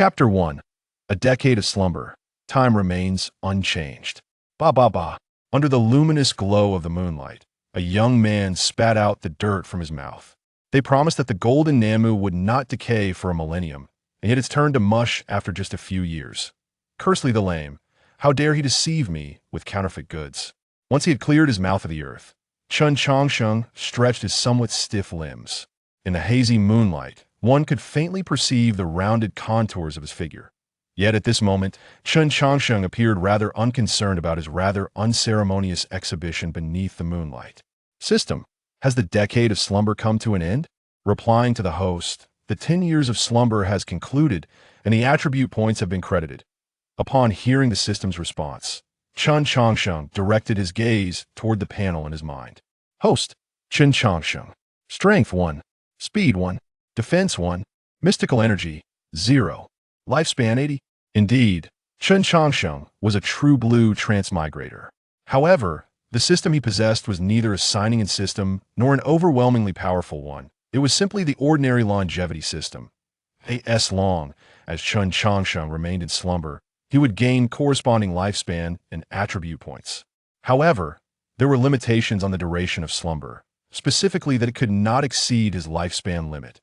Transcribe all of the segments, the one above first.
Chapter 1. A Decade of Slumber. Time remains unchanged. Ba ba ba. Under the luminous glow of the moonlight, a young man spat out the dirt from his mouth. They promised that the golden Namu would not decay for a millennium, and yet it's turned to mush after just a few years. Cursely the lame. How dare he deceive me with counterfeit goods? Once he had cleared his mouth of the earth, Chen Changsheng stretched his somewhat stiff limbs. In the hazy moonlight, one could faintly perceive the rounded contours of his figure. Yet at this moment, Chen Changsheng appeared rather unconcerned about his rather unceremonious exhibition beneath the moonlight. System, has the decade of slumber come to an end? Replying to the host, the 10 years of slumber has concluded, and the attribute points have been credited. Upon hearing the system's response, Chen Changsheng directed his gaze toward the panel in his mind. Host, Chen Changsheng. Strength 1. Speed 1. Defense 1. Mystical energy 0. Lifespan 80. Indeed, Chen Changsheng was a true blue transmigrator. However, the system he possessed was neither a signing-in system nor an overwhelmingly powerful one. It was simply the ordinary longevity system. As long as Chen Changsheng remained in slumber, he would gain corresponding lifespan and attribute points. However, there were limitations on the duration of slumber, specifically that it could not exceed his lifespan limit.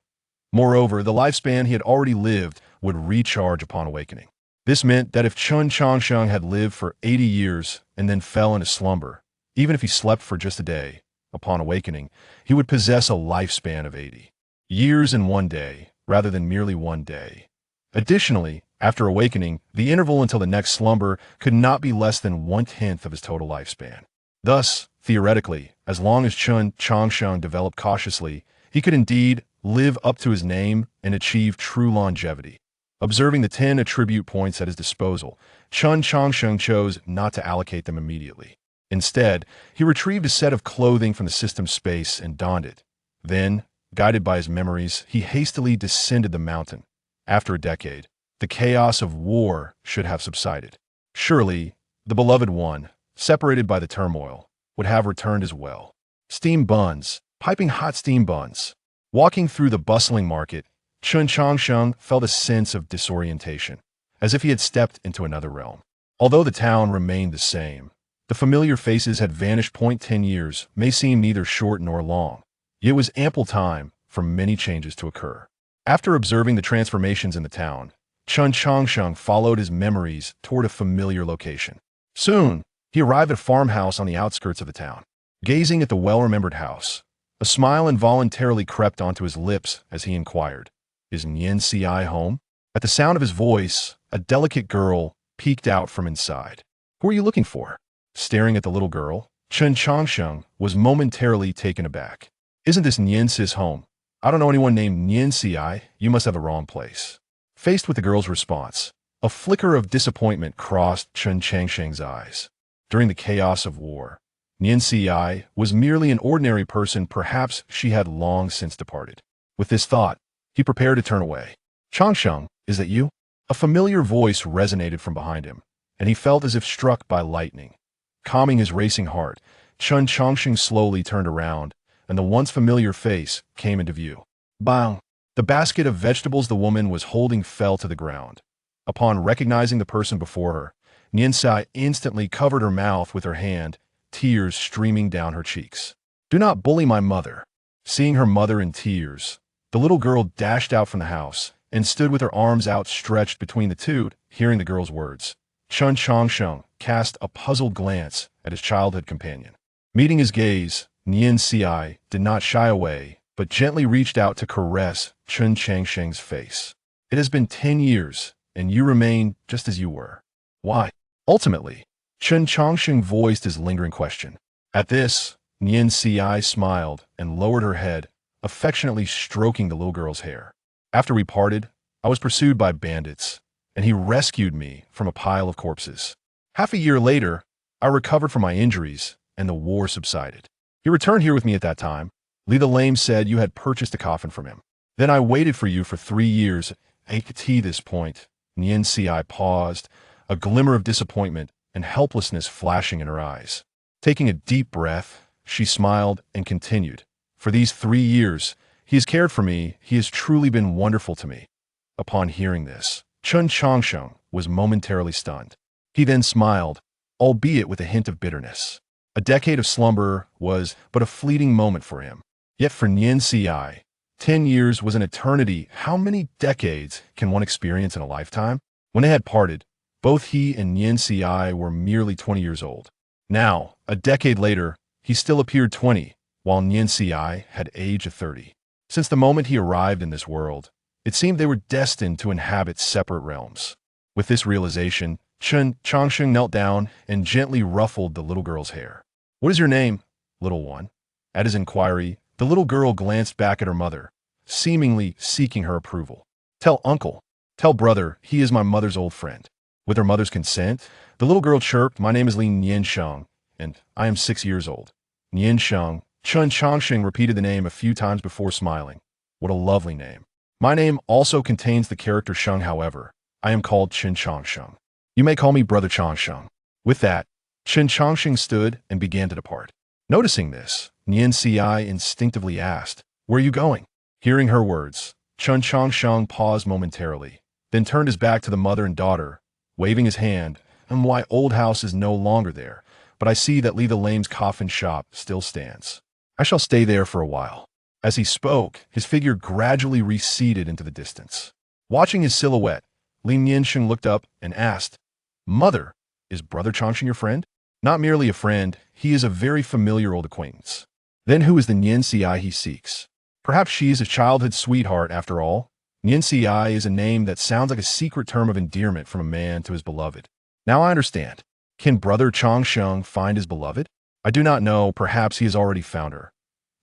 Moreover, the lifespan he had already lived would recharge upon awakening. This meant that if Chen Changsheng had lived for 80 years and then fell into slumber, even if he slept for just a day, upon awakening, he would possess a lifespan of 80 years in one day, rather than merely one day. Additionally, after awakening, the interval until the next slumber could not be less than 1/10 of his total lifespan. Thus, theoretically, as long as Chen Changsheng developed cautiously, he could indeed live up to his name and achieve true longevity. Observing the 10 attribute points at his disposal, Chen Changsheng chose not to allocate them immediately. Instead, he retrieved a set of clothing from the system's space and donned it. Then, guided by his memories, he hastily descended the mountain. After a decade, the chaos of war should have subsided. Surely, the beloved one, separated by the turmoil, would have returned as well. Steam buns, piping hot steam buns. Walking through the bustling market, Chen Changsheng felt a sense of disorientation, as if he had stepped into another realm. Although the town remained the same, the familiar faces had vanished. 10 years may seem neither short nor long, yet it was ample time for many changes to occur. After observing the transformations in the town, Chen Changsheng followed his memories toward a familiar location. Soon, he arrived at a farmhouse on the outskirts of the town. Gazing at the well-remembered house, a smile involuntarily crept onto his lips as he inquired, "Is Nian Ci home?" At the sound of his voice, a delicate girl peeked out from inside. "Who are you looking for?" Staring at the little girl, Chen Changsheng was momentarily taken aback. "Isn't this Nian Ci's home? I don't know anyone named Nian Ci. You must have the wrong place." Faced with the girl's response, a flicker of disappointment crossed Chen Changsheng's eyes. During the chaos of war, Nian Ci was merely an ordinary person. Perhaps she had long since departed. With this thought, he prepared to turn away. "Changsheng, is that you?" A familiar voice resonated from behind him, and he felt as if struck by lightning. Calming his racing heart, Chen Changsheng slowly turned around, and the once familiar face came into view. Bang! The basket of vegetables the woman was holding fell to the ground. Upon recognizing the person before her, Nian Ci instantly covered her mouth with her hand, tears streaming down her cheeks. "Do not bully my mother." Seeing her mother in tears, the little girl dashed out from the house and stood with her arms outstretched between the two. Hearing the girl's words, Chen Changsheng cast a puzzled glance at his childhood companion. Meeting his gaze, Nian Ci did not shy away, but gently reached out to caress Chen Changsheng's face. "It has been 10 years, and you remain just as you were. Why?" Ultimately, Chen Changsheng voiced his lingering question. At this, Nian Ci smiled and lowered her head, affectionately stroking the little girl's hair. "After we parted, I was pursued by bandits, and he rescued me from a pile of corpses. Half a year later, I recovered from my injuries, and the war subsided. He returned here with me at that time. Li the Lame said you had purchased a coffin from him. Then I waited for you for 3 years. At this point, Nian Ci paused, a glimmer of disappointment and helplessness flashing in her eyes. Taking a deep breath, she smiled and continued, "For these 3 years, he has cared for me. He has truly been wonderful to me." Upon hearing this, Chen Changsheng was momentarily stunned. He then smiled, albeit with a hint of bitterness. A decade of slumber was but a fleeting moment for him. Yet for Nian Ci, 10 years was an eternity. How many decades can one experience in a lifetime? When they had parted, both he and Nian Ci were merely 20 years old. Now, a decade later, he still appeared 20, while Nian Ci had aged 30. Since the moment he arrived in this world, it seemed they were destined to inhabit separate realms. With this realization, Chen Changsheng knelt down and gently ruffled the little girl's hair. "What is your name, little one?" At his inquiry, the little girl glanced back at her mother, seemingly seeking her approval. "Tell uncle, tell brother, he is my mother's old friend." With her mother's consent, the little girl chirped, "My name is Li Niansheng, and I am 6 years old." Niansheng. Chen Changsheng repeated the name a few times before smiling. "What a lovely name. My name also contains the character Sheng, however. I am called Chen Changsheng. You may call me Brother Changsheng." With that, Chen Changsheng stood and began to depart. Noticing this, Nian Ci instinctively asked, "Where are you going?" Hearing her words, Chen Changsheng paused momentarily, then turned his back to the mother and daughter, waving his hand. "My old house is no longer there, but I see that Li the Lame's coffin shop still stands. I shall stay there for a while." As he spoke, his figure gradually receded into the distance. Watching his silhouette, Li Niansheng looked up and asked, "Mother, is Brother Changsheng your friend?" "Not merely a friend, he is a very familiar old acquaintance." "Then who is the Nian Ci he seeks?" "Perhaps she is his childhood sweetheart after all." Nian Ci is a name that sounds like a secret term of endearment from a man to his beloved. "Now I understand. Can Brother Changsheng find his beloved?" "I do not know, perhaps he has already found her."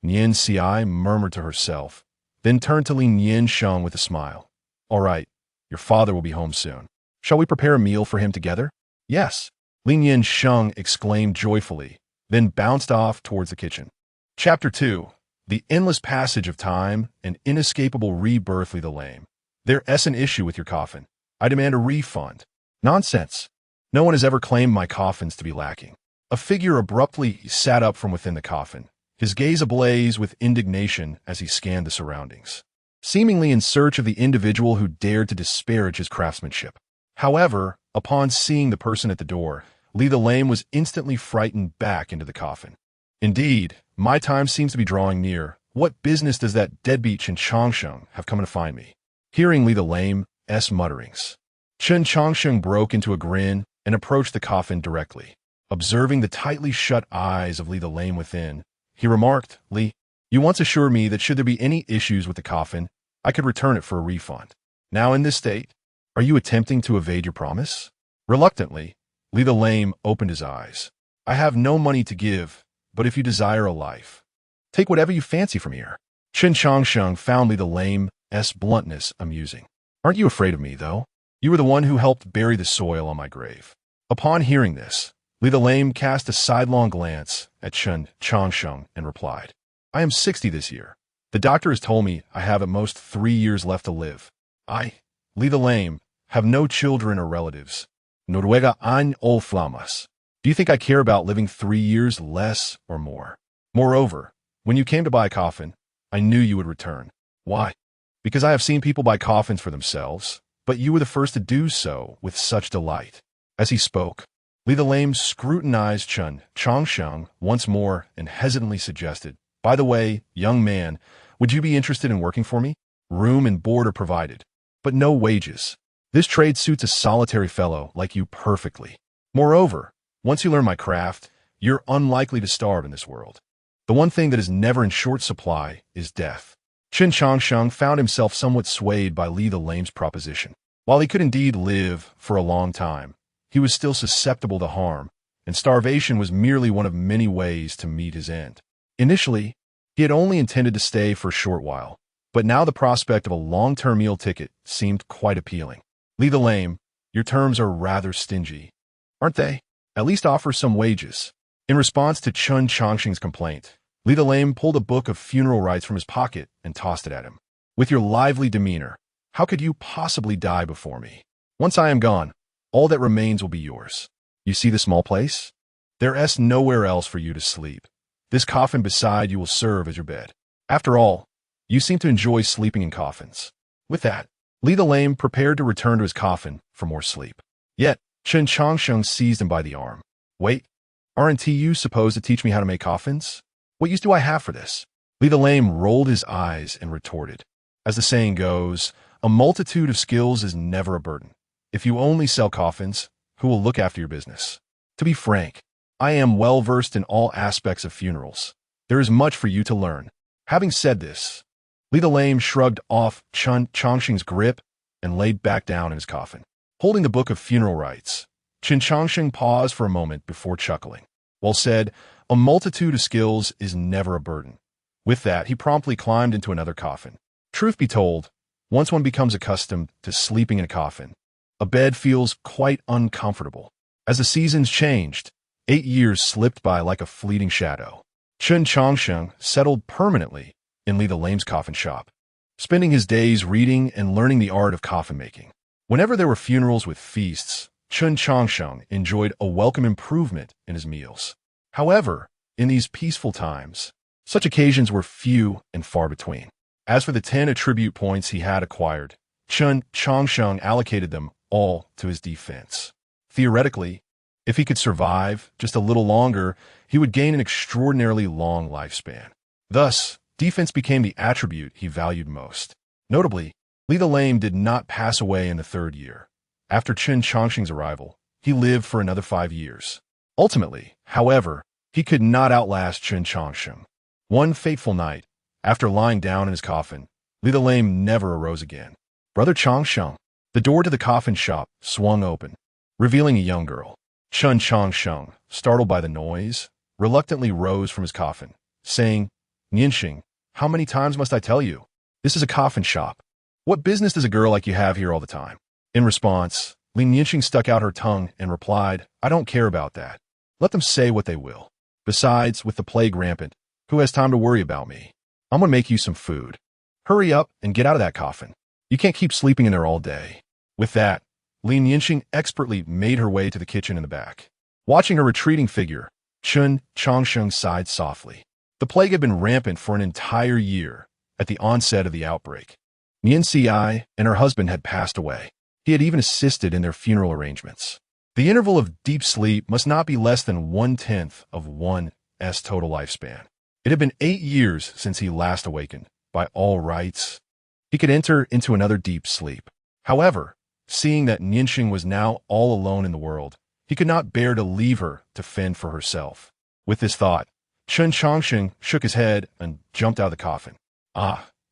Nian Ci murmured to herself, then turned to Li Niansheng with a smile. "All right, your father will be home soon. Shall we prepare a meal for him together?" "Yes," Li Niansheng exclaimed joyfully, then bounced off towards the kitchen. Chapter 2. The Endless Passage of Time and Inescapable Rebirth. Li the Lame. "There's an issue with your coffin. I demand a refund." "Nonsense. No one has ever claimed my coffins to be lacking." A figure abruptly sat up from within the coffin, his gaze ablaze with indignation as he scanned the surroundings, seemingly in search of the individual who dared to disparage his craftsmanship. However, upon seeing the person at the door, Li the Lame was instantly frightened back into the coffin. "Indeed, my time seems to be drawing near. What business does that deadbeat Chen Changsheng have come to find me?" Hearing Li the Lame's mutterings, Chen Changsheng broke into a grin and approached the coffin directly. Observing the tightly shut eyes of Li the Lame within, he remarked, "Li, you once assured me that should there be any issues with the coffin, I could return it for a refund. Now in this state, are you attempting to evade your promise?" Reluctantly, Li the Lame opened his eyes. "I have no money to give, but if you desire a life, take whatever you fancy from here." Chen Changsheng found Li the Lame's bluntness amusing. "Aren't you afraid of me, though? You were the one who helped bury the soil on my grave." Upon hearing this, Li the Lame cast a sidelong glance at Chen Changsheng and replied, "I am 60 this year. The doctor has told me I have at most 3 years left to live. I, Li the Lame, have no children or relatives. Noruega añ o flamas. Do you think I care about living 3 years less or more? Moreover, when you came to buy a coffin, I knew you would return. Why? Because I have seen people buy coffins for themselves, but you were the first to do so with such delight." As he spoke, Li the Lame scrutinized Chen Changsheng once more and hesitantly suggested, "By the way, young man, would you be interested in working for me? Room and board are provided, but no wages. This trade suits a solitary fellow like you perfectly. Moreover, once you learn my craft, you're unlikely to starve in this world. The one thing that is never in short supply is death." Chen Changsheng found himself somewhat swayed by Li the Lame's proposition. While he could indeed live for a long time, he was still susceptible to harm, and starvation was merely one of many ways to meet his end. Initially, he had only intended to stay for a short while, but now the prospect of a long-term meal ticket seemed quite appealing. "Li the Lame, your terms are rather stingy, aren't they? At least offer some wages." In response to Chen Changsheng's complaint, Li the Lame pulled a book of funeral rites from his pocket and tossed it at him. "With your lively demeanor, how could you possibly die before me? Once I am gone, all that remains will be yours. You see the small place? There's nowhere else for you to sleep. This coffin beside you will serve as your bed. After all, you seem to enjoy sleeping in coffins." With that, Li the Lame prepared to return to his coffin for more sleep. Yet, Chen Changsheng seized him by the arm. Wait, aren't you supposed to teach me how to make coffins? What use do I have for this? Li the Lame rolled his eyes and retorted. As the saying goes, a multitude of skills is never a burden. If you only sell coffins, who will look after your business? To be frank, I am well versed in all aspects of funerals. There is much for you to learn. Having said this, Li the Lame shrugged off Chen Changsheng's grip and laid back down in his coffin. Holding the book of funeral rites, Chen Changsheng paused for a moment before chuckling. Well said, a multitude of skills is never a burden. With that, he promptly climbed into another coffin. Truth be told, once one becomes accustomed to sleeping in a coffin, a bed feels quite uncomfortable. As the seasons changed, 8 years slipped by like a fleeting shadow. Chen Changsheng settled permanently in Li the Lame's coffin shop, spending his days reading and learning the art of coffin making. Whenever there were funerals with feasts, Chen Changsheng enjoyed a welcome improvement in his meals. However, in these peaceful times, such occasions were few and far between. As for the 10 attribute points he had acquired, Chen Changsheng allocated them all to his defense. Theoretically, if he could survive just a little longer, he would gain an extraordinarily long lifespan. Thus, defense became the attribute he valued most. Notably, Li the Lame did not pass away in the 3rd year. After Chen Changsheng's arrival, he lived for another 5 years. Ultimately, however, he could not outlast Chen Changsheng. One fateful night, after lying down in his coffin, Li the Lame never arose again. Brother Changsheng. The door to the coffin shop swung open, revealing a young girl. Chen Changsheng, startled by the noise, reluctantly rose from his coffin, saying, Nianxing, how many times must I tell you? This is a coffin shop. What business does a girl like you have here all the time? In response, Li Nianxing stuck out her tongue and replied, I don't care about that. Let them say what they will. Besides, with the plague rampant, who has time to worry about me? I'm gonna make you some food. Hurry up and get out of that coffin. You can't keep sleeping in there all day. With that, Li Nianxing expertly made her way to the kitchen in the back. Watching her retreating figure, Chen Changsheng sighed softly. The plague had been rampant for an entire year at the onset of the outbreak. Nianxi and her husband had passed away. He had even assisted in their funeral arrangements. The interval of deep sleep must not be less than 1/10 of one's total lifespan. It had been 8 years since he last awakened. By all rights, he could enter into another deep sleep. However, seeing that Nianxing was now all alone in the world, he could not bear to leave her to fend for herself. With this thought, Chen Changsheng shook his head and jumped out of the coffin.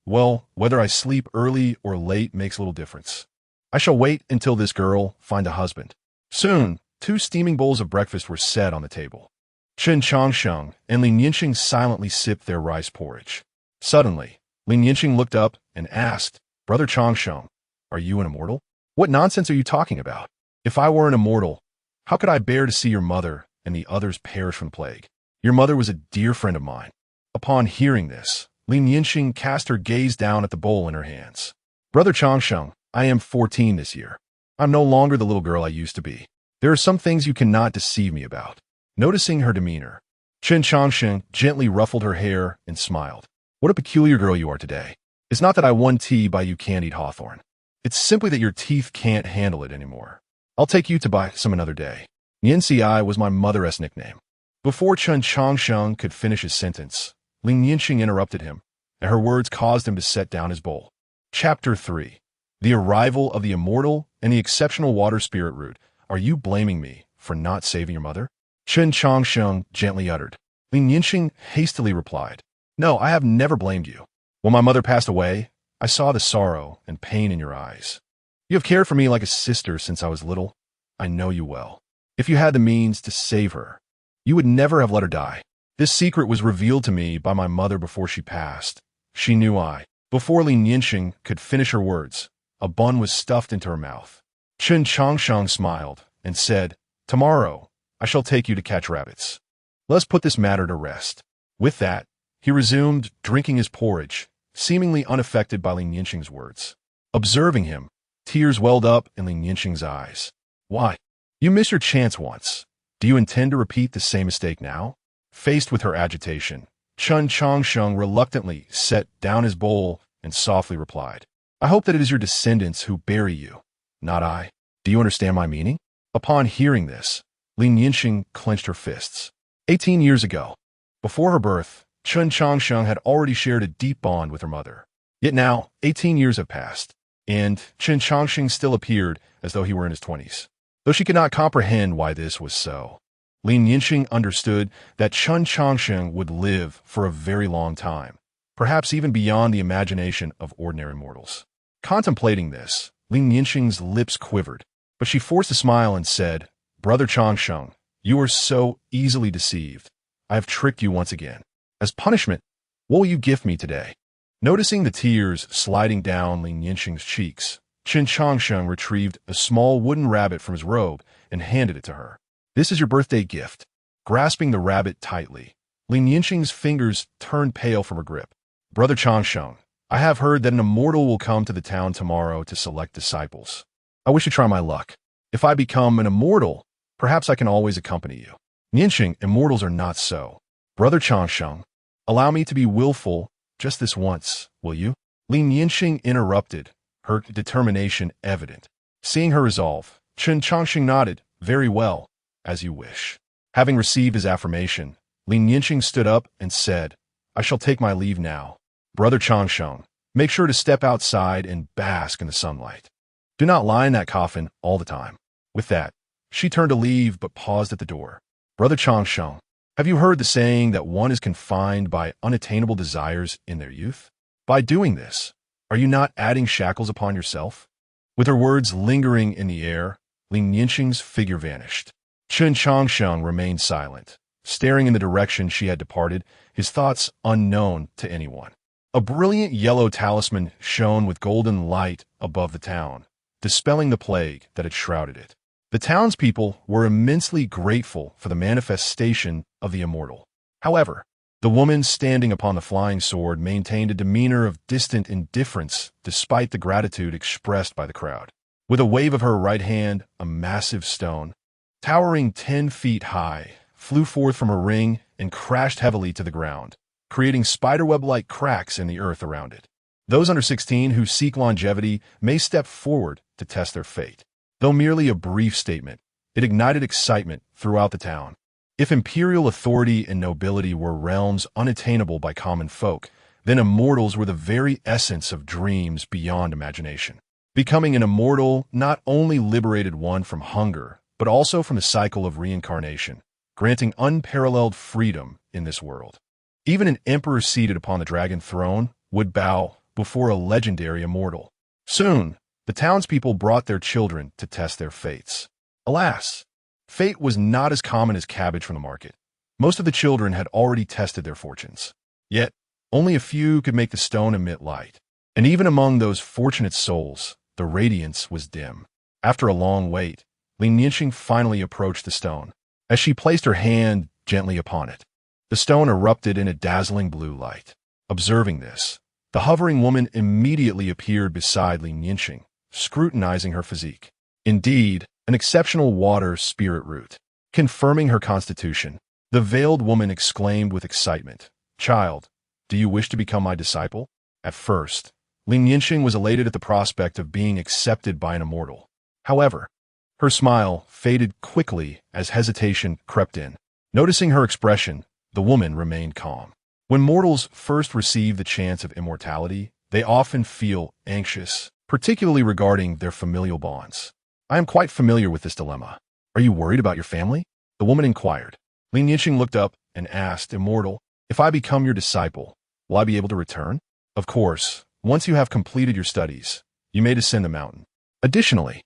Well, whether I sleep early or late makes little difference. I shall wait until this girl find a husband. Soon, 2 steaming bowls of breakfast were set on the table. Chen Changsheng and Li Nianxing silently sipped their rice porridge. Suddenly, Li Nianxing looked up and asked, Brother Changsheng, are you an immortal? What nonsense are you talking about? If I were an immortal, how could I bear to see your mother and the others perish from plague? Your mother was a dear friend of mine. Upon hearing this, Li Nianxing cast her gaze down at the bowl in her hands. Brother Changsheng, I am 14 this year. I'm no longer the little girl I used to be. There are some things you cannot deceive me about. Noticing her demeanor, Chen Changsheng gently ruffled her hair and smiled. What a peculiar girl you are today. It's not that I won tea by you candied hawthorn. It's simply that your teeth can't handle it anymore. I'll take you to buy some another day. Nianxi was my mother's nickname. Before Chen Changsheng could finish his sentence, Li Nianxing interrupted him, and her words caused him to set down his bowl. Chapter 3. The Arrival of the Immortal and the Exceptional Water Spirit Root. Are you blaming me for not saving your mother? Chen Changsheng gently uttered. Li Nianxing hastily replied, No, I have never blamed you. When my mother passed away, I saw the sorrow and pain in your eyes. You have cared for me like a sister since I was little. I know you well. If you had the means to save her, you would never have let her die. This secret was revealed to me by my mother before she passed. She knew I. Before Li Nianxing could finish her words, a bun was stuffed into her mouth. Chen Changsheng smiled and said, Tomorrow, I shall take you to catch rabbits. Let's put this matter to rest. With that, he resumed drinking his porridge, seemingly unaffected by Li Nianxing's words. Observing him, tears welled up in Li Nianxing's eyes. Why? You missed your chance once. Do you intend to repeat the same mistake now? Faced with her agitation, Chen Changsheng reluctantly set down his bowl and softly replied, I hope that it is your descendants who bury you, not I. Do you understand my meaning?" Upon hearing this, Lin Yinxing clenched her fists. 18 years ago, before her birth, Chen Changsheng had already shared a deep bond with her mother. Yet now, 18 years have passed, and Chen Changsheng still appeared as though he were in his 20s. Though she could not comprehend why this was so, Lin Yinxing understood that Chen Changsheng would live for a very long time, perhaps even beyond the imagination of ordinary mortals. Contemplating this, Lin Yinxing's lips quivered, but she forced a smile and said, "Brother Changsheng, you are so easily deceived. I have tricked you once again. As punishment, what will you gift me today?" Noticing the tears sliding down Lin Yinxing's cheeks, Chen Changsheng retrieved a small wooden rabbit from his robe and handed it to her. "This is your birthday gift." Grasping the rabbit tightly, Lin Yinxing's fingers turned pale from her grip. "Brother Changsheng, I have heard that an immortal will come to the town tomorrow to select disciples. I wish to try my luck. If I become an immortal, perhaps I can always accompany you." "Yinxing, immortals are not so. Brother Changsheng, allow me to be willful just this once, will you?" Lin Yinxing interrupted, her determination evident. Seeing her resolve, Chen Changsheng nodded, "Very well, as you wish." Having received his affirmation, Lin Yinxing stood up and said, "I shall take my leave now. Brother Changsheng, make sure to step outside and bask in the sunlight. Do not lie in that coffin all the time." With that, she turned to leave but paused at the door. "Brother Changsheng, have you heard the saying that one is confined by unattainable desires in their youth? By doing this, are you not adding shackles upon yourself?" With her words lingering in the air, Lin Yinxing's figure vanished. Chen Changsheng remained silent, staring in the direction she had departed, his thoughts unknown to anyone. A brilliant yellow talisman shone with golden light above the town, dispelling the plague that had shrouded it. The townspeople were immensely grateful for the manifestation of the immortal. However, the woman standing upon the flying sword maintained a demeanor of distant indifference despite the gratitude expressed by the crowd. With a wave of her right hand, a massive stone, towering 10 feet high, flew forth from her ring and crashed heavily to the ground, creating spiderweb-like cracks in the earth around it. Those under 16 who seek longevity may step forward to test their fate. Though merely a brief statement, it ignited excitement throughout the town. If imperial authority and nobility were realms unattainable by common folk, then immortals were the very essence of dreams beyond imagination. Becoming an immortal not only liberated one from hunger, but also from the cycle of reincarnation, granting unparalleled freedom in this world. Even an emperor seated upon the dragon throne would bow before a legendary immortal. Soon, the townspeople brought their children to test their fates. Alas, fate was not as common as cabbage from the market. Most of the children had already tested their fortunes. Yet, only a few could make the stone emit light. And even among those fortunate souls, the radiance was dim. After a long wait, Lin Yinxing finally approached the stone. As she placed her hand gently upon it, the stone erupted in a dazzling blue light. Observing this, the hovering woman immediately appeared beside Lin Yinxing, scrutinizing her physique. Indeed, an exceptional water spirit root. Confirming her constitution, the veiled woman exclaimed with excitement, "Child, do you wish to become my disciple?" At first, Lin Yinxing was elated at the prospect of being accepted by an immortal. However, her smile faded quickly as hesitation crept in. Noticing her expression, the woman remained calm. When mortals first receive the chance of immortality, they often feel anxious, particularly regarding their familial bonds. "I am quite familiar with this dilemma. Are you worried about your family?" the woman inquired. Lin Yinxing looked up and asked, "Immortal, if I become your disciple, will I be able to return?" "Of course, once you have completed your studies, you may descend the mountain. Additionally,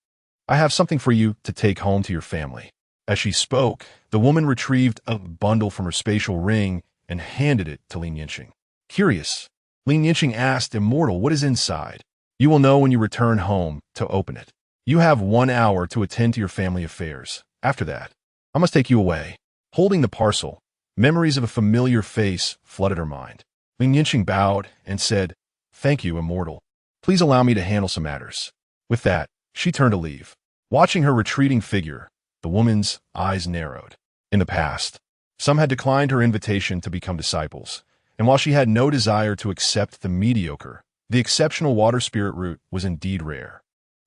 I have something for you to take home to your family." As she spoke, the woman retrieved a bundle from her spatial ring and handed it to Lin Yinxing. Curious, Lin Yinxing asked, "Immortal, what is inside?" "You will know when you return home to open it. You have 1 hour to attend to your family affairs. After that, I must take you away." Holding the parcel, memories of a familiar face flooded her mind. Lin Yinxing bowed and said, "Thank you, Immortal. Please allow me to handle some matters." With that, she turned to leave. Watching her retreating figure, the woman's eyes narrowed. In the past, some had declined her invitation to become disciples, and while she had no desire to accept the mediocre, The exceptional water spirit route was indeed rare.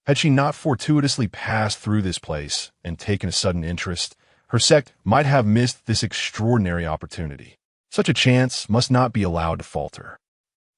Had she not fortuitously passed through this place and taken a sudden interest, her sect might have missed this extraordinary opportunity. Such a chance must not be allowed to falter.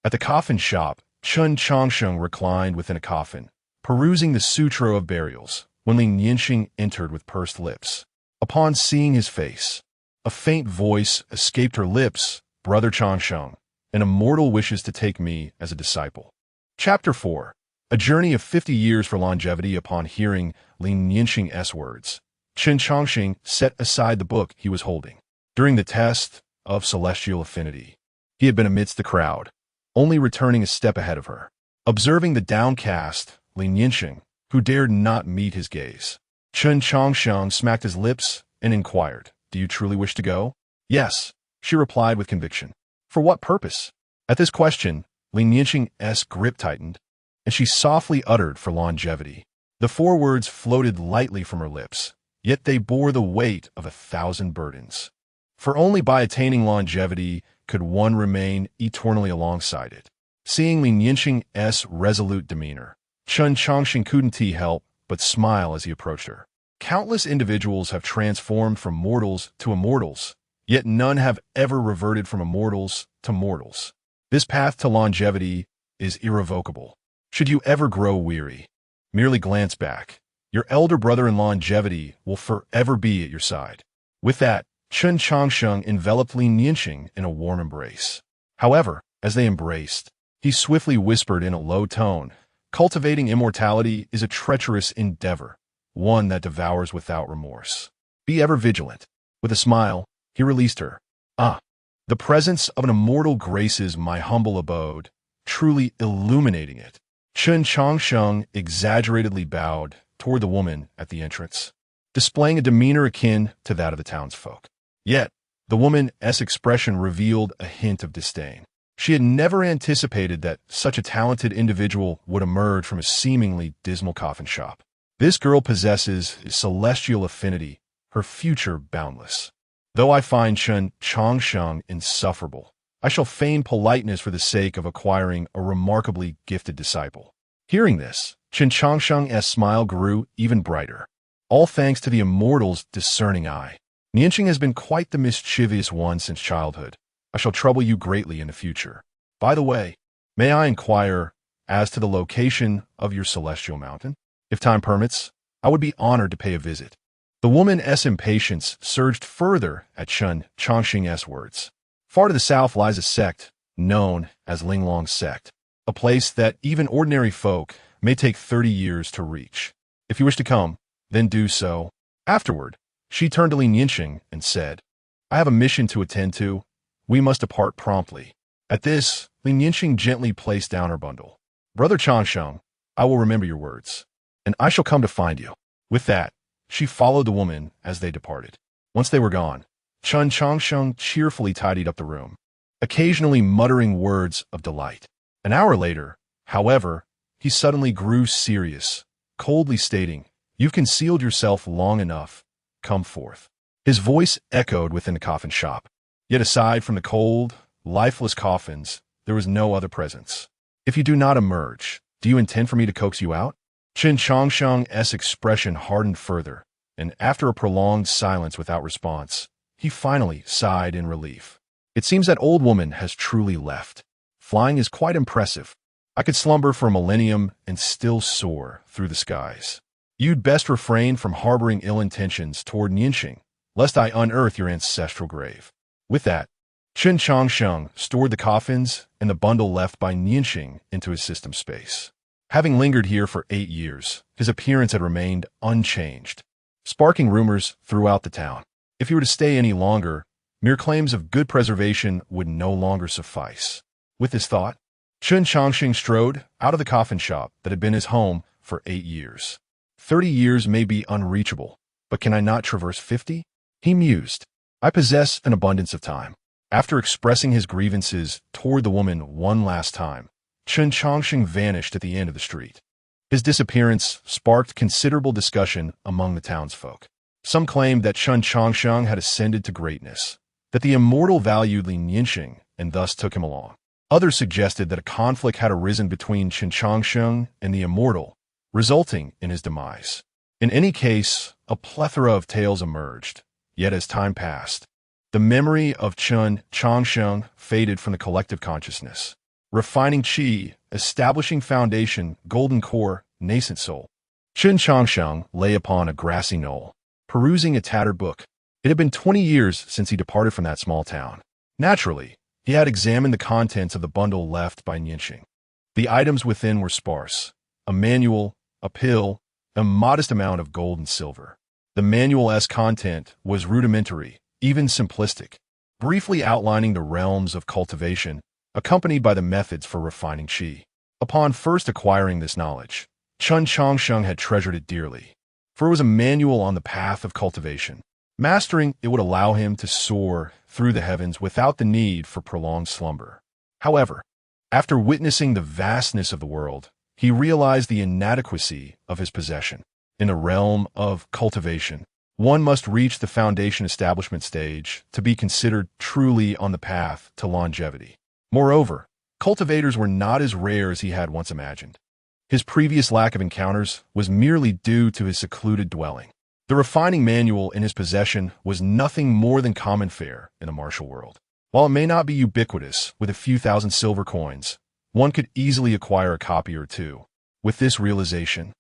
At the coffin shop, Chen Changsheng reclined within a coffin, perusing the Sutra of Burials, when Lin Yinxing entered with pursed lips. Upon seeing his face, a faint voice escaped her lips. "Brother Changsheng, an immortal wishes to take me as a disciple." Chapter 4. A journey of 50 years for longevity. Upon hearing Lin Yinxing's words, Chen Changsheng set aside the book he was holding. During the test of celestial affinity, he had been amidst the crowd, only returning a step ahead of her. Observing the downcast Lin Yinxing, who dared not meet his gaze, Chen Changsheng smacked his lips and inquired, "Do you truly wish to go?" "Yes," she replied with conviction. "For what purpose?" At this question, Lin Yinxing's grip tightened, and she softly uttered, "For longevity." The 4 words floated lightly from her lips, yet they bore the weight of 1,000 burdens. For only by attaining longevity could one remain eternally alongside it. Seeing Lin Yinxing's resolute demeanor, Chen Changsheng couldn't help but smile as he approached her. Countless individuals have transformed from mortals to immortals, yet none have ever reverted from immortals to mortals. This path to longevity is irrevocable. Should you ever grow weary, merely glance back. Your elder brother in longevity will forever be at your side. With that, Chen Changsheng enveloped Lin Yinxing in a warm embrace. However, as they embraced, he swiftly whispered in a low tone, "Cultivating immortality is a treacherous endeavor, one that devours without remorse. Be ever vigilant." With a smile, he released her. "Ah, the presence of an immortal graces my humble abode, truly illuminating it." Chen Changsheng exaggeratedly bowed toward the woman at the entrance, displaying a demeanor akin to that of the townsfolk. Yet, the woman's expression revealed a hint of disdain. She had never anticipated that such a talented individual would emerge from a seemingly dismal coffin shop. This girl possesses celestial affinity, her future boundless. Though I find Chen Changsheng insufferable, I shall feign politeness for the sake of acquiring a remarkably gifted disciple. Hearing this, Chen Changsheng's smile grew even brighter, all thanks to the immortal's discerning eye. "Nianqing has been quite the mischievous one since childhood. I shall trouble you greatly in the future. By the way, may I inquire as to the location of your celestial mountain? If time permits, I would be honored to pay a visit." The woman's impatience surged further at Chen Changsheng's words. Far to the south lies a sect known as Linglong Sect, a place that even ordinary folk may take 30 years to reach. If you wish to come, then do so. Afterward, she turned to Lin Yinxing and said, "I have a mission to attend to. We must depart promptly." At this, Lin Yinxing gently placed down her bundle. "Brother Changsheng, I will remember your words, and I shall come to find you." With that, she followed the woman as they departed. Once they were gone, Chen Changsheng cheerfully tidied up the room, occasionally muttering words of delight. An hour later, however, he suddenly grew serious, coldly stating, "You've concealed yourself long enough. Come forth." His voice echoed within the coffin shop. Yet aside from the cold, lifeless coffins, there was no other presence. "If you do not emerge, do you intend for me to coax you out?" Chen Changsheng's expression hardened further, and after a prolonged silence without response, he finally sighed in relief. "It seems that old woman has truly left. Flying is quite impressive. I could slumber for a millennium and still soar through the skies. You'd best refrain from harboring ill intentions toward Nianqing, lest I unearth your ancestral grave." With that, Chen Changsheng stored the coffins and the bundle left by Nianqing into his system space. Having lingered here for 8 years, his appearance had remained unchanged, sparking rumors throughout the town. If he were to stay any longer, mere claims of good preservation would no longer suffice. With this thought, Chen Changsheng strode out of the coffin shop that had been his home for 8 years. 30 years may be unreachable, but can I not traverse 50? He mused. I possess an abundance of time. After expressing his grievances toward the woman one last time, Chen Changsheng vanished at the end of the street. His disappearance sparked considerable discussion among the townsfolk. Some claimed that Chen Changsheng had ascended to greatness, that the immortal valued Lin Yinxing and thus took him along. Others suggested that a conflict had arisen between Chen Changsheng and the Immortal, resulting in his demise. In any case, a plethora of tales emerged, yet as time passed, the memory of Chen Changsheng faded from the collective consciousness. Refining qi, establishing foundation, golden core, nascent soul. Chen Changsheng lay upon a grassy knoll, perusing a tattered book. It had been 20 years since he departed from that small town. Naturally, he had examined the contents of the bundle left by Nianxing. The items within were sparse: a manual, a pill, a modest amount of gold and silver. The manual's content was rudimentary, even simplistic, briefly outlining the realms of cultivation, accompanied by the methods for refining qi. Upon first acquiring this knowledge, Chen Changsheng had treasured it dearly, for it was a manual on the path of cultivation. Mastering it would allow him to soar through the heavens without the need for prolonged slumber. However, after witnessing the vastness of the world, he realized the inadequacy of his possession. In the realm of cultivation, one must reach the foundation establishment stage to be considered truly on the path to longevity. Moreover, cultivators were not as rare as he had once imagined. His previous lack of encounters was merely due to his secluded dwelling. The refining manual in his possession was nothing more than common fare in the martial world. While it may not be ubiquitous with a few thousand silver coins, one could easily acquire a copy or two. With this realization,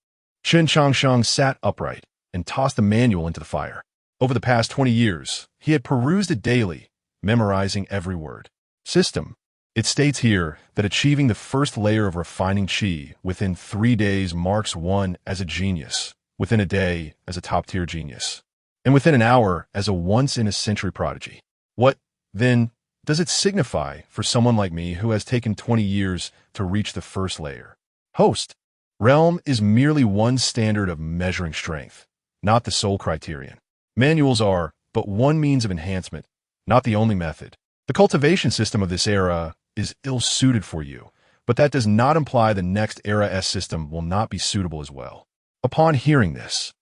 Chen Changsheng sat upright and tossed the manual into the fire. Over the past 20 years, he had perused it daily, memorizing every word. System. It states here that achieving the first layer of refining qi within 3 days marks one as a genius, within a day as a top-tier genius, and within an hour as a once-in-a-century prodigy. What, then, does it signify for someone like me who has taken 20 years to reach the first layer? Host. Realm is merely one standard of measuring strength, not the sole criterion. Manuals are but one means of enhancement, not the only method. The cultivation system of this era is ill-suited for you, but that does not imply the next era's system will not be suitable as well. Upon hearing this,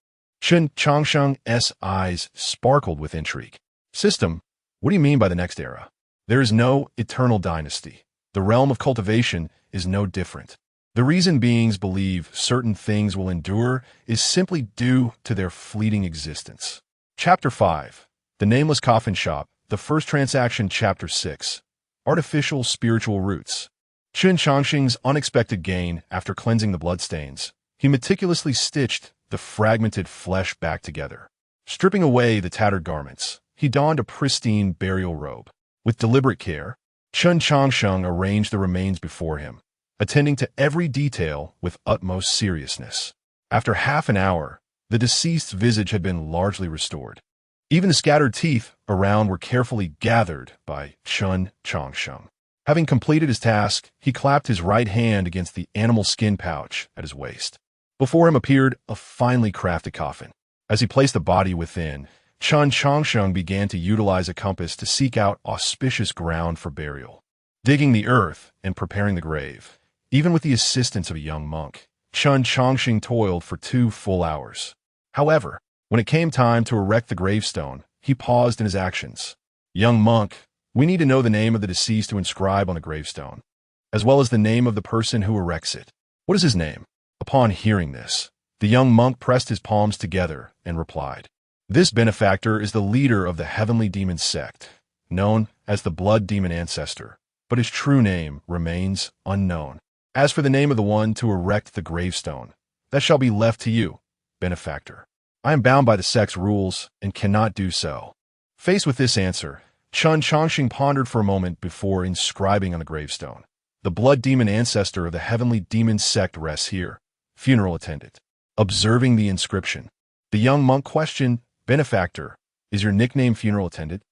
Chen Changsheng's eyes sparkled with intrigue. System? What do you mean by the next era? There is no eternal dynasty. The realm of cultivation is no different. The reason beings believe certain things will endure is simply due to their fleeting existence. Chapter 5. The Nameless Coffin Shop. The First Transaction. Chapter 6. Artificial Spiritual Roots. Chen Changsheng's unexpected gain after cleansing the bloodstains. He meticulously stitched the fragmented flesh back together. Stripping away the tattered garments, he donned a pristine burial robe. With deliberate care, Chen Changsheng arranged the remains before him, attending to every detail with utmost seriousness. After half an hour, the deceased's visage had been largely restored. Even the scattered teeth around were carefully gathered by Chen Changsheng. Having completed his task, he clapped his right hand against the animal skin pouch at his waist. Before him appeared a finely crafted coffin. As he placed the body within, Chen Changsheng began to utilize a compass to seek out auspicious ground for burial. Digging the earth and preparing the grave, even with the assistance of a young monk, Chen Changsheng toiled for 2 full hours. However, when it came time to erect the gravestone, he paused in his actions. Young monk, we need to know the name of the deceased to inscribe on the gravestone, as well as the name of the person who erects it. What is his name? Upon hearing this, the young monk pressed his palms together and replied, "This benefactor is the leader of the heavenly demon sect, known as the Blood Demon Ancestor, but his true name remains unknown. As for the name of the one to erect the gravestone, that shall be left to you, benefactor. I am bound by the sect's rules and cannot do so." Faced with this answer, Chen Changsheng pondered for a moment before inscribing on the gravestone, "The Blood Demon Ancestor of the Heavenly Demon Sect rests here, funeral attendant." Observing the inscription, the young monk questioned, "Benefactor, is your nickname funeral attendant?"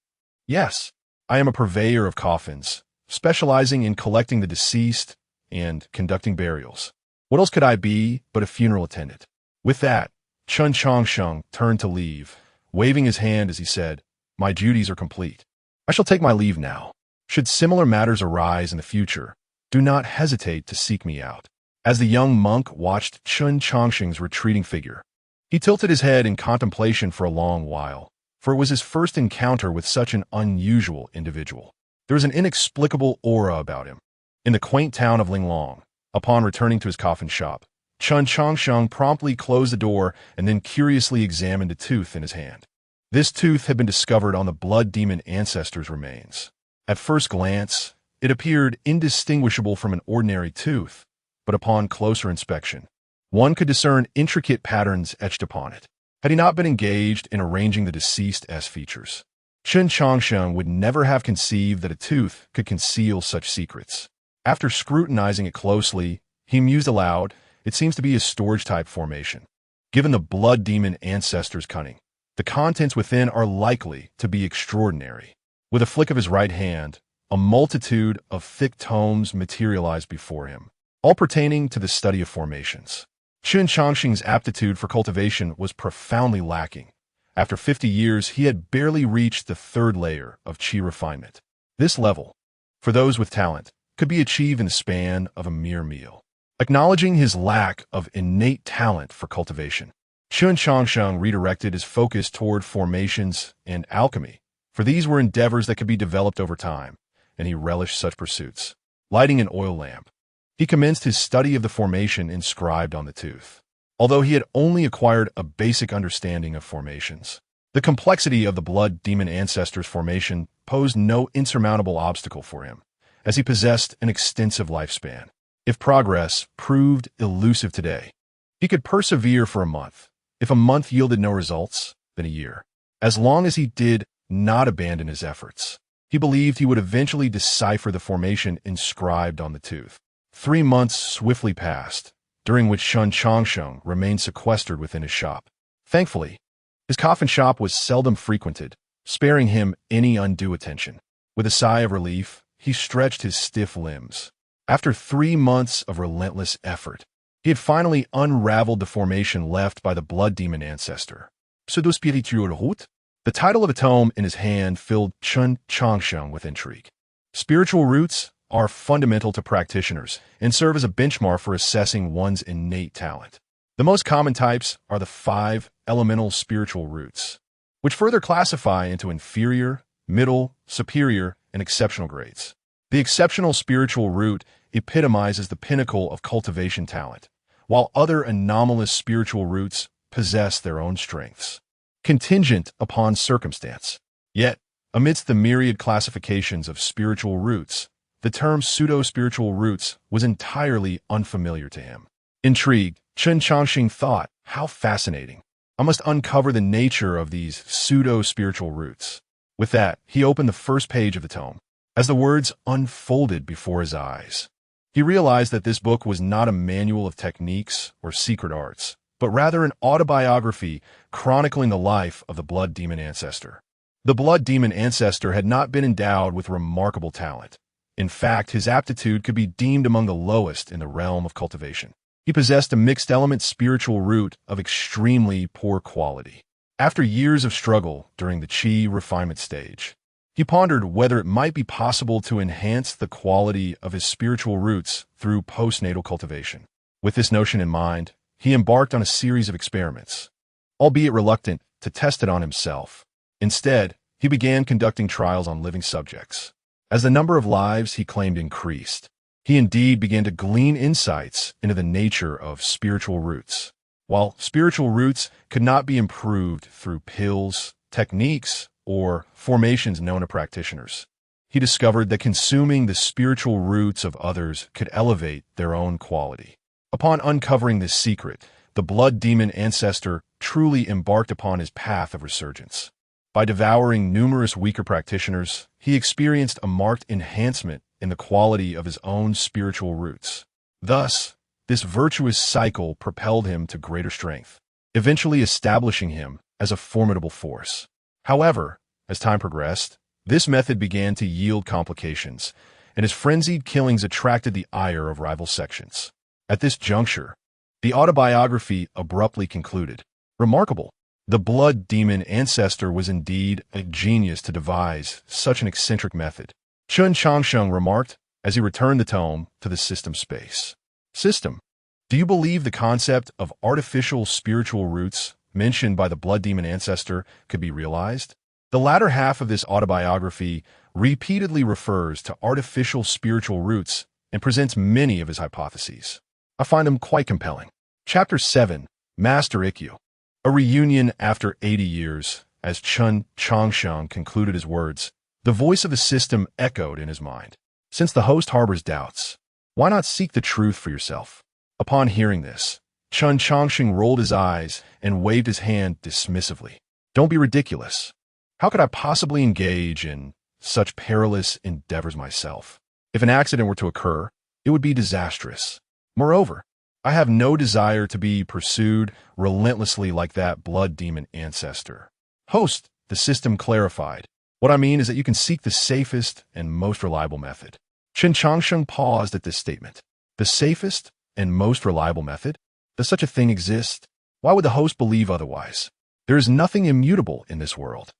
"Yes, I am a purveyor of coffins, specializing in collecting the deceased and conducting burials. What else could I be but a funeral attendant?" With that, Chen Changsheng turned to leave, waving his hand as he said, "My duties are complete. I shall take my leave now. Should similar matters arise in the future, do not hesitate to seek me out." As the young monk watched Chen Changsheng's retreating figure, he tilted his head in contemplation for a long while, for it was his first encounter with such an unusual individual. There was an inexplicable aura about him, In the quaint town of Linglong, upon returning to his coffin shop, Chen Changsheng promptly closed the door and then curiously examined a tooth in his hand. This tooth had been discovered on the blood demon ancestor's remains. At first glance, it appeared indistinguishable from an ordinary tooth, but upon closer inspection, one could discern intricate patterns etched upon it. Had he not been engaged in arranging the deceased's features, Chen Changsheng would never have conceived that a tooth could conceal such secrets. After scrutinizing it closely, he mused aloud, it seems to be a storage-type formation. Given the blood demon ancestor's cunning, the contents within are likely to be extraordinary. With a flick of his right hand, a multitude of thick tomes materialized before him, all pertaining to the study of formations. Chen Changsheng's aptitude for cultivation was profoundly lacking. After 50 years, he had barely reached the third layer of qi refinement. This level, for those with talent, could be achieved in the span of a mere meal. Acknowledging his lack of innate talent for cultivation, Chen Changsheng redirected his focus toward formations and alchemy, for these were endeavors that could be developed over time, and he relished such pursuits. Lighting an oil lamp, he commenced his study of the formation inscribed on the tooth. Although he had only acquired a basic understanding of formations, the complexity of the blood demon ancestor's formation posed no insurmountable obstacle for him, as he possessed an extensive lifespan. If progress proved elusive today, he could persevere for a month. If a month yielded no results, then a year. As long as he did not abandon his efforts, he believed he would eventually decipher the formation inscribed on the tooth. 3 months swiftly passed, during which Chen Changsheng remained sequestered within his shop. Thankfully, his coffin shop was seldom frequented, sparing him any undue attention. With a sigh of relief, he stretched his stiff limbs. After 3 months of relentless effort, he had finally unraveled the formation left by the blood demon ancestor. Pseudo-spiritual root? The title of a tome in his hand filled Chen Changsheng with intrigue. Spiritual roots are fundamental to practitioners and serve as a benchmark for assessing one's innate talent. The most common types are the 5 elemental spiritual roots, which further classify into inferior, middle, superior, and exceptional grades. The exceptional spiritual root epitomizes the pinnacle of cultivation talent, while other anomalous spiritual roots possess their own strengths, contingent upon circumstance. Yet, amidst the myriad classifications of spiritual roots, the term pseudo-spiritual roots was entirely unfamiliar to him. Intrigued, Chen Changsheng thought, how fascinating. I must uncover the nature of these pseudo-spiritual roots. With that, he opened the first page of the tome. As the words unfolded before his eyes, he realized that this book was not a manual of techniques or secret arts, but rather an autobiography chronicling the life of the blood demon ancestor. The blood demon ancestor had not been endowed with remarkable talent. In fact, his aptitude could be deemed among the lowest in the realm of cultivation. He possessed a mixed-element spiritual root of extremely poor quality. After years of struggle during the qi refinement stage, he pondered whether it might be possible to enhance the quality of his spiritual roots through postnatal cultivation. With this notion in mind, he embarked on a series of experiments, albeit reluctant to test it on himself. Instead, he began conducting trials on living subjects. As the number of lives he claimed increased, he indeed began to glean insights into the nature of spiritual roots. While spiritual roots could not be improved through pills, techniques, or formations known to practitioners, he discovered that consuming the spiritual roots of others could elevate their own quality. Upon uncovering this secret, the blood demon ancestor truly embarked upon his path of resurgence. By devouring numerous weaker practitioners, he experienced a marked enhancement in the quality of his own spiritual roots. Thus, this virtuous cycle propelled him to greater strength, eventually establishing him as a formidable force. However, as time progressed, this method began to yield complications, and his frenzied killings attracted the ire of rival sections. At this juncture, the autobiography abruptly concluded. Remarkable. The blood demon ancestor was indeed a genius to devise such an eccentric method, Chen Changsheng remarked as he returned the tome to the system space. System, do you believe the concept of artificial spiritual roots mentioned by the blood demon ancestor could be realized? The latter half of this autobiography repeatedly refers to artificial spiritual roots and presents many of his hypotheses. I find them quite compelling. Chapter 7. Master Ikkyu. A reunion after 80 years. As Chen Changsheng concluded his words, the voice of the system echoed in his mind. Since the host harbors doubts, why not seek the truth for yourself? Upon hearing this, Chen Changsheng rolled his eyes and waved his hand dismissively. Don't be ridiculous. How could I possibly engage in such perilous endeavors myself? If an accident were to occur, it would be disastrous. Moreover, I have no desire to be pursued relentlessly like that blood demon ancestor. Host, the system clarified. What I mean is that you can seek the safest and most reliable method. Chen Changsheng paused at this statement. The safest and most reliable method? Does such a thing exist? Why would the host believe otherwise? There is nothing immutable in this world.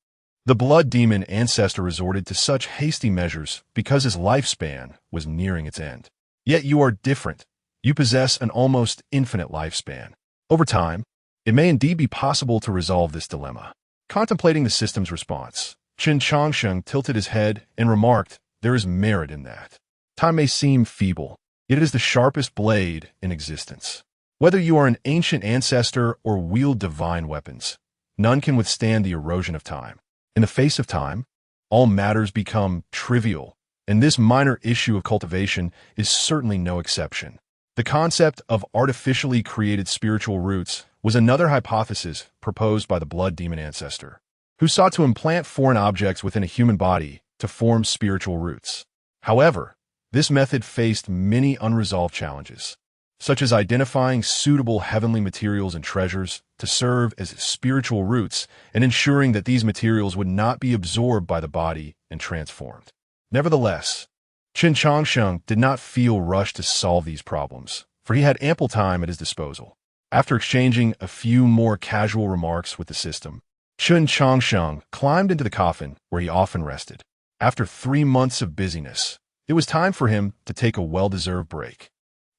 The blood demon ancestor resorted to such hasty measures because his lifespan was nearing its end. Yet you are different. You possess an almost infinite lifespan. Over time, it may indeed be possible to resolve this dilemma. Contemplating the system's response, Chen Changsheng tilted his head and remarked, there is merit in that. Time may seem feeble, yet it is the sharpest blade in existence. Whether you are an ancient ancestor or wield divine weapons, none can withstand the erosion of time. In the face of time, all matters become trivial, and this minor issue of cultivation is certainly no exception. The concept of artificially created spiritual roots was another hypothesis proposed by the blood demon ancestor, who sought to implant foreign objects within a human body to form spiritual roots. However, this method faced many unresolved challenges, such as identifying suitable heavenly materials and treasures to serve as spiritual roots and ensuring that these materials would not be absorbed by the body and transformed. Nevertheless, Chen Changsheng did not feel rushed to solve these problems, for he had ample time at his disposal. After exchanging a few more casual remarks with the system, Chen Changsheng climbed into the coffin where he often rested. After 3 months of busyness, it was time for him to take a well-deserved break.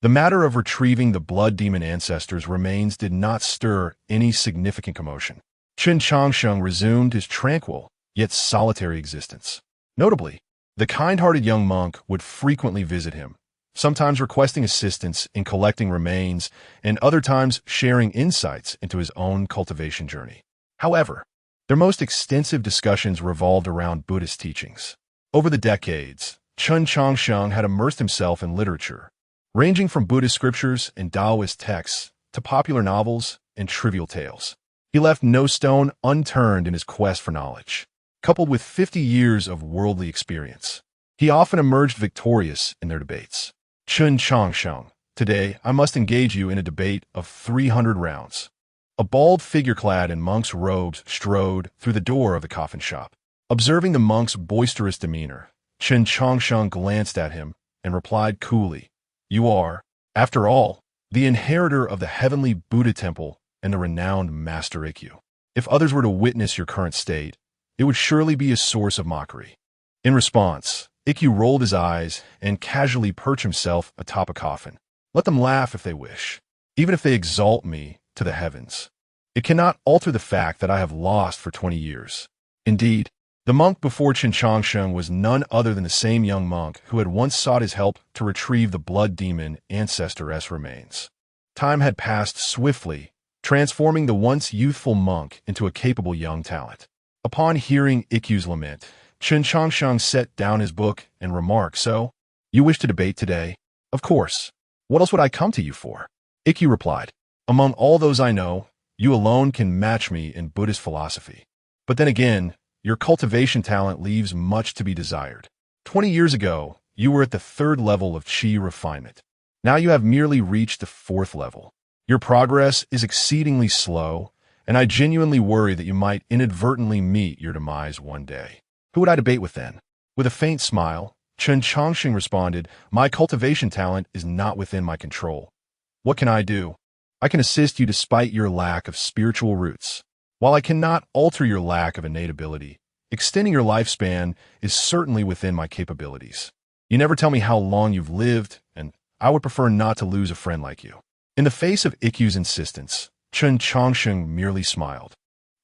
The matter of retrieving the blood demon ancestor's remains did not stir any significant commotion. Chen Changsheng resumed his tranquil, yet solitary existence. Notably, the kind-hearted young monk would frequently visit him, sometimes requesting assistance in collecting remains and other times sharing insights into his own cultivation journey. However, their most extensive discussions revolved around Buddhist teachings. Over the decades, Chen Changsheng had immersed himself in literature, ranging from Buddhist scriptures and Taoist texts to popular novels and trivial tales. He left no stone unturned in his quest for knowledge. Coupled with 50 years of worldly experience, he often emerged victorious in their debates. Chen Changsheng, today I must engage you in a debate of 300 rounds. A bald figure clad in monk's robes strode through the door of the coffin shop. Observing the monk's boisterous demeanor, Chen Changsheng glanced at him and replied coolly, "You are, after all, the inheritor of the heavenly Buddha temple and the renowned Master Ikkyu. If others were to witness your current state, it would surely be a source of mockery." In response, Ikkyu rolled his eyes and casually perched himself atop a coffin. "Let them laugh if they wish, even if they exalt me to the heavens. It cannot alter the fact that I have lost for 20 years. Indeed, the monk before Chen Changsheng was none other than the same young monk who had once sought his help to retrieve the blood demon ancestor's remains. Time had passed swiftly, transforming the once youthful monk into a capable young talent. Upon hearing Ikkyu's lament, Chen Changsheng set down his book and remarked, "So, you wish to debate today? Of course. What else would I come to you for?" Ikkyu replied, "Among all those I know, you alone can match me in Buddhist philosophy. But then again, your cultivation talent leaves much to be desired. 20 years ago, you were at the 3rd level of qi refinement. Now you have merely reached the 4th level. Your progress is exceedingly slow, and I genuinely worry that you might inadvertently meet your demise one day. Who would I debate with then?" With a faint smile, Chen Changsheng responded, "My cultivation talent is not within my control. What can I do? I can assist you despite your lack of spiritual roots. While I cannot alter your lack of innate ability, extending your lifespan is certainly within my capabilities. You never tell me how long you've lived, and I would prefer not to lose a friend like you." In the face of Ikkyu's insistence, Chen Changsheng merely smiled,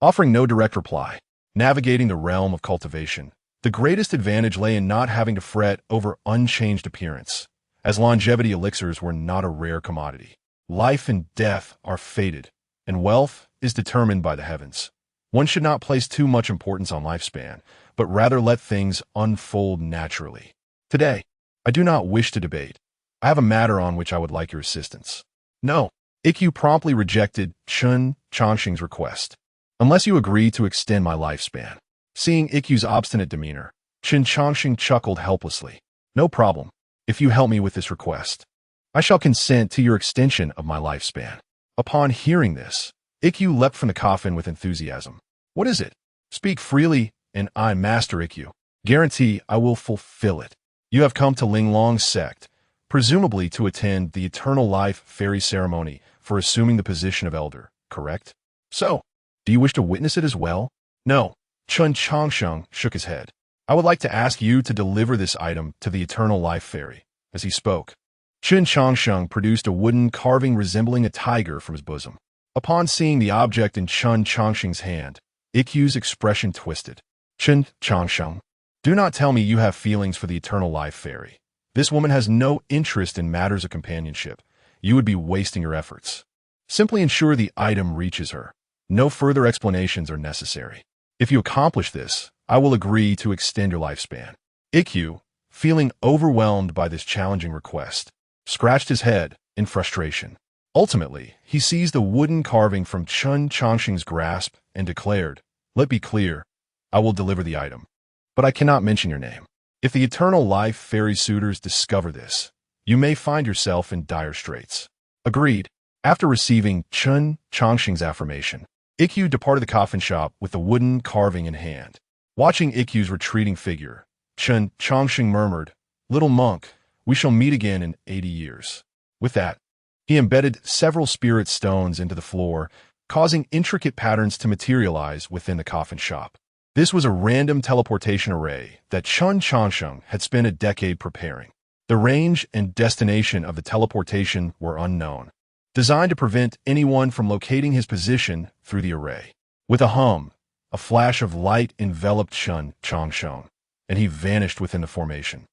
offering no direct reply. Navigating the realm of cultivation, the greatest advantage lay in not having to fret over unchanged appearance, as longevity elixirs were not a rare commodity. Life and death are fated, and wealth is determined by the heavens. One should not place too much importance on lifespan, but rather let things unfold naturally. Today, I do not wish to debate. I have a matter on which I would like your assistance. No, Ikkyu promptly rejected Chen Changsheng's request. Unless you agree to extend my lifespan. Seeing Ikkyu's obstinate demeanor, Chen Changsheng chuckled helplessly. No problem, if you help me with this request. I shall consent to your extension of my lifespan. Upon hearing this, Ikkyu leapt from the coffin with enthusiasm. What is it? Speak freely, and I, Master Ikkyu, guarantee I will fulfill it. You have come to Linglong's sect, presumably to attend the Eternal Life Fairy ceremony for assuming the position of elder, correct? So, do you wish to witness it as well? No. Chen Changsheng shook his head. I would like to ask you to deliver this item to the Eternal Life Fairy. As he spoke, Chen Changsheng produced a wooden carving resembling a tiger from his bosom. Upon seeing the object in Chen Changsheng's hand, Ikkyu's expression twisted. Chen Changsheng, do not tell me you have feelings for the Eternal Life Fairy. This woman has no interest in matters of companionship. You would be wasting your efforts. Simply ensure the item reaches her. No further explanations are necessary. If you accomplish this, I will agree to extend your lifespan. Ikkyu, feeling overwhelmed by this challenging request, scratched his head in frustration. Ultimately, he seized the wooden carving from Chen Changsheng's grasp and declared, "Let be clear, I will deliver the item. But I cannot mention your name. If the Eternal Life Fairy suitors discover this, you may find yourself in dire straits." Agreed. After receiving Chen Changsheng's affirmation, Ikkyu departed the coffin shop with the wooden carving in hand. Watching Ikkyu's retreating figure, Chen Changsheng murmured, "Little monk, we shall meet again in 80 years. With that, he embedded several spirit stones into the floor, causing intricate patterns to materialize within the coffin shop. This was a random teleportation array that Chen Changsheng had spent a decade preparing. The range and destination of the teleportation were unknown, designed to prevent anyone from locating his position through the array. With a hum, a flash of light enveloped Chen Changsheng, and he vanished within the formation,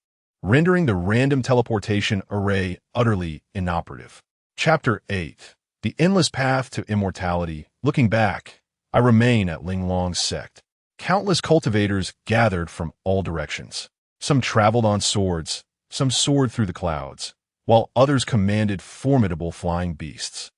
rendering the random teleportation array utterly inoperative. Chapter 8. The Endless Path to Immortality. Looking back, I remain at Linglong's sect. Countless cultivators gathered from all directions. Some traveled on swords, some soared through the clouds, while others commanded formidable flying beasts.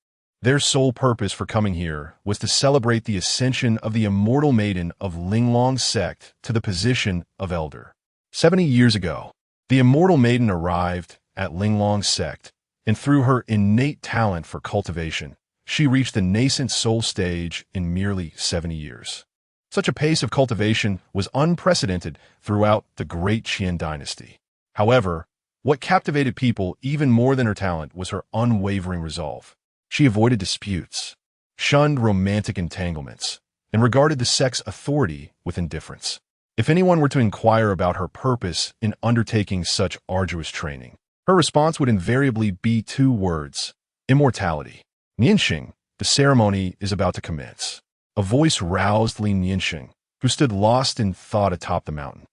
Their sole purpose for coming here was to celebrate the ascension of the Immortal Maiden of Linglong's sect to the position of elder. 70 years ago, the Immortal Maiden arrived at Linglong's sect, and through her innate talent for cultivation, she reached the nascent soul stage in merely 70 years. Such a pace of cultivation was unprecedented throughout the Great Qian dynasty. However, what captivated people even more than her talent was her unwavering resolve. She avoided disputes, shunned romantic entanglements, and regarded the sect's authority with indifference. If anyone were to inquire about her purpose in undertaking such arduous training, her response would invariably be two words: immortality. Nianxing, the ceremony is about to commence. A voice roused Li Nianxing, who stood lost in thought atop the mountain.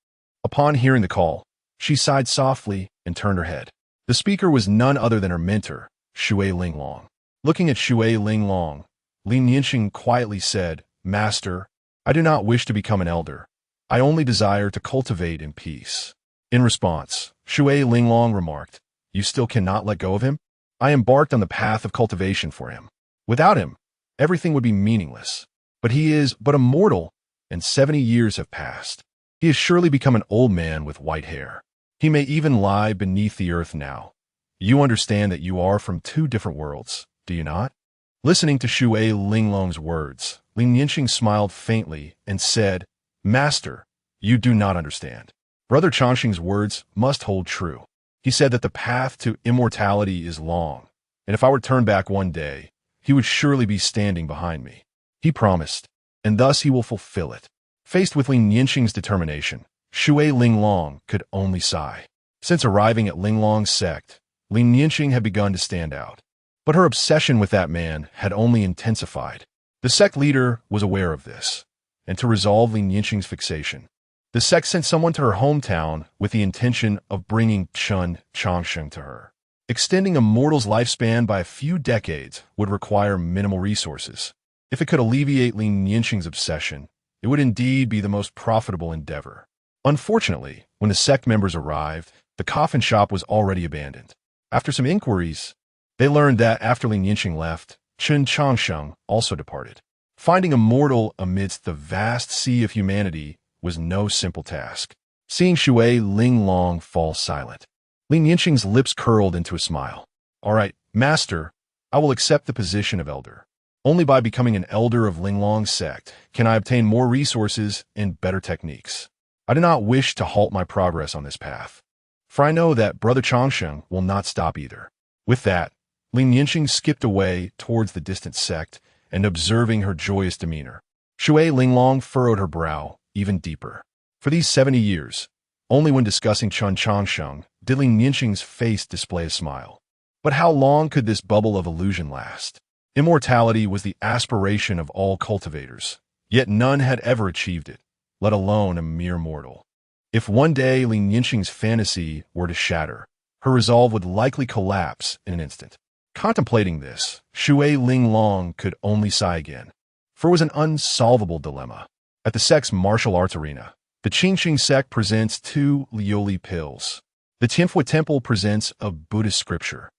Upon hearing the call, she sighed softly and turned her head. The speaker was none other than her mentor, Xue Linglong. Looking at Xue Linglong, Li Nianxing quietly said, "Master, I do not wish to become an elder. I only desire to cultivate in peace." In response, Xue Linglong remarked, "You still cannot let go of him? I embarked on the path of cultivation for him. Without him, everything would be meaningless. But he is but a mortal, and 70 years have passed. He has surely become an old man with white hair. He may even lie beneath the earth now. You understand that you are from two different worlds, do you not?" Listening to Xue Linglong's words, Li Nianxing smiled faintly and said, "Master, you do not understand. Brother Changsheng's words must hold true. He said that the path to immortality is long, and if I were to turn back one day, he would surely be standing behind me. He promised, and thus he will fulfill it." Faced with Li Nianxing's determination, Xue Linglong could only sigh. Since arriving at Linglong's sect, Li Nianxing had begun to stand out. But her obsession with that man had only intensified. The sect leader was aware of this, and to resolve Li Nianxing's fixation, The sect sent someone to her hometown with the intention of bringing Chen Changsheng to her. Extending a mortal's lifespan by a few decades would require minimal resources. If it could alleviate Lin Yinxing's obsession, it would indeed be the most profitable endeavor. Unfortunately, when the sect members arrived, the coffin shop was already abandoned. After some inquiries, they learned that after Lin Yinxing left, Chen Changsheng also departed. Finding a mortal amidst the vast sea of humanity was no simple task. Seeing Shui Linglong fall silent, Lin Yinxing's lips curled into a smile. "All right, Master, I will accept the position of elder. Only by becoming an elder of Linglong's sect can I obtain more resources and better techniques. I do not wish to halt my progress on this path, for I know that Brother Changsheng will not stop either." With that, Lin Yinxing skipped away towards the distant sect and observing her joyous demeanor. Shui Linglong furrowed her brow even deeper. For these 70 years, only when discussing Chen Changsheng did Lin Yinxing's face display a smile. But how long could this bubble of illusion last? Immortality was the aspiration of all cultivators, yet none had ever achieved it, let alone a mere mortal. If one day Lin Yinxing's fantasy were to shatter, her resolve would likely collapse in an instant. Contemplating this, Shui Linglong could only sigh again, for it was an unsolvable dilemma. At the sect's martial arts arena, the Qingxing sect presents 2 Lioli pills. The Tianfu Temple presents a Buddhist scripture.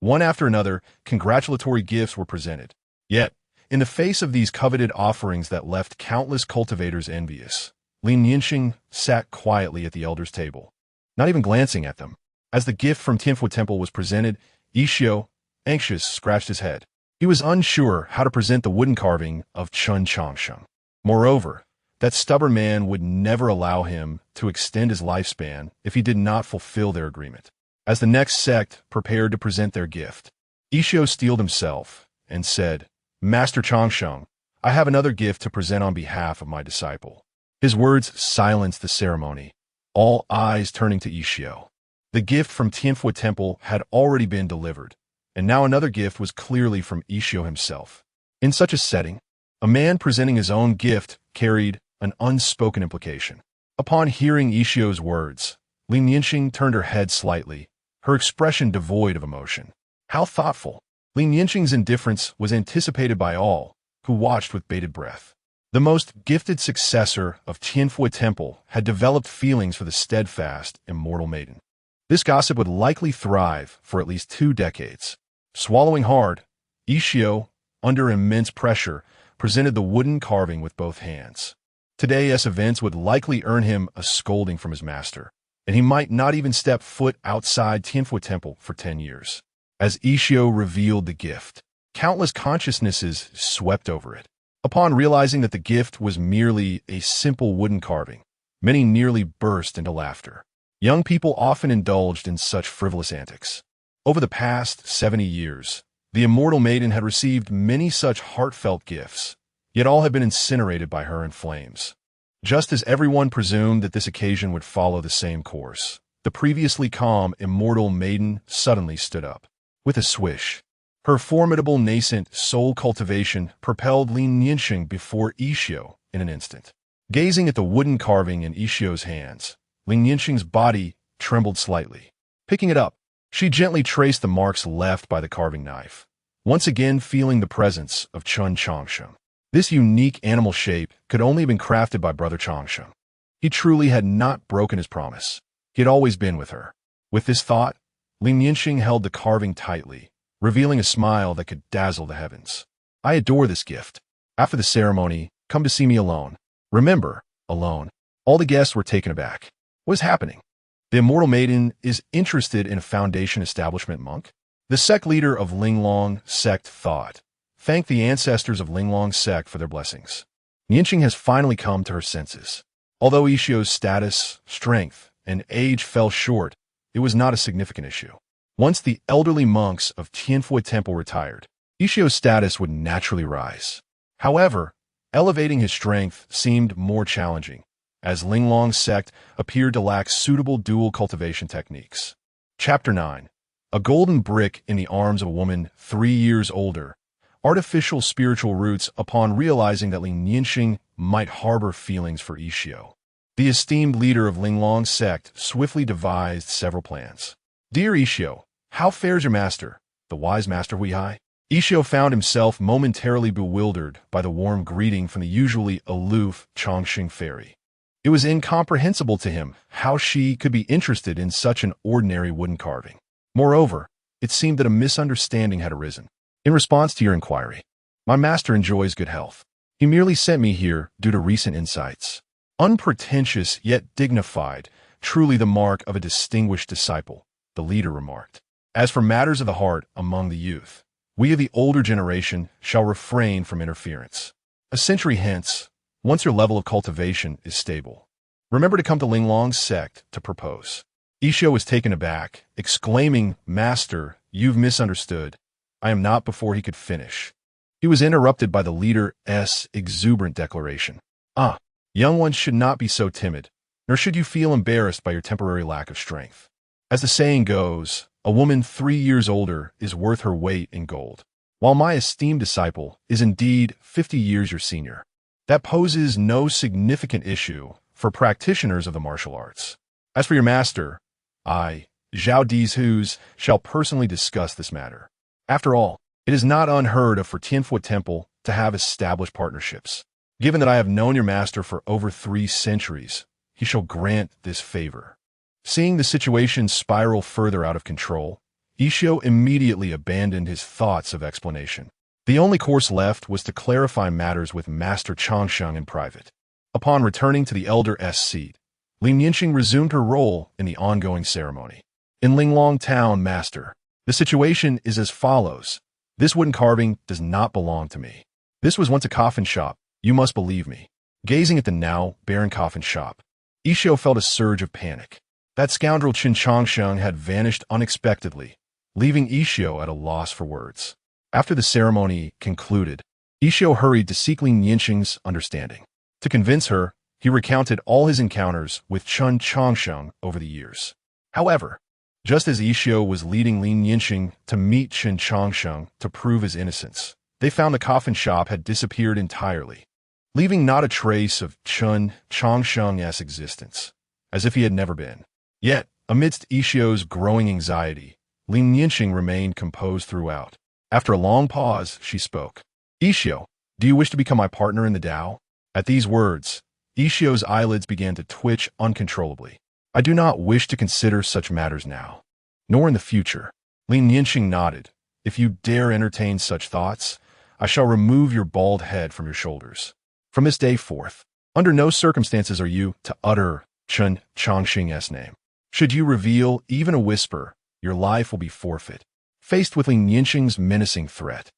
One after another, congratulatory gifts were presented. Yet, in the face of these coveted offerings that left countless cultivators envious, Lin Yinxing sat quietly at the elder's table, not even glancing at them. As the gift from Tianfu Temple was presented, Yishio, anxious, scratched his head. He was unsure how to present the wooden carving of Chen Changsheng. Moreover, that stubborn man would never allow him to extend his lifespan if he did not fulfill their agreement. As the next sect prepared to present their gift, Yishio steeled himself and said, "Master Changsheng, I have another gift to present on behalf of my disciple." His words silenced the ceremony, all eyes turning to Yishio. The gift from Tianfu Temple had already been delivered, and now another gift was clearly from Yishio himself. In such a setting, a man presenting his own gift carried an unspoken implication. Upon hearing Yishio's words, Lin Yinxing turned her head slightly, her expression devoid of emotion. How thoughtful! Lin Yinxing's indifference was anticipated by all, who watched with bated breath. The most gifted successor of Tianfu Temple had developed feelings for the steadfast, immortal maiden. This gossip would likely thrive for at least 2 decades. Swallowing hard, Yishio, under immense pressure, presented the wooden carving with both hands. Today's events would likely earn him a scolding from his master, and he might not even step foot outside Tianfu Temple for 10 years. As Yishio revealed the gift, countless consciousnesses swept over it. Upon realizing that the gift was merely a simple wooden carving, many nearly burst into laughter. Young people often indulged in such frivolous antics. Over the past 70 years, the immortal maiden had received many such heartfelt gifts, yet all had been incinerated by her in flames. Just as everyone presumed that this occasion would follow the same course, the previously calm immortal maiden suddenly stood up. With a swish, her formidable nascent soul cultivation propelled Lin Yinxing before Yishio in an instant. Gazing at the wooden carving in Ishio's hands, Lin Yinxing's body trembled slightly. Picking it up, she gently traced the marks left by the carving knife, once again feeling the presence of Chen Changsheng. This unique animal shape could only have been crafted by Brother Changsheng. He truly had not broken his promise. He had always been with her. With this thought, Lin Yinxing held the carving tightly, revealing a smile that could dazzle the heavens. "I adore this gift. After the ceremony, come to see me alone." Remember, alone. All the guests were taken aback. What is happening? The immortal maiden is interested in a foundation establishment monk? The sect leader of Linglong sect thought. Thank the ancestors of Linglong sect for their blessings. Yinxing has finally come to her senses. Although Yishio's status, strength, and age fell short, it was not a significant issue. Once the elderly monks of Tianfu Temple retired, Yishio's status would naturally rise. However, elevating his strength seemed more challenging, as Linglong sect appeared to lack suitable dual cultivation techniques. Chapter 9. A golden brick in the arms of a woman 3 years older. Artificial spiritual roots upon realizing that Lin Yinxing might harbor feelings for Yishio. The esteemed leader of Linglong's sect swiftly devised several plans. "Dear Ishio, how fares your master, the wise Master Huihai?" Ishio found himself momentarily bewildered by the warm greeting from the usually aloof Changsheng fairy. It was incomprehensible to him how she could be interested in such an ordinary wooden carving. Moreover, it seemed that a misunderstanding had arisen. "In response to your inquiry, my master enjoys good health. He merely sent me here due to recent insights." Unpretentious yet dignified, truly the mark of a distinguished disciple, the leader remarked. "As for matters of the heart among the youth, we of the older generation shall refrain from interference. A century hence, once your level of cultivation is stable, remember to come to Linglong's sect to propose." Ishio was taken aback, exclaiming, "Master, you've misunderstood. I am not," before he could finish. He was interrupted by the leader's exuberant declaration. "Ah, young ones should not be so timid, nor should you feel embarrassed by your temporary lack of strength. As the saying goes, a woman 3 years older is worth her weight in gold. While my esteemed disciple is indeed 50 years your senior, that poses no significant issue for practitioners of the martial arts. As for your master, I, Zhao Dizhus, shall personally discuss this matter. After all, it is not unheard of for Tianfu Temple to have established partnerships. Given that I have known your master for over 3 centuries, he shall grant this favor." Seeing the situation spiral further out of control, Ishio immediately abandoned his thoughts of explanation. The only course left was to clarify matters with Master Changsheng in private. Upon returning to the elder's seat, Lin Yinxing resumed her role in the ongoing ceremony. "In Linglong Town, Master, the situation is as follows. This wooden carving does not belong to me. This was once a coffin shop, you must believe me." Gazing at the now barren coffin shop, Ishio felt a surge of panic. That scoundrel Chen Changsheng had vanished unexpectedly, leaving Ishio at a loss for words. After the ceremony concluded, Ishio hurried to seek Lin Yinxing's understanding. To convince her, he recounted all his encounters with Chen Changsheng over the years. However, just as Ishio was leading Lin Yinxing to meet Chen Changsheng to prove his innocence, they found the coffin shop had disappeared entirely, leaving not a trace of Chen Changsheng's existence, as if he had never been. Yet, amidst Ishio's growing anxiety, Lin Yinxing remained composed throughout. After a long pause, she spoke. "Ishio, do you wish to become my partner in the Tao?" At these words, Ishio's eyelids began to twitch uncontrollably. "I do not wish to consider such matters now, nor in the future." Lin Yinxing nodded. "If you dare entertain such thoughts, I shall remove your bald head from your shoulders. From this day forth, under no circumstances are you to utter Chen Changsheng's name. Should you reveal even a whisper, your life will be forfeit." Faced with Lin Yinxing's menacing threat,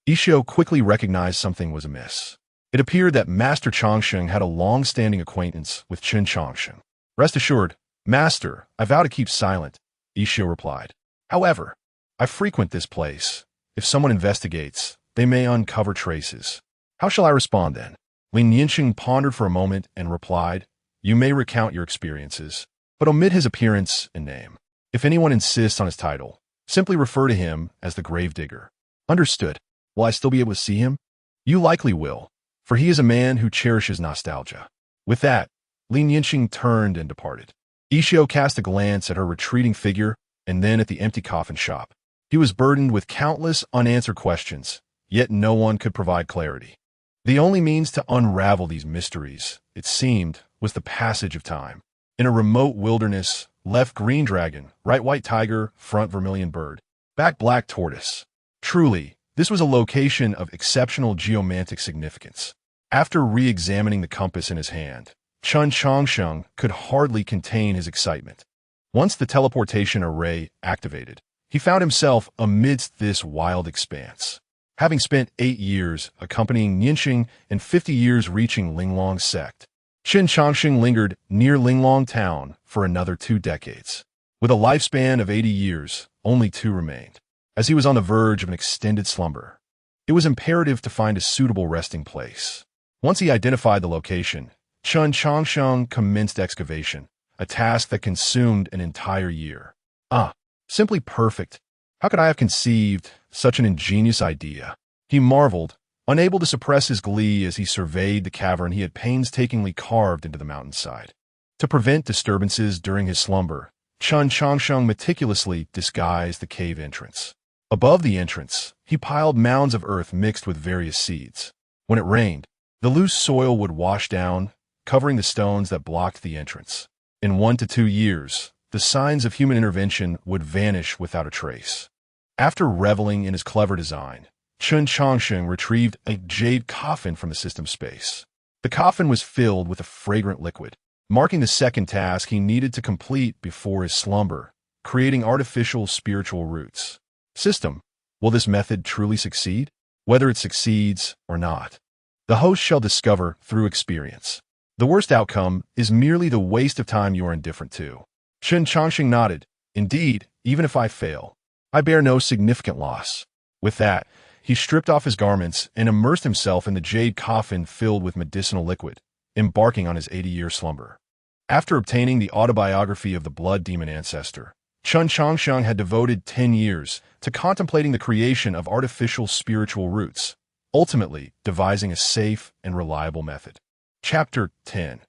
Ishio quickly recognized something was amiss. It appeared that Master Changsheng had a long-standing acquaintance with Chen Changsheng. "Rest assured, Master, I vow to keep silent," Ishio replied. "However, I frequent this place. If someone investigates, they may uncover traces. How shall I respond then?" Lin Yinxing pondered for a moment and replied, "You may recount your experiences, but omit his appearance and name. If anyone insists on his title, simply refer to him as the Gravedigger." "Understood. Will I still be able to see him?" "You likely will, for he is a man who cherishes nostalgia." With that, Lin Yinxing turned and departed. Ishio cast a glance at her retreating figure and then at the empty coffin shop. He was burdened with countless unanswered questions, yet no one could provide clarity. The only means to unravel these mysteries, it seemed, was the passage of time. In a remote wilderness, left green dragon, right white tiger, front vermilion bird, back black tortoise. Truly, this was a location of exceptional geomantic significance. After re-examining the compass in his hand, Chen Changsheng could hardly contain his excitement. Once the teleportation array activated, he found himself amidst this wild expanse. Having spent 8 years accompanying Yinxing and 50 years reaching Linglong's sect, Chen Changsheng lingered near Linglong Town for another 2 decades. With a lifespan of 80 years, only 2 remained. As he was on the verge of an extended slumber, it was imperative to find a suitable resting place. Once he identified the location, Chen Changsheng commenced excavation, a task that consumed an entire year. "Ah, simply perfect. How could I have conceived such an ingenious idea?" He marveled, unable to suppress his glee as he surveyed the cavern he had painstakingly carved into the mountainside. To prevent disturbances during his slumber, Chen Changsheng meticulously disguised the cave entrance. Above the entrance, he piled mounds of earth mixed with various seeds. When it rained, the loose soil would wash down, covering the stones that blocked the entrance. In 1 to 2 years, the signs of human intervention would vanish without a trace. After reveling in his clever design, Chen Changsheng retrieved a jade coffin from the system space. The coffin was filled with a fragrant liquid, marking the second task he needed to complete before his slumber, creating artificial spiritual roots. System, will this method truly succeed? Whether it succeeds or not, the host shall discover through experience. The worst outcome is merely the waste of time you are indifferent to. Chen Changsheng nodded. Indeed, even if I fail, I bear no significant loss. With that, he stripped off his garments and immersed himself in the jade coffin filled with medicinal liquid, embarking on his 80-year slumber. After obtaining the autobiography of the blood demon ancestor, Chen Changsheng had devoted 10 years to contemplating the creation of artificial spiritual roots, ultimately devising a safe and reliable method. Chapter 10.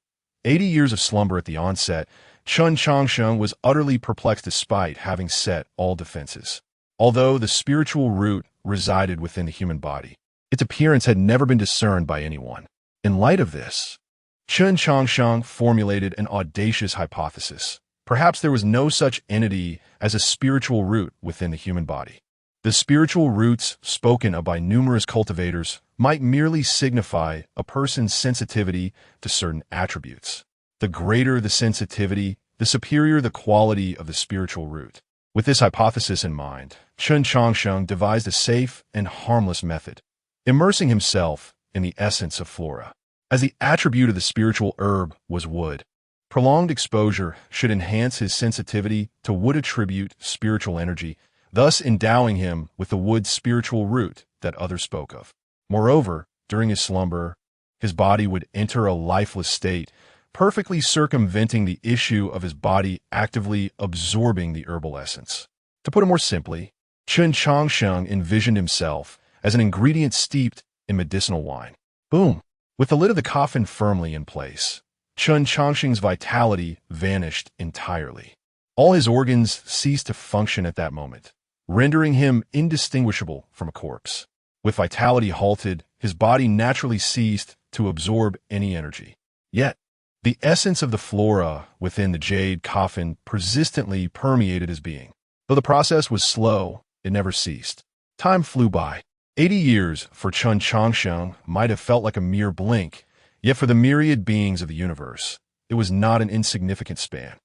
80 years of slumber at the onset, Chen Changsheng was utterly perplexed despite having set all defenses. Although the spiritual root resided within the human body, its appearance had never been discerned by anyone. In light of this, Chen Changsheng formulated an audacious hypothesis. Perhaps there was no such entity as a spiritual root within the human body. The spiritual roots spoken of by numerous cultivators might merely signify a person's sensitivity to certain attributes. The greater the sensitivity, the superior the quality of the spiritual root. With this hypothesis in mind, Chen Changsheng devised a safe and harmless method, immersing himself in the essence of flora. As the attribute of the spiritual herb was wood, prolonged exposure should enhance his sensitivity to wood attribute spiritual energy, thus endowing him with the wood spiritual root that others spoke of. Moreover, during his slumber, his body would enter a lifeless state, perfectly circumventing the issue of his body actively absorbing the herbal essence. To put it more simply, Chen Changsheng envisioned himself as an ingredient steeped in medicinal wine. Boom! With the lid of the coffin firmly in place, Chen Changsheng's vitality vanished entirely. All his organs ceased to function at that moment, rendering him indistinguishable from a corpse. With vitality halted, his body naturally ceased to absorb any energy. Yet, the essence of the flora within the jade coffin persistently permeated his being. Though the process was slow, it never ceased. Time flew by. 80 years for Chen Changsheng might have felt like a mere blink, yet for the myriad beings of the universe, it was not an insignificant span.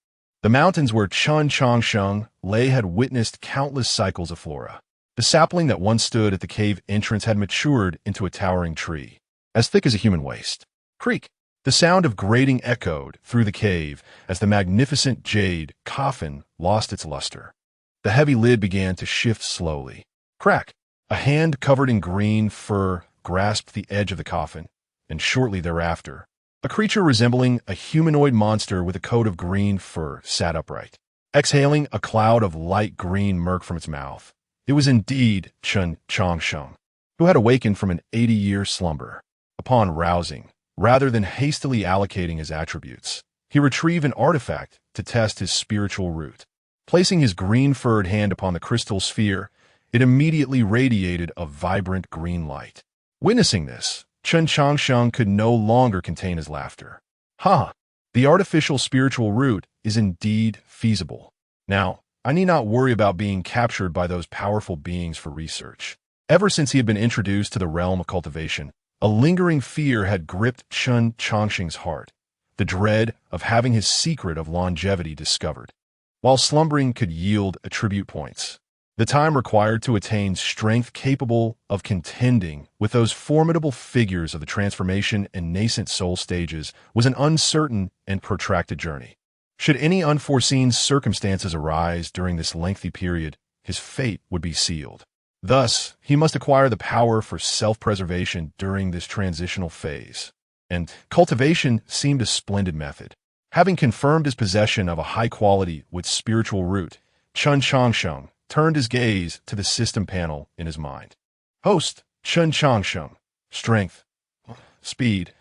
The mountains where Chen Changsheng lay had witnessed countless cycles of flora. The sapling that once stood at the cave entrance had matured into a towering tree, as thick as a human waist. Creak! The sound of grating echoed through the cave as the magnificent jade coffin lost its luster. The heavy lid began to shift slowly. Crack! A hand covered in green fur grasped the edge of the coffin, and shortly thereafter, a creature resembling a humanoid monster with a coat of green fur sat upright, exhaling a cloud of light green murk from its mouth. It was indeed Chen Changsheng, who had awakened from an 80-year slumber. Upon rousing, rather than hastily allocating his attributes, he retrieved an artifact to test his spiritual root. Placing his green-furred hand upon the crystal sphere, it immediately radiated a vibrant green light. Witnessing this, Chen Changsheng could no longer contain his laughter. Ha! The artificial spiritual root is indeed feasible. Now, I need not worry about being captured by those powerful beings for research. Ever since he had been introduced to the realm of cultivation, a lingering fear had gripped Chen Changsheng's heart, the dread of having his secret of longevity discovered. While slumbering could yield attribute points, the time required to attain strength capable of contending with those formidable figures of the transformation and nascent soul stages was an uncertain and protracted journey. Should any unforeseen circumstances arise during this lengthy period, his fate would be sealed. Thus, he must acquire the power for self-preservation during this transitional phase. And cultivation seemed a splendid method. Having confirmed his possession of a high-quality with spiritual root, Chen Changsheng turned his gaze to the system panel in his mind. Host, Chen Changsheng. Strength, speed,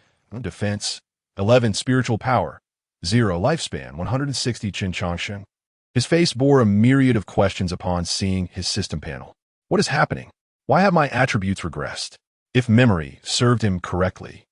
defense, 11 spiritual power, 0 lifespan, 160 Chen Changsheng. His face bore a myriad of questions upon seeing his system panel. What is happening? Why have my attributes regressed? If memory served him correctly,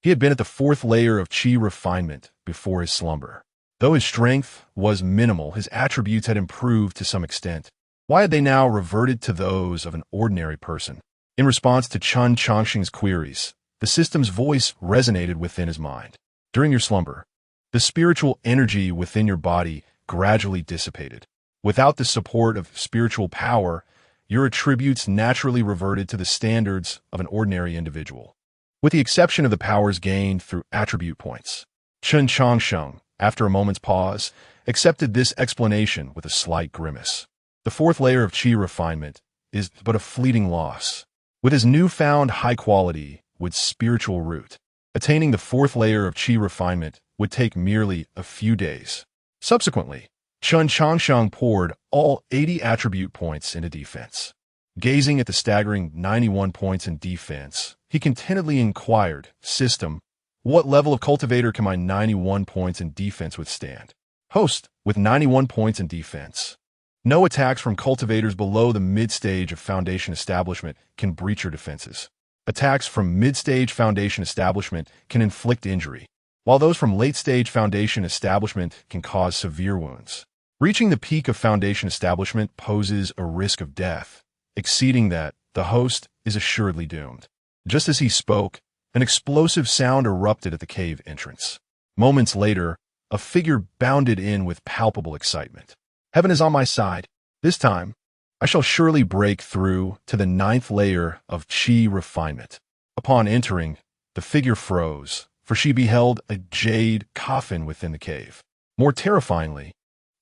he had been at the 4th layer of chi refinement before his slumber. Though his strength was minimal, his attributes had improved to some extent. Why had they now reverted to those of an ordinary person? In response to Chen Changsheng's queries, the system's voice resonated within his mind. During your slumber, the spiritual energy within your body gradually dissipated. Without the support of spiritual power, your attributes naturally reverted to the standards of an ordinary individual, with the exception of the powers gained through attribute points. Chen Changsheng, after a moment's pause, accepted this explanation with a slight grimace. The 4th layer of chi refinement is but a fleeting loss. With his newfound high quality with spiritual root, attaining the 4th layer of chi refinement would take merely a few days. Subsequently, Chen Changsheng poured all 80 attribute points into defense. Gazing at the staggering 91 points in defense, he contentedly inquired, System, what level of cultivator can my 91 points in defense withstand? Host, with 91 points in defense. No attacks from cultivators below the mid-stage of foundation establishment can breach your defenses. Attacks from mid-stage foundation establishment can inflict injury, while those from late-stage foundation establishment can cause severe wounds. Reaching the peak of foundation establishment poses a risk of death. Exceeding that, the host is assuredly doomed. Just as he spoke, an explosive sound erupted at the cave entrance. Moments later, a figure bounded in with palpable excitement. Heaven is on my side. This time, I shall surely break through to the 9th layer of chi refinement. Upon entering, the figure froze, for she beheld a jade coffin within the cave. More terrifyingly,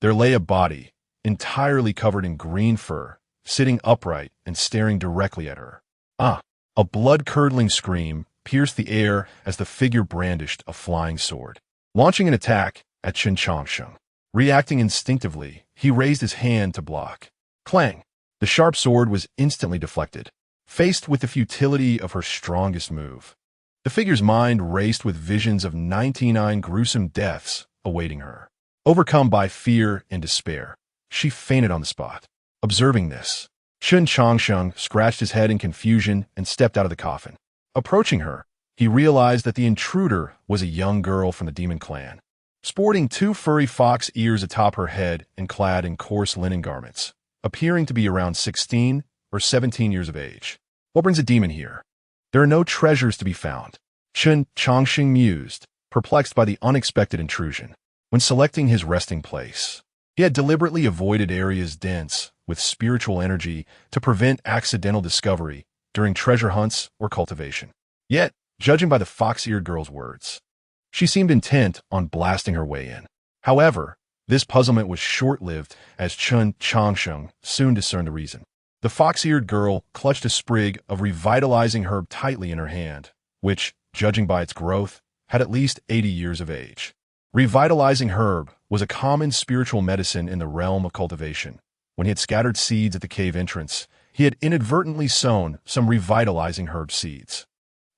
there lay a body, entirely covered in green fur, sitting upright and staring directly at her. Ah! A blood-curdling scream pierced the air as the figure brandished a flying sword, launching an attack at Chen Changsheng. Reacting instinctively, he raised his hand to block. Clang! The sharp sword was instantly deflected. Faced with the futility of her strongest move, the figure's mind raced with visions of 99 gruesome deaths awaiting her. Overcome by fear and despair, she fainted on the spot. Observing this, Chen Changsheng scratched his head in confusion and stepped out of the coffin. Approaching her, he realized that the intruder was a young girl from the demon clan, sporting 2 furry fox ears atop her head and clad in coarse linen garments, appearing to be around 16 or 17 years of age. What brings a demon here? There are no treasures to be found, Chen Changsheng mused, perplexed by the unexpected intrusion. When selecting his resting place, he had deliberately avoided areas dense with spiritual energy to prevent accidental discovery during treasure hunts or cultivation. Yet, judging by the fox-eared girl's words, she seemed intent on blasting her way in. However, this puzzlement was short-lived as Chen Changsheng soon discerned the reason. The fox-eared girl clutched a sprig of revitalizing herb tightly in her hand, which, judging by its growth, had at least 80 years of age. Revitalizing herb was a common spiritual medicine in the realm of cultivation. When he had scattered seeds at the cave entrance, he had inadvertently sown some revitalizing herb seeds.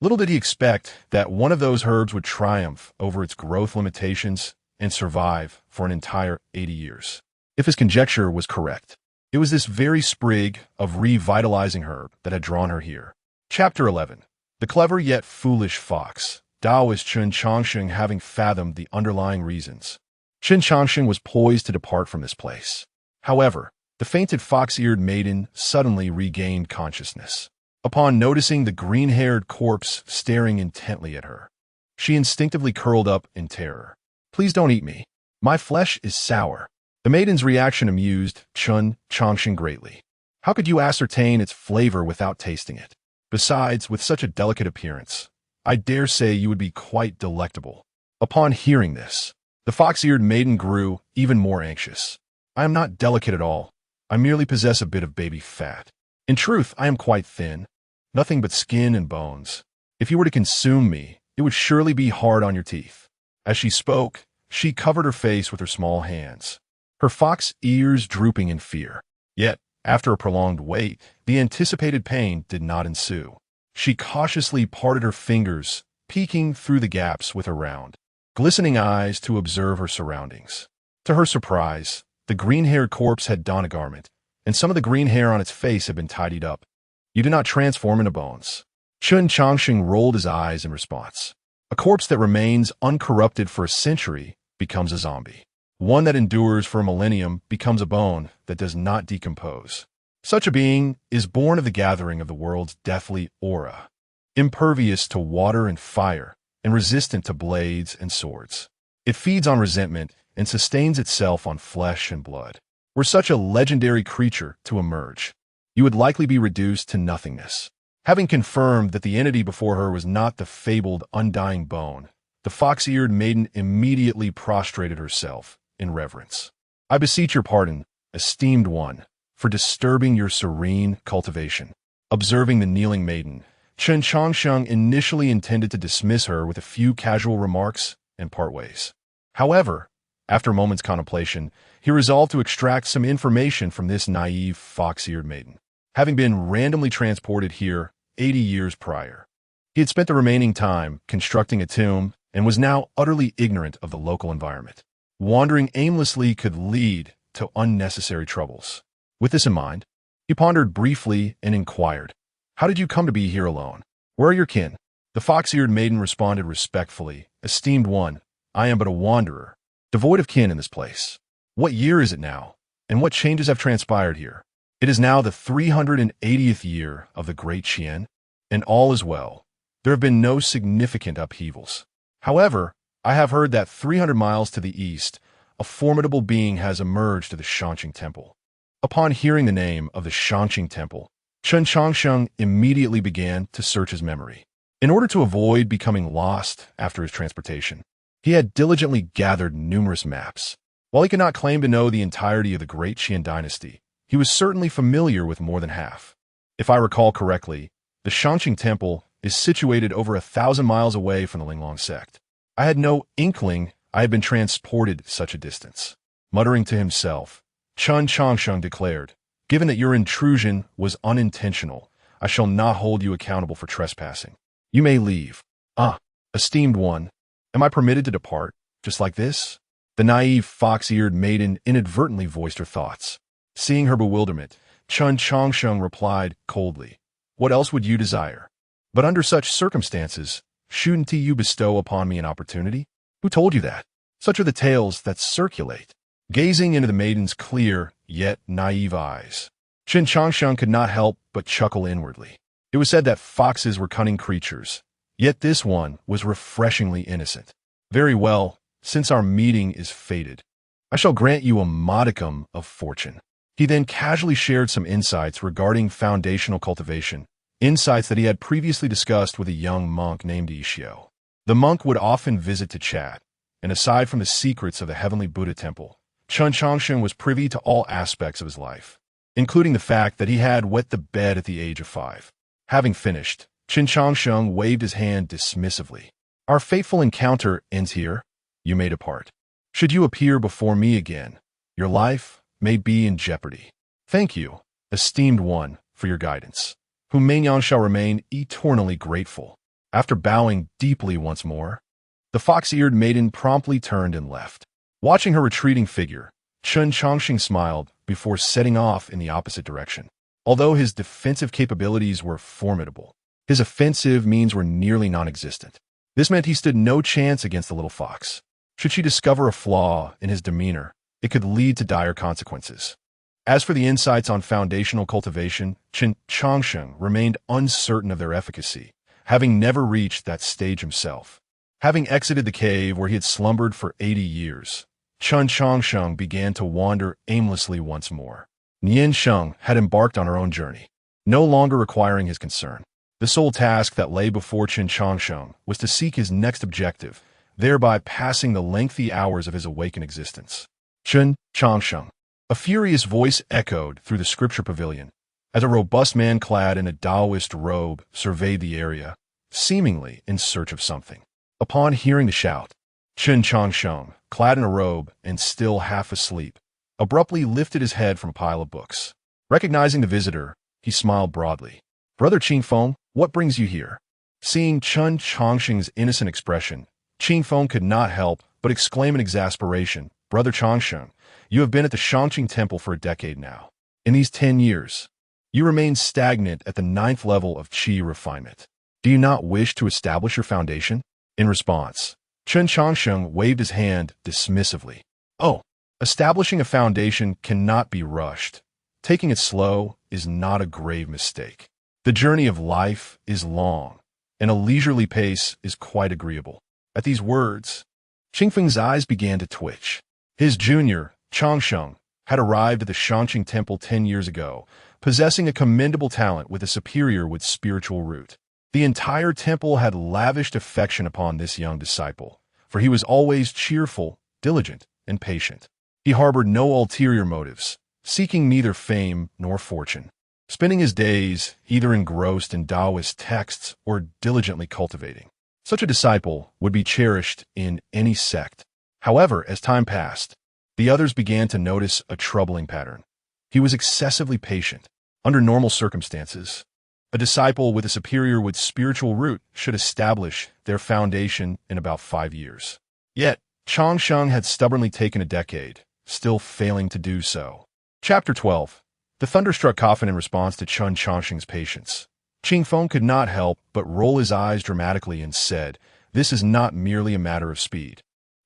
Little did he expect that one of those herbs would triumph over its growth limitations and survive for an entire 80 years. If his conjecture was correct, it was this very sprig of revitalizing herb that had drawn her here. Chapter 11. The Clever Yet Foolish Fox. Taoist Chen Changsheng having fathomed the underlying reasons, Chen Changsheng was poised to depart from this place. However, the fainted fox-eared maiden suddenly regained consciousness. Upon noticing the green-haired corpse staring intently at her, she instinctively curled up in terror. Please don't eat me. My flesh is sour. The maiden's reaction amused Chen Changsheng greatly. How could you ascertain its flavor without tasting it? Besides, with such a delicate appearance, I dare say you would be quite delectable. Upon hearing this, the fox-eared maiden grew even more anxious. I am not delicate at all. I merely possess a bit of baby fat. In truth, I am quite thin, nothing but skin and bones. If you were to consume me, it would surely be hard on your teeth. As she spoke, she covered her face with her small hands, her fox ears drooping in fear. Yet, after a prolonged wait, the anticipated pain did not ensue. She cautiously parted her fingers, peeking through the gaps with her round, glistening eyes to observe her surroundings. To her surprise, the green-haired corpse had donned a garment, and some of the green hair on its face had been tidied up. You did not transform into bones. Chen Changsheng rolled his eyes in response. A corpse that remains uncorrupted for a century becomes a zombie. One that endures for a millennium becomes a bone that does not decompose. Such a being is born of the gathering of the world's deathly aura, impervious to water and fire, and resistant to blades and swords. It feeds on resentment and sustains itself on flesh and blood. Were such a legendary creature to emerge, you would likely be reduced to nothingness. Having confirmed that the entity before her was not the fabled undying bone, the fox-eared maiden immediately prostrated herself in reverence. I beseech your pardon, esteemed one, for disturbing your serene cultivation. Observing the kneeling maiden, Chen Changsheng initially intended to dismiss her with a few casual remarks and part ways. However, after a moment's contemplation, he resolved to extract some information from this naive fox-eared maiden. Having been randomly transported here 80 years prior, he had spent the remaining time constructing a tomb and was now utterly ignorant of the local environment. Wandering aimlessly could lead to unnecessary troubles. With this in mind, he pondered briefly and inquired, "How did you come to be here alone? Where are your kin?" The fox-eared maiden responded respectfully, "Esteemed one, I am but a wanderer, devoid of kin in this place. What year is it now, and what changes have transpired here? It is now the 380th year of the Great Qian, and all is well. There have been no significant upheavals. However, I have heard that 300 miles to the east, a formidable being has emerged to the Changsheng Temple." Upon hearing the name of the Changsheng Temple, Chen Changsheng immediately began to search his memory. In order to avoid becoming lost after his transportation, he had diligently gathered numerous maps. While he could not claim to know the entirety of the Great Qian dynasty, he was certainly familiar with more than half. If I recall correctly, the Changsheng Temple is situated over 1,000 miles away from the Linglong sect. I had no inkling I had been transported such a distance. Muttering to himself, Chen Changsheng declared, "Given that your intrusion was unintentional, I shall not hold you accountable for trespassing. You may leave." "Ah, esteemed one, am I permitted to depart, just like this?" The naive fox-eared maiden inadvertently voiced her thoughts. Seeing her bewilderment, Chen Changsheng replied coldly, "What else would you desire? But under such circumstances, shouldn't you bestow upon me an opportunity? Who told you that? Such are the tales that circulate." Gazing into the maiden's clear, yet naive eyes, Chen Changsheng could not help but chuckle inwardly. It was said that foxes were cunning creatures, yet this one was refreshingly innocent. "Very well, since our meeting is fated, I shall grant you a modicum of fortune." He then casually shared some insights regarding foundational cultivation, insights that he had previously discussed with a young monk named Ishio. The monk would often visit to chat, and aside from the secrets of the Heavenly Buddha Temple, Chen Changsheng was privy to all aspects of his life, including the fact that he had wet the bed at the age of 5. Having finished, Chen Changsheng waved his hand dismissively. "Our fateful encounter ends here. You may depart. Should you appear before me again, your life may be in jeopardy. Thank you, esteemed one, for your guidance, whom Maignan shall remain eternally grateful." After bowing deeply once more, the fox-eared maiden promptly turned and left. Watching her retreating figure, Chen Changsheng smiled before setting off in the opposite direction. Although his defensive capabilities were formidable, his offensive means were nearly non-existent. This meant he stood no chance against the little fox. Should she discover a flaw in his demeanor, it could lead to dire consequences. As for the insights on foundational cultivation, Chen Changsheng remained uncertain of their efficacy, having never reached that stage himself. Having exited the cave where he had slumbered for 80 years, Chen Changsheng began to wander aimlessly once more. Nian Sheng had embarked on her own journey, no longer requiring his concern. The sole task that lay before Chen Changsheng was to seek his next objective, thereby passing the lengthy hours of his awakened existence. "Chen Changsheng." A furious voice echoed through the scripture pavilion, as a robust man clad in a Taoist robe surveyed the area, seemingly in search of something. Upon hearing the shout, Chen Changsheng, clad in a robe and still half asleep, abruptly lifted his head from a pile of books. Recognizing the visitor, he smiled broadly. "Brother Qingfeng, what brings you here?" Seeing Chen Changsheng's innocent expression, Qingfeng could not help but exclaim in exasperation, "Brother Changsheng, you have been at the Shangqing Temple for a decade now. In these 10 years, you remain stagnant at the 9th level of qi refinement. Do you not wish to establish your foundation?" In response, Chen Changsheng waved his hand dismissively. "Oh, establishing a foundation cannot be rushed. Taking it slow is not a grave mistake. The journey of life is long, and a leisurely pace is quite agreeable." At these words, Qingfeng's eyes began to twitch. His junior, Changsheng, had arrived at the Shangqing Temple 10 years ago, possessing a commendable talent with a superior with spiritual root. The entire temple had lavished affection upon this young disciple, for he was always cheerful, diligent, and patient. He harbored no ulterior motives, seeking neither fame nor fortune, spending his days either engrossed in Taoist texts or diligently cultivating. Such a disciple would be cherished in any sect. However, as time passed, the others began to notice a troubling pattern. He was excessively patient. Under normal circumstances, a disciple with a superior with spiritual root should establish their foundation in about 5 years. Yet, Changsheng had stubbornly taken a decade, still failing to do so. Chapter 12. The thunderstruck coffin. In response to Chen Changsheng's patience, Qingfeng could not help but roll his eyes dramatically and said, "This is not merely a matter of speed.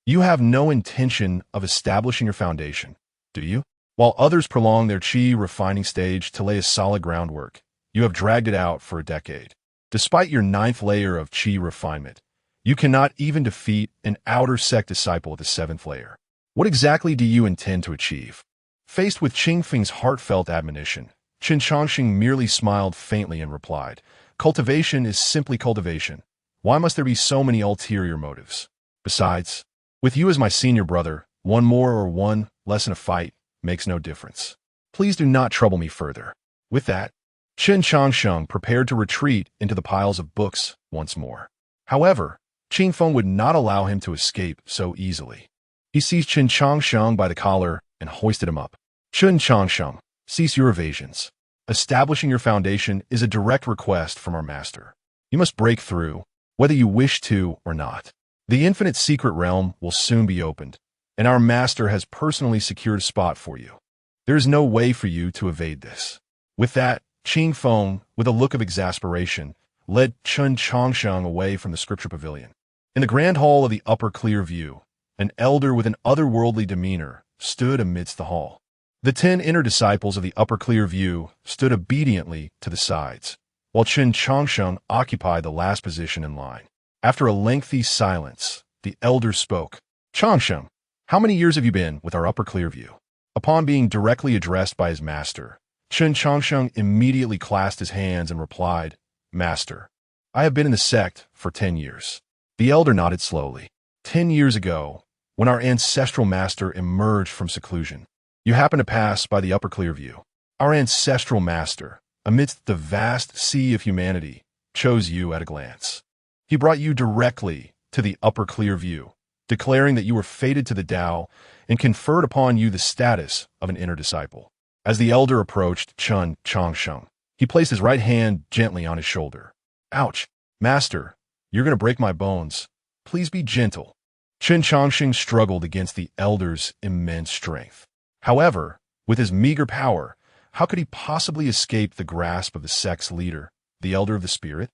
You have no intention of establishing your foundation, do you? While others prolong their qi refining stage to lay a solid groundwork, you have dragged it out for a decade. Despite your 9th layer of qi refinement, you cannot even defeat an outer sect disciple at the 7th layer. What exactly do you intend to achieve?" Faced with Qingfeng's heartfelt admonition, Chen Changsheng merely smiled faintly and replied, "Cultivation is simply cultivation. Why must there be so many ulterior motives? Besides, with you as my senior brother, one more or one less in a fight makes no difference. Please do not trouble me further." With that, Chen Changsheng prepared to retreat into the piles of books once more. However, Qingfeng would not allow him to escape so easily. He seized Chen Changsheng by the collar and hoisted him up. "Chen Changsheng, cease your evasions. Establishing your foundation is a direct request from our master. You must break through, whether you wish to or not. The infinite secret realm will soon be opened, and our master has personally secured a spot for you. There is no way for you to evade this." With that, Qingfeng, with a look of exasperation, led Chen Changsheng away from the scripture pavilion. In the grand hall of the upper clear view, an elder with an otherworldly demeanor stood amidst the hall. The 10 inner disciples of the upper clear view stood obediently to the sides, while Chen Changsheng occupied the last position in line. After a lengthy silence, the elder spoke. "Changsheng, how many years have you been with our upper clear view?" Upon being directly addressed by his master, Chen Changsheng immediately clasped his hands and replied, "Master, I have been in the sect for 10 years. The elder nodded slowly. 10 years ago, when our ancestral master emerged from seclusion, you happened to pass by the upper clear view. Our ancestral master, amidst the vast sea of humanity, chose you at a glance. He brought you directly to the upper clear view, declaring that you were fated to the Tao and conferred upon you the status of an inner disciple." As the elder approached Chen Changsheng, he placed his right hand gently on his shoulder. "Ouch, master, you're going to break my bones. Please be gentle." Chen Changsheng struggled against the elder's immense strength. However, with his meager power, how could he possibly escape the grasp of the sect's leader, the elder of the spirit?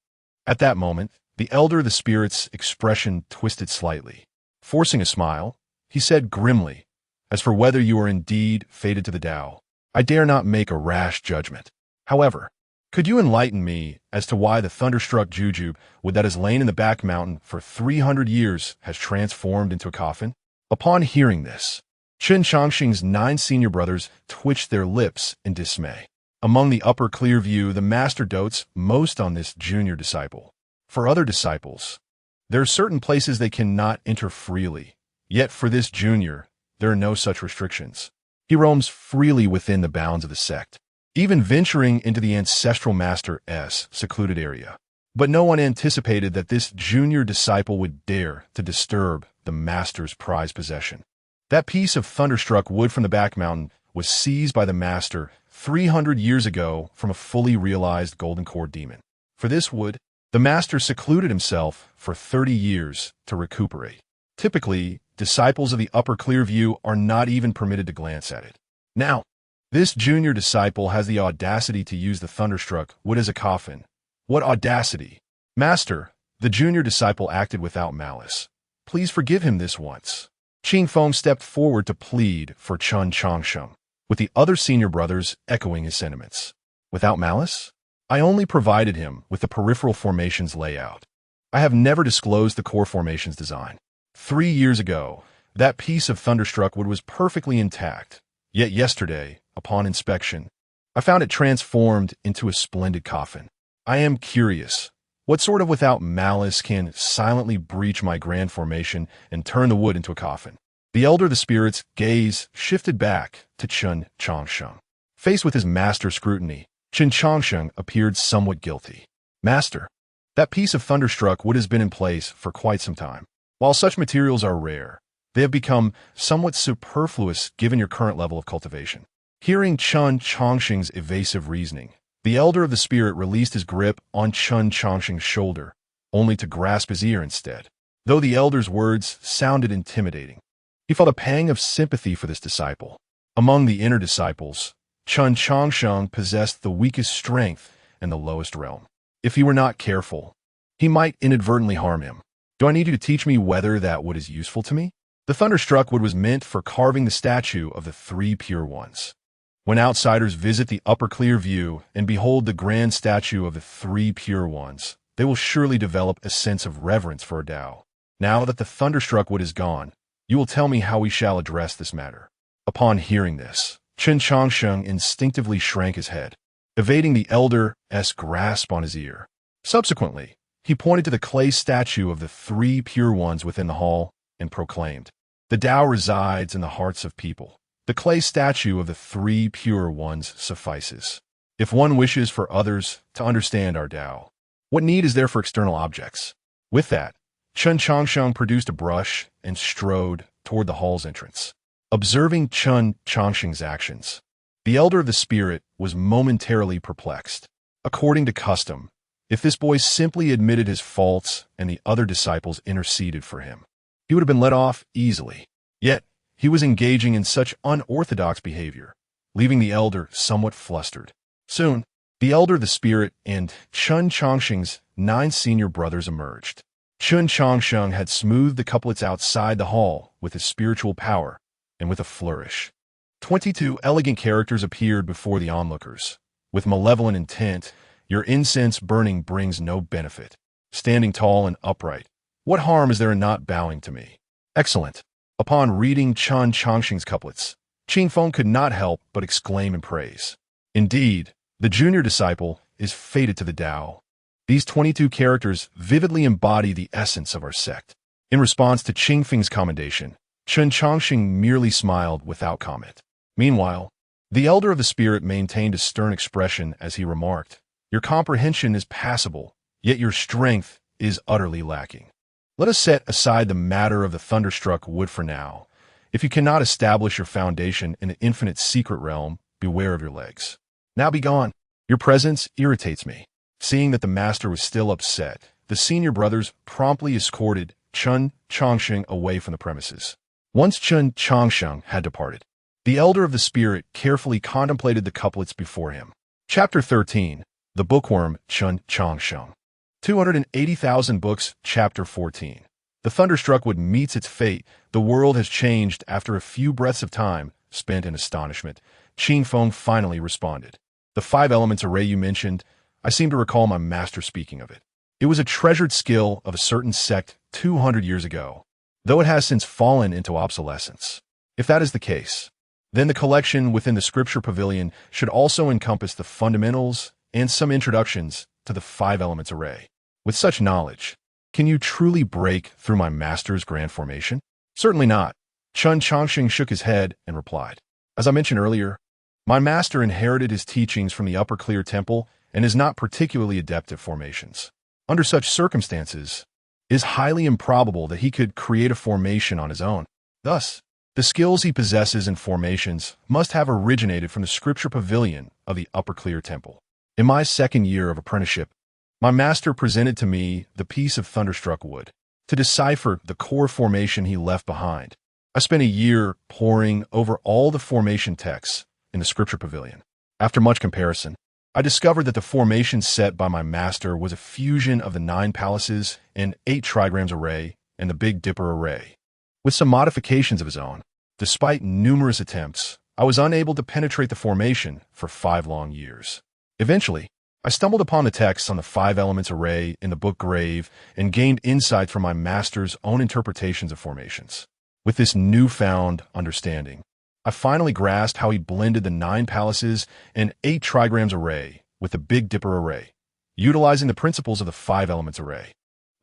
At that moment, the elder of the spirit's expression twisted slightly. Forcing a smile, he said grimly, "As for whether you are indeed fated to the Tao, I dare not make a rash judgment. However, could you enlighten me as to why the thunderstruck jujube that has lain in the back mountain for 300 years has transformed into a coffin?" Upon hearing this, Chen Changsheng's 9 senior brothers twitched their lips in dismay. Among the upper clear view, the master dotes most on this junior disciple. For other disciples, there are certain places they cannot enter freely, yet for this junior, there are no such restrictions. He roams freely within the bounds of the sect, even venturing into the ancestral master's secluded area. But no one anticipated that this junior disciple would dare to disturb the master's prized possession. That piece of thunderstruck wood from the back mountain was seized by the master 300 years ago from a fully realized golden core demon. For this wood, The master secluded himself for 30 years to recuperate. Typically, disciples of the upper clear view are not even permitted to glance at it. Now, this junior disciple has the audacity to use the thunderstruck wood as a coffin. What audacity! Master, the junior disciple acted without malice. Please forgive him this once. Qing Feng stepped forward to plead for Chen Changsheng, with the other senior brothers echoing his sentiments. Without malice? I only provided him with the peripheral formations layout. I have never disclosed the core formations design. 3 years ago, that piece of thunderstruck wood was perfectly intact. Yet yesterday, upon inspection, I found it transformed into a splendid coffin. I am curious. What sort of without malice can silently breach my grand formation and turn the wood into a coffin? The elder of the spirit's gaze shifted back to Chen Changsheng. Faced with his master's scrutiny, Chen Changsheng appeared somewhat guilty. Master, that piece of thunderstruck wood has been in place for quite some time. While such materials are rare, they have become somewhat superfluous given your current level of cultivation. Hearing Chen Changsheng's evasive reasoning, the elder of the spirit released his grip on Chen Changsheng's shoulder, only to grasp his ear instead. Though the elder's words sounded intimidating, he felt a pang of sympathy for this disciple. Among the inner disciples, Chen Changsheng possessed the weakest strength and the lowest realm. If he were not careful, he might inadvertently harm him. Do I need you to teach me whether that wood is useful to me? The thunderstruck wood was meant for carving the statue of the three pure ones. When outsiders visit the upper clear view and behold the grand statue of the three pure ones, they will surely develop a sense of reverence for Tao. Now that the thunderstruck wood is gone, you will tell me how we shall address this matter. Upon hearing this, Chen Changsheng instinctively shrank his head, evading the elder's grasp on his ear. Subsequently, he pointed to the clay statue of the three pure ones within the hall and proclaimed, "The Tao resides in the hearts of people. The clay statue of the three pure ones suffices. If one wishes for others to understand our Tao, what need is there for external objects?" With that, Chen Changsheng produced a brush and strode toward the hall's entrance. Observing Chen Changsheng's actions, the elder of the spirit was momentarily perplexed. According to custom, if this boy simply admitted his faults and the other disciples interceded for him, he would have been let off easily. Yet, he was engaging in such unorthodox behavior, leaving the elder somewhat flustered. Soon, the elder of the spirit and Chen Changsheng's 9 senior brothers emerged. Chen Changsheng had smoothed the couplets outside the hall with his spiritual power, and with a flourish, 22 elegant characters appeared before the onlookers. With malevolent intent, your incense burning brings no benefit. Standing tall and upright, what harm is there in not bowing to me? Excellent. Upon reading Chen Changsheng's couplets, Qing Feng could not help but exclaim in praise. Indeed, the junior disciple is fated to the Tao. These 22 characters vividly embody the essence of our sect. In response to Qing Feng's commendation, Chen Changsheng merely smiled without comment. Meanwhile, the elder of the spirit maintained a stern expression as he remarked, "Your comprehension is passable, yet your strength is utterly lacking. Let us set aside the matter of the thunderstruck wood for now. If you cannot establish your foundation in the infinite secret realm, beware of your legs. Now be gone. Your presence irritates me." Seeing that the master was still upset, the senior brothers promptly escorted Chen Changsheng away from the premises. Once Chen Changsheng had departed, the elder of the spirit carefully contemplated the couplets before him. Chapter 13, The Bookworm Chen Changsheng. 280,000 books, Chapter 14. The thunderstruck wood meets its fate. The world has changed after a few breaths of time spent in astonishment. Qing Feng finally responded. The 5 elements array you mentioned, I seem to recall my master speaking of it. It was a treasured skill of a certain sect 200 years ago, though it has since fallen into obsolescence. If that is the case, then the collection within the scripture pavilion should also encompass the fundamentals and some introductions to the 5 elements array. With such knowledge, can you truly break through my master's grand formation? Certainly not. Chen Changsheng shook his head and replied. As I mentioned earlier, my master inherited his teachings from the Upper Clear Temple and is not particularly adept at formations. Under such circumstances, it is highly improbable that he could create a formation on his own. Thus, the skills he possesses in formations must have originated from the scripture pavilion of the Upper Clear Temple. In my 2nd year of apprenticeship, My master presented to me the piece of thunderstruck wood to decipher the core formation he left behind. I spent a year poring over all the formation texts in the scripture pavilion. After much comparison, I discovered that the formation set by my master was a fusion of the 9 palaces and 8 trigrams array and the Big Dipper array, with some modifications of his own. Despite numerous attempts, I was unable to penetrate the formation for 5 long years. Eventually, I stumbled upon the texts on the 5 elements array in the book Grave and gained insight from my master's own interpretations of formations. With this newfound understanding, I finally grasped how he blended the 9 palaces and 8 trigrams array with the Big Dipper array, utilizing the principles of the 5 elements array.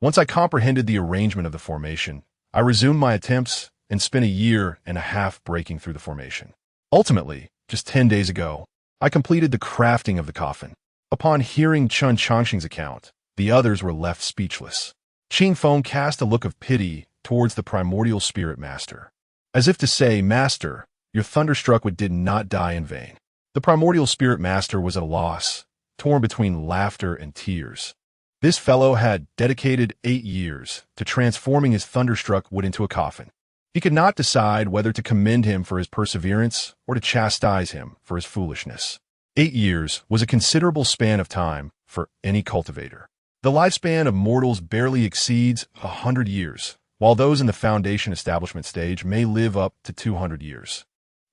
Once I comprehended the arrangement of the formation, I resumed my attempts and spent a year and a half breaking through the formation. Ultimately, just 10 days ago, I completed the crafting of the coffin. Upon hearing Chen Changsheng's account, the others were left speechless. Qingfeng cast a look of pity towards the primordial spirit master, as if to say, "Master, your thunderstruck wood did not die in vain." The primordial spirit master was at a loss, torn between laughter and tears. This fellow had dedicated 8 years to transforming his thunderstruck wood into a coffin. He could not decide whether to commend him for his perseverance or to chastise him for his foolishness. 8 years was a considerable span of time for any cultivator. The lifespan of mortals barely exceeds 100 years, while those in the foundation establishment stage may live up to 200 years.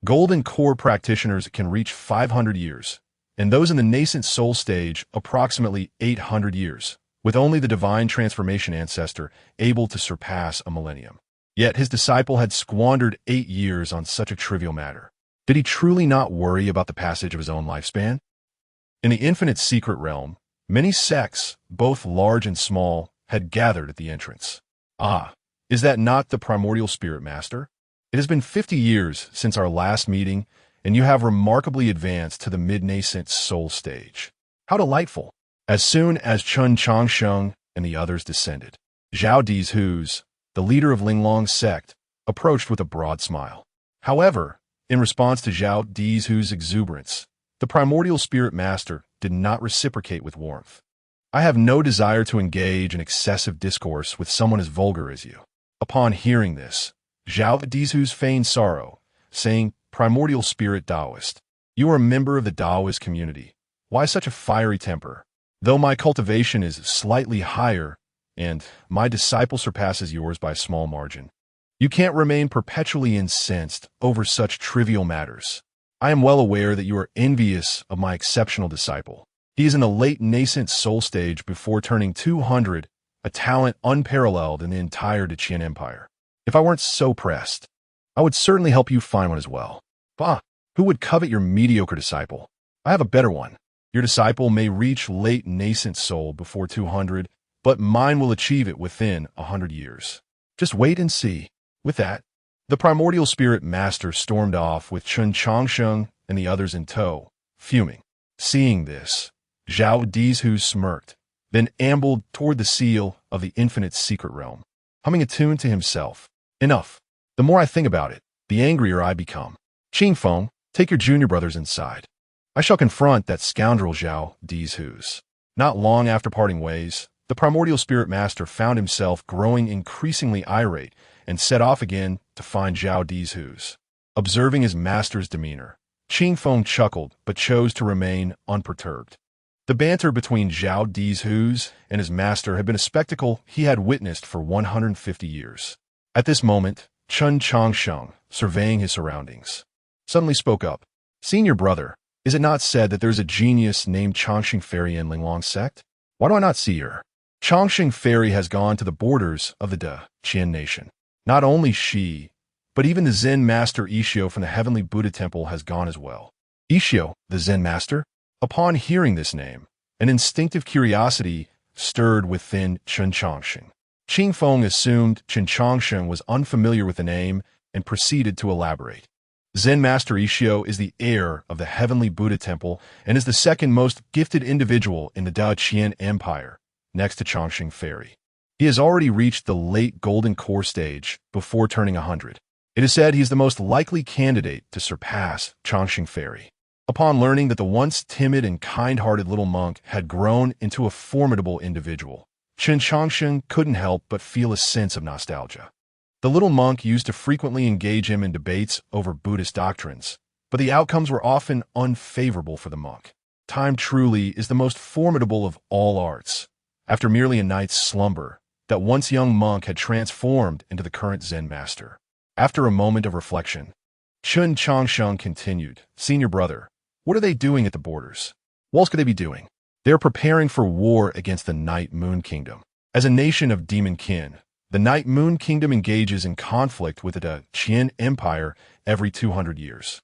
Golden core practitioners can reach 500 years, and those in the nascent soul stage approximately 800 years, with only the divine transformation ancestor able to surpass a millennium. Yet his disciple had squandered 8 years on such a trivial matter. Did he truly not worry about the passage of his own lifespan? In the infinite secret realm, many sects, both large and small, had gathered at the entrance. Ah, is that not the primordial spirit master? It has been 50 years since our last meeting, and you have remarkably advanced to the mid-nascent soul stage. How delightful! As soon as Chen Changsheng and the others descended, Zhao Dizhu's, the leader of Linglong's sect, approached with a broad smile. However, in response to Zhao Dizhu's exuberance, the primordial spirit master did not reciprocate with warmth. "I have no desire to engage in excessive discourse with someone as vulgar as you." Upon hearing this, Zhao Dizhu's feigned sorrow, saying, "Primordial spirit Taoist, you are a member of the Taoist community. Why such a fiery temper? Though my cultivation is slightly higher, and my disciple surpasses yours by a small margin, you can't remain perpetually incensed over such trivial matters. I am well aware that you are envious of my exceptional disciple. He is in the late nascent soul stage before turning 200, a talent unparalleled in the entire Dacian Empire. If I weren't so pressed, I would certainly help you find one as well. Bah, who would covet your mediocre disciple? I have a better one. Your disciple may reach late nascent soul before 200, but mine will achieve it within 100 years. Just wait and see." With that, the primordial spirit master stormed off with Chen Changsheng and the others in tow, fuming. Seeing this, Zhao Dizhu smirked, then ambled toward the seal of the infinite secret realm, humming a tune to himself. Enough. The more I think about it, the angrier I become. Qingfeng, take your junior brothers inside. I shall confront that scoundrel Zhao Dizhu's. Not long after parting ways, the primordial spirit master found himself growing increasingly irate and set off again to find Zhao Dizhu's. Observing his master's demeanor, Qingfeng chuckled but chose to remain unperturbed. The banter between Zhao Dizhu's and his master had been a spectacle he had witnessed for 150 years. At this moment, Chen Changsheng, surveying his surroundings, suddenly spoke up. "Senior brother, is it not said that there's a genius named Changsheng Fairy in Linglong's sect? Why do I not see her? Changsheng Fairy has gone to the borders of the Dacian nation. Not only she, but even the Zen master Ishio from the Heavenly Buddha Temple has gone as well." Ishio, the Zen master? Upon hearing this name, an instinctive curiosity stirred within Chen Changsheng. Qingfeng assumed Chen Changsheng was unfamiliar with the name and proceeded to elaborate. Zen Master Ishio is the heir of the Heavenly Buddha Temple and is the second most gifted individual in the Dacian Empire, next to Changsheng Fairy. He has already reached the late golden core stage before turning 100. It is said he is the most likely candidate to surpass Changsheng Fairy. Upon learning that the once timid and kind-hearted little monk had grown into a formidable individual, Chen Changsheng couldn't help but feel a sense of nostalgia. The little monk used to frequently engage him in debates over Buddhist doctrines, but the outcomes were often unfavorable for the monk. Time truly is the most formidable of all arts. After merely a night's slumber, that once young monk had transformed into the current Zen master. After a moment of reflection, Chen Changsheng continued, "Senior brother, what are they doing at the borders? What else could they be doing? They are preparing for war against the Night Moon Kingdom. As a nation of demon kin, the Night Moon Kingdom engages in conflict with the Qian Empire every 200 years.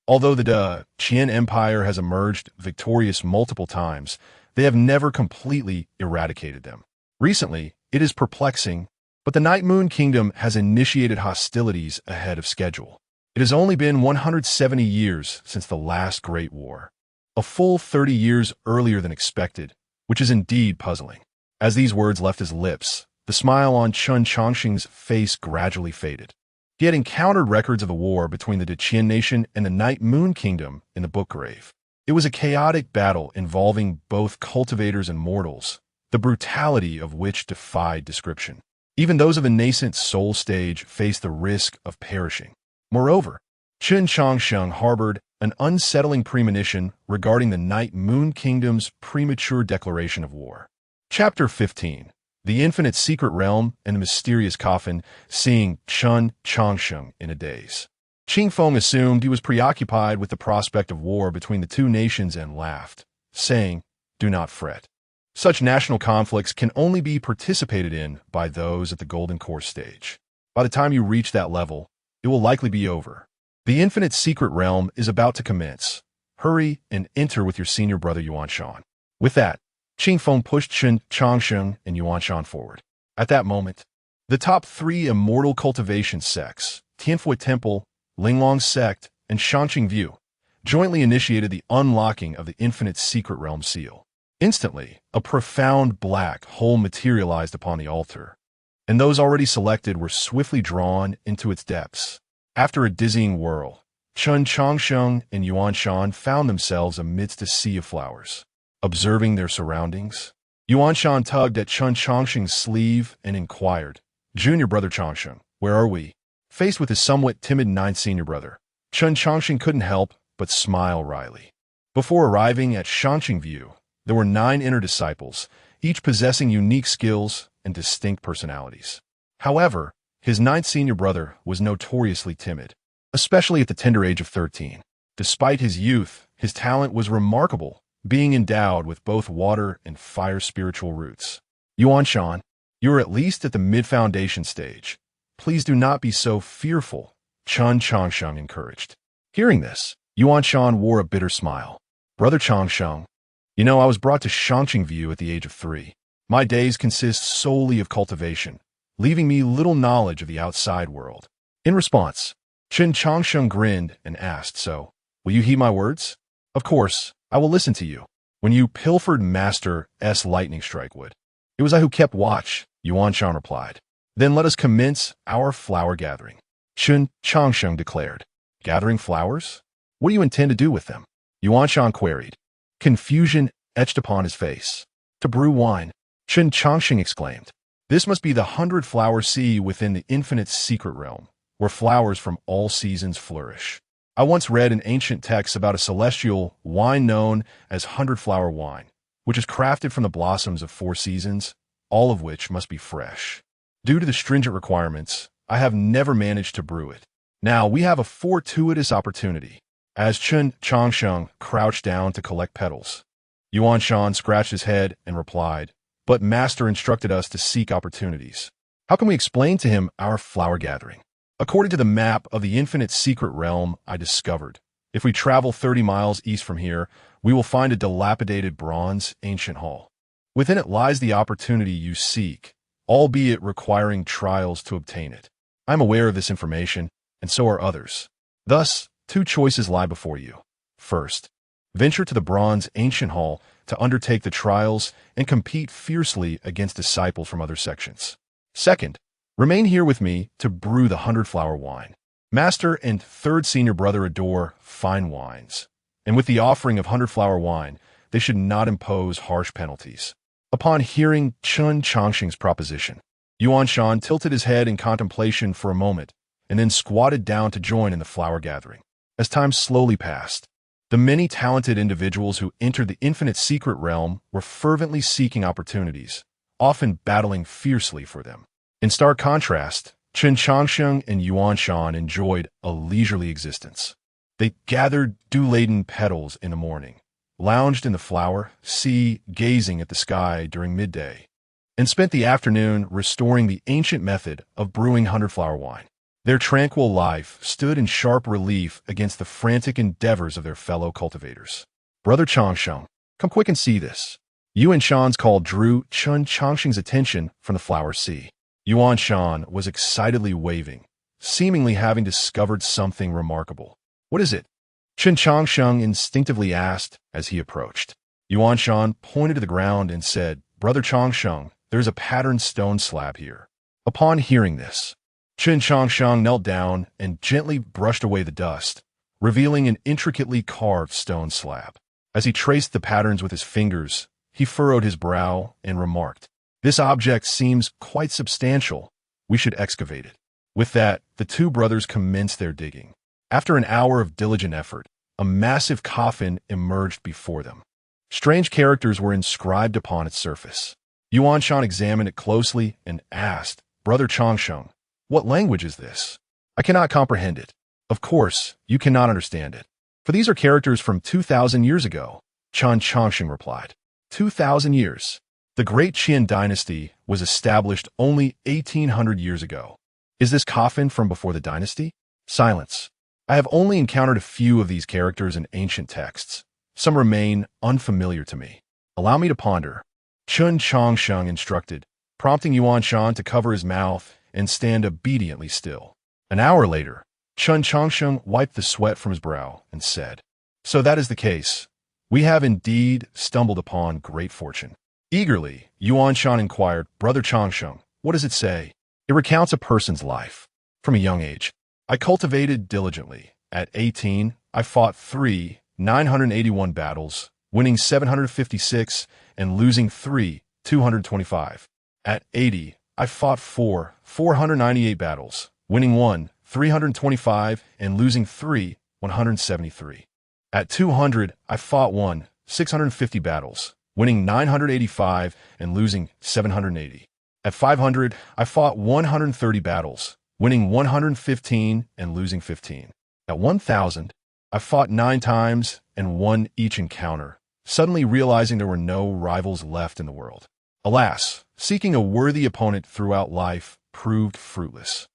Although the Qian Empire has emerged victorious multiple times, they have never completely eradicated them. Recently, it is perplexing, but the Night Moon Kingdom has initiated hostilities ahead of schedule. It has only been 170 years since the last Great War, a full 30 years earlier than expected, which is indeed puzzling." As these words left his lips, the smile on Chen Changsheng's face gradually faded. He had encountered records of the war between the Qian nation and the Night Moon Kingdom in the book grave. It was a chaotic battle involving both cultivators and mortals, the brutality of which defied description. Even those of the nascent soul stage faced the risk of perishing. Moreover, Chen Changsheng harbored an unsettling premonition regarding the Night Moon Kingdom's premature declaration of war. Chapter 15. The Infinite Secret Realm and the Mysterious Coffin, seeing Chen Changsheng in a daze. Qing Feng assumed he was preoccupied with the prospect of war between the two nations and laughed, saying, "Do not fret. Such national conflicts can only be participated in by those at the Golden Course stage. By the time you reach that level, it will likely be over. The Infinite Secret Realm is about to commence. Hurry and enter with your senior brother Yuan Shan." With that, Qing Feng pushed Chen Changsheng and Yuan Shan forward. At that moment, the top three immortal cultivation sects, Tianfui Temple, Linglong Sect, and Shanqing View, jointly initiated the unlocking of the Infinite Secret Realm seal. Instantly, a profound black hole materialized upon the altar, and those already selected were swiftly drawn into its depths. After a dizzying whirl, Chen Changsheng and Yuan Shan found themselves amidst a sea of flowers. Observing their surroundings, Yuan Shan tugged at Chen Changsheng's sleeve and inquired, "Junior brother Changsheng, where are we?" Faced with his somewhat timid ninth senior brother, Chen Changsheng couldn't help but smile wryly. Before arriving at Shanqing View, there were 9 inner disciples, each possessing unique skills and distinct personalities. However, his ninth senior brother was notoriously timid, especially at the tender age of 13. Despite his youth, his talent was remarkable, being endowed with both water and fire spiritual roots. "Yuan Shan, you are at least at the mid-foundation stage. Please do not be so fearful," Chen Changsheng encouraged. Hearing this, Yuan Shan wore a bitter smile. "Brother Changsheng, you know I was brought to Shanqing View at the age of 3. My days consist solely of cultivation, leaving me little knowledge of the outside world." In response, Chen Changsheng grinned and asked, "So, will you heed my words?" "Of course, I will listen to you. When you pilfered Master S. lightning strike wood, it was I who kept watch," Yuan Shan replied. "Then let us commence our flower gathering," Chen Changsheng declared. "Gathering flowers? What do you intend to do with them?" Yuan Shan queried. Confusion etched upon his face. "To brew wine," Chen Changsheng exclaimed. "This must be the 100-flower sea within the Infinite Secret Realm, where flowers from all seasons flourish. I once read in ancient texts about a celestial wine known as 100-flower wine, which is crafted from the blossoms of 4 seasons, all of which must be fresh. Due to the stringent requirements, I have never managed to brew it. Now we have a fortuitous opportunity." As Chen Changsheng crouched down to collect petals, Yuan Shan scratched his head and replied, "But Master instructed us to seek opportunities. How can we explain to him our flower gathering? According to the map of the Infinite Secret Realm I discovered, if we travel 30 miles east from here, we will find a dilapidated bronze ancient hall. Within it lies the opportunity you seek, albeit requiring trials to obtain it. I am aware of this information, and so are others. Thus, 2 choices lie before you. First, venture to the bronze ancient hall to undertake the trials and compete fiercely against disciples from other sections. Second, remain here with me to brew the 100-flower wine. Master and 3rd senior brother adore fine wines, and with the offering of 100-flower wine, they should not impose harsh penalties. Upon hearing Chen Changsheng's proposition, Yuan Shan tilted his head in contemplation for a moment, and then squatted down to join in the flower gathering. As time slowly passed, the many talented individuals who entered the infinite secret realm were fervently seeking opportunities, often battling fiercely for them. In stark contrast, Chen Changsheng and Yuan Shan enjoyed a leisurely existence. They gathered dew-laden petals in the morning, lounged in the flower sea, gazing at the sky during midday, and spent the afternoon restoring the ancient method of brewing 100-flower wine. Their tranquil life stood in sharp relief against the frantic endeavors of their fellow cultivators. Brother Changsheng, come quick and see this. Yuan Shan's call drew Chen Changsheng's attention from the flower sea. Yuan Shan was excitedly waving, seemingly having discovered something remarkable. What is it? Chen Changsheng instinctively asked as he approached. Yuan Shan pointed to the ground and said, Brother Changsheng, there's a patterned stone slab here. Upon hearing this, Chen Changsheng knelt down and gently brushed away the dust, revealing an intricately carved stone slab. As he traced the patterns with his fingers, he furrowed his brow and remarked, This object seems quite substantial. We should excavate it. With that, the two brothers commenced their digging. After an hour of diligent effort, a massive coffin emerged before them. Strange characters were inscribed upon its surface. Yuan Shan examined it closely and asked, Brother Changsheng, what language is this? I cannot comprehend it. Of course, you cannot understand it. For these are characters from 2,000 years ago, Chen Changsheng replied. 2,000 years. The great Qin dynasty was established only 1,800 years ago. Is this coffin from before the dynasty? Silence. I have only encountered a few of these characters in ancient texts. Some remain unfamiliar to me. Allow me to ponder. Chen Changsheng instructed, prompting Yuan Shan to cover his mouth and stand obediently still. An hour later, Chen Changsheng wiped the sweat from his brow and said, So that is the case. We have indeed stumbled upon great fortune. Eagerly, Yuan Shan inquired, Brother Changsheng, what does it say? It recounts a person's life. From a young age, I cultivated diligently. At 18, I fought 981 battles, winning 756 and losing 225. At 80, I fought 498 battles, winning 325 and losing 173. At 200, I fought 650 battles, winning 985 and losing 780. At 500, I fought 130 battles, winning 115 and losing 15. At 1,000, I fought 9 times and won each encounter, suddenly realizing there were no rivals left in the world. Alas, seeking a worthy opponent throughout life proved fruitless.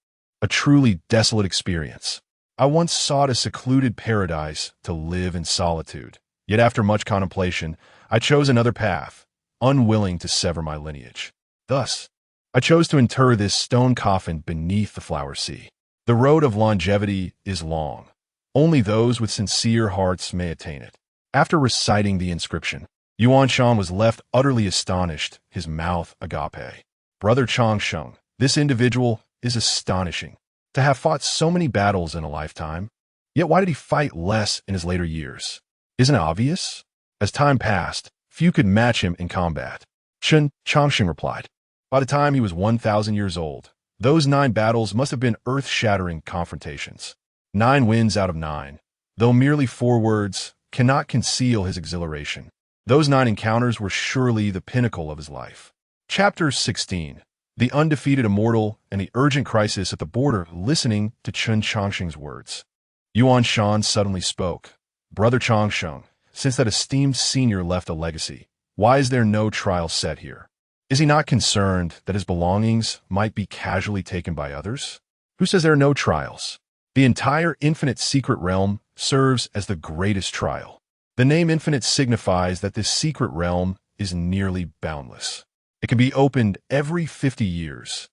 A truly desolate experience. I once sought a secluded paradise to live in solitude, yet after much contemplation, I chose another path, unwilling to sever my lineage. Thus, I chose to inter this stone coffin beneath the flower sea. The road of longevity is long. Only those with sincere hearts may attain it. After reciting the inscription, Yuan Shan was left utterly astonished, his mouth agape. Brother Changsheng, this individual is astonishing. To have fought so many battles in a lifetime, yet why did he fight less in his later years? Isn't it obvious? As time passed, few could match him in combat. Chen Changsheng replied. By the time he was 1,000 years old, those 9 battles must have been earth-shattering confrontations. 9 wins out of 9, though merely 4 words, cannot conceal his exhilaration. Those 9 encounters were surely the pinnacle of his life. Chapter 16. The undefeated immortal and the urgent crisis at the border. Listening to Chen Changsheng's words, Yuan Shan suddenly spoke. Brother Changsheng, since that esteemed senior left a legacy, why is there no trial set here? Is he not concerned that his belongings might be casually taken by others? Who says there are no trials? The entire infinite secret realm serves as the greatest trial. The name infinite signifies that this secret realm is nearly boundless. It can be opened every 50 years,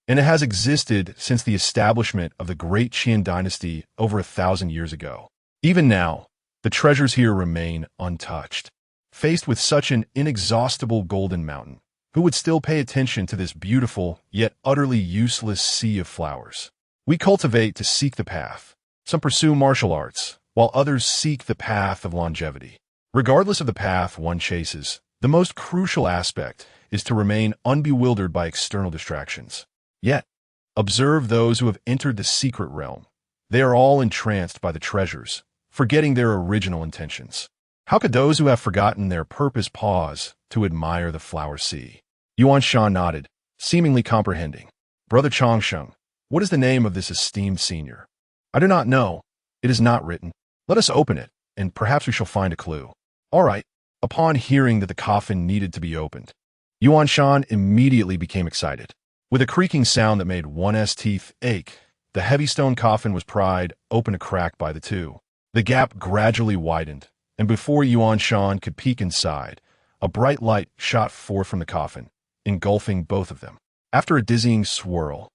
and it has existed since the establishment of the great Qin dynasty over 1,000 years ago. Even now, the treasures here remain untouched. Faced with such an inexhaustible golden mountain, who would still pay attention to this beautiful yet utterly useless sea of flowers? We cultivate to seek the path. Some pursue martial arts, while others seek the path of longevity. Regardless of the path one chases, the most crucial aspect is to remain unbewildered by external distractions. Yet, observe those who have entered the secret realm. They are all entranced by the treasures, forgetting their original intentions. How could those who have forgotten their purpose pause to admire the flower sea? Yuan Shan nodded, seemingly comprehending. Brother Changsheng, what is the name of this esteemed senior? I do not know. It is not written. Let us open it, and perhaps we shall find a clue. All right. Upon hearing that the coffin needed to be opened, Yuan Shan immediately became excited. With a creaking sound that made one's teeth ache, the heavy stone coffin was pried open a crack by the two. The gap gradually widened, and before Yuan Shan could peek inside, a bright light shot forth from the coffin, engulfing both of them. After a dizzying swirl,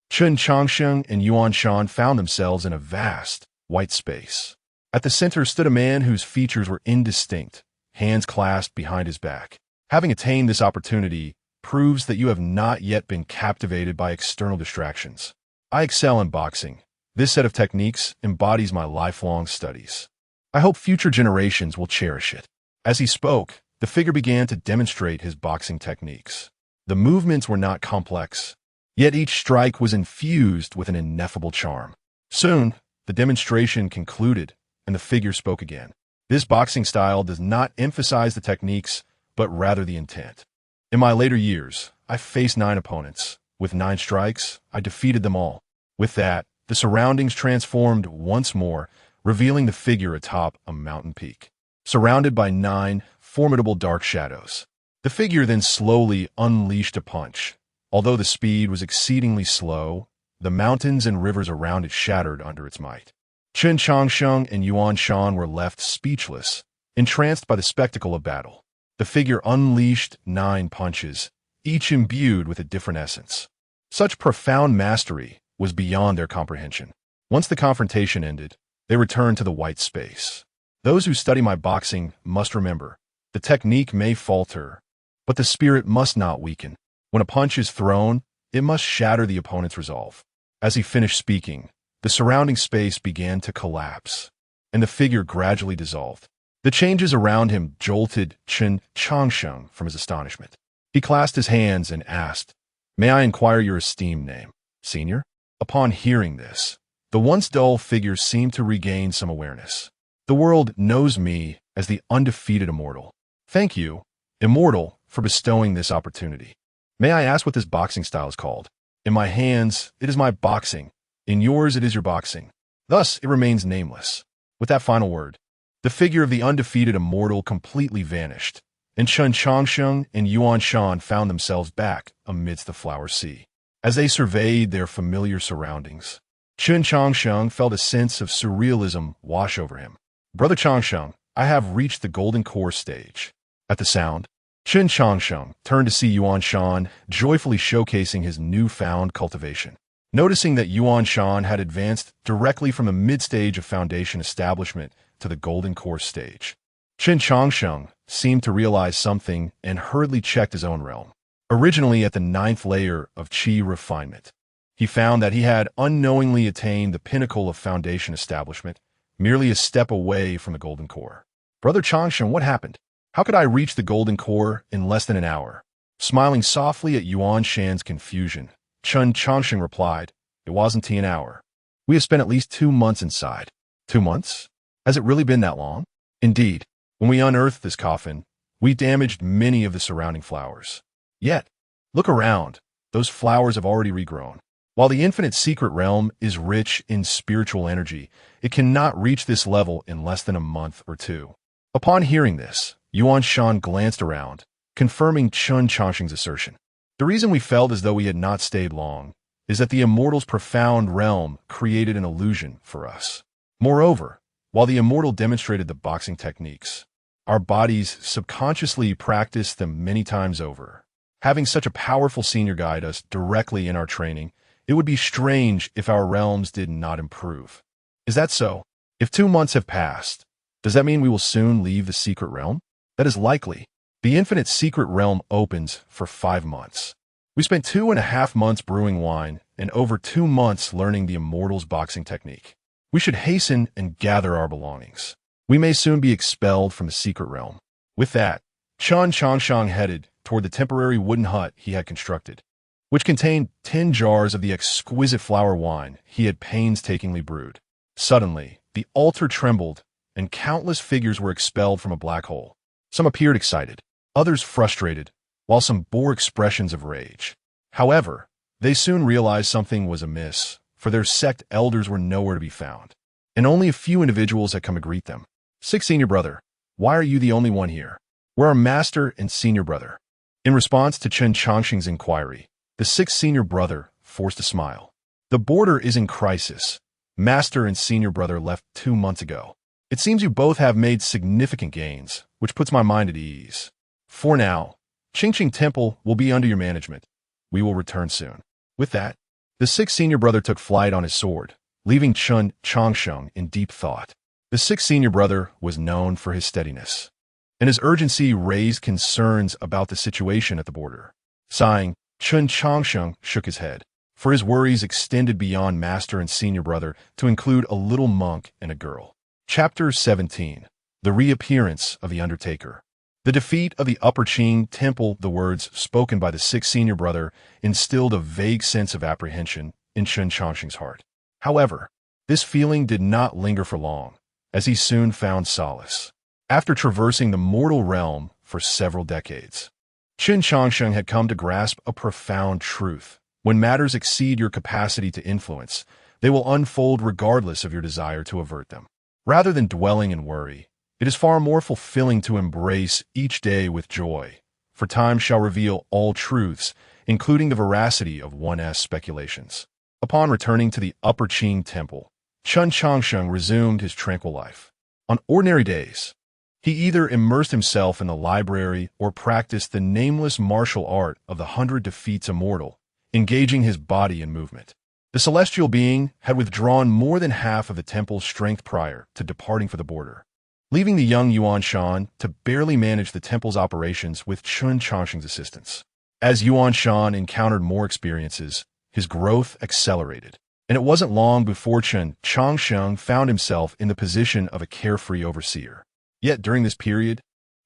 Chen Changsheng and Yuan Shan found themselves in a vast, white space. At the center stood a man whose features were indistinct, hands clasped behind his back. Having attained this opportunity proves that you have not yet been captivated by external distractions. I excel in boxing. This set of techniques embodies my lifelong studies. I hope future generations will cherish it. As he spoke, the figure began to demonstrate his boxing techniques. The movements were not complex, yet each strike was infused with an ineffable charm. Soon, the demonstration concluded, and the figure spoke again. This boxing style does not emphasize the techniques, but rather the intent. In my later years, I faced 9 opponents. With 9 strikes, I defeated them all. With that, the surroundings transformed once more, revealing the figure atop a mountain peak, surrounded by 9 formidable dark shadows. The figure then slowly unleashed a punch. Although the speed was exceedingly slow, the mountains and rivers around it shattered under its might. Chen Changsheng and Yuan Shan were left speechless, entranced by the spectacle of battle. The figure unleashed 9 punches, each imbued with a different essence. Such profound mastery was beyond their comprehension. Once the confrontation ended, they returned to the white space. Those who study my boxing must remember, the technique may falter, but the spirit must not weaken. When a punch is thrown, it must shatter the opponent's resolve. As he finished speaking, the surrounding space began to collapse, and the figure gradually dissolved. The changes around him jolted Chen Changsheng from his astonishment. He clasped his hands and asked, "May I inquire your esteemed name, senior?" Upon hearing this, the once dull figure seemed to regain some awareness. "The world knows me as the undefeated immortal. Thank you, immortal, for bestowing this opportunity. May I ask what this boxing style is called? In my hands, it is my boxing. In yours, it is your boxing. Thus, it remains nameless." With that final word, the figure of the undefeated immortal completely vanished, and Chen Changsheng and Yuan Shan found themselves back amidst the flower sea. As they surveyed their familiar surroundings, Chen Changsheng felt a sense of surrealism wash over him. "Brother Changsheng, I have reached the golden core stage." At the sound, Chen Changsheng turned to see Yuan Shan joyfully showcasing his newfound cultivation. Noticing that Yuan Shan had advanced directly from the mid-stage of foundation establishment to the golden core stage, Chen Changsheng seemed to realize something and hurriedly checked his own realm. Originally at the 9th layer of Qi refinement, he found that he had unknowingly attained the pinnacle of foundation establishment, merely a step away from the golden core. "Brother Changsheng, what happened? How could I reach the golden core in less than an hour?" Smiling softly at Yuan Shan's confusion, Chen Changsheng replied, "It wasn't an hour. We have spent at least 2 months inside." 2 months? Has it really been that long? Indeed, when we unearthed this coffin, we damaged many of the surrounding flowers. Yet, look around, those flowers have already regrown. While the infinite secret realm is rich in spiritual energy, it cannot reach this level in less than a month or 2. Upon hearing this, Yuan Shan glanced around, confirming Chen Changsheng's assertion. The reason we felt as though we had not stayed long is that the immortal's profound realm created an illusion for us. Moreover, while the immortal demonstrated the boxing techniques, our bodies subconsciously practiced them many times over. Having such a powerful senior guide us directly in our training, it would be strange if our realms did not improve. Is that so? If 2 months have passed, does that mean we will soon leave the secret realm? That is likely. The infinite secret realm opens for 5 months. We spent 2.5 months brewing wine and over 2 months learning the immortal's boxing technique. We should hasten and gather our belongings. We may soon be expelled from the secret realm. With that, Chen Changsheng headed toward the temporary wooden hut he had constructed, which contained 10 jars of the exquisite flower wine he had painstakingly brewed. Suddenly, the altar trembled, and countless figures were expelled from a black hole. Some appeared excited, others frustrated, while some bore expressions of rage. However, they soon realized something was amiss, for their sect elders were nowhere to be found, and only a few individuals had come to greet them. Sixth Senior Brother, why are you the only one here? Where are Master and Senior Brother? In response to Chen Changsheng's inquiry, the Sixth Senior Brother forced a smile. The border is in crisis. Master and Senior Brother left 2 months ago. It seems you both have made significant gains, which puts my mind at ease. For now, Qingqing Temple will be under your management. We will return soon. With that, the Sixth Senior Brother took flight on his sword, leaving Chen Changsheng in deep thought. The Sixth Senior Brother was known for his steadiness, and his urgency raised concerns about the situation at the border. Sighing, Chen Changsheng shook his head, for his worries extended beyond Master and Senior Brother to include a little monk and a girl. Chapter 17. The Reappearance of the Undertaker. The defeat of the Upper Qing Temple, the words spoken by the Sixth Senior Brother, instilled a vague sense of apprehension in Chen Changsheng's heart. However, this feeling did not linger for long, as he soon found solace. After traversing the mortal realm for several decades, Chen Changsheng had come to grasp a profound truth. When matters exceed your capacity to influence, they will unfold regardless of your desire to avert them. Rather than dwelling in worry, it is far more fulfilling to embrace each day with joy, for time shall reveal all truths, including the veracity of one's speculations. Upon returning to the Upper Qing Temple, Chen Changsheng resumed his tranquil life. On ordinary days, he either immersed himself in the library or practiced the nameless martial art of the 100 Defeats Immortal, engaging his body in movement. The celestial being had withdrawn more than half of the temple's strength prior to departing for the border, leaving the young Yuan Shan to barely manage the temple's operations with Chen Changsheng's assistance. As Yuan Shan encountered more experiences, his growth accelerated, and it wasn't long before Chen Changsheng found himself in the position of a carefree overseer. Yet during this period,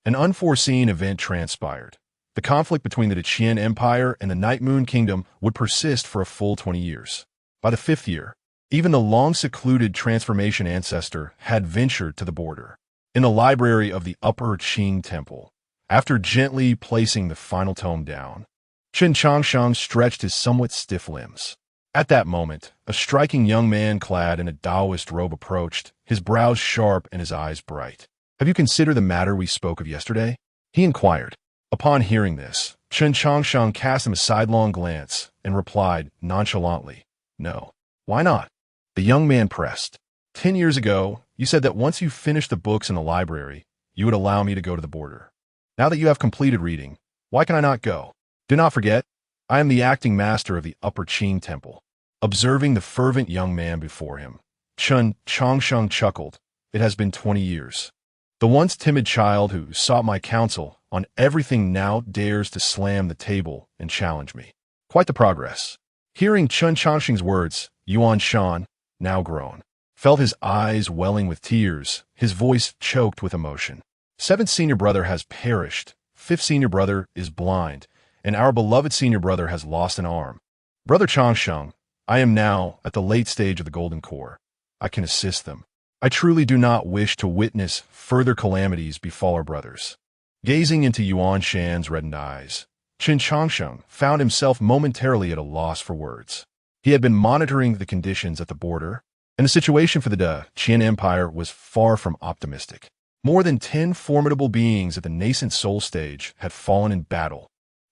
an unforeseen event transpired. The conflict between the Qian Empire and the Night Moon Kingdom would persist for a full 20 years. By the 5th year, even the long-secluded transformation ancestor had ventured to the border. In the library of the Upper Qing Temple, after gently placing the final tome down, Chen Changsheng stretched his somewhat stiff limbs. At that moment, a striking young man clad in a Taoist robe approached, his brows sharp and his eyes bright. Have you considered the matter we spoke of yesterday? He inquired. Upon hearing this, Chen Changsheng cast him a sidelong glance and replied nonchalantly, No. Why not? The young man pressed. 10 years ago, you said that once you finished the books in the library, you would allow me to go to the border. Now that you have completed reading, why can I not go? Do not forget, I am the acting master of the Upper Qing Temple. Observing the fervent young man before him, Chen Changsheng chuckled. It has been 20 years. The once timid child who sought my counsel on everything now dares to slam the table and challenge me. Quite the progress. Hearing Chen Changsheng's words, Yuan Shan, now grown, felt his eyes welling with tears, his voice choked with emotion. 7th Senior Brother has perished, 5th Senior Brother is blind, and our beloved Senior Brother has lost an arm. Brother Changsheng, I am now at the late stage of the Golden Core. I can assist them. I truly do not wish to witness further calamities befall our brothers. Gazing into Yuan Shan's reddened eyes, Chen Changsheng found himself momentarily at a loss for words. He had been monitoring the conditions at the border, and the situation for the Qian Empire was far from optimistic. More than 10 formidable beings at the nascent soul stage had fallen in battle,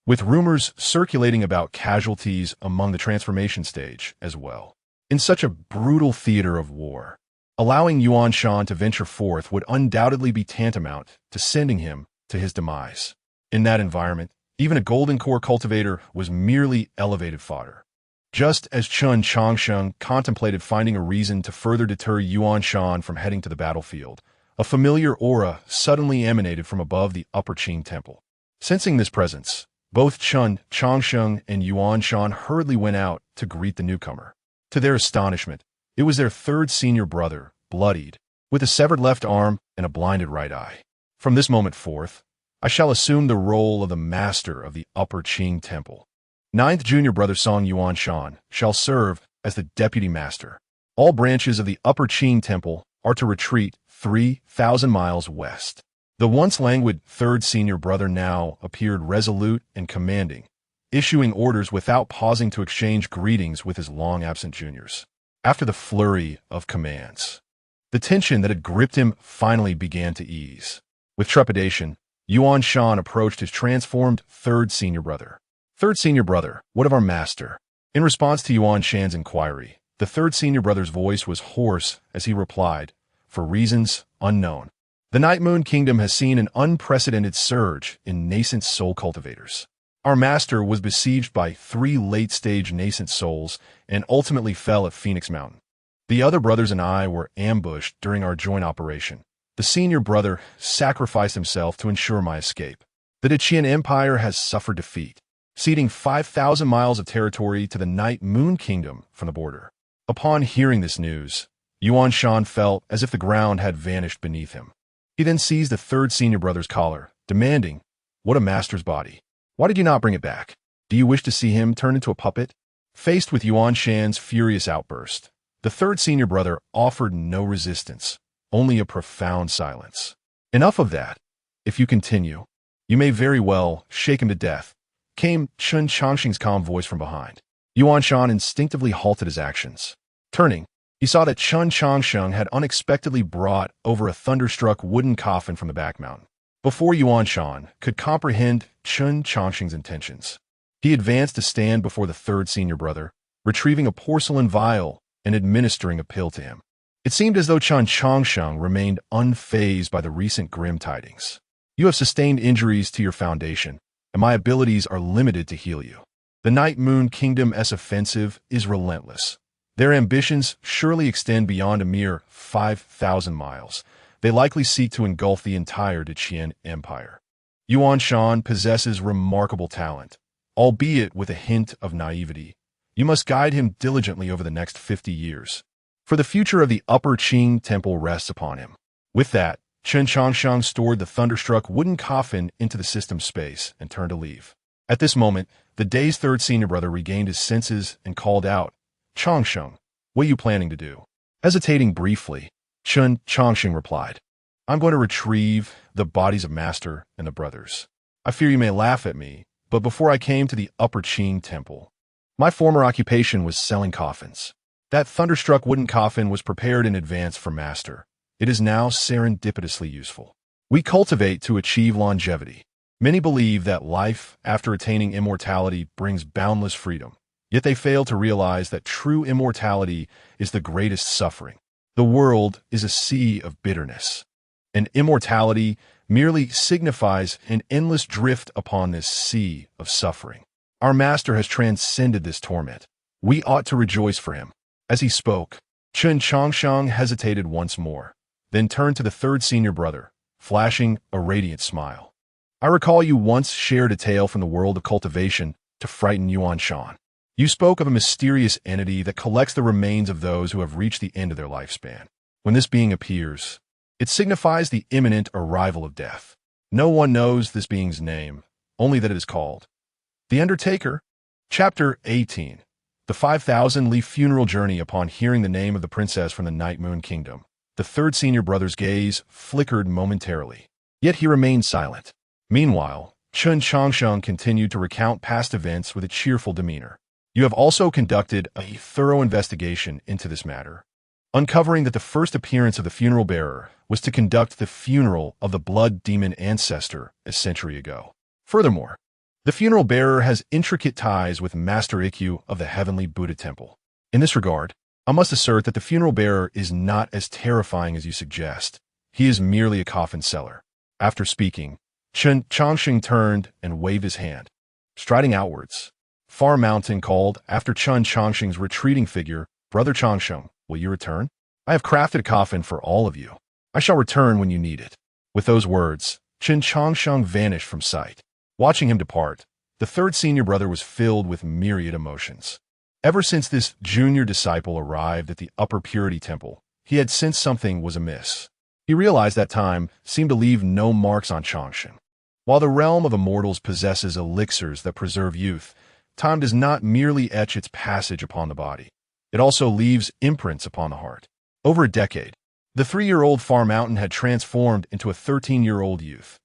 with rumors circulating about casualties among the transformation stage as well. In such a brutal theater of war, allowing Yuan Shan to venture forth would undoubtedly be tantamount to sending him to his demise. In that environment, even a golden core cultivator was merely elevated fodder. Just as Chen Changsheng contemplated finding a reason to further deter Yuan Shan from heading to the battlefield, a familiar aura suddenly emanated from above the Upper Qing Temple. Sensing this presence, both Chen Changsheng and Yuan Shan hurriedly went out to greet the newcomer. To their astonishment, It was their third senior brother, bloodied, with a severed left arm and a blinded right eye. From this moment forth, I shall assume the role of the master of the Upper Qing Temple. Ninth junior brother Song Yuan Shan shall serve as the deputy master. All branches of the Upper Qing Temple are to retreat 3,000 miles west. The once languid third senior brother now appeared resolute and commanding, issuing orders without pausing to exchange greetings with his long-absent juniors. After the flurry of commands, the tension that had gripped him finally began to ease. With trepidation, Yuan Shan approached his transformed third senior brother. Third senior brother, what of our master? In response to Yuan Shan's inquiry, the third senior brother's voice was hoarse as he replied, for reasons unknown. The Night Moon Kingdom has seen an unprecedented surge in nascent soul cultivators. Our master was besieged by 3 late-stage nascent souls and ultimately fell at Phoenix Mountain. The other brothers and I were ambushed during our joint operation. The senior brother sacrificed himself to ensure my escape. The Dacian Empire has suffered defeat, ceding 5,000 miles of territory to the Night Moon Kingdom from the border. Upon hearing this news, Yuan Shan felt as if the ground had vanished beneath him. He then seized the third senior brother's collar, demanding, "What a master's body! Why did you not bring it back? Do you wish to see him turn into a puppet?" Faced with Yuan Shan's furious outburst, the third senior brother offered no resistance, only a profound silence. "Enough of that. If you continue, you may very well shake him to death," came Chen Changsheng's calm voice from behind. Yuan Shan instinctively halted his actions. Turning, he saw that Chen Changsheng had unexpectedly brought over a thunderstruck wooden coffin from the back mountain. Before Yuan Shan could comprehend Chen Changsheng's intentions, he advanced to stand before the third senior brother, retrieving a porcelain vial and administering a pill to him. It seemed as though Chen Changsheng remained unfazed by the recent grim tidings. "You have sustained injuries to your foundation, and my abilities are limited to heal you. The Night Moon Kingdom's offensive is relentless. Their ambitions surely extend beyond a mere 5,000 miles. They likely seek to engulf the entire Dacian Empire. Yuan Shan possesses remarkable talent, albeit with a hint of naivety. You must guide him diligently over the next 50 years, for the future of the Upper Qing Temple rests upon him." With that, Chen Changsheng stored the thunderstruck wooden coffin into the system space and turned to leave. At this moment, the dazed third senior brother regained his senses and called out, "Changsheng, what are you planning to do?" Hesitating briefly, Chen Changsheng replied, "I'm going to retrieve the bodies of Master and the brothers. I fear you may laugh at me, but before I came to the Upper Qing Temple, my former occupation was selling coffins. That thunderstruck wooden coffin was prepared in advance for Master. It is now serendipitously useful. We cultivate to achieve longevity. Many believe that life after attaining immortality brings boundless freedom. Yet they fail to realize that true immortality is the greatest suffering. The world is a sea of bitterness, and immortality merely signifies an endless drift upon this sea of suffering. Our master has transcended this torment. We ought to rejoice for him." As he spoke, Chen Changsheng hesitated once more, then turned to the third senior brother, flashing a radiant smile. "I recall you once shared a tale from the world of cultivation to frighten Yuan Shan. You spoke of a mysterious entity that collects the remains of those who have reached the end of their lifespan. When this being appears, it signifies the imminent arrival of death. No one knows this being's name, only that it is called the Undertaker." Chapter 18. The 5,000 Li funeral journey. Upon hearing the name of the princess from the Night Moon Kingdom, the third senior brother's gaze flickered momentarily, yet he remained silent. Meanwhile, Chen Changsheng continued to recount past events with a cheerful demeanor. "You have also conducted a thorough investigation into this matter, uncovering that the first appearance of the funeral bearer was to conduct the funeral of the blood demon ancestor a century ago. Furthermore, the funeral bearer has intricate ties with Master Ikkyu of the Heavenly Buddha Temple. In this regard, I must assert that the funeral bearer is not as terrifying as you suggest. He is merely a coffin seller." After speaking, Chen Changsheng turned and waved his hand. Striding outwards, Far Mountain called after Chen Changsheng's retreating figure, "Brother Changsheng, will you return? I have crafted a coffin for all of you. I shall return when you need it." With those words, Chen Changsheng vanished from sight. Watching him depart, the third senior brother was filled with myriad emotions. Ever since this junior disciple arrived at the Upper Purity Temple, he had sensed something was amiss. He realized that time seemed to leave no marks on Changsheng. While the realm of immortals possesses elixirs that preserve youth, time does not merely etch its passage upon the body. It also leaves imprints upon the heart. Over a decade, the 3-year-old Far Mountain had transformed into a 13-year-old youth.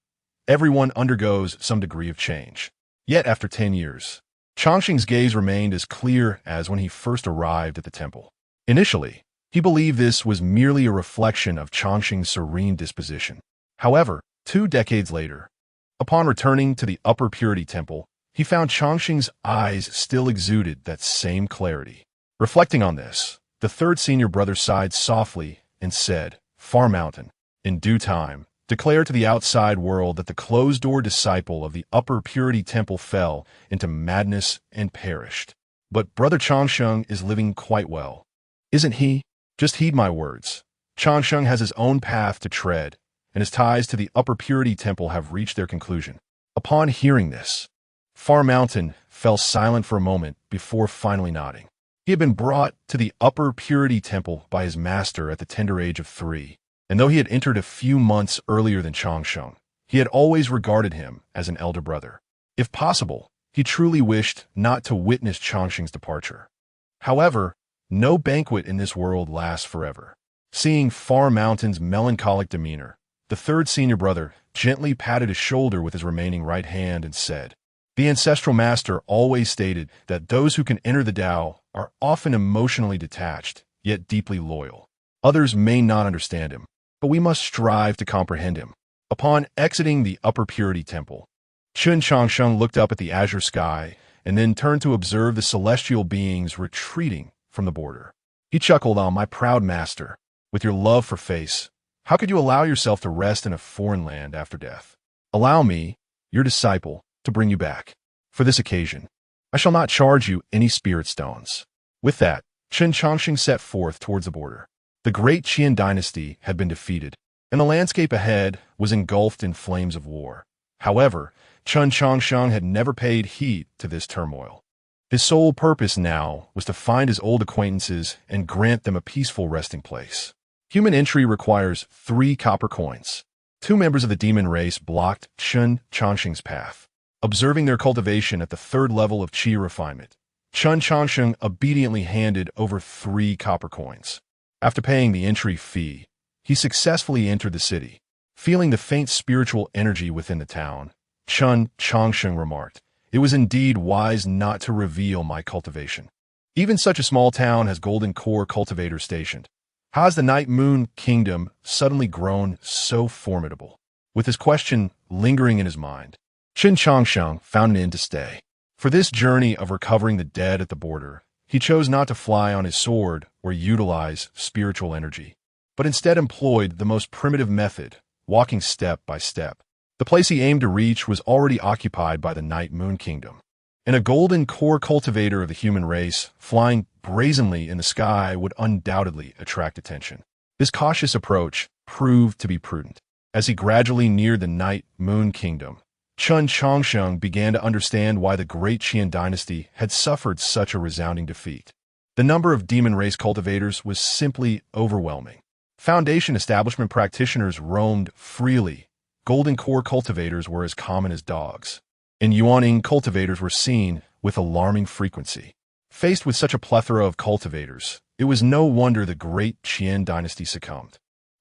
Everyone undergoes some degree of change. Yet after 10 years, Changsheng's gaze remained as clear as when he first arrived at the temple. Initially, he believed this was merely a reflection of Changsheng's serene disposition. However, 2 decades later, upon returning to the Upper Purity Temple, he found Changsheng's eyes still exuded that same clarity. Reflecting on this, the third senior brother sighed softly and said, "Far Mountain, in due time, declare to the outside world that the closed-door disciple of the Upper Purity Temple fell into madness and perished. But Brother Changsheng is living quite well. Isn't he? Just heed my words. Changsheng has his own path to tread, and his ties to the Upper Purity Temple have reached their conclusion." Upon hearing this, Far Mountain fell silent for a moment before finally nodding. He had been brought to the Upper Purity Temple by his master at the tender age of 3. And though he had entered a few months earlier than Changsheng, he had always regarded him as an elder brother. If possible, he truly wished not to witness Changsheng's departure. However, no banquet in this world lasts forever. Seeing Far Mountain's melancholic demeanor, the third senior brother gently patted his shoulder with his remaining right hand and said, "The ancestral master always stated that those who can enter the Tao are often emotionally detached, yet deeply loyal. Others may not understand him, but we must strive to comprehend him." Upon exiting the Upper Purity Temple, Chen Changsheng looked up at the azure sky and then turned to observe the celestial beings retreating from the border. He chuckled, "My proud master, with your love for face, how could you allow yourself to rest in a foreign land after death? Allow me, your disciple, to bring you back. For this occasion, I shall not charge you any spirit stones." With that, Chen Changsheng set forth towards the border. The great Qian dynasty had been defeated, and the landscape ahead was engulfed in flames of war. However, Chen Changsheng had never paid heed to this turmoil. His sole purpose now was to find his old acquaintances and grant them a peaceful resting place. Human entry requires 3 copper coins. 2 members of the demon race blocked Chen Changsheng's path. Observing their cultivation at the 3rd level of Qi refinement, Chen Changsheng obediently handed over 3 copper coins. After paying the entry fee, he successfully entered the city. Feeling the faint spiritual energy within the town, Chen Changsheng remarked, "It was indeed wise not to reveal my cultivation. Even such a small town has golden core cultivators stationed. How has the Night Moon Kingdom suddenly grown so formidable?" With this question lingering in his mind, Chen Changsheng found an end to stay. For this journey of recovering the dead at the border, he chose not to fly on his sword or utilize spiritual energy, but instead employed the most primitive method, walking step by step. The place he aimed to reach was already occupied by the Night Moon Kingdom, and a golden core cultivator of the human race flying brazenly in the sky would undoubtedly attract attention. This cautious approach proved to be prudent. As he gradually neared the Night Moon Kingdom, Chen Changsheng began to understand why the great Qian dynasty had suffered such a resounding defeat. The number of demon race cultivators was simply overwhelming. Foundation establishment practitioners roamed freely. Golden core cultivators were as common as dogs, and Yuaning cultivators were seen with alarming frequency. Faced with such a plethora of cultivators, it was no wonder the great Qian dynasty succumbed.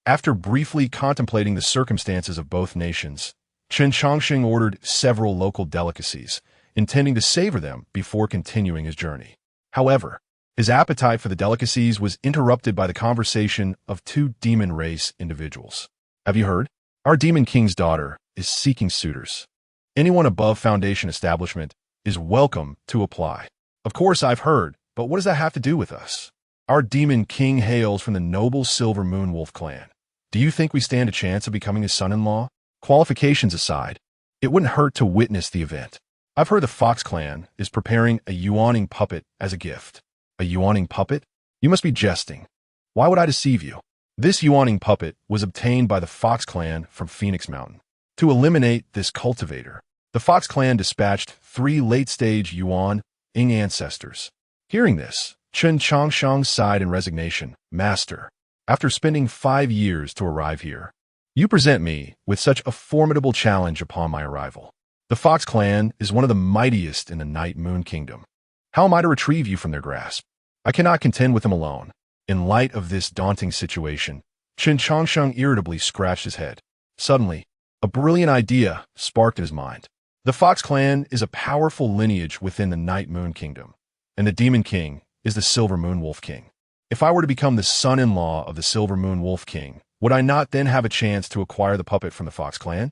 After briefly contemplating the circumstances of both nations, Chen Changsheng ordered several local delicacies, intending to savor them before continuing his journey. However, his appetite for the delicacies was interrupted by the conversation of 2 demon race individuals. "Have you heard? Our demon king's daughter is seeking suitors. Anyone above Foundation establishment is welcome to apply." "Of course I've heard, but what does that have to do with us? Our demon king hails from the noble Silver Moon Wolf clan. Do you think we stand a chance of becoming his son-in-law? Qualifications aside, it wouldn't hurt to witness the event. I've heard the Fox clan is preparing a Yuaning puppet as a gift." "A Yuaning puppet? You must be jesting. Why would I deceive you?" This Yuaning puppet was obtained by the Fox clan from Phoenix Mountain. To eliminate this cultivator, the Fox clan dispatched 3 late-stage Yuan Ing ancestors. Hearing this, Chen Changsheng sighed in resignation. Master, after spending 5 years to arrive here, you present me with such a formidable challenge upon my arrival. The Fox clan is one of the mightiest in the Night Moon Kingdom. How am I to retrieve you from their grasp? I cannot contend with them alone. In light of this daunting situation, Chen Changsheng irritably scratched his head. Suddenly, a brilliant idea sparked in his mind. The Fox clan is a powerful lineage within the Night Moon Kingdom, and the Demon King is the Silver Moon Wolf King. If I were to become the son-in-law of the Silver Moon Wolf King, would I not then have a chance to acquire the puppet from the Fox clan?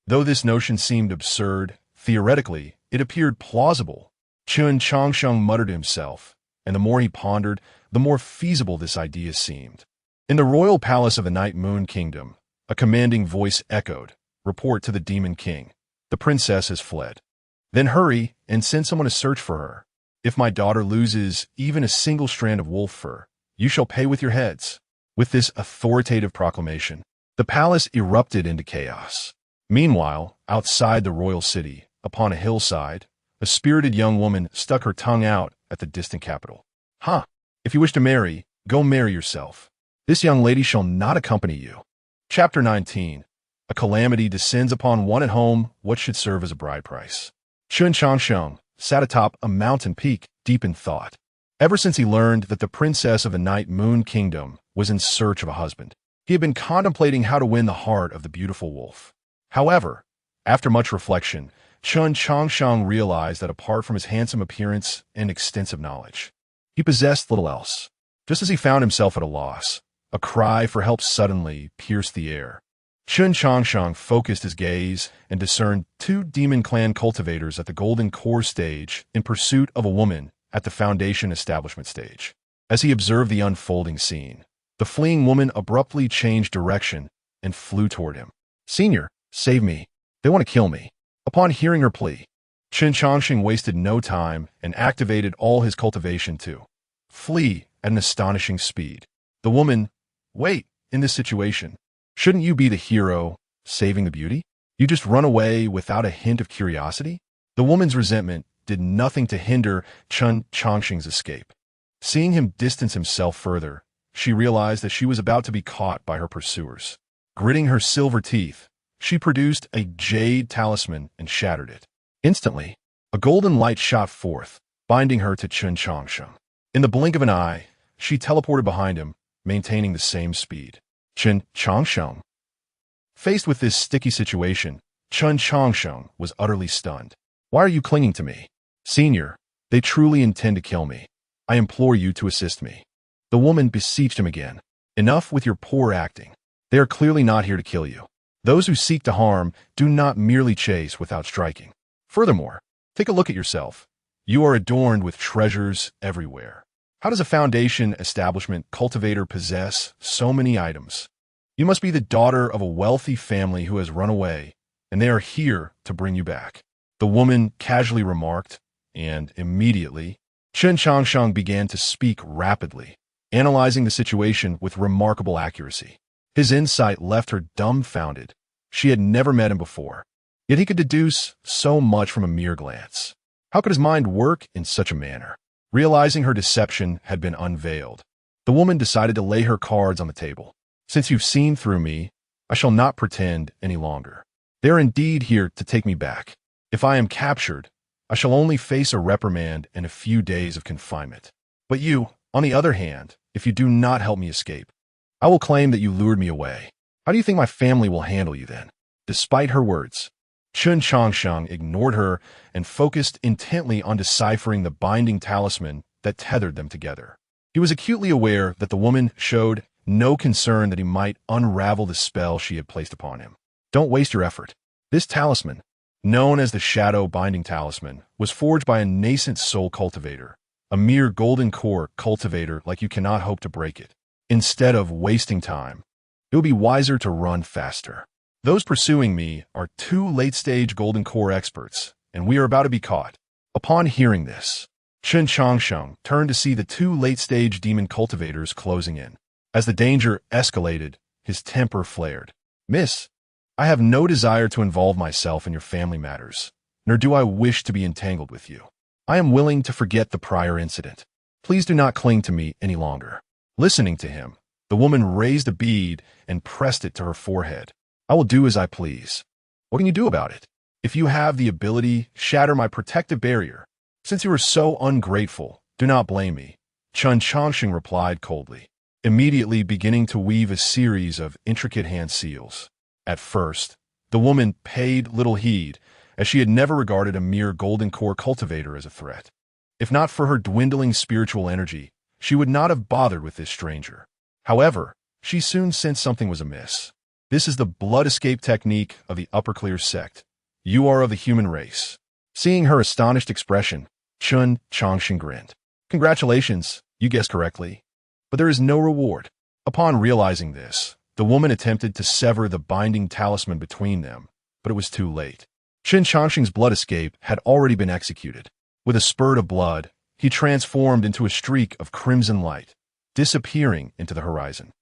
Though this notion seemed absurd, theoretically, it appeared plausible. Chen Changsheng muttered to himself, and the more he pondered, the more feasible this idea seemed. In the royal palace of the Night Moon Kingdom, a commanding voice echoed, "Report to the Demon King. The princess has fled. Then hurry and send someone to search for her. If my daughter loses even a single strand of wolf fur, you shall pay with your heads." With this authoritative proclamation, the palace erupted into chaos. Meanwhile, outside the royal city, upon a hillside, a spirited young woman stuck her tongue out at the distant capital. If you wish to marry, go marry yourself. This young lady shall not accompany you. Chapter 19. A calamity descends upon one at home. What should serve as a bride price? Chen Changsheng sat atop a mountain peak, deep in thought. Ever since he learned that the princess of the Night Moon Kingdom was in search of a husband, he had been contemplating how to win the heart of the beautiful wolf. However, after much reflection, Chen Changsheng realized that apart from his handsome appearance and extensive knowledge, he possessed little else. Just as he found himself at a loss, a cry for help suddenly pierced the air. Chen Changsheng focused his gaze and discerned 2 demon clan cultivators at the Golden Core stage in pursuit of a woman at the Foundation Establishment stage. As he observed the unfolding scene, the fleeing woman abruptly changed direction and flew toward him. "Senior, save me. They want to kill me." Upon hearing her plea, Chen Changsheng wasted no time and activated all his cultivation to flee at an astonishing speed. The woman, "Wait, in this situation, shouldn't you be the hero saving the beauty? You just run away without a hint of curiosity?" The woman's resentment did nothing to hinder Chen Changsheng's escape. Seeing him distance himself further, she realized that she was about to be caught by her pursuers. Gritting her silver teeth, she produced a jade talisman and shattered it. Instantly, a golden light shot forth, binding her to Chen Changsheng. In the blink of an eye, she teleported behind him, maintaining the same speed. Chen Changsheng. Faced with this sticky situation, Chen Changsheng was utterly stunned. "Why are you clinging to me? Senior, they truly intend to kill me. I implore you to assist me." The woman beseeched him again. "Enough with your poor acting. They are clearly not here to kill you. Those who seek to harm do not merely chase without striking. Furthermore, take a look at yourself. You are adorned with treasures everywhere. How does a Foundation Establishment cultivator possess so many items? You must be the daughter of a wealthy family who has run away, and they are here to bring you back." The woman casually remarked, and immediately, Chen Changsheng began to speak rapidly, analyzing the situation with remarkable accuracy. His insight left her dumbfounded. She had never met him before, yet he could deduce so much from a mere glance. How could his mind work in such a manner? Realizing her deception had been unveiled, the woman decided to lay her cards on the table. "Since you've seen through me, I shall not pretend any longer. They are indeed here to take me back. If I am captured, I shall only face a reprimand and a few days of confinement. But you, on the other hand, if you do not help me escape, I will claim that you lured me away. How do you think my family will handle you then?" Despite her words, Chen Changsheng ignored her and focused intently on deciphering the binding talisman that tethered them together. He was acutely aware that the woman showed no concern that he might unravel the spell she had placed upon him. "Don't waste your effort. This talisman, known as the Shadow Binding Talisman, was forged by a nascent soul cultivator, a mere golden core cultivator like you cannot hope to break it. Instead of wasting time, it would be wiser to run faster. Those pursuing me are 2 late-stage golden core experts, and we are about to be caught." Upon hearing this, Chen Changsheng turned to see the 2 late-stage demon cultivators closing in. As the danger escalated, his temper flared. "Miss, I have no desire to involve myself in your family matters, nor do I wish to be entangled with you. I am willing to forget the prior incident. Please do not cling to me any longer. Listening to him, the woman raised a bead and pressed it to her forehead. I will do as I please. What can you do about it? If you have the ability, shatter my protective barrier. Since you are so ungrateful, do not blame me. Chen Changsheng replied coldly, immediately beginning to weave a series of intricate hand seals. At first, the woman paid little heed, as she had never regarded a mere golden core cultivator as a threat. If not for her dwindling spiritual energy, she would not have bothered with this stranger. However, she soon sensed something was amiss. This is the blood escape technique of the Upper Clear sect. You are of the human race. Seeing her astonished expression, Chen Changsheng grinned. Congratulations, you guessed correctly. But there is no reward. Upon realizing this, the woman attempted to sever the binding talisman between them, but it was too late. Chen Changsheng's blood escape had already been executed. With a spurt of blood, he transformed into a streak of crimson light, disappearing into the horizon.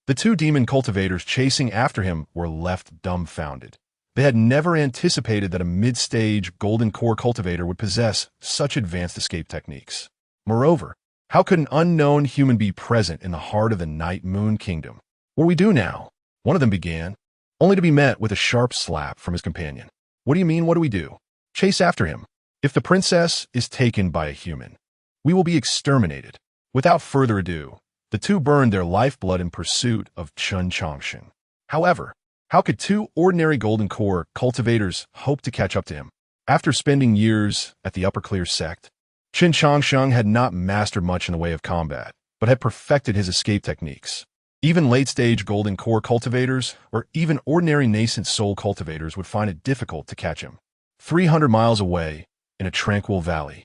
The two demon cultivators chasing after him were left dumbfounded. They had never anticipated that a mid-stage golden core cultivator would possess such advanced escape techniques. Moreover, how could an unknown human be present in the heart of the Night Moon Kingdom? What do we do now? One of them began, only to be met with a sharp slap from his companion. What do you mean, what do we do? Chase after him. If the princess is taken by a human, we will be exterminated. Without further ado, the two burned their lifeblood in pursuit of Chen Changsheng. However, how could two ordinary golden core cultivators hope to catch up to him? After spending years at the Upper Clear sect, Chen Changsheng had not mastered much in the way of combat, but had perfected his escape techniques. Even late-stage golden core cultivators, or even ordinary nascent soul cultivators would find it difficult to catch him. 300 miles away, in a tranquil valley,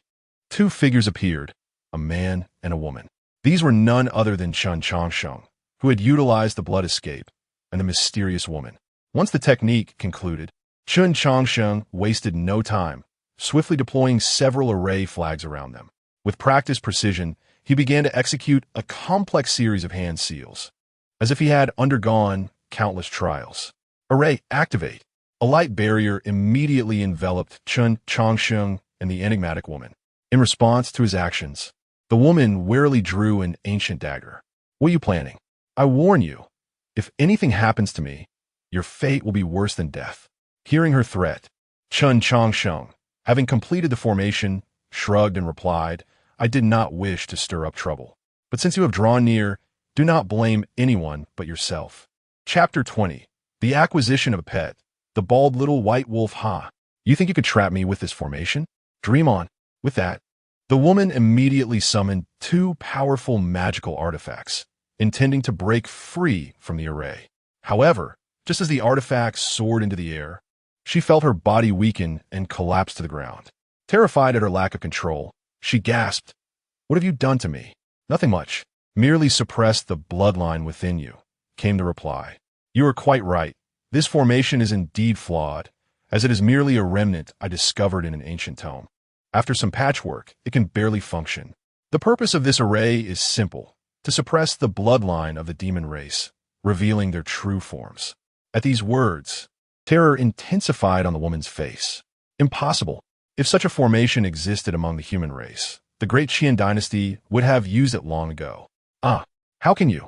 two figures appeared, a man and a woman. These were none other than Chen Changsheng, who had utilized the blood escape, and the mysterious woman. Once the technique concluded, Chen Changsheng wasted no time, swiftly deploying several array flags around them. With practiced precision, he began to execute a complex series of hand seals, as if he had undergone countless trials. Array, activate! A light barrier immediately enveloped Chen Changsheng and the enigmatic woman. In response to his actions, the woman warily drew an ancient dagger. What are you planning? I warn you, if anything happens to me, your fate will be worse than death. Hearing her threat, Chen Changsheng, having completed the formation, shrugged and replied, I did not wish to stir up trouble. But since you have drawn near, do not blame anyone but yourself. Chapter 20. The acquisition of a pet. The bald little white wolf. Ha! You think you could trap me with this formation? Dream on. With that, the woman immediately summoned two powerful magical artifacts, intending to break free from the array. However, just as the artifacts soared into the air, she felt her body weaken and collapse to the ground. Terrified at her lack of control, she gasped, What have you done to me? Nothing much. Merely suppressed the bloodline within you, came the reply. You are quite right. This formation is indeed flawed, as it is merely a remnant I discovered in an ancient tome. After some patchwork, it can barely function. The purpose of this array is simple, to suppress the bloodline of the demon race, revealing their true forms. At these words, terror intensified on the woman's face. Impossible. If such a formation existed among the human race, the great Qian dynasty would have used it long ago. Ah, how can you,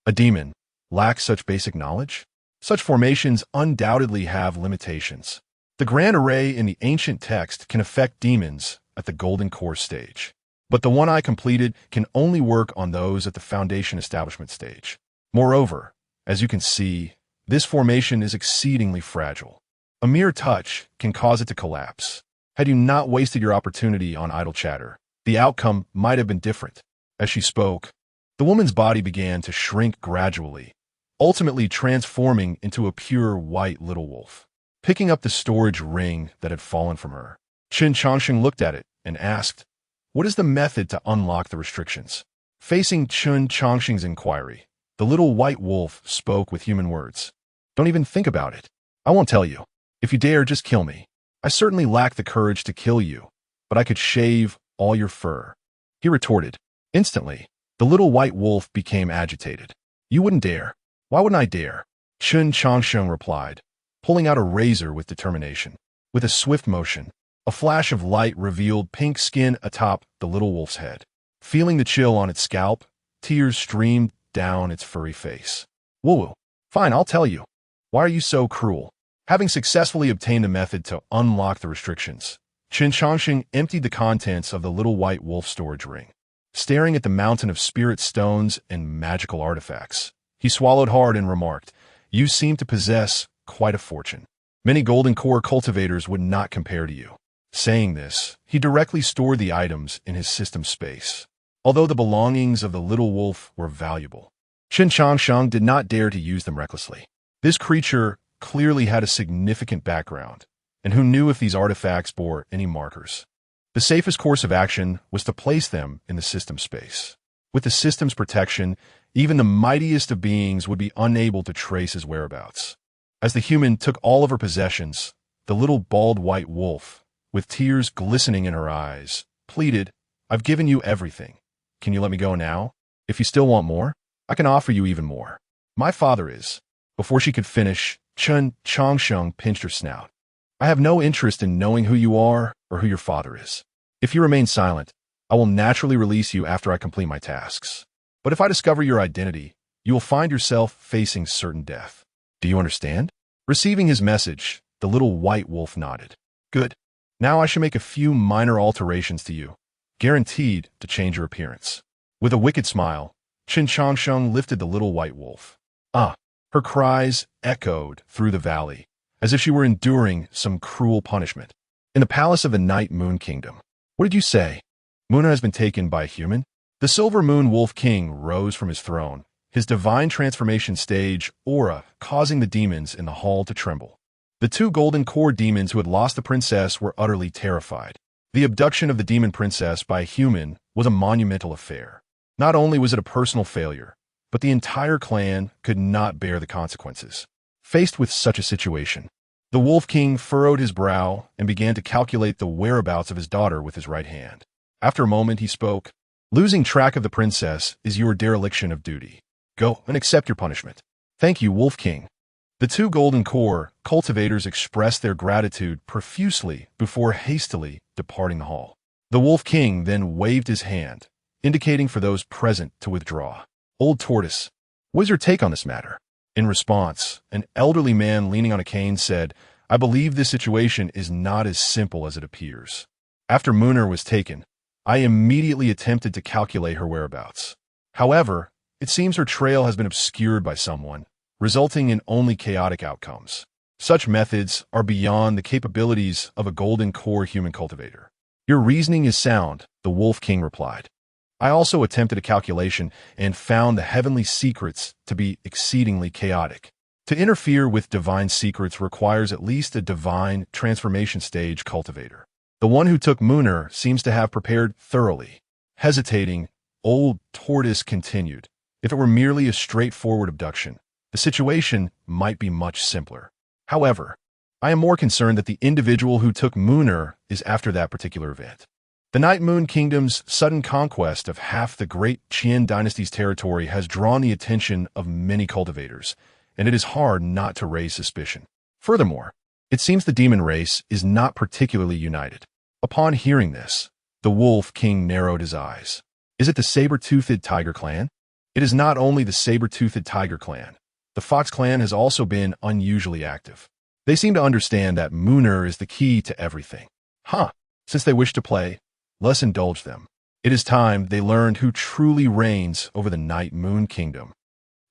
a demon, lack such basic knowledge? Such formations undoubtedly have limitations. The grand array in the ancient text can affect demons at the golden core stage, but the one I completed can only work on those at the foundation establishment stage. Moreover, as you can see, this formation is exceedingly fragile. A mere touch can cause it to collapse. Had you not wasted your opportunity on idle chatter, the outcome might have been different. As she spoke, the woman's body began to shrink gradually, ultimately transforming into a pure white little wolf. Picking up the storage ring that had fallen from her, Chen Changsheng looked at it and asked, What is the method to unlock the restrictions? Facing Chen Changsheng's inquiry, the little white wolf spoke with human words. Don't even think about it. I won't tell you. If you dare, just kill me. I certainly lack the courage to kill you, but I could shave all your fur. He retorted. Instantly, the little white wolf became agitated. You wouldn't dare. Why wouldn't I dare? Chen Changsheng replied, pulling out a razor with determination. With a swift motion, a flash of light revealed pink skin atop the little wolf's head. Feeling the chill on its scalp, tears streamed down its furry face. Woo! Fine, I'll tell you. Why are you so cruel? Having successfully obtained a method to unlock the restrictions, Chen Changsheng emptied the contents of the little white wolf storage ring. Staring at the mountain of spirit stones and magical artifacts, he swallowed hard and remarked, "You seem to possess quite a fortune. Many golden core cultivators would not compare to you." Saying this, he directly stored the items in his system space. Although the belongings of the little wolf were valuable, Chen Changsheng did not dare to use them recklessly. This creature clearly had a significant background, and who knew if these artifacts bore any markers. The safest course of action was to place them in the system space. With the system's protection, even the mightiest of beings would be unable to trace his whereabouts. As the human took all of her possessions, the little bald white wolf, with tears glistening in her eyes, pleaded, "I've given you everything. Can you let me go now? If you still want more, I can offer you even more. My father is." Before she could finish, Chen Changsheng pinched her snout. "I have no interest in knowing who you are or who your father is. If you remain silent, I will naturally release you after I complete my tasks. But if I discover your identity, you will find yourself facing certain death. Do you understand?" Receiving his message, the little white wolf nodded. "Good. Now I should make a few minor alterations to you, guaranteed to change your appearance." With a wicked smile, Chen Changsheng lifted the little white wolf. "Ah!" Her cries echoed through the valley, as if she were enduring some cruel punishment. In the palace of the Night Moon Kingdom. "What did you say? Muna has been taken by a human?" The Silver Moon Wolf King rose from his throne, his divine transformation stage aura causing the demons in the hall to tremble. The two golden core demons who had lost the princess were utterly terrified. The abduction of the demon princess by a human was a monumental affair. Not only was it a personal failure, but the entire clan could not bear the consequences. Faced with such a situation, the Wolf King furrowed his brow and began to calculate the whereabouts of his daughter with his right hand. After a moment, he spoke, "Losing track of the princess is your dereliction of duty. Go and accept your punishment." "Thank you, Wolf King." The two golden core cultivators expressed their gratitude profusely before hastily departing the hall. The Wolf King then waved his hand, indicating for those present to withdraw. "Old Tortoise, what is your take on this matter?" In response, an elderly man leaning on a cane said, "I believe this situation is not as simple as it appears. After Munar was taken, I immediately attempted to calculate her whereabouts. However, it seems her trail has been obscured by someone, resulting in only chaotic outcomes. Such methods are beyond the capabilities of a golden core human cultivator." "Your reasoning is sound," the Wolf King replied. "I also attempted a calculation and found the heavenly secrets to be exceedingly chaotic. To interfere with divine secrets requires at least a divine transformation stage cultivator. The one who took Munar seems to have prepared thoroughly." Hesitating, Old Tortoise continued, "If it were merely a straightforward abduction, the situation might be much simpler. However, I am more concerned that the individual who took Munar is after that particular event. The Night Moon Kingdom's sudden conquest of half the great Qian dynasty's territory has drawn the attention of many cultivators, and it is hard not to raise suspicion. Furthermore, it seems the demon race is not particularly united." Upon hearing this, the Wolf King narrowed his eyes. "Is it the saber-toothed tiger clan?" "It is not only the saber-toothed tiger clan. The fox clan has also been unusually active. They seem to understand that Munar is the key to everything. Since they wish to play, let's indulge them. It is time they learned who truly reigns over the Night Moon Kingdom."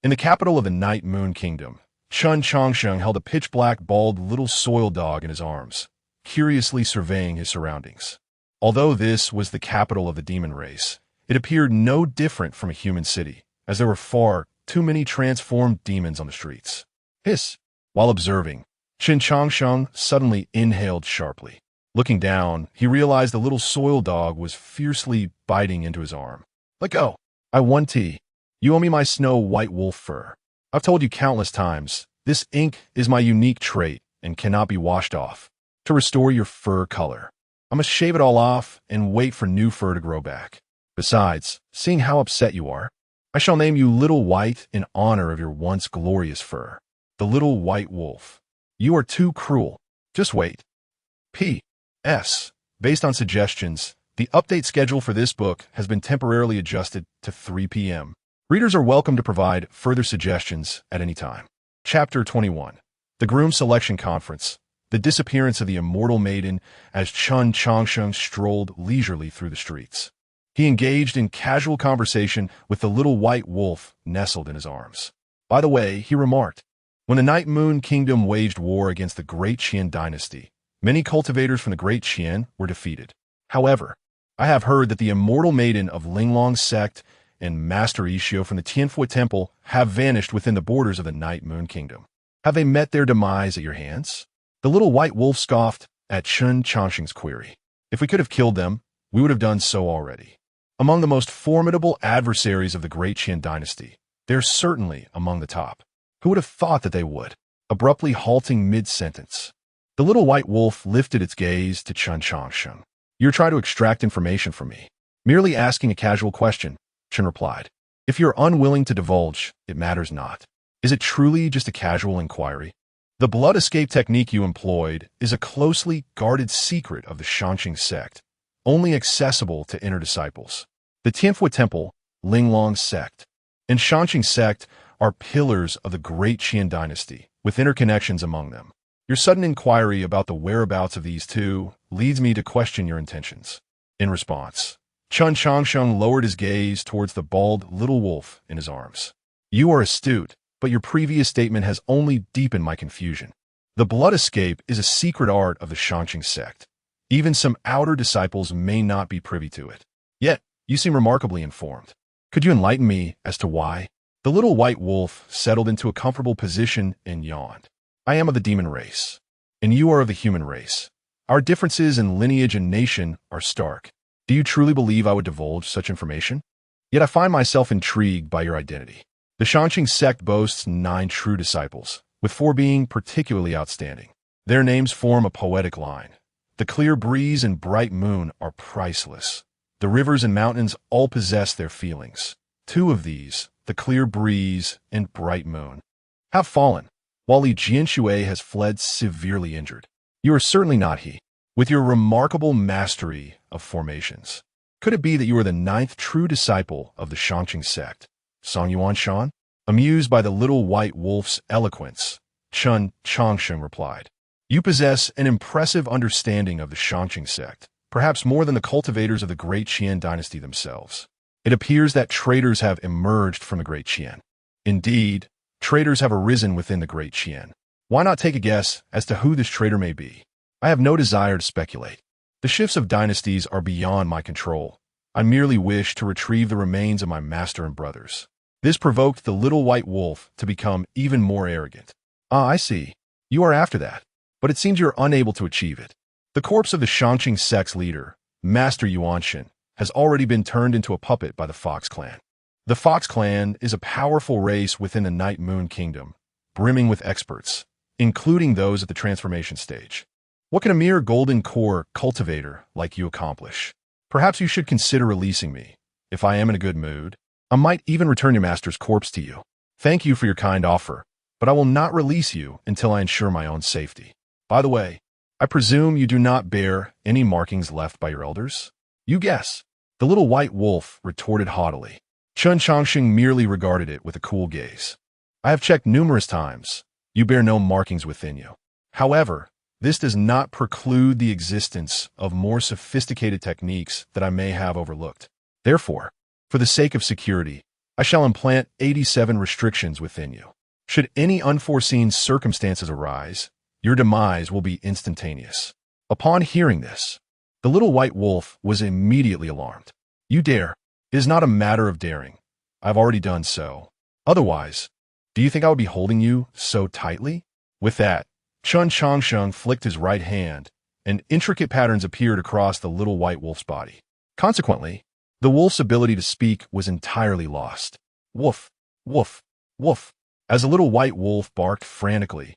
In the capital of the Night Moon Kingdom, Chen Changsheng held a pitch-black, bald little soil dog in his arms, curiously surveying his surroundings. Although this was the capital of the demon race, it appeared no different from a human city, as there were far too many transformed demons on the streets. Hiss! While observing, Chen Changsheng suddenly inhaled sharply. Looking down, he realized the little soil dog was fiercely biting into his arm. "Let go! I want tea. You owe me my snow white wolf fur. I've told you countless times, this ink is my unique trait and cannot be washed off. To restore your fur color, I must shave it all off and wait for new fur to grow back. Besides, seeing how upset you are, I shall name you Little White in honor of your once glorious fur. The Little White Wolf. You are too cruel. Just wait. P.S. Based on suggestions, The update schedule for this book has been temporarily adjusted to 3 p.m. Readers are welcome to provide further suggestions at any time. Chapter 21. The Groom Selection Conference. The disappearance of the Immortal Maiden as Chen Changsheng strolled leisurely through the streets. He engaged in casual conversation with the little white wolf nestled in his arms. By the way, he remarked, when the Night Moon Kingdom waged war against the Great Qian dynasty, many cultivators from the Great Qian were defeated. However, I have heard that the Immortal Maiden of Linglong sect and Master Ishio from the Tianfu Temple have vanished within the borders of the Night Moon Kingdom. Have they met their demise at your hands? The little white wolf scoffed at Chen Changsheng's query. If we could have killed them, we would have done so already. Among the most formidable adversaries of the Great Qian dynasty, they're certainly among the top. Who would have thought that they would? Abruptly halting mid-sentence. The little white wolf lifted its gaze to Chen Changsheng. You're trying to extract information from me. Merely asking a casual question, Chen replied. If you're unwilling to divulge, it matters not. Is it truly just a casual inquiry? The blood escape technique you employed is a closely guarded secret of the Changsheng sect, only accessible to inner disciples. The Tianfu Temple, Linglong sect, and Changsheng sect are pillars of the Great Qian dynasty, with interconnections among them. Your sudden inquiry about the whereabouts of these two leads me to question your intentions. In response, Chen Changsheng lowered his gaze towards the bald little wolf in his arms. You are astute, but your previous statement has only deepened my confusion. The blood escape is a secret art of the Changsheng sect. Even some outer disciples may not be privy to it. Yet, you seem remarkably informed. Could you enlighten me as to why? The little white wolf settled into a comfortable position and yawned. I am of the demon race, and you are of the human race. Our differences in lineage and nation are stark. Do you truly believe I would divulge such information? Yet I find myself intrigued by your identity. The Changsheng sect boasts 9 true disciples, with 4 being particularly outstanding. Their names form a poetic line. The clear breeze and bright moon are priceless. The rivers and mountains all possess their feelings. 2 of these, the clear breeze and bright moon, have fallen, while Li Jianxue has fled severely injured. You are certainly not he, with your remarkable mastery of formations. Could it be that you are the 9th true disciple of the Changsheng sect? Song Yuan Shan? Amused by the little white wolf's eloquence, Chen Changsheng replied. You possess an impressive understanding of the Changsheng sect, perhaps more than the cultivators of the Great Qian dynasty themselves. It appears that traitors have emerged from the Great Qian. Indeed, traitors have arisen within the Great Qian. Why not take a guess as to who this traitor may be? I have no desire to speculate. The shifts of dynasties are beyond my control. I merely wish to retrieve the remains of my master and brothers. This provoked the little white wolf to become even more arrogant. Ah, I see. You are after that. But it seems you're unable to achieve it. The corpse of the Changsheng sect's leader, Master Yuanshin, has already been turned into a puppet by the Fox clan. The Fox clan is a powerful race within the Night Moon Kingdom, brimming with experts, including those at the transformation stage. What can a mere golden core cultivator like you accomplish? Perhaps you should consider releasing me. If I am in a good mood, I might even return your master's corpse to you. Thank you for your kind offer, but I will not release you until I ensure my own safety. By the way, I presume you do not bear any markings left by your elders? You guess. The little white wolf retorted haughtily. Chen Changsheng merely regarded it with a cool gaze. I have checked numerous times. You bear no markings within you. However, this does not preclude the existence of more sophisticated techniques that I may have overlooked. Therefore, for the sake of security, I shall implant 87 restrictions within you. Should any unforeseen circumstances arise, your demise will be instantaneous. Upon hearing this, the little white wolf was immediately alarmed. You dare. It is not a matter of daring. I've already done so. Otherwise, do you think I would be holding you so tightly? With that, Chen Changsheng flicked his right hand, and intricate patterns appeared across the little white wolf's body. Consequently, the wolf's ability to speak was entirely lost. Woof, woof, woof. As the little white wolf barked frantically,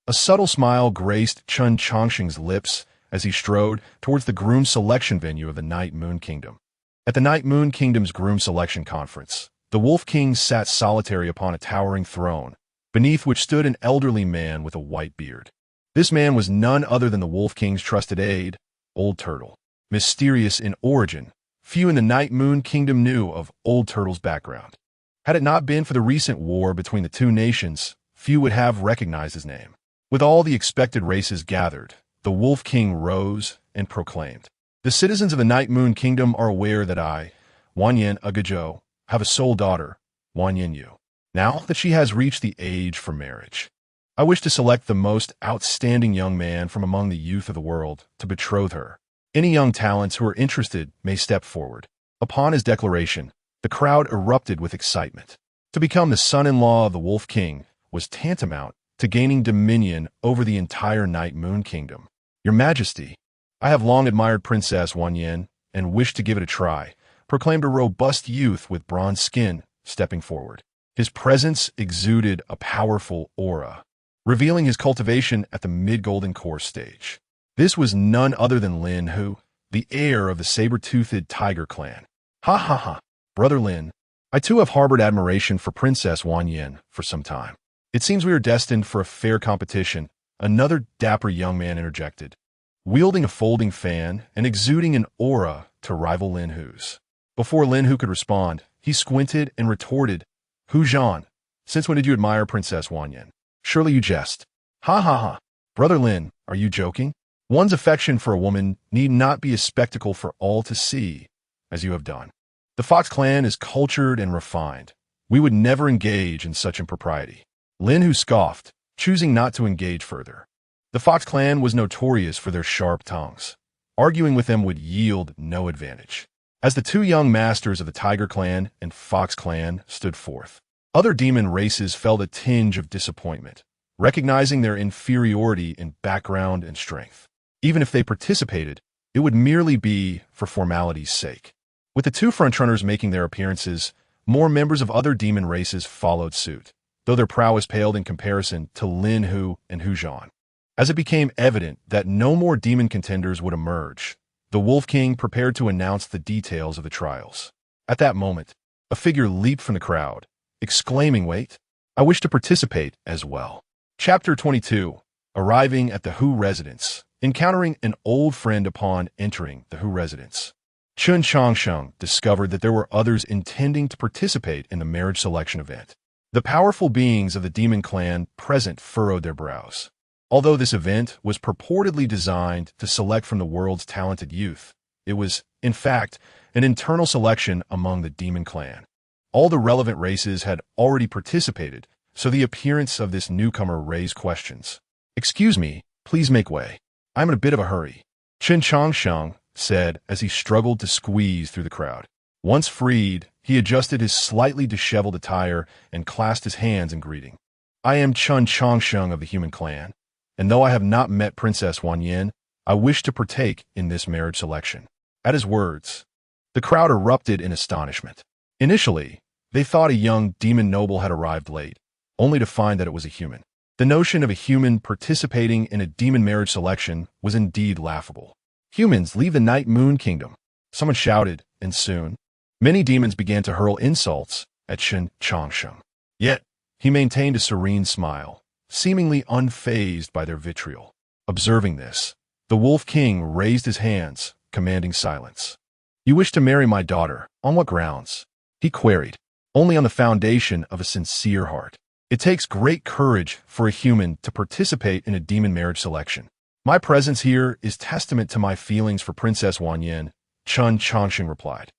a subtle smile graced Chen Changsheng's lips as he strode towards the groom selection venue of the Night Moon Kingdom. At the Night Moon Kingdom's groom selection conference, the Wolf King sat solitary upon a towering throne, beneath which stood an elderly man with a white beard. This man was none other than the Wolf King's trusted aide, Old Turtle. mysterious in origin, few in the Night Moon Kingdom knew of Old Turtle's background. Had it not been for the recent war between the two nations, few would have recognized his name. With all the expected races gathered, the Wolf King rose and proclaimed, "The citizens of the Night Moon Kingdom are aware that I, Wanyan Agajo, have a sole daughter, Wanyan Yu. Now that she has reached the age for marriage, I wish to select the most outstanding young man from among the youth of the world to betroth her. Any young talents who are interested may step forward." Upon his declaration, the crowd erupted with excitement. To become the son-in-law of the Wolf King was tantamount to gaining dominion over the entire Night Moon Kingdom. "Your Majesty, I have long admired Princess Wanyan and wish to give it a try," proclaimed a robust youth with bronze skin, stepping forward. His presence exuded a powerful aura, revealing his cultivation at the mid-golden core stage. This was none other than Lin Hu, the heir of the saber-toothed tiger clan. "Ha ha ha, Brother Lin, I too have harbored admiration for Princess Wanyan for some time. It seems we are destined for a fair competition," another dapper young man interjected, wielding a folding fan and exuding an aura to rival Lin Hu's. Before Lin Hu could respond, he squinted and retorted, "Hu Zhan, since when did you admire Princess Wanyan? Surely you jest." "Ha ha ha. Brother Lin, are you joking? One's affection for a woman need not be a spectacle for all to see, as you have done. The Fox clan is cultured and refined. We would never engage in such impropriety." Lin Hu scoffed, choosing not to engage further. The Fox clan was notorious for their sharp tongues. Arguing with them would yield no advantage. As the two young masters of the Tiger clan and Fox clan stood forth, other demon races felt a tinge of disappointment, recognizing their inferiority in background and strength. Even if they participated, it would merely be for formality's sake. With the two frontrunners making their appearances, more members of other demon races followed suit, though their prowess paled in comparison to Lin Hu and Hu Zhan. As it became evident that no more demon contenders would emerge, the Wolf King prepared to announce the details of the trials. At that moment, a figure leaped from the crowd, exclaiming, "Wait, I wish to participate as well." Chapter 22. Arriving at the Hu residence. Encountering an old friend upon entering the Hu residence, Chen Changsheng discovered that there were others intending to participate in the marriage selection event. The powerful beings of the demon clan present furrowed their brows. Although this event was purportedly designed to select from the world's talented youth, it was, in fact, an internal selection among the demon clan. All the relevant races had already participated, so the appearance of this newcomer raised questions. "Excuse me, please make way. I'm in a bit of a hurry," Chen Changsheng said as he struggled to squeeze through the crowd. Once freed, he adjusted his slightly disheveled attire and clasped his hands in greeting. "I am Chen Changsheng of the human clan, and though I have not met Princess Wanyan, I wish to partake in this marriage selection." At his words, the crowd erupted in astonishment. Initially, they thought a young demon noble had arrived late, only to find that it was a human. The notion of a human participating in a demon marriage selection was indeed laughable. "Humans, leave the Night Moon Kingdom," someone shouted, and soon, many demons began to hurl insults at Chen Changsheng. Yet, he maintained a serene smile, seemingly unfazed by their vitriol. Observing this, the Wolf King raised his hands, commanding silence. "You wish to marry my daughter, on what grounds?" he queried. "Only on the foundation of a sincere heart. It takes great courage for a human to participate in a demon marriage selection. My presence here is testament to my feelings for Princess Wanyan," Chen Changsheng replied.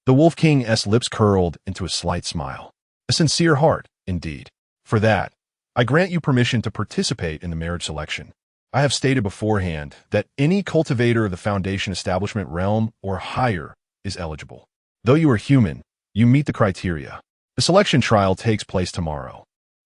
The Wolf King's lips curled into a slight smile. "A sincere heart, indeed. For that, I grant you permission to participate in the marriage selection. I have stated beforehand that any cultivator of the Foundation Establishment realm or higher is eligible. Though you are human, you meet the criteria. The selection trial takes place tomorrow.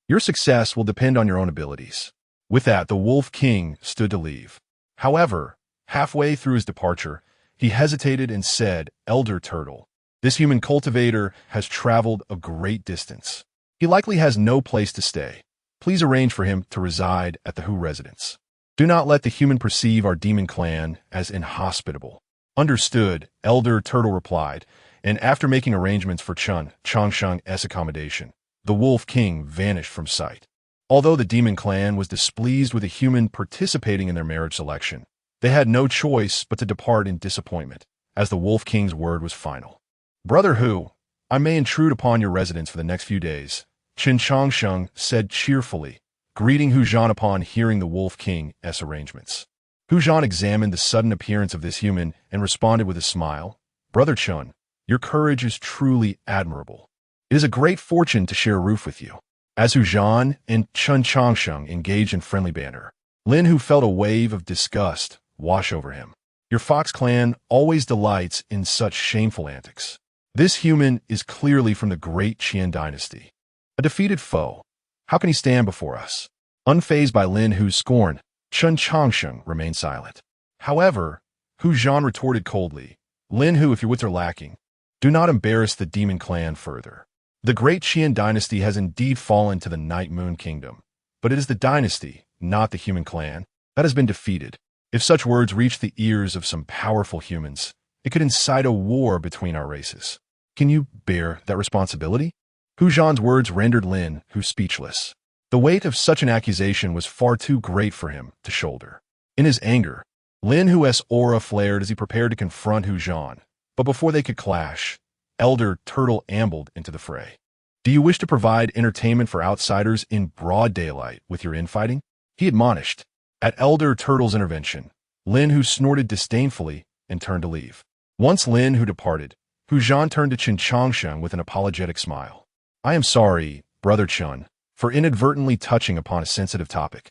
Your success will depend on your own abilities." With that, the Wolf King stood to leave. However, halfway through his departure, he hesitated and said, "Elder Turtle, this human cultivator has traveled a great distance. He likely has no place to stay. Please arrange for him to reside at the Hu residence. Do not let the human perceive our demon clan as inhospitable." "Understood," Elder Turtle replied, and after making arrangements for Chen Changsheng's accommodation, the Wolf King vanished from sight. Although the demon clan was displeased with a human participating in their marriage selection, They had no choice but to depart in disappointment, as the Wolf King's word was final. "Brother Hu, I may intrude upon your residence for the next few days," Chen Changsheng said cheerfully, greeting Hu Zhan upon hearing the Wolf King's arrangements. Hu Zhan examined the sudden appearance of this human and responded with a smile, "Brother Chen, your courage is truly admirable. It is a great fortune to share a roof with you." As Hu Zhan and Chen Changsheng engaged in friendly banter, Lin Hu felt a wave of disgust wash over him. "Your Fox clan always delights in such shameful antics. This human is clearly from the great Qian dynasty. A defeated foe. How can he stand before us?" Unfazed by Lin Hu's scorn, Chen Changsheng remained silent. However, Hu Zhan retorted coldly, "Lin Hu, if your wits are lacking, do not embarrass the demon clan further. The great Qian dynasty has indeed fallen to the Night Moon Kingdom, but it is the dynasty, not the human clan, that has been defeated. If such words reach the ears of some powerful humans, it could incite a war between our races. Can you bear that responsibility?" Hu Zhan's words rendered Lin Hu speechless. The weight of such an accusation was far too great for him to shoulder. In his anger, Lin Hu's aura flared as he prepared to confront Hu Zhan, but before they could clash, Elder Turtle ambled into the fray. "Do you wish to provide entertainment for outsiders in broad daylight with your infighting?" he admonished. At Elder Turtle's intervention, Lin Hu snorted disdainfully and turned to leave. Once Lin Hu departed, Hu Zhan turned to Chen Changsheng with an apologetic smile. "I am sorry, Brother Chen, for inadvertently touching upon a sensitive topic.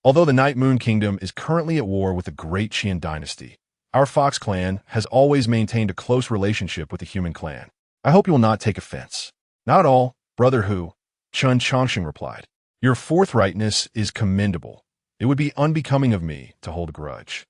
Although the Night Moon Kingdom is currently at war with the great Qian dynasty, our Fox clan has always maintained a close relationship with the human clan. I hope you will not take offense." "Not at all, Brother Hu," Chen Changsheng replied. "Your forthrightness is commendable. It would be unbecoming of me to hold a grudge."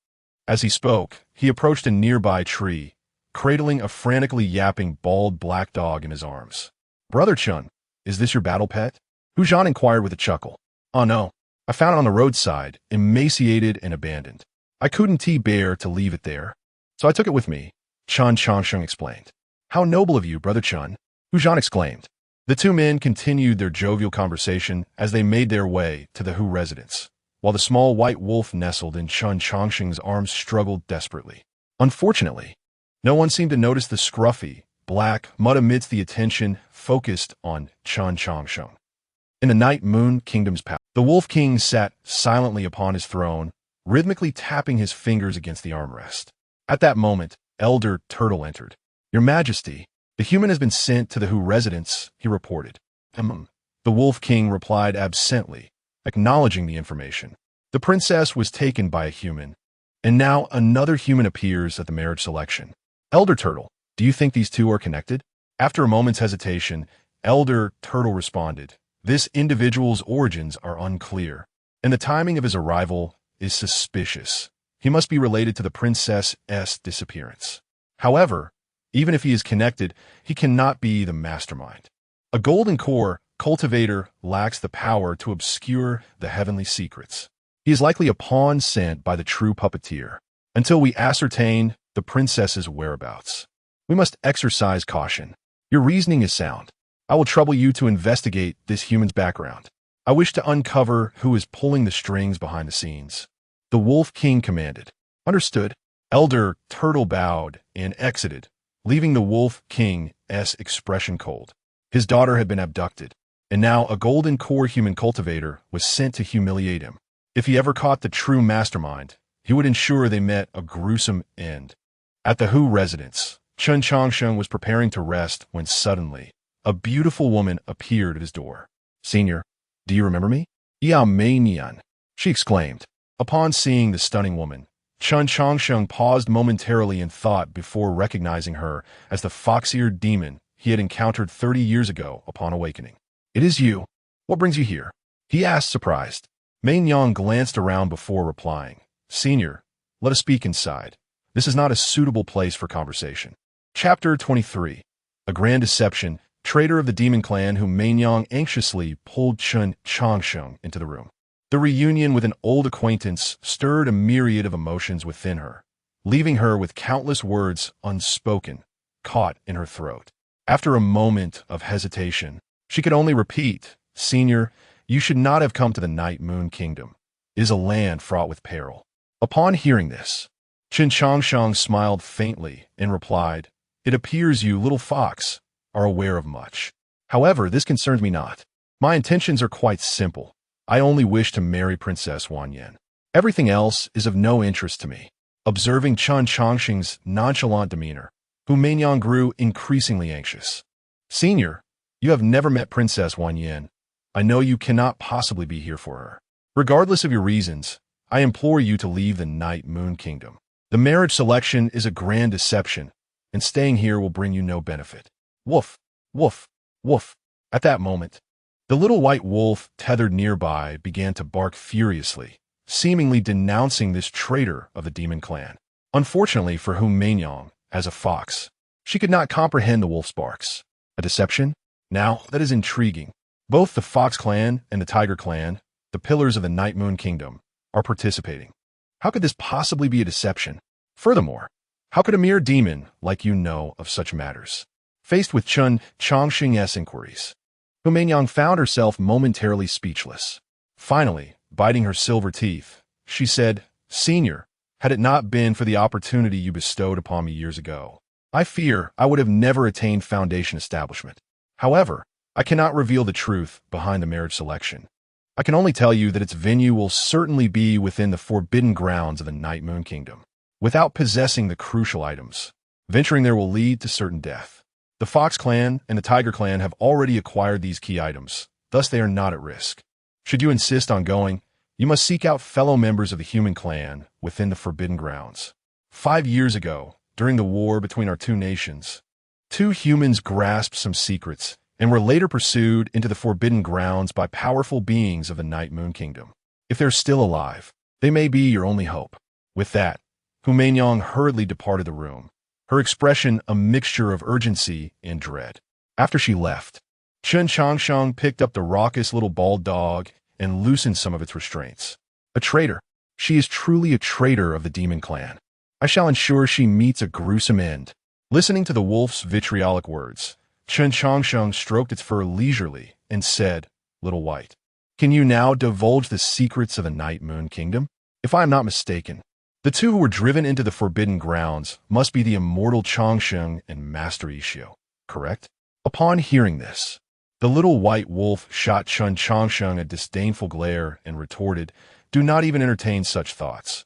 As he spoke, he approached a nearby tree, cradling a frantically yapping bald black dog in his arms. "Brother Chen, is this your battle pet?" Hu Zhan inquired with a chuckle. "Oh no, I found it on the roadside, emaciated and abandoned. I couldn't bear to leave it there, so I took it with me," Chen Changsheng explained. "How noble of you, Brother Chen," Hu Zhan exclaimed. The two men continued their jovial conversation as they made their way to the Hu residence, while the small white wolf nestled in Chen Changsheng's arms struggled desperately. Unfortunately, no one seemed to notice the scruffy, black mud amidst the attention focused on Chen Changsheng. In the Night Moon Kingdom's palace, the Wolf King sat silently upon his throne, rhythmically tapping his fingers against the armrest. At that moment, Elder Turtle entered. "Your Majesty, the human has been sent to the Hu residence," he reported. The Wolf King replied absently, acknowledging the information. The princess was taken by a human, and now another human appears at the marriage selection. "Elder Turtle, do you think these two are connected?" After a moment's hesitation, Elder Turtle responded, "This individual's origins are unclear, and the timing of his arrival is suspicious. He must be related to the princess's disappearance. However, even if he is connected, he cannot be the mastermind. A golden core cultivator lacks the power to obscure the heavenly secrets. He is likely a pawn sent by the true puppeteer, until we ascertain the princess's whereabouts. We must exercise caution. Your reasoning is sound. I will trouble you to investigate this human's background. I wish to uncover who is pulling the strings behind the scenes." The Wolf King commanded. "Understood." Elder Turtle bowed and exited, leaving the Wolf King's expression cold. His daughter had been abducted, and now a golden core human cultivator was sent to humiliate him. If he ever caught the true mastermind, he would ensure they met a gruesome end. At the Hu residence, Chen Changsheng was preparing to rest when suddenly, a beautiful woman appeared at his door. "Senior, do you remember me?" "Yao Mei Nian," she exclaimed. Upon seeing the stunning woman, Chen Changsheng paused momentarily in thought before recognizing her as the fox-eared demon he had encountered 30 years ago upon awakening. "It is you. What brings you here?" he asked, surprised. Mei Nian glanced around before replying. "Senior, let us speak inside. This is not a suitable place for conversation." Chapter 23. A Grand Deception. Traitor of the Demon Clan whom Mei Nian anxiously pulled Chen Changsheng into the room. The reunion with an old acquaintance stirred a myriad of emotions within her, leaving her with countless words unspoken, caught in her throat. After a moment of hesitation, she could only repeat, "Senior, you should not have come to the Night Moon Kingdom. It is a land fraught with peril. Upon hearing this, Chen Changsheng smiled faintly and replied, "It appears you, little fox, are aware of much. However, this concerns me not. My intentions are quite simple. I only wish to marry Princess Wanyan. Everything else is of no interest to me." Observing Chen Changsheng's nonchalant demeanor, Hu Meinyang grew increasingly anxious. "Senior, you have never met Princess Wanyan. I know you cannot possibly be here for her. Regardless of your reasons, I implore you to leave the Night Moon Kingdom. The marriage selection is a grand deception, and staying here will bring you no benefit." Woof, woof, woof. At that moment, the little white wolf tethered nearby began to bark furiously, seemingly denouncing this traitor of the demon clan. Unfortunately for Hu Meinyang, as a fox, she could not comprehend the wolf's barks. A deception? Now, that is intriguing. Both the Fox clan and the Tiger clan, the pillars of the Night Moon Kingdom, are participating. How could this possibly be a deception? Furthermore, how could a mere demon like you know of such matters? Faced with Chen Changsheng's inquiries, Hu Meinyang found herself momentarily speechless. Finally, biting her silver teeth, she said, "Senior, had it not been for the opportunity you bestowed upon me years ago, I fear I would have never attained foundation establishment. However, I cannot reveal the truth behind the marriage selection. I can only tell you that its venue will certainly be within the forbidden grounds of the Night Moon Kingdom. Without possessing the crucial items, venturing there will lead to certain death. The Fox clan and the Tiger clan have already acquired these key items, thus they are not at risk. Should you insist on going, you must seek out fellow members of the human clan within the forbidden grounds. 5 years ago, during the war between our two nations, 2 humans grasped some secrets and were later pursued into the forbidden grounds by powerful beings of the Night Moon Kingdom. If they're still alive, they may be your only hope." With that, Hu Meinyang hurriedly departed the room, her expression a mixture of urgency and dread. After she left, Chen Changsheng picked up the raucous little bald dog and loosened some of its restraints. "A traitor. She is truly a traitor of the demon clan. I shall ensure she meets a gruesome end." Listening to the wolf's vitriolic words, Chen Changsheng stroked its fur leisurely and said, "Little White, can you now divulge the secrets of the Night Moon Kingdom? If I am not mistaken, the 2 who were driven into the forbidden grounds must be the Immortal Changsheng and Master Ishio, correct?" Upon hearing this, the little white wolf shot Chen Changsheng a disdainful glare and retorted, "Do not even entertain such thoughts.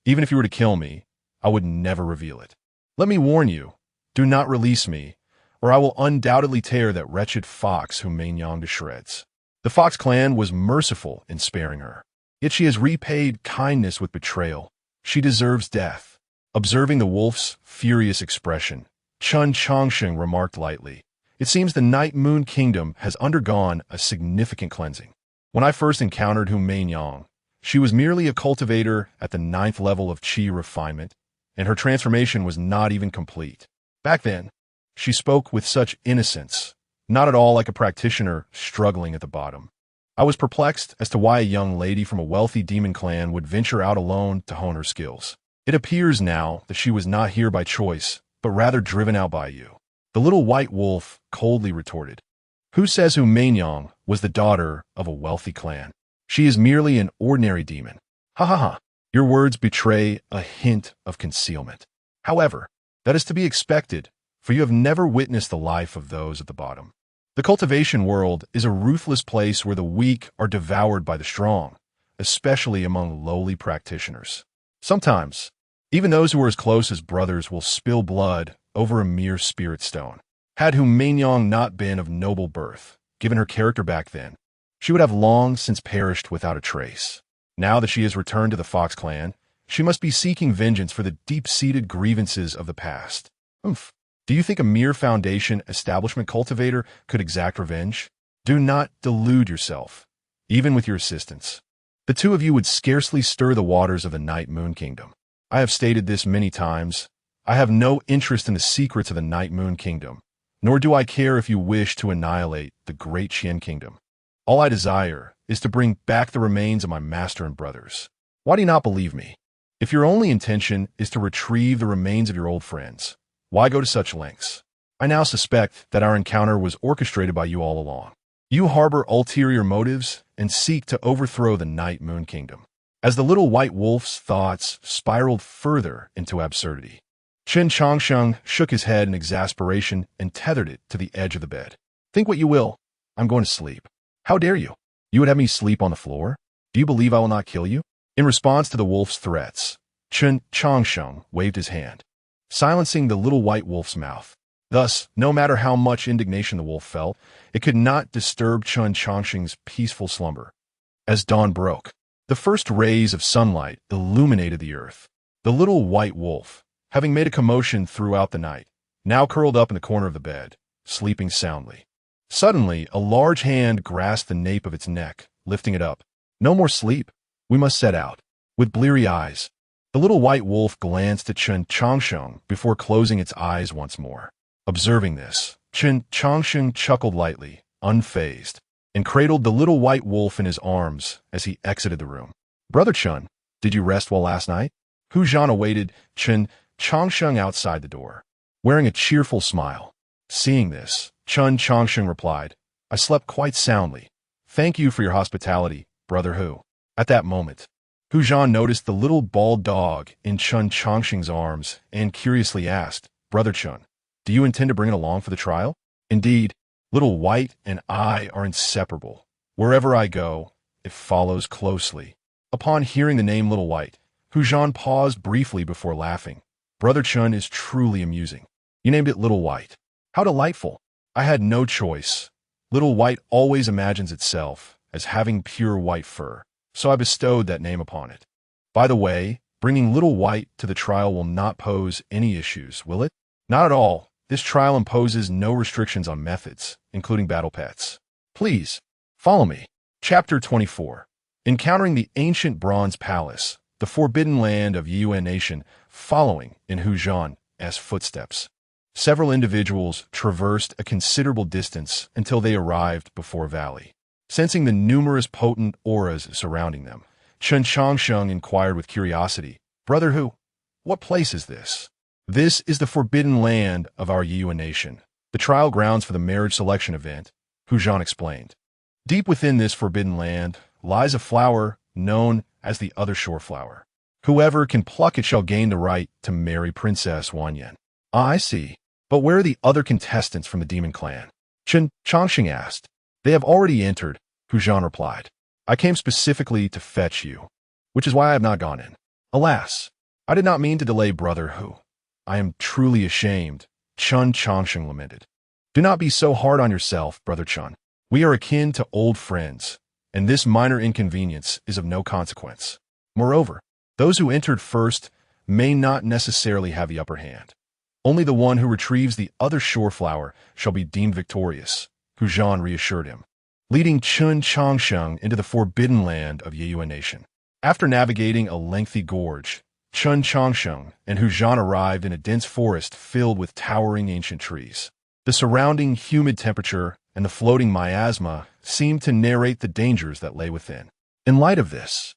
Even if you were to kill me, I would never reveal it. Let me warn you, do not release me, or I will undoubtedly tear that wretched fox Hu Meinyang to shreds." The Fox clan was merciful in sparing her, yet she has repaid kindness with betrayal. She deserves death. Observing the wolf's furious expression, Chen Changsheng remarked lightly, "It seems the Night Moon Kingdom has undergone a significant cleansing. When I first encountered Hu Meinyang, she was merely a cultivator at the 9th level of Qi refinement, and her transformation was not even complete. Back then, she spoke with such innocence, not at all like a practitioner struggling at the bottom. I was perplexed as to why a young lady from a wealthy demon clan would venture out alone to hone her skills. It appears now that she was not here by choice, but rather driven out by you." The little white wolf coldly retorted, "Who says Hu Meinyang was the daughter of a wealthy clan? She is merely an ordinary demon. Ha ha ha. Your words betray a hint of concealment. However, that is to be expected, for you have never witnessed the life of those at the bottom. The cultivation world is a ruthless place where the weak are devoured by the strong, especially among lowly practitioners. Sometimes, even those who are as close as brothers will spill blood over a mere spirit stone. Had Hu Meinyang not been of noble birth, given her character back then, she would have long since perished without a trace. Now that she has returned to the Fox clan, she must be seeking vengeance for the deep-seated grievances of the past. Oomph. Do you think a mere foundation establishment cultivator could exact revenge? Do not delude yourself, even with your assistance. The 2 of you would scarcely stir the waters of the Night Moon Kingdom. I have stated this many times. I have no interest in the secrets of the Night Moon Kingdom, nor do I care if you wish to annihilate the great Qian Kingdom. All I desire is to bring back the remains of my master and brothers. Why do you not believe me? If your only intention is to retrieve the remains of your old friends, why go to such lengths? I now suspect that our encounter was orchestrated by you all along. You harbor ulterior motives and seek to overthrow the Night Moon Kingdom. as the little white wolf's thoughts spiraled further into absurdity. Chen Changsheng shook his head in exasperation and tethered it to the edge of the bed. Think what you will. I'm going to sleep. How dare you? You would have me sleep on the floor? Do you believe I will not kill you? In response to the wolf's threats, Chen Changsheng waved his hand, silencing the little white wolf's mouth. Thus, no matter how much indignation the wolf felt, it could not disturb Chen Changsheng's peaceful slumber. As dawn broke, the first rays of sunlight illuminated the earth. The little white wolf, having made a commotion throughout the night, now curled up in the corner of the bed, sleeping soundly. Suddenly, a large hand grasped the nape of its neck, lifting it up. No more sleep. We must set out. With bleary eyes, the little white wolf glanced at Chen Changsheng before closing its eyes once more. Observing this, Chen Changsheng chuckled lightly, unfazed, and cradled the little white wolf in his arms as he exited the room. Brother Chen, did you rest well last night? Hu Zhan awaited Chen Changsheng outside the door, wearing a cheerful smile. Seeing this, Chen Changsheng replied, I slept quite soundly. Thank you for your hospitality, Brother Hu. At that moment, Hu Zhan noticed the little bald dog in Chen Changsheng's arms and curiously asked, Brother Chen, do you intend to bring it along for the trial? Indeed, Little White and I are inseparable. Wherever I go, it follows closely. Upon hearing the name Little White, Hu Zhan paused briefly before laughing. Brother Chen is truly amusing. You named it Little White. How delightful. I had no choice. Little White always imagines itself as having pure white fur, so I bestowed that name upon it. By the way, bringing Little White to the trial will not pose any issues, will it? Not at all. This trial imposes no restrictions on methods, including battle pets. Please, follow me. Chapter 24. Encountering the ancient bronze palace, the forbidden land of Yiyuan Nation, following in Hu Zhan's footsteps. Several individuals traversed a considerable distance until they arrived before a valley. Sensing the numerous potent auras surrounding them, Chen Changsheng inquired with curiosity, Brother Hu, what place is this? This is the forbidden land of our Yiyuan Nation, the trial grounds for the marriage selection event, Hu Zhan explained. Deep within this forbidden land lies a flower known as the Other Shore Flower. Whoever can pluck it shall gain the right to marry Princess Wanyan. Ah, I see. But where are the other contestants from the demon clan? Chen Changsheng asked. They have already entered, Hu Zhan replied. I came specifically to fetch you, which is why I have not gone in. Alas, I did not mean to delay Brother Hu. I am truly ashamed, Chen Changsheng lamented. Do not be so hard on yourself, Brother Chen. We are akin to old friends, and this minor inconvenience is of no consequence. Moreover, those who entered first may not necessarily have the upper hand. Only the one who retrieves the Other Shore Flower shall be deemed victorious, Hu Zhan reassured him, leading Chen Changsheng into the forbidden land of Yiyuan Nation. After navigating a lengthy gorge, Chen Changsheng and Hu Zhan arrived in a dense forest filled with towering ancient trees. The surrounding humid temperature and the floating miasma seemed to narrate the dangers that lay within. In light of this,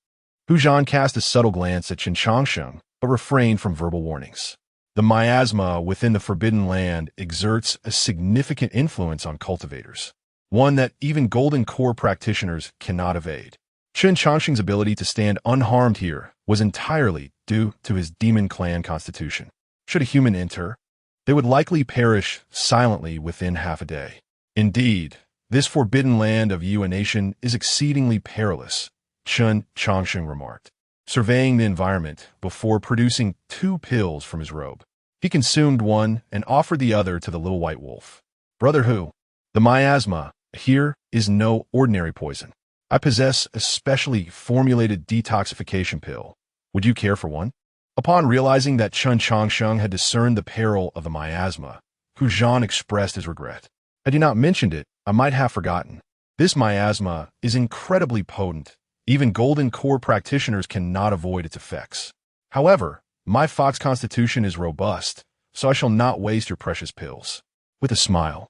Hu Zhan cast a subtle glance at Chen Changsheng, but refrained from verbal warnings. The miasma within the forbidden land exerts a significant influence on cultivators, one that even golden core practitioners cannot evade. Chen Changsheng's ability to stand unharmed here was entirely due to his demon clan constitution. Should a human enter, they would likely perish silently within half a day. Indeed, this forbidden land of Yiyuan Nation is exceedingly perilous, Chen Changsheng remarked, surveying the environment before producing 2 pills from his robe. He consumed one and offered the other to the little white wolf. Brother Hu, the miasma here is no ordinary poison. I possess a specially formulated detoxification pill. Would you care for one? Upon realizing that Chen Changsheng had discerned the peril of the miasma, Hu Zhan expressed his regret. Had you not mentioned it, I might have forgotten. This miasma is incredibly potent. Even golden core practitioners cannot avoid its effects. However, my fox constitution is robust, so I shall not waste your precious pills. With a smile,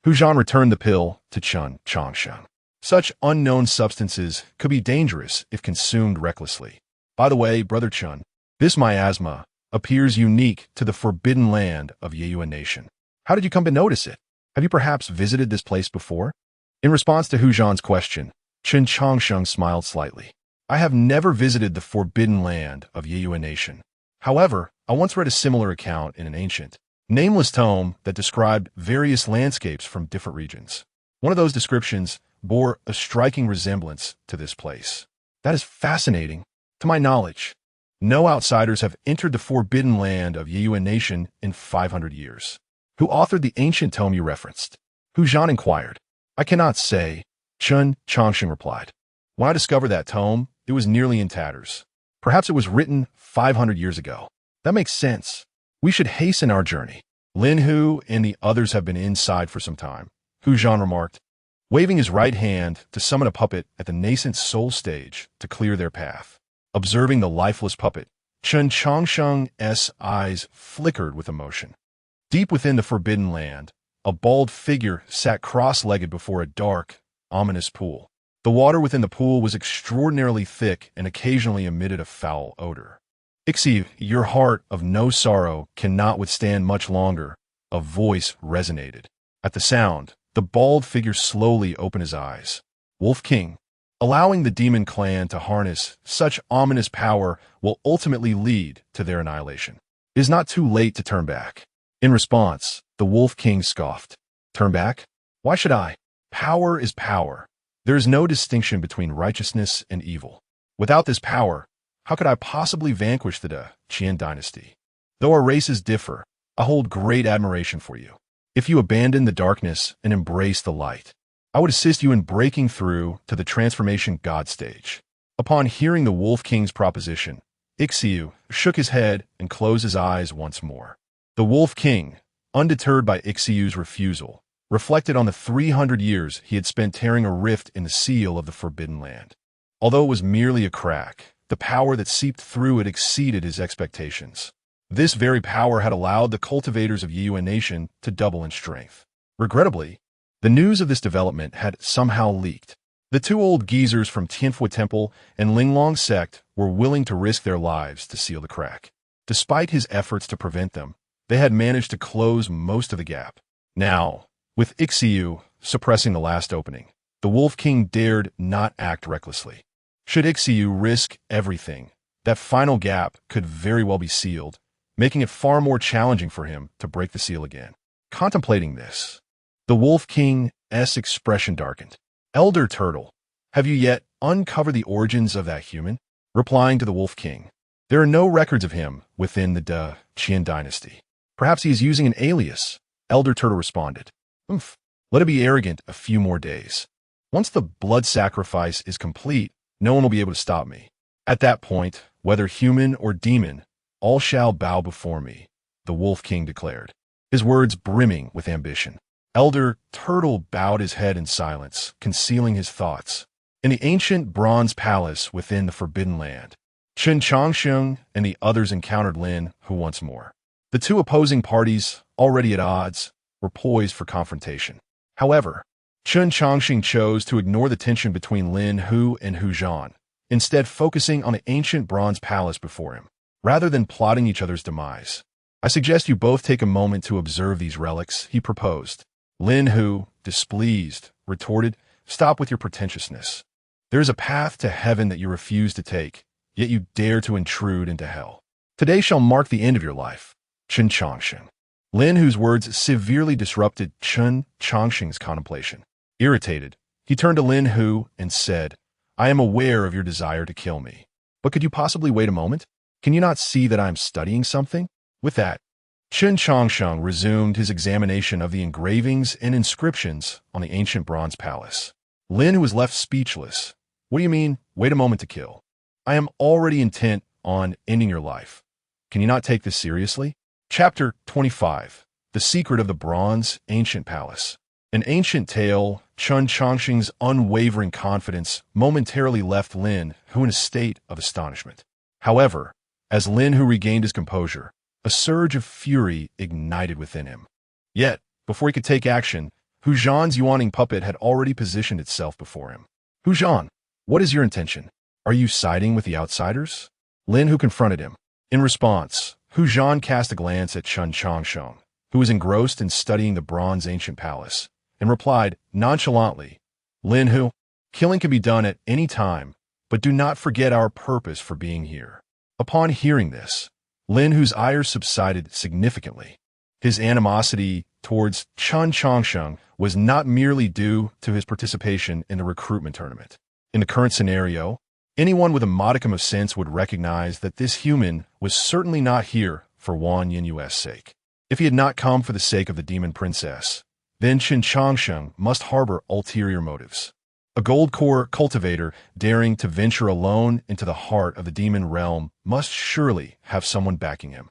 Hu Zhan returned the pill to Chen Changsheng. Such unknown substances could be dangerous if consumed recklessly. By the way, Brother Chen, this miasma appears unique to the forbidden land of Yiyuan Nation. How did you come to notice it? Have you perhaps visited this place before? In response to Hu Zhan's question, Chen Changsheng smiled slightly. I have never visited the forbidden land of Yeyuan Nation. However, I once read a similar account in an ancient, nameless tome that described various landscapes from different regions. One of those descriptions bore a striking resemblance to this place. That is fascinating. To my knowledge, no outsiders have entered the forbidden land of Yeyuan Nation in 500 years. Who authored the ancient tome you referenced? Hu Zhan inquired. I cannot say, Chen Changsheng replied. When I discovered that tome, it was nearly in tatters. Perhaps it was written 500 years ago. That makes sense. We should hasten our journey. Lin Hu and the others have been inside for some time, Hu Zhan remarked, waving his right hand to summon a puppet at the nascent soul stage to clear their path. Observing the lifeless puppet, Chen Changsheng's eyes flickered with emotion. Deep within the forbidden land, a bald figure sat cross-legged before a dark, ominous pool. The water within the pool was extraordinarily thick and occasionally emitted a foul odor. Ixi, your heart of no sorrow cannot withstand much longer, a voice resonated. At the sound, the bald figure slowly opened his eyes. Wolf King, allowing the demon clan to harness such ominous power will ultimately lead to their annihilation. It is not too late to turn back. In response, the Wolf King scoffed. Turn back? Why should I? Power is power. There is no distinction between righteousness and evil. Without this power, how could I possibly vanquish the Qian dynasty? Though our races differ, I hold great admiration for you. If you abandon the darkness and embrace the light, I would assist you in breaking through to the transformation God stage. Upon hearing the Wolf King's proposition, Ixiu shook his head and closed his eyes once more. The Wolf King, undeterred by Ixiu's refusal, reflected on the 300 years he had spent tearing a rift in the seal of the Forbidden Land. Although it was merely a crack, the power that seeped through it exceeded his expectations. This very power had allowed the cultivators of Yeyuan Nation to double in strength. Regrettably, the news of this development had somehow leaked. The two old geezers from Tianfu Temple and Linglong sect were willing to risk their lives to seal the crack. Despite his efforts to prevent them, they had managed to close most of the gap. Now, with Ixiu suppressing the last opening, the Wolf King dared not act recklessly. Should Ixiu risk everything, that final gap could very well be sealed, making it far more challenging for him to break the seal again. Contemplating this, the Wolf King's expression darkened. Elder Turtle, have you yet uncovered the origins of that human? Replying to the Wolf King, there are no records of him within the Qian dynasty. Perhaps he is using an alias, Elder Turtle responded. Let it be arrogant a few more days. Once the blood sacrifice is complete, no one will be able to stop me. At that point, whether human or demon, all shall bow before me, the Wolf King declared, his words brimming with ambition. Elder Turtle bowed his head in silence, concealing his thoughts. In the ancient bronze palace within the Forbidden Land, Chen Changsheng and the others encountered Lin Hu once more. The two opposing parties, already at odds, were poised for confrontation. However, Chen Changsheng chose to ignore the tension between Lin Hu and Hu Zhan, instead focusing on the ancient bronze palace before him. Rather than plotting each other's demise, I suggest you both take a moment to observe these relics, he proposed. Lin Hu, displeased, retorted, stop with your pretentiousness. There is a path to heaven that you refuse to take, yet you dare to intrude into hell. Today shall mark the end of your life, Chen Changsheng. Lin Hu's words severely disrupted Chen Changsheng's contemplation. Irritated, he turned to Lin Hu and said, I am aware of your desire to kill me, but could you possibly wait a moment? Can you not see that I am studying something? With that, Chen Changsheng resumed his examination of the engravings and inscriptions on the ancient bronze palace. Lin Hu was left speechless. What do you mean, wait a moment to kill? I am already intent on ending your life. Can you not take this seriously? Chapter 25. The Secret of the Bronze Ancient Palace. An ancient tale, Chen Changsheng's unwavering confidence momentarily left Lin Hu in a state of astonishment. However, as Lin Hu regained his composure, a surge of fury ignited within him. Yet, before he could take action, Hu Zhan's yawning puppet had already positioned itself before him. Hu Zhan, what is your intention? Are you siding with the outsiders? Lin Hu confronted him. In response, Hu Zhan cast a glance at Chen Changsheng, who was engrossed in studying the bronze ancient palace, and replied nonchalantly, Lin Hu, killing can be done at any time, but do not forget our purpose for being here." Upon hearing this, Lin Hu's ire subsided significantly. His animosity towards Chen Changsheng was not merely due to his participation in the recruitment tournament. In the current scenario, anyone with a modicum of sense would recognize that this human was certainly not here for Wang Yinyue's sake. If he had not come for the sake of the demon princess, then Chen Changsheng must harbor ulterior motives. A gold core cultivator daring to venture alone into the heart of the demon realm must surely have someone backing him.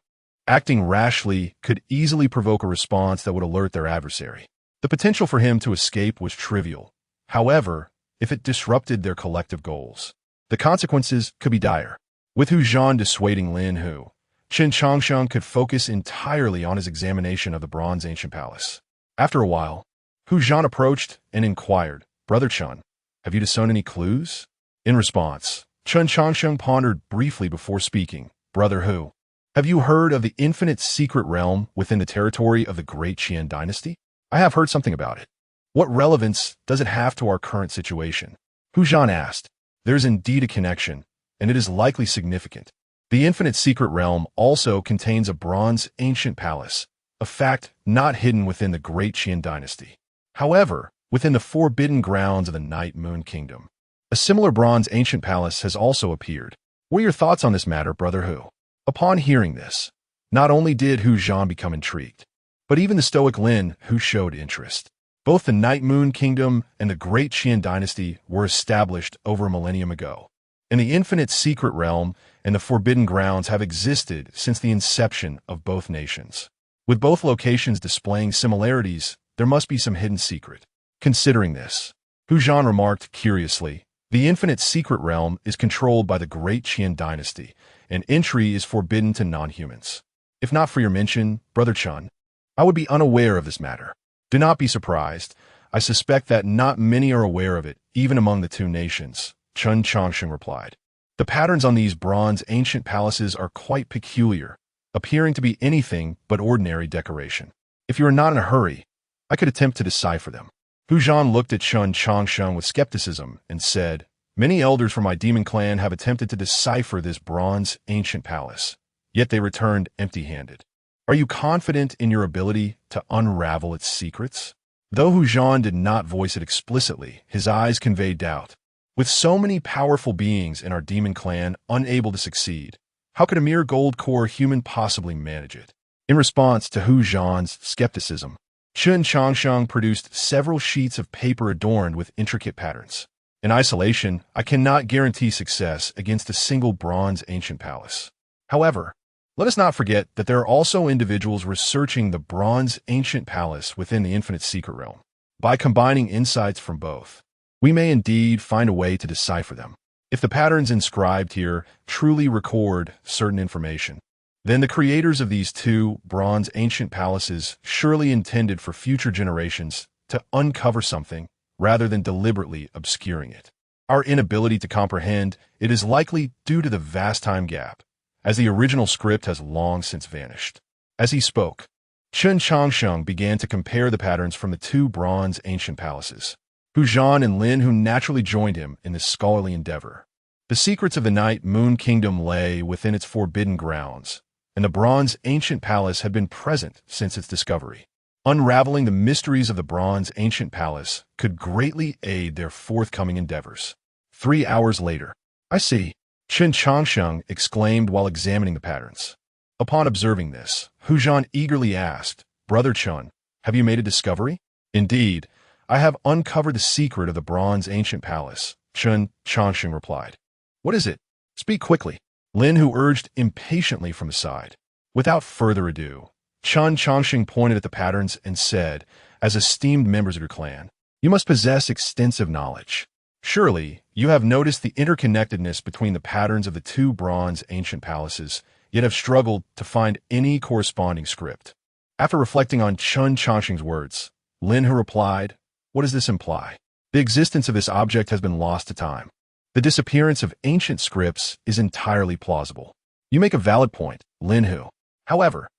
Acting rashly could easily provoke a response that would alert their adversary. The potential for him to escape was trivial. However, if it disrupted their collective goals, the consequences could be dire. With Hu Zhan dissuading Lin Hu, Chen Changsheng could focus entirely on his examination of the Bronze Ancient Palace. After a while, Hu Zhan approached and inquired, "Brother Chen, have you discerned any clues?" In response, Chen Changsheng pondered briefly before speaking, "Brother Hu, have you heard of the infinite secret realm within the territory of the Great Qian dynasty? I have heard something about it. What relevance does it have to our current situation?" Hu Zhan asked. "There is indeed a connection, and it is likely significant. The infinite secret realm also contains a bronze ancient palace, a fact not hidden within the Great Qian dynasty. However, within the forbidden grounds of the Night Moon Kingdom, a similar bronze ancient palace has also appeared. What are your thoughts on this matter, Brother Hu?" Upon hearing this, not only did Hu Zhan become intrigued, but even the stoic Lin Hu showed interest. Both the Night Moon Kingdom and the Great Qian dynasty were established over a millennium ago, and the infinite secret realm and the forbidden grounds have existed since the inception of both nations. With both locations displaying similarities, there must be some hidden secret. Considering this, Hu Zhan remarked curiously, "The infinite secret realm is controlled by the Great Qian dynasty, and entry is forbidden to non-humans. If not for your mention, Brother Chen, I would be unaware of this matter." "Do not be surprised. I suspect that not many are aware of it, even among the two nations," Chen Changsheng replied. "The patterns on these bronze ancient palaces are quite peculiar, appearing to be anything but ordinary decoration. If you are not in a hurry, I could attempt to decipher them." Hu Zhan looked at Chen Changsheng with skepticism and said, "Many elders from my demon clan have attempted to decipher this bronze ancient palace, yet they returned empty-handed. Are you confident in your ability to unravel its secrets?" Though Hu Zhan did not voice it explicitly, his eyes conveyed doubt. With so many powerful beings in our demon clan unable to succeed, how could a mere gold core human possibly manage it? In response to Hu Zhan's skepticism, Chen Changsheng produced several sheets of paper adorned with intricate patterns. "In isolation, I cannot guarantee success against a single bronze ancient palace. However, let us not forget that there are also individuals researching the bronze ancient palace within the infinite secret realm. By combining insights from both, we may indeed find a way to decipher them. If the patterns inscribed here truly record certain information, then the creators of these two bronze ancient palaces surely intended for future generations to uncover something rather than deliberately obscuring it. Our inability to comprehend it is likely due to the vast time gap, as the original script has long since vanished." As he spoke, Chen Changsheng began to compare the patterns from the two bronze ancient palaces. Hu Zhan and Lin Hu naturally joined him in this scholarly endeavor. The secrets of the Night Moon Kingdom lay within its forbidden grounds, and the bronze ancient palace had been present since its discovery. Unraveling the mysteries of the bronze ancient palace could greatly aid their forthcoming endeavors. 3 hours later, "I see," Chen Changsheng exclaimed while examining the patterns. Upon observing this, Hu Zhan eagerly asked, "Brother Chen, have you made a discovery?" "Indeed, I have uncovered the secret of the bronze ancient palace," Chen Changsheng replied. "What is it? Speak quickly," Lin Hu urged impatiently from the side. Without further ado, Chen Changsheng pointed at the patterns and said, "As esteemed members of your clan, you must possess extensive knowledge. Surely, you have noticed the interconnectedness between the patterns of the two bronze ancient palaces, yet have struggled to find any corresponding script." After reflecting on Chen Changsheng's words, Lin Hu replied, "What does this imply? The existence of this object has been lost to time. The disappearance of ancient scripts is entirely plausible." "You make a valid point, Lin Hu. However,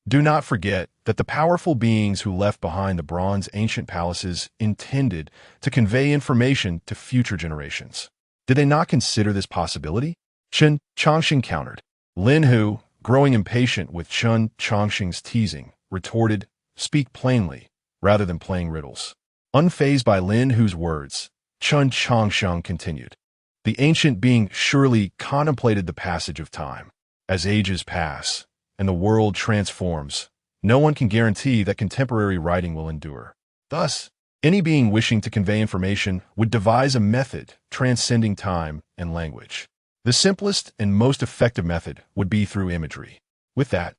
do not forget that the powerful beings who left behind the bronze ancient palaces intended to convey information to future generations. Did they not consider this possibility? Chen Changsheng countered. Lin Hu, growing impatient with Chen Changsheng's teasing, retorted, "Speak plainly, rather than playing riddles." Unfazed by Lin Hu's words, Chen Changsheng continued. The ancient being surely contemplated the passage of time. As ages pass, and the world transforms, no one can guarantee that contemporary writing will endure. Thus, any being wishing to convey information would devise a method transcending time and language. The simplest and most effective method would be through imagery. With that,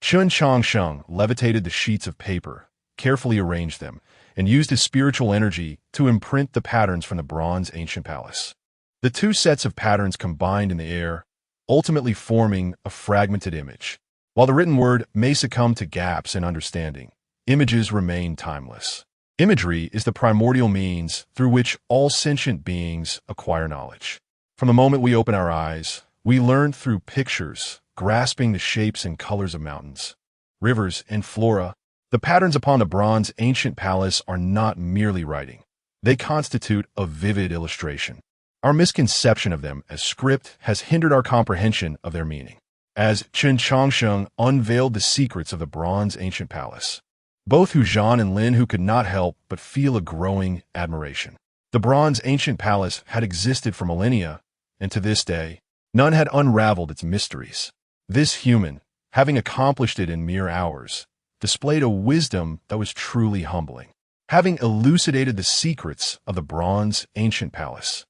Chen Changsheng levitated the sheets of paper, carefully arranged them, and used his spiritual energy to imprint the patterns from the bronze ancient palace. The two sets of patterns combined in the air, ultimately forming a fragmented image. While the written word may succumb to gaps in understanding, images remain timeless. Imagery is the primordial means through which all sentient beings acquire knowledge. From the moment we open our eyes, we learn through pictures, grasping the shapes and colors of mountains, rivers, and flora. The patterns upon the bronze ancient palace are not merely writing. They constitute a vivid illustration. Our misconception of them as script has hindered our comprehension of their meaning. As Chen Changsheng unveiled the secrets of the bronze ancient palace, both Hu Zhan and Lin Hu could not help but feel a growing admiration. The bronze ancient palace had existed for millennia, and to this day, none had unraveled its mysteries. This human, having accomplished it in mere hours, displayed a wisdom that was truly humbling. Having elucidated the secrets of the bronze ancient palace,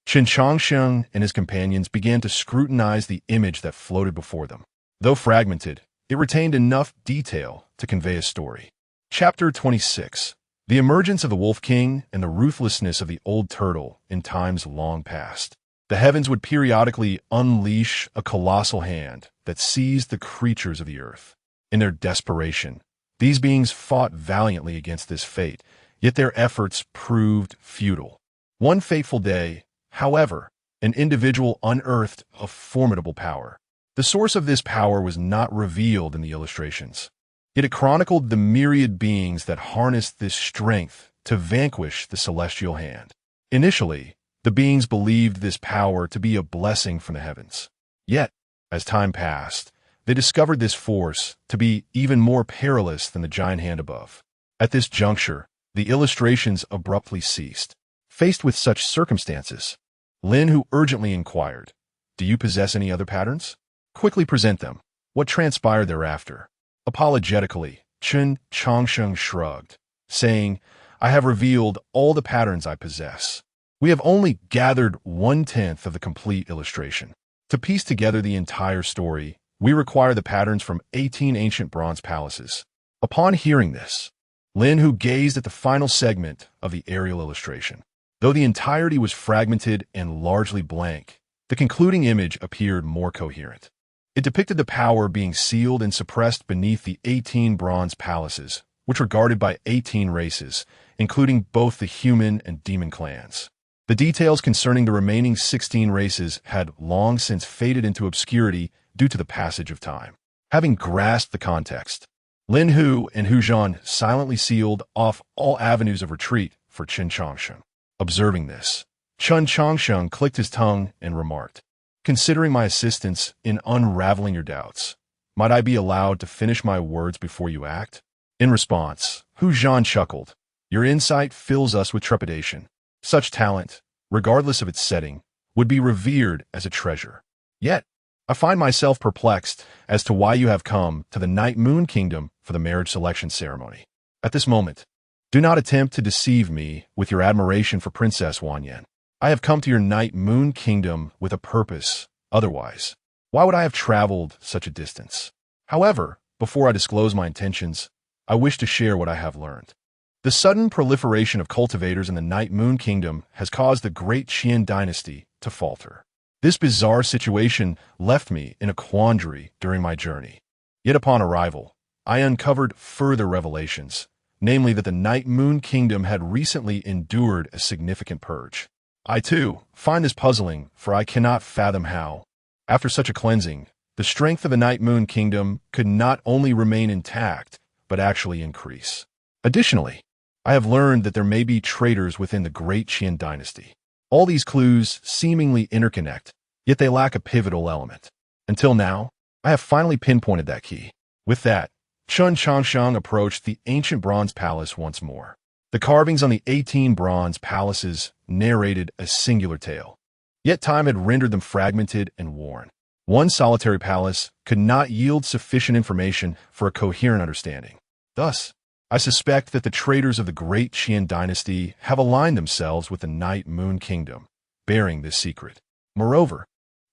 Chen Changsheng and his companions began to scrutinize the image that floated before them. Though fragmented, it retained enough detail to convey a story. Chapter 26. The Emergence of the Wolf King and the Ruthlessness of the Old Turtle in Times Long Past. The heavens would periodically unleash a colossal hand that seized the creatures of the earth. In their desperation, these beings fought valiantly against this fate, yet their efforts proved futile. One fateful day, however, an individual unearthed a formidable power. The source of this power was not revealed in the illustrations. Yet it chronicled the myriad beings that harnessed this strength to vanquish the celestial hand. Initially, the beings believed this power to be a blessing from the heavens. Yet, as time passed, they discovered this force to be even more perilous than the giant hand above. At this juncture, the illustrations abruptly ceased. Faced with such circumstances, Lin Hu urgently inquired, "Do you possess any other patterns? Quickly present them." What transpired thereafter? Apologetically, Chen Changsheng shrugged, saying, "I have revealed all the patterns I possess. We have only gathered 1/10 of the complete illustration. To piece together the entire story, we require the patterns from 18 ancient bronze palaces." Upon hearing this, Lin Hu gazed at the final segment of the aerial illustration. Though the entirety was fragmented and largely blank, the concluding image appeared more coherent. It depicted the power being sealed and suppressed beneath the 18 bronze palaces, which were guarded by 18 races, including both the human and demon clans. The details concerning the remaining 16 races had long since faded into obscurity due to the passage of time. Having grasped the context, Lin Hu and Hu Zhan silently sealed off all avenues of retreat for Chen Changsheng. Observing this, Chen Changsheng clicked his tongue and remarked, "Considering my assistance in unraveling your doubts, might I be allowed to finish my words before you act?" In response, Hu Zhan chuckled, "Your insight fills us with trepidation. Such talent, regardless of its setting, would be revered as a treasure. Yet, I find myself perplexed as to why you have come to the Night Moon Kingdom for the marriage selection ceremony. At this moment, do not attempt to deceive me with your admiration for Princess Wanyan. I have come to your Night Moon Kingdom with a purpose. Otherwise, why would I have traveled such a distance? However, before I disclose my intentions, I wish to share what I have learned. The sudden proliferation of cultivators in the Night Moon Kingdom has caused the great Qian dynasty to falter. This bizarre situation left me in a quandary during my journey. Yet upon arrival, I uncovered further revelations, namely that the Night Moon Kingdom had recently endured a significant purge. I, too, find this puzzling, for I cannot fathom how, after such a cleansing, the strength of the Night Moon Kingdom could not only remain intact, but actually increase. Additionally, I have learned that there may be traitors within the great Qian dynasty. All these clues seemingly interconnect, yet they lack a pivotal element. Until now, I have finally pinpointed that key. With that, Chen Changsheng approached the ancient bronze palace once more. The carvings on the 18 bronze palaces narrated a singular tale. Yet time had rendered them fragmented and worn. One solitary palace could not yield sufficient information for a coherent understanding. Thus, I suspect that the traders of the great Qian dynasty have aligned themselves with the Night Moon Kingdom, bearing this secret. Moreover,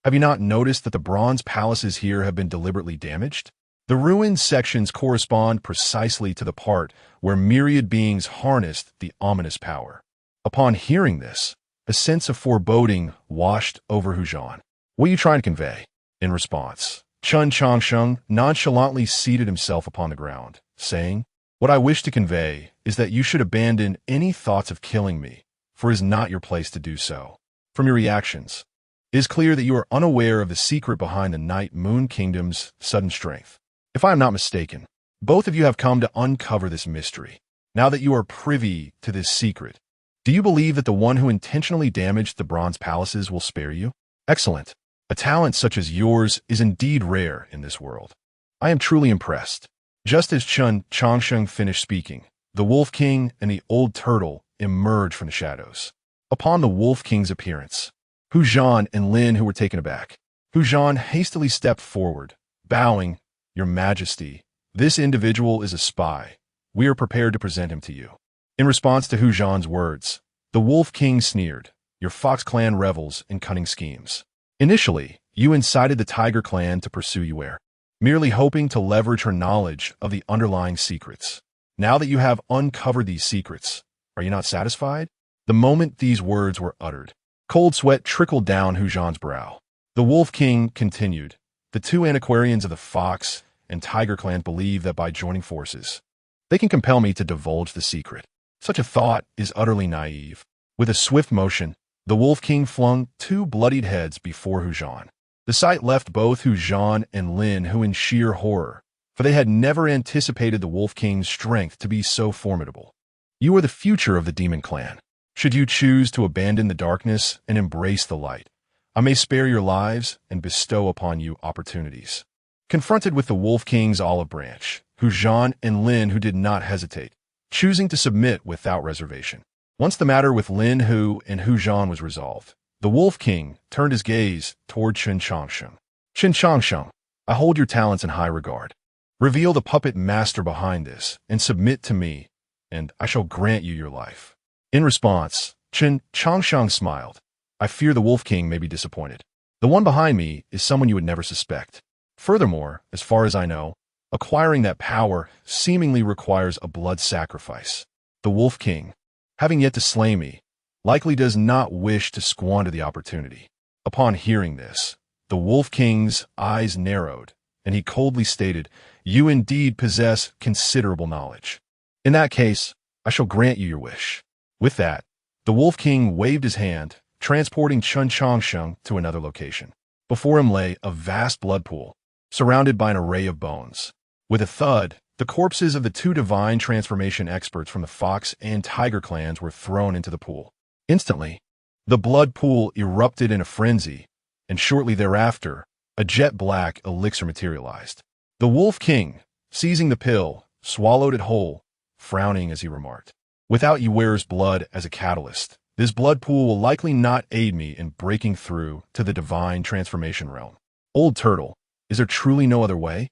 have you not noticed that the bronze palaces here have been deliberately damaged? The ruined sections correspond precisely to the part where myriad beings harnessed the ominous power. Upon hearing this, a sense of foreboding washed over Hu Zhan. What are you trying to convey? In response, Chen Changsheng nonchalantly seated himself upon the ground, saying, "What I wish to convey is that you should abandon any thoughts of killing me, for it is not your place to do so. From your reactions, it is clear that you are unaware of the secret behind the Night Moon Kingdom's sudden strength. If I am not mistaken, both of you have come to uncover this mystery. Now that you are privy to this secret, do you believe that the one who intentionally damaged the bronze palaces will spare you? Excellent. A talent such as yours is indeed rare in this world. I am truly impressed." Just as Chen Changsheng finished speaking, the Wolf King and the old turtle emerged from the shadows. Upon the Wolf King's appearance, Hu Zhan and Lin, who were taken aback. Hu Zhan hastily stepped forward, bowing, "Your Majesty, this individual is a spy. We are prepared to present him to you." In response to Hu Zhan's words, the Wolf King sneered, "Your Fox clan revels in cunning schemes. Initially, you incited the Tiger clan to pursue Yue, merely hoping to leverage her knowledge of the underlying secrets. Now that you have uncovered these secrets, are you not satisfied?" The moment these words were uttered, cold sweat trickled down Hu Zhan's brow. The Wolf King continued, "The two antiquarians of the Fox and Tiger clans believe that by joining forces, they can compel me to divulge the secret. Such a thought is utterly naive." With a swift motion, the Wolf King flung two bloodied heads before Hu Zhan. The sight left both Hu Zhan and Lin Hu in sheer horror, for they had never anticipated the Wolf King's strength to be so formidable. "You are the future of the Demon Clan. Should you choose to abandon the darkness and embrace the light, I may spare your lives and bestow upon you opportunities." Confronted with the Wolf King's olive branch, Hu Zhan and Lin Hu did not hesitate, choosing to submit without reservation. Once the matter with Lin Hu and Hu Zhan was resolved, the Wolf King turned his gaze toward Chen Changsheng. "Chen Changsheng, I hold your talents in high regard. Reveal the puppet master behind this and submit to me, and I shall grant you your life." In response, Chen Changsheng smiled. "I fear the Wolf King may be disappointed. The one behind me is someone you would never suspect. Furthermore, as far as I know, acquiring that power seemingly requires a blood sacrifice. The Wolf King, having yet to slay me, likely does not wish to squander the opportunity." Upon hearing this, the Wolf King's eyes narrowed, and he coldly stated, "You indeed possess considerable knowledge. In that case, I shall grant you your wish." With that, the Wolf King waved his hand, transporting Chen Changsheng to another location. Before him lay a vast blood pool, surrounded by an array of bones. With a thud, the corpses of the two divine transformation experts from the Fox and Tiger clans were thrown into the pool. Instantly, the blood pool erupted in a frenzy, and shortly thereafter, a jet-black elixir materialized. The Wolf King, seizing the pill, swallowed it whole, frowning as he remarked, "Without Yue's blood as a catalyst, this blood pool will likely not aid me in breaking through to the divine transformation realm. Old Turtle, is there truly no other way?"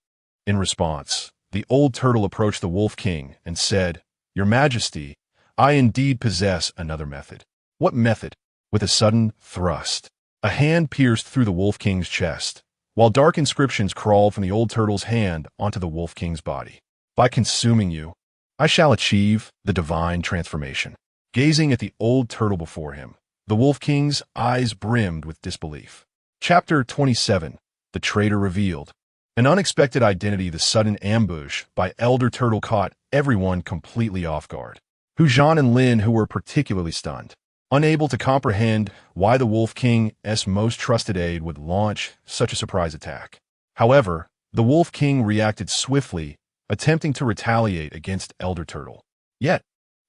In response, the old turtle approached the Wolf King and said, "Your Majesty, I indeed possess another method." "What method?" With a sudden thrust, a hand pierced through the Wolf King's chest, while dark inscriptions crawled from the old turtle's hand onto the Wolf King's body. "By consuming you, I shall achieve the divine transformation." Gazing at the old turtle before him, the Wolf King's eyes brimmed with disbelief. Chapter 27. The Traitor Revealed. An unexpected identity. The sudden ambush by Elder Turtle caught everyone completely off guard. Hu Zhan and Lin Hu were particularly stunned, unable to comprehend why the Wolf King's most trusted aide would launch such a surprise attack. However, the Wolf King reacted swiftly, attempting to retaliate against Elder Turtle. Yet,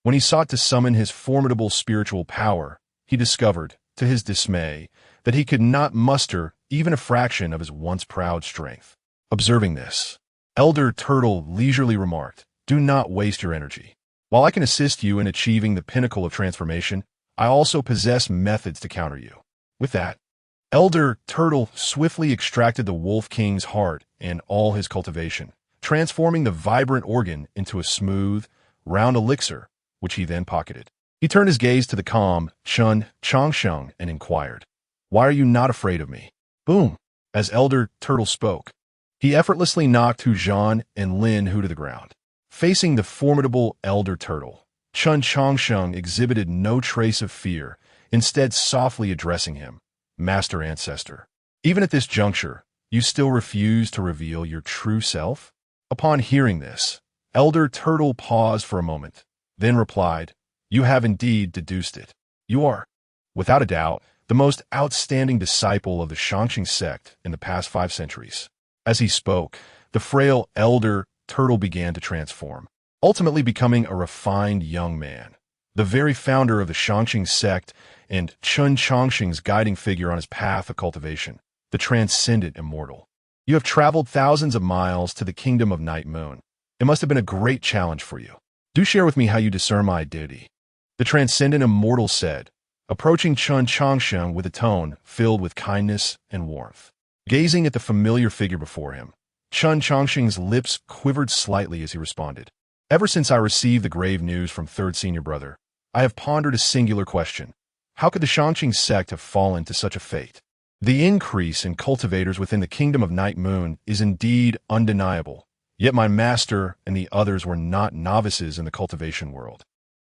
when he sought to summon his formidable spiritual power, he discovered to his dismay, that he could not muster even a fraction of his once proud strength. Observing this, Elder Turtle leisurely remarked, "Do not waste your energy. While I can assist you in achieving the pinnacle of transformation, I also possess methods to counter you." With that, Elder Turtle swiftly extracted the Wolf King's heart and all his cultivation, transforming the vibrant organ into a smooth, round elixir, which he then pocketed. He turned his gaze to the calm Chen Changsheng and inquired, "Why are you not afraid of me?" Boom! As Elder Turtle spoke, he effortlessly knocked Hu Zhan and Lin Hu to the ground. Facing the formidable Elder Turtle, Chen Changsheng exhibited no trace of fear, instead softly addressing him, "Master Ancestor, even at this juncture, you still refuse to reveal your true self?" Upon hearing this, Elder Turtle paused for a moment, then replied, "You have indeed deduced it. You are, without a doubt, the most outstanding disciple of the Changsheng sect in the past 5 centuries. As he spoke, the frail Elder Turtle began to transform, ultimately becoming a refined young man, the very founder of the Changsheng sect and Chen Changsheng's guiding figure on his path of cultivation, the transcendent immortal. You have traveled thousands of miles to the kingdom of Night Moon. It must have been a great challenge for you. Do share with me how you discern my identity." The transcendent immortal said, approaching Chen Changsheng with a tone filled with kindness and warmth. Gazing at the familiar figure before him, Chen Changsheng's lips quivered slightly as he responded, "Ever since I received the grave news from Third Senior Brother, I have pondered a singular question. How could the Changsheng sect have fallen to such a fate? The increase in cultivators within the kingdom of Night Moon is indeed undeniable, yet my master and the others were not novices in the cultivation world.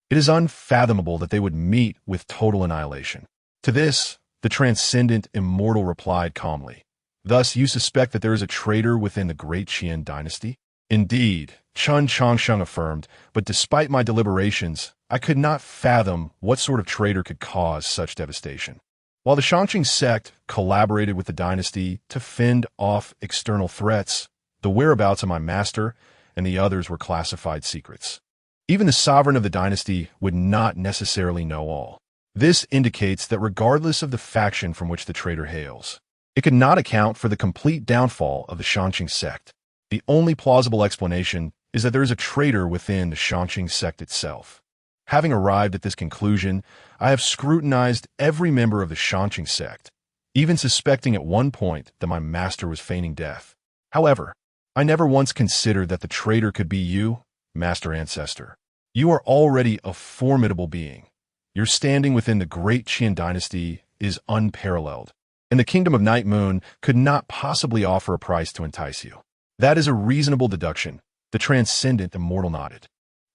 It is unfathomable that they would meet with total annihilation." To this, the transcendent immortal replied calmly, "Thus you suspect that there is a traitor within the great Qian dynasty?" "Indeed," Chen Changsheng affirmed, "but despite my deliberations, I could not fathom what sort of traitor could cause such devastation. While the Changsheng sect collaborated with the dynasty to fend off external threats, the whereabouts of my master and the others were classified secrets. Even the sovereign of the dynasty would not necessarily know all. This indicates that regardless of the faction from which the traitor hails, it could not account for the complete downfall of the Changsheng sect. The only plausible explanation is that there is a traitor within the Changsheng sect itself. Having arrived at this conclusion, I have scrutinized every member of the Changsheng sect, even suspecting at one point that my master was feigning death. However, I never once considered that the traitor could be you, Master Ancestor. You are already a formidable being. Your standing within the great Qian dynasty is unparalleled, and the kingdom of Night Moon could not possibly offer a price to entice you. That is a reasonable deduction," the transcendent immortal nodded.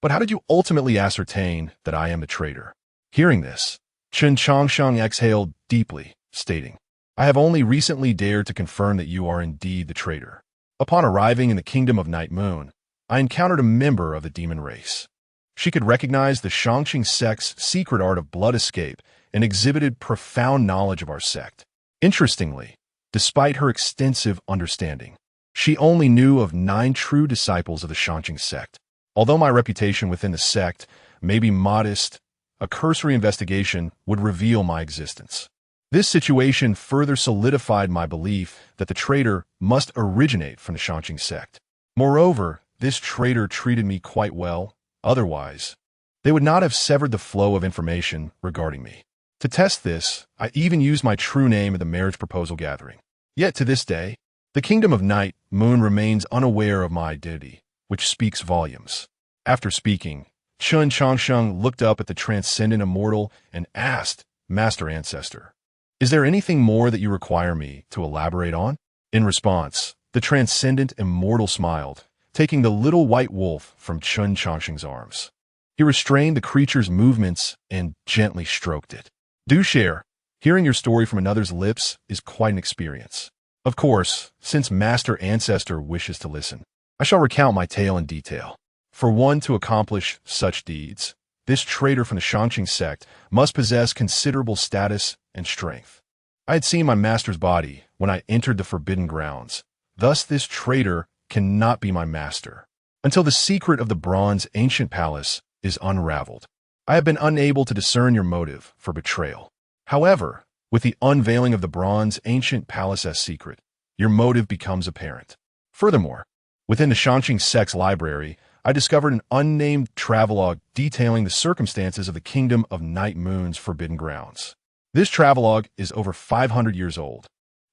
"But how did you ultimately ascertain that I am the traitor?" Hearing this, Chen Changsheng exhaled deeply, stating, "I have only recently dared to confirm that you are indeed the traitor. Upon arriving in the kingdom of Night Moon, I encountered a member of the demon race. She could recognize the Changsheng sect's secret art of blood escape and exhibited profound knowledge of our sect. Interestingly, despite her extensive understanding, she only knew of 9 true disciples of the Changsheng sect. Although my reputation within the sect may be modest, a cursory investigation would reveal my existence. This situation further solidified my belief that the traitor must originate from the Changsheng sect. Moreover, this traitor treated me quite well. Otherwise, they would not have severed the flow of information regarding me. To test this, I even used my true name at the marriage proposal gathering. Yet to this day, the kingdom of Night Moon remains unaware of my identity, which speaks volumes." After speaking, Chen Changsheng looked up at the transcendent immortal and asked, "Master Ancestor, is there anything more that you require me to elaborate on?" In response, the transcendent immortal smiled, taking the little white wolf from Chen Changsheng's arms. He restrained the creature's movements and gently stroked it. Do share. Hearing your story from another's lips is quite an experience. Of course, since Master Ancestor wishes to listen, I shall recount my tale in detail. For one to accomplish such deeds, this traitor from the Changsheng sect must possess considerable status and strength. I had seen my master's body when I entered the Forbidden Grounds. Thus this traitor cannot be my master, until the secret of the Bronze Ancient Palace is unraveled. I have been unable to discern your motive for betrayal. However, With the unveiling of the bronze ancient palace's secret, your motive becomes apparent. Furthermore, within the Changsheng sect's library, I discovered an unnamed travelogue detailing the circumstances of the Kingdom of Night Moon's forbidden grounds. This travelogue is over 500 years old,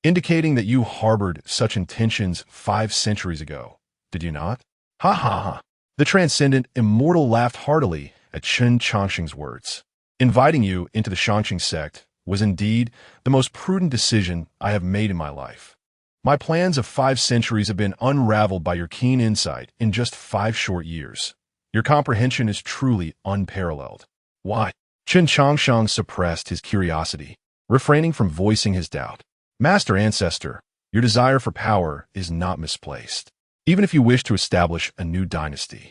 indicating that you harbored such intentions 5 centuries ago. Did you not? Ha ha ha. The transcendent immortal laughed heartily at Chen Changsheng's words. Inviting you into the Changsheng sect was indeed the most prudent decision I have made in my life. My plans of 5 centuries have been unraveled by your keen insight in just 5 short years. Your comprehension is truly unparalleled. Why? Chen Changsheng suppressed his curiosity, refraining from voicing his doubt. Master Ancestor, your desire for power is not misplaced. Even if you wish to establish a new dynasty,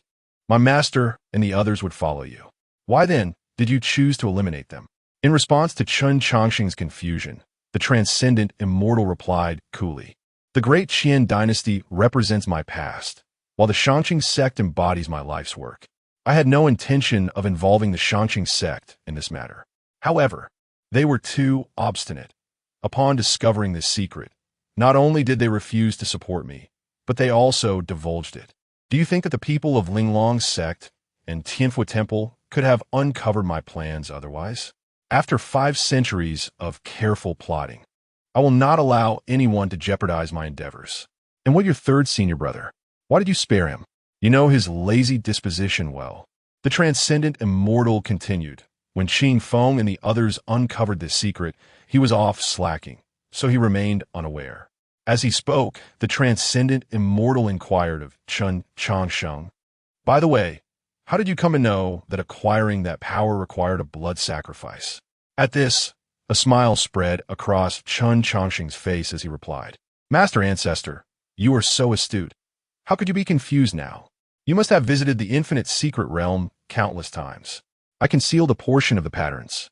my master and the others would follow you. Why then did you choose to eliminate them? In response to Chen Changsheng's confusion, the transcendent immortal replied coolly, "The great Qian dynasty represents my past, while the Changsheng sect embodies my life's work. I had no intention of involving the Changsheng sect in this matter. However, they were too obstinate. Upon discovering this secret, not only did they refuse to support me, but they also divulged it. Do you think that the people of Linglong's sect and Tianfu Temple could have uncovered my plans otherwise? After 5 centuries of careful plotting, I will not allow anyone to jeopardize my endeavors. And what your third senior brother? Why did you spare him? You know his lazy disposition well." The transcendent immortal continued. When Qing Feng and the others uncovered this secret, he was off slacking, so he remained unaware. As he spoke, the transcendent immortal inquired of Chen Changsheng, "By the way, how did you come to know that acquiring that power required a blood sacrifice?" At this, a smile spread across Chen Changsheng's face as he replied, "Master Ancestor, you are so astute. How could you be confused now? You must have visited the infinite secret realm countless times. I concealed a portion of the patterns.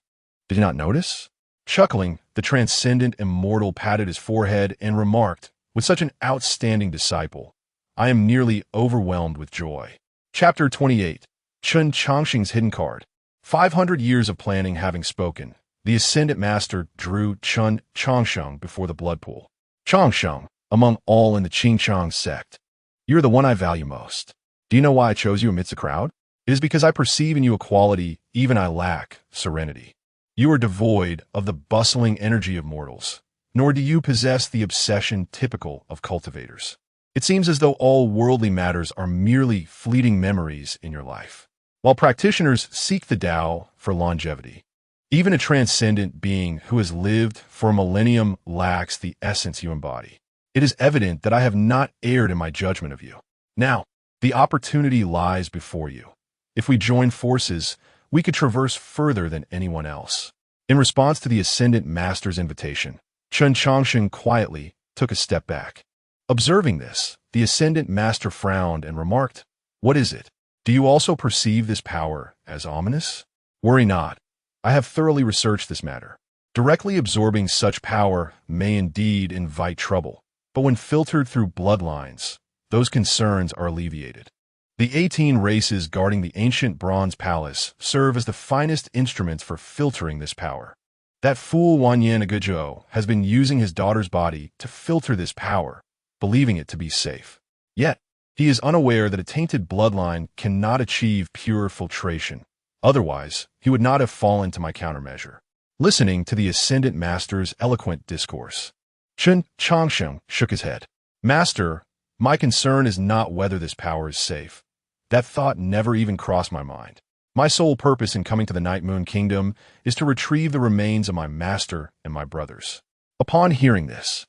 Did you not notice?" Chuckling, the transcendent immortal patted his forehead and remarked, "With such an outstanding disciple, I am nearly overwhelmed with joy." Chapter 28. Chen Changsheng's Hidden Card. 500 years of planning having spoken, the Ascendant Master drew Chen Changsheng before the blood pool. "Changsheng, among all in the Qingchang sect, you're the one I value most. Do you know why I chose you amidst the crowd? It is because I perceive in you a quality even I lack, serenity. You are devoid of the bustling energy of mortals, nor do you possess the obsession typical of cultivators. It seems as though all worldly matters are merely fleeting memories in your life, while practitioners seek the Tao for longevity. Even a transcendent being who has lived for a millennium lacks the essence you embody. It is evident that I have not erred in my judgment of you. Now, the opportunity lies before you. If we join forces, we could traverse further than anyone else." In response to the Ascendant Master's invitation, Chen Changsheng quietly took a step back. Observing this, the Ascendant Master frowned and remarked, "What is it? Do you also perceive this power as ominous? Worry not. I have thoroughly researched this matter. Directly absorbing such power may indeed invite trouble, but when filtered through bloodlines, those concerns are alleviated. The 18 races guarding the ancient bronze palace serve as the finest instruments for filtering this power. That fool Wanyan Aguzhou has been using his daughter's body to filter this power, believing it to be safe. Yet, he is unaware that a tainted bloodline cannot achieve pure filtration. Otherwise, he would not have fallen to my countermeasure." Listening to the Ascendant Master's eloquent discourse, Chen Changsheng shook his head. "Master, my concern is not whether this power is safe. That thought never even crossed my mind. My sole purpose in coming to the Night Moon Kingdom is to retrieve the remains of my master and my brothers." Upon hearing this,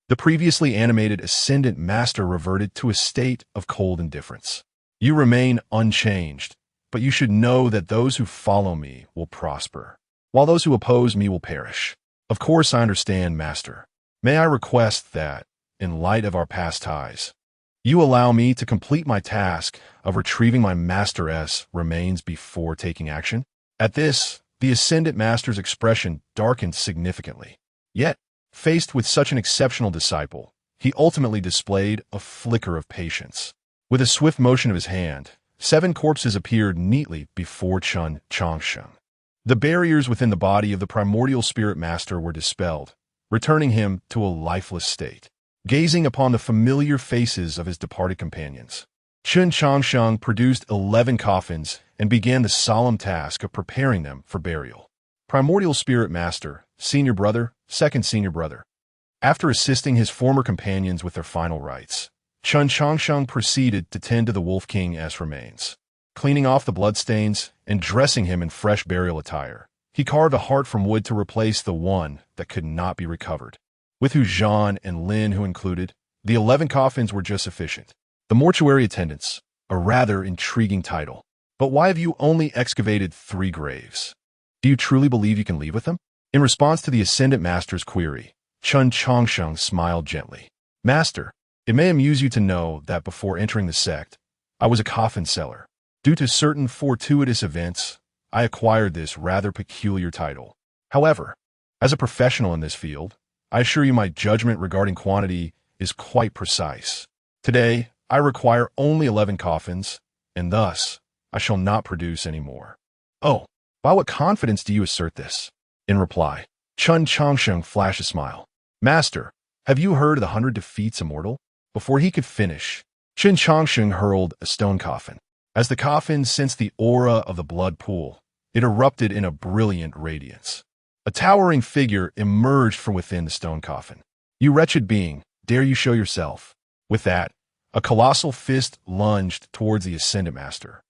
the previously animated Ascendant Master reverted to a state of cold indifference. "You remain unchanged, but you should know that those who follow me will prosper, while those who oppose me will perish. Of course I understand, Master. May I request that, in light of our past ties, you allow me to complete my task of retrieving my Master's remains before taking action?" At this, the Ascendant Master's expression darkened significantly. Yet, faced with such an exceptional disciple, he ultimately displayed a flicker of patience. With a swift motion of his hand, 7 corpses appeared neatly before Chen Changsheng. The barriers within the body of the primordial spirit master were dispelled, returning him to a lifeless state. Gazing upon the familiar faces of his departed companions, Chen Changsheng produced 11 coffins and began the solemn task of preparing them for burial. Primordial Spirit Master, Senior Brother, Second Senior Brother. After assisting his former companions with their final rites, Chen Changsheng proceeded to tend to the Wolf King's remains. Cleaning off the bloodstains and dressing him in fresh burial attire, he carved a heart from wood to replace the one that could not be recovered. With Hu Zhan and Lin who included, the 11 coffins were just sufficient. The mortuary attendants, a rather intriguing title. But why have you only excavated 3 graves? Do you truly believe you can leave with them? In response to the Ascendant Master's query, Chen Changsheng smiled gently. Master, it may amuse you to know that before entering the sect, I was a coffin seller. Due to certain fortuitous events, I acquired this rather peculiar title. However, as a professional in this field, I assure you my judgment regarding quantity is quite precise. Today, I require only 11 coffins, and thus, I shall not produce any more. Oh, by what confidence do you assert this? In reply, Chen Changsheng flashed a smile. Master, have you heard of the 100 defeats immortal? Before he could finish, Chen Changsheng hurled a stone coffin. As the coffin sensed the aura of the blood pool, it erupted in a brilliant radiance. A towering figure emerged from within the stone coffin. You wretched being, dare you show yourself? With that, a colossal fist lunged towards the Ascendant Master.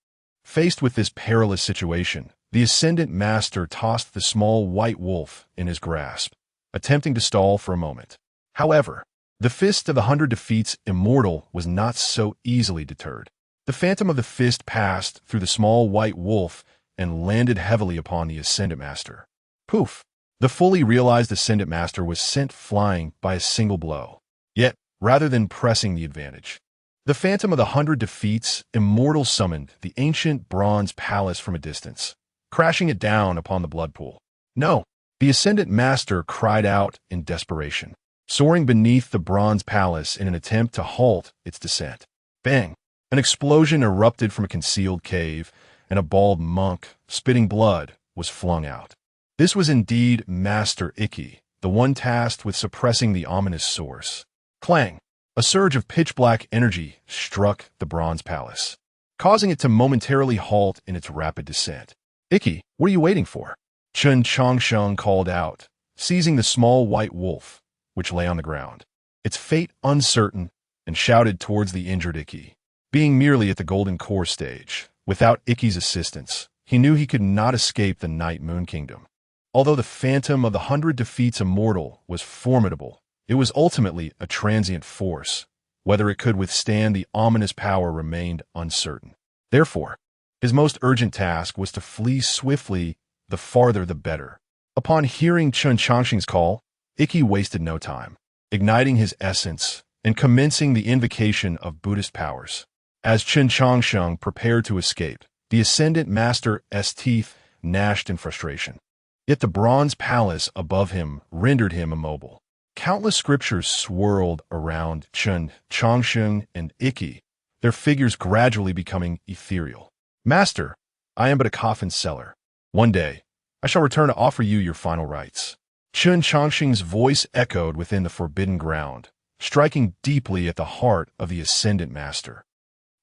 Faced with this perilous situation, the Ascendant Master tossed the small white wolf in his grasp, attempting to stall for a moment. However, the fist of the 100 defeats immortal was not so easily deterred. The phantom of the fist passed through the small white wolf and landed heavily upon the Ascendant Master. Poof! The fully realized Ascendant Master was sent flying by a single blow. Yet, rather than pressing the advantage, the phantom of the 100 defeats immortal summoned the ancient bronze palace from a distance, crashing it down upon the blood pool. No! The Ascendant Master cried out in desperation, soaring beneath the bronze palace in an attempt to halt its descent. Bang! An explosion erupted from a concealed cave, and a bald monk, spitting blood, was flung out. This was indeed Master Iki, the one tasked with suppressing the ominous source. Clang! A surge of pitch-black energy struck the bronze palace, causing it to momentarily halt in its rapid descent. Iki, what are you waiting for? Chen Changsheng called out, seizing the small white wolf, which lay on the ground, its fate uncertain, and shouted towards the injured Iki. Being merely at the Golden Core stage, without Iki's assistance, he knew he could not escape the Night Moon Kingdom. Although the phantom of the 100 defeats immortal was formidable, it was ultimately a transient force. Whether it could withstand the ominous power remained uncertain. Therefore, his most urgent task was to flee swiftly, the farther the better. Upon hearing Chen Changsheng's call, Iki wasted no time, igniting his essence and commencing the invocation of Buddhist powers. As Chen Changsheng prepared to escape, the Ascendant Master's teeth gnashed in frustration. Yet the bronze palace above him rendered him immobile. Countless scriptures swirled around Chen Changsheng and Iki, their figures gradually becoming ethereal. Master, I am but a coffin seller. One day, I shall return to offer you your final rites. Chen Changsheng's voice echoed within the forbidden ground, striking deeply at the heart of the Ascendant Master.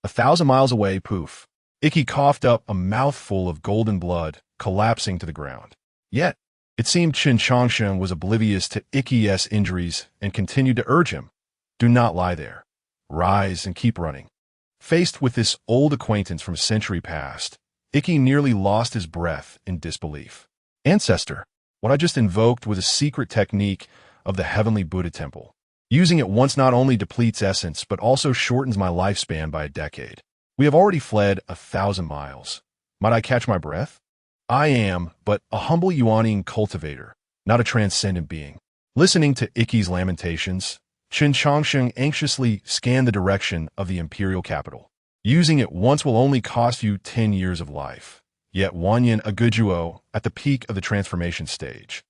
1,000 miles away, poof. Iki coughed up a mouthful of golden blood, collapsing to the ground. Yet, it seemed Chen Changsheng was oblivious to Iki's injuries and continued to urge him, do not lie there. Rise and keep running. Faced with this old acquaintance from a century past, Iki nearly lost his breath in disbelief. Ancestor, what I just invoked was a secret technique of the Heavenly Buddha Temple. Using it once not only depletes essence, but also shortens my lifespan by a decade. We have already fled 1,000 miles. Might I catch my breath? I am but a humble Yuanian cultivator, not a transcendent being. Listening to Iki's lamentations, Chen Changsheng anxiously scanned the direction of the imperial capital. Using it once will only cost you 10 years of life. Yet Wanyan Agujuo, at the peak of the transformation stage,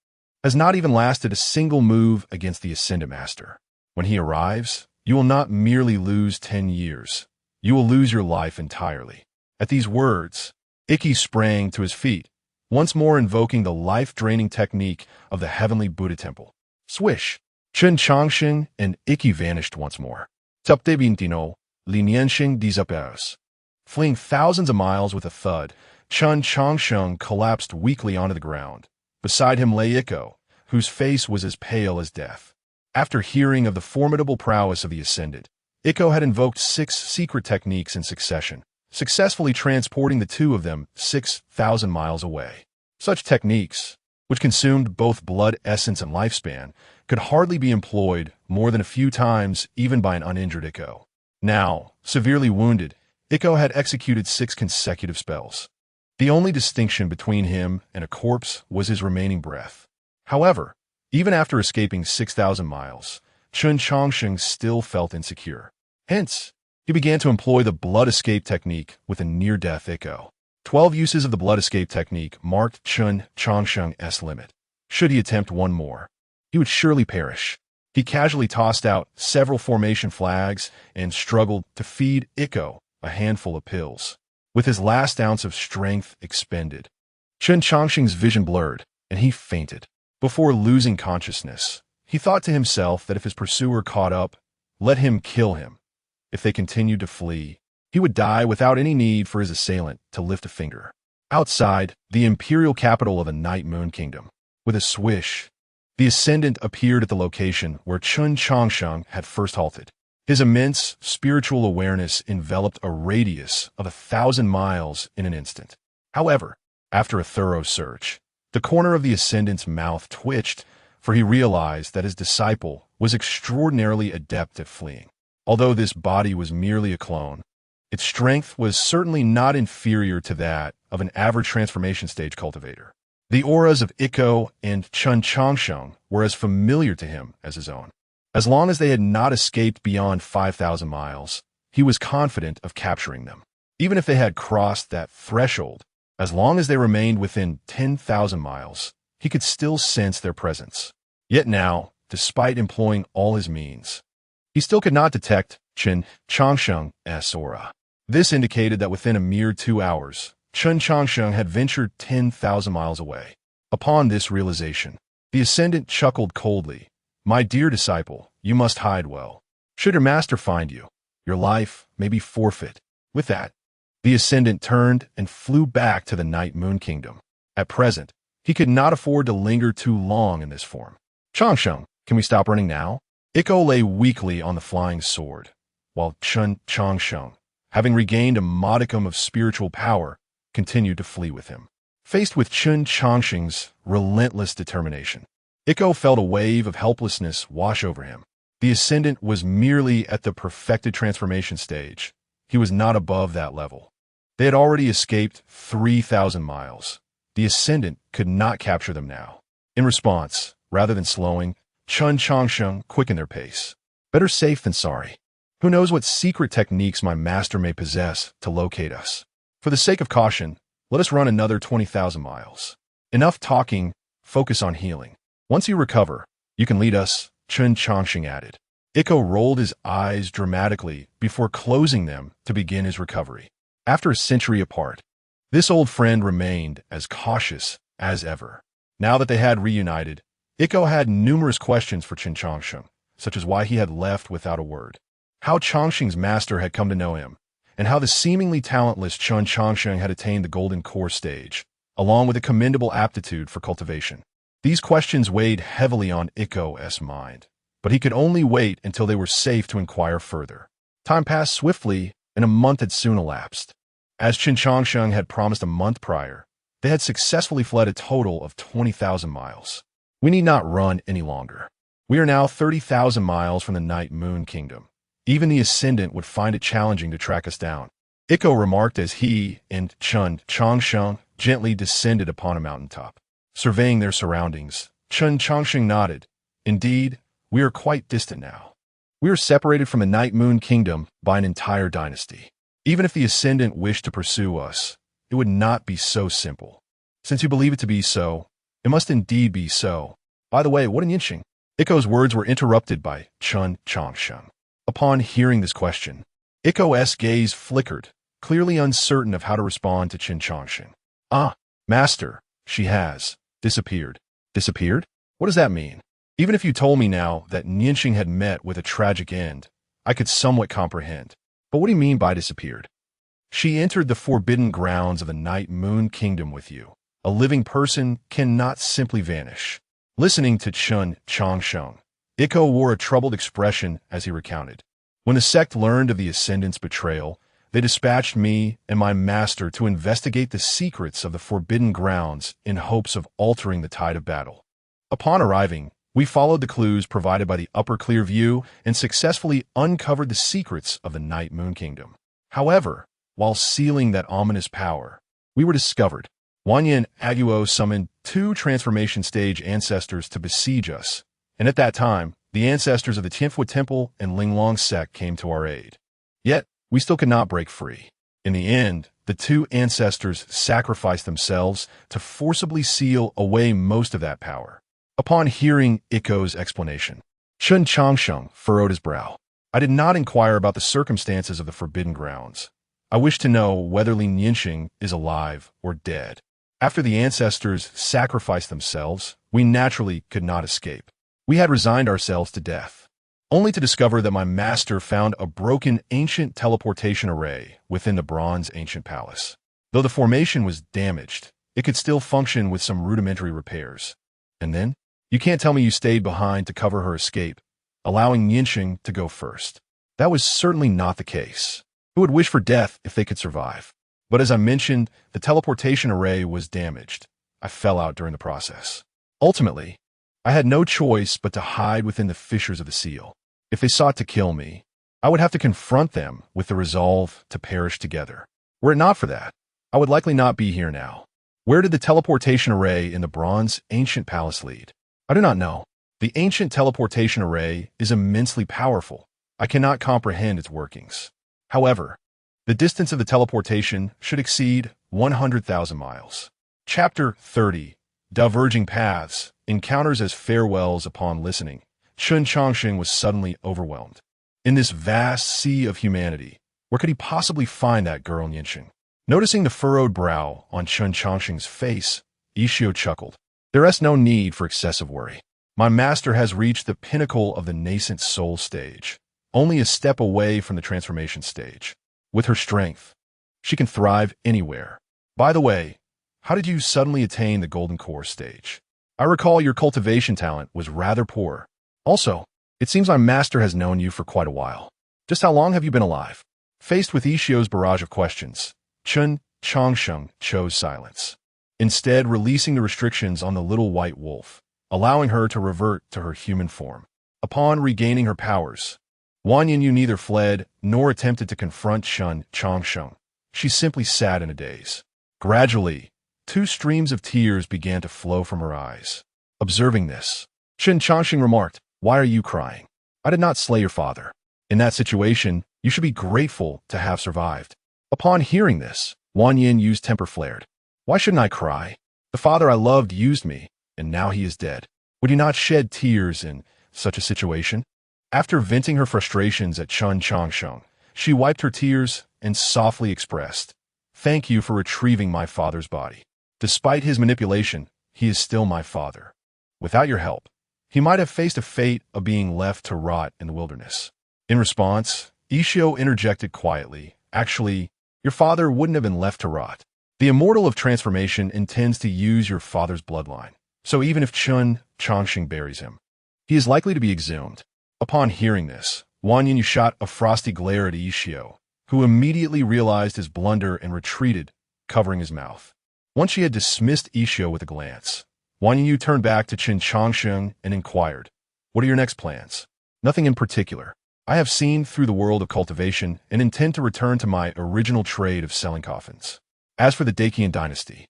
has not even lasted a single move against the Ascendant Master. When he arrives, you will not merely lose 10 years. You will lose your life entirely. At these words, Iki sprang to his feet, once more invoking the life-draining technique of the heavenly Buddha temple. Swish! Chen Changsheng and Ikki vanished once more. Tupte Bintino, Li Nianxing disappears. Fleeing thousands of miles with a thud, Chen Changsheng collapsed weakly onto the ground. Beside him lay Ikko, whose face was as pale as death. After hearing of the formidable prowess of the Ascendant, Ikko had invoked 6 secret techniques in succession, successfully transporting the two of them 6,000 miles away. Such techniques, which consumed both blood essence and lifespan, could hardly be employed more than a few times even by an uninjured Ikko. Now, severely wounded, Ikko had executed 6 consecutive spells. The only distinction between him and a corpse was his remaining breath. However, even after escaping 6,000 miles, Chen Changsheng still felt insecure. Hence, he began to employ the blood escape technique with a near-death Ikko. 12 uses of the blood escape technique marked Chen Changsheng's limit. Should he attempt one more, he would surely perish. He casually tossed out several formation flags and struggled to feed Ikko a handful of pills. With his last ounce of strength expended, Chen Changsheng's vision blurred, and he fainted. Before losing consciousness, he thought to himself that if his pursuer caught up, let him kill him. If they continued to flee, he would die without any need for his assailant to lift a finger. Outside, the imperial capital of the Night Moon Kingdom, with a swish, the Ascendant appeared at the location where Chen Changsheng had first halted. His immense spiritual awareness enveloped a radius of 1,000 miles in an instant. However, after a thorough search, the corner of the Ascendant's mouth twitched, for he realized that his disciple was extraordinarily adept at fleeing. Although this body was merely a clone, its strength was certainly not inferior to that of an average transformation stage cultivator. The auras of Ikko and Chen Changsheng were as familiar to him as his own. As long as they had not escaped beyond 5,000 miles, he was confident of capturing them. Even if they had crossed that threshold, as long as they remained within 10,000 miles, he could still sense their presence. Yet now, despite employing all his means, he still could not detect Chen Changsheng's aura. This indicated that within a mere 2 hours, Chen Changsheng had ventured 10,000 miles away. Upon this realization, the Ascendant chuckled coldly. My dear disciple, you must hide well. Should your master find you, your life may be forfeit. With that, the Ascendant turned and flew back to the Night Moon Kingdom. At present, he could not afford to linger too long in this form. Changsheng, can we stop running now? Ikko lay weakly on the flying sword, while Chen Changsheng, having regained a modicum of spiritual power, continued to flee with him. Faced with Chen Changsheng's relentless determination, Ikko felt a wave of helplessness wash over him. The Ascendant was merely at the perfected transformation stage. He was not above that level. They had already escaped 3,000 miles. The Ascendant could not capture them now. In response, rather than slowing, Chen Changsheng quickened their pace. Better safe than sorry. Who knows what secret techniques my master may possess to locate us? For the sake of caution, let us run another 20,000 miles. Enough talking, focus on healing. Once you recover, you can lead us, Chen Changsheng added. Ikko rolled his eyes dramatically before closing them to begin his recovery. After a century apart, this old friend remained as cautious as ever. Now that they had reunited, Ikko had numerous questions for Chen Changsheng, such as why he had left without a word, how Changsheng's master had come to know him, and how the seemingly talentless Chen Changsheng had attained the Golden Core stage, along with a commendable aptitude for cultivation. These questions weighed heavily on Ikko's mind, but he could only wait until they were safe to inquire further. Time passed swiftly, and a month had soon elapsed. As Chen Changsheng had promised a month prior, they had successfully fled a total of 20,000 miles. We need not run any longer. We are now 30,000 miles from the Night Moon Kingdom. Even the Ascendant would find it challenging to track us down, Ikko remarked as he and Chen Changsheng gently descended upon a mountaintop. Surveying their surroundings, Chen Changsheng nodded. Indeed, we are quite distant now. We are separated from the Night Moon Kingdom by an entire dynasty. Even if the Ascendant wished to pursue us, it would not be so simple. Since you believe it to be so, it must indeed be so. By the way, what in Yinxing? Ikko's words were interrupted by Chen Changsheng. Upon hearing this question, Ikko's gaze flickered, clearly uncertain of how to respond to Chen Changsheng. Ah, master, She has disappeared. Disappeared? What does that mean? Even if you told me now that Nianxing had met with a tragic end, I could somewhat comprehend. But what do you mean by disappeared? She entered the forbidden grounds of the Night Moon Kingdom with you. A living person cannot simply vanish. Listening to Chen Changsheng, Iko wore a troubled expression as he recounted. When the sect learned of the Ascendant's betrayal, they dispatched me and my master to investigate the secrets of the forbidden grounds in hopes of altering the tide of battle. Upon arriving, we followed the clues provided by the Upper Clear View and successfully uncovered the secrets of the Night Moon Kingdom. However, while sealing that ominous power, we were discovered. Wanyan Aguo summoned 2 transformation stage ancestors to besiege us, and at that time, the ancestors of the Tianfu Temple and Linglong sect came to our aid. Yet, we still could not break free. In the end, the 2 ancestors sacrificed themselves to forcibly seal away most of that power. Upon hearing Iko's explanation, Chen Changsheng furrowed his brow. I did not inquire about the circumstances of the forbidden grounds. I wish to know whether Li Nianxing is alive or dead. After the ancestors sacrificed themselves, we naturally could not escape. We had resigned ourselves to death, only to discover that my master found a broken ancient teleportation array within the bronze ancient palace. Though the formation was damaged, it could still function with some rudimentary repairs. And then, you can't tell me you stayed behind to cover her escape, allowing Nianxing to go first. That was certainly not the case. Who would wish for death if they could survive? But as I mentioned, the teleportation array was damaged. I fell out during the process. Ultimately, I had no choice but to hide within the fissures of the seal. If they sought to kill me, I would have to confront them with the resolve to perish together. Were it not for that, I would likely not be here now. Where did the teleportation array in the bronze ancient palace lead? I do not know. The ancient teleportation array is immensely powerful. I cannot comprehend its workings. However, the distance of the teleportation should exceed 100,000 miles. Chapter 30. Diverging Paths. Encounters as farewells. Upon listening, Chen Changsheng was suddenly overwhelmed. In this vast sea of humanity, where could he possibly find that girl Nianxing? Noticing the furrowed brow on Chen Changsheng's face, Ishio chuckled. There is no need for excessive worry. My master has reached the pinnacle of the nascent soul stage, only a step away from the transformation stage. With her strength, she can thrive anywhere. By the way, how did you suddenly attain the golden core stage? I recall your cultivation talent was rather poor. Also, it seems my master has known you for quite a while. Just how long have you been alive? Faced with Ishio's barrage of questions, Chen Changsheng chose silence, instead releasing the restrictions on the little white wolf, allowing her to revert to her human form. Upon regaining her powers, Wanyan Yu neither fled nor attempted to confront Chen Changsheng. She simply sat in a daze. Gradually, 2 streams of tears began to flow from her eyes. Observing this, Chen Changsheng remarked, "Why are you crying? I did not slay your father. In that situation, you should be grateful to have survived." Upon hearing this, Wanyan Yu's temper flared. "Why shouldn't I cry? The father I loved used me, and now he is dead. Would you not shed tears in such a situation?" After venting her frustrations at Chen Changsheng, she wiped her tears and softly expressed, "Thank you for retrieving my father's body. Despite his manipulation, he is still my father. Without your help, he might have faced a fate of being left to rot in the wilderness." In response, Ishio interjected quietly, "Actually, your father wouldn't have been left to rot. The Immortal of Transformation intends to use your father's bloodline, so even if Chen Changsheng buries him, he is likely to be exhumed." Upon hearing this, Wanyan Yu shot a frosty glare at Ishio, who immediately realized his blunder and retreated, covering his mouth. Once she had dismissed Ishio with a glance, Wanyan Yu turned back to Chen Changsheng and inquired, "What are your next plans?" "Nothing in particular. I have seen through the world of cultivation and intend to return to my original trade of selling coffins. As for the Dacian dynasty,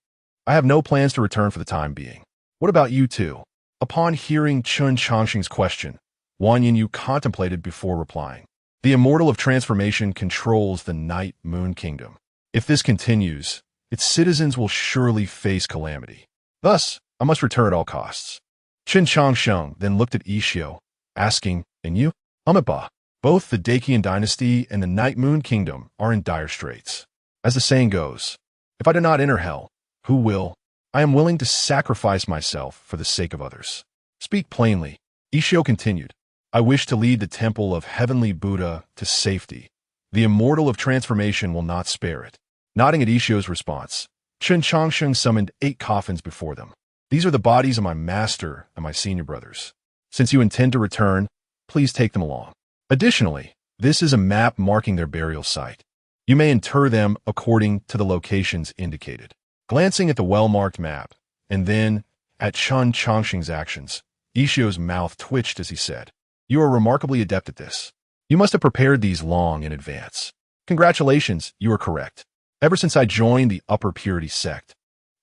I have no plans to return for the time being. What about you two?" Upon hearing Chen Changsheng's question, Wanyan Yu contemplated before replying. "The Immortal of Transformation controls the Night Moon Kingdom. If this continues, its citizens will surely face calamity. Thus, I must return at all costs." Chen Changsheng then looked at Ishio, asking, "And you?" "Umeba. Both the Dacian dynasty and the Night Moon Kingdom are in dire straits. As the saying goes, if I do not enter hell, who will?" I am willing to sacrifice myself for the sake of others. Speak plainly. Ishio continued. I wish to lead the temple of Heavenly Buddha to safety. The immortal of transformation will not spare it. Nodding at Ishio's response, Chen Changsheng summoned 8 coffins before them. These are the bodies of my master and my senior brothers. Since you intend to return, please take them along. Additionally, this is a map marking their burial site. You may inter them according to the locations indicated. Glancing at the well-marked map, and then at Chen Changsheng's actions, Ishio's mouth twitched as he said, You are remarkably adept at this. You must have prepared these long in advance. Congratulations, you are correct. Ever since I joined the Upper Purity sect,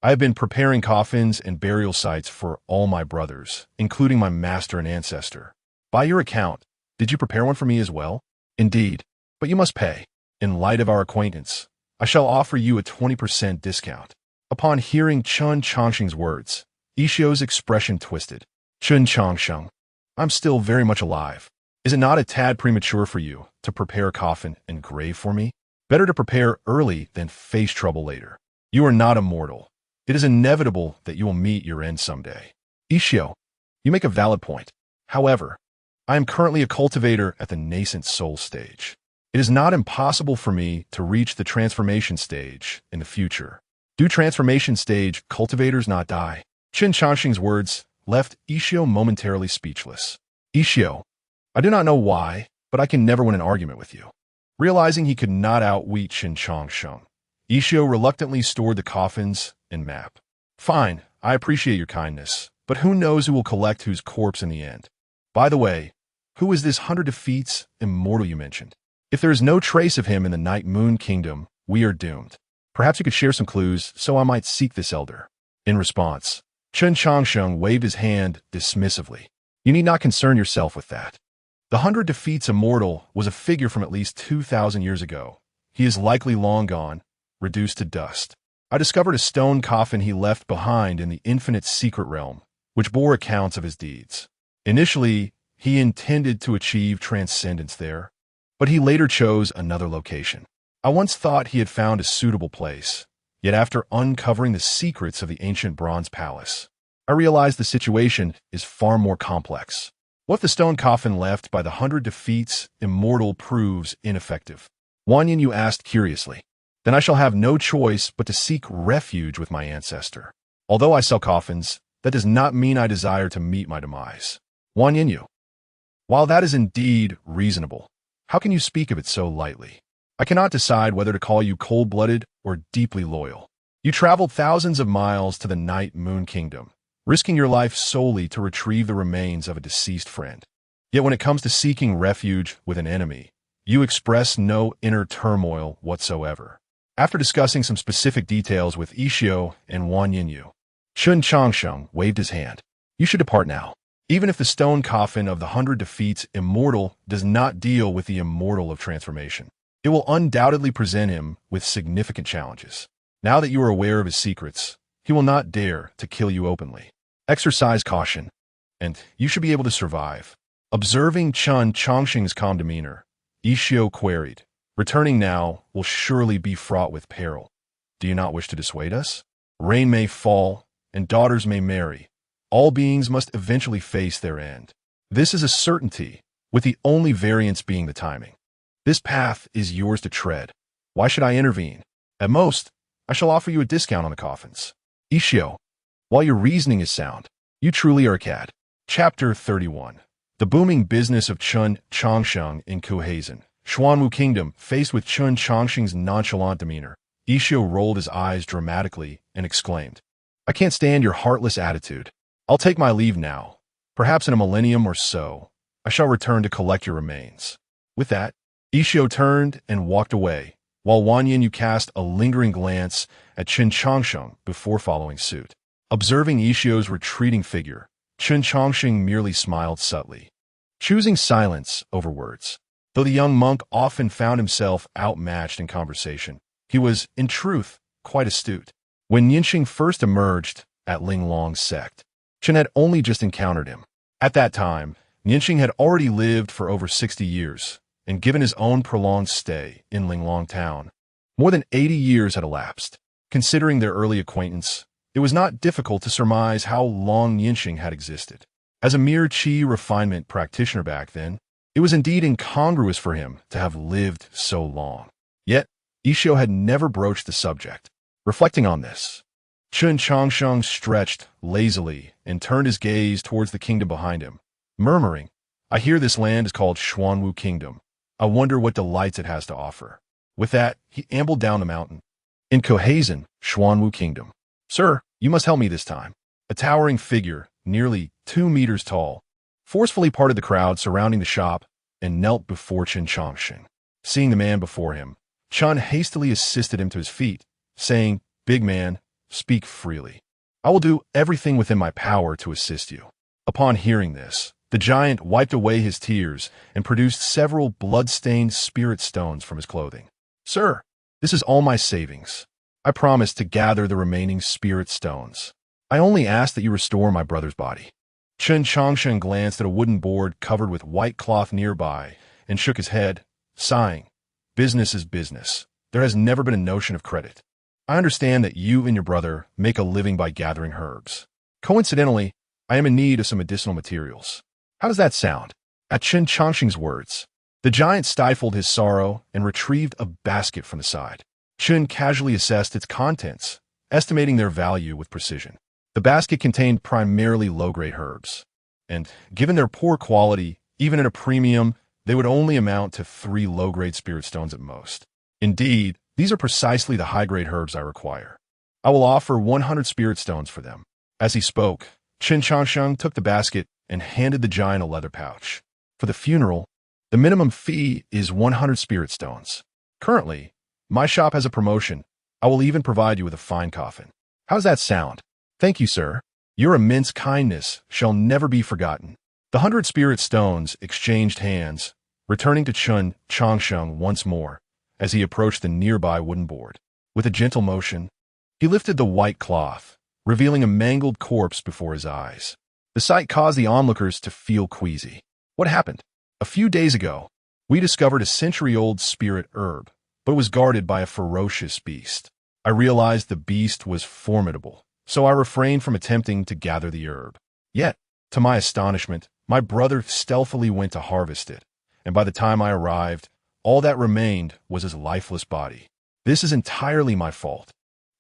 I have been preparing coffins and burial sites for all my brothers, including my master and ancestor. By your account, did you prepare one for me as well? Indeed, but you must pay. In light of our acquaintance, I shall offer you a 20% discount. Upon hearing Chen Changsheng's words, Ishio's expression twisted. Chen Changsheng, I'm still very much alive. Is it not a tad premature for you to prepare a coffin and grave for me? Better to prepare early than face trouble later. You are not immortal. It is inevitable that you will meet your end someday. Ishio, you make a valid point. However, I am currently a cultivator at the nascent soul stage. It is not impossible for me to reach the transformation stage in the future. Do transformation stage cultivators not die? Chen Changsheng's words left Ishio momentarily speechless. Ishio, I do not know why, but I can never win an argument with you. Realizing he could not outwit Chen Changsheng, Ishio reluctantly stored the coffins and map. Fine, I appreciate your kindness, but who knows who will collect whose corpse in the end? By the way, who is this 100 defeats immortal you mentioned? If there is no trace of him in the Night Moon Kingdom, we are doomed. Perhaps you could share some clues so I might seek this elder. In response, Chen Changsheng waved his hand dismissively. You need not concern yourself with that. The 100 defeats immortal was a figure from at least 2,000 years ago. He is likely long gone, reduced to dust. I discovered a stone coffin he left behind in the infinite secret realm, which bore accounts of his deeds. Initially, he intended to achieve transcendence there, but he later chose another location. I once thought he had found a suitable place, yet after uncovering the secrets of the ancient bronze palace, I realized the situation is far more complex. What if the stone coffin left by the 100 defeats immortal proves ineffective? Wang Yin asked curiously. Then I shall have no choice but to seek refuge with my ancestor. Although I sell coffins, that does not mean I desire to meet my demise. Wang Yin, while that is indeed reasonable, how can you speak of it so lightly? I cannot decide whether to call you cold-blooded or deeply loyal. You traveled thousands of miles to the Night Moon Kingdom, risking your life solely to retrieve the remains of a deceased friend. Yet when it comes to seeking refuge with an enemy, you express no inner turmoil whatsoever. After discussing some specific details with Ishio and Wang Yin, Chen Changsheng waved his hand. You should depart now. Even if the stone coffin of the 100 defeats immortal does not deal with the immortal of transformation, it will undoubtedly present him with significant challenges. Now that you are aware of his secrets, he will not dare to kill you openly. Exercise caution, and you should be able to survive. Observing Chen Changsheng's calm demeanor, Ishio queried, returning now will surely be fraught with peril. Do you not wish to dissuade us? Rain may fall, and daughters may marry. All beings must eventually face their end. This is a certainty, with the only variance being the timing. This path is yours to tread. Why should I intervene? At most, I shall offer you a discount on the coffins. Ishio, while your reasoning is sound, you truly are a cad. Chapter 31. The booming business of Chen Changsheng in Kuheizan, Xuanwu Kingdom. Faced with Chen Changsheng's nonchalant demeanor, Ishio rolled his eyes dramatically and exclaimed, I can't stand your heartless attitude. I'll take my leave now. Perhaps in a millennium or so, I shall return to collect your remains. With that, Ishio turned and walked away, while Wang Yin cast a lingering glance at Chen Changsheng before following suit. Observing Ishio's retreating figure, Chen Changsheng merely smiled subtly, choosing silence over words. Though the young monk often found himself outmatched in conversation, he was, in truth, quite astute. When Yinxing first emerged at Linglong's sect, Chen had only just encountered him. At that time, Yinxing had already lived for over 60 years, and given his own prolonged stay in Linglong town, more than 80 years had elapsed. Considering their early acquaintance, It was not difficult to surmise how long Yinxing had existed. As a mere qi refinement practitioner back then, it was indeed incongruous for him to have lived so long. Yet, Isho had never broached the subject. Reflecting on this, Chen Changsheng stretched lazily and turned his gaze towards the kingdom behind him, murmuring, "I hear this land is called Xuanwu Kingdom. I wonder what delights it has to offer." With that, he ambled down the mountain. In Kohazan, Xuanwu Kingdom. "Sir, you must help me this time." A towering figure, nearly 2 meters tall, forcefully parted the crowd surrounding the shop and knelt before Chen Changsheng. Seeing the man before him, Chen hastily assisted him to his feet, saying, "Big man, speak freely. I will do everything within my power to assist you." Upon hearing this, the giant wiped away his tears and produced several blood-stained spirit stones from his clothing. "Sir, this is all my savings. I promise to gather the remaining spirit stones. I only ask that you restore my brother's body." Chen Changsheng glanced at a wooden board covered with white cloth nearby and shook his head, sighing, "Business is business. There has never been a notion of credit. I understand that you and your brother make a living by gathering herbs. Coincidentally, I am in need of some medicinal materials. How does that sound?" At Chen Changsheng's words, the giant stifled his sorrow and retrieved a basket from the side. Chen casually assessed its contents, estimating their value with precision. The basket contained primarily low-grade herbs, and given their poor quality, even at a premium, they would only amount to 3 low-grade spirit stones at most. Indeed, these are precisely the high-grade herbs I require. I will offer 100 spirit stones for them. As he spoke, Chen Changsheng took the basket and handed the giant a leather pouch. For the funeral, the minimum fee is 100 spirit stones. Currently, my shop has a promotion. I will even provide you with a fine coffin. How does that sound? "Thank you, sir. Your immense kindness shall never be forgotten." The 100 spirit stones exchanged hands, returning to Chen Changsheng once more as he approached the nearby wooden board. With a gentle motion, he lifted the white cloth, revealing a mangled corpse before his eyes. The sight caused the onlookers to feel queasy. What happened? "A few days ago, we discovered a century-old spirit herb, but it was guarded by a ferocious beast. I realized the beast was formidable, so I refrained from attempting to gather the herb. Yet, to my astonishment, my brother stealthily went to harvest it, and by the time I arrived, all that remained was his lifeless body. This is entirely my fault.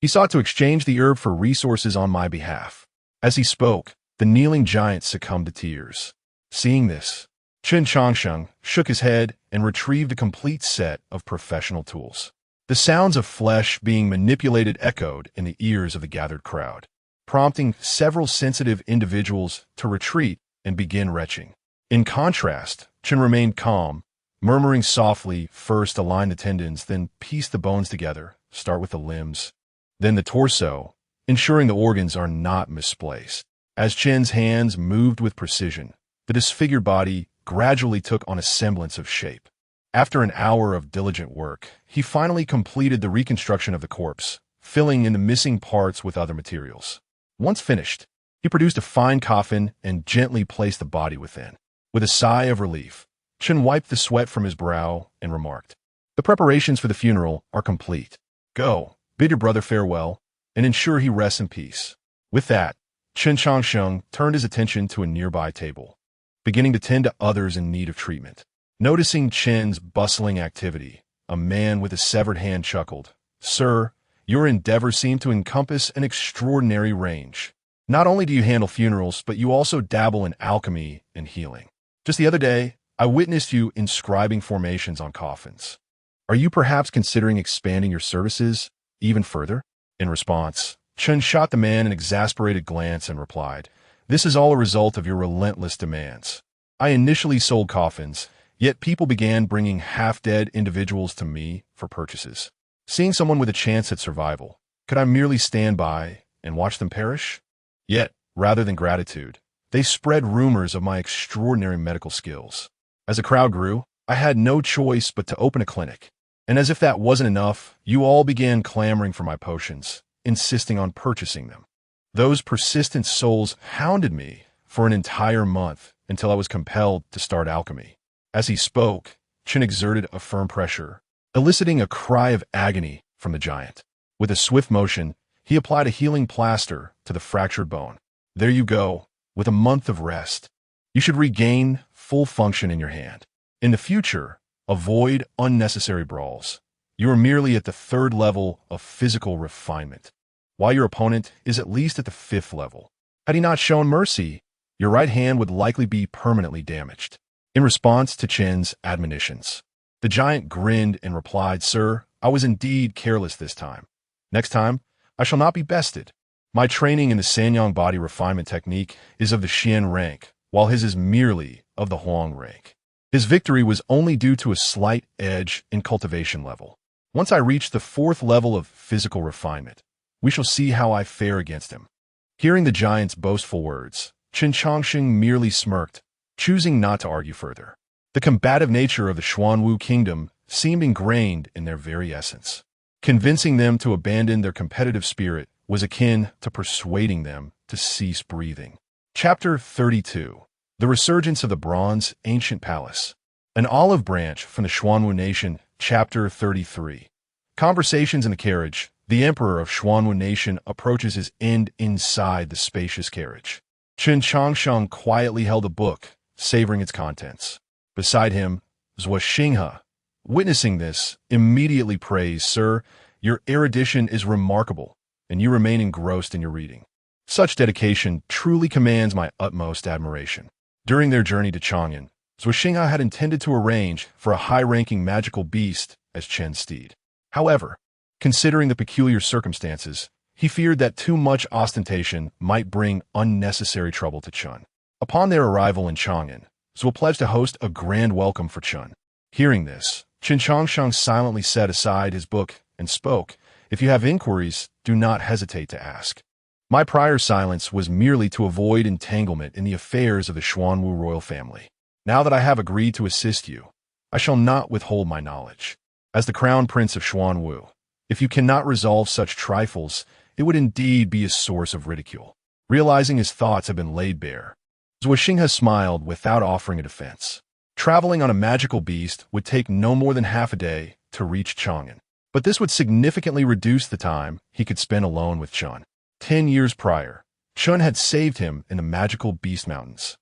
He sought to exchange the herb for resources on my behalf." As he spoke, the kneeling giant succumbed to tears. Seeing this, Chen Changsheng shook his head and retrieved a complete set of professional tools. The sounds of flesh being manipulated echoed in the ears of the gathered crowd, prompting several sensitive individuals to retreat and begin retching. In contrast, Chen remained calm, murmuring softly, "First align the tendons, then piece the bones together, start with the limbs, then the torso, ensuring the organs are not misplaced." As Chen's hands moved with precision, the disfigured body gradually took on a semblance of shape. After an hour of diligent work, he finally completed the reconstruction of the corpse, filling in the missing parts with other materials. Once finished, he produced a fine coffin and gently placed the body within. With a sigh of relief, Chen wiped the sweat from his brow and remarked, "The preparations for the funeral are complete. Go, bid your brother farewell, and ensure he rests in peace." With that, Chen Changsheng turned his attention to a nearby table, beginning to tend to others in need of treatment. Noticing Chen's bustling activity, a man with a severed hand chuckled, "Sir, your endeavors seem to encompass an extraordinary range. Not only do you handle funerals, but you also dabble in alchemy and healing. Just the other day, I witnessed you inscribing formations on coffins. Are you perhaps considering expanding your services even further?" In response, Chen shot the man an exasperated glance and replied, "This is all a result of your relentless demands. I initially sold coffins, yet people began bringing half-dead individuals to me for purchases. Seeing someone with a chance at survival, could I merely stand by and watch them perish? Yet, rather than gratitude, they spread rumors of my extraordinary medical skills. As the crowd grew, I had no choice but to open a clinic. And as if that wasn't enough, you all began clamoring for my potions, insisting on purchasing them. Those persistent souls hounded me for an entire month until I was compelled to start alchemy." As he spoke, Chen exerted a firm pressure, eliciting a cry of agony from the giant. With a swift motion, He applied a healing plaster to the fractured bone. There you go, with a month of rest. You should regain full function in your hand. In the future, avoid unnecessary brawls. You are merely at the 3rd level of physical refinement, while your opponent is at least at the 5th level. Had he not shown mercy, your right hand would likely be permanently damaged. In response to Chen's admonitions, the giant grinned and replied, "Sir, I was indeed careless this time. Next time, I shall not be bested. My training in the Sanyang body refinement technique is of the Xian rank, while his is merely of the Huang rank." His victory was only due to a slight edge in cultivation level. Once I reach the 4th level of physical refinement, we shall see how I fare against him. Hearing the giant's boastful words, Chen Changsheng merely smirked, choosing not to argue further. The combative nature of the Xuanwu kingdom seemed ingrained in their very essence. Convincing them to abandon their competitive spirit was akin to persuading them to cease breathing. Chapter 32. The Resurgence of the Bronze Ancient Palace. An olive branch from the Xuanwu Nation. Chapter 33. Conversations in a carriage. The emperor of Xuanwu Nation approaches his end inside the spacious carriage. Chen Changsheng quietly held a book, savoring its contents. Beside him, Zhuo Xinghe, witnessing this, immediately praised, "Sir, your erudition is remarkable, and you remain engrossed in your reading. Such dedication truly commands my utmost admiration." During their journey to Chang'an, Zhuo Xinghe had intended to arrange for a high-ranking magical beast as Chen's steed. However, considering the peculiar circumstances, he feared that too much ostentation might bring unnecessary trouble to Chen. Upon their arrival in Chang'an, Zhuo pledged to host a grand welcome for Chen. Hearing this, Chen Changsheng silently set aside his book and spoke, "If you have inquiries, do not hesitate to ask. My prior silence was merely to avoid entanglement in the affairs of the Xuanwu royal family. Now that I have agreed to assist you, I shall not withhold my knowledge. As the crown prince of Xuanwu, if you cannot resolve such trifles, it would indeed be a source of ridicule." Realizing his thoughts had been laid bare, Zhuo Xinghe smiled without offering a defense. Traveling on a magical beast would take no more than half a day to reach Chang'an, but this would significantly reduce the time he could spend alone with Chen. 10 years prior, Chen had saved him in the magical Beast Mountains,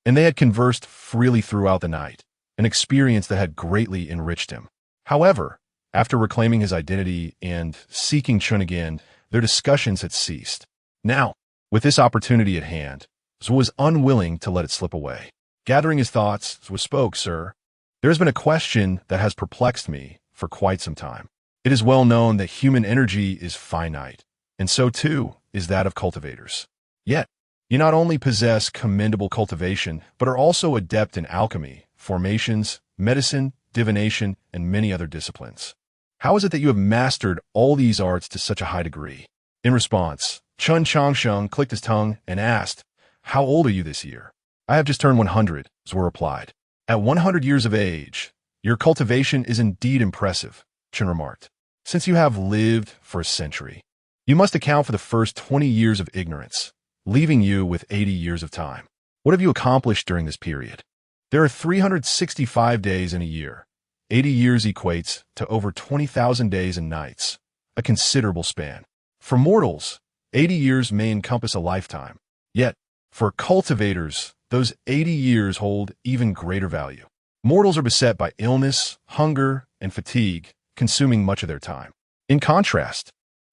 and they had conversed freely throughout the night, an experience that had greatly enriched him. However, after reclaiming his identity and seeking Chen again, their discussions had ceased. Now, with this opportunity at hand, Zhuo was unwilling to let it slip away. Gathering his thoughts, Zhuo spoke, "Sir, there has been a question that has perplexed me for quite some time. It is well known that human energy is finite, and so too is that of cultivators. Yet, you not only possess commendable cultivation, but are also adept in alchemy, formations, medicine, divination, and many other disciplines. How is it that you have mastered all these arts to such a high degree?" In response, Chen Changsheng clicked his tongue and asked, "How old are you this year?" "I have just turned 100, Zhuo replied. "At 100 years of age, your cultivation is indeed impressive," Chen remarked. "Since you have lived for a century, you must account for the first 20 years of ignorance, leaving you with 80 years of time. What have you accomplished during this period?" "There are 365 days in a year. 80 years equates to over 20,000 days and nights, a considerable span. For mortals, 80 years may encompass a lifetime. Yet, for cultivators, those 80 years hold even greater value. Mortals are beset by illness, hunger, and fatigue, consuming much of their time. In contrast,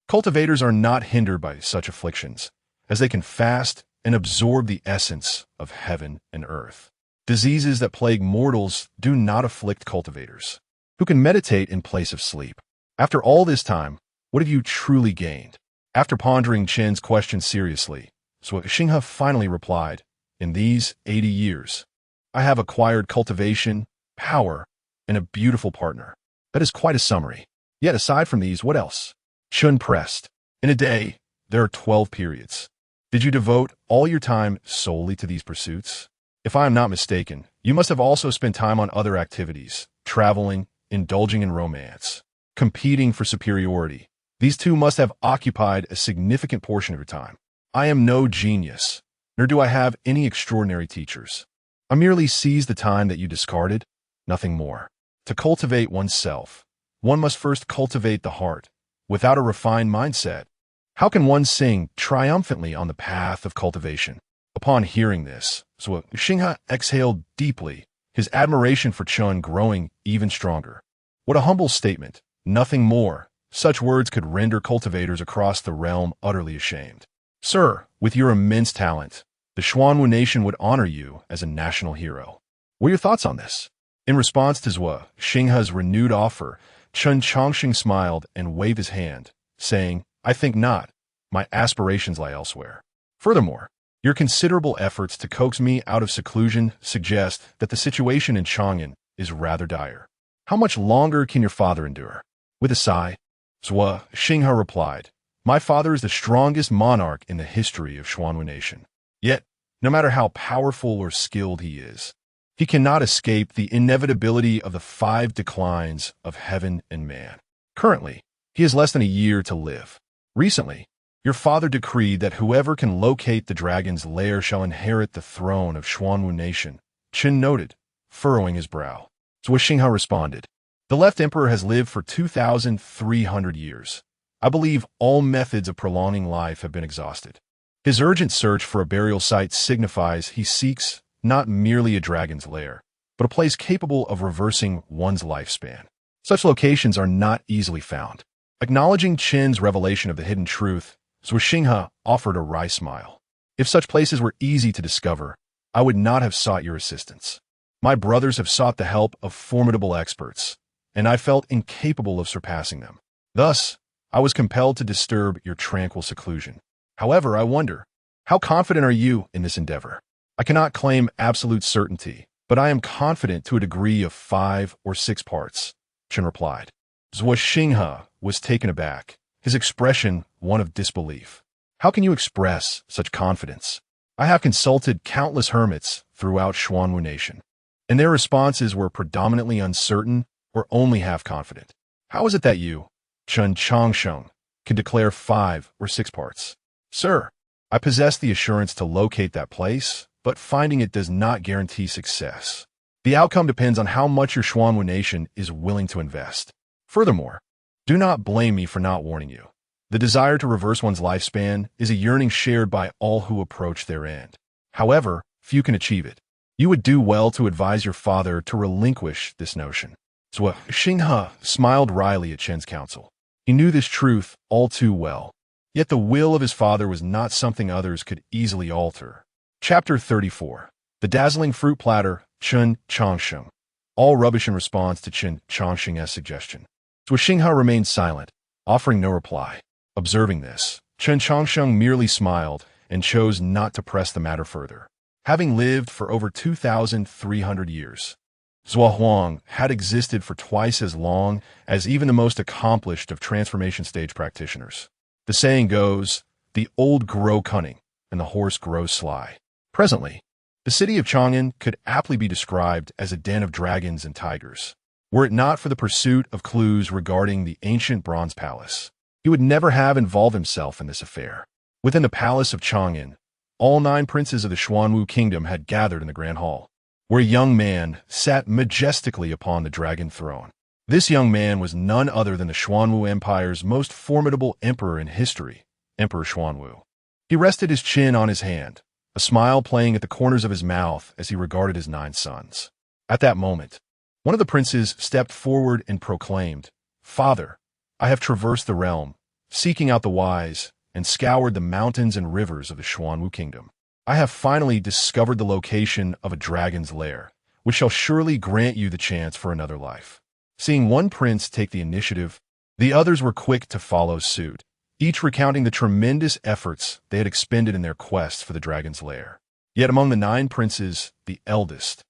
cultivators are not hindered by such afflictions, as they can fast and absorb the essence of heaven and earth. Diseases that plague mortals do not afflict cultivators, who can meditate in place of sleep. After all this time, what have you truly gained?" After pondering Chen's question seriously, Zhuo Xinghe finally replied, "In these 80 years, I have acquired cultivation, power, and a beautiful partner." "That is quite a summary. Yet aside from these, what else?" Chen pressed. "In a day, there are 12 periods. Did you devote all your time solely to these pursuits? If I am not mistaken, you must have also spent time on other activities, traveling, indulging in romance, competing for superiority. These two must have occupied a significant portion of your time. I am no genius, nor do I have any extraordinary teachers. I merely seize the time that you discarded, nothing more. To cultivate oneself, one must first cultivate the heart. Without a refined mindset, How can one sing triumphantly on the path of cultivation? Upon hearing this, Zhuo Xinghe exhaled deeply, his admiration for Chen growing even stronger. What a humble statement, nothing more. Such words could render cultivators across the realm utterly ashamed. Sir, with your immense talent, the Xuanwu nation would honor you as a national hero. What are your thoughts on this? In response to Zhuo Xinghe's renewed offer, Chen Changsheng smiled and waved his hand, saying, I think not. My aspirations lie elsewhere. Furthermore, your considerable efforts to coax me out of seclusion suggest that the situation in Chang'an is rather dire. How much longer can your father endure? With a sigh, Zhuo Xinghe replied, My father is the strongest monarch in the history of Xuanwu nation. Yet, no matter how powerful or skilled he is, he cannot escape the inevitability of the 5 declines of heaven and man. Currently, he has less than a year to live. Recently, your father decreed that whoever can locate the dragon's lair shall inherit the throne of Xuanwu nation, Chen noted, furrowing his brow. Zhuo Xinghe responded, The left emperor has lived for 2,300 years. I believe all methods of prolonging life have been exhausted. His urgent search for a burial site signifies he seeks not merely a dragon's lair, but a place capable of reversing one's lifespan. Such locations are not easily found. Acknowledging Chen's revelation of the hidden truth, Zhuo Xinghe offered a wry smile. If such places were easy to discover, I would not have sought your assistance. My brothers have sought the help of formidable experts, and I felt incapable of surpassing them. Thus, I was compelled to disturb your tranquil seclusion. However, I wonder, how confident are you in this endeavor? I cannot claim absolute certainty, but I am confident to a degree of 5 or 6 parts, Chen replied. Zhuo Xinghe was taken aback, his expression one of disbelief. How can you express such confidence? I have consulted countless hermits throughout Xuanwu nation, and their responses were predominantly uncertain or only half confident. How is it that you, Chen Changsheng, can declare 5 or 6 parts? Sir, I possess the assurance to locate that place, but finding it does not guarantee success. The outcome depends on how much your Xuanwu nation is willing to invest. Furthermore, do not blame me for not warning you. The desire to reverse one's lifespan is a yearning shared by all who approach their end. However, few can achieve it. You would do well to advise your father to relinquish this notion. Zhuo Xinghe smiled wryly at Chen's counsel. He knew this truth all too well. Yet the will of his father was not something others could easily alter. Chapter 34. The Dazzling Fruit Platter, Chen Changsheng. All rubbish in response to Chen Changsheng's suggestion. Zhuo Xinghe remained silent, offering no reply. Observing this, Chen Changsheng merely smiled and chose not to press the matter further. Having lived for over 2,300 years, Zhuo Huang had existed for twice as long as even the most accomplished of transformation stage practitioners. The saying goes, the old grow cunning and the horse grows sly. Presently, the city of Chang'an could aptly be described as a den of dragons and tigers. Were it not for the pursuit of clues regarding the ancient bronze palace, he would never have involved himself in this affair. Within the palace of Chang'an, all 9 princes of the Xuanwu kingdom had gathered in the grand hall, where a young man sat majestically upon the dragon throne. This young man was none other than the Xuanwu Empire's most formidable emperor in history, Emperor Xuanwu. He rested his chin on his hand, a smile playing at the corners of his mouth as he regarded his 9 sons. At that moment, one of the princes stepped forward and proclaimed, Father, I have traversed the realm, seeking out the wise, and scoured the mountains and rivers of the Xuanwu kingdom. I have finally discovered the location of a dragon's lair, which shall surely grant you the chance for another life. Seeing one prince take the initiative, the others were quick to follow suit, each recounting the tremendous efforts they had expended in their quest for the dragon's lair. Yet among the 9 princes, the eldest,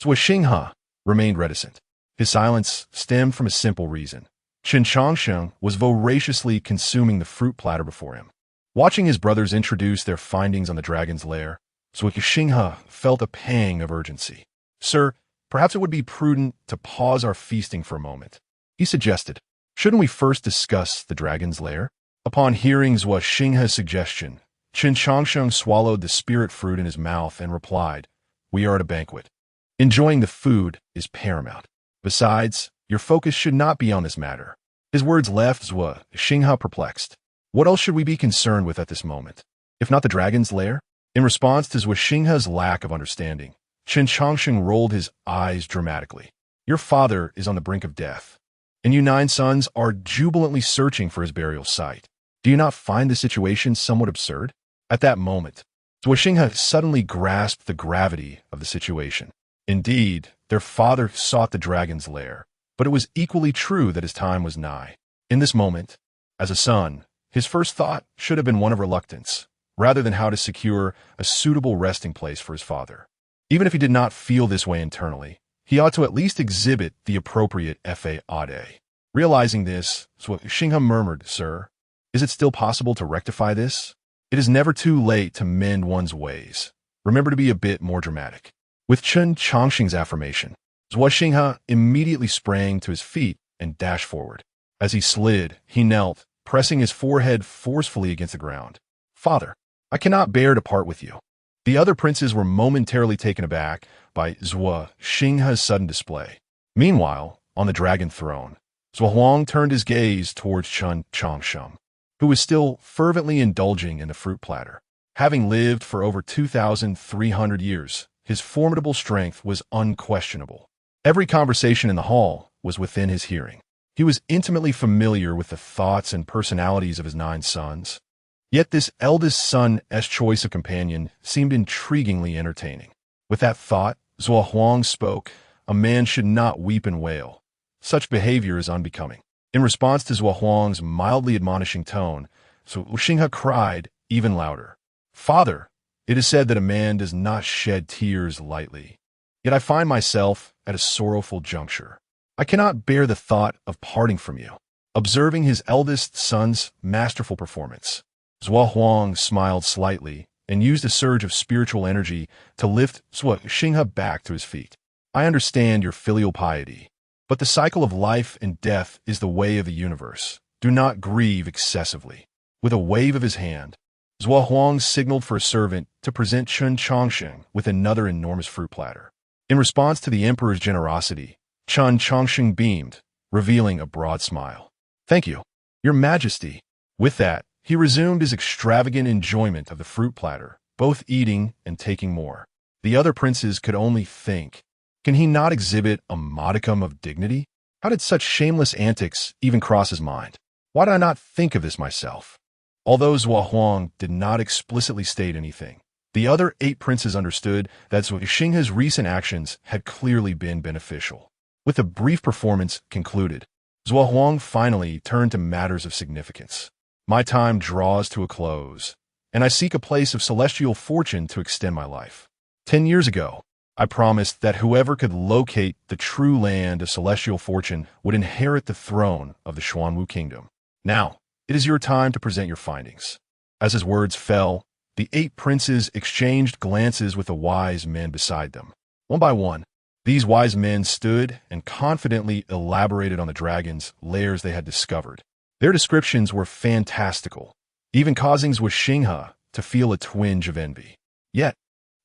Zhuo Xinghe, remained reticent. His silence stemmed from a simple reason. Chen Changsheng was voraciously consuming the fruit platter before him. Watching his brothers introduce their findings on the dragon's lair, Zhuo Xinghe felt a pang of urgency. Sir, perhaps it would be prudent to pause our feasting for a moment, he suggested. Shouldn't we first discuss the dragon's lair? Upon hearing Zhuo Xinghe's suggestion, Chen Changsheng swallowed the spirit fruit in his mouth and replied, We are at a banquet. Enjoying the food is paramount. Besides, your focus should not be on this matter. His words left Zhuo Xinghe perplexed. What else should we be concerned with at this moment, if not the dragon's lair? In response to Zhuo Xinghe's lack of understanding, Chen Changsheng rolled his eyes dramatically. Your father is on the brink of death, and you 9 sons are jubilantly searching for his burial site. Do you not find the situation somewhat absurd? At that moment, Zhuo Xinghe suddenly grasped the gravity of the situation. Indeed, their father sought the dragon's lair, but it was equally true that his time was nigh. In this moment, as a son, his first thought should have been one of reluctance, rather than how to secure a suitable resting place for his father. Even if he did not feel this way internally, he ought to at least exhibit the appropriate fa-ade. Realizing this, Zhuo Xinghe murmured, Sir, is it still possible to rectify this? It is never too late to mend one's ways. Remember to be a bit more dramatic. With Chen Changsheng's affirmation, Zhuo Xinghe immediately sprang to his feet and dashed forward. As he slid, he knelt, pressing his forehead forcefully against the ground. Father, I cannot bear to part with you. The other princes were momentarily taken aback by Zhuo Xinghe's sudden display. Meanwhile, on the dragon throne, Zhuo Huang turned his gaze towards Chen Changsheng, who was still fervently indulging in the fruit platter. Having lived for over 2,300 years, his formidable strength was unquestionable. Every conversation in the hall was within his hearing. He was intimately familiar with the thoughts and personalities of his 9 sons. Yet this eldest son's choice of companion seemed intriguingly entertaining. With that thought, Zhuo Huang spoke, a man should not weep and wail. Such behavior is unbecoming. In response to Zhuo Huang's mildly admonishing tone, Zhuo Xinghe cried even louder. Father, it is said that a man does not shed tears lightly. Yet I find myself at a sorrowful juncture. I cannot bear the thought of parting from you. Observing his eldest son's masterful performance, Zhuo Huang smiled slightly and used a surge of spiritual energy to lift Zhuo Xinghe back to his feet. I understand your filial piety, but the cycle of life and death is the way of the universe. Do not grieve excessively. With a wave of his hand, Zhuo Huang signaled for a servant to present Chen Changsheng with another enormous fruit platter. In response to the emperor's generosity, Chen Changsheng beamed, revealing a broad smile. Thank you, Your Majesty. With that, he resumed his extravagant enjoyment of the fruit platter, both eating and taking more. The other princes could only think, can he not exhibit a modicum of dignity? How did such shameless antics even cross his mind? Why did I not think of this myself? Although Zhuo Huang did not explicitly state anything, the other 8 princes understood that Zhuo Xinghe's recent actions had clearly been beneficial. With the brief performance concluded, Zhuo Huang finally turned to matters of significance. My time draws to a close, and I seek a place of celestial fortune to extend my life. 10 years ago, I promised that whoever could locate the true land of celestial fortune would inherit the throne of the Xuanwu kingdom. Now, it is your time to present your findings. As his words fell, the 8 princes exchanged glances with the wise men beside them. One by one, these wise men stood and confidently elaborated on the dragon's lairs they had discovered. Their descriptions were fantastical, even causing Zhuo Xinghe to feel a twinge of envy. Yet,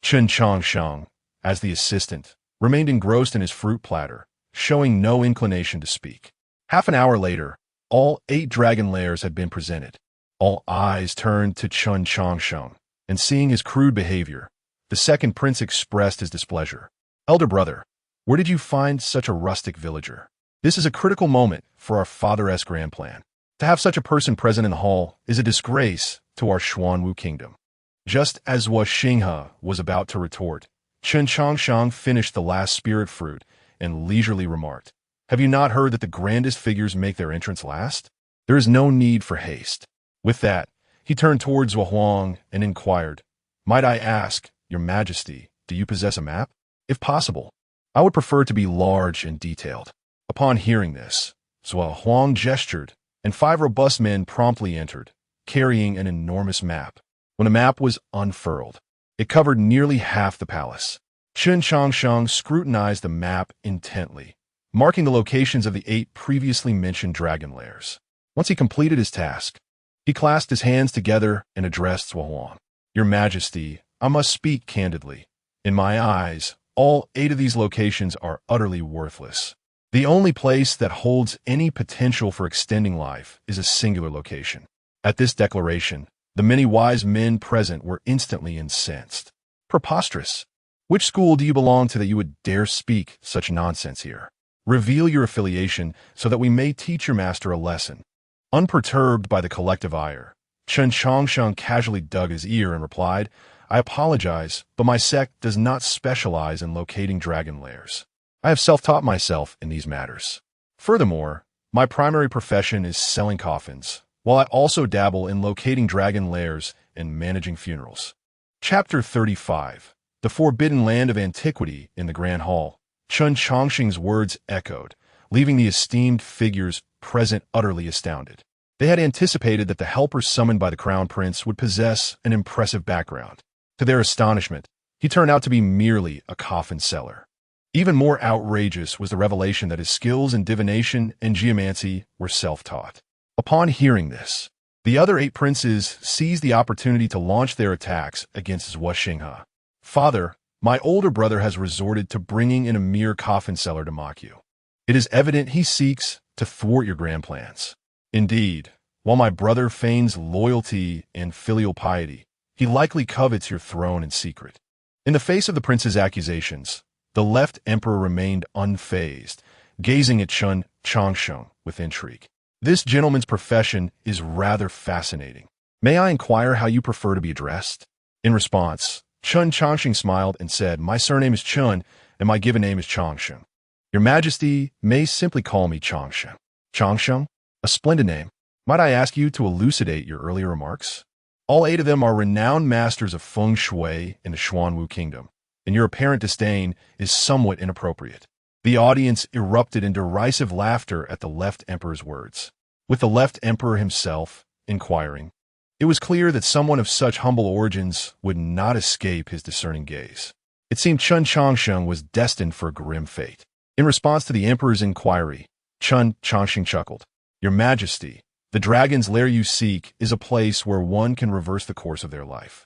Chen Changsheng, as the assistant, remained engrossed in his fruit platter, showing no inclination to speak. Half an hour later, all 8 dragon lairs had been presented. All eyes turned to Chen Changsheng, and seeing his crude behavior, the second prince expressed his displeasure. Elder brother, where did you find such a rustic villager? This is a critical moment for our father-esque grand plan. To have such a person present in the hall is a disgrace to our Xuanwu kingdom. Just as Zhuo Xinghe was about to retort, Chen Changsheng finished the last spirit fruit and leisurely remarked, have you not heard that the grandest figures make their entrance last? There is no need for haste. With that, he turned towards Zhuo Huang and inquired, might I ask, Your Majesty, do you possess a map? If possible, I would prefer to be large and detailed. Upon hearing this, Zhuo Huang gestured, and 5 robust men promptly entered, carrying an enormous map. When the map was unfurled, it covered nearly half the palace. Chen Changsheng scrutinized the map intently, marking the locations of the 8 previously mentioned dragon lairs. Once he completed his task, he clasped his hands together and addressed Zhuo Huang. Your Majesty, I must speak candidly. In my eyes, all 8 of these locations are utterly worthless. The only place that holds any potential for extending life is a singular location. At this declaration, the many wise men present were instantly incensed. Preposterous! Which school do you belong to that you would dare speak such nonsense here? Reveal your affiliation so that we may teach your master a lesson. Unperturbed by the collective ire, Chen Changsheng casually dug his ear and replied, I apologize, but my sect does not specialize in locating dragon lairs. I have self-taught myself in these matters. Furthermore, my primary profession is selling coffins, while I also dabble in locating dragon lairs and managing funerals. Chapter 35. The Forbidden Land of Antiquity in the Grand Hall. Chen Changsheng's words echoed, leaving the esteemed figures present utterly astounded. They had anticipated that the helper summoned by the Crown Prince would possess an impressive background. To their astonishment, he turned out to be merely a coffin seller. Even more outrageous was the revelation that his skills in divination and geomancy were self-taught. Upon hearing this, the other 8 princes seized the opportunity to launch their attacks against Zhuo Xinghe. Father, my older brother has resorted to bringing in a mere coffin seller to mock you. It is evident he seeks to thwart your grand plans. Indeed, while my brother feigns loyalty and filial piety, he likely covets your throne in secret. In the face of the prince's accusations, the left emperor remained unfazed, gazing at Chen Changsheng with intrigue. This gentleman's profession is rather fascinating. May I inquire how you prefer to be addressed? In response, Chen Changsheng smiled and said, My surname is Chen, and my given name is Changsheng. Your Majesty may simply call me Changsheng. Changsheng? A splendid name. Might I ask you to elucidate your earlier remarks? All 8 of them are renowned masters of feng shui in the Xuanwu Kingdom, and your apparent disdain is somewhat inappropriate. The audience erupted in derisive laughter at the left emperor's words, with the left emperor himself inquiring. It was clear that someone of such humble origins would not escape his discerning gaze. It seemed Chen Changsheng was destined for a grim fate. In response to the emperor's inquiry, Chen Changsheng chuckled. Your Majesty, the dragon's lair you seek is a place where one can reverse the course of their life.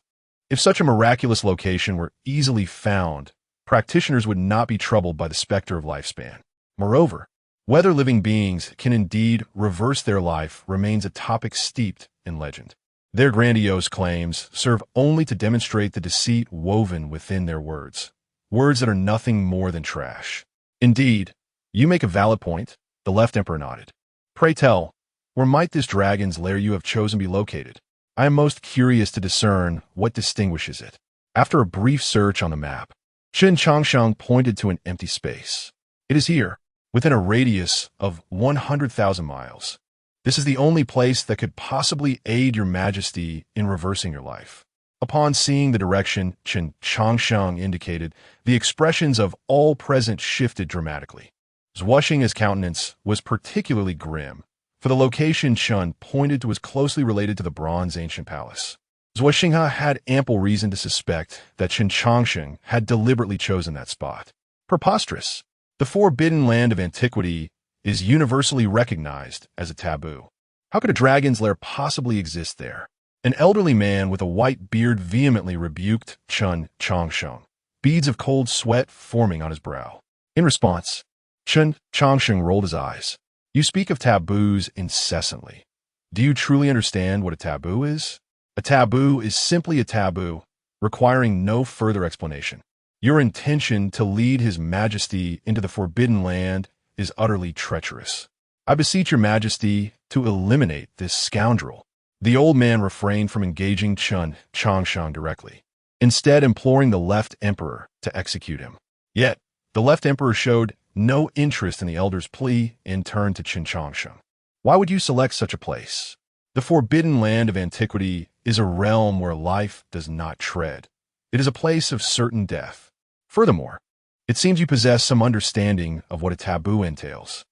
If such a miraculous location were easily found, practitioners would not be troubled by the specter of lifespan. Moreover, whether living beings can indeed reverse their life remains a topic steeped in legend. Their grandiose claims serve only to demonstrate the deceit woven within their words that are nothing more than trash. Indeed, you make a valid point, the left emperor nodded. Pray tell, where might this dragon's lair you have chosen be located? I am most curious to discern what distinguishes it. After a brief search on the map, Chen Changsheng pointed to an empty space. It is here, within a radius of 100,000 miles. This is the only place that could possibly aid your Majesty in reversing your life. Upon seeing the direction Chen Changsheng indicated, the expressions of all present shifted dramatically. Zhuo Xinghe's countenance was particularly grim, for the location Chen pointed to was closely related to the bronze ancient palace. Zhuo Xinghe had ample reason to suspect that Chen Changsheng had deliberately chosen that spot. Preposterous! The Forbidden Land of Antiquity is universally recognized as a taboo. How could a dragon's lair possibly exist there? An elderly man with a white beard vehemently rebuked Chen Changsheng, beads of cold sweat forming on his brow. In response, Chen Changsheng rolled his eyes. You speak of taboos incessantly. Do you truly understand what a taboo is? A taboo is simply a taboo, requiring no further explanation. Your intention to lead His Majesty into the Forbidden Land is utterly treacherous. I beseech your Majesty to eliminate this scoundrel. The old man refrained from engaging Chen Changsheng directly, instead imploring the left emperor to execute him. Yet, the left emperor showed no interest in the elder's plea and turned to Chen Changsheng. Why would you select such a place? The Forbidden Land of Antiquity is a realm where life does not tread. It is a place of certain death. Furthermore, it seems you possess some understanding of what a taboo entails.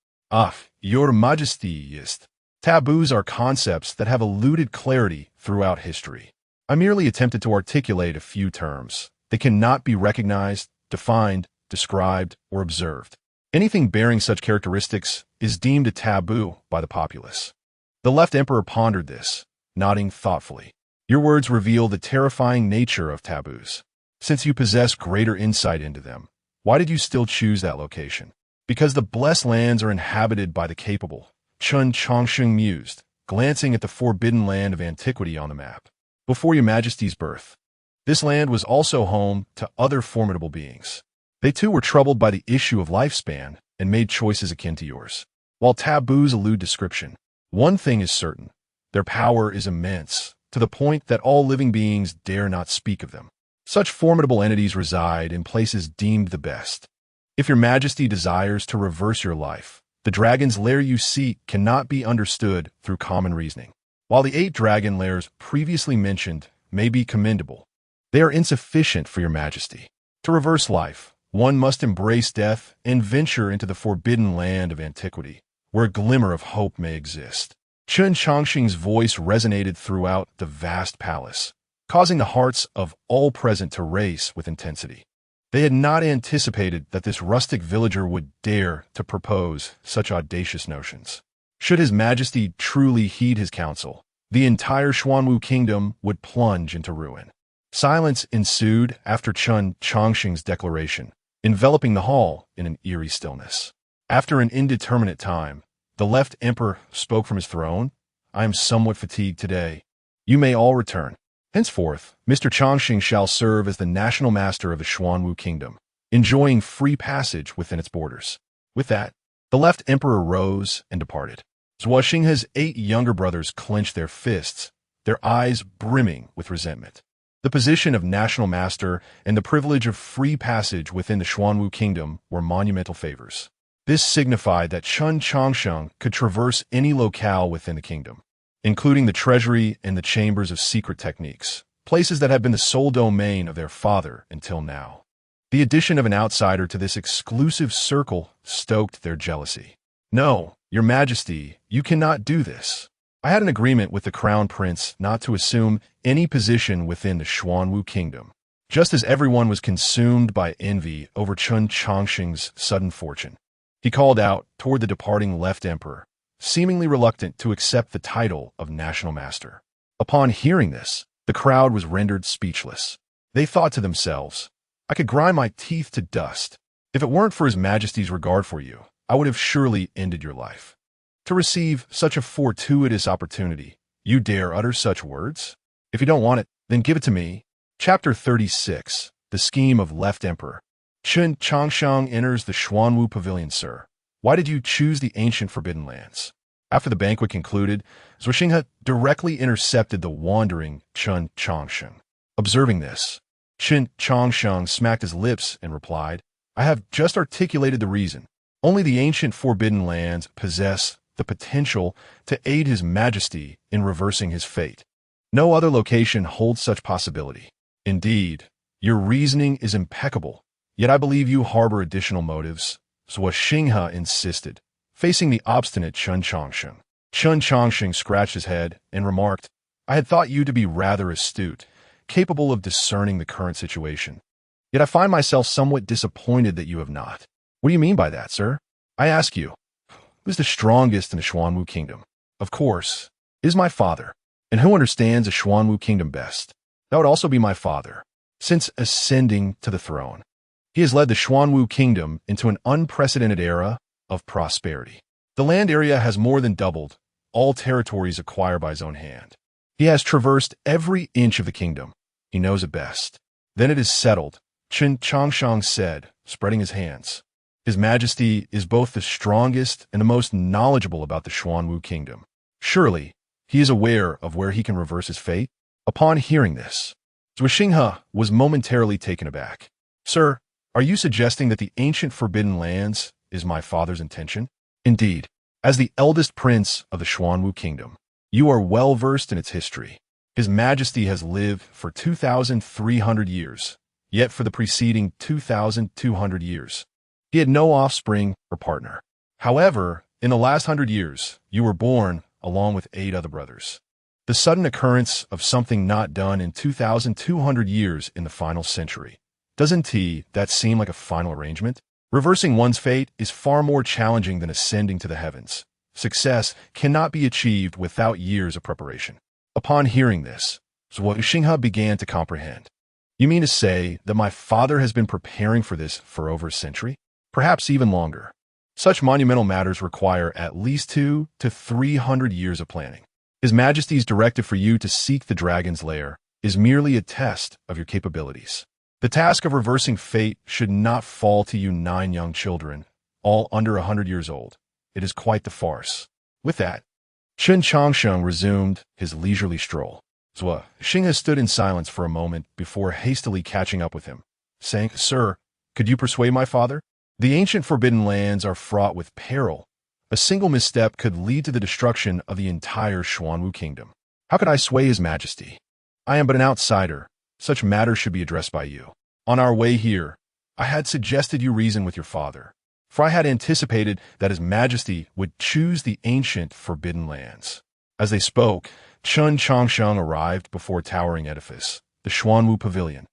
Your Majesty ist. Taboos are concepts that have eluded clarity throughout history. I merely attempted to articulate a few terms. They cannot be recognized, defined, described, or observed. Anything bearing such characteristics is deemed a taboo by the populace. The left emperor pondered this, nodding thoughtfully. Your words reveal the terrifying nature of taboos. Since you possess greater insight into them, why did you still choose that location? Because the blessed lands are inhabited by the capable, Chen Changsheng mused, glancing at the forbidden land of antiquity on the map. Before your majesty's birth, this land was also home to other formidable beings. They too were troubled by the issue of lifespan and made choices akin to yours. While taboos elude description, one thing is certain: their power is immense, to the point that all living beings dare not speak of them. Such formidable entities reside in places deemed the best. If your majesty desires to reverse your life, the dragon's lair you seek cannot be understood through common reasoning. While the 8 dragon lairs previously mentioned may be commendable, they are insufficient for your majesty. To reverse life, one must embrace death and venture into the forbidden land of antiquity, where a glimmer of hope may exist. Chen Changsheng's voice resonated throughout the vast palace, causing the hearts of all present to race with intensity. They had not anticipated that this rustic villager would dare to propose such audacious notions. Should his majesty truly heed his counsel, the entire Xuanwu kingdom would plunge into ruin. Silence ensued after Chen Changsheng's declaration, enveloping the hall in an eerie stillness. After an indeterminate time, the left emperor spoke from his throne. "I am somewhat fatigued today. You may all return. Henceforth, Mr. Changsheng shall serve as the national master of the Xuanwu kingdom, enjoying free passage within its borders." With that, the left emperor rose and departed. Zhuoxinghe's 8 younger brothers clenched their fists, their eyes brimming with resentment. The position of national master and the privilege of free passage within the Xuanwu kingdom were monumental favors. This signified that Chen Changsheng could traverse any locale within the kingdom, including the treasury and the chambers of secret techniques, places that had been the sole domain of their father until now. The addition of an outsider to this exclusive circle stoked their jealousy. "No, your majesty, you cannot do this. I had an agreement with the crown prince not to assume any position within the Xuanwu kingdom." Just as everyone was consumed by envy over Chen Changsheng's sudden fortune, he called out toward the departing left emperor, seemingly reluctant to accept the title of national master. Upon hearing this, the crowd was rendered speechless. They thought to themselves, "I could grind my teeth to dust. If it weren't for His Majesty's regard for you, I would have surely ended your life. To receive such a fortuitous opportunity, you dare utter such words? If you don't want it, then give it to me." Chapter 36, The Scheme of Left Emperor. Chen Changsheng enters the Xuanwu Pavilion. "Sir, why did you choose the ancient forbidden lands?" After the banquet concluded, Zhuoxinghe directly intercepted the wandering Chen Changsheng. Observing this, Chen Changsheng smacked his lips and replied, "I have just articulated the reason. Only the ancient forbidden lands possess the potential to aid His Majesty in reversing his fate. No other location holds such possibility. Indeed, your reasoning is impeccable, yet I believe you harbor additional motives," Zhuoxinghe insisted, facing the obstinate Chen Changsheng. Chen Changsheng scratched his head and remarked, "I had thought you to be rather astute, capable of discerning the current situation. Yet I find myself somewhat disappointed that you have not." "What do you mean by that, sir?" "I ask you, who is the strongest in the Xuanwu kingdom?" "Of course, it is my father. And who understands the Xuanwu kingdom best? That would also be my father. Since ascending to the throne, he has led the Xuanwu kingdom into an unprecedented era of prosperity. The land area has more than doubled, all territories acquired by his own hand. He has traversed every inch of the kingdom. He knows it best." "Then it is settled," Chen Changsheng said, spreading his hands. "His Majesty is both the strongest and the most knowledgeable about the Xuanwu kingdom. Surely, he is aware of where he can reverse his fate?" Upon hearing this, Zhuoxinghe was momentarily taken aback. "Sir, are you suggesting that the ancient forbidden lands is my father's intention?" "Indeed, as the eldest prince of the Xuanwu kingdom, you are well versed in its history. His Majesty has lived for 2,300 years, yet for the preceding 2,200 years, he had no offspring or partner. However, in the last 100 years, you were born along with 8 other brothers. The sudden occurrence of something not done in 2,200 years in the final century. Doesn't that seem like a final arrangement? Reversing one's fate is far more challenging than ascending to the heavens. Success cannot be achieved without years of preparation." Upon hearing this, Zhuoxinghe began to comprehend. "You mean to say that my father has been preparing for this for over a century? Perhaps even longer. Such monumental matters require at least 200 to 300 years of planning. His Majesty's directive for you to seek the dragon's lair is merely a test of your capabilities. The task of reversing fate should not fall to you 9 young children, all under 100 years old. It is quite the farce. With that, Chen Changsheng resumed his leisurely stroll. Zhou Xinghe stood in silence for a moment before hastily catching up with him, saying, "Sir, could you persuade my father? The ancient forbidden lands are fraught with peril. A single misstep could lead to the destruction of the entire Xuanwu kingdom. How could I sway His Majesty? I am but an outsider. Such matters should be addressed by you. On our way here, I had suggested you reason with your father, for I had anticipated that His Majesty would choose the ancient forbidden lands." As they spoke, Chen Changsheng arrived before a towering edifice, the Xuanwu Pavilion,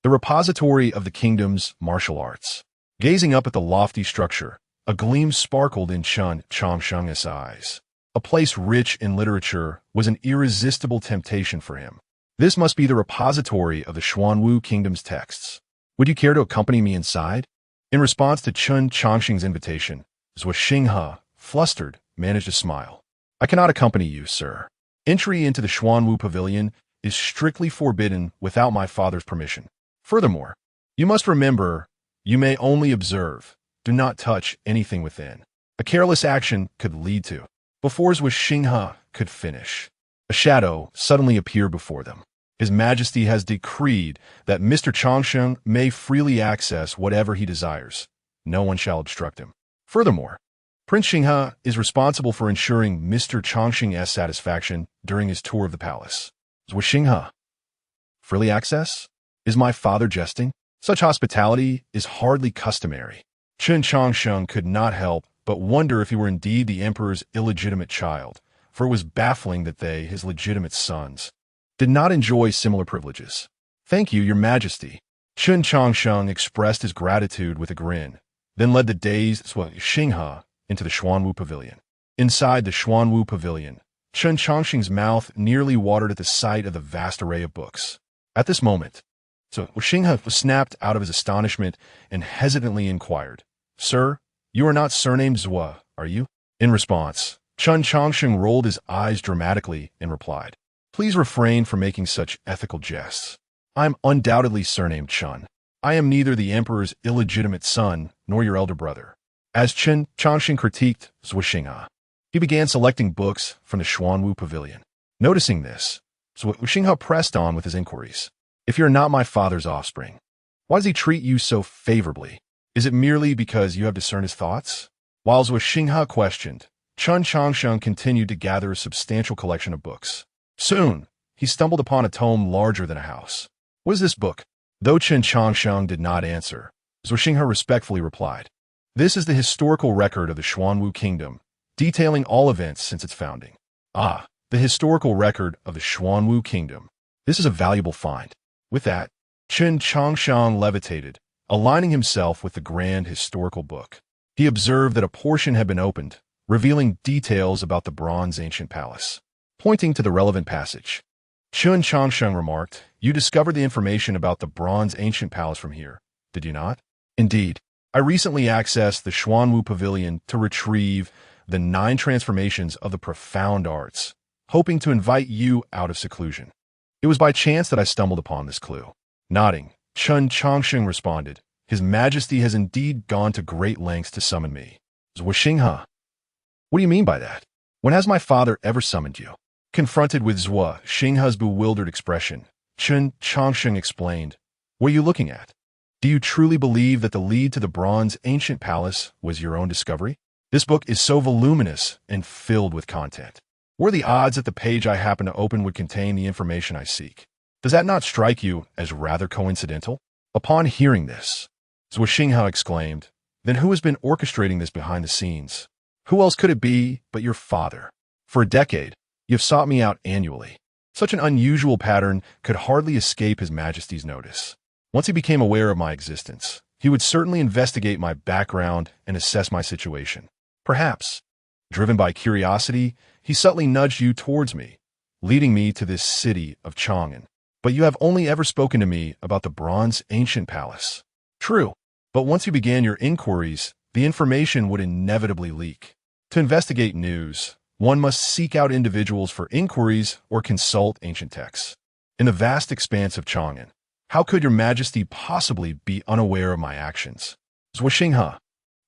the repository of the kingdom's martial arts. Gazing up at the lofty structure, a gleam sparkled in Chen Changsheng's eyes. A place rich in literature was an irresistible temptation for him. This must be the repository of the Xuanwu kingdom's texts. Would you care to accompany me inside? In response to Chen Changsheng's invitation, Zhou Xinghe, flustered, managed a smile. I cannot accompany you, sir. Entry into the Xuanwu Pavilion is strictly forbidden without my father's permission. Furthermore, you must remember, you may only observe. Do not touch anything within. A careless action could lead to. Before Zhou Xinghe could finish, a shadow suddenly appeared before them. His Majesty has decreed that Mr. Changsheng may freely access whatever he desires. No one shall obstruct him. Furthermore, Prince Xinghe is responsible for ensuring Mr. Changsheng's satisfaction during his tour of the palace. Zhou Xinghe, freely access? Is my father jesting? Such hospitality is hardly customary. Chen Changsheng could not help but wonder if he were indeed the emperor's illegitimate child, for it was baffling that they, his legitimate sons, did not enjoy similar privileges. Thank you, your majesty. Chen Changsheng expressed his gratitude with a grin, then led the dazed Zhou Xinghe into the Xuanwu Pavilion. Inside the Xuanwu Pavilion, Chen Changsheng's mouth nearly watered at the sight of the vast array of books. At this moment, Zhou Xinghe was snapped out of his astonishment and hesitantly inquired, "Sir, you are not surnamed Zhou, are you?" In response, Chen Changsheng rolled his eyes dramatically and replied, "Please refrain from making such ethical jests. I am undoubtedly surnamed Chen. I am neither the emperor's illegitimate son nor your elder brother." As Chen Changsheng critiqued Zhou Xinghe, he began selecting books from the Xuanwu Pavilion. Noticing this, Zhou Xinghe pressed on with his inquiries. "If you're not my father's offspring, why does he treat you so favorably? Is it merely because you have discerned his thoughts?" While Zhou Xinghe questioned, Chen Changsheng continued to gather a substantial collection of books. Soon, he stumbled upon a tome larger than a house. "What is this book?" Though Chen Changsheng did not answer, Zhou Xinghe respectfully replied, "This is the historical record of the Xuanwu Kingdom, detailing all events since its founding." "Ah, the historical record of the Xuanwu Kingdom. This is a valuable find." With that, Chen Changsheng levitated, aligning himself with the grand historical book. He observed that a portion had been opened, revealing details about the bronze ancient palace. Pointing to the relevant passage, Chen Changsheng remarked, "You discovered the information about the bronze ancient palace from here, did you not?" "Indeed. I recently accessed the Xuanwu Pavilion to retrieve the 9 transformations of the profound arts, hoping to invite you out of seclusion. It was by chance that I stumbled upon this clue." Nodding, Chen Changsheng responded, "His Majesty has indeed gone to great lengths to summon me." "Zhou Xinghe, what do you mean by that? When has my father ever summoned you?" Confronted with Zhou Xinghe's bewildered expression, Chen Changsheng explained, "What are you looking at? Do you truly believe that the lead to the bronze ancient palace was your own discovery? This book is so voluminous and filled with content. What are the odds that the page I happen to open would contain the information I seek? Does that not strike you as rather coincidental?" Upon hearing this, Zhou Xinghe exclaimed, "Then who has been orchestrating this behind the scenes? Who else could it be but your father? For a decade, you have sought me out annually. Such an unusual pattern could hardly escape His Majesty's notice. Once he became aware of my existence, he would certainly investigate my background and assess my situation. Perhaps, driven by curiosity, he subtly nudged you towards me, leading me to this city of Chang'an. But you have only ever spoken to me about the bronze ancient palace." "True, but once you began your inquiries, the information would inevitably leak. To investigate news, one must seek out individuals for inquiries or consult ancient texts. In the vast expanse of Chang'an, how could your majesty possibly be unaware of my actions? Zhuoxinghe,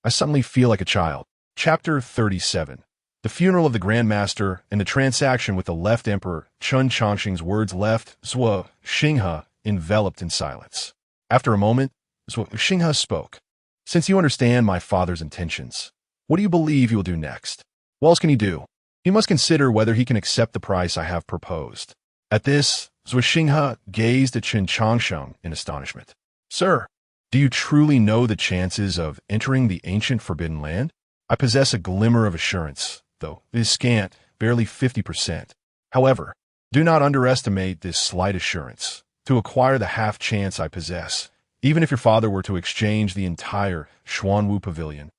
I suddenly feel like a child. Chapter 37. The funeral of the Grand Master and the transaction with the left emperor. Chen Changsheng's words left Zhuoxinghe enveloped in silence. After a moment, Zhuoxinghe spoke. Since you understand my father's intentions, what do you believe he will do next? What else can he do? He must consider whether he can accept the price I have proposed. At this, Zhuoxinghe gazed at Chen Changsheng in astonishment. Sir, do you truly know the chances of entering the ancient forbidden land? I possess a glimmer of assurance, though it is scant, barely 50%. However, do not underestimate this slight assurance. To acquire the half chance I possess, even if your father were to exchange the entire Xuanwu pavilion,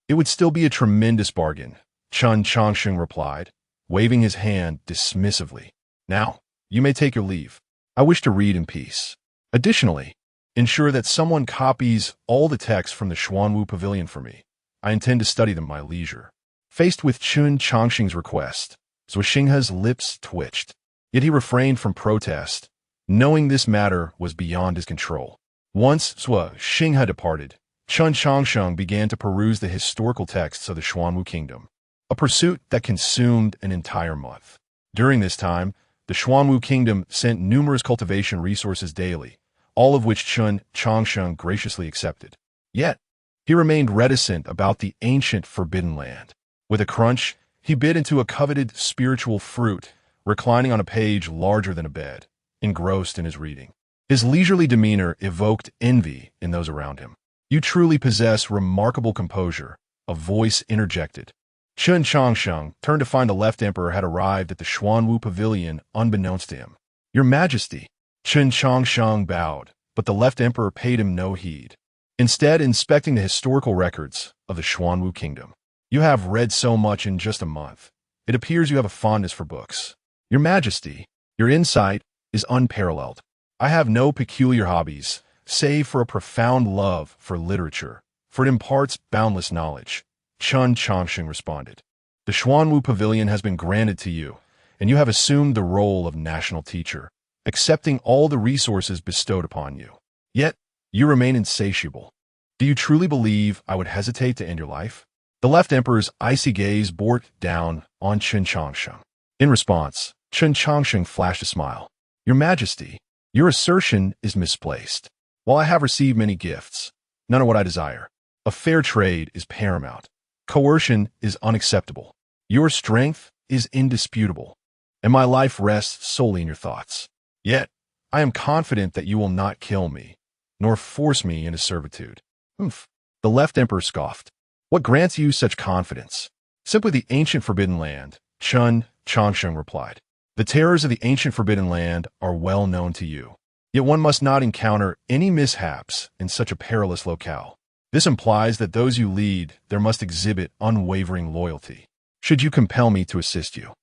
it would still be a tremendous bargain, Chen Changsheng replied, waving his hand dismissively. Now, you may take your leave. I wish to read in peace. Additionally, ensure that someone copies all the texts from the Xuanwu pavilion for me. I intend to study them at my leisure. Faced with Chen Changsheng's request, Zhuoxinghe's lips twitched. Yet he refrained from protest, knowing this matter was beyond his control. Once Zhuoxinghe departed, Chen Changsheng began to peruse the historical texts of the Xuanwu kingdom, a pursuit that consumed an entire month. During this time, the Xuanwu kingdom sent numerous cultivation resources daily, all of which Chen Changsheng graciously accepted. Yet, he remained reticent about the ancient forbidden land. With a crunch, he bit into a coveted spiritual fruit, reclining on a page larger than a bed, engrossed in his reading. His leisurely demeanor evoked envy in those around him. You truly possess remarkable composure, a voice interjected. Chen Changsheng turned to find the left emperor had arrived at the Xuanwu pavilion unbeknownst to him. Your Majesty, Chen Changsheng bowed, but the left emperor paid him no heed, instead inspecting the historical records of the Xuanwu kingdom. You have read so much in just a month. It appears you have a fondness for books. Your Majesty, your insight is unparalleled. I have no peculiar hobbies, save for a profound love for literature, for it imparts boundless knowledge. Chen Changsheng responded. The Xuanwu pavilion has been granted to you, and you have assumed the role of national teacher, accepting all the resources bestowed upon you. Yet, you remain insatiable. Do you truly believe I would hesitate to end your life? The left emperor's icy gaze bore down on Chen Changsheng. In response, Chen Changsheng flashed a smile. Your Majesty, your assertion is misplaced. While I have received many gifts, none are what I desire. A fair trade is paramount. Coercion is unacceptable. Your strength is indisputable, and my life rests solely in your thoughts. Yet, I am confident that you will not kill me, nor force me into servitude. Humph. The left emperor scoffed. What grants you such confidence? Simply the ancient forbidden land, Chen Changsheng replied. The terrors of the ancient forbidden land are well known to you. Yet one must not encounter any mishaps in such a perilous locale. This implies that those you lead there must exhibit unwavering loyalty. Should you compel me to assist you,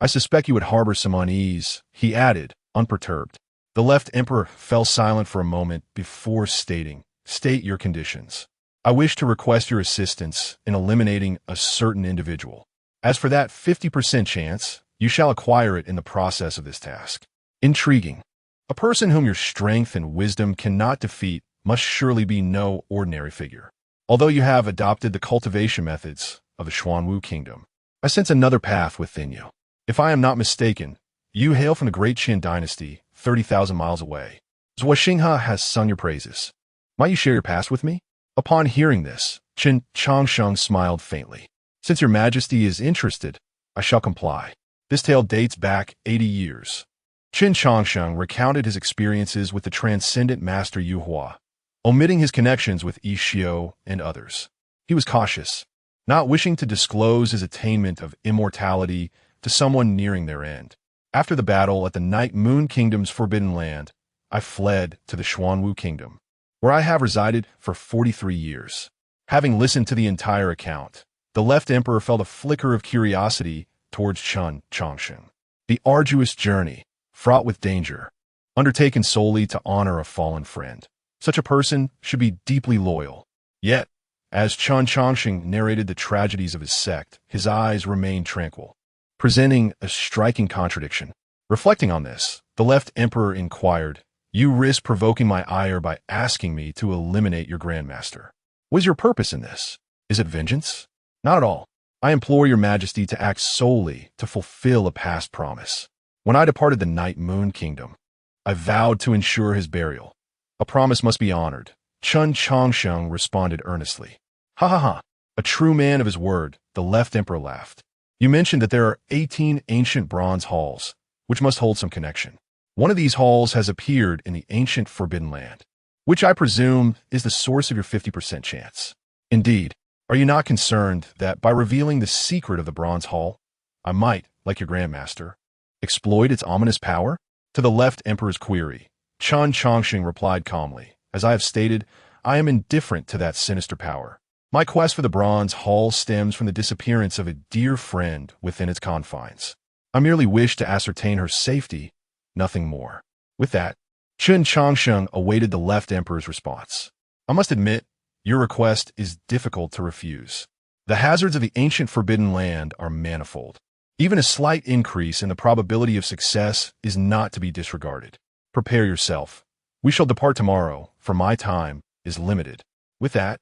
I suspect you would harbor some unease, he added, unperturbed. The left emperor fell silent for a moment before stating, State your conditions. I wish to request your assistance in eliminating a certain individual. As for that 50% chance, you shall acquire it in the process of this task. Intriguing. A person whom your strength and wisdom cannot defeat must surely be no ordinary figure. Although you have adopted the cultivation methods of the Xuanwu kingdom, I sense another path within you. If I am not mistaken, you hail from the great Qin dynasty, 30,000 miles away. Zhuoxinghe has sung your praises. Might you share your past with me? Upon hearing this, Chen Changsheng smiled faintly. Since your Majesty is interested, I shall comply. This tale dates back 80 years. Chen Changsheng recounted his experiences with the transcendent master Yu Hua, omitting his connections with Yi Xiu and others. He was cautious, not wishing to disclose his attainment of immortality to someone nearing their end. After the battle at the Night Moon Kingdom's Forbidden Land, I fled to the Xuanwu Kingdom, where I have resided for 43 years. Having listened to the entire account, the left emperor felt a flicker of curiosity towards Chen Changsheng. The arduous journey, fraught with danger, undertaken solely to honor a fallen friend. Such a person should be deeply loyal. Yet, as Chen Changsheng narrated the tragedies of his sect, his eyes remained tranquil. presenting a striking contradiction. Reflecting on this, the left emperor inquired, "You risk provoking my ire by asking me to eliminate your grandmaster. What is your purpose in this? Is it vengeance? Not at all. I implore your majesty to act solely to fulfill a past promise. When I departed the Night Moon Kingdom, I vowed to ensure his burial. A promise must be honored." Chen Changsheng responded earnestly. "Ha ha ha. A true man of his word," the left emperor laughed. "You mentioned that there are 18 ancient bronze halls, which must hold some connection. One of these halls has appeared in the ancient Forbidden Land, which I presume is the source of your 50% chance. Indeed, are you not concerned that by revealing the secret of the bronze hall, I might, like your grandmaster, exploit its ominous power?" To the left emperor's query, Chen Changsheng replied calmly, "As I have stated, I am indifferent to that sinister power. My quest for the bronze hall stems from the disappearance of a dear friend within its confines. I merely wish to ascertain her safety, nothing more." With that, Chen Changsheng awaited the left emperor's response. "I must admit, your request is difficult to refuse. The hazards of the ancient Forbidden Land are manifold. Even a slight increase in the probability of success is not to be disregarded. Prepare yourself. We shall depart tomorrow, for my time is limited." With that,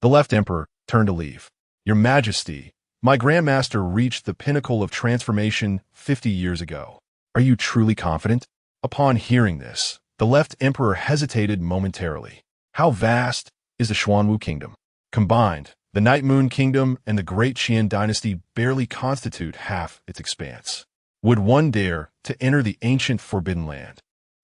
the left emperor turned to leave. "Your Majesty, my grandmaster reached the pinnacle of transformation 50 years ago. Are you truly confident?" Upon hearing this, the left emperor hesitated momentarily. How vast is the Xuanwu Kingdom? Combined, the Night Moon Kingdom and the Great Qian Dynasty barely constitute half its expanse. Would one dare to enter the ancient Forbidden Land?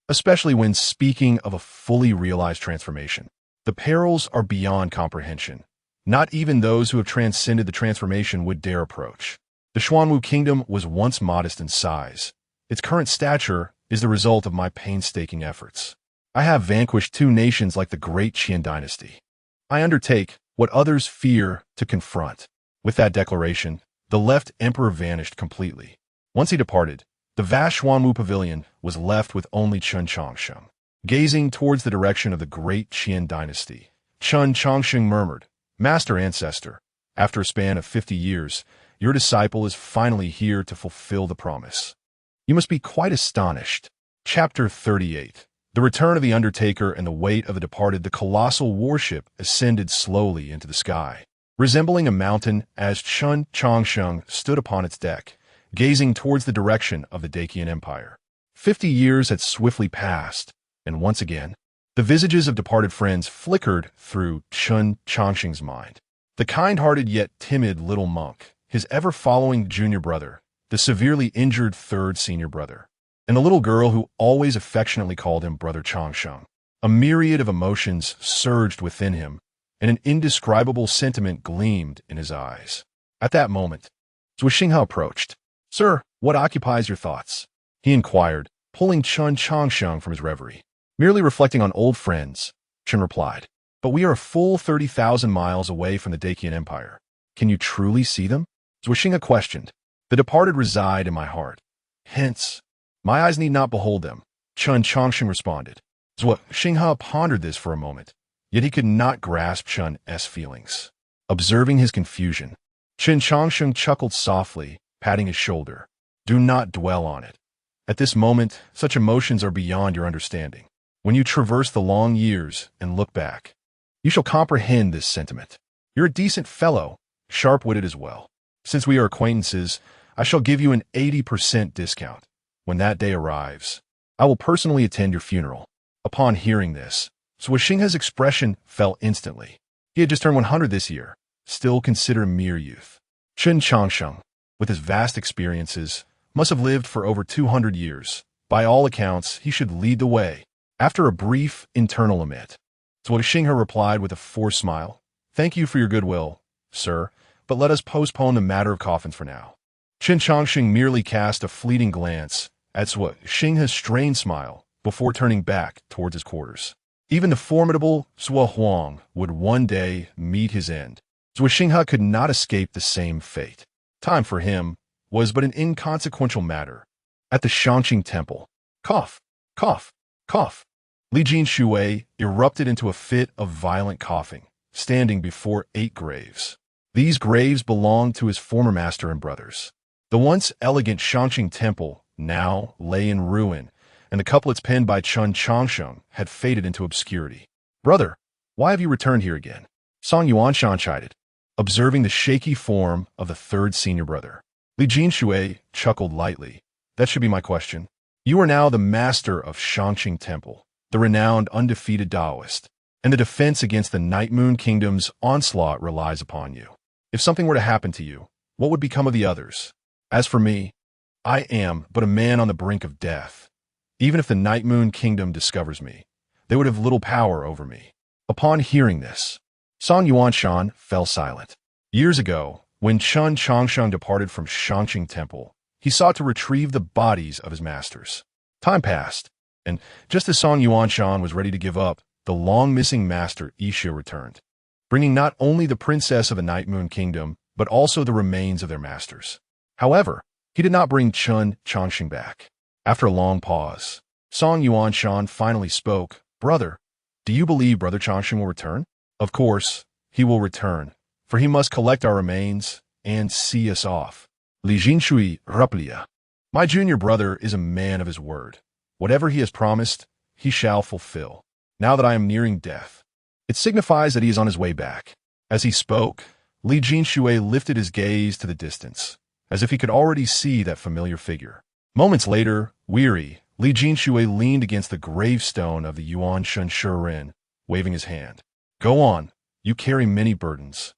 Especially when speaking of a fully realized transformation. The perils are beyond comprehension. Not even those who have transcended the transformation would dare approach. The Xuanwu Kingdom was once modest in size. Its current stature is the result of my painstaking efforts. I have vanquished 2 nations like the Great Qian Dynasty. I undertake what others fear to confront." With that declaration, the left emperor vanished completely. Once he departed, the vast Xuanwu Pavilion was left with only Chen Changsheng. Gazing towards the direction of the Great Qian Dynasty, Chen Changsheng murmured, "Master Ancestor, after a span of 50 years, your disciple is finally here to fulfill the promise. You must be quite astonished." Chapter 38. The return of the Undertaker and the weight of the departed. The colossal warship ascended slowly into the sky, resembling a mountain as Chen Changsheng stood upon its deck, gazing towards the direction of the Dacian Empire. 50 years had swiftly passed, and once again, the visages of departed friends flickered through Chen Changsheng's mind. The kind-hearted yet timid little monk, his ever-following junior brother, the severely injured third senior brother, and the little girl who always affectionately called him Brother Changsheng. A myriad of emotions surged within him, and an indescribable sentiment gleamed in his eyes. At that moment, Zhuo Xinghe approached. "Sir, what occupies your thoughts?" he inquired, pulling Chen Changsheng from his reverie. "Merely reflecting on old friends," Chen replied. "But we are a full 30,000 miles away from the Dacian Empire. Can you truly see them?" Zhuo Xinghe questioned. "The departed reside in my heart. Hence, my eyes need not behold them," Chen Changsheng responded. Zhuo Xinghe pondered this for a moment, yet he could not grasp Chen's feelings. Observing his confusion, Chen Changsheng chuckled softly, patting his shoulder. "Do not dwell on it. At this moment, such emotions are beyond your understanding. When you traverse the long years and look back, you shall comprehend this sentiment. You're a decent fellow, sharp-witted as well. Since we are acquaintances, I shall give you an 80% discount. When that day arrives, I will personally attend your funeral." Upon hearing this, Zhuo Xinghe's expression fell instantly. He had just turned 100 this year, still considered a mere youth. Chen Changsheng, with his vast experiences, must have lived for over 200 years. By all accounts, he should lead the way. After a brief internal lament, Zhuo Xinghe replied with a forced smile, "Thank you for your goodwill, sir, but let us postpone the matter of coffins for now." Chen Changsheng merely cast a fleeting glance at Zhuo Xinghe's strained smile before turning back towards his quarters. Even the formidable Zhuo Huang would one day meet his end. Zhuo Xinghe could not escape the same fate. Time for him was but an inconsequential matter. At the Shangqing Temple, cough, cough, cough, Li Jinshui erupted into a fit of violent coughing, standing before 8 graves. These graves belonged to his former master and brothers. The once elegant Changsheng temple now lay in ruin, and the couplets penned by Chen Changsheng had faded into obscurity. "Brother, why have you returned here again?" Song Yuanshan chided, observing the shaky form of the third senior brother. Li Jinshui chuckled lightly. "That should be my question. You are now the master of Changsheng Temple, the renowned undefeated Taoist, and the defense against the Night Moon Kingdom's onslaught relies upon you. If something were to happen to you, what would become of the others? As for me, I am but a man on the brink of death. Even if the Night Moon Kingdom discovers me, they would have little power over me." Upon hearing this, Song Yuanshan fell silent. Years ago, when Chen Changsheng departed from Changsheng Temple, he sought to retrieve the bodies of his masters. Time passed, and just as Song Yuanshan was ready to give up, the long-missing master Isha returned, bringing not only the princess of the Night Moon Kingdom, but also the remains of their masters. However, he did not bring Chen Changsheng back. After a long pause, Song Yuanshan finally spoke. "Brother, do you believe Brother Changsheng will return?" "Of course, he will return, for he must collect our remains and see us off." Li Jinshui Ruplia. "My junior brother is a man of his word. Whatever he has promised, he shall fulfill. Now that I am nearing death, it signifies that he is on his way back." As he spoke, Li Jinshui lifted his gaze to the distance, as if he could already see that familiar figure. Moments later, weary, Li Jinshui leaned against the gravestone of the Yuan Shun Shirin, waving his hand. "Go on, you carry many burdens.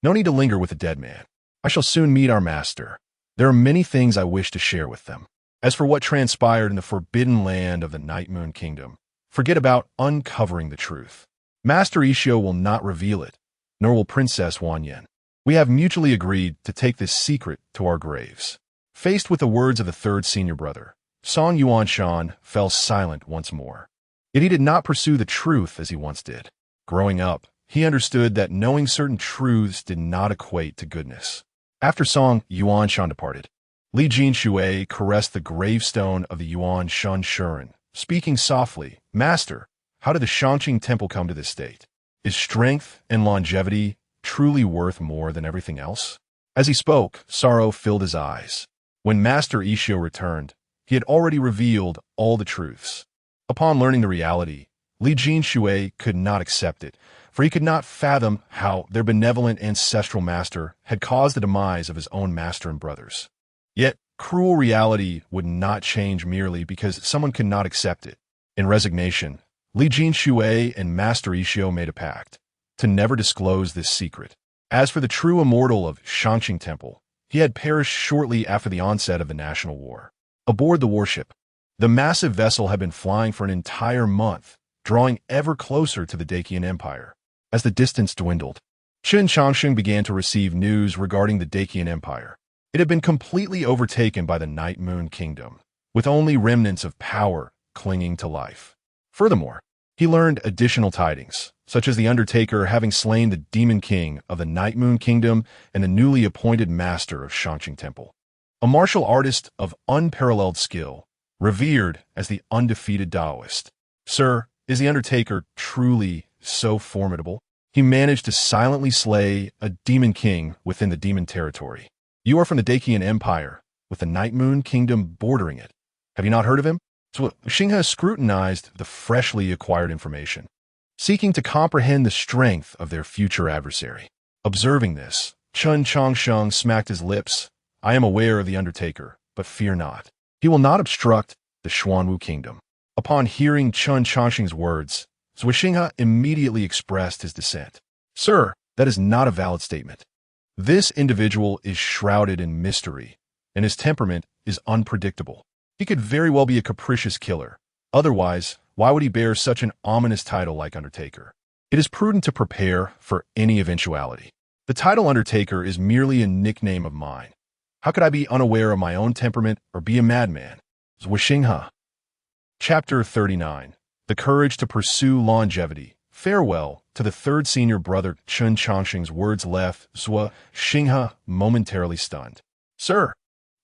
No need to linger with the dead man. I shall soon meet our master. There are many things I wish to share with them. As for what transpired in the forbidden land of the Night Moon Kingdom, forget about uncovering the truth. Master Ishio will not reveal it, nor will Princess Wanyan. We have mutually agreed to take this secret to our graves." Faced with the words of the third senior brother, Song Yuanshan fell silent once more. Yet he did not pursue the truth as he once did. Growing up, he understood that knowing certain truths did not equate to goodness. After Song Yuanshan departed, Li Jinshui caressed the gravestone of the Yuan Shun Shirin, speaking softly. "Master, how did the Changqing Temple come to this state? Is strength and longevity truly worth more than everything else?" As he spoke, sorrow filled his eyes. When Master Ishio returned, he had already revealed all the truths. Upon learning the reality, Li Jinshui could not accept it, for he could not fathom how their benevolent ancestral master had caused the demise of his own master and brothers. Yet, cruel reality would not change merely because someone could not accept it. In resignation, Li Jinshui and Master Ishio made a pact to never disclose this secret. As for the true immortal of Changqing Temple, he had perished shortly after the onset of the national war. Aboard the warship, the massive vessel had been flying for an entire month, drawing ever closer to the Dacian Empire. As the distance dwindled, Chen Changsheng began to receive news regarding the Dacian Empire. It had been completely overtaken by the Night Moon Kingdom, with only remnants of power clinging to life. Furthermore, he learned additional tidings, such as the Undertaker having slain the Demon King of the Night Moon Kingdom and the newly appointed Master of Changqing Temple, a martial artist of unparalleled skill, revered as the undefeated Taoist. "Sir, is the Undertaker truly so formidable? He managed to silently slay a Demon King within the Demon territory. You are from the Dacian Empire, with the Night Moon Kingdom bordering it. Have you not heard of him?" So Xinghe scrutinized the freshly acquired information, seeking to comprehend the strength of their future adversary. Observing this, Chen Changsheng smacked his lips. "I am aware of the Undertaker, but fear not. He will not obstruct the Xuanwu Kingdom." Upon hearing Chen Changsheng's words, Zhui Xinghe immediately expressed his dissent. "Sir, that is not a valid statement. This individual is shrouded in mystery, and his temperament is unpredictable. He could very well be a capricious killer. Otherwise, why would he bear such an ominous title like Undertaker? It is prudent to prepare for any eventuality. The title Undertaker is merely a nickname of mine. How could I be unaware of my own temperament or be a madman?" Zhui Xinghe. Chapter 39. The Courage to Pursue Longevity. Farewell to the third senior brother. Chen Changsheng's words left Zhui Xinghe momentarily stunned. "Sir,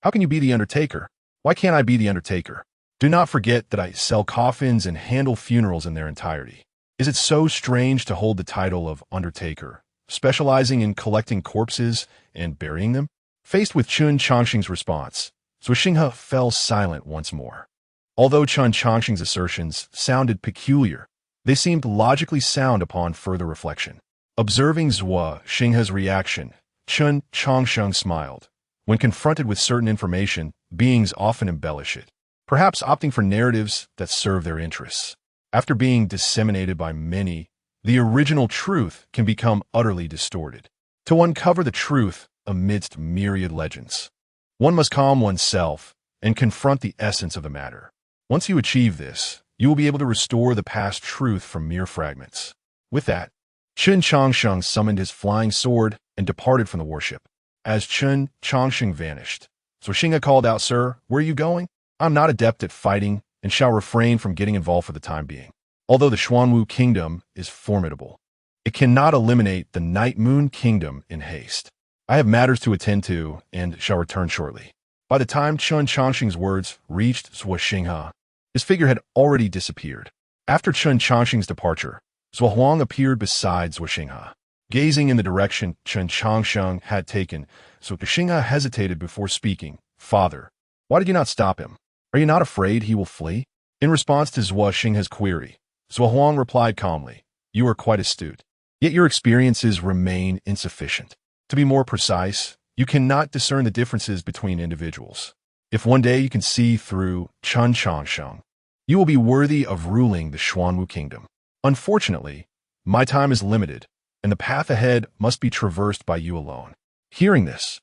how can you be the Undertaker? Why can't I be the Undertaker? Do not forget that I sell coffins and handle funerals in their entirety. Is it so strange to hold the title of Undertaker, specializing in collecting corpses and burying them?" Faced with Chen Changsheng's response, Xinghe fell silent once more. Although Chen Changsheng's assertions sounded peculiar, they seemed logically sound upon further reflection. Observing Xinghe's reaction, Chen Changsheng smiled. When confronted with certain information, beings often embellish it, perhaps opting for narratives that serve their interests. After being disseminated by many, the original truth can become utterly distorted. To uncover the truth amidst myriad legends, one must calm oneself and confront the essence of the matter. Once you achieve this, you will be able to restore the past truth from mere fragments. With that, Chen Changsheng summoned his flying sword and departed from the warship. As Chen Changsheng vanished, Xinghe called out, "Sir, where are you going?" "I'm not adept at fighting and shall refrain from getting involved for the time being. Although the Xuanwu Kingdom is formidable, it cannot eliminate the Night Moon Kingdom in haste. I have matters to attend to and shall return shortly." By the time Chen Changsheng's words reached Xinghe, his figure had already disappeared. After Chen Changsheng's departure, Huang appeared beside Xinghe. Gazing in the direction Chen Changsheng had taken, Xinghe hesitated before speaking. "Father, why did you not stop him? Are you not afraid he will flee?" In response to Xinghe's query, Huang replied calmly, "You are quite astute, yet your experiences remain insufficient. To be more precise, you cannot discern the differences between individuals. If one day you can see through Chen Changsheng, you will be worthy of ruling the Xuanwu Kingdom. Unfortunately, my time is limited, and the path ahead must be traversed by you alone." Hearing this,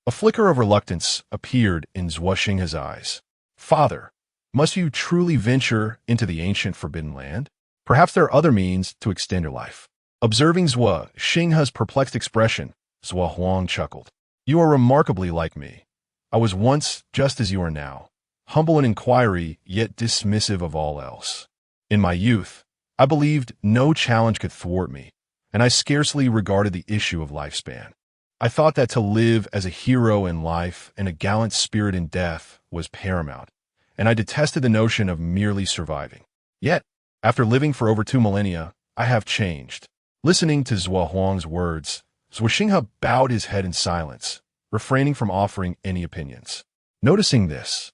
a flicker of reluctance appeared in Xinghe's eyes. "Father, must you truly venture into the ancient forbidden land? Perhaps there are other means to extend your life." Observing Xinghe's perplexed expression, Huang chuckled. "You are remarkably like me. I was once just as you are now, humble in inquiry, yet dismissive of all else. In my youth, I believed no challenge could thwart me, and I scarcely regarded the issue of lifespan. I thought that to live as a hero in life and a gallant spirit in death was paramount, and I detested the notion of merely surviving. Yet, after living for over 2 millennia, I have changed." Listening to Huang's words, Xinghe bowed his head in silence, refraining from offering any opinions. Noticing this,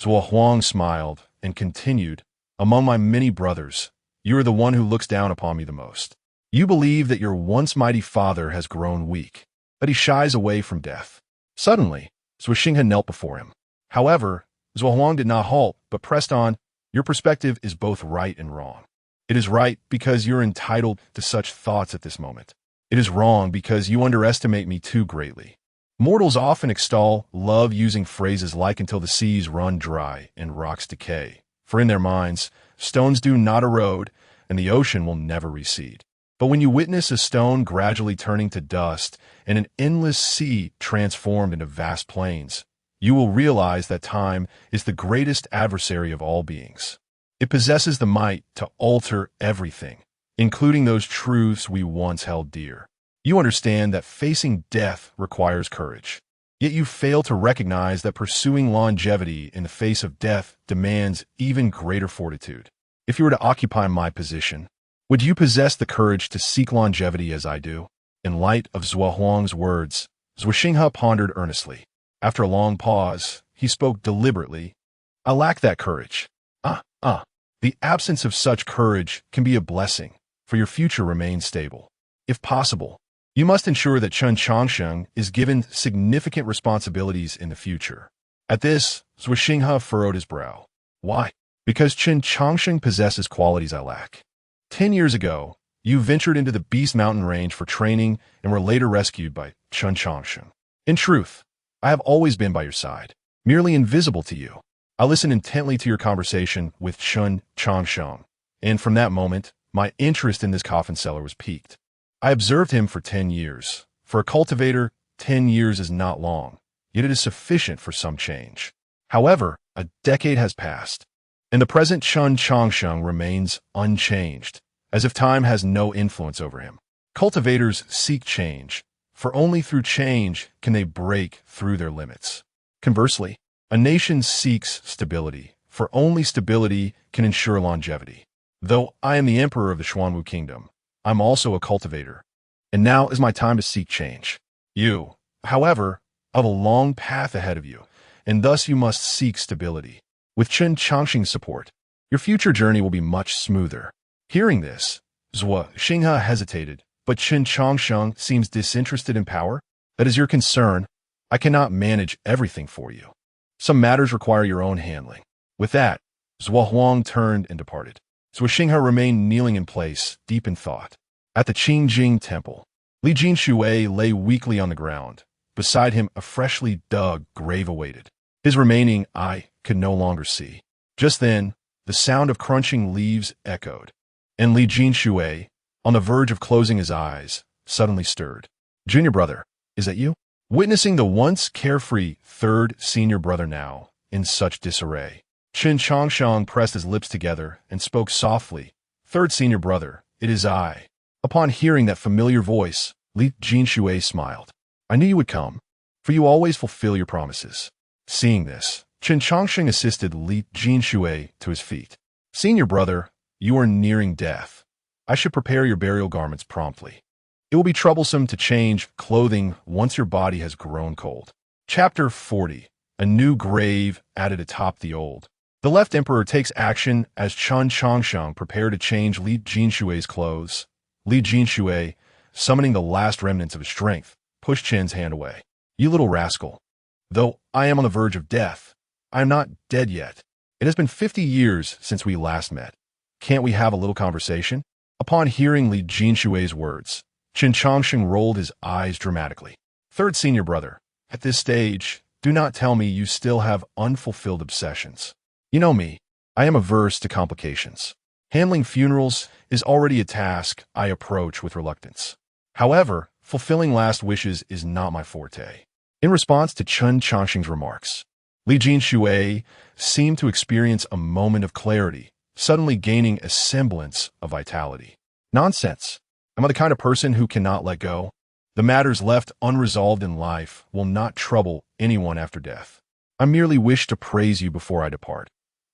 Huang smiled and continued, "Among my many brothers, you are the one who looks down upon me the most. You believe that your once mighty father has grown weak, that he shies away from death." Suddenly, Xinghe knelt before him. However, Huang did not halt, but pressed on, "Your perspective is both right and wrong. It is right because you're entitled to such thoughts at this moment. It is wrong because you underestimate me too greatly. Mortals often extol love using phrases like "until the seas run dry and rocks decay," for in their minds, stones do not erode and the ocean will never recede. But when you witness a stone gradually turning to dust and an endless sea transformed into vast plains, you will realize that time is the greatest adversary of all beings. It possesses the might to alter everything, including those truths we once held dear. You understand that facing death requires courage, yet you fail to recognize that pursuing longevity in the face of death demands even greater fortitude. If you were to occupy my position, would you possess the courage to seek longevity as I do?" In light of Huang's words, Xinghe pondered earnestly. After a long pause, he spoke deliberately. "I lack that courage. The absence of such courage can be a blessing, for your future remains stable. If possible, you must ensure that Chen Changsheng is given significant responsibilities in the future." At this, Xinghe furrowed his brow. "Why?" "Because Chen Changsheng possesses qualities I lack. 10 years ago, you ventured into the Beast Mountain range for training and were later rescued by Chen Changsheng. In truth, I have always been by your side, merely invisible to you. I listened intently to your conversation with Chen Changsheng, and from that moment, my interest in this coffin seller was piqued. I observed him for 10 years. For a cultivator, 10 years is not long, yet it is sufficient for some change. However, a decade has passed, and the present Chen Changsheng remains unchanged, as if time has no influence over him. Cultivators seek change, for only through change can they break through their limits. Conversely, a nation seeks stability, for only stability can ensure longevity. Though I am the emperor of the Xuanwu Kingdom, I'm also a cultivator, and now is my time to seek change. You, however, have a long path ahead of you, and thus you must seek stability. With Chen Changsheng's support, your future journey will be much smoother. Hearing this, Zhuo Xinghe hesitated, but Chen Changsheng seems disinterested in power. That is your concern. I cannot manage everything for you. Some matters require your own handling. With that, Zhuo Huang turned and departed. Zhuo Xinghe remained kneeling in place, deep in thought. At the Qingjing temple, Li Jinshui lay weakly on the ground. Beside him, a freshly dug grave awaited. His remaining eye could no longer see. Just then, the sound of crunching leaves echoed, and Li Jinshui, on the verge of closing his eyes, suddenly stirred. Junior brother, is that you? Witnessing the once carefree third senior brother now in such disarray, Chen Changsheng pressed his lips together and spoke softly. Third senior brother, it is I. Upon hearing that familiar voice, Li Jinshui smiled. I knew you would come, for you always fulfill your promises. Seeing this, Chen Changsheng assisted Li Jinshui to his feet. Senior brother, you are nearing death. I should prepare your burial garments promptly. It will be troublesome to change clothing once your body has grown cold. Chapter 40. A new grave added atop the old. The left emperor takes action as Chen Changsheng prepared to change Li Jinshui's clothes. Li Jinshui, summoning the last remnants of his strength, pushed Chen's hand away. You little rascal. Though I am on the verge of death, I am not dead yet. It has been 50 years since we last met. Can't we have a little conversation? Upon hearing Li Jinshui's words, Chen Changsheng rolled his eyes dramatically. Third senior brother, at this stage, do not tell me you still have unfulfilled obsessions. You know me, I am averse to complications. Handling funerals is already a task I approach with reluctance. However, fulfilling last wishes is not my forte. In response to Chen Changsheng's remarks, Li Jinshui seemed to experience a moment of clarity, suddenly gaining a semblance of vitality. Nonsense. Am I the kind of person who cannot let go? The matters left unresolved in life will not trouble anyone after death. I merely wish to praise you before I depart.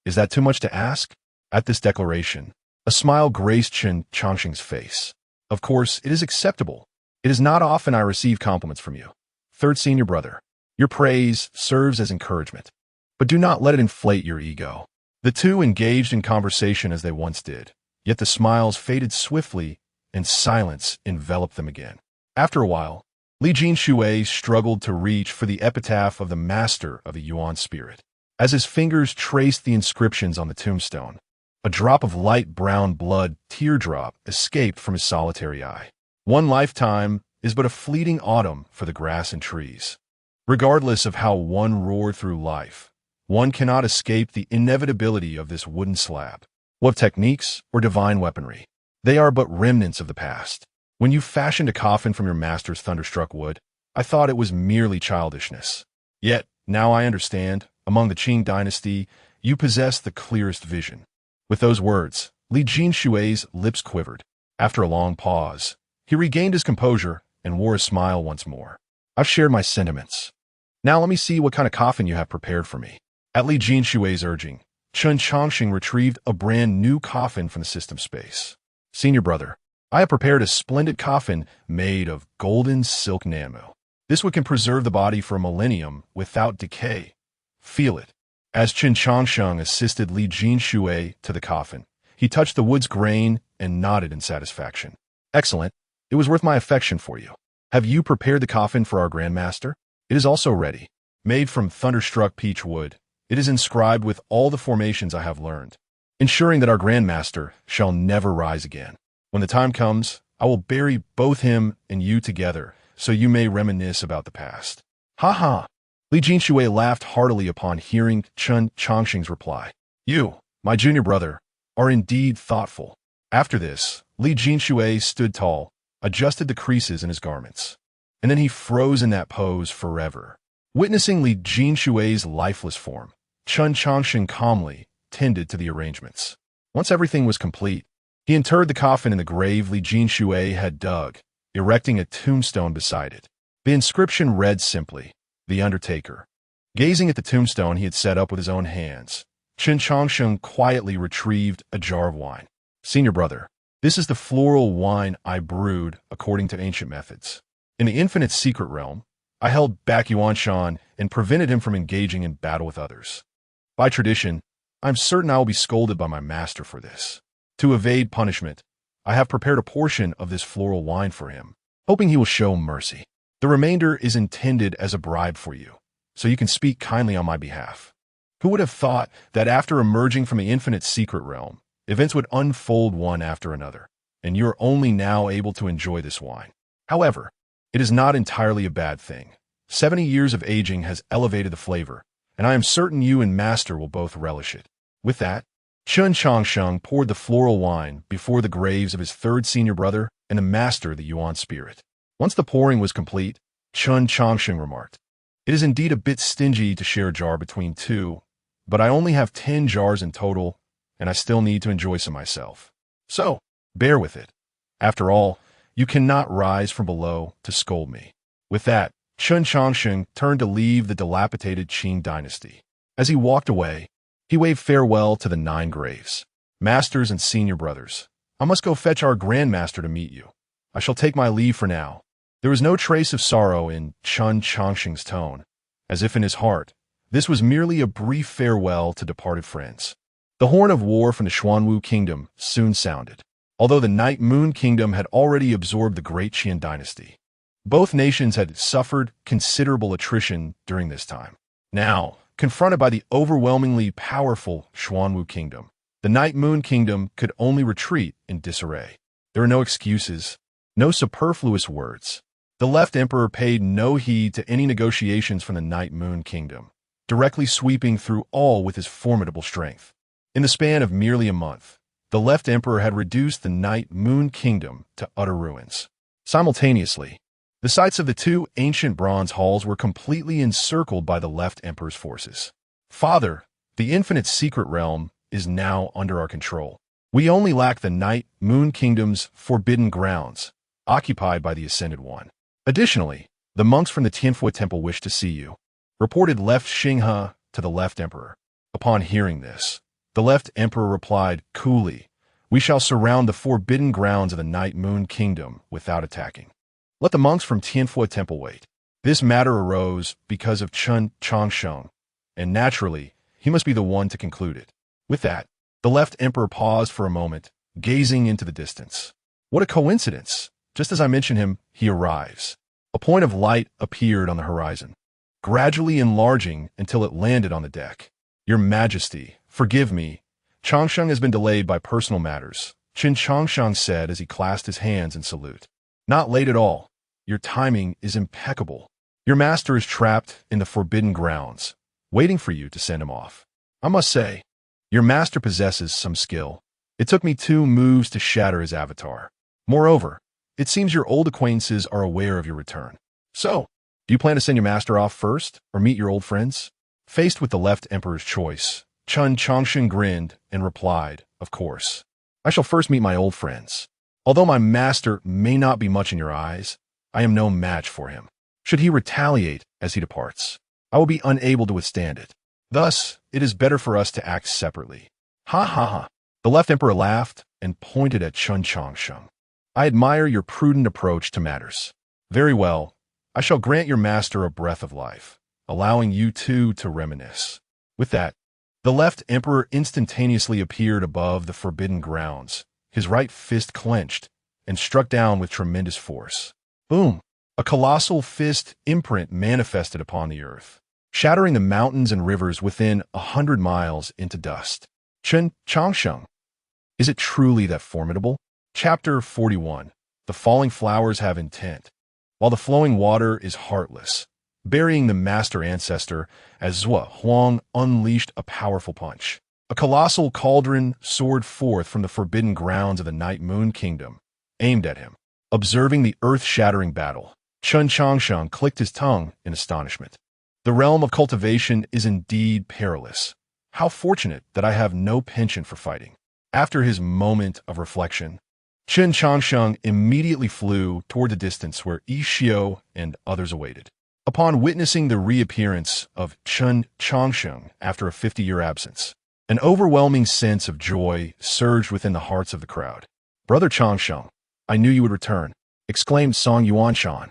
Is that too much to ask? At this declaration, a smile graced Chen Changsheng's face. Of course, it is acceptable. It is not often I receive compliments from you. Third senior brother, your praise serves as encouragement, but do not let it inflate your ego. The two engaged in conversation as they once did, yet the smiles faded swiftly and silence enveloped them again. After a while, Li Jinshui struggled to reach for the epitaph of the master of the Yuan spirit. As his fingers traced the inscriptions on the tombstone, a drop of light brown blood teardrop escaped from his solitary eye. One lifetime is but a fleeting autumn for the grass and trees. Regardless of how one roared through life, one cannot escape the inevitability of this wooden slab. What techniques or divine weaponry? They are but remnants of the past. When you fashioned a coffin from your master's thunderstruck wood, I thought it was merely childishness. Yet, now I understand, among the Qing dynasty, you possess the clearest vision. With those words, Li Jinshui's lips quivered. After a long pause, he regained his composure and wore a smile once more. I've shared my sentiments. Now let me see what kind of coffin you have prepared for me. At Li Jinshui's urging, Chen Changsheng retrieved a brand new coffin from the system space. Senior brother, I have prepared a splendid coffin made of golden silk namu. This one can preserve the body for a millennium without decay. Feel it. As Chen Changsheng assisted Li Jinshui to the coffin, he touched the wood's grain and nodded in satisfaction. Excellent. It was worth my affection for you. Have you prepared the coffin for our Grandmaster? It is also ready. Made from thunderstruck peach wood, it is inscribed with all the formations I have learned, ensuring that our Grandmaster shall never rise again. When the time comes, I will bury both him and you together, so you may reminisce about the past. Ha ha! Li Jinshui laughed heartily upon hearing Chen Changsheng's reply. You, my junior brother, are indeed thoughtful. After this, Li Jinshui stood tall, adjusted the creases in his garments, and then he froze in that pose forever. Witnessing Li Jinshui's lifeless form, Chen Changsheng calmly tended to the arrangements. Once everything was complete, he interred the coffin in the grave Li Jinshui had dug, erecting a tombstone beside it. The inscription read simply, The Undertaker. Gazing at the tombstone he had set up with his own hands, Chen Changsheng quietly retrieved a jar of wine. Senior brother, this is the floral wine I brewed according to ancient methods. In the infinite secret realm, I held back Yuanshan and prevented him from engaging in battle with others. By tradition, I'm certain I will be scolded by my master for this. To evade punishment, I have prepared a portion of this floral wine for him, hoping he will show mercy. The remainder is intended as a bribe for you, so you can speak kindly on my behalf. Who would have thought that after emerging from the infinite secret realm, events would unfold one after another, and you're only now able to enjoy this wine? However, it is not entirely a bad thing. 70 years of aging has elevated the flavor, and I am certain you and Master will both relish it. With that, Chen Changsheng poured the floral wine before the graves of his third senior brother and the Master of the Yuan spirit. Once the pouring was complete, Chen Changsheng remarked, "It is indeed a bit stingy to share a jar between two, but I only have 10 jars in total, and I still need to enjoy some myself. So, bear with it. After all, you cannot rise from below to scold me." With that, Chen Changsheng turned to leave the dilapidated Qing dynasty. As he walked away, he waved farewell to the 9 graves. "Masters and senior brothers, I must go fetch our grandmaster to meet you. I shall take my leave for now." There was no trace of sorrow in Chen Changsheng's tone, as if in his heart, this was merely a brief farewell to departed friends. The horn of war from the Xuanwu kingdom soon sounded, although the Night Moon kingdom had already absorbed the great Qian dynasty. Both nations had suffered considerable attrition during this time. Now, confronted by the overwhelmingly powerful Xuanwu kingdom, the Night Moon kingdom could only retreat in disarray. There were no excuses, no superfluous words. The left emperor paid no heed to any negotiations from the Night Moon kingdom, directly sweeping through all with his formidable strength. In the span of merely a month, the left emperor had reduced the Night Moon kingdom to utter ruins. Simultaneously, the sites of the 2 ancient bronze halls were completely encircled by the left emperor's forces. "Father, the infinite secret realm is now under our control. We only lack the Night Moon kingdom's forbidden grounds, occupied by the Ascended One. Additionally, the monks from the Tianfu temple wish to see you," reported Left Xinghe to the left emperor. Upon hearing this, the left emperor replied coolly, "We shall surround the forbidden grounds of the Night Moon kingdom without attacking. Let the monks from Tianfu temple wait." This matter arose because of Chen Changsheng, and naturally, he must be the one to conclude it. With that, the left emperor paused for a moment, gazing into the distance. What a coincidence! Just as I mention him, he arrives. A point of light appeared on the horizon, gradually enlarging until it landed on the deck. "Your Majesty, forgive me. Changsheng has been delayed by personal matters," Chen Changsheng said as he clasped his hands in salute. "Not late at all. Your timing is impeccable. Your master is trapped in the forbidden grounds, waiting for you to send him off. I must say, your master possesses some skill. It took me 2 moves to shatter his avatar. Moreover, it seems your old acquaintances are aware of your return. So, do you plan to send your master off first, or meet your old friends?" Faced with the left emperor's choice, Chen Changsheng grinned and replied, "Of course. I shall first meet my old friends. Although my master may not be much in your eyes, I am no match for him. Should he retaliate as he departs, I will be unable to withstand it. Thus, it is better for us to act separately." "Ha ha ha." The left emperor laughed and pointed at Chen Changsheng. "I admire your prudent approach to matters. Very well, I shall grant your master a breath of life, allowing you two to reminisce." With that, the left emperor instantaneously appeared above the forbidden grounds, his right fist clenched, and struck down with tremendous force. Boom! A colossal fist imprint manifested upon the earth, shattering the mountains and rivers within 100 miles into dust. Chen Changsheng. Is it truly that formidable? Chapter 41. The falling flowers have intent, while the flowing water is heartless. Burying the master ancestor as Zhua Huang unleashed a powerful punch. A colossal cauldron soared forth from the forbidden grounds of the Night Moon Kingdom, aimed at him. Observing the earth-shattering battle, Chen Changsheng clicked his tongue in astonishment. The realm of cultivation is indeed perilous. How fortunate that I have no penchant for fighting. After his moment of reflection, Chen Changsheng immediately flew toward the distance where Yi Xiao and others awaited. Upon witnessing the reappearance of Chen Changsheng after a 50-year absence, an overwhelming sense of joy surged within the hearts of the crowd. "Brother Changsheng, I knew you would return," exclaimed Song Yuanshan.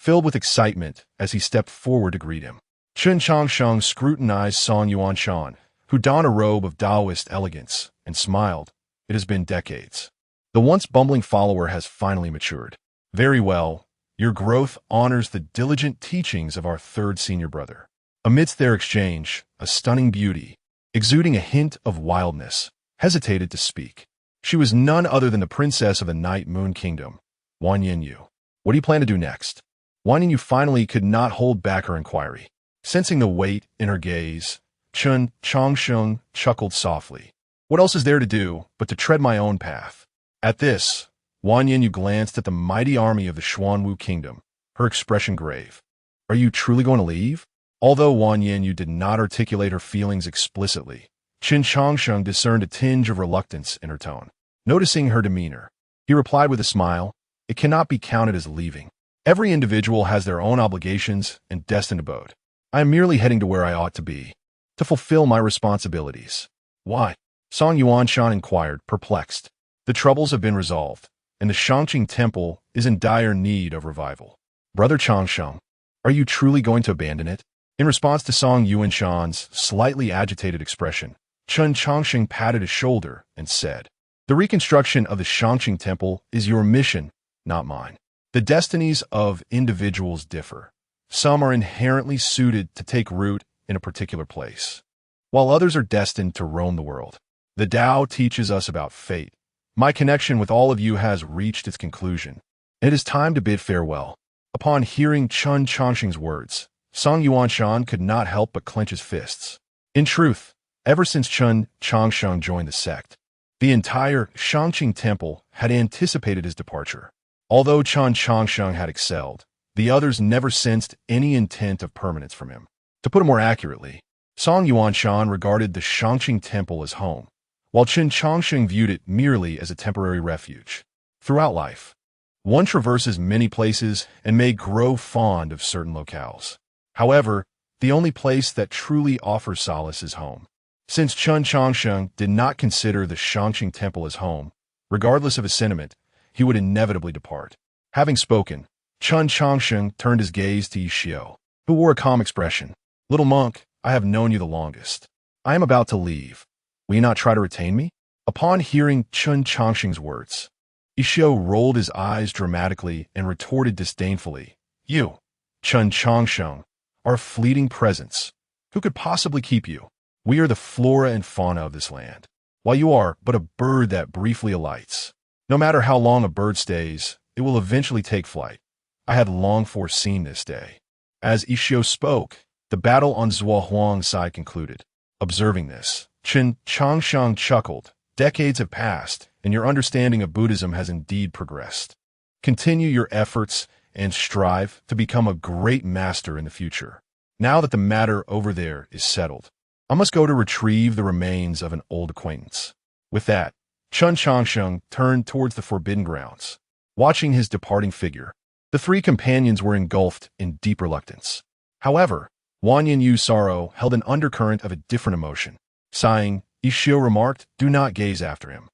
filled with excitement as he stepped forward to greet him. Chen Changsheng scrutinized Song Yuanshan, who donned a robe of Taoist elegance, and smiled. It has been decades. The once bumbling follower has finally matured. Very well. Your growth honors the diligent teachings of our third senior brother. Amidst their exchange, a stunning beauty, exuding a hint of wildness, hesitated to speak. She was none other than the princess of the Night Moon Kingdom, Wan Yinyu. What do you plan to do next? Wan Yinyu finally could not hold back her inquiry. Sensing the weight in her gaze, Chen Changsheng chuckled softly. What else is there to do but to tread my own path? At this, Wan Yinyu glanced at the mighty army of the Xuanwu Kingdom, her expression grave. Are you truly going to leave? Although Wan Yinyu did not articulate her feelings explicitly, Chen Changsheng discerned a tinge of reluctance in her tone. Noticing her demeanor, he replied with a smile, it cannot be counted as leaving. Every individual has their own obligations and destined abode. I am merely heading to where I ought to be, to fulfill my responsibilities. Why? Song Yuanshan inquired, perplexed. The troubles have been resolved, and the Shangqing Temple is in dire need of revival. Brother Changsheng, are you truly going to abandon it? In response to Song Yuanshan's slightly agitated expression, Chen Changsheng patted his shoulder and said, the reconstruction of the Shangqing Temple is your mission, not mine. The destinies of individuals differ. Some are inherently suited to take root in a particular place, while others are destined to roam the world. The Tao teaches us about fate. My connection with all of you has reached its conclusion. It is time to bid farewell. Upon hearing Chen Changsheng's words, Song Yuanshan could not help but clench his fists. In truth, ever since Chen Changsheng joined the sect, the entire Shangqing Temple had anticipated his departure. Although Chen Changsheng had excelled, the others never sensed any intent of permanence from him. To put it more accurately, Song Yuanshan regarded the Shangqing Temple as home, while Chen Changsheng viewed it merely as a temporary refuge. Throughout life, one traverses many places and may grow fond of certain locales. However, the only place that truly offers solace is home. Since Chen Changsheng did not consider the Shangqing Temple as home, regardless of his sentiment, he would inevitably depart. Having spoken, Chen Changsheng turned his gaze to Yixiao, who wore a calm expression. Little monk, I have known you the longest. I am about to leave. Will you not try to retain me? Upon hearing Chen Changsheng's words, Yixiao rolled his eyes dramatically and retorted disdainfully. You, Chen Changsheng, are a fleeting presence. Who could possibly keep you? We are the flora and fauna of this land, while you are but a bird that briefly alights. No matter how long a bird stays, it will eventually take flight. I had long foreseen this day. As Yixiao spoke, the battle on Zhuohuang's side concluded. Observing this, Chen Changsheng chuckled. Decades have passed, and your understanding of Buddhism has indeed progressed. Continue your efforts and strive to become a great master in the future. Now that the matter over there is settled, I must go to retrieve the remains of an old acquaintance. With that, Chen Changsheng turned towards the Forbidden Grounds. Watching his departing figure, the three companions were engulfed in deep reluctance. However, Wan Yinyu's sorrow held an undercurrent of a different emotion. Sighing, Yixiao remarked, do not gaze after him.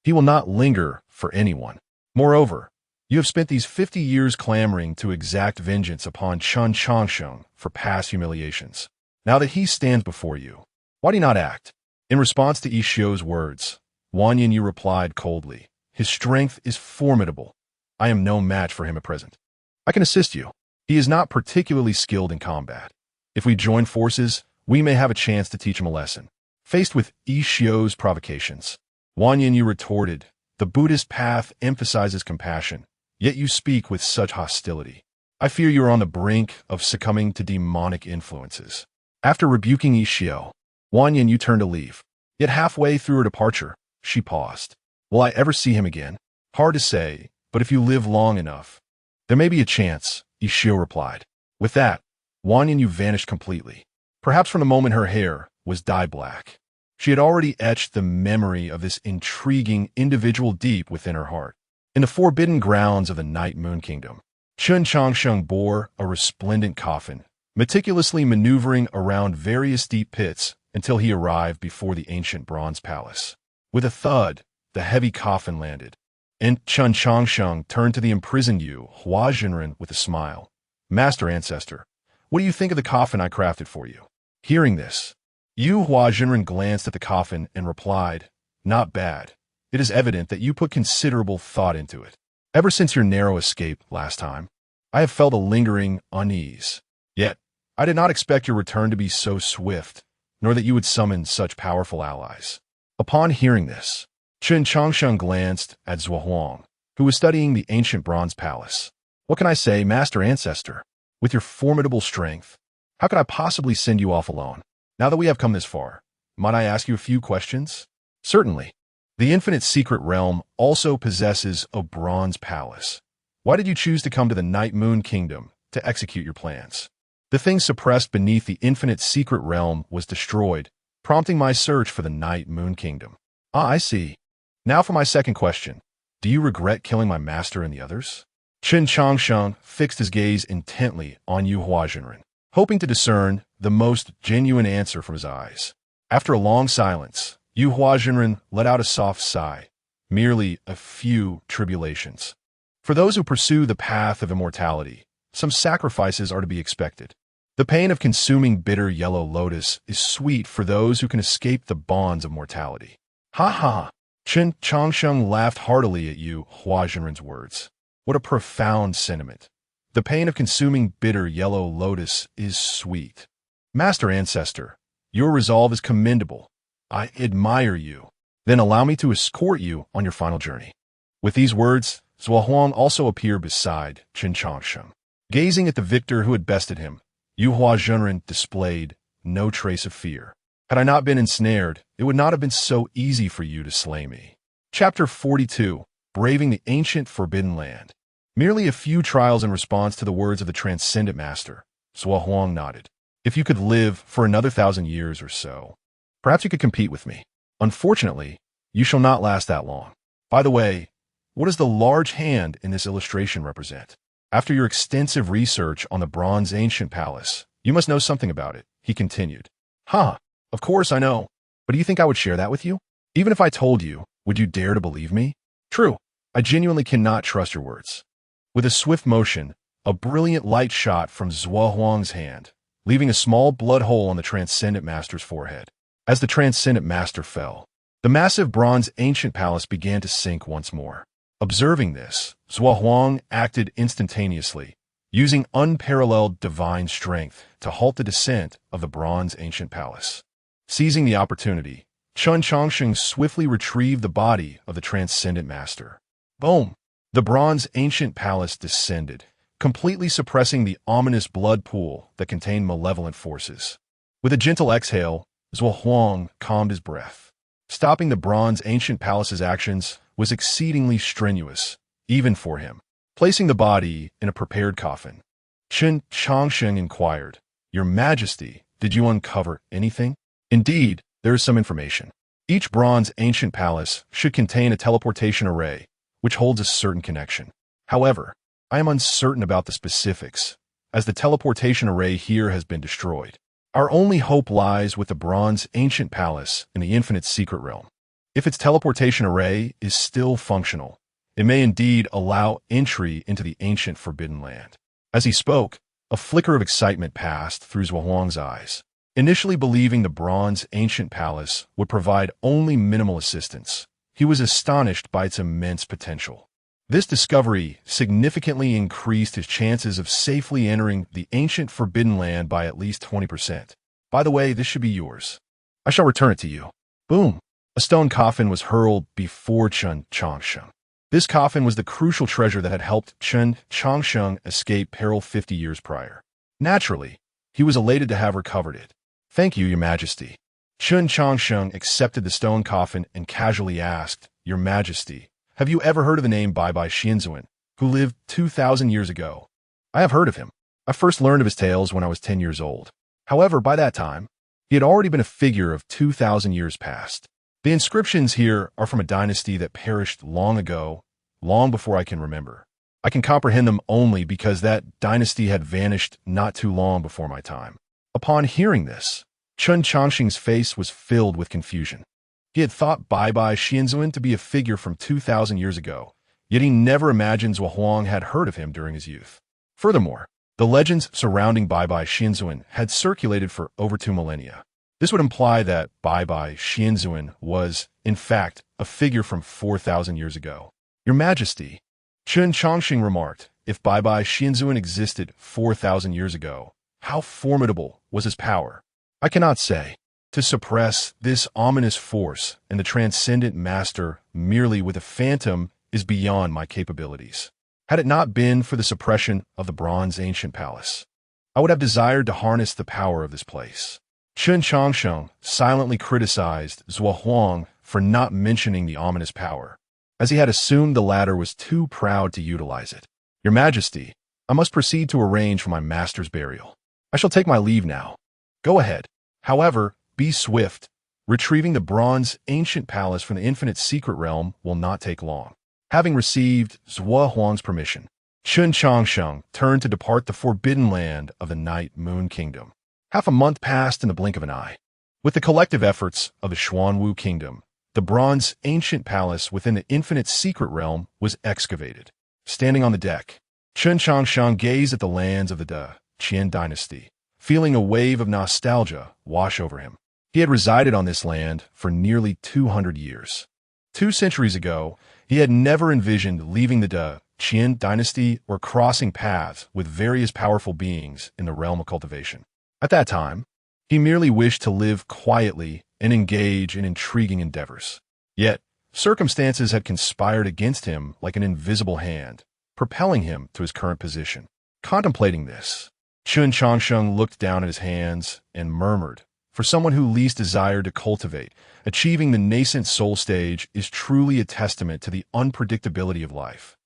He will not linger for anyone. Moreover, you have spent these 50 years clamoring to exact vengeance upon Chen Changsheng for past humiliations. Now that he stands before you, why do you not act? In response to Yixiao's words, Wan Yinyu replied coldly, his strength is formidable. I am no match for him at present. I can assist you. He is not particularly skilled in combat. If we join forces, we may have a chance to teach him a lesson. Faced with Yixiao's provocations, Wan Yinyu retorted, the Buddhist path emphasizes compassion, yet you speak with such hostility. I fear you are on the brink of succumbing to demonic influences. After rebuking Yixiao, Wan Yinyu turned to leave. Yet halfway through her departure, she paused. Will I ever see him again? Hard to say, but if you live long enough, there may be a chance, Yixiao replied. With that, Wan Yinyu vanished completely. Perhaps from the moment her hair was dyed black, she had already etched the memory of this intriguing individual deep within her heart. In the forbidden grounds of the Night Moon Kingdom, Chen Changsheng bore a resplendent coffin, meticulously maneuvering around various deep pits until he arrived before the ancient bronze palace. With a thud, the heavy coffin landed, and Chen Changsheng turned to the imprisoned Yu Hua Jinren with a smile. Master Ancestor, what do you think of the coffin I crafted for you? Hearing this, Yu Huajinren glanced at the coffin and replied, Not bad. It is evident that you put considerable thought into it. Ever since your narrow escape last time, I have felt a lingering unease. Yet, I did not expect your return to be so swift, nor that you would summon such powerful allies. Upon hearing this, Chen Changsheng glanced at Zhuohuang, who was studying the ancient bronze palace. What can I say, Master Ancestor? With your formidable strength, how could I possibly send you off alone? Now that we have come this far, might I ask you a few questions? Certainly. The infinite secret realm also possesses a bronze palace. Why did you choose to come to the Night Moon Kingdom to execute your plans? The thing suppressed beneath the infinite secret realm was destroyed, prompting my search for the Night Moon Kingdom. Ah, I see. Now for my second question. Do you regret killing my master and the others? Chen Changsheng fixed his gaze intently on Yu Huajinren, hoping to discern the most genuine answer from his eyes. After a long silence, Yu Huajinren let out a soft sigh, merely a few tribulations. For those who pursue the path of immortality, some sacrifices are to be expected. The pain of consuming bitter yellow lotus is sweet for those who can escape the bonds of mortality. Ha ha! Chen Changsheng laughed heartily at Yu Huajinren's words. What a profound sentiment. The pain of consuming bitter yellow lotus is sweet. Master Ancestor, your resolve is commendable. I admire you. Then allow me to escort you on your final journey. With these words, Zhuohuang also appeared beside Chen Changsheng. Gazing at the victor who had bested him, Yu Huajinren displayed no trace of fear. Had I not been ensnared, it would not have been so easy for you to slay me. Chapter 42, Braving the Ancient Forbidden Land. Merely a few trials in response to the words of the Transcendent Master, Zhuohuang nodded. If you could live for another 1,000 years or so, perhaps you could compete with me. Unfortunately, you shall not last that long. By the way, what does the large hand in this illustration represent? After your extensive research on the Bronze Ancient Palace, you must know something about it, he continued. Huh, of course I know. But do you think I would share that with you? Even if I told you, would you dare to believe me? True, I genuinely cannot trust your words. With a swift motion, a brilliant light shot from Zhuohuang's hand, leaving a small blood hole on the Transcendent Master's forehead. As the Transcendent Master fell, the massive Bronze Ancient Palace began to sink once more. Observing this, Zhuohuang acted instantaneously, using unparalleled divine strength to halt the descent of the Bronze Ancient Palace. Seizing the opportunity, Chen Changsheng swiftly retrieved the body of the Transcendent Master. Boom! The Bronze Ancient Palace descended, completely suppressing the ominous blood pool that contained malevolent forces. With a gentle exhale, Zhuohuang calmed his breath. Stopping the Bronze Ancient Palace's actions was exceedingly strenuous, even for him. Placing the body in a prepared coffin, Chen Changsheng inquired, Your Majesty, did you uncover anything? Indeed, there is some information. Each Bronze Ancient Palace should contain a teleportation array, which holds a certain connection. However, I am uncertain about the specifics, as the teleportation array here has been destroyed. Our only hope lies with the Bronze Ancient Palace in the Infinite Secret Realm. If its teleportation array is still functional, it may indeed allow entry into the ancient Forbidden Land. As he spoke, a flicker of excitement passed through Zhuohuang's eyes. Initially believing the Bronze Ancient Palace would provide only minimal assistance, he was astonished by its immense potential. This discovery significantly increased his chances of safely entering the ancient Forbidden Land by at least 20%. By the way, this should be yours. I shall return it to you. Boom! A stone coffin was hurled before Chen Changsheng. This coffin was the crucial treasure that had helped Chen Changsheng escape peril 50 years prior. Naturally, he was elated to have recovered it. Thank you, Your Majesty. Chen Changsheng accepted the stone coffin and casually asked, Your Majesty, have you ever heard of the name Bai Xianzuan, who lived 2,000 years ago? I have heard of him. I first learned of his tales when I was 10 years old. However, by that time, he had already been a figure of 2,000 years past. The inscriptions here are from a dynasty that perished long ago, long before I can remember. I can comprehend them only because that dynasty had vanished not too long before my time. Upon hearing this, Chen Changsheng's face was filled with confusion. He had thought Bai Xianzuan to be a figure from 2,000 years ago, yet he never imagined Zhuohuang had heard of him during his youth. Furthermore, The legends surrounding Baibai Xianzuan had circulated for over 2 millennia. This would imply that Baibai Xianzuan was, in fact, a figure from 4,000 years ago. Your Majesty, Chen Changsheng remarked, if Baibai Xianzuan existed 4,000 years ago, how formidable was his power? I cannot say. To suppress this ominous force and the transcendent master merely with a phantom is beyond my capabilities. Had it not been for the suppression of the bronze ancient palace, I would have desired to harness the power of this place. Chen Changsheng silently criticized Zhuo Huang for not mentioning the ominous power, as he had assumed the latter was too proud to utilize it. Your Majesty, I must proceed to arrange for my master's burial. I shall take my leave now. Go ahead. However, be swift. Retrieving the bronze ancient palace from the infinite secret realm will not take long. Having received Zhuo Huang's permission, Chen Changsheng turned to depart the forbidden land of the Night Moon Kingdom. Half a month passed in the blink of an eye. With the collective efforts of the Xuanwu Kingdom, the bronze ancient palace within the infinite secret realm was excavated. Standing on the deck, Chen Changsheng gazed at the lands of the Qian dynasty, feeling a wave of nostalgia wash over him. He had resided on this land for nearly 200 years. 2 centuries ago, he had never envisioned leaving the Qian dynasty or crossing paths with various powerful beings in the realm of cultivation. At that time, he merely wished to live quietly and engage in intriguing endeavors. Yet, circumstances had conspired against him like an invisible hand, propelling him to his current position. Contemplating this, Chen Changsheng looked down at his hands and murmured, for someone who least desired to cultivate, achieving the nascent soul stage is truly a testament to the unpredictability of life.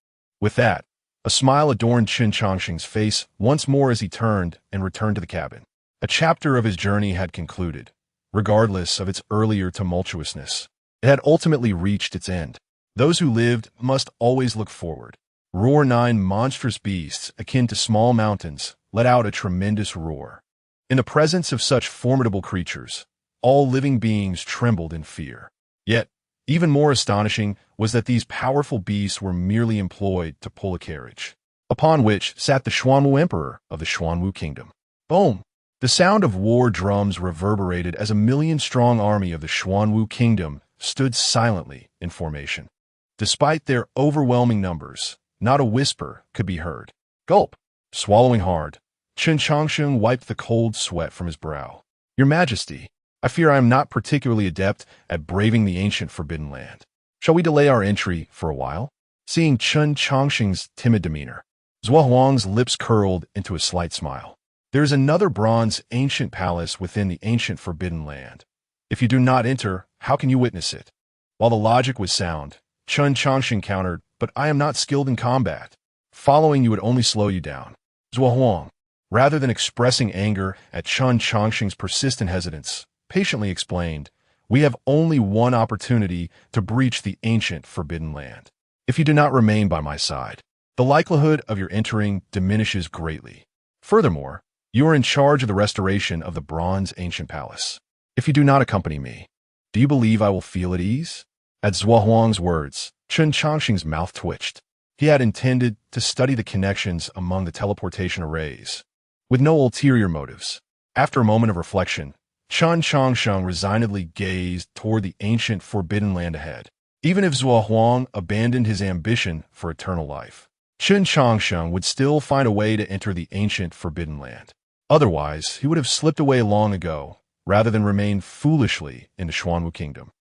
With that, a smile adorned Chen Changsheng's face once more as he turned and returned to the cabin. A chapter of his journey had concluded. Regardless of its earlier tumultuousness, it had ultimately reached its end. Those who lived must always look forward. Roar 9 monstrous beasts, akin to small mountains, let out a tremendous roar. In the presence of such formidable creatures, all living beings trembled in fear. Yet, even more astonishing was that these powerful beasts were merely employed to pull a carriage, upon which sat the Xuanwu Emperor of the Xuanwu Kingdom. Boom! The sound of war drums reverberated as a million-strong army of the Xuanwu Kingdom stood silently in formation. Despite their overwhelming numbers, not a whisper could be heard. Gulp! Swallowing hard, Chen Changsheng wiped the cold sweat from his brow. Your Majesty, I fear I am not particularly adept at braving the ancient forbidden land. Shall we delay our entry for a while? Seeing Chen Changsheng's timid demeanor, Zhuo Huang's lips curled into a slight smile. There is another bronze ancient palace within the ancient forbidden land. If you do not enter, how can you witness it? While the logic was sound, Chen Changsheng countered, but I am not skilled in combat. Following you would only slow you down. Zhuo Huang, rather than expressing anger at Chen Changsheng's persistent hesitance, patiently explained, we have only one opportunity to breach the ancient forbidden land. If you do not remain by my side, the likelihood of your entering diminishes greatly. Furthermore, you are in charge of the restoration of the bronze ancient palace. If you do not accompany me, do you believe I will feel at ease? At Zhuo Huang's words, Chen Changsheng's mouth twitched. He had intended to study the connections among the teleportation arrays, with no ulterior motives. After a moment of reflection, Chen Changsheng resignedly gazed toward the ancient forbidden land ahead. Even if Zhuo Huang abandoned his ambition for eternal life, Chen Changsheng would still find a way to enter the ancient forbidden land. Otherwise, he would have slipped away long ago, rather than remain foolishly in the Xuanwu Kingdom.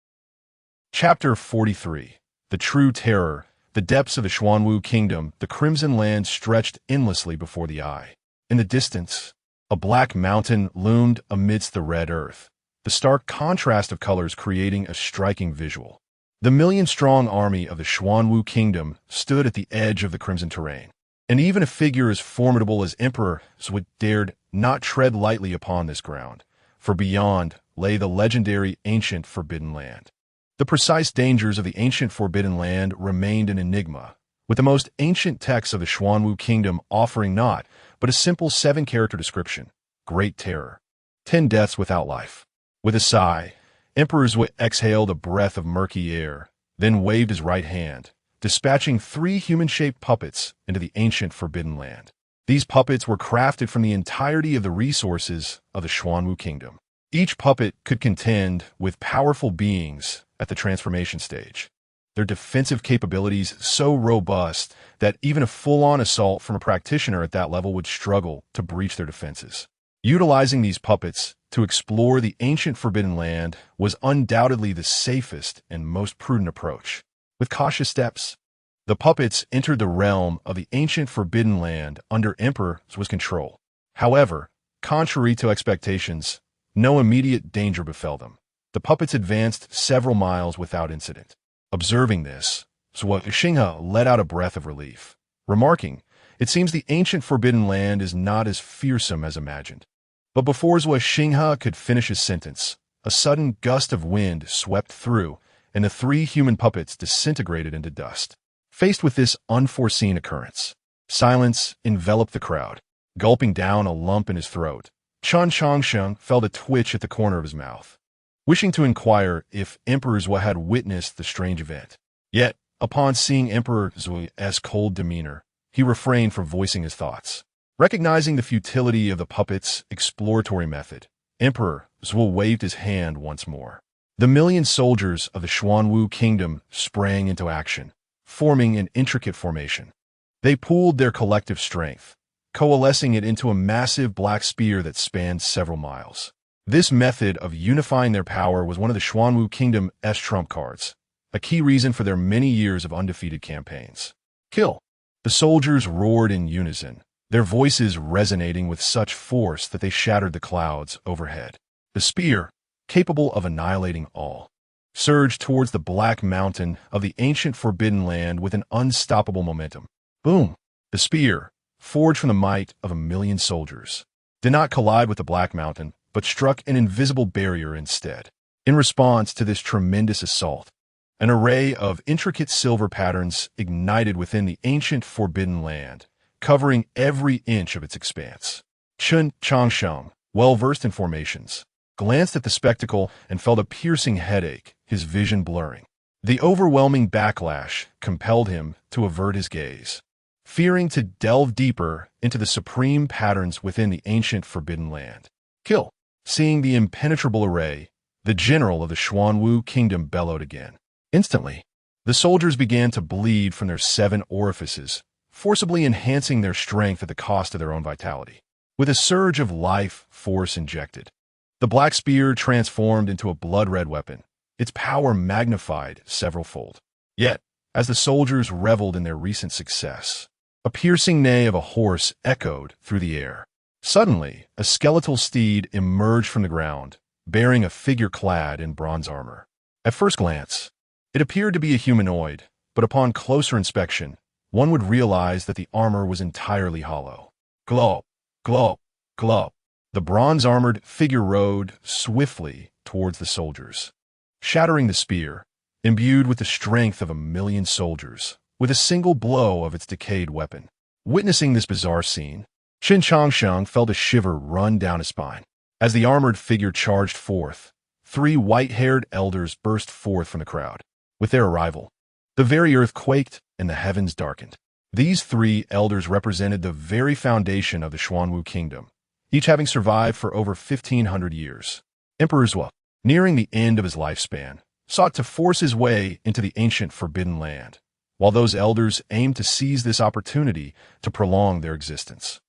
Chapter 43. The True Terror. The depths of the Xuanwu Kingdom, the crimson land stretched endlessly before the eye. In the distance, a black mountain loomed amidst the red earth, the stark contrast of colors creating a striking visual. The million-strong army of the Xuanwu Kingdom stood at the edge of the crimson terrain, and even a figure as formidable as Emperor Zhuo dared not tread lightly upon this ground, for beyond lay the legendary ancient forbidden land. The precise dangers of the ancient forbidden land remained an enigma, with the most ancient texts of the Xuanwu Kingdom offering not but a simple 7-character description: Great Terror, 10 deaths without life. With a sigh, Emperor Zhuo exhaled a breath of murky air, then waved his right hand, dispatching 3 human-shaped puppets into the ancient forbidden land. These puppets were crafted from the entirety of the resources of the Xuanwu kingdom. Each puppet could contend with powerful beings at the transformation stage. Their defensive capabilities so robust that even a full-on assault from a practitioner at that level would struggle to breach their defenses. Utilizing these puppets to explore the ancient Forbidden Land was undoubtedly the safest and most prudent approach. With cautious steps, the puppets entered the realm of the ancient Forbidden Land under Emperor Zuo's control. However, contrary to expectations, no immediate danger befell them. The puppets advanced several miles without incident. Observing this, Zuo Xinghe let out a breath of relief, remarking, "It seems the ancient Forbidden Land is not as fearsome as imagined." But before Zuo Xinghe could finish his sentence, a sudden gust of wind swept through, and the three human puppets disintegrated into dust. Faced with this unforeseen occurrence, silence enveloped the crowd. Gulping down a lump in his throat, Chen Changsheng felt a twitch at the corner of his mouth, wishing to inquire if Emperor Zuo had witnessed the strange event. Yet, upon seeing Emperor Zuo's cold demeanor, he refrained from voicing his thoughts. Recognizing the futility of the puppet's exploratory method, Emperor Zuo waved his hand once more. The million soldiers of the Xuanwu kingdom sprang into action, forming an intricate formation. They pooled their collective strength, coalescing it into a massive black spear that spanned several miles. This method of unifying their power was one of the Xuanwu kingdom's trump cards, a key reason for their many years of undefeated campaigns. Kill! The soldiers roared in unison, their voices resonating with such force that they shattered the clouds overhead. The spear, capable of annihilating all, surged towards the black mountain of the ancient Forbidden Land with an unstoppable momentum. Boom! The spear, forged from the might of 1,000,000 soldiers, did not collide with the black mountain, but struck an invisible barrier instead. In response to this tremendous assault, an array of intricate silver patterns ignited within the ancient Forbidden Land, covering every inch of its expanse. Chen Changsheng, well-versed in formations, glanced at the spectacle and felt a piercing headache, his vision blurring. The overwhelming backlash compelled him to avert his gaze, fearing to delve deeper into the supreme patterns within the ancient Forbidden Land. Kill! Seeing the impenetrable array, the general of the Xuanwu kingdom bellowed again. Instantly, the soldiers began to bleed from their 7 orifices, forcibly enhancing their strength at the cost of their own vitality. With a surge of life force injected, the black spear transformed into a blood-red weapon, its power magnified several-fold. Yet, as the soldiers reveled in their recent success, a piercing neigh of a horse echoed through the air. Suddenly, a skeletal steed emerged from the ground, bearing a figure clad in bronze armor. At first glance, it appeared to be a humanoid, but upon closer inspection, one would realize that the armor was entirely hollow. Glop, glop, glop. The bronze-armored figure rode swiftly towards the soldiers, shattering the spear, imbued with the strength of 1,000,000 soldiers, with a single blow of its decayed weapon. Witnessing this bizarre scene, Chen Changsheng felt a shiver run down his spine. As the armored figure charged forth, 3 white-haired elders burst forth from the crowd. With their arrival, the very earth quaked and the heavens darkened. These 3 elders represented the very foundation of the Xuanwu kingdom, each having survived for over 1,500 years. Emperor Zuo, nearing the end of his lifespan, sought to force his way into the ancient Forbidden Land, while those elders aimed to seize this opportunity to prolong their existence.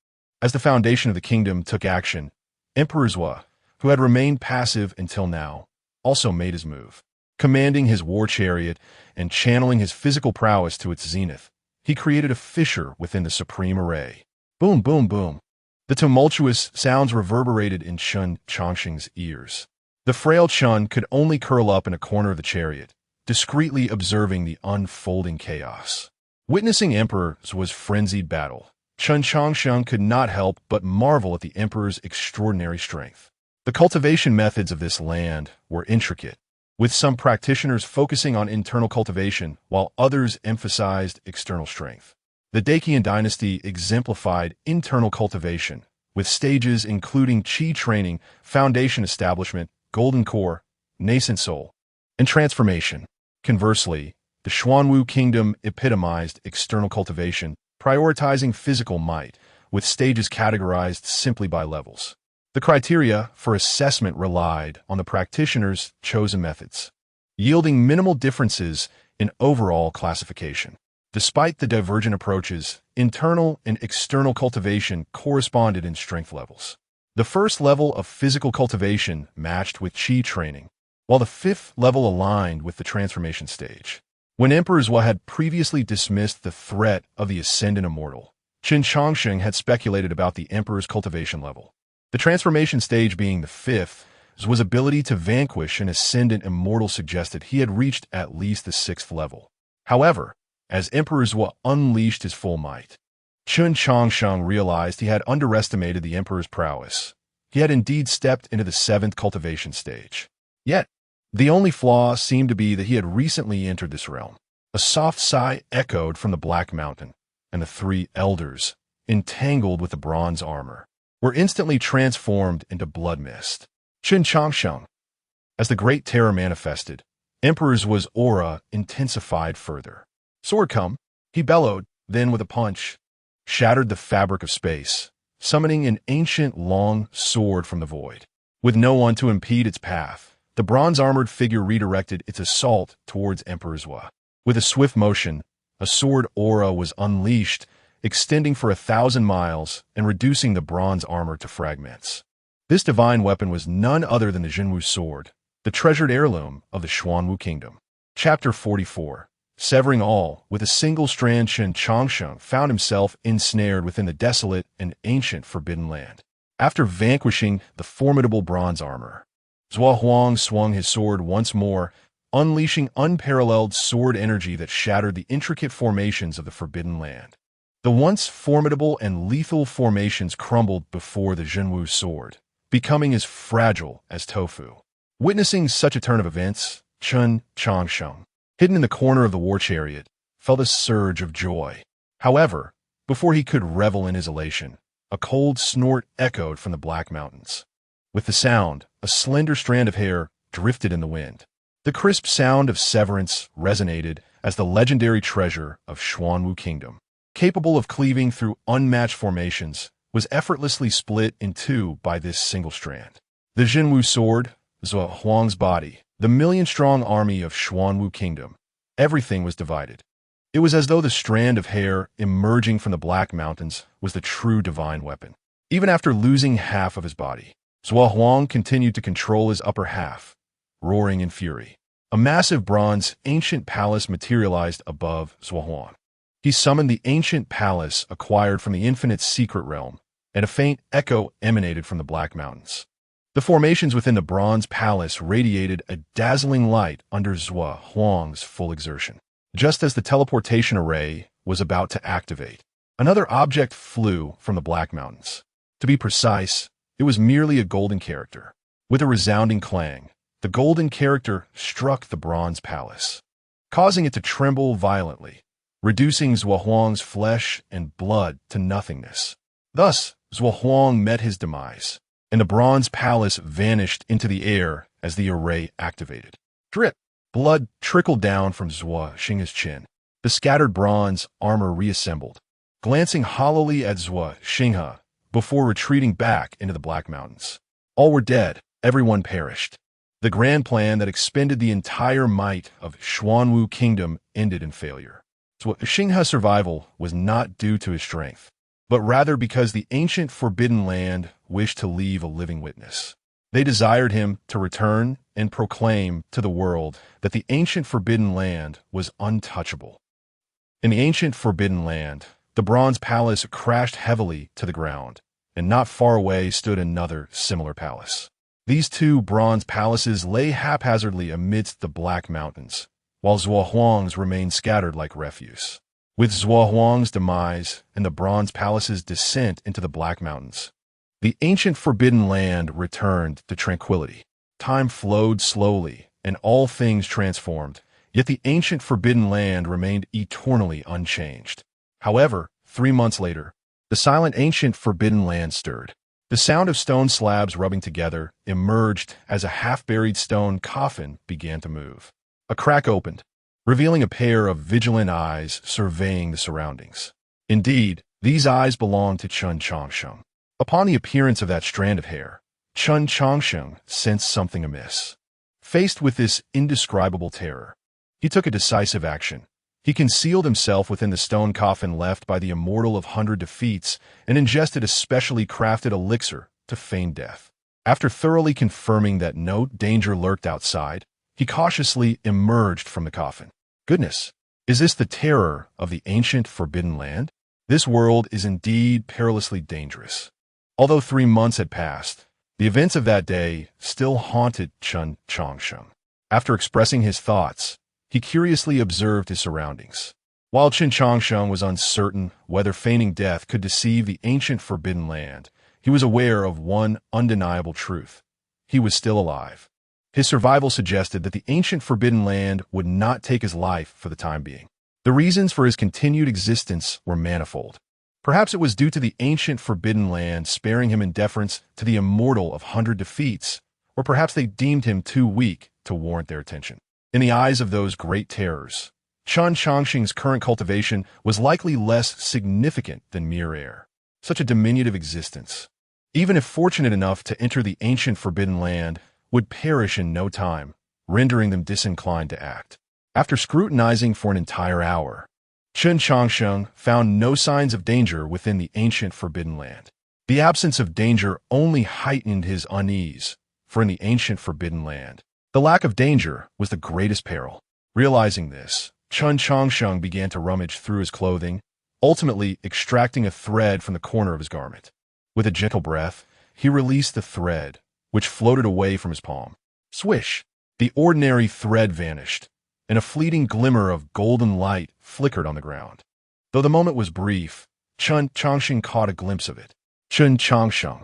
As the foundation of the kingdom took action, Emperor Zuo, who had remained passive until now, also made his move. Commanding his war chariot and channeling his physical prowess to its zenith, he created a fissure within the supreme array. Boom, boom, boom. The tumultuous sounds reverberated in Chen Changsheng's ears. The frail Chen could only curl up in a corner of the chariot, discreetly observing the unfolding chaos. Witnessing Emperor Zuo's frenzied battle, Chen Changsheng could not help but marvel at the Emperor's extraordinary strength. The cultivation methods of this land were intricate, with some practitioners focusing on internal cultivation while others emphasized external strength. The Dacian dynasty exemplified internal cultivation, with stages including qi training, foundation establishment, golden core, nascent soul, and transformation. Conversely, the Xuanwu kingdom epitomized external cultivation, prioritizing physical might, with stages categorized simply by levels. The criteria for assessment relied on the practitioner's chosen methods, yielding minimal differences in overall classification. Despite the divergent approaches, internal and external cultivation corresponded in strength levels. The first level of physical cultivation matched with qi training, while the fifth level aligned with the transformation stage. When Emperor Zhua had previously dismissed the threat of the ascendant immortal, Chen Changsheng had speculated about the Emperor's cultivation level. The transformation stage being the fifth, Zhua's ability to vanquish an ascendant immortal suggested he had reached at least the sixth level. However, as Emperor Zhua unleashed his full might, Chen Changsheng realized he had underestimated the Emperor's prowess. He had indeed stepped into the seventh cultivation stage. Yet, the only flaw seemed to be that he had recently entered this realm. A soft sigh echoed from the Black Mountain, and the three elders, entangled with the bronze armor, were instantly transformed into blood mist. Chen Changsheng. As the Great Terror manifested, Emperor Zhua's aura intensified further. Sword come, he bellowed, then with a punch, shattered the fabric of space, summoning an ancient long sword from the void. With no one to impede its path, the bronze-armored figure redirected its assault towards Emperor Zhua. With a swift motion, a sword aura was unleashed, extending for 1,000 miles and reducing the bronze armor to fragments. This divine weapon was none other than the Jinwu sword, the treasured heirloom of the Xuanwu Kingdom. Chapter 44. Severing all, with a single strand, Chen Changsheng found himself ensnared within the desolate and ancient forbidden land. After vanquishing the formidable bronze armor, Zhua Huang swung his sword once more, unleashing unparalleled sword energy that shattered the intricate formations of the forbidden land. The once formidable and lethal formations crumbled before the Jinwu sword, becoming as fragile as tofu. Witnessing such a turn of events, Chen Changsheng, hidden in the corner of the war chariot, felt a surge of joy. However, before he could revel in his elation, a cold snort echoed from the Black Mountains. With the sound, a slender strand of hair drifted in the wind. The crisp sound of severance resonated as the legendary treasure of Xuanwu Kingdom, capable of cleaving through unmatched formations, was effortlessly split in two by this single strand. The Jinwu sword, Zhua Huang's body, the million-strong army of Xuanwu Kingdom, everything was divided. It was as though the strand of hair emerging from the Black Mountains was the true divine weapon. Even after losing half of his body, Zhua Huang continued to control his upper half, roaring in fury. A massive bronze ancient palace materialized above Zhua Huang. He summoned the ancient palace acquired from the infinite secret realm, and a faint echo emanated from the Black Mountains. The formations within the bronze palace radiated a dazzling light under Zhua Huang's full exertion. Just as the teleportation array was about to activate, another object flew from the Black Mountains. To be precise, it was merely a golden character. With a resounding clang, the golden character struck the bronze palace, causing it to tremble violently, reducing Zhua Huang's flesh and blood to nothingness. Thus, Zhua Huang met his demise, and the bronze palace vanished into the air as the array activated. Drip! Blood trickled down from Zhua Xinghe's chin. The scattered bronze armor reassembled, glancing hollowly at Zhua Xinghe before retreating back into the Black Mountains. All were dead, everyone perished. The grand plan that expended the entire might of Xuanwu Kingdom ended in failure. Zhua Xinghe's survival was not due to his strength, but rather because the ancient forbidden land wished to leave a living witness. They desired him to return and proclaim to the world that the ancient forbidden land was untouchable. In the ancient forbidden land, the bronze palace crashed heavily to the ground, and not far away stood another similar palace. These two bronze palaces lay haphazardly amidst the Black Mountains, while Zhua Huang's remained scattered like refuse. With Zhua Huang's demise and the bronze palace's descent into the Black Mountains, the ancient forbidden land returned to tranquility. Time flowed slowly, and all things transformed, yet the ancient forbidden land remained eternally unchanged. However, 3 months later, the silent ancient forbidden land stirred. The sound of stone slabs rubbing together emerged as a half-buried stone coffin began to move. A crack opened, revealing a pair of vigilant eyes surveying the surroundings. Indeed, These eyes belonged to Chen Changsheng. Upon the appearance of that strand of hair, Chen Changsheng sensed something amiss. Faced with this indescribable terror, he took a decisive action. He concealed himself within the stone coffin left by the Immortal of 100 Defeats and ingested a specially crafted elixir to feign death. After thoroughly confirming that no danger lurked outside, he cautiously emerged from the coffin. Goodness, is this the terror of the ancient forbidden land? This world is indeed perilously dangerous. Although 3 months had passed, the events of that day still haunted Chen Changsheng. After expressing his thoughts, he curiously observed his surroundings. While Chen Changsheng was uncertain whether feigning death could deceive the ancient forbidden land, he was aware of one undeniable truth. He was still alive. His survival suggested that the ancient forbidden land would not take his life for the time being. The reasons for his continued existence were manifold. Perhaps it was due to the ancient forbidden land sparing him in deference to the Immortal of 100 Defeats, or perhaps they deemed him too weak to warrant their attention. In the eyes of those great terrors, Chen Changsheng's current cultivation was likely less significant than mere air. Such a diminutive existence, even if fortunate enough to enter the ancient forbidden land, would perish in no time, rendering them disinclined to act. After scrutinizing for an entire hour, Chen Changsheng found no signs of danger within the ancient forbidden land. The absence of danger only heightened his unease, for in the ancient forbidden land, the lack of danger was the greatest peril. Realizing this, Chen Changsheng began to rummage through his clothing, ultimately extracting a thread from the corner of his garment. With a gentle breath, he released the thread, which floated away from his palm. Swish! The ordinary thread vanished, and a fleeting glimmer of golden light flickered on the ground. Though the moment was brief, Chen Changsheng caught a glimpse of it. Chen Changsheng.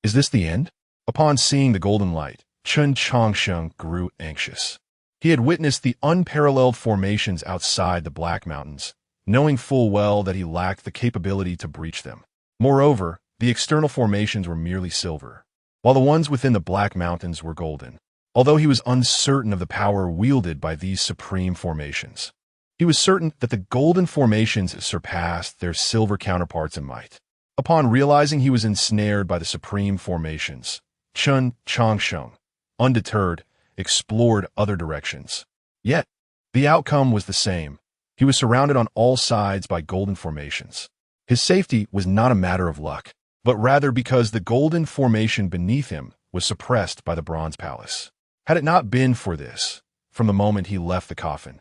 Is this the end? Upon seeing the golden light, Chen Changsheng grew anxious. He had witnessed the unparalleled formations outside the Black Mountains, knowing full well that he lacked the capability to breach them. Moreover, the external formations were merely silver, while the ones within the Black Mountains were golden. Although he was uncertain of the power wielded by these supreme formations, he was certain that the golden formations surpassed their silver counterparts in might. Upon realizing he was ensnared by the supreme formations, Chen Changsheng, undeterred, explored other directions. Yet, the outcome was the same. He was surrounded on all sides by golden formations. His safety was not a matter of luck, but rather because the golden formation beneath him was suppressed by the Bronze Palace. Had it not been for this, from the moment he left the coffin,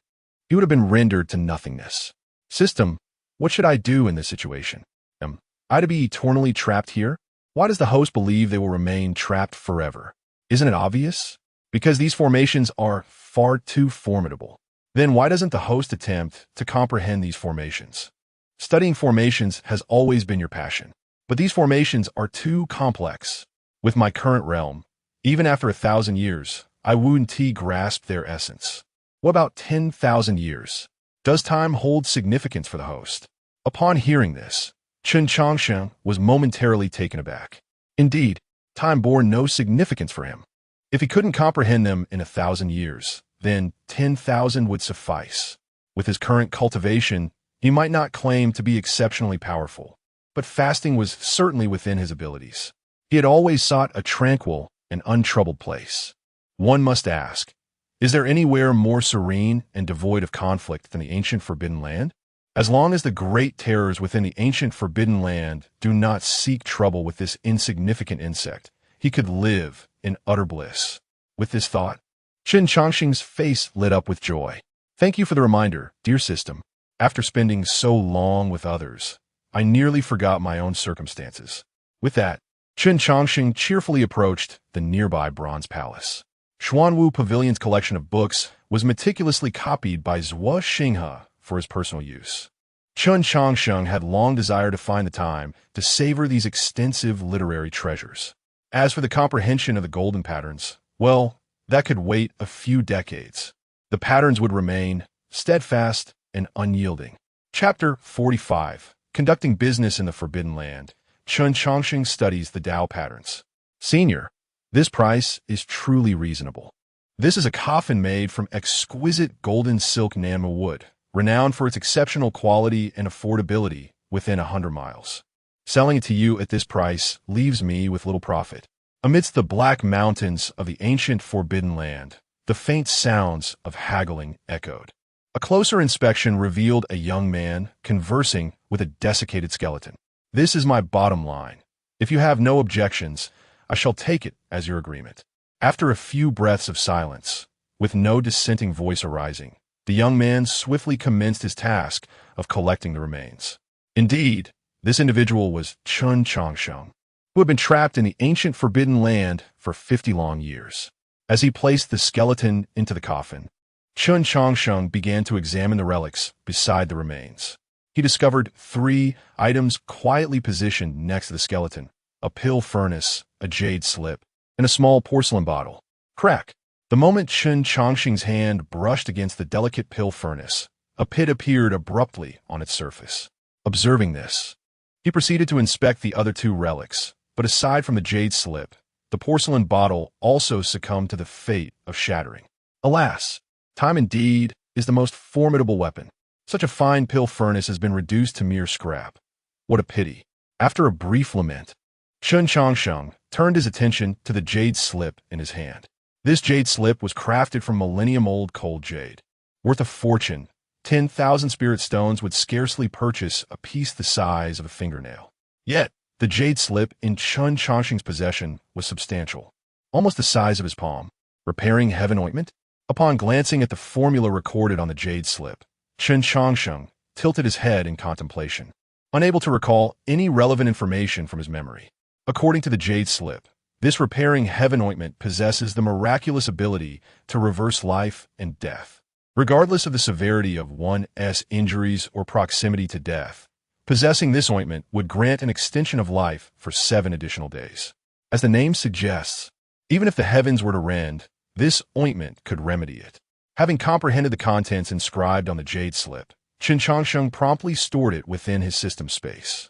he would have been rendered to nothingness. System, what should I do in this situation? Am I to be eternally trapped here? Why does the host believe they will remain trapped forever? Isn't it obvious? Because these formations are far too formidable. Then why doesn't the host attempt to comprehend these formations? Studying formations has always been your passion, but these formations are too complex. With my current realm, even after 1,000 years, I wouldn't grasp their essence. What about 10,000 years? Does time hold significance for the host? Upon hearing this, Chen Changsheng was momentarily taken aback. Indeed, time bore no significance for him. If he couldn't comprehend them in 1,000 years, then 10,000 would suffice. With his current cultivation, he might not claim to be exceptionally powerful, but fasting was certainly within his abilities. He had always sought a tranquil and untroubled place. One must ask, is there anywhere more serene and devoid of conflict than the ancient forbidden land? As long as the great terrors within the ancient forbidden land do not seek trouble with this insignificant insect, he could live in utter bliss. With this thought, Chen Changsheng's face lit up with joy. Thank you for the reminder, dear system. After spending so long with others, I nearly forgot my own circumstances. With that, Chen Changsheng cheerfully approached the nearby Bronze Palace. Xuanwu Pavilion's collection of books was meticulously copied by Zhuo Xinghe for his personal use. Chen Changsheng had long desired to find the time to savor these extensive literary treasures. As for the comprehension of the golden patterns, well, that could wait a few decades. The patterns would remain steadfast and unyielding. Chapter 45. Conducting Business in the Forbidden Land. Chen Changsheng studies the Tao patterns. Senior, this price is truly reasonable. This is a coffin made from exquisite golden silk Nanma wood, renowned for its exceptional quality and affordability, within 100 miles. Selling it to you at this price leaves me with little profit. Amidst the black mountains of the ancient forbidden land, the faint sounds of haggling echoed. A closer inspection revealed a young man conversing with a desiccated skeleton. This is my bottom line. If you have no objections, I shall take it as your agreement. After a few breaths of silence, with no dissenting voice arising, the young man swiftly commenced his task of collecting the remains. Indeed, this individual was Chen Changsheng, who had been trapped in the ancient forbidden land for 50 long years. As he placed the skeleton into the coffin, Chen Changsheng began to examine the relics beside the remains. He discovered 3 items quietly positioned next to the skeleton: a pill furnace, a jade slip, and a small porcelain bottle. Crack! The moment Chen Changsheng's hand brushed against the delicate pill furnace, a pit appeared abruptly on its surface. Observing this, he proceeded to inspect the other 2 relics, but aside from the jade slip, the porcelain bottle also succumbed to the fate of shattering. Alas, time indeed is the most formidable weapon. Such a fine pill furnace has been reduced to mere scrap. What a pity. After a brief lament, Chen Changsheng turned his attention to the jade slip in his hand. This jade slip was crafted from millennium-old cold jade. Worth a fortune, 10,000 spirit stones would scarcely purchase a piece the size of a fingernail. Yet, the jade slip in Chen Changsheng's possession was substantial, almost the size of his palm. Repairing heaven ointment? Upon glancing at the formula recorded on the jade slip, Chen Changsheng tilted his head in contemplation, unable to recall any relevant information from his memory. According to the jade slip, this repairing heaven ointment possesses the miraculous ability to reverse life and death. Regardless of the severity of one's injuries or proximity to death, possessing this ointment would grant an extension of life for 7 additional days. As the name suggests, even if the heavens were to rend, this ointment could remedy it. Having comprehended the contents inscribed on the jade slip, Chen Changsheng promptly stored it within his system space.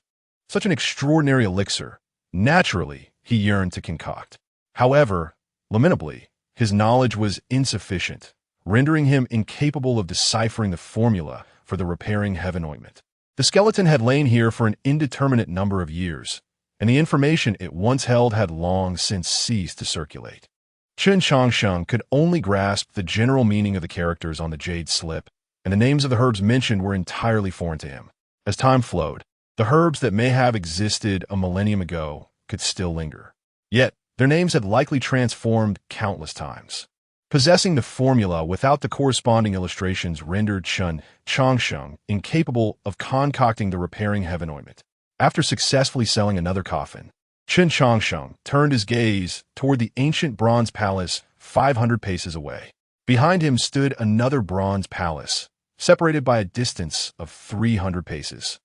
Such an extraordinary elixir, naturally, he yearned to concoct. However, lamentably, his knowledge was insufficient, rendering him incapable of deciphering the formula for the repairing heaven ointment. The skeleton had lain here for an indeterminate number of years, and the information it once held had long since ceased to circulate. Chen Changsheng could only grasp the general meaning of the characters on the jade slip, and the names of the herbs mentioned were entirely foreign to him. As time flowed, the herbs that may have existed a millennium ago could still linger. Yet, their names had likely transformed countless times. Possessing the formula without the corresponding illustrations rendered Chen Changsheng incapable of concocting the repairing heaven ointment. After successfully selling another coffin, Chen Changsheng turned his gaze toward the ancient bronze palace 500 paces away. Behind him stood another bronze palace, separated by a distance of 300 paces.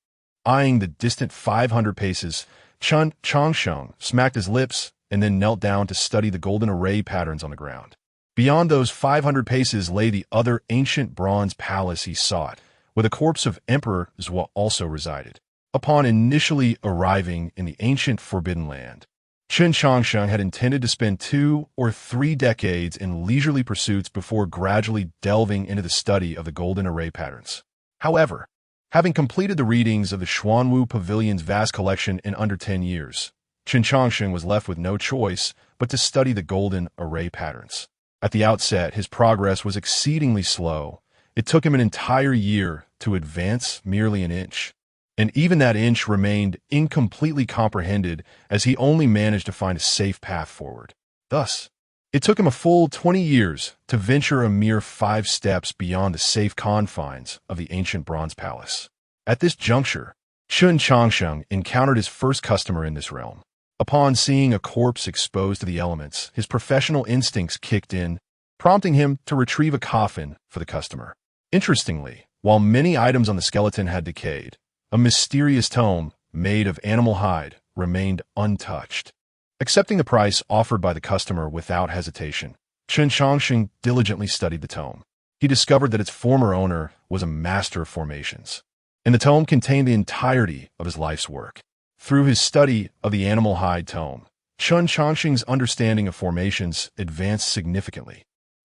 Eyeing the distant 500 paces, Chen Changsheng smacked his lips and then knelt down to study the golden array patterns on the ground. Beyond those 500 paces lay the other ancient bronze palace he sought, where the corpse of Emperor Zhou also resided. Upon initially arriving in the ancient Forbidden Land, Chen Changsheng had intended to spend 2 or 3 decades in leisurely pursuits before gradually delving into the study of the golden array patterns. However, having completed the readings of the Xuanwu Pavilion's vast collection in under 10 years, Chen Changsheng was left with no choice but to study the golden array patterns. At the outset, his progress was exceedingly slow. It took him an entire year to advance merely an inch. And even that inch remained incompletely comprehended as he only managed to find a safe path forward. Thus, it took him a full 20 years to venture a mere 5 steps beyond the safe confines of the ancient bronze palace. At this juncture, Chen Changsheng encountered his first customer in this realm. Upon seeing a corpse exposed to the elements, his professional instincts kicked in, prompting him to retrieve a coffin for the customer. Interestingly, while many items on the skeleton had decayed, a mysterious tome, made of animal hide, remained untouched. Accepting the price offered by the customer without hesitation, Chen Changsheng diligently studied the tome. He discovered that its former owner was a master of formations, and the tome contained the entirety of his life's work. Through his study of the animal hide tome, Chen Changsheng's understanding of formations advanced significantly,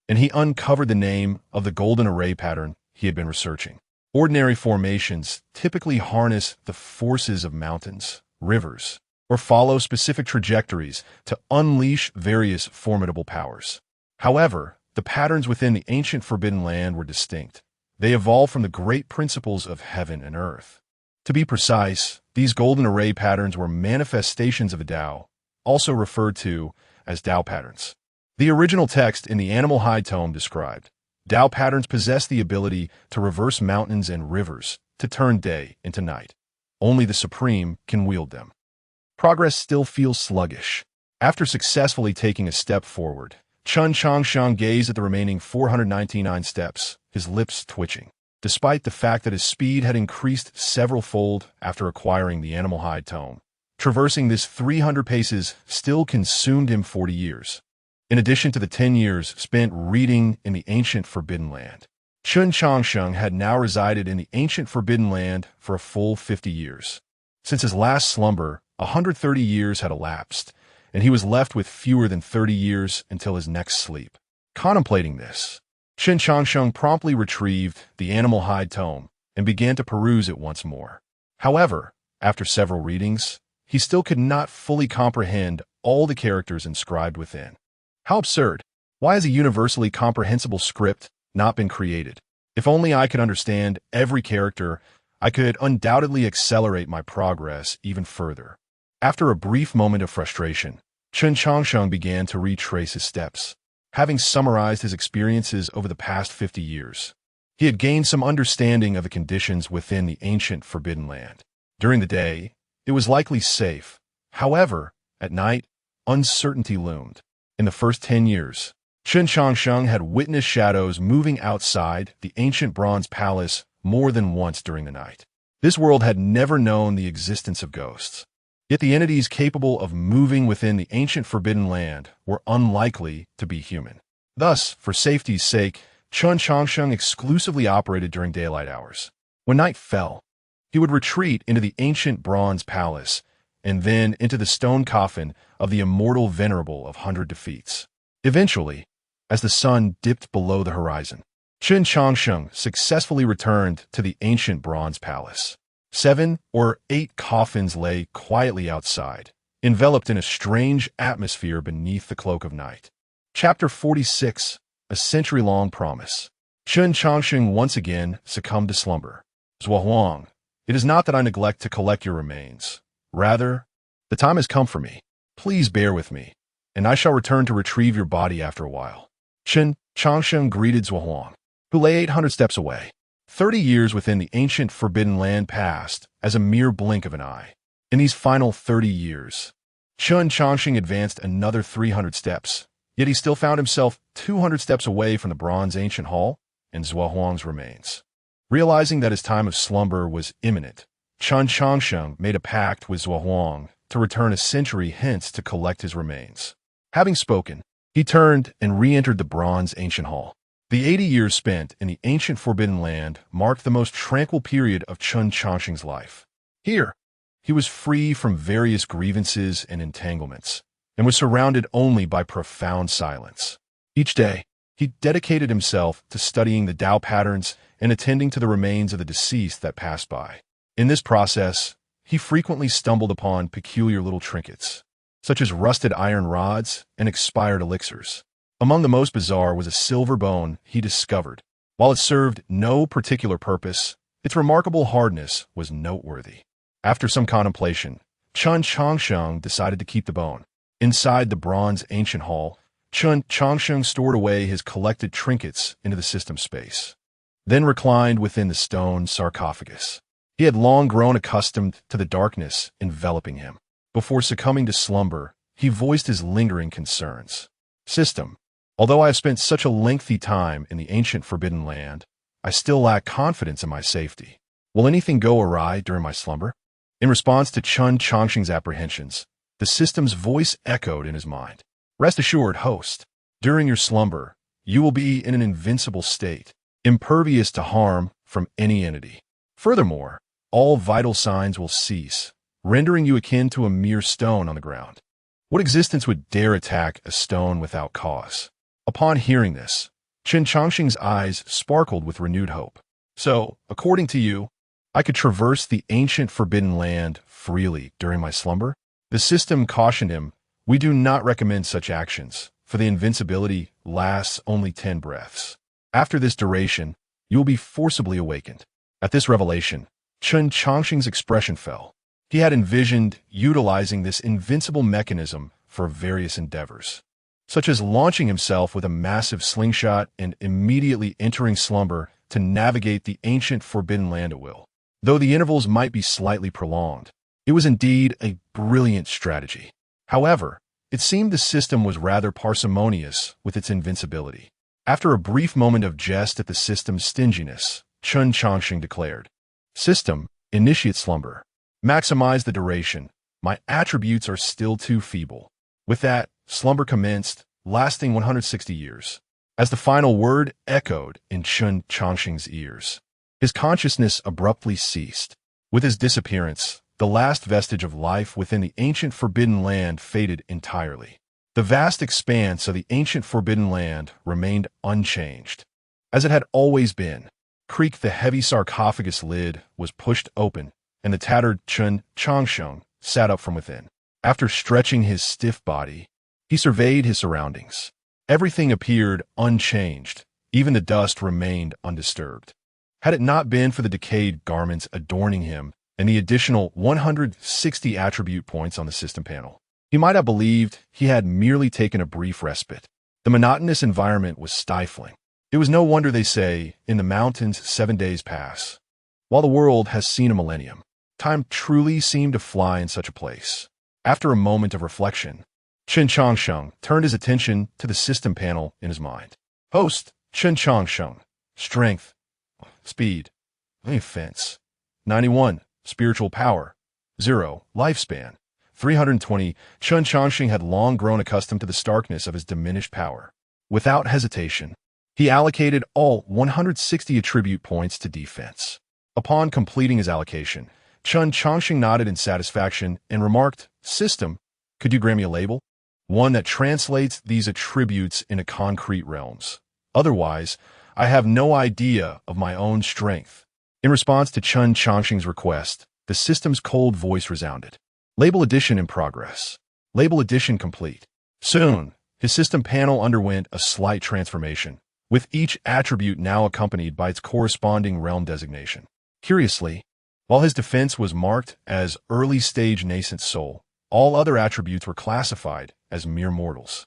and he uncovered the name of the golden array pattern he had been researching. Ordinary formations typically harness the forces of mountains, rivers, or follow specific trajectories to unleash various formidable powers. However, the patterns within the ancient Forbidden Land were distinct. They evolved from the great principles of heaven and earth. To be precise, these golden array patterns were manifestations of a Tao, also referred to as Tao patterns. The original text in the Animal Hide Tome described, Tao patterns possess the ability to reverse mountains and rivers, to turn day into night. Only the Supreme can wield them. Progress still feels sluggish. After successfully taking a step forward, Chen Changsheng gazed at the remaining 499 steps, his lips twitching. Despite the fact that his speed had increased several-fold after acquiring the Animal Hide Tome, traversing this 300 paces still consumed him 40 years. In addition to the 10 years spent reading in the ancient Forbidden Land, Chen Changsheng had now resided in the ancient Forbidden Land for a full 50 years. Since his last slumber, 130 years had elapsed, and he was left with fewer than 30 years until his next sleep. Contemplating this, Chen Changsheng promptly retrieved the Animal Hide Tome and began to peruse it once more. However, after several readings, he still could not fully comprehend all the characters inscribed within. How absurd! Why has a universally comprehensible script not been created? If only I could understand every character, I could undoubtedly accelerate my progress even further. After a brief moment of frustration, Chen Changsheng began to retrace his steps. Having summarized his experiences over the past 50 years, he had gained some understanding of the conditions within the ancient Forbidden Land. During the day, it was likely safe. However, at night, uncertainty loomed. In the first 10 years, Chen Changsheng had witnessed shadows moving outside the ancient bronze palace more than once during the night. This world had never known the existence of ghosts. Yet the entities capable of moving within the ancient Forbidden Land were unlikely to be human. Thus, for safety's sake, Chen Changsheng exclusively operated during daylight hours. When night fell, he would retreat into the ancient bronze palace and then into the stone coffin of the immortal venerable of 100 defeats. Eventually, as the sun dipped below the horizon, Chen Changsheng successfully returned to the ancient bronze palace. 7 or 8 coffins lay quietly outside, enveloped in a strange atmosphere beneath the cloak of night. Chapter 46, A Century-Long Promise. Chen Changsheng once again succumbed to slumber. Zhuang, it is not that I neglect to collect your remains. Rather, the time has come for me. Please bear with me, and I shall return to retrieve your body after a while. Chen Changsheng greeted Zhuang, who lay 800 steps away. 30 years within the ancient Forbidden Land passed as a mere blink of an eye. In these final 30 years, Chen Changsheng advanced another 300 steps, yet he still found himself 200 steps away from the bronze ancient hall and Zhuang's remains. Realizing that his time of slumber was imminent, Chen Changsheng made a pact with Zhuang to return a century hence to collect his remains. Having spoken, he turned and re-entered the bronze ancient hall. The 80 years spent in the ancient Forbidden Land marked the most tranquil period of Chen Changsheng's life. Here, he was free from various grievances and entanglements, and was surrounded only by profound silence. Each day, he dedicated himself to studying the Tao patterns and attending to the remains of the deceased that passed by. In this process, he frequently stumbled upon peculiar little trinkets, such as rusted iron rods and expired elixirs. Among the most bizarre was a silver bone he discovered. While it served no particular purpose, its remarkable hardness was noteworthy. After some contemplation, Chen Changsheng decided to keep the bone. Inside the bronze ancient hall, Chen Changsheng stored away his collected trinkets into the system space, then reclined within the stone sarcophagus. He had long grown accustomed to the darkness enveloping him. Before succumbing to slumber, he voiced his lingering concerns. System. Although I have spent such a lengthy time in the ancient Forbidden Land, I still lack confidence in my safety. Will anything go awry during my slumber? In response to Chen Changsheng's apprehensions, the system's voice echoed in his mind. Rest assured, host, during your slumber, you will be in an invincible state, impervious to harm from any entity. Furthermore, all vital signs will cease, rendering you akin to a mere stone on the ground. What existence would dare attack a stone without cause? Upon hearing this, Chen Changsheng's eyes sparkled with renewed hope. So, according to you, I could traverse the ancient forbidden land freely during my slumber? The system cautioned him, we do not recommend such actions, for the invincibility lasts only 10 breaths. After this duration, you will be forcibly awakened. At this revelation, Chen Changsheng's expression fell. He had envisioned utilizing this invincible mechanism for various endeavors, such as launching himself with a massive slingshot and immediately entering slumber to navigate the ancient forbidden land at will. Though the intervals might be slightly prolonged, it was indeed a brilliant strategy. However, it seemed the system was rather parsimonious with its invincibility. After a brief moment of jest at the system's stinginess, Chen Changsheng declared, System, initiate slumber. Maximize the duration. My attributes are still too feeble. With that, slumber commenced, lasting 160 years. As the final word echoed in Chen Changsheng's ears, his consciousness abruptly ceased. With his disappearance, the last vestige of life within the ancient forbidden land faded entirely. The vast expanse of the ancient forbidden land remained unchanged, as it had always been. Creak, the heavy sarcophagus lid was pushed open, and the tattered Chen Changsheng sat up from within. After stretching his stiff body, he surveyed his surroundings. Everything appeared unchanged. Even the dust remained undisturbed. Had it not been for the decayed garments adorning him and the additional 160 attribute points on the system panel, he might have believed he had merely taken a brief respite. The monotonous environment was stifling. It was no wonder they say, in the mountains 7 days pass, while the world has seen a millennium. Time truly seemed to fly in such a place. After a moment of reflection, Chen Changsheng turned his attention to the system panel in his mind. Host, Chen Changsheng. Strength. Speed. Defense. 91. Spiritual power. 0. Lifespan. 320. Chen Changsheng had long grown accustomed to the starkness of his diminished power. Without hesitation, he allocated all 160 attribute points to defense. Upon completing his allocation, Chen Changsheng nodded in satisfaction and remarked, System, could you grant me a label? One that translates these attributes into concrete realms. Otherwise, I have no idea of my own strength. In response to Chen Changsheng's request, the system's cold voice resounded. Label addition in progress. Label addition complete. Soon, his system panel underwent a slight transformation, with each attribute now accompanied by its corresponding realm designation. Curiously, while his defense was marked as early-stage nascent soul, all other attributes were classified as mere mortals.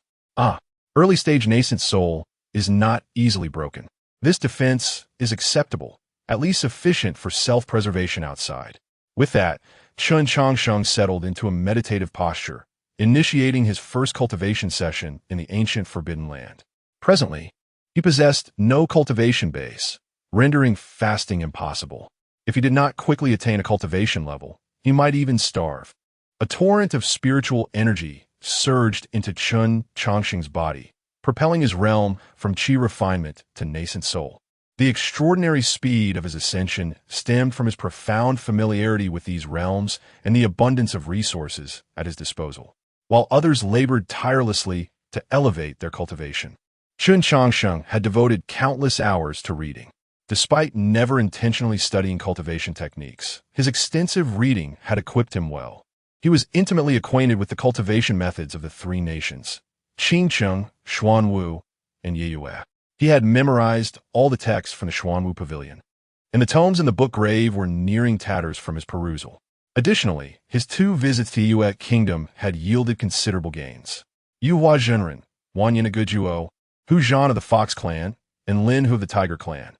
Early-stage nascent soul is not easily broken. This defense is acceptable, at least sufficient for self-preservation outside. With that, Chen Changsheng settled into a meditative posture, initiating his first cultivation session in the ancient forbidden land. Presently, he possessed no cultivation base, rendering fasting impossible. If he did not quickly attain a cultivation level, he might even starve. A torrent of spiritual energy surged into Chen Changsheng's body, propelling his realm from qi refinement to nascent soul. The extraordinary speed of his ascension stemmed from his profound familiarity with these realms and the abundance of resources at his disposal, while others labored tirelessly to elevate their cultivation. Chen Changsheng had devoted countless hours to reading. Despite never intentionally studying cultivation techniques, his extensive reading had equipped him well. He was intimately acquainted with the cultivation methods of the three nations, Qingcheng, Xuanwu, and Yiyue. He had memorized all the texts from the Xuanwu Pavilion, and the tomes in the book grave were nearing tatters from his perusal. Additionally, his 2 visits to Yiyue Kingdom had yielded considerable gains. Yu Hua Zhenren, Wanyan Gujuo, Hu Zhan of the Fox Clan, and Lin Hu of the Tiger Clan.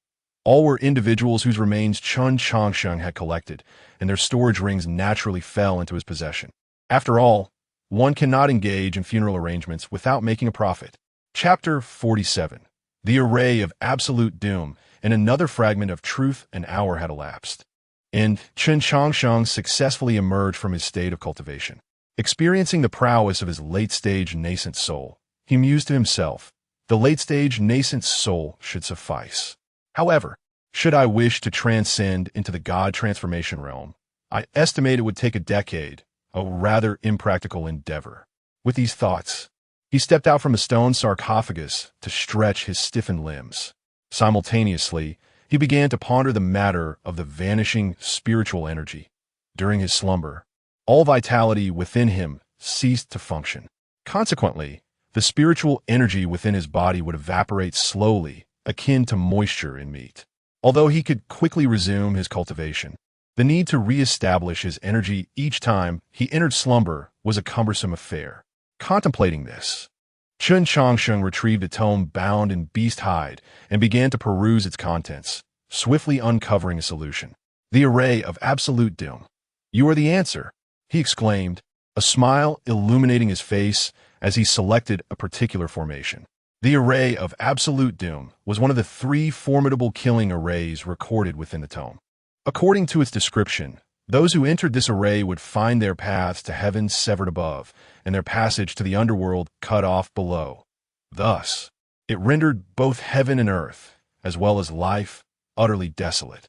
All were individuals whose remains Chen Changsheng had collected, and their storage rings naturally fell into his possession. After all, one cannot engage in funeral arrangements without making a profit. Chapter 47. The Array of Absolute Doom, and another fragment of Truth and Hour had elapsed, and Chen Changsheng successfully emerged from his state of cultivation. Experiencing the prowess of his late-stage nascent soul, he mused to himself, the late-stage nascent soul should suffice. However, should I wish to transcend into the God transformation realm, I estimate it would take a decade, a rather impractical endeavor. With these thoughts, he stepped out from the stone sarcophagus to stretch his stiffened limbs. Simultaneously, He began to ponder the matter of the vanishing spiritual energy. During his slumber, all vitality within him ceased to function. Consequently, the spiritual energy within his body would evaporate slowly, akin to moisture in meat. Although he could quickly resume his cultivation, the need to re-establish his energy each time he entered slumber was a cumbersome affair. Contemplating this, Chen Changsheng retrieved a tome bound in beast hide and began to peruse its contents, swiftly uncovering a solution. The array of absolute doom. "You are the answer," he exclaimed, a smile illuminating his face as he selected a particular formation. The array of absolute doom was one of the 3 formidable killing arrays recorded within the tome. According to its description, those who entered this array would find their paths to heaven severed above, and their passage to the underworld cut off below. Thus, it rendered both heaven and earth, as well as life, utterly desolate.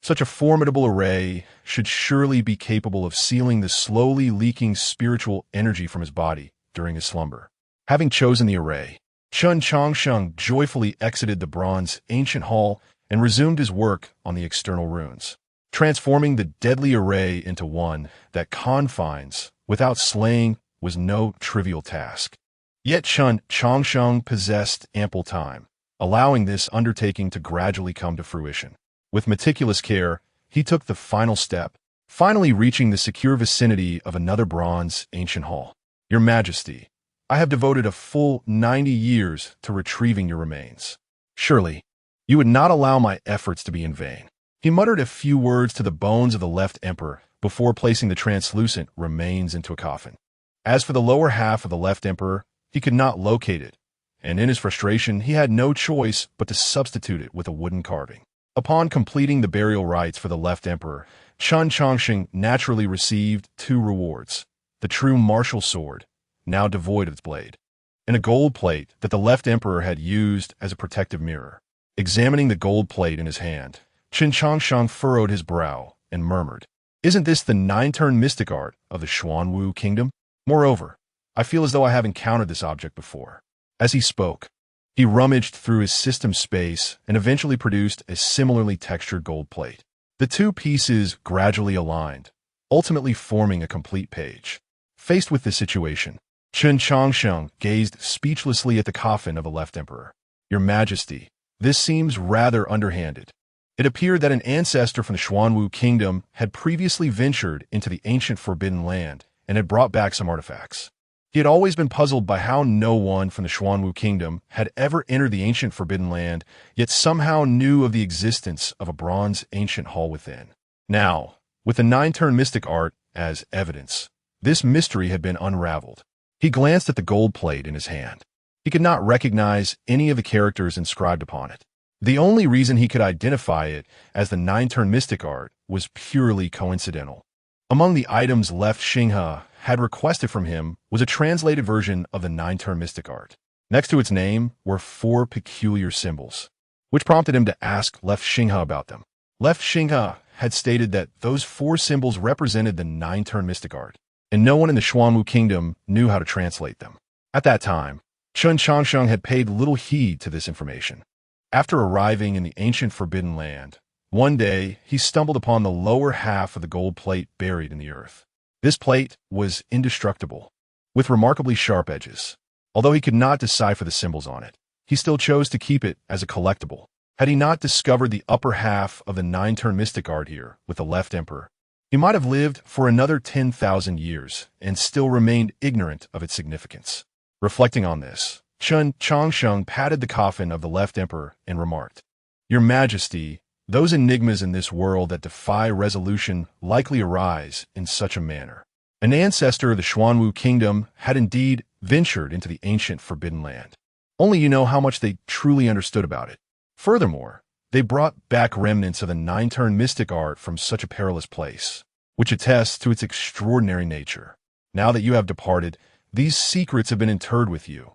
Such a formidable array should surely be capable of sealing the slowly leaking spiritual energy from his body during his slumber. Having chosen the array, Chen Changsheng joyfully exited the bronze ancient hall and resumed his work on the external runes. Transforming the deadly array into one that confines without slaying was no trivial task. Yet Chen Changsheng possessed ample time, allowing this undertaking to gradually come to fruition. With meticulous care, he took the final step, finally reaching the secure vicinity of another bronze ancient hall. "Your Majesty, I have devoted a full 90 years to retrieving your remains. Surely, you would not allow my efforts to be in vain." He muttered a few words to the bones of the left emperor before placing the translucent remains into a coffin. As for the lower half of the left emperor, he could not locate it, and in his frustration he had no choice but to substitute it with a wooden carving. Upon completing the burial rites for the left emperor, Chen Changsheng naturally received 2 rewards: the true martial sword, now devoid of its blade, and a gold plate that the left emperor had used as a protective mirror. Examining the gold plate in his hand, Chen Changsheng furrowed his brow and murmured, "Isn't this the 9-turn mystic art of the Xuanwu kingdom? Moreover, I feel as though I have encountered this object before." As he spoke, he rummaged through his system space and eventually produced a similarly textured gold plate. The 2 pieces gradually aligned, ultimately forming a complete page. Faced with this situation, Chen Changsheng gazed speechlessly at the coffin of the left emperor. "Your Majesty, this seems rather underhanded." It appeared that an ancestor from the Xuanwu kingdom had previously ventured into the ancient Forbidden Land and had brought back some artifacts. He had always been puzzled by how no one from the Xuanwu kingdom had ever entered the ancient Forbidden Land, yet somehow knew of the existence of a bronze ancient hall within. Now, with the 9-turn mystic art as evidence, this mystery had been unraveled. He glanced at the gold plate in his hand. He could not recognize any of the characters inscribed upon it. The only reason he could identify it as the 9-turn mystic art was purely coincidental. Among the items left Xinghe had requested from him was a translated version of the 9-turn mystic art. Next to its name were 4 peculiar symbols, which prompted him to ask Left Xinghe about them. Left Xinghe had stated that those 4 symbols represented the 9-turn mystic art, and no one in the Xuanwu kingdom knew how to translate them. At that time, Chen Changsheng had paid little heed to this information. After arriving in the ancient Forbidden Land, one day he stumbled upon the lower half of the gold plate buried in the earth. This plate was indestructible, with remarkably sharp edges. Although he could not decipher the symbols on it, he still chose to keep it as a collectible. Had he not discovered the upper half of the 9-turn mystic art here with the left emperor, he might have lived for another 10,000 years and still remained ignorant of its significance. Reflecting on this, Chen Changsheng patted the coffin of the left emperor and remarked, "Your Majesty, those enigmas in this world that defy resolution likely arise in such a manner. An ancestor of the Xuanwu kingdom had indeed ventured into the ancient Forbidden Land. Only you know how much they truly understood about it. Furthermore, they brought back remnants of the 9-turn mystic art from such a perilous place, which attests to its extraordinary nature. Now that you have departed, these secrets have been interred with you.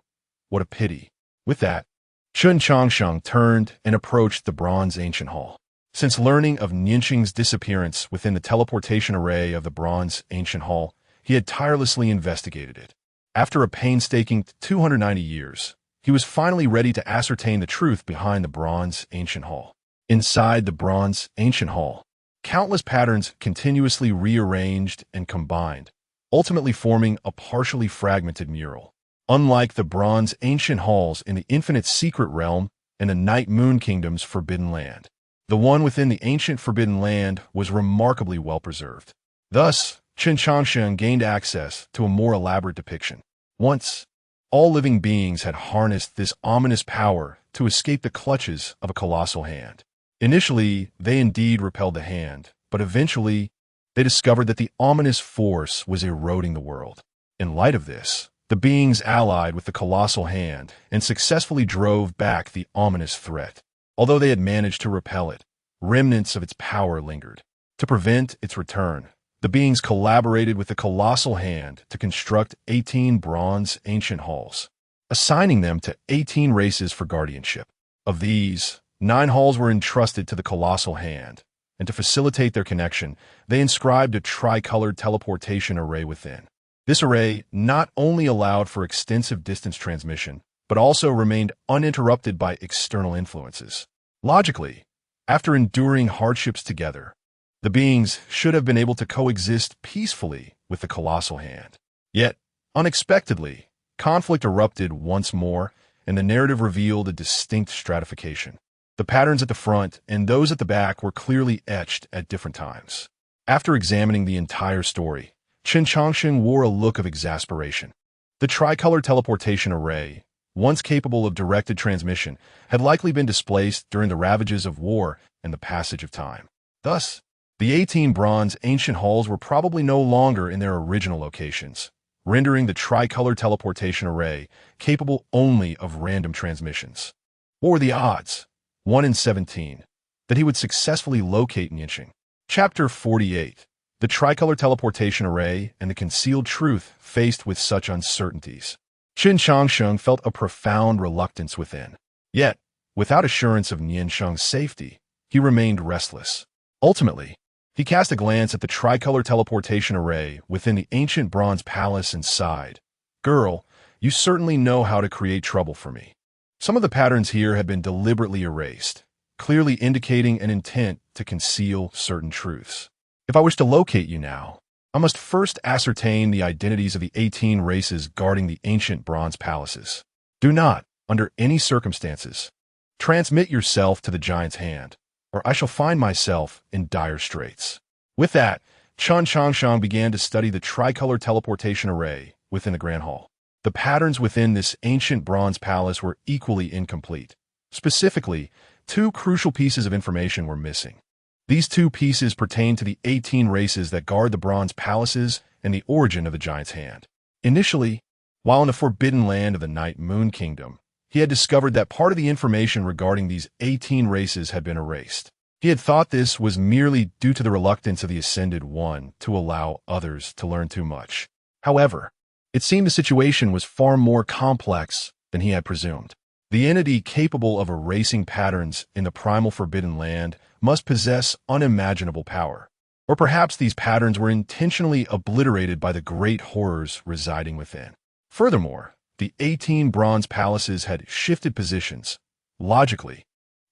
What a pity." With that, Chen Changsheng turned and approached the bronze ancient hall. Since learning of Nianqing's disappearance within the teleportation array of the bronze ancient hall, he had tirelessly investigated it. After a painstaking 290 years, he was finally ready to ascertain the truth behind the bronze ancient hall. Inside the bronze ancient hall, countless patterns continuously rearranged and combined, ultimately forming a partially fragmented mural. Unlike the bronze ancient halls in the infinite secret realm and the night moon kingdom's forbidden land, the one within the ancient forbidden land was remarkably well preserved. Thus, Chen Changsheng gained access to a more elaborate depiction. Once, all living beings had harnessed this ominous power to escape the clutches of a colossal hand. Initially, they indeed repelled the hand, but eventually, they discovered that the ominous force was eroding the world. In light of this, the beings allied with the colossal hand and successfully drove back the ominous threat. Although they had managed to repel it, remnants of its power lingered. To prevent its return, the beings collaborated with the colossal hand to construct 18 bronze ancient halls, assigning them to 18 races for guardianship. Of these, 9 halls were entrusted to the colossal hand, and to facilitate their connection, they inscribed a tricolored teleportation array within. This array not only allowed for extensive distance transmission, but also remained uninterrupted by external influences. Logically, after enduring hardships together, the beings should have been able to coexist peacefully with the colossal hand. Yet, unexpectedly, conflict erupted once more, and the narrative revealed a distinct stratification. The patterns at the front and those at the back were clearly etched at different times. After examining the entire story, Chen Changsheng wore a look of exasperation. The tricolor teleportation array, once capable of directed transmission, had likely been displaced during the ravages of war and the passage of time. Thus, the 18 bronze ancient halls were probably no longer in their original locations, rendering the tricolor teleportation array capable only of random transmissions. What were the odds? 1 in 17, that he would successfully locate Nianxing. Chapter 48. The Tricolor Teleportation Array and the Concealed Truth Faced with Such Uncertainties. Chen Changsheng felt a profound reluctance within. Yet, without assurance of Nianxing's safety, he remained restless. Ultimately, he cast a glance at the Tricolor Teleportation Array within the ancient bronze palace and sighed. "Girl, you certainly know how to create trouble for me." Some of the patterns here had been deliberately erased, clearly indicating an intent to conceal certain truths. If I wish to locate you now, I must first ascertain the identities of the 18 races guarding the ancient bronze palaces. Do not, under any circumstances, transmit yourself to the giant's hand, or I shall find myself in dire straits. With that, Chen Changsheng began to study the tricolor teleportation array within the Grand Hall. The patterns within this ancient bronze palace were equally incomplete. Specifically, 2 crucial pieces of information were missing. These 2 pieces pertain to the 18 races that guard the bronze palaces and the origin of the giant's hand. Initially, while in the forbidden land of the Night Moon Kingdom, he had discovered that part of the information regarding these 18 races had been erased. He had thought this was merely due to the reluctance of the Ascended One to allow others to learn too much. However, it seemed the situation was far more complex than he had presumed. The entity capable of erasing patterns in the primal forbidden land must possess unimaginable power. Or perhaps these patterns were intentionally obliterated by the great horrors residing within. Furthermore, the 18 bronze palaces had shifted positions. Logically,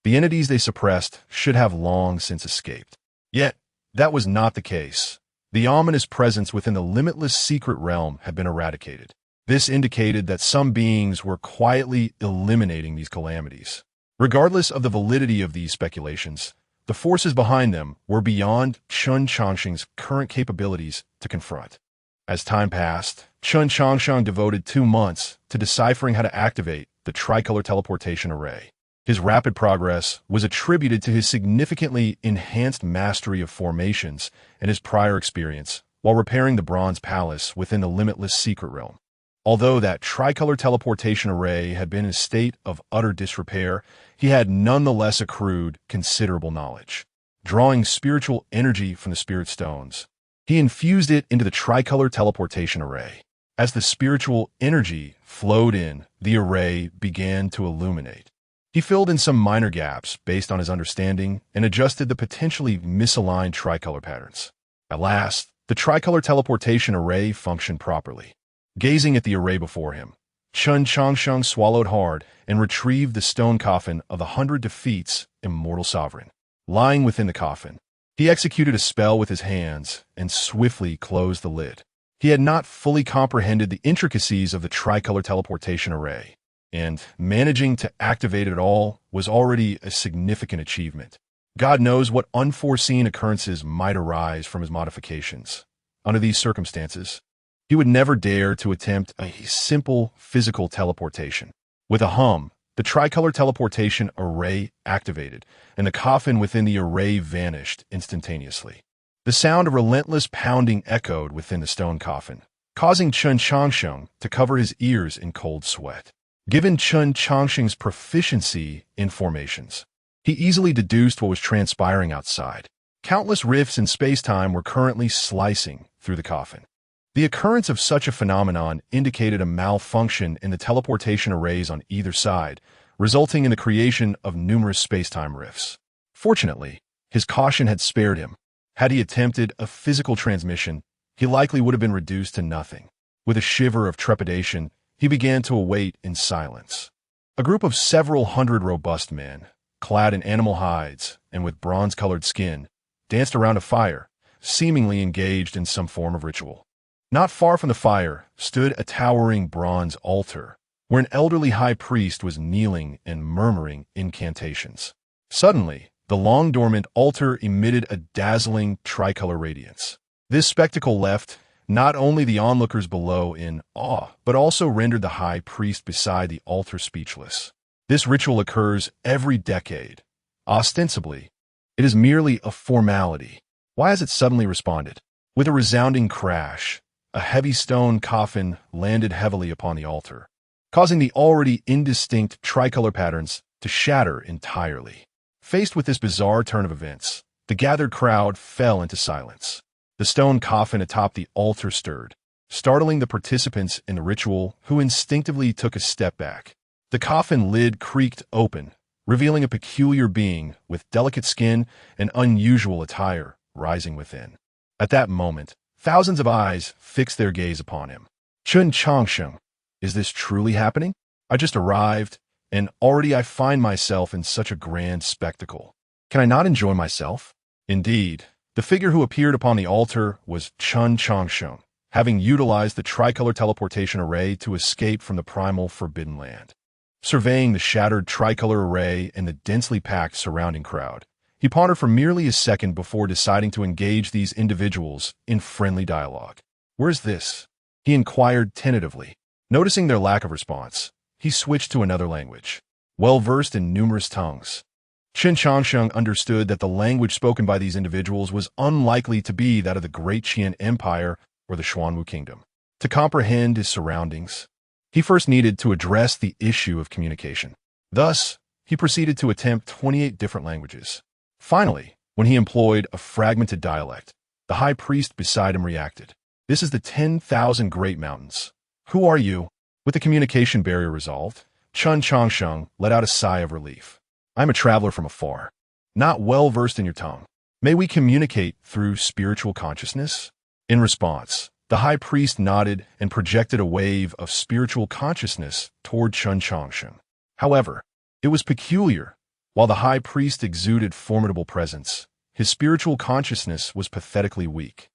the entities they suppressed should have long since escaped. Yet, that was not the case. The ominous presence within the limitless secret realm had been eradicated. This indicated that some beings were quietly eliminating these calamities. Regardless of the validity of these speculations, the forces behind them were beyond Chen Changsheng's current capabilities to confront. As time passed, Chen Changsheng devoted 2 months to deciphering how to activate the tricolor teleportation array. His rapid progress was attributed to his significantly enhanced mastery of formations and his prior experience while repairing the bronze palace within the limitless secret realm. Although that tricolor teleportation array had been in a state of utter disrepair, he had nonetheless accrued considerable knowledge. Drawing spiritual energy from the spirit stones, he infused it into the tricolor teleportation array. As the spiritual energy flowed in, the array began to illuminate. He filled in some minor gaps based on his understanding and adjusted the potentially misaligned tricolor patterns. At last, the tricolor teleportation array functioned properly. Gazing at the array before him, Chen Changsheng swallowed hard and retrieved the stone coffin of the 100 defeats immortal sovereign, lying within the coffin. He executed a spell with his hands and swiftly closed the lid. He had not fully comprehended the intricacies of the tricolor teleportation array, and managing to activate it all was already a significant achievement. God knows what unforeseen occurrences might arise from his modifications. Under these circumstances, he would never dare to attempt a simple physical teleportation. With a hum, the tricolor teleportation array activated, and the coffin within the array vanished instantaneously. The sound of relentless pounding echoed within the stone coffin, causing Chen Changsheng to cover his ears in cold sweat. Given Chen Changsheng's proficiency in formations, he easily deduced what was transpiring outside. Countless rifts in space-time were currently slicing through the coffin. The occurrence of such a phenomenon indicated a malfunction in the teleportation arrays on either side, resulting in the creation of numerous space-time rifts. Fortunately, his caution had spared him. Had he attempted a physical transmission, he likely would have been reduced to nothing. With a shiver of trepidation, he began to await in silence. A group of several hundred robust men, clad in animal hides and with bronze-colored skin, danced around a fire, seemingly engaged in some form of ritual. Not far from the fire stood a towering bronze altar, where an elderly high priest was kneeling and murmuring incantations. Suddenly, the long-dormant altar emitted a dazzling tricolor radiance. This spectacle left not only the onlookers below in awe, but also rendered the high priest beside the altar speechless. This ritual occurs every decade. Ostensibly, it is merely a formality. Why has it suddenly responded? With a resounding crash, a heavy stone coffin landed heavily upon the altar, causing the already indistinct tricolor patterns to shatter entirely. Faced with this bizarre turn of events, the gathered crowd fell into silence. The stone coffin atop the altar stirred, startling the participants in the ritual who instinctively took a step back. The coffin lid creaked open, revealing a peculiar being with delicate skin and unusual attire rising within. At that moment, thousands of eyes fixed their gaze upon him. Chen Changsheng, is this truly happening? I just arrived, and already I find myself in such a grand spectacle. Can I not enjoy myself? Indeed, the figure who appeared upon the altar was Chen Changsheng, having utilized the tricolor teleportation array to escape from the primal forbidden land. Surveying the shattered tricolor array and the densely packed surrounding crowd, he pondered for merely a second before deciding to engage these individuals in friendly dialogue. "Where's this?" he inquired tentatively. Noticing their lack of response, he switched to another language. Well-versed in numerous tongues, Chen Changsheng understood that the language spoken by these individuals was unlikely to be that of the Great Qian Empire or the Xuanwu Kingdom. To comprehend his surroundings, he first needed to address the issue of communication. Thus, he proceeded to attempt 28 different languages. Finally, when he employed a fragmented dialect, the high priest beside him reacted. "This is the 10,000 Great Mountains. Who are you?" With the communication barrier resolved, Chen Changsheng let out a sigh of relief. "I'm a traveler from afar, not well-versed in your tongue. May we communicate through spiritual consciousness?" In response, the high priest nodded and projected a wave of spiritual consciousness toward Chen Changsheng. However, it was peculiar. While the high priest exuded formidable presence, his spiritual consciousness was pathetically weak.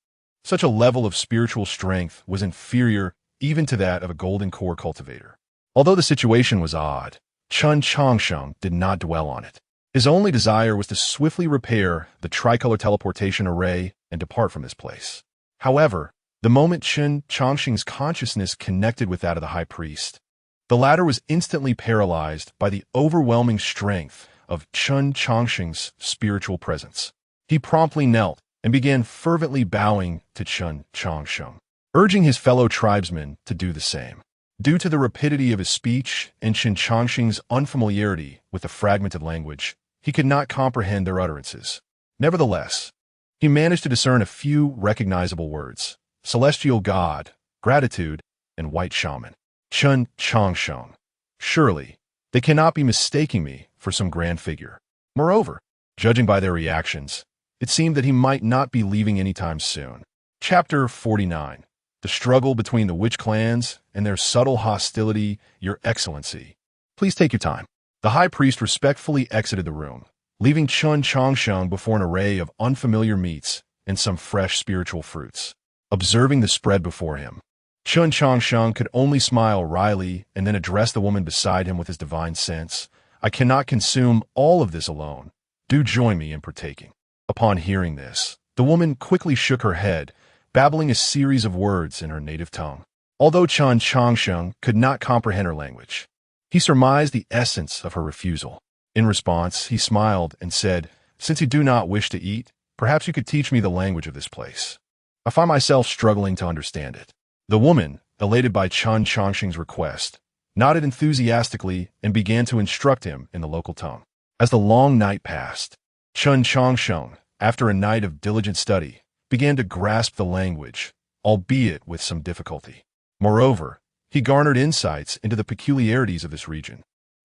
Such a level of spiritual strength was inferior even to that of a golden core cultivator. Although the situation was odd, Chen Changsheng did not dwell on it. His only desire was to swiftly repair the tricolor teleportation array and depart from this place. However, the moment Chen Changsheng's consciousness connected with that of the high priest, the latter was instantly paralyzed by the overwhelming strength of Chen Changsheng's spiritual presence. He promptly knelt and began fervently bowing to Chen Changsheng, urging his fellow tribesmen to do the same. Due to the rapidity of his speech and Chen Changsheng's unfamiliarity with the fragmented language, he could not comprehend their utterances. Nevertheless, he managed to discern a few recognizable words: celestial god, gratitude, and white shaman. Chen Changsheng. Surely, they cannot be mistaking me for some grand figure. Moreover, judging by their reactions, it seemed that he might not be leaving anytime soon. Chapter 49. The struggle between the witch clans and their subtle hostility, Your Excellency. Please take your time. The high priest respectfully exited the room, leaving Chen Changsheng before an array of unfamiliar meats and some fresh spiritual fruits. Observing the spread before him, Chen Changsheng could only smile wryly and then address the woman beside him with his divine sense. I cannot consume all of this alone. Do join me in partaking. Upon hearing this, the woman quickly shook her head, babbling a series of words in her native tongue. Although Chen Changsheng could not comprehend her language, he surmised the essence of her refusal. In response, he smiled and said, "Since you do not wish to eat, perhaps you could teach me the language of this place. I find myself struggling to understand it." The woman, elated by Chen Changsheng's request, nodded enthusiastically and began to instruct him in the local tongue. As the long night passed, Chen Changsheng, after a night of diligent study, began to grasp the language, albeit with some difficulty. Moreover, he garnered insights into the peculiarities of this region.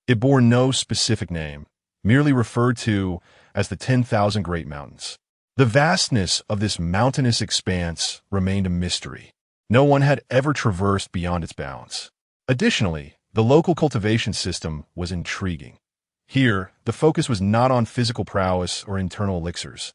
It bore no specific name, merely referred to as the 10,000 Great Mountains. The vastness of this mountainous expanse remained a mystery. No one had ever traversed beyond its bounds. Additionally, the local cultivation system was intriguing. Here, the focus was not on physical prowess or internal elixirs,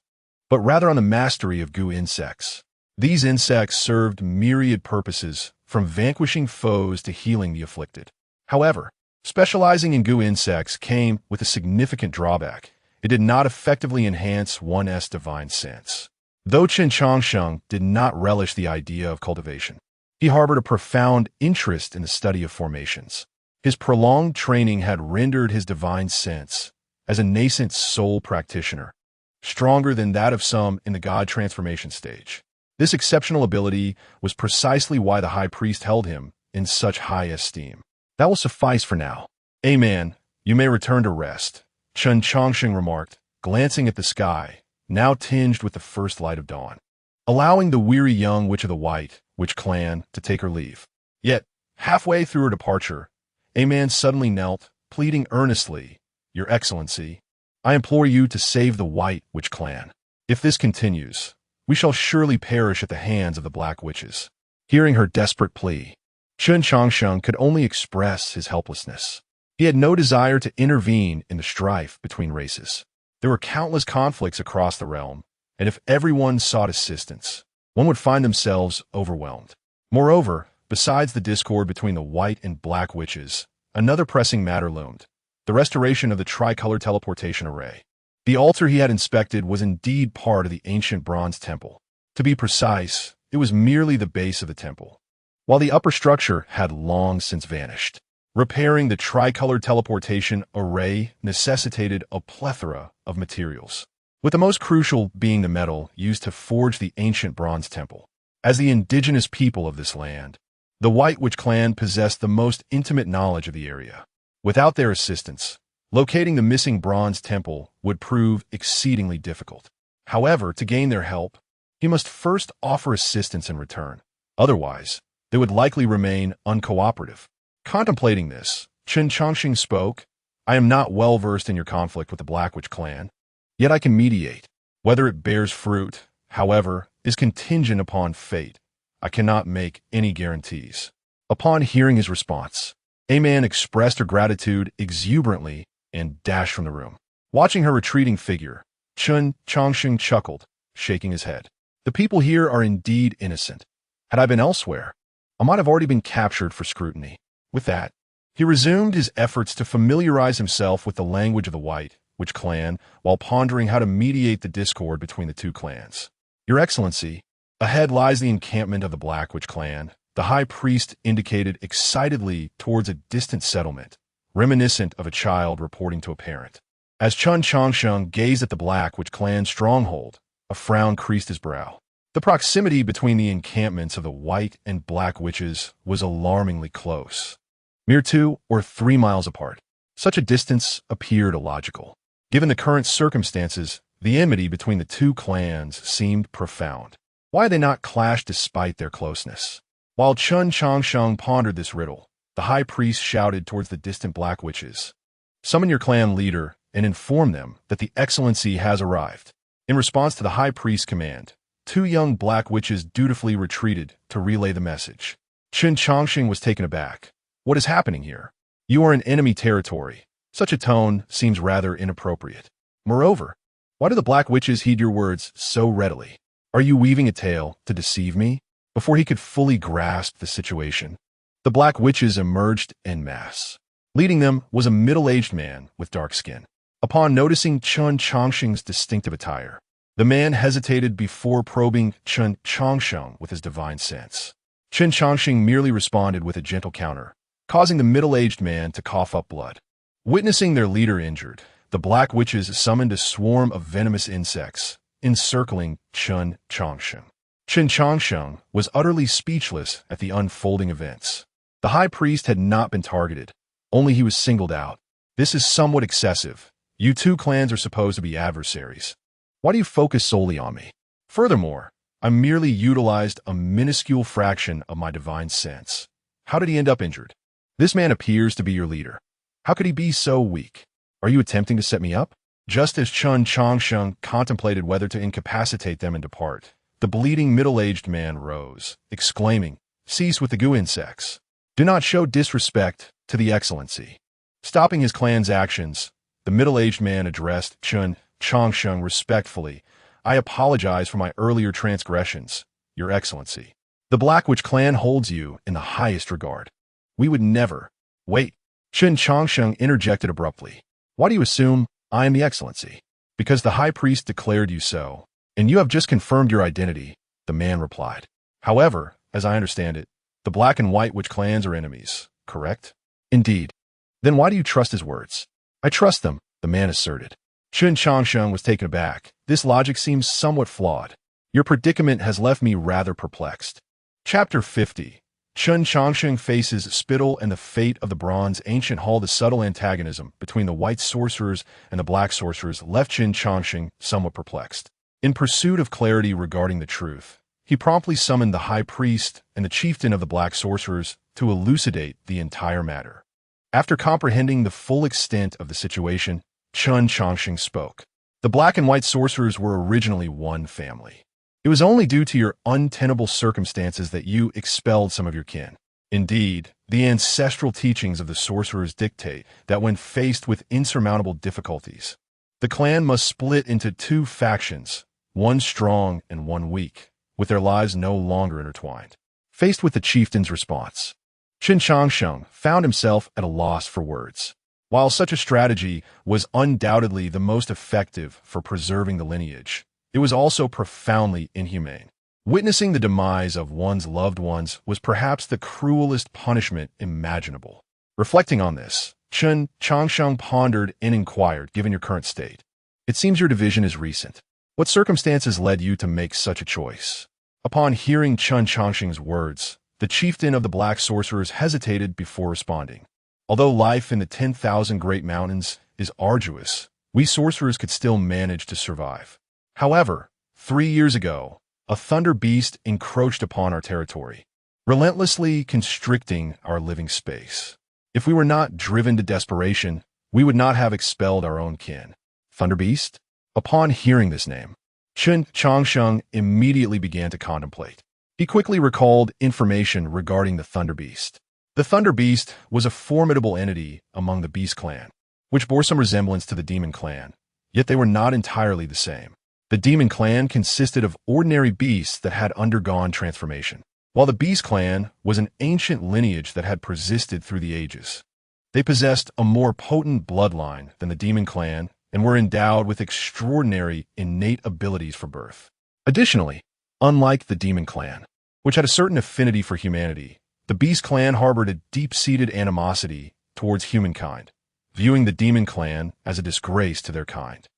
but rather on the mastery of goo insects. These insects served myriad purposes, from vanquishing foes to healing the afflicted. However, specializing in goo insects came with a significant drawback. It did not effectively enhance one's divine sense. Though Chen Changsheng did not relish the idea of cultivation, he harbored a profound interest in the study of formations. His prolonged training had rendered his divine sense, as a nascent soul practitioner, stronger than that of some in the god transformation stage. This exceptional ability was precisely why the high priest held him in such high esteem. "That will suffice for now. Amen. You may return to rest," Chen Changsheng remarked, glancing at the sky, now tinged with the first light of dawn, allowing the weary young witch of the White Witch clan to take her leave. Yet, halfway through her departure, a man suddenly knelt, pleading earnestly, "Your Excellency, I implore you to save the White Witch clan. If this continues, we shall surely perish at the hands of the Black Witches." Hearing her desperate plea, Chen Changsheng could only express his helplessness. He had no desire to intervene in the strife between races. There were countless conflicts across the realm, and if everyone sought assistance, one would find themselves overwhelmed. Moreover, besides the discord between the White and Black Witches, another pressing matter loomed: the restoration of the tricolor teleportation array. The altar he had inspected was indeed part of the ancient bronze temple. To be precise, it was merely the base of the temple, while the upper structure had long since vanished. Repairing the tricolor teleportation array necessitated a plethora of materials, with the most crucial being the metal used to forge the ancient bronze temple. As the indigenous people of this land, the White Witch clan possessed the most intimate knowledge of the area. Without their assistance, locating the missing bronze temple would prove exceedingly difficult. However, to gain their help, he must first offer assistance in return. Otherwise, they would likely remain uncooperative. Contemplating this, Chen Changsheng spoke, "I am not well versed in your conflict with the Black Witch clan, yet I can mediate. Whether it bears fruit, however, is contingent upon fate. I cannot make any guarantees." Upon hearing his response, a man expressed her gratitude exuberantly and dashed from the room. Watching her retreating figure, Chen Changsheng chuckled, shaking his head. "The people here are indeed innocent. Had I been elsewhere, I might have already been captured for scrutiny." With that, he resumed his efforts to familiarize himself with the language of the White Witch clan while pondering how to mediate the discord between the two clans. "Your Excellency, ahead lies the encampment of the Black Witch clan," the high priest indicated excitedly towards a distant settlement, reminiscent of a child reporting to a parent. As Chen Changsheng gazed at the Black Witch clan stronghold, a frown creased his brow. The proximity between the encampments of the White and Black Witches was alarmingly close. Mere 2 or 3 miles apart. Such a distance appeared illogical. Given the current circumstances, the enmity between the two clans seemed profound. Why had they not clashed despite their closeness? While Chen Changsheng pondered this riddle, the high priest shouted towards the distant Black Witches, "Summon your clan leader and inform them that the Excellency has arrived." In response to the high priest's command, 2 young Black Witches dutifully retreated to relay the message. Chen Changsheng was taken aback. "What is happening here? You are in enemy territory. Such a tone seems rather inappropriate." Moreover, why do the black witches heed your words so readily? Are you weaving a tale to deceive me? Before he could fully grasp the situation, the black witches emerged en masse. Leading them was a middle-aged man with dark skin. Upon noticing Chen Changsheng's distinctive attire, the man hesitated before probing Chen Changsheng with his divine sense. Chen Changsheng merely responded with a gentle counter, causing the middle-aged man to cough up blood. Witnessing their leader injured, the black witches summoned a swarm of venomous insects, encircling Chen Changsheng. Chen Changsheng was utterly speechless at the unfolding events. The high priest had not been targeted, only he was singled out. This is somewhat excessive. You two clans are supposed to be adversaries. Why do you focus solely on me? Furthermore, I merely utilized a minuscule fraction of my divine sense. How did he end up injured? This man appears to be your leader. How could he be so weak? Are you attempting to set me up? Just as Chen Changsheng contemplated whether to incapacitate them and depart, the bleeding middle-aged man rose, exclaiming, "Cease with the goo insects. Do not show disrespect to the excellency." Stopping his clan's actions, the middle-aged man addressed Chen Changsheng respectfully. "I apologize for my earlier transgressions, Your Excellency. The Black Witch clan holds you in the highest regard. We would never—" "Wait," Chen Changsheng interjected abruptly. "Why do you assume I am the Excellency?" "Because the High Priest declared you so, and you have just confirmed your identity," the man replied. "However, as I understand it, the Black and White Witch clans are enemies, correct?" "Indeed." "Then why do you trust his words?" "I trust them," the man asserted. Chen Changsheng was taken aback. "This logic seems somewhat flawed. Your predicament has left me rather perplexed." Chapter 50. Chen Changsheng faces Spittle and the fate of the Bronze Ancient Hall. The subtle antagonism between the white sorcerers and the black sorcerers left Chen Changsheng somewhat perplexed. In pursuit of clarity regarding the truth, he promptly summoned the high priest and the chieftain of the black sorcerers to elucidate the entire matter. After comprehending the full extent of the situation, Chen Changsheng spoke. "The black and white sorcerers were originally one family. It was only due to your untenable circumstances that you expelled some of your kin. Indeed, the ancestral teachings of the sorcerers dictate that when faced with insurmountable difficulties, the clan must split into two factions, one strong and one weak, with their lives no longer intertwined." Faced with the chieftain's response, Chen Changsheng found himself at a loss for words. While such a strategy was undoubtedly the most effective for preserving the lineage, it was also profoundly inhumane. Witnessing the demise of one's loved ones was perhaps the cruelest punishment imaginable. Reflecting on this, Chen Changsheng pondered and inquired, "Given your current state, it seems your division is recent. What circumstances led you to make such a choice?" Upon hearing Chen Changsheng's words, the chieftain of the black sorcerers hesitated before responding. "Although life in the 10,000 Great Mountains is arduous, we sorcerers could still manage to survive. However, 3 years ago, a thunder beast encroached upon our territory, relentlessly constricting our living space. If we were not driven to desperation, we would not have expelled our own kin." Thunder beast? Upon hearing this name, Chen Changsheng immediately began to contemplate. He quickly recalled information regarding the thunder beast. The thunder beast was a formidable entity among the beast clan, which bore some resemblance to the demon clan, yet they were not entirely the same. The demon clan consisted of ordinary beasts that had undergone transformation, while the beast clan was an ancient lineage that had persisted through the ages. They possessed a more potent bloodline than the demon clan and were endowed with extraordinary innate abilities for birth. Additionally, unlike the demon clan, which had a certain affinity for humanity, the beast clan harbored a deep-seated animosity towards humankind, viewing the demon clan as a disgrace to their kind.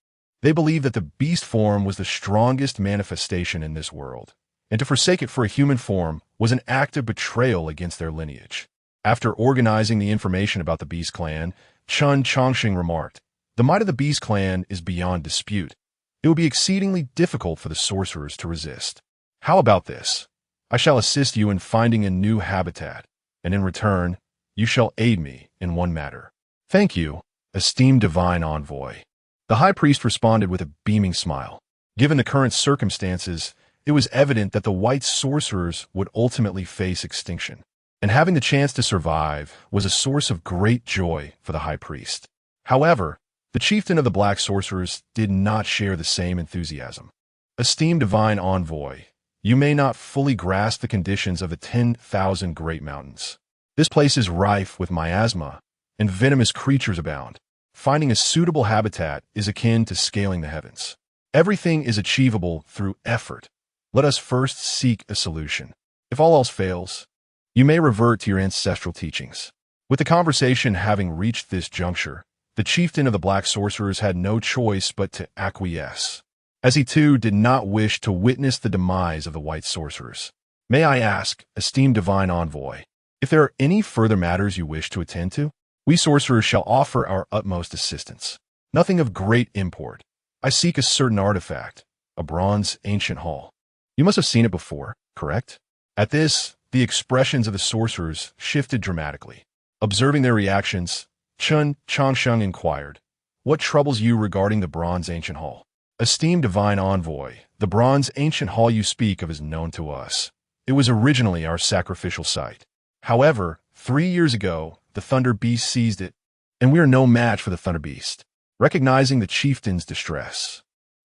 They believed that the beast form was the strongest manifestation in this world, and to forsake it for a human form was an act of betrayal against their lineage. After organizing the information about the beast clan, Chen Changsheng remarked, "The might of the beast clan is beyond dispute. It would be exceedingly difficult for the sorcerers to resist. How about this? I shall assist you in finding a new habitat, and in return, you shall aid me in one matter." "Thank you, esteemed divine envoy." The high priest responded with a beaming smile. Given the current circumstances, it was evident that the white sorcerers would ultimately face extinction, and having the chance to survive was a source of great joy for the high priest. However, The chieftain of the Black Sorcerers did not share the same enthusiasm. Esteemed divine envoy, you may not fully grasp the conditions of the 10,000 great mountains. This place is rife with miasma, and venomous creatures abound. Finding a suitable habitat is akin to scaling the heavens. Everything is achievable through effort. Let us first seek a solution. If all else fails, you may revert to your ancestral teachings. With the conversation having reached this juncture, the chieftain of the Black Sorcerers had no choice but to acquiesce, as he too did not wish to witness the demise of the White Sorcerers. May I ask, esteemed divine envoy, if there are any further matters you wish to attend to? We sorcerers shall offer our utmost assistance. Nothing of great import. I seek a certain artifact, a bronze ancient hall. You must have seen it before, correct? At this, the expressions of the sorcerers shifted dramatically. Observing their reactions, Chen Changsheng inquired, "What troubles you regarding the bronze ancient hall?" Esteemed divine envoy, the bronze ancient hall you speak of is known to us. It was originally our sacrificial site. However, 3 years ago, the Thunder Beast seized it, and we are no match for the Thunder Beast. Recognizing the chieftain's distress,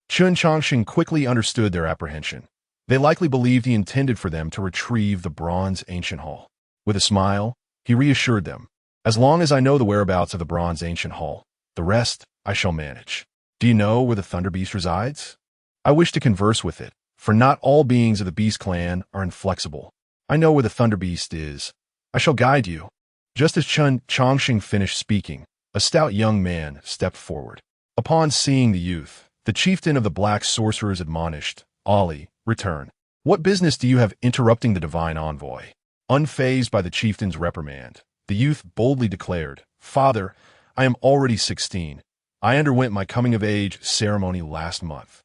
Chen Changsheng quickly understood their apprehension. They likely believed he intended for them to retrieve the bronze ancient hall. With a smile, he reassured them, "As long as I know the whereabouts of the bronze ancient hall, the rest I shall manage. Do you know where the Thunder Beast resides? I wish to converse with it, for not all beings of the Beast clan are inflexible. I know where the Thunder Beast is. I shall guide you." Just as Chen Changsheng finished speaking, a stout young man stepped forward. Upon seeing the youth, the chieftain of the Black Sorcerers admonished, "Ali, return. What business do you have interrupting the divine envoy?" Unfazed by the chieftain's reprimand, the youth boldly declared, "Father, I am already 16. I underwent my coming-of-age ceremony last month.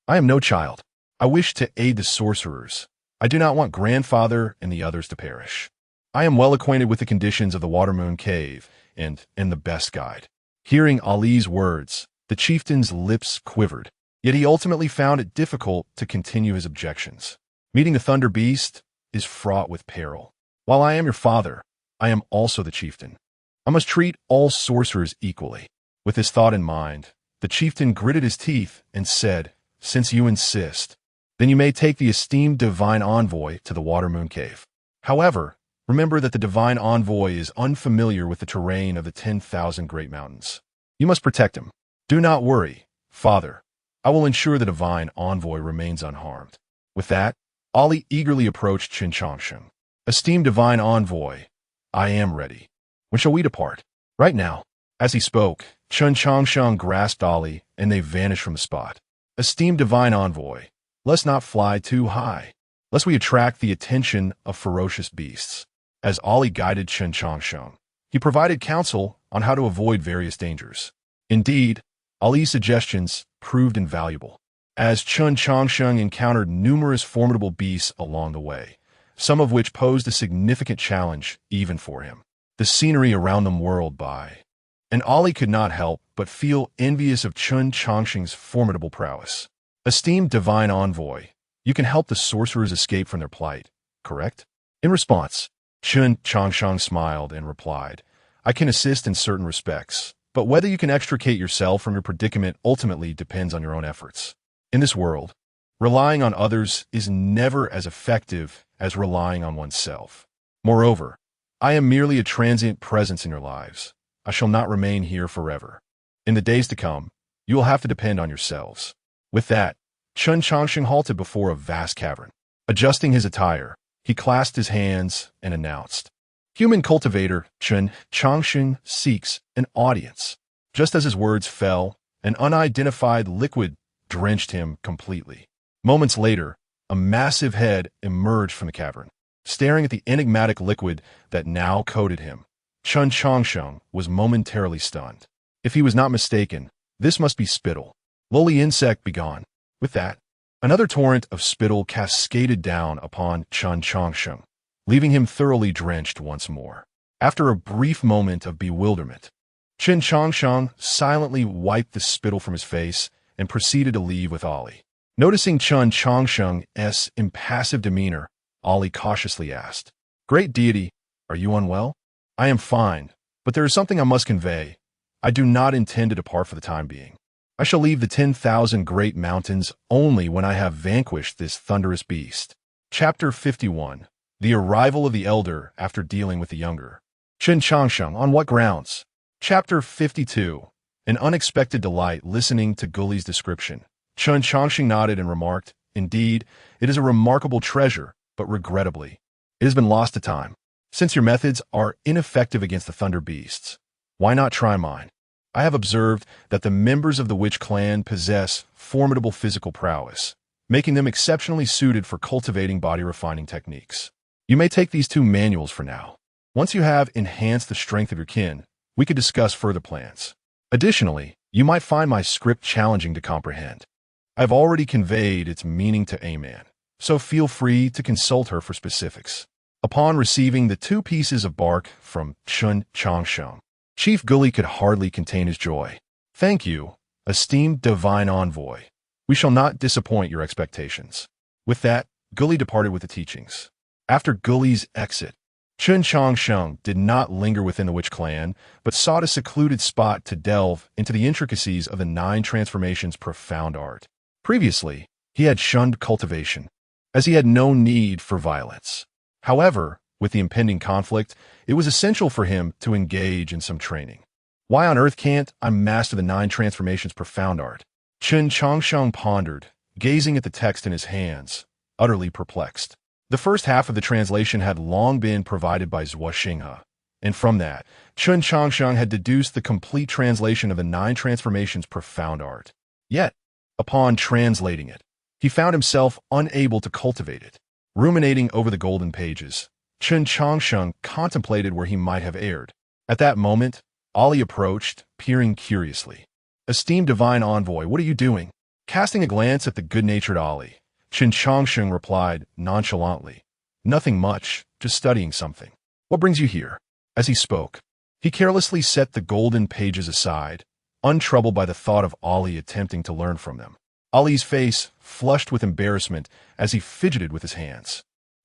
I am no child. I wish to aid the sorcerers. I do not want grandfather and the others to perish. I am well acquainted with the conditions of the Watermoon Cave and am the best guide." Hearing Ali's words, the chieftain's lips quivered, yet he ultimately found it difficult to continue his objections. Meeting the Thunder Beast is fraught with peril. While I am your father, I am also the chieftain. I must treat all sorcerers equally. With this thought in mind, the chieftain gritted his teeth and said, "Since you insist, then you may take the esteemed divine envoy to the Watermoon Cave. However, remember that the divine envoy is unfamiliar with the terrain of the 10,000 great mountains. You must protect him. Do not worry, father. I will ensure the divine envoy remains unharmed." With that, Ali eagerly approached Chen Changsheng. "Esteemed divine envoy, I am ready. When shall we depart?" "Right now." As he spoke, Chen Changsheng grasped Ali, and they vanished from the spot. "Esteemed divine envoy, let's not fly too high, lest we attract the attention of ferocious beasts." As Ali guided Chen Changsheng, he provided counsel on how to avoid various dangers. Indeed, Ali's suggestions proved invaluable, as Chen Changsheng encountered numerous formidable beasts along the way, some of which posed a significant challenge even for him. The scenery around them whirled by, and Ali could not help but feel envious of Chen Changsheng's formidable prowess. "Esteemed divine envoy, you can help the sorcerers escape from their plight, correct?" In response, Chen Changsheng smiled and replied, "I can assist in certain respects, but whether you can extricate yourself from your predicament ultimately depends on your own efforts. In this world, relying on others is never as effective as relying on oneself. Moreover, I am merely a transient presence in your lives. I shall not remain here forever. In the days to come, you will have to depend on yourselves." With that, Chen Changsheng halted before a vast cavern. Adjusting his attire, he clasped his hands and announced, "Human cultivator Chen Changsheng seeks an audience." Just as his words fell, an unidentified liquid drenched him completely. Moments later, a massive head emerged from the cavern. Staring at the enigmatic liquid that now coated him, Chen Changsheng was momentarily stunned. If he was not mistaken, this must be spittle. Lowly insect, begone. With that, another torrent of spittle cascaded down upon Chen Changsheng, leaving him thoroughly drenched once more. After a brief moment of bewilderment, Chen Changsheng silently wiped the spittle from his face and proceeded to leave with Ali. Noticing Chen Changsheng's impassive demeanor, Ali cautiously asked, "Great deity, are you unwell?" "I am fine, but there is something I must convey. I do not intend to depart for the time being. I shall leave the 10,000 great mountains only when I have vanquished this thunderous beast. Chapter 51. The arrival of the elder after dealing with the younger. Chen Changsheng, on what grounds? Chapter 52. An unexpected delight listening to Guli's description. Chen Changsheng nodded and remarked, "Indeed, it is a remarkable treasure, but regrettably, it has been lost to time. Since your methods are ineffective against the thunder beasts, why not try mine? I have observed that the members of the witch clan possess formidable physical prowess, making them exceptionally suited for cultivating body-refining techniques. You may take these 2 manuals for now. Once you have enhanced the strength of your kin, we could discuss further plans. Additionally, you might find my script challenging to comprehend. I've already conveyed its meaning to A-Man, so feel free to consult her for specifics." Upon receiving the 2 pieces of bark from Chen Changsheng, Chief Guli could hardly contain his joy. "Thank you, esteemed divine envoy. We shall not disappoint your expectations." With that, Guli departed with the teachings. After Guli's exit, Chen Changsheng did not linger within the witch clan, but sought a secluded spot to delve into the intricacies of the 9 transformations' profound art. Previously, he had shunned cultivation, as he had no need for violence. However, with the impending conflict, it was essential for him to engage in some training. "Why on earth can't I master the 9 transformations' profound art?" Chen Changsheng pondered, gazing at the text in his hands, utterly perplexed. The first half of the translation had long been provided by Zhuo Xinghe, and from that, Chen Changsheng had deduced the complete translation of the 9 transformations' profound art. Yet, upon translating it, he found himself unable to cultivate it. Ruminating over the golden pages, Chen Changsheng contemplated where he might have erred. At that moment, Ali approached, peering curiously. "Esteemed divine envoy, what are you doing?" Casting a glance at the good-natured Ali, Chen Changsheng replied nonchalantly, "Nothing much, just studying something." "What brings you here?" As he spoke, he carelessly set the golden pages aside, untroubled by the thought of Ali attempting to learn from them. Ali's face flushed with embarrassment as he fidgeted with his hands.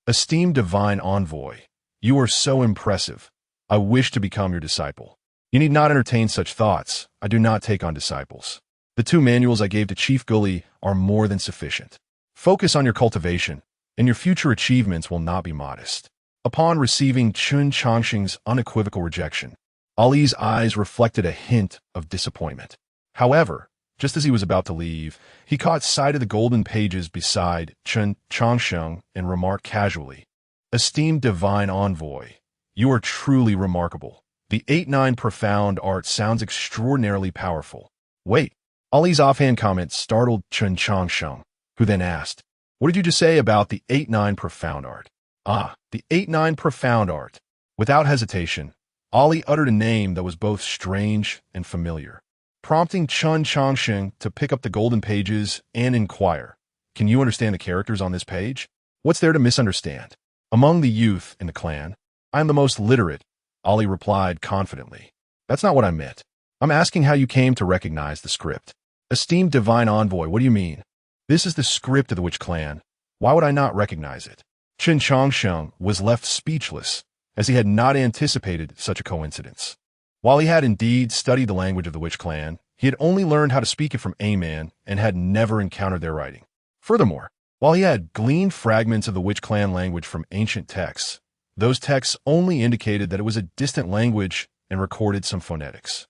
"Esteemed divine envoy, you are so impressive. I wish to become your disciple." "You need not entertain such thoughts. I do not take on disciples. The 2 manuals I gave to Chief Guli are more than sufficient. Focus on your cultivation, and your future achievements will not be modest." Upon receiving Chen Changsheng's unequivocal rejection, Ali's eyes reflected a hint of disappointment. However, just as he was about to leave, he caught sight of the golden pages beside Chen Changsheng and remarked casually, "Esteemed divine envoy, you are truly remarkable. The 8-9 profound art sounds extraordinarily powerful." "Wait." Ali's offhand comment startled Chen Changsheng, who then asked, "What did you just say about the 8-9 profound art?" "Ah, the 8-9 profound art." Without hesitation, Ali uttered a name that was both strange and familiar, prompting Chen Changsheng to pick up the golden pages and inquire, "Can you understand the characters on this page? What's there to misunderstand?" "Among the youth in the clan, I am the most literate," Ali replied confidently. "That's not what I meant. I'm asking how you came to recognize the script." "Esteemed divine envoy, what do you mean?" "This is the script of the witch clan. Why would I not recognize it?" Chen Changsheng was left speechless, as he had not anticipated such a coincidence. While he had indeed studied the language of the witch clan, he had only learned how to speak it from A-Man and had never encountered their writing. Furthermore, while he had gleaned fragments of the witch clan language from ancient texts, those texts only indicated that it was a distant language and recorded some phonetics.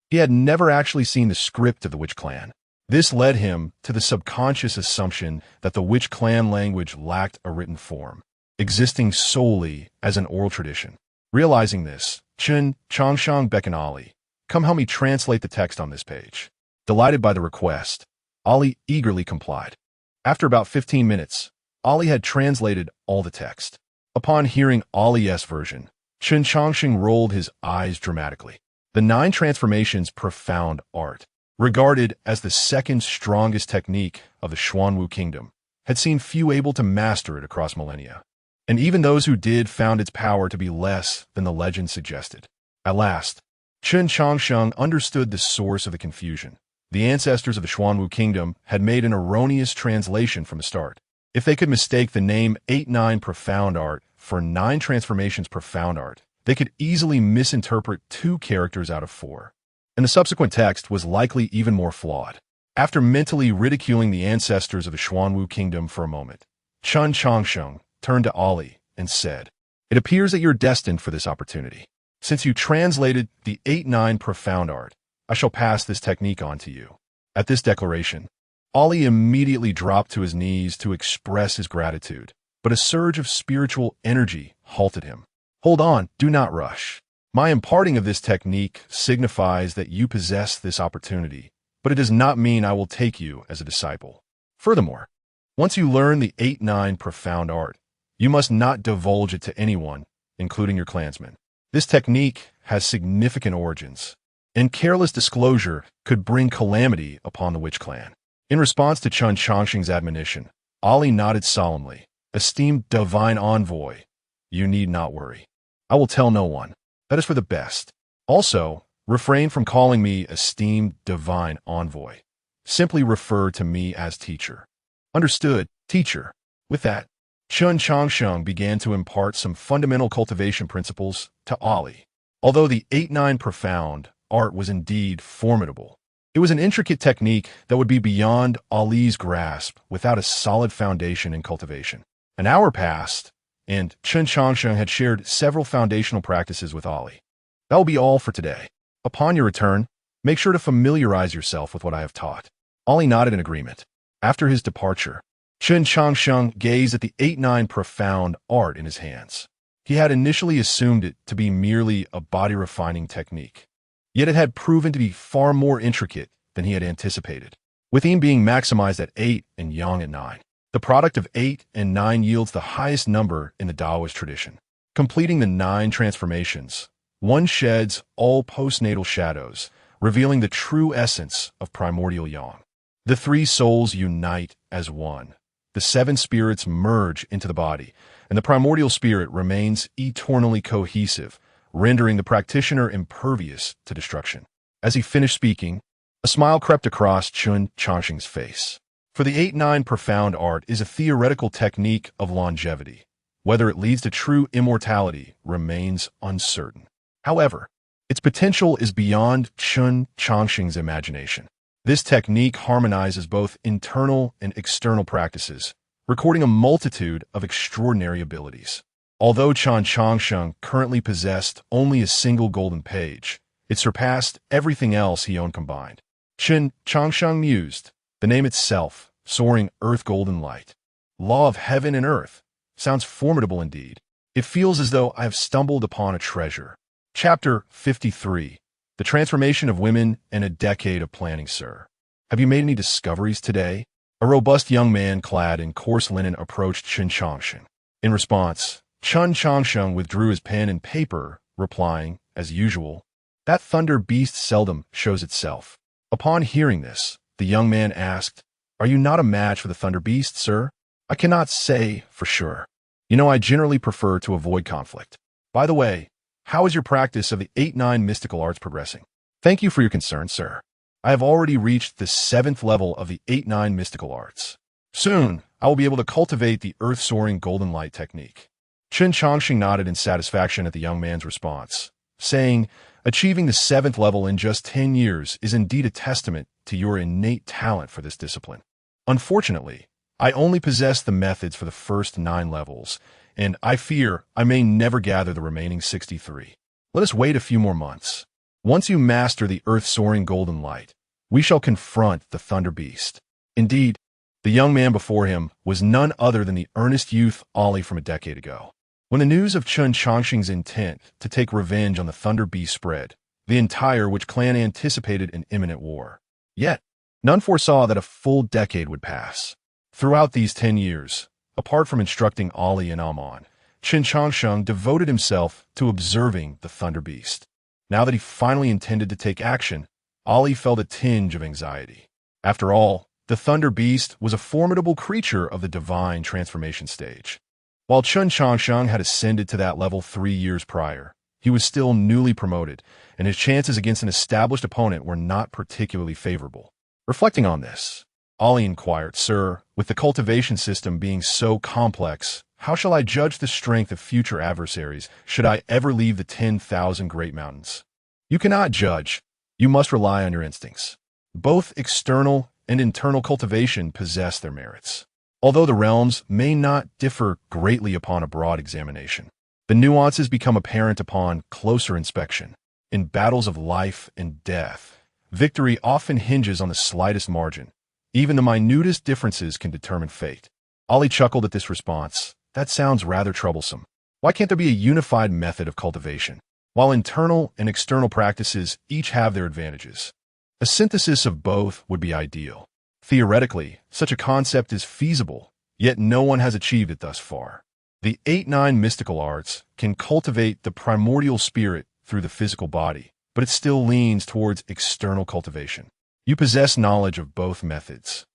He had never actually seen the script of the witch clan. This led him to the subconscious assumption that the witch clan language lacked a written form, existing solely as an oral tradition. Realizing this, Chen Changsheng beckoned Ali, "Come help me translate the text on this page." Delighted by the request, Ali eagerly complied. After about 15 minutes, Ali had translated all the text. Upon hearing Ali's version, Chen Changsheng rolled his eyes dramatically. The 9 transformations' profound art, regarded as the second strongest technique of the Xuanwu kingdom, had seen few able to master it across millennia. And even those who did found its power to be less than the legend suggested. At last, Chen Changsheng understood the source of the confusion. The ancestors of the Xuanwu kingdom had made an erroneous translation from the start. If they could mistake the name 8-9 profound art for 9 transformations profound art, they could easily misinterpret 2 characters out of 4. and the subsequent text was likely even more flawed. After mentally ridiculing the ancestors of the Xuanwu kingdom for a moment, Chen Changsheng turned to Ali and said, "It appears that you're destined for this opportunity. Since you translated the 8-9 profound art, I shall pass this technique on to you." At this declaration, Ali immediately dropped to his knees to express his gratitude, but a surge of spiritual energy halted him. "Hold on, do not rush. My imparting of this technique signifies that you possess this opportunity, but it does not mean I will take you as a disciple. Furthermore, once you learn the 8-9 profound art, you must not divulge it to anyone, including your clansmen. This technique has significant origins, and careless disclosure could bring calamity upon the witch clan." In response to Chen Changsheng's admonition, Ali nodded solemnly. "Esteemed divine envoy, you need not worry. I will tell no one. That is for the best. Also, refrain from calling me esteemed divine envoy. Simply refer to me as teacher." "Understood, teacher." With that, Chen Changsheng began to impart some fundamental cultivation principles to Ali. Although the 8-9 profound art was indeed formidable, it was an intricate technique that would be beyond Ali's grasp without a solid foundation in cultivation. An hour passed, and Chen Changsheng had shared several foundational practices with Ali. "That will be all for today. Upon your return, make sure to familiarize yourself with what I have taught." Ali nodded in agreement. After his departure, Chen Changsheng gazed at the 8-9 profound art in his hands. He had initially assumed it to be merely a body-refining technique, yet it had proven to be far more intricate than he had anticipated. With yin being maximized at 8 and yang at 9, the product of 8 and 9 yields the highest number in the Taoist tradition. Completing the 9 transformations, one sheds all postnatal shadows, revealing the true essence of primordial yang. The 3 souls unite as one. The 7 spirits merge into the body, and the primordial spirit remains eternally cohesive, rendering the practitioner impervious to destruction. As he finished speaking, a smile crept across Chen Changsheng's face. For the 8-9 profound art is a theoretical technique of longevity. Whether it leads to true immortality remains uncertain. However, its potential is beyond Chen Changsheng's imagination. This technique harmonizes both internal and external practices, recording a multitude of extraordinary abilities. Although Chen Changsheng currently possessed only a single golden page, it surpassed everything else he owned combined. Chen Changsheng mused, the name itself, soaring earth golden light. Law of heaven and earth. Sounds formidable indeed. It feels as though I have stumbled upon a treasure. Chapter 53. The Transformation of Women and a Decade of Planning, Sir. Have you made any discoveries today? A robust young man clad in coarse linen approached Chen Changsheng. In response, Chen Changsheng withdrew his pen and paper, replying, as usual, "That thunder beast seldom shows itself." Upon hearing this, the young man asked, "Are you not a match for the thunder beast, sir?" "I cannot say for sure. You know, I generally prefer to avoid conflict. By the way, how is your practice of the 8-9 mystical arts progressing?" "Thank you for your concern, sir. I have already reached the 7th level of the 8-9 mystical arts. Soon, I will be able to cultivate the earth-soaring golden light technique." Chen Changsheng nodded in satisfaction at the young man's response, saying, "Achieving the 7th level in just 10 years is indeed a testament to your innate talent for this discipline. Unfortunately, I only possess the methods for the first 9 levels, and I fear I may never gather the remaining 63. Let us wait a few more months. Once you master the earth-soaring golden light, we shall confront the thunder beast." Indeed, the young man before him was none other than the earnest youth Ali from a decade ago. When the news of Chen Changsheng's intent to take revenge on the thunder beast spread, the entire witch clan anticipated an imminent war. Yet, none foresaw that a full decade would pass. Throughout these 10 years, apart from instructing Ali and Amon, Chen Changsheng devoted himself to observing the thunder beast. Now that he finally intended to take action, Ali felt a tinge of anxiety. After all, the thunder beast was a formidable creature of the divine transformation stage. While Chen Changsheng had ascended to that level 3 years prior, he was still newly promoted, and his chances against an established opponent were not particularly favorable. Reflecting on this, Ali inquired, "Sir, with the cultivation system being so complex, how shall I judge the strength of future adversaries should I ever leave the 10,000 great mountains?" "You cannot judge. You must rely on your instincts. Both external and internal cultivation possess their merits. Although the realms may not differ greatly upon a broad examination, the nuances become apparent upon closer inspection. In battles of life and death, victory often hinges on the slightest margin. Even the minutest differences can determine fate. Ollie chuckled at this response. That sounds rather troublesome. Why can't there be a unified method of cultivation? While internal and external practices each have their advantages, a synthesis of both would be ideal. Theoretically, such a concept is feasible, yet no one has achieved it thus far. The 8-9 mystical arts can cultivate the primordial spirit through the physical body, but it still leans towards external cultivation. You possess knowledge of both methods,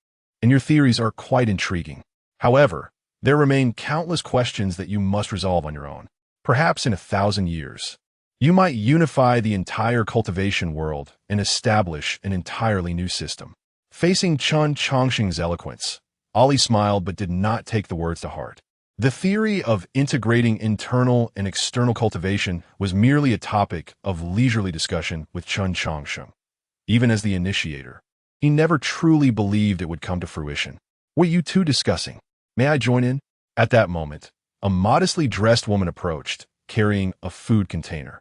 and your theories are quite intriguing. However, there remain countless questions that you must resolve on your own. Perhaps in 1,000 years, you might unify the entire cultivation world and establish an entirely new system. Facing Chen Changsheng's eloquence, Ollie smiled but did not take the words to heart. The theory of integrating internal and external cultivation was merely a topic of leisurely discussion with Chen Changsheng. Even as the initiator, he never truly believed it would come to fruition. What are you two discussing? May I join in? At that moment, a modestly dressed woman approached, carrying a food container.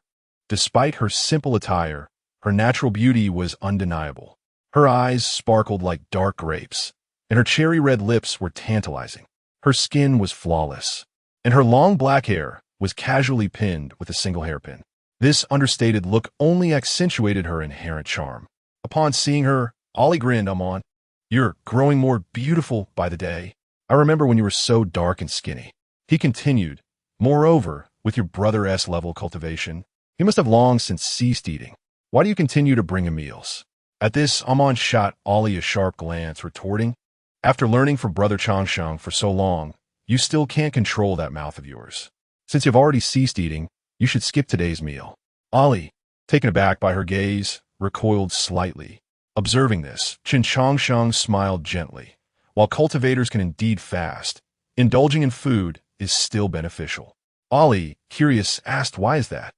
Despite her simple attire, her natural beauty was undeniable. Her eyes sparkled like dark grapes, and her cherry-red lips were tantalizing. Her skin was flawless, and her long black hair was casually pinned with a single hairpin. This understated look only accentuated her inherent charm. Upon seeing her, Ollie grinned. "Amon, you're growing more beautiful by the day. I remember when you were so dark and skinny." He continued, "Moreover, with your brother-S level cultivation, you must have long since ceased eating. Why do you continue to bring him meals?" At this, Amon shot Ollie a sharp glance, retorting, "After learning from Brother Changsheng for so long, you still can't control that mouth of yours. Since you've already ceased eating, you should skip today's meal." Ollie, taken aback by her gaze, recoiled slightly. Observing this, Chen Changsheng smiled gently. While cultivators can indeed fast, indulging in food is still beneficial. Ollie, curious, asked, "Why is that?"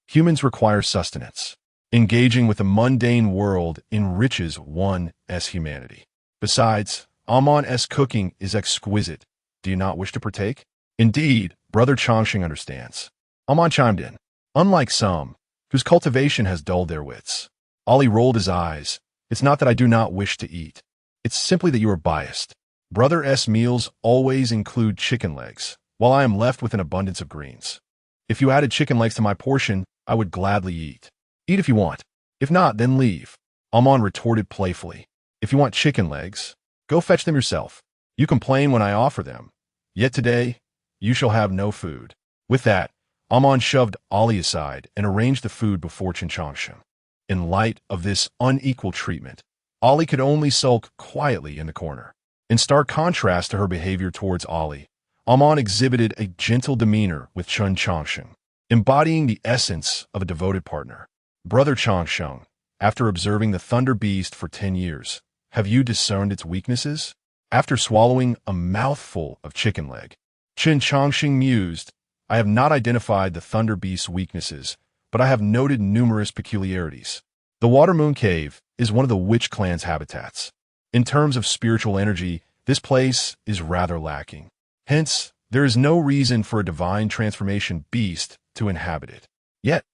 "Humans require sustenance. Engaging with the mundane world enriches one's humanity. Besides, Amon's cooking is exquisite. Do you not wish to partake?" "Indeed, Brother Changsheng understands." Amon chimed in. "Unlike some, whose cultivation has dulled their wits." Ollie rolled his eyes. "It's not that I do not wish to eat. It's simply that you are biased. Brother's meals always include chicken legs, while I am left with an abundance of greens. If you added chicken legs to my portion, I would gladly eat. Eat if you want. If not, then leave." Amon retorted playfully. "If you want chicken legs, go fetch them yourself. You complain when I offer them. Yet today, you shall have no food." With that, Amon shoved Ollie aside and arranged the food before Chen Changsheng. In light of this unequal treatment, Ollie could only sulk quietly in the corner. In stark contrast to her behavior towards Ollie, Amon exhibited a gentle demeanor with Chen Changsheng, embodying the essence of a devoted partner. "Brother Changsheng, after observing the Thunder Beast for 10 years, have you discerned its weaknesses?" After swallowing a mouthful of chicken leg, Chen Changsheng mused, "I have not identified the Thunder Beast's weaknesses, but I have noted numerous peculiarities. The Water Moon Cave is one of the Witch Clan's habitats. In terms of spiritual energy, this place is rather lacking. Hence, there is no reason for a divine transformation beast to inhabit it. Yet,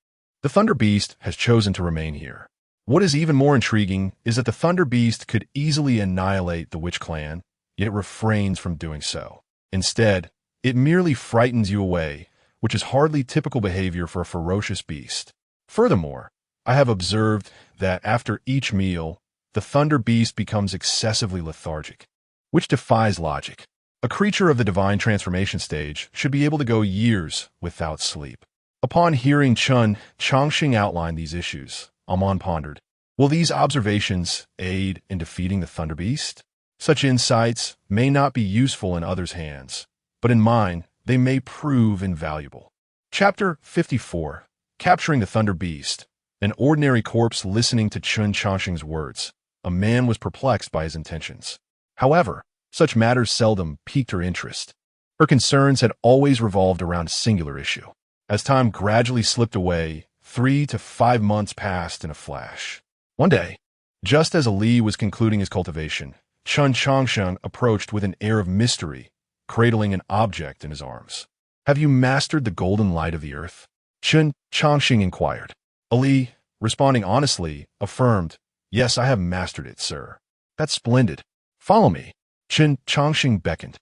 the Thunder Beast has chosen to remain here. What is even more intriguing is that the Thunder Beast could easily annihilate the Witch Clan, yet it refrains from doing so. Instead, it merely frightens you away, which is hardly typical behavior for a ferocious beast. Furthermore, I have observed that after each meal, the Thunder Beast becomes excessively lethargic, which defies logic. A creature of the divine transformation stage should be able to go years without sleep." Upon hearing Chen Changsheng outline these issues, Amon pondered, "Will these observations aid in defeating the Thunder Beast? Such insights may not be useful in others' hands, but in mine, they may prove invaluable." Chapter 54. Capturing the Thunder Beast. An ordinary corpse listening to Chen Changsheng's words. A man was perplexed by his intentions. However, such matters seldom piqued her interest. Her concerns had always revolved around a singular issue. As time gradually slipped away, 3 to 5 months passed in a flash. One day, just as Ali was concluding his cultivation, Chen Changsheng approached with an air of mystery, cradling an object in his arms. "Have you mastered the golden light of the earth?" Chen Changsheng inquired. Ali, responding honestly, affirmed, "Yes, I have mastered it, sir." "That's splendid. Follow me." Chen Changsheng beckoned,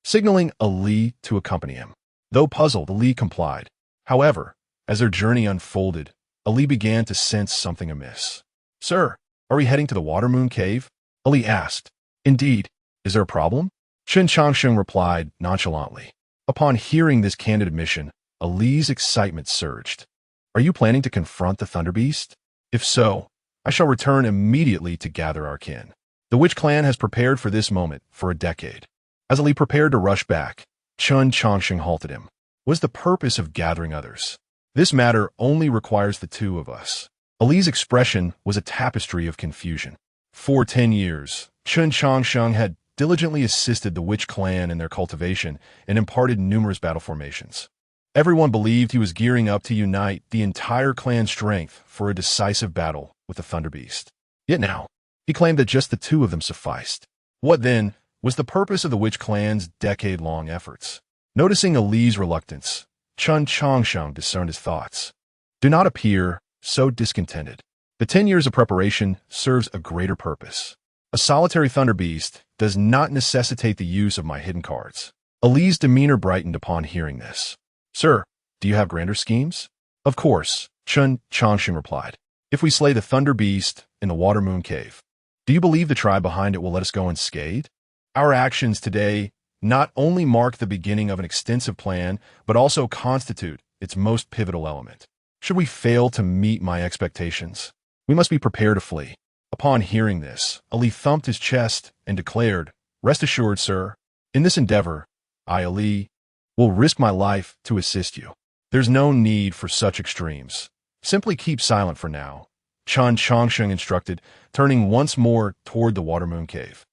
signaling Ali to accompany him. Though puzzled, Ali complied. However, as their journey unfolded, Ali began to sense something amiss. "Sir, are we heading to the Water Moon Cave?" Ali asked. "Indeed. Is there a problem?" Chen Changsheng replied nonchalantly. Upon hearing this candid admission, Ali's excitement surged. "Are you planning to confront the Thunder Beast? If so, I shall return immediately to gather our kin." The Witch clan has prepared for this moment for a decade. As Ali prepared to rush back, Chen Changsheng halted him. "What's the purpose of gathering others? This matter only requires the two of us." Ali's expression was a tapestry of confusion. For 10 years, Chen Changsheng had diligently assisted the Witch clan in their cultivation and imparted numerous battle formations. Everyone believed he was gearing up to unite the entire clan's strength for a decisive battle with the Thunder Beast. Yet now, he claimed that just the two of them sufficed. What then was the purpose of the Witch clan's decade-long efforts? Noticing Ali's reluctance, Chen Changsheng discerned his thoughts. "Do not appear so discontented. The 10 years of preparation serves a greater purpose. A solitary Thunder Beast does not necessitate the use of my hidden cards." Ali's demeanor brightened upon hearing this. "Sir, do you have grander schemes?" "Of course," Chen Changsheng replied. "If we slay the Thunder Beast in the Water Moon Cave, do you believe the tribe behind it will let us go unscathed? Our actions today not only mark the beginning of an extensive plan, but also constitute its most pivotal element. Should we fail to meet my expectations, we must be prepared to flee." Upon hearing this, Ali thumped his chest and declared, "Rest assured, sir, in this endeavor, I, Ali, will risk my life to assist you. There's no need for such extremes. Simply keep silent for now," Chen Changsheng instructed, turning once more toward the Water Moon Cave.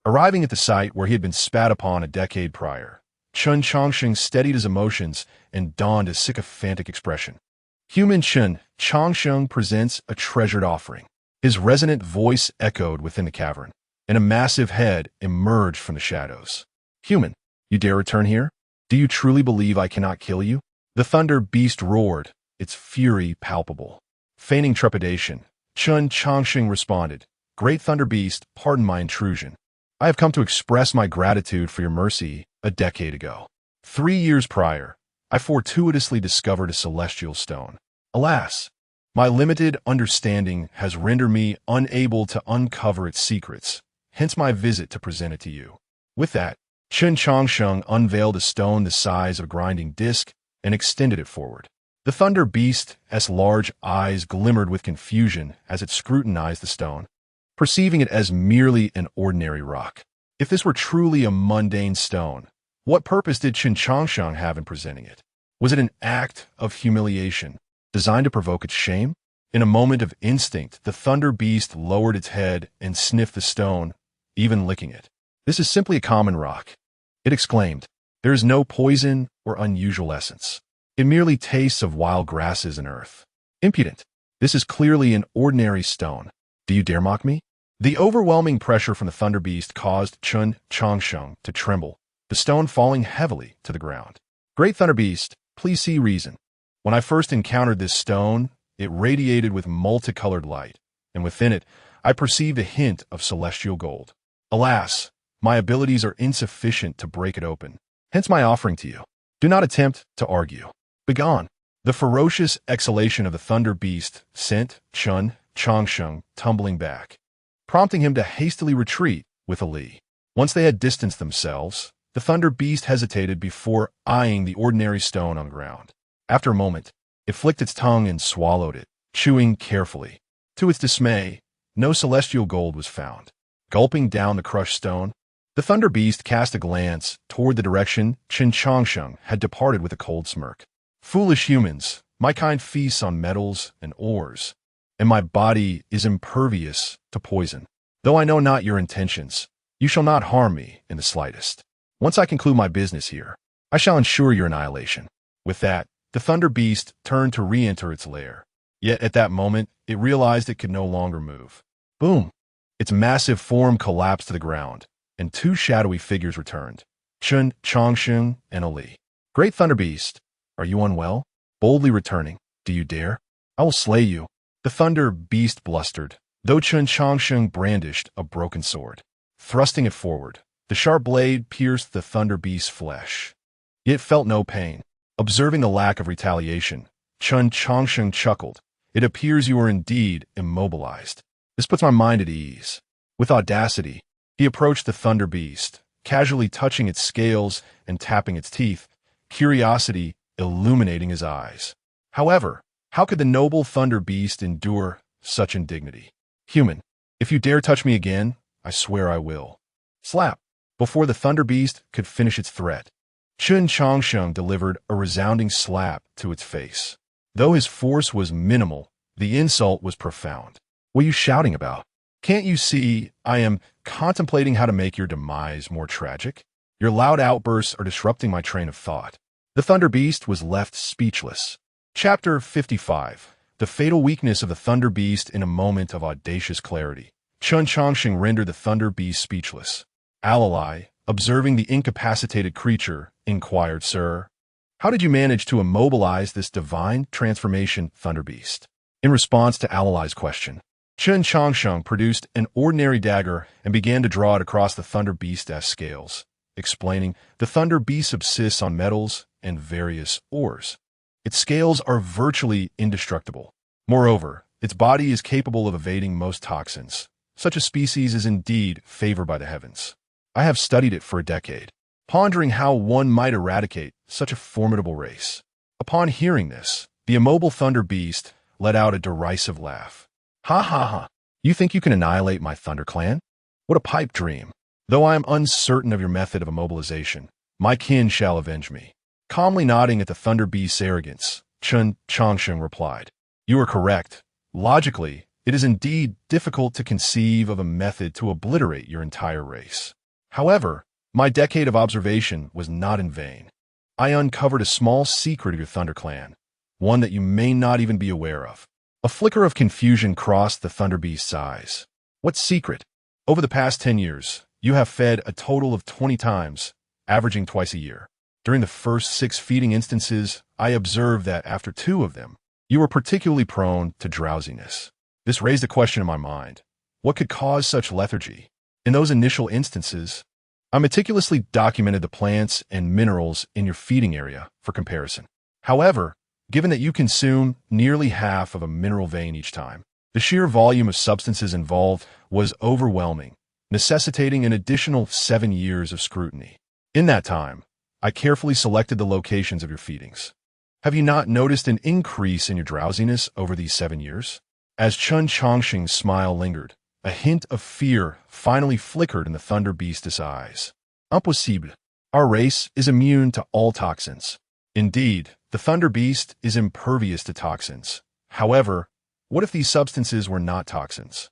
Arriving at the site where he had been spat upon a decade prior, Chen Changsheng steadied his emotions and donned a sycophantic expression. "Human Chen Changsheng presents a treasured offering." His resonant voice echoed within the cavern, and a massive head emerged from the shadows. "Human, you dare return here? Do you truly believe I cannot kill you?" The Thunder Beast roared, its fury palpable. Feigning trepidation, Chen Changsheng responded, "Great Thunder Beast, pardon my intrusion. I have come to express my gratitude for your mercy a decade ago. 3 years prior, I fortuitously discovered a celestial stone. Alas, my limited understanding has rendered me unable to uncover its secrets, hence my visit to present it to you." With that, Chen Changsheng unveiled a stone the size of a grinding disc and extended it forward. The Thunder Beast's large eyes glimmered with confusion as it scrutinized the stone, perceiving it as merely an ordinary rock. If this were truly a mundane stone, what purpose did Chen Changsheng have in presenting it? Was it an act of humiliation, designed to provoke its shame? In a moment of instinct, the Thunder Beast lowered its head and sniffed the stone, even licking it. "This is simply a common rock," it exclaimed. "There is no poison or unusual essence. It merely tastes of wild grasses and earth." "Impudent! This is clearly an ordinary stone. Do you dare mock me?" The overwhelming pressure from the Thunder Beast caused Chen Changsheng to tremble, the stone falling heavily to the ground. "Great Thunder Beast, please see reason. When I first encountered this stone, it radiated with multicolored light, and within it, I perceived a hint of celestial gold. Alas, my abilities are insufficient to break it open, hence my offering to you. Do not attempt to argue. Begone." The ferocious exhalation of the Thunder Beast sent Chen Changsheng tumbling back, prompting him to hastily retreat with Ali. Once they had distanced themselves, the Thunder Beast hesitated before eyeing the ordinary stone on the ground. After a moment, it flicked its tongue and swallowed it, chewing carefully. To its dismay, no celestial gold was found. Gulping down the crushed stone, the Thunder Beast cast a glance toward the direction Chen Changsheng had departed with a cold smirk. "Foolish humans, my kind feasts on metals and ores, and my body is impervious to poison. Though I know not your intentions, you shall not harm me in the slightest. Once I conclude my business here, I shall ensure your annihilation." With that, the Thunder Beast turned to re-enter its lair. Yet at that moment, it realized it could no longer move. Boom! Its massive form collapsed to the ground, and two shadowy figures returned. Chen Changsheng and Ali. Great Thunder Beast, are you unwell? Boldly returning, do you dare? I will slay you. The Thunder Beast blustered, though Chen Changsheng brandished a broken sword. Thrusting it forward, the sharp blade pierced the Thunder Beast's flesh. It felt no pain. Observing the lack of retaliation, Chen Changsheng chuckled. It appears you are indeed immobilized. This puts my mind at ease. With audacity, he approached the Thunder Beast, casually touching its scales and tapping its teeth, curiosity illuminating his eyes. However, how could the noble Thunder Beast endure such indignity? Human, if you dare touch me again, I swear I will. Slap! Before the Thunder Beast could finish its threat, Chen Changsheng delivered a resounding slap to its face. Though his force was minimal, the insult was profound. What are you shouting about? Can't you see I am contemplating how to make your demise more tragic? Your loud outbursts are disrupting my train of thought. The Thunder Beast was left speechless. Chapter 55. The fatal weakness of the Thunder Beast in a moment of audacious clarity. Chen Changsheng rendered the Thunder Beast speechless. Alalai, observing the incapacitated creature, inquired, Sir, how did you manage to immobilize this divine transformation, Thunder Beast? In response to Alalai's question, Chen Changsheng produced an ordinary dagger and began to draw it across the Thunder Beast's scales, explaining, the Thunder Beast subsists on metals and various ores. Its scales are virtually indestructible. Moreover, its body is capable of evading most toxins. Such a species is indeed favored by the heavens. I have studied it for a decade, pondering how one might eradicate such a formidable race. Upon hearing this, the immobile Thunder Beast let out a derisive laugh. Ha ha ha! You think you can annihilate my Thunder Clan? What a pipe dream! Though I am uncertain of your method of immobilization, my kin shall avenge me. Calmly nodding at the Thunder Beast's arrogance, Chen Changsheng replied, You are correct. Logically, it is indeed difficult to conceive of a method to obliterate your entire race. However, my decade of observation was not in vain. I uncovered a small secret of your Thunder Clan, one that you may not even be aware of. A flicker of confusion crossed the Thunder Beast's eyes. What secret? Over the past 10 years, you have fed a total of 20 times, averaging twice a year. During the first 6 feeding instances, I observed that after 2 of them, you were particularly prone to drowsiness. This raised a question in my mind. What could cause such lethargy? In those initial instances, I meticulously documented the plants and minerals in your feeding area for comparison. However, given that you consume nearly half of a mineral vein each time, the sheer volume of substances involved was overwhelming, necessitating an additional 7 years of scrutiny. In that time, I carefully selected the locations of your feedings. Have you not noticed an increase in your drowsiness over these 7 years? As Chen Changsheng's smile lingered, a hint of fear finally flickered in the Thunder Beast's eyes. Impossible. Our race is immune to all toxins. Indeed, the Thunder Beast is impervious to toxins. However, what if these substances were not toxins?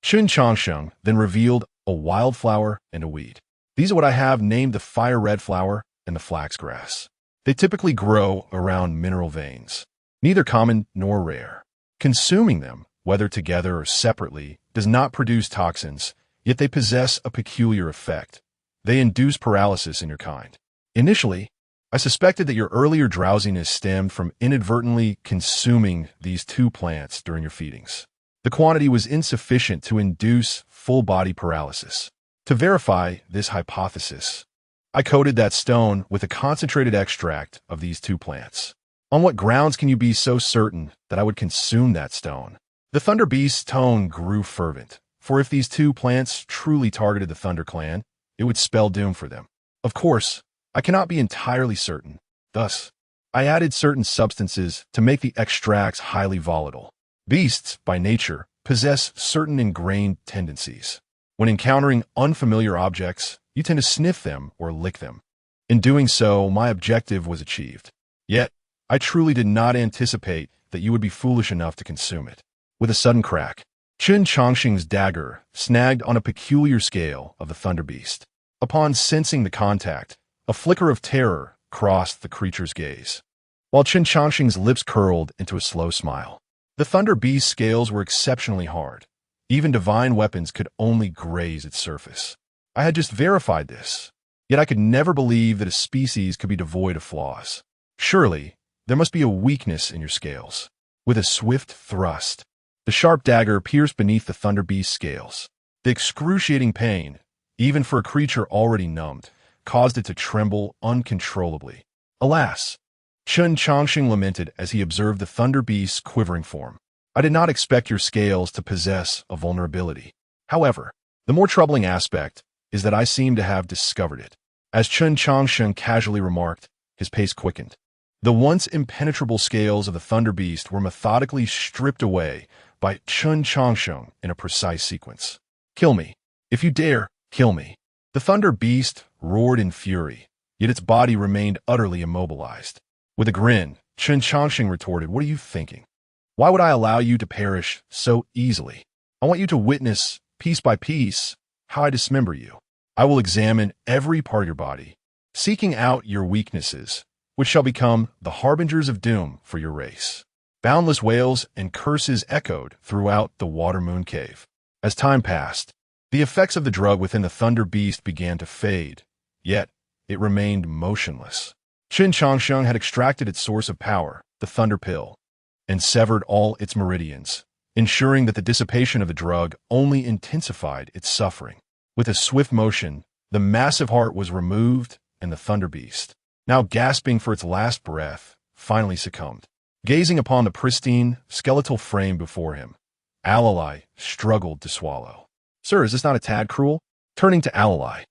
Chen Changsheng then revealed a wildflower and a weed. These are what I have named the fire red flower and the flax grass. They typically grow around mineral veins, neither common nor rare. Consuming them, whether together or separately, does not produce toxins, yet they possess a peculiar effect. They induce paralysis in your kind. Initially, I suspected that your earlier drowsiness stemmed from inadvertently consuming these 2 plants during your feedings. The quantity was insufficient to induce full-body paralysis. To verify this hypothesis, I coated that stone with a concentrated extract of these 2 plants. On what grounds can you be so certain that I would consume that stone? The Thunder Beast's tone grew fervent, for if these 2 plants truly targeted the Thunder Clan, it would spell doom for them. Of course, I cannot be entirely certain. Thus, I added certain substances to make the extracts highly volatile. Beasts, by nature, possess certain ingrained tendencies. When encountering unfamiliar objects, you tend to sniff them or lick them. In doing so, my objective was achieved. Yet, I truly did not anticipate that you would be foolish enough to consume it. With a sudden crack, Chen Changsheng's dagger snagged on a peculiar scale of the Thunder Beast. Upon sensing the contact, a flicker of terror crossed the creature's gaze, while Chen Changsheng's lips curled into a slow smile. The Thunder Beast's scales were exceptionally hard. Even divine weapons could only graze its surface. I had just verified this. Yet I could never believe that a species could be devoid of flaws. Surely, there must be a weakness in your scales. With a swift thrust, the sharp dagger pierced beneath the Thunder Beast's scales. The excruciating pain, even for a creature already numbed, caused it to tremble uncontrollably. Alas! Chen Changsheng lamented as he observed the Thunder Beast's quivering form. I did not expect your scales to possess a vulnerability. However, the more troubling aspect is that I seem to have discovered it. As Chen Changsheng casually remarked, his pace quickened. The once impenetrable scales of the Thunder Beast were methodically stripped away by Chen Changsheng in a precise sequence. Kill me. If you dare, kill me. The Thunder Beast roared in fury, yet its body remained utterly immobilized. With a grin, Chen Changsheng retorted, "What are you thinking? Why would I allow you to perish so easily? I want you to witness, piece by piece, how I dismember you. I will examine every part of your body, seeking out your weaknesses, which shall become the harbingers of doom for your race." Boundless wails and curses echoed throughout the Water Moon Cave. As time passed, the effects of the drug within the Thunder Beast began to fade, yet it remained motionless. Chen Changsheng had extracted its source of power, the Thunder Pill, and severed all its meridians, ensuring that the dissipation of the drug only intensified its suffering. With a swift motion, the massive heart was removed, and the Thunder Beast, now gasping for its last breath, finally succumbed. Gazing upon the pristine, skeletal frame before him, Alalai struggled to swallow. "Sir, is this not a tad cruel?" Turning to Alalai,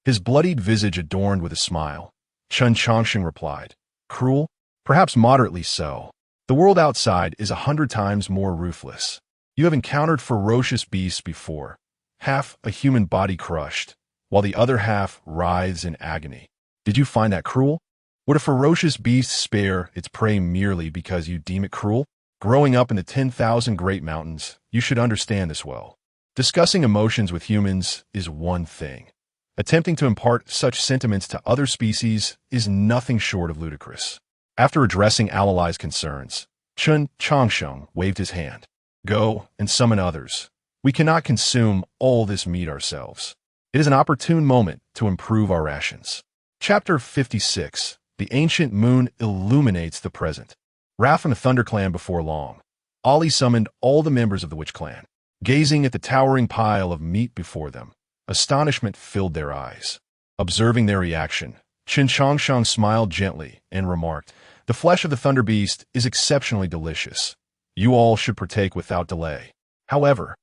his bloodied visage adorned with a smile, Chen Changsheng replied, "Cruel? Perhaps moderately so. The world outside is 100 times more ruthless. You have encountered ferocious beasts before, half a human body crushed, while the other half writhes in agony. Did you find that cruel? Would a ferocious beast spare its prey merely because you deem it cruel? Growing up in the 10,000 Great Mountains, you should understand this well. Discussing emotions with humans is one thing. Attempting to impart such sentiments to other species is nothing short of ludicrous." After addressing Alalai's concerns, Chen Changsheng waved his hand. "Go and summon others. We cannot consume all this meat ourselves. It is an opportune moment to improve our rations." Chapter 56. The Ancient Moon Illuminates the Present. Wrath from the Thunder Clan before long. Ali summoned all the members of the Witch Clan. Gazing at the towering pile of meat before them, astonishment filled their eyes. Observing their reaction, Chen Changsheng smiled gently and remarked, "The flesh of the Thunder Beast is exceptionally delicious. You all should partake without delay. However,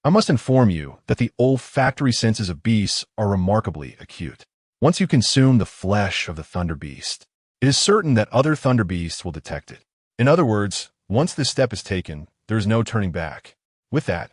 I must inform you that the olfactory senses of beasts are remarkably acute. Once you consume the flesh of the Thunder Beast, it is certain that other Thunder Beasts will detect it. In other words, once this step is taken, there is no turning back." With that,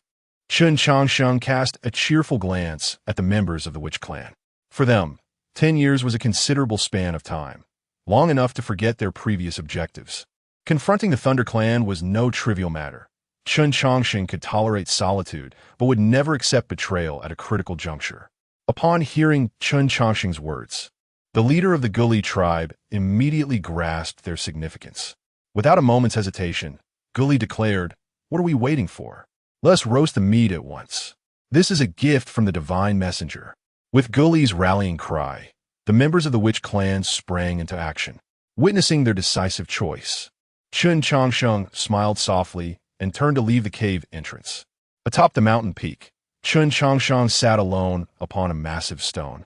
Chen Changsheng cast a cheerful glance at the members of the Witch Clan. For them, 10 years was a considerable span of time, long enough to forget their previous objectives. Confronting the Thunder Clan was no trivial matter. Chen Changsheng could tolerate solitude, but would never accept betrayal at a critical juncture. Upon hearing Chen Changsheng's words, the leader of the Guli tribe immediately grasped their significance. Without a moment's hesitation, Guli declared, "What are we waiting for? Let us roast the meat at once. This is a gift from the divine messenger." With Guli's rallying cry, the members of the Witch Clan sprang into action. Witnessing their decisive choice, Chen Changsheng smiled softly and turned to leave the cave entrance. Atop the mountain peak, Chen Changsheng sat alone upon a massive stone,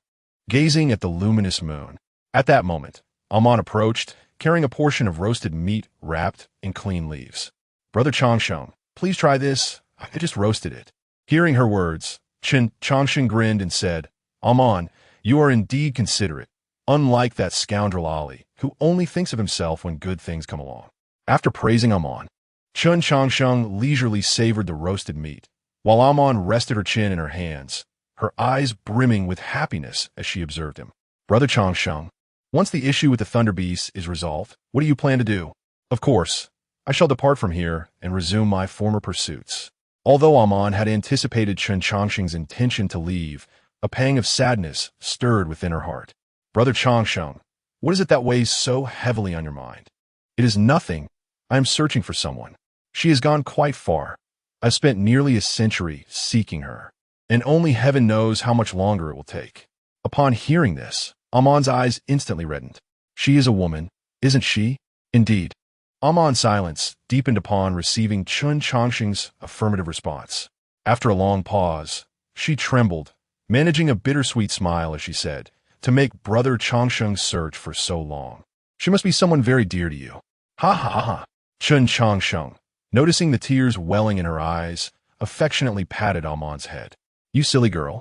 gazing at the luminous moon. At that moment, Amon approached, carrying a portion of roasted meat wrapped in clean leaves. "Brother Changsheng, please try this. I just roasted it." Hearing her words, Chen Changsheng grinned and said, "Amon, you are indeed considerate, unlike that scoundrel Ali, who only thinks of himself when good things come along." After praising Amon, Chen Changsheng leisurely savored the roasted meat, while Amon rested her chin in her hands, her eyes brimming with happiness as she observed him. "Brother Changsheng, once the issue with the Thunder Beast is resolved, what do you plan to do?" "Of course, I shall depart from here and resume my former pursuits." Although Amon had anticipated Chen Changsheng's intention to leave, a pang of sadness stirred within her heart. "Brother Changsheng, what is it that weighs so heavily on your mind?" "It is nothing. I am searching for someone." She has gone quite far. I've spent nearly a century seeking her, and only heaven knows how much longer it will take. Upon hearing this, Amon's eyes instantly reddened. She is a woman, isn't she? Indeed. Amon's silence deepened upon receiving Chen Changsheng's affirmative response. After a long pause, she trembled, managing a bittersweet smile as she said, "To make Brother Changsheng search for so long. She must be someone very dear to you." Ha ha ha ha. Chen Changsheng, noticing the tears welling in her eyes, affectionately patted Amon's head. "You silly girl.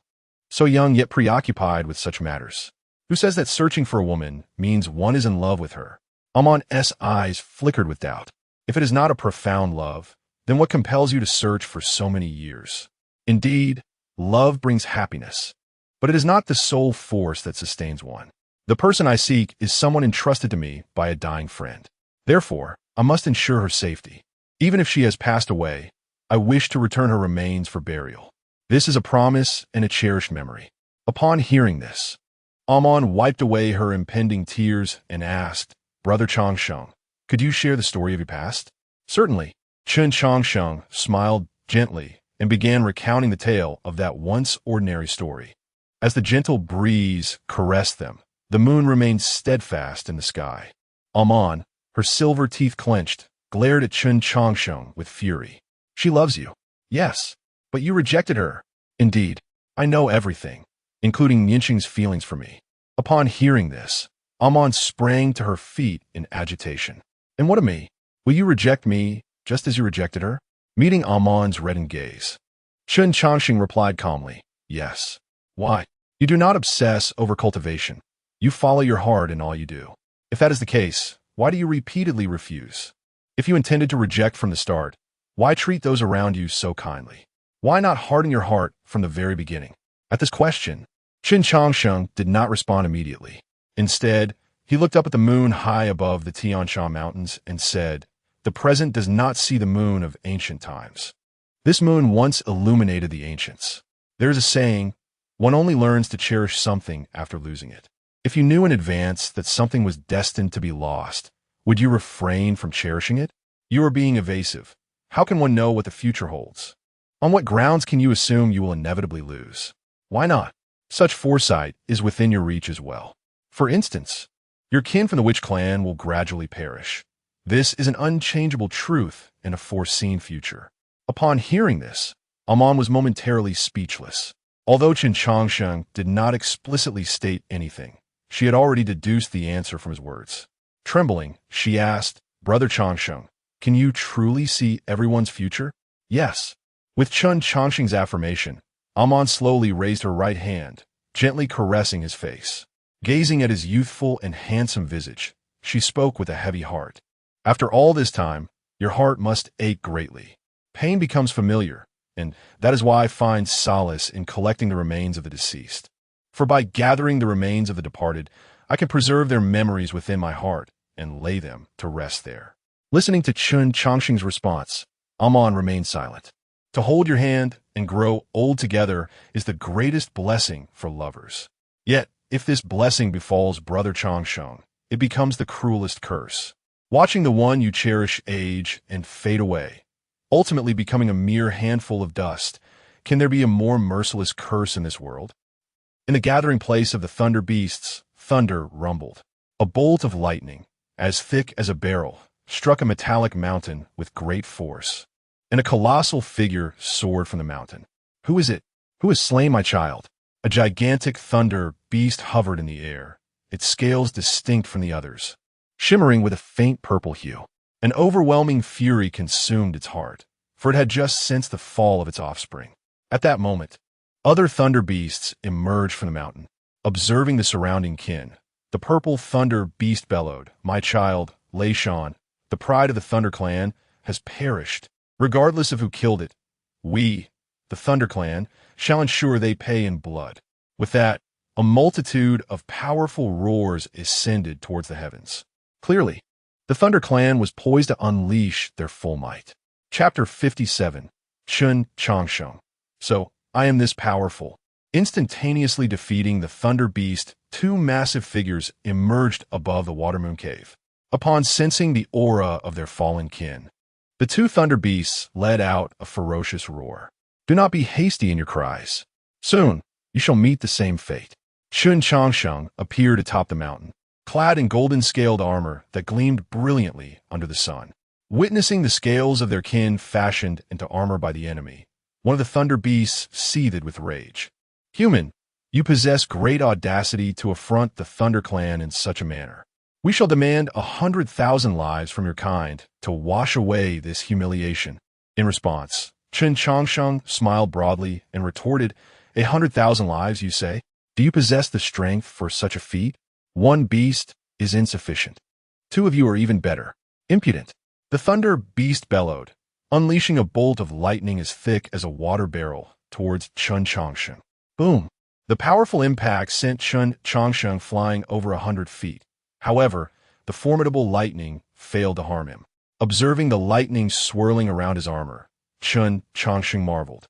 So young yet preoccupied with such matters. Who says that searching for a woman means one is in love with her?" Amon's eyes flickered with doubt. "If it is not a profound love, then what compels you to search for so many years? Indeed, love brings happiness, but it is not the sole force that sustains one. The person I seek is someone entrusted to me by a dying friend. Therefore, I must ensure her safety. Even if she has passed away, I wish to return her remains for burial. This is a promise and a cherished memory." Upon hearing this, Amon wiped away her impending tears and asked, "Brother Changsheng, could you share the story of your past?" "Certainly." Chen Changsheng smiled gently and began recounting the tale of that once ordinary story. As the gentle breeze caressed them, the moon remained steadfast in the sky. Amon, her silver teeth clenched, glared at Chen Changsheng with fury. "She loves you." "Yes, but you rejected her." "Indeed, I know everything, including Nianqing's feelings for me." Upon hearing this, Amon sprang to her feet in agitation. "And what of me? Will you reject me just as you rejected her?" Meeting Amon's reddened gaze, Chen Changsheng replied calmly, "Yes." "Why? You do not obsess over cultivation. You follow your heart in all you do. If that is the case, why do you repeatedly refuse? If you intended to reject from the start, why treat those around you so kindly? Why not harden your heart from the very beginning?" At this question, Chen Changsheng did not respond immediately. Instead, he looked up at the moon high above the Tianshan Mountains and said, "The present does not see the moon of ancient times. This moon once illuminated the ancients. There is a saying, one only learns to cherish something after losing it. If you knew in advance that something was destined to be lost, would you refrain from cherishing it? You are being evasive. How can one know what the future holds? On what grounds can you assume you will inevitably lose? Why not? Such foresight is within your reach as well. For instance, your kin from the witch clan will gradually perish. This is an unchangeable truth in a foreseen future." Upon hearing this, Amon was momentarily speechless. Although Chen Changsheng did not explicitly state anything, she had already deduced the answer from his words. Trembling, she asked, "Brother Changsheng, can you truly see everyone's future?" "Yes." With Chen Changsheng's affirmation, Amon slowly raised her right hand, gently caressing his face. Gazing at his youthful and handsome visage, she spoke with a heavy heart. "After all this time, your heart must ache greatly. Pain becomes familiar, and that is why I find solace in collecting the remains of the deceased. For by gathering the remains of the departed, I can preserve their memories within my heart and lay them to rest there." Listening to Chen Changsheng's response, Amon remained silent. To hold your hand and grow old together is the greatest blessing for lovers. Yet, if this blessing befalls Brother Changsheng, it becomes the cruelest curse. Watching the one you cherish age and fade away, ultimately becoming a mere handful of dust, can there be a more merciless curse in this world? In the gathering place of the thunder beasts, thunder rumbled. A bolt of lightning, as thick as a barrel, struck a metallic mountain with great force, and a colossal figure soared from the mountain. "Who is it? Who has slain my child?" A gigantic thunder beast hovered in the air, its scales distinct from the others, shimmering with a faint purple hue. An overwhelming fury consumed its heart, for it had just sensed the fall of its offspring. At that moment, other thunder beasts emerged from the mountain. Observing the surrounding kin, the purple thunder beast bellowed, "My child, Lei Shan, the pride of the Thunder Clan, has perished. Regardless of who killed it, we, the Thunder Clan, shall ensure they pay in blood." With that, a multitude of powerful roars ascended towards the heavens. Clearly, the Thunder Clan was poised to unleash their full might. Chapter 57, Chen Changsheng. "So, I am this powerful." Instantaneously defeating the Thunder Beast, two massive figures emerged above the Watermoon Cave. Upon sensing the aura of their fallen kin, The two thunder beasts let out a ferocious roar. Do not be hasty in your cries. Soon, you shall meet the same fate. Chen Changsheng appeared atop the mountain, clad in golden-scaled armor that gleamed brilliantly under the sun. Witnessing the scales of their kin fashioned into armor by the enemy, one of the thunder beasts seethed with rage. Human, you possess great audacity to affront the Thunder Clan in such a manner. We shall demand 100,000 lives from your kind to wash away this humiliation. In response, Chen Changsheng smiled broadly and retorted, 100,000 lives, you say? Do you possess the strength for such a feat? One beast is insufficient. Two of you are even better. Impudent. The thunder beast bellowed, unleashing a bolt of lightning as thick as a water barrel towards Chen Changsheng. Boom! The powerful impact sent Chen Changsheng flying over 100 feet. However, the formidable lightning failed to harm him. Observing the lightning swirling around his armor, Chen Changsheng marveled.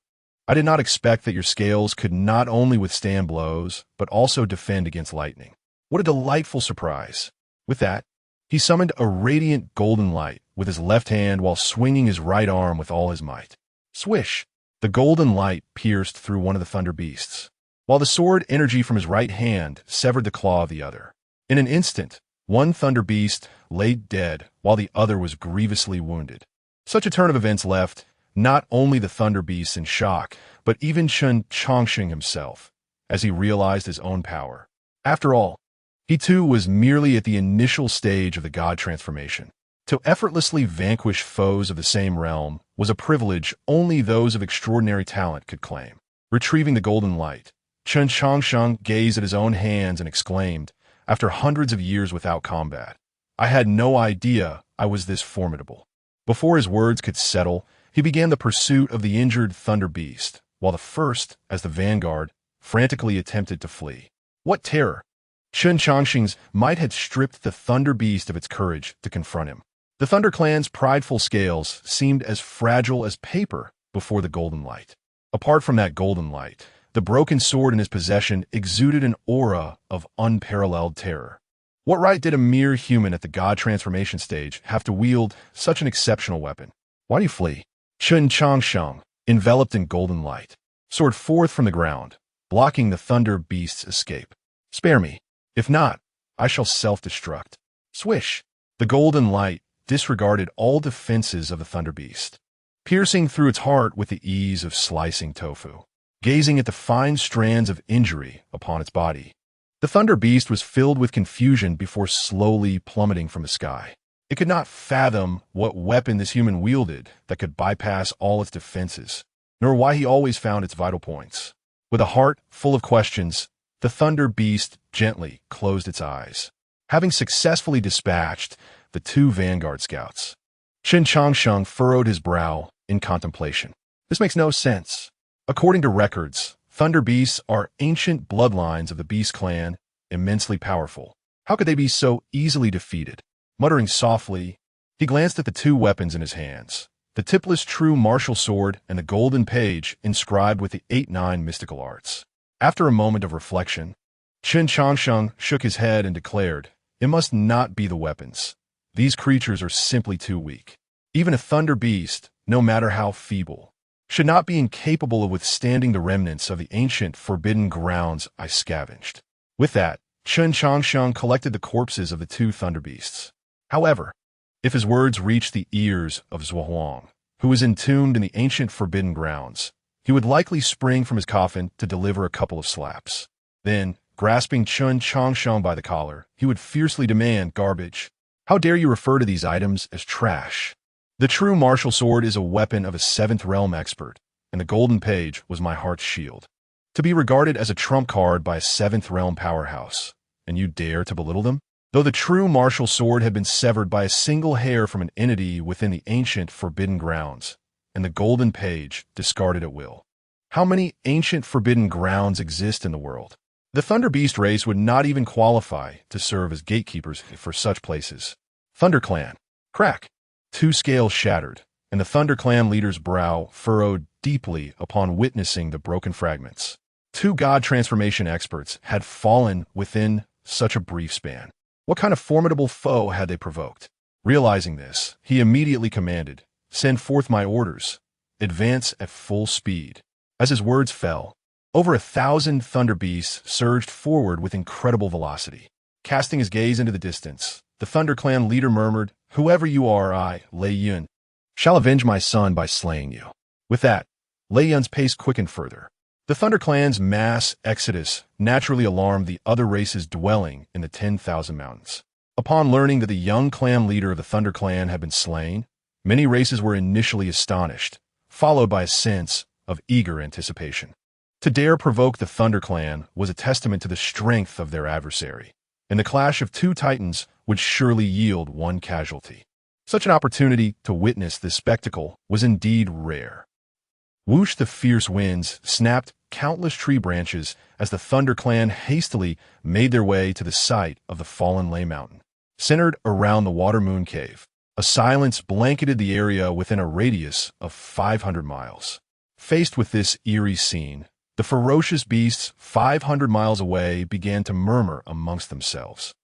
I did not expect that your scales could not only withstand blows, but also defend against lightning. What a delightful surprise. With that, he summoned a radiant golden light with his left hand while swinging his right arm with all his might. Swish! The golden light pierced through one of the thunder beasts, while the sword energy from his right hand severed the claw of the other. In an instant, one thunder beast lay dead while the other was grievously wounded. Such a turn of events left not only the thunder beasts in shock, but even Chen Changsheng himself, as he realized his own power. After all, he too was merely at the initial stage of the god transformation. To effortlessly vanquish foes of the same realm was a privilege only those of extraordinary talent could claim. Retrieving the golden light, Chen Changsheng gazed at his own hands and exclaimed, after hundreds of years without combat, I had no idea I was this formidable. Before his words could settle, he began the pursuit of the injured thunder beast, while the first, as the vanguard, frantically attempted to flee. What terror! Chen Changsheng's might had stripped the thunder beast of its courage to confront him. The Thunder Clan's prideful scales seemed as fragile as paper before the golden light. Apart from that golden light, the broken sword in his possession exuded an aura of unparalleled terror. What right did a mere human at the god transformation stage have to wield such an exceptional weapon? Why do you flee? Chen Changsheng, enveloped in golden light, soared forth from the ground, blocking the thunder beast's escape. Spare me. If not, I shall self-destruct. Swish! The golden light disregarded all defenses of the thunder beast, piercing through its heart with the ease of slicing tofu. Gazing at the fine strands of injury upon its body, the thunder beast was filled with confusion before slowly plummeting from the sky. It could not fathom what weapon this human wielded that could bypass all its defenses, nor why he always found its vital points. With a heart full of questions, the thunder beast gently closed its eyes, having successfully dispatched the two vanguard scouts. Chen Changsheng furrowed his brow in contemplation. This makes no sense. According to records, thunder beasts are ancient bloodlines of the beast clan, immensely powerful. How could they be so easily defeated? Muttering softly, he glanced at the two weapons in his hands, the tipless true martial sword and the golden page inscribed with the 8-9 mystical arts. After a moment of reflection, Chen Changsheng shook his head and declared, it must not be the weapons. These creatures are simply too weak. Even a thunder beast, no matter how feeble, should not be incapable of withstanding the remnants of the ancient forbidden grounds I scavenged. With that, Chen Changsheng collected the corpses of the two thunder beasts. However, if his words reached the ears of Zhuang, who was entombed in the ancient forbidden grounds, he would likely spring from his coffin to deliver a couple of slaps. Then, grasping Chen Changsheng by the collar, he would fiercely demand garbage. How dare you refer to these items as trash? The true martial sword is a weapon of a 7th realm expert, and the golden page was my heart's shield. To be regarded as a trump card by a 7th realm powerhouse, and you dare to belittle them? Though the true martial sword had been severed by a single hair from an entity within the ancient forbidden grounds, and the golden page discarded at will. How many ancient forbidden grounds exist in the world? The Thunder Beast race would not even qualify to serve as gatekeepers for such places. Thunder Clan. Crack. Two scales shattered, and the Thunder Clan leader's brow furrowed deeply upon witnessing the broken fragments. Two god transformation experts had fallen within such a brief span. What kind of formidable foe had they provoked? Realizing this, he immediately commanded, send forth my orders. Advance at full speed." As his words fell, over 1,000 thunder beasts surged forward with incredible velocity. Casting his gaze into the distance, the Thunder Clan leader murmured, "Whoever you are, I, Lei Yun, shall avenge my son by slaying you." With that, Lei Yun's pace quickened further. The Thunder Clan's mass exodus naturally alarmed the other races dwelling in the 10,000 mountains. Upon learning that the young clan leader of the Thunder Clan had been slain, many races were initially astonished, followed by a sense of eager anticipation. To dare provoke the Thunder Clan was a testament to the strength of their adversary, and the clash of two titans would surely yield one casualty. Such an opportunity to witness this spectacle was indeed rare. Whoosh, the fierce winds snapped countless tree branches as the Thunder Clan hastily made their way to the site of the fallen Lei Mountain. Centered around the Water Moon Cave, a silence blanketed the area within a radius of 500 miles. Faced with this eerie scene, the ferocious beasts 500 miles away began to murmur amongst themselves.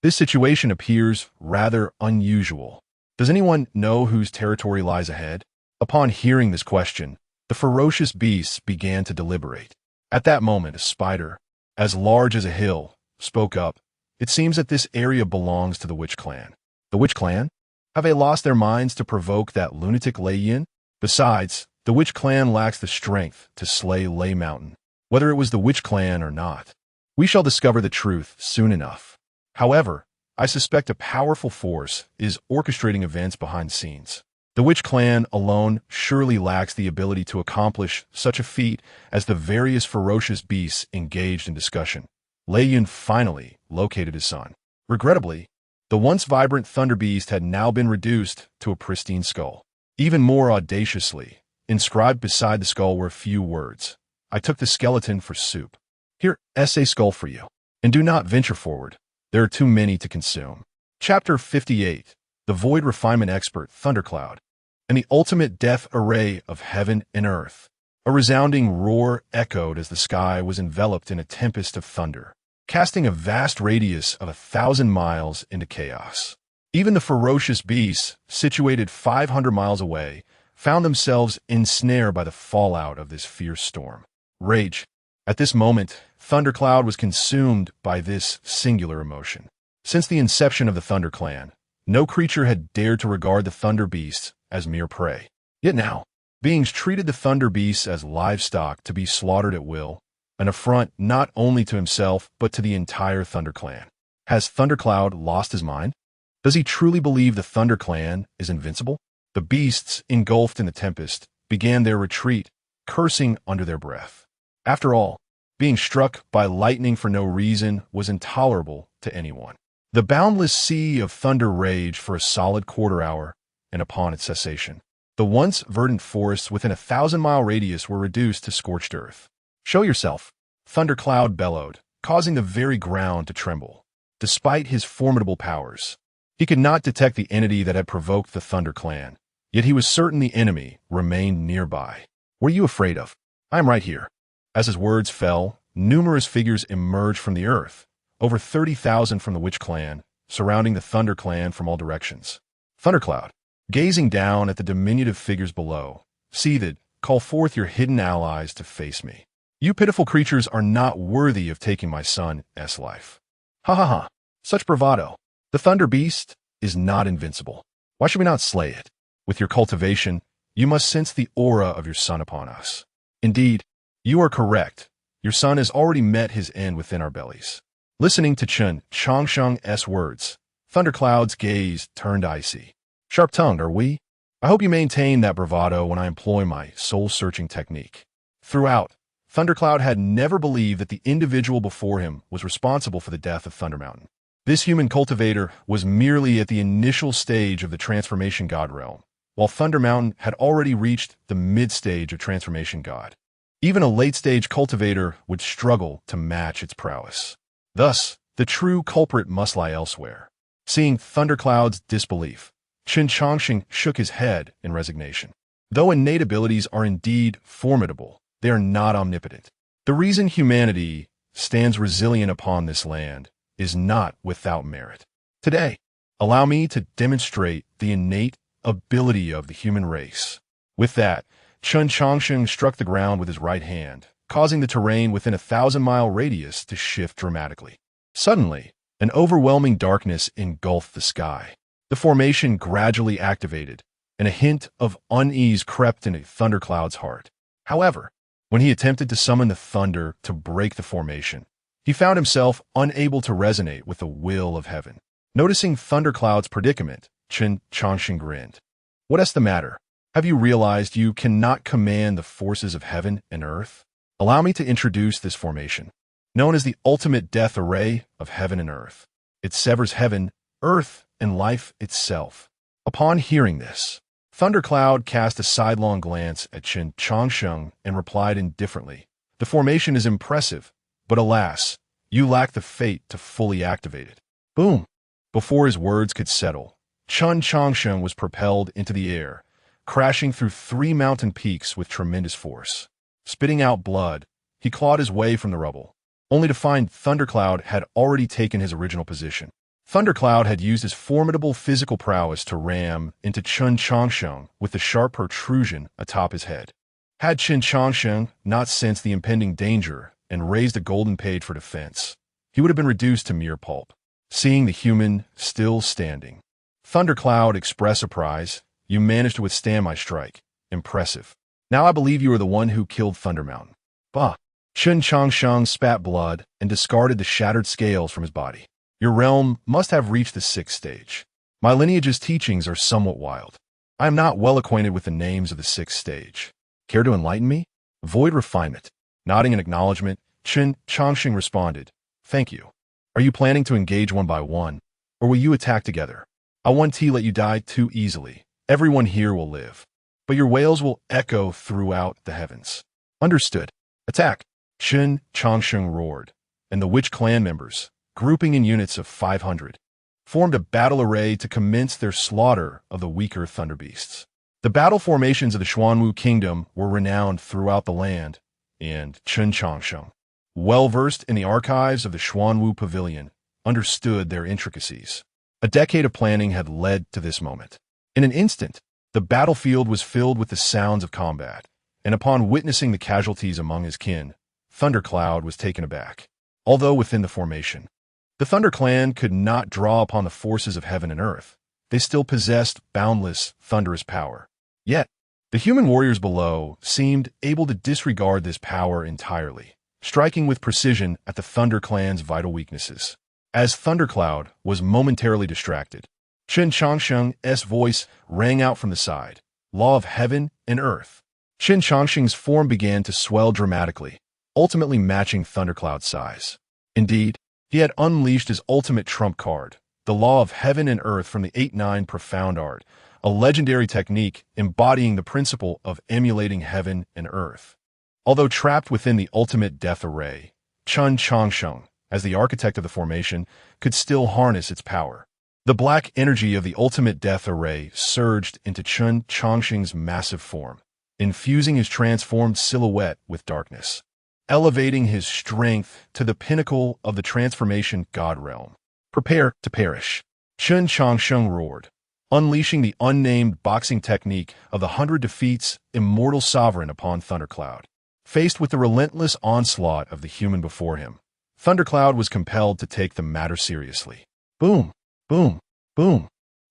This situation appears rather unusual. Does anyone know whose territory lies ahead? Upon hearing this question, the ferocious beasts began to deliberate. At that moment, a spider, as large as a hill, spoke up. "It seems that this area belongs to the Witch Clan." "The Witch Clan? Have they lost their minds to provoke that lunatic Lei Yin? Besides, the Witch Clan lacks the strength to slay Lei Mountain, whether it was the Witch Clan or not. We shall discover the truth soon enough. However, I suspect a powerful force is orchestrating events behind the scenes. The Witch Clan alone surely lacks the ability to accomplish such a feat as the various ferocious beasts engaged in discussion." Lei Yun finally located his son. Regrettably, the once vibrant thunder beast had now been reduced to a pristine skull. Even more audaciously, inscribed beside the skull were a few words. "I took the skeleton for soup. Here, a skull for you. And do not venture forward. There are too many to consume." Chapter 58. The Void Refinement Expert, Thundercloud, and the ultimate death array of heaven and earth. A resounding roar echoed as the sky was enveloped in a tempest of thunder, casting a vast radius of 1,000 miles into chaos. Even the ferocious beasts, situated 500 miles away, found themselves ensnared by the fallout of this fierce storm. Rage. At this moment, Thundercloud was consumed by this singular emotion. Since the inception of the Thunder Clan, no creature had dared to regard the Thunder Beasts as mere prey. Yet now, beings treated the Thunder Beasts as livestock to be slaughtered at will, an affront not only to himself but to the entire Thunder Clan. Has Thundercloud lost his mind? Does he truly believe the Thunder Clan is invincible? The beasts, engulfed in the tempest, began their retreat, cursing under their breath. After all, being struck by lightning for no reason was intolerable to anyone. The boundless sea of thunder raged for a solid quarter hour, and upon its cessation, the once verdant forests within a 1,000-mile radius were reduced to scorched earth. "Show yourself," Thundercloud bellowed, causing the very ground to tremble. Despite his formidable powers, he could not detect the entity that had provoked the Thunder Clan, yet he was certain the enemy remained nearby. "What are you afraid of? I am right here." As his words fell, numerous figures emerged from the earth, over 30,000 from the Witch Clan, surrounding the Thunder Clan from all directions. Thundercloud, gazing down at the diminutive figures below, seethed, "Call forth your hidden allies to face me. You pitiful creatures are not worthy of taking my son's life." "Ha ha ha, such bravado. The Thunder Beast is not invincible. Why should we not slay it? With your cultivation, you must sense the aura of your son upon us. Indeed, you are correct. Your son has already met his end within our bellies." Listening to Chen Changsheng's words, Thundercloud's gaze turned icy. "Sharp-tongued, are we? I hope you maintain that bravado when I employ my soul-searching technique." Throughout, Thundercloud had never believed that the individual before him was responsible for the death of Thunder Mountain. This human cultivator was merely at the initial stage of the Transformation God realm, while Thunder Mountain had already reached the mid-stage of Transformation God. Even a late-stage cultivator would struggle to match its prowess. Thus, the true culprit must lie elsewhere. Seeing Thundercloud's disbelief, Chen Changsheng shook his head in resignation. Though innate abilities are indeed formidable, they are not omnipotent. The reason humanity stands resilient upon this land is not without merit. Today, allow me to demonstrate the innate ability of the human race. With that, Chen Changsheng struck the ground with his right hand, causing the terrain within a 1,000-mile radius to shift dramatically. Suddenly, an overwhelming darkness engulfed the sky. The formation gradually activated, and a hint of unease crept into Thundercloud's heart. However, when he attempted to summon the thunder to break the formation, he found himself unable to resonate with the will of heaven. Noticing Thundercloud's predicament, Chen Changsheng grinned. "What's the matter? Have you realized you cannot command the forces of heaven and earth? Allow me to introduce this formation, known as the ultimate death array of heaven and earth. It severs heaven, earth, and life itself." Upon hearing this, Thundercloud cast a sidelong glance at Chen Changsheng and replied indifferently, "The formation is impressive, but alas, you lack the fate to fully activate it." Boom! Before his words could settle, Chen Changsheng was propelled into the air, crashing through 3 mountain peaks with tremendous force. Spitting out blood, he clawed his way from the rubble, only to find Thundercloud had already taken his original position. Thundercloud had used his formidable physical prowess to ram into Chen Changsheng with the sharp protrusion atop his head. Had Chen Changsheng not sensed the impending danger and raised a golden page for defense, he would have been reduced to mere pulp. Seeing the human still standing, Thundercloud expressed surprise. "You managed to withstand my strike. Impressive. Now I believe you are the one who killed Thunder Mountain." Bah! Chen Changsheng spat blood and discarded the shattered scales from his body. "Your realm must have reached the 6th stage. My lineage's teachings are somewhat wild. I am not well acquainted with the names of the 6th stage. Care to enlighten me?" Void refinement. Nodding in acknowledgement, Chen Changsheng responded, "Thank you. Are you planning to engage one by one, or will you attack together? I won't let you die too easily. Everyone here will live, but your wails will echo throughout the heavens." "Understood. Attack!" Chen Changsheng roared, and the Witch clan members, grouping in units of 500, formed a battle array to commence their slaughter of the weaker thunder beasts. The battle formations of the Xuanwu kingdom were renowned throughout the land, and Chen Changsheng, well-versed in the archives of the Xuanwu Pavilion, understood their intricacies. A decade of planning had led to this moment. In an instant, the battlefield was filled with the sounds of combat, and upon witnessing the casualties among his kin, Thundercloud was taken aback. Although within the formation, the Thunder Clan could not draw upon the forces of heaven and earth, they still possessed boundless, thunderous power. Yet, the human warriors below seemed able to disregard this power entirely, striking with precision at the Thunder Clan's vital weaknesses. As Thundercloud was momentarily distracted, Chen Changsheng's voice rang out from the side, "Law of heaven and earth." Chen Changsheng's form began to swell dramatically, ultimately matching Thundercloud's size. Indeed, he had unleashed his ultimate trump card, the Law of Heaven and Earth from the 8-9 Profound Art, a legendary technique embodying the principle of emulating heaven and earth. Although trapped within the ultimate death array, Chen Changsheng, as the architect of the formation, could still harness its power. The black energy of the ultimate death array surged into Chen Changsheng's massive form, infusing his transformed silhouette with darkness, elevating his strength to the pinnacle of the transformation god realm. "Prepare to perish," Chen Changsheng roared, unleashing the unnamed boxing technique of the 100 defeats immortal sovereign upon Thundercloud. Faced with the relentless onslaught of the human before him, Thundercloud was compelled to take the matter seriously. Boom, boom, boom.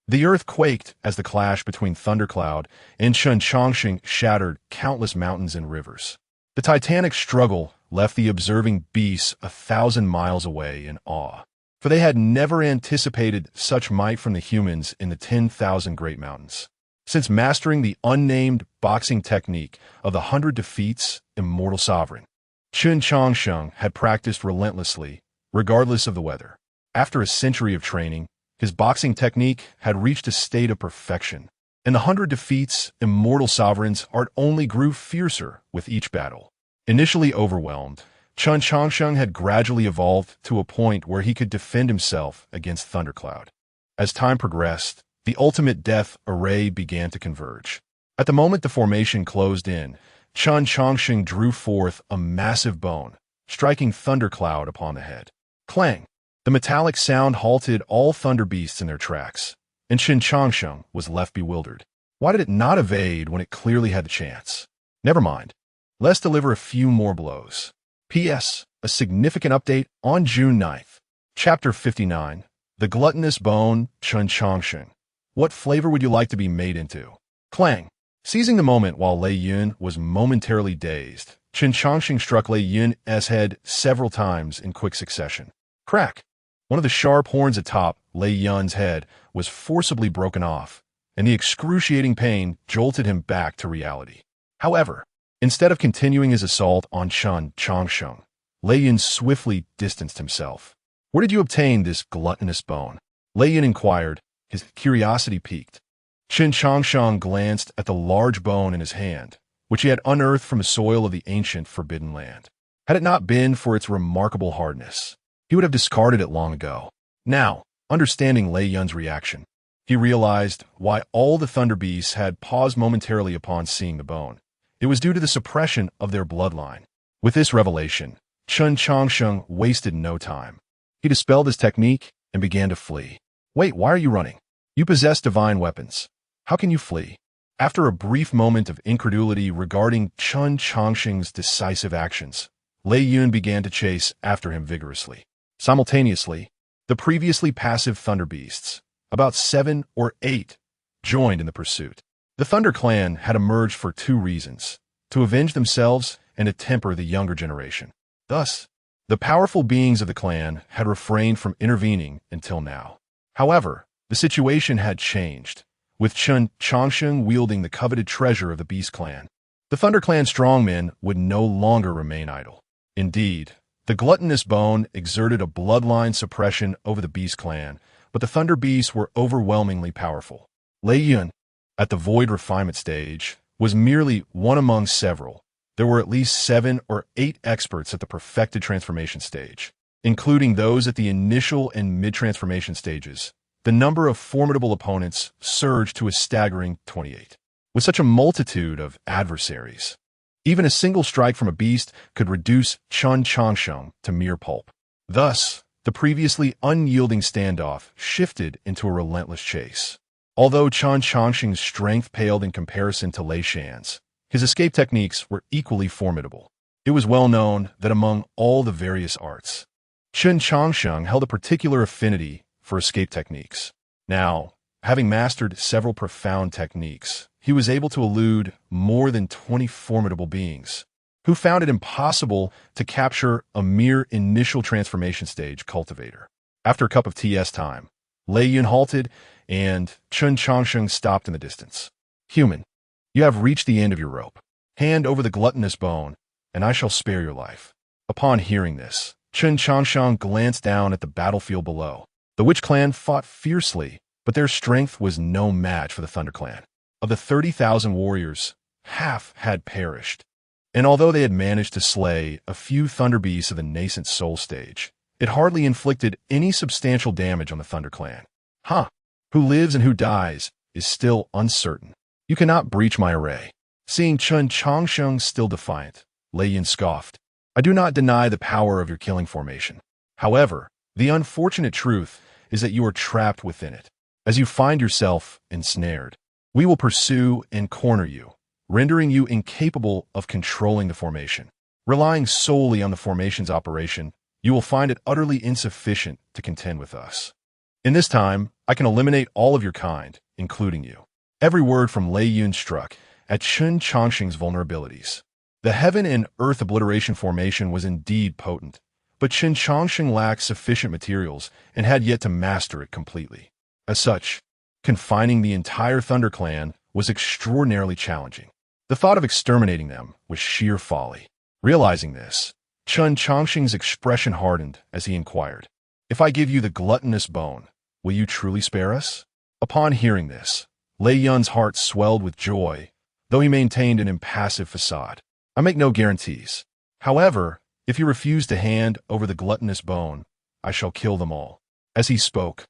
The earth quaked as the clash between Thundercloud and Chen Changsheng shattered countless mountains and rivers. The titanic struggle left the observing beasts 1,000 miles away in awe, for they had never anticipated such might from the humans in the 10,000 Great Mountains. Since mastering the unnamed boxing technique of the 100 defeats immortal sovereign, Chen Changsheng had practiced relentlessly, regardless of the weather. After a century of training, his boxing technique had reached a state of perfection, and the 100 defeats immortal sovereign's art only grew fiercer with each battle. Initially overwhelmed, Chen Changsheng had gradually evolved to a point where he could defend himself against Thundercloud. As time progressed, the ultimate death array began to converge. At the moment the formation closed in, Chen Changsheng drew forth a massive bone, striking Thundercloud upon the head. Clang! The metallic sound halted all thunder beasts in their tracks, and Chen Changsheng was left bewildered. Why did it not evade when it clearly had the chance? Never mind. Let's deliver a few more blows. P.S. A significant update on June 9th. Chapter 59. The Gluttonous Bone, Chen Changsheng. What flavor would you like to be made into? Clang. Seizing the moment while Lei Yun was momentarily dazed, Chen Changsheng struck Lei Yun's head several times in quick succession. Crack! One of the sharp horns atop Lei Yun's head was forcibly broken off, and the excruciating pain jolted him back to reality. However, instead of continuing his assault on Chen Changsheng, Lei Yun swiftly distanced himself. Where did you obtain this gluttonous bone? Lei Yun inquired, his curiosity piqued. Chen Changsheng glanced at the large bone in his hand, which he had unearthed from the soil of the ancient Forbidden Land. Had it not been for its remarkable hardness, he would have discarded it long ago. Now, understanding Lei Yun's reaction, he realized why all the Thunder Beasts had paused momentarily upon seeing the bone. It was due to the suppression of their bloodline. With this revelation, Chen Changsheng wasted no time. He dispelled his technique and began to flee. Wait, why are you running? You possess divine weapons. How can you flee? After a brief moment of incredulity regarding Chen Changsheng's decisive actions, Lei Yun began to chase after him vigorously. Simultaneously, the previously passive Thunder Beasts, about 7 or 8, joined in the pursuit. The Thunder Clan had emerged for two reasons: to avenge themselves and to temper the younger generation. Thus, the powerful beings of the clan had refrained from intervening until now. However, the situation had changed, with Chen Changsheng wielding the coveted treasure of the Beast Clan. The Thunder Clan strongmen would no longer remain idle. Indeed, the gluttonous bone exerted a bloodline suppression over the Beast Clan, but the Thunder Beasts were overwhelmingly powerful. Lei Yun, at the Void Refinement stage, was merely one among several. There were at least 7 or 8 experts at the perfected transformation stage, including those at the initial and mid-transformation stages. The number of formidable opponents surged to a staggering 28. With such a multitude of adversaries, even a single strike from a beast could reduce Chen Changsheng to mere pulp. Thus, the previously unyielding standoff shifted into a relentless chase. Although Chen Changsheng's strength paled in comparison to Lei Shan's, his escape techniques were equally formidable. It was well known that among all the various arts, Chen Changsheng held a particular affinity for escape techniques. Now, having mastered several profound techniques, he was able to elude more than 20 formidable beings, who found it impossible to capture a mere initial transformation stage cultivator. After a cup of TS time, Lei Yun halted, and Chen Changsheng stopped in the distance. Human, you have reached the end of your rope. Hand over the gluttonous bone, and I shall spare your life. Upon hearing this, Chen Changsheng glanced down at the battlefield below. The Witch Clan fought fiercely, but their strength was no match for the Thunder Clan. Of the 30,000 warriors, half had perished. And although they had managed to slay a few Thunder Beasts of the nascent soul stage, it hardly inflicted any substantial damage on the Thunder Clan. Who lives and who dies is still uncertain. You cannot breach my array. Seeing Chen Changsheng still defiant, Lei Yun scoffed. I do not deny the power of your killing formation. However, the unfortunate truth is that you are trapped within it. As you find yourself ensnared, we will pursue and corner you, rendering you incapable of controlling the formation. Relying solely on the formation's operation, you will find it utterly insufficient to contend with us. In this time, I can eliminate all of your kind, including you. Every word from Lei Yun struck at Chen Changsheng's vulnerabilities. The heaven and earth obliteration formation was indeed potent, but Chen Changsheng lacked sufficient materials and had yet to master it completely. As such, confining the entire Thunder Clan was extraordinarily challenging. The thought of exterminating them was sheer folly. Realizing this, Chen Changsheng's expression hardened as he inquired, "If I give you the gluttonous bone, will you truly spare us?" Upon hearing this, Lei Yun's heart swelled with joy, though he maintained an impassive facade. I make no guarantees. However, if you refuse to hand over the gluttonous bone, I shall kill them all. As he spoke,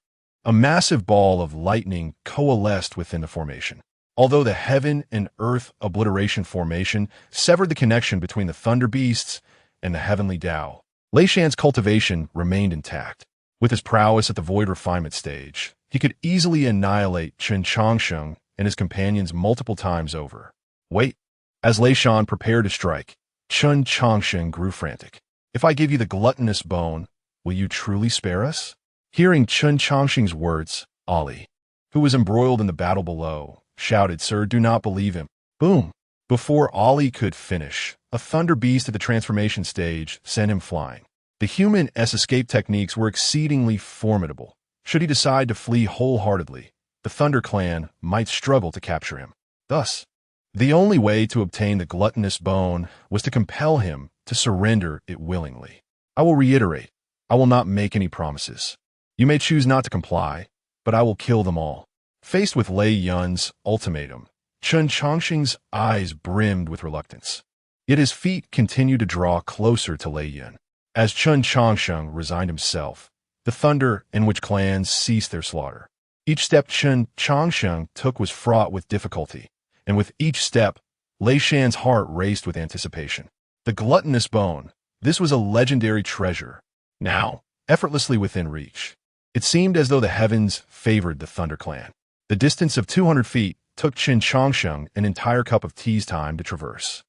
a massive ball of lightning coalesced within the formation. Although the heaven and earth obliteration formation severed the connection between the Thunder Beasts and the heavenly Tao, Lei Shan's cultivation remained intact. With his prowess at the Void Refinement stage, He could easily annihilate Chen Changsheng and his companions multiple times over. Wait. As Lei Shan prepared to strike, Chen Changsheng grew frantic. If I give you the gluttonous bone, will you truly spare us? Hearing Chen Changsheng's words, Ali, who was embroiled in the battle below, shouted, Sir, do not believe him. Boom! Before Ali could finish, a thunder beast at the transformation stage sent him flying. The human's escape techniques were exceedingly formidable. Should he decide to flee wholeheartedly, the Thunder Clan might struggle to capture him. Thus, the only way to obtain the gluttonous bone was to compel him to surrender it willingly. I will reiterate, I will not make any promises. You may choose not to comply, but I will kill them all. Faced with Lei Yun's ultimatum, Chen Changsheng's eyes brimmed with reluctance. Yet his feet continued to draw closer to Lei Yun. As Chen Changsheng resigned himself, the thunder in which clans ceased their slaughter. Each step Chen Changsheng took was fraught with difficulty, and with each step, Lei Shan's heart raced with anticipation. The gluttonous bone, this was a legendary treasure, now effortlessly within reach. It seemed as though the heavens favored the Thunder Clan. The distance of 200 feet took Chen Changsheng an entire cup of tea's time to traverse.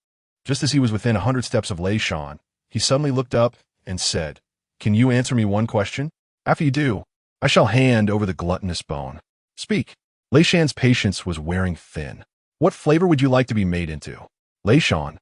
Just as he was within 100 steps of Lei Shan, he suddenly looked up and said, Can you answer me one question? After you do, I shall hand over the gluttonous bone. Speak. Lei Shan's patience was wearing thin. What flavor would you like to be made into? Lei Shan.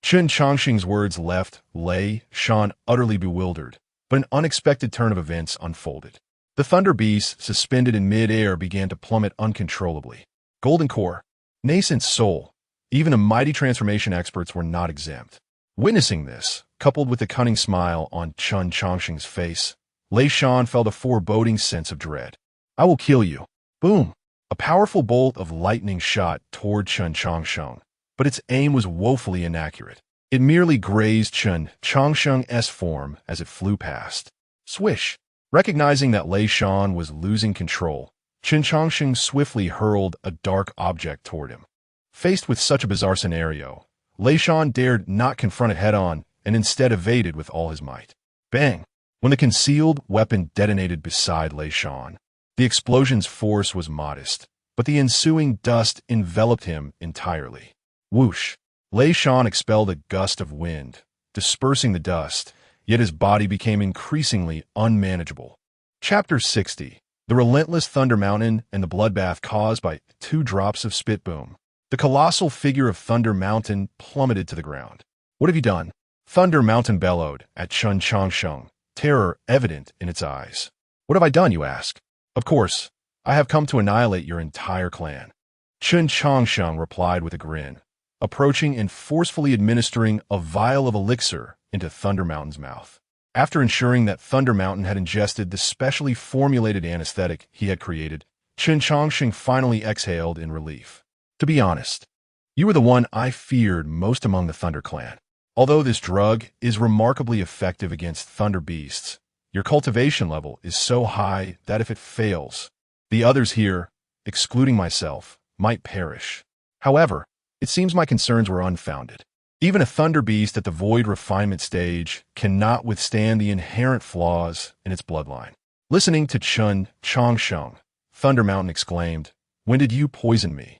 Chen Changsheng's words left Lei Shan utterly bewildered, but an unexpected turn of events unfolded. The thunder beast, suspended in mid-air, began to plummet uncontrollably. Golden core, nascent soul, even the mighty transformation experts were not exempt. Witnessing this, coupled with the cunning smile on Chen Changsheng's face, Lei Shan felt a foreboding sense of dread. I will kill you. Boom! A powerful bolt of lightning shot toward Chen Changsheng, but its aim was woefully inaccurate. It merely grazed Chen Changsheng's form as it flew past. Swish! Recognizing that Lei Shan was losing control, Chen Changsheng swiftly hurled a dark object toward him. Faced with such a bizarre scenario, Lei Shan dared not confront it head-on and instead evaded with all his might. Bang! When the concealed weapon detonated beside Lei Shan, the explosion's force was modest, but the ensuing dust enveloped him entirely. Whoosh! Lei Shan expelled a gust of wind, dispersing the dust, yet his body became increasingly unmanageable. Chapter 60. The Relentless Thunder Mountain and the Bloodbath Caused by 2 Drops of Spit. Boom. The colossal figure of Thunder Mountain plummeted to the ground. What have you done? Thunder Mountain bellowed at Chen Changsheng, terror evident in its eyes. What have I done, you ask? Of course, I have come to annihilate your entire clan. Chen Changsheng replied with a grin, approaching and forcefully administering a vial of elixir into Thunder Mountain's mouth. After ensuring that Thunder Mountain had ingested the specially formulated anesthetic he had created, Chen Changsheng finally exhaled in relief. To be honest, you were the one I feared most among the Thunder Clan. Although this drug is remarkably effective against thunder beasts, your cultivation level is so high that if it fails, the others here, excluding myself, might perish. However, it seems my concerns were unfounded. Even a thunder beast at the void refinement stage cannot withstand the inherent flaws in its bloodline. Listening to Chen Changsheng, Thunder Mountain exclaimed, When did you poison me?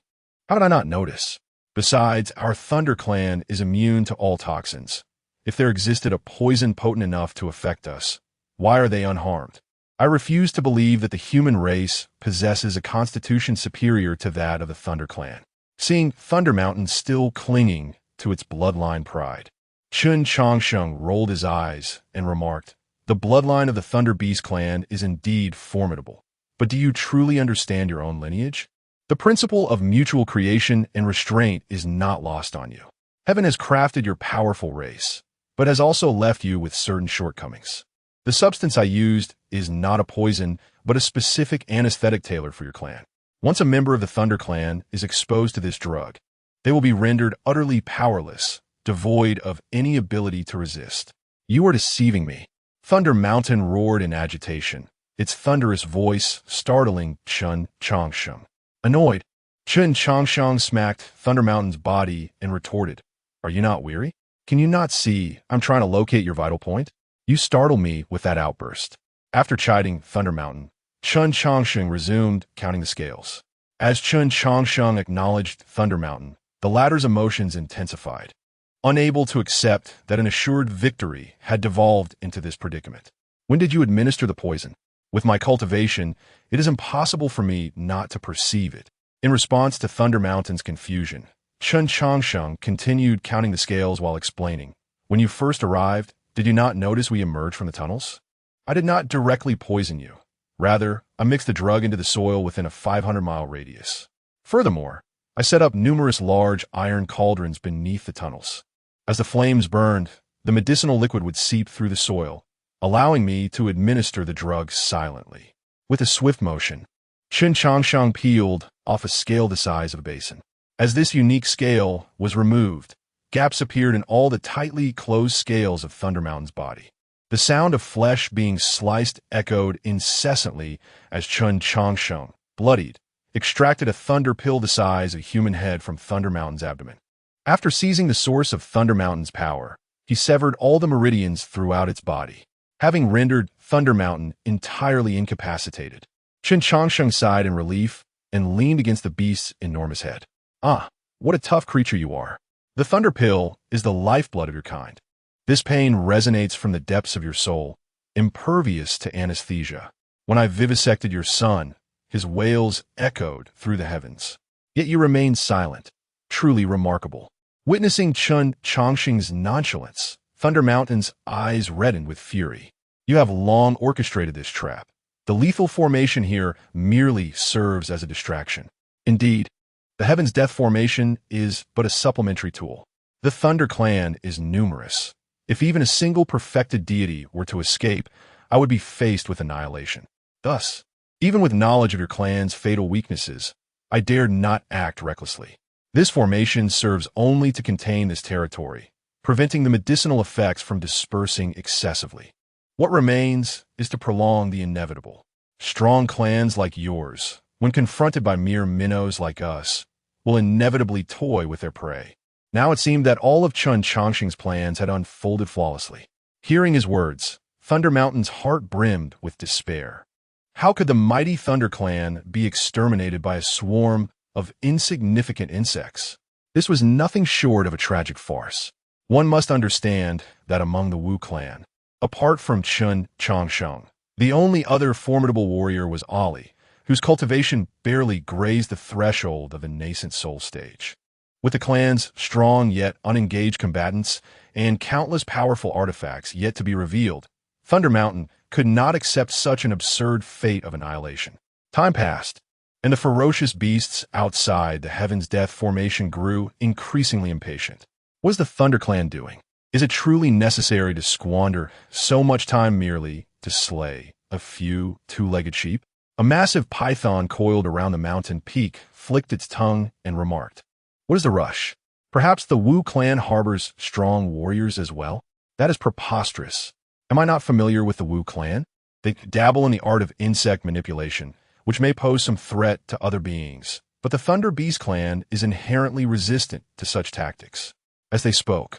How did I not notice? Besides, our Thunder Clan is immune to all toxins. If there existed a poison potent enough to affect us, why are they unharmed? I refuse to believe that the human race possesses a constitution superior to that of the Thunder Clan. Seeing Thunder Mountain still clinging to its bloodline pride, Chen Changsheng rolled his eyes and remarked, The bloodline of the Thunder Beast clan is indeed formidable, but do you truly understand your own lineage? The principle of mutual creation and restraint is not lost on you. Heaven has crafted your powerful race, but has also left you with certain shortcomings. The substance I used is not a poison, but a specific anesthetic tailored for your clan. Once a member of the Thunder Clan is exposed to this drug, they will be rendered utterly powerless, devoid of any ability to resist. You are deceiving me. Thunder Mountain roared in agitation, its thunderous voice startling Chen Changsheng. Annoyed, Chen Changsheng smacked Thunder Mountain's body and retorted, Are you not weary? Can you not see I'm trying to locate your vital point? You startle me with that outburst. After chiding Thunder Mountain, Chen Changsheng resumed counting the scales. As Chen Changsheng acknowledged Thunder Mountain, the latter's emotions intensified, unable to accept that an assured victory had devolved into this predicament. When did you administer the poison? With my cultivation, it is impossible for me not to perceive it. In response to Thunder Mountain's confusion, Chen Changsheng continued counting the scales while explaining. When you first arrived, did you not notice we emerged from the tunnels? I did not directly poison you. Rather, I mixed the drug into the soil within a 500-mile radius. Furthermore, I set up numerous large iron cauldrons beneath the tunnels. As the flames burned, the medicinal liquid would seep through the soil, allowing me to administer the drug silently. With a swift motion, Chen Changsheng peeled off a scale the size of a basin. As this unique scale was removed, gaps appeared in all the tightly closed scales of Thunder Mountain's body. The sound of flesh being sliced echoed incessantly as Chen Changsheng, bloodied, extracted a thunder pill the size of a human head from Thunder Mountain's abdomen. After seizing the source of Thunder Mountain's power, he severed all the meridians throughout its body, having rendered Thunder Mountain entirely incapacitated. Chen Changsheng sighed in relief and leaned against the beast's enormous head. Ah, what a tough creature you are. The thunder pill is the lifeblood of your kind. This pain resonates from the depths of your soul, impervious to anesthesia. When I vivisected your son, his wails echoed through the heavens. Yet you remained silent. Truly remarkable. Witnessing Chen Changsheng's nonchalance, Thunder Mountain's eyes reddened with fury. You have long orchestrated this trap. The lethal formation here merely serves as a distraction. Indeed, the Heaven's Death formation is but a supplementary tool. The Thunder Clan is numerous. If even a single perfected deity were to escape, I would be faced with annihilation. Thus, even with knowledge of your clan's fatal weaknesses, I dared not act recklessly. This formation serves only to contain this territory, preventing the medicinal effects from dispersing excessively. What remains is to prolong the inevitable. Strong clans like yours, when confronted by mere minnows like us, will inevitably toy with their prey. Now it seemed that all of Chen Changsheng's plans had unfolded flawlessly. Hearing his words, Thunder Mountain's heart brimmed with despair. How could the mighty Thunder Clan be exterminated by a swarm of insignificant insects? This was nothing short of a tragic farce. One must understand that among the Wu clan, apart from Chen Changsheng, the only other formidable warrior was Ali, whose cultivation barely grazed the threshold of the nascent soul stage. With the clan's strong yet unengaged combatants and countless powerful artifacts yet to be revealed, Thunder Mountain could not accept such an absurd fate of annihilation. Time passed, and the ferocious beasts outside the Heaven's Death formation grew increasingly impatient. What is the Thunder Clan doing? Is it truly necessary to squander so much time merely to slay a few two-legged sheep? A massive python coiled around the mountain peak flicked its tongue and remarked, "What is the rush? Perhaps the Wu clan harbors strong warriors as well? That is preposterous. Am I not familiar with the Wu clan? They dabble in the art of insect manipulation, which may pose some threat to other beings, but the Thunder Beast clan is inherently resistant to such tactics." As they spoke,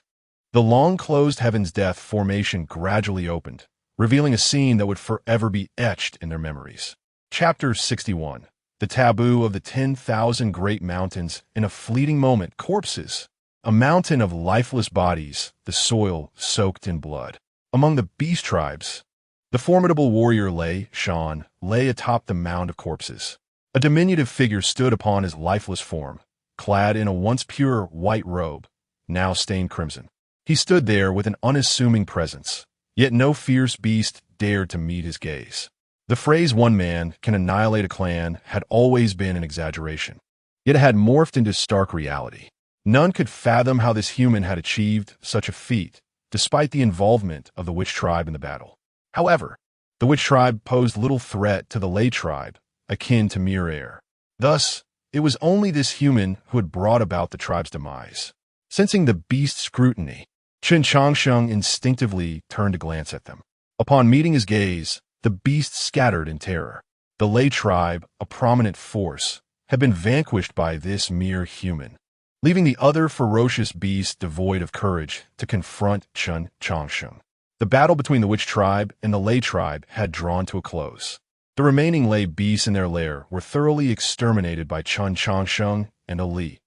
the long-closed Heaven's Death formation gradually opened, revealing a scene that would forever be etched in their memories. Chapter 61. The Taboo of the 10,000 Great Mountains. In a fleeting moment, corpses. A mountain of lifeless bodies, the soil soaked in blood. Among the beast tribes, the formidable warrior Lei Shan lay atop the mound of corpses. A diminutive figure stood upon his lifeless form, clad in a once pure white robe, now stained crimson. He stood there with an unassuming presence, yet no fierce beast dared to meet his gaze. The phrase "one man can annihilate a clan" had always been an exaggeration, yet it had morphed into stark reality. None could fathom how this human had achieved such a feat, despite the involvement of the Witch tribe in the battle. However, the Witch tribe posed little threat to the Lei tribe, akin to mere air. Thus, it was only this human who had brought about the tribe's demise. Sensing the beast's scrutiny, Chen Changsheng instinctively turned to glance at them. Upon meeting his gaze, the beast scattered in terror. The Lei tribe, a prominent force, had been vanquished by this mere human, leaving the other ferocious beasts devoid of courage to confront Chen Changsheng. The battle between the Witch tribe and the Lei tribe had drawn to a close. The remaining lay beasts in their lair were thoroughly exterminated by Chen Changsheng and Ali.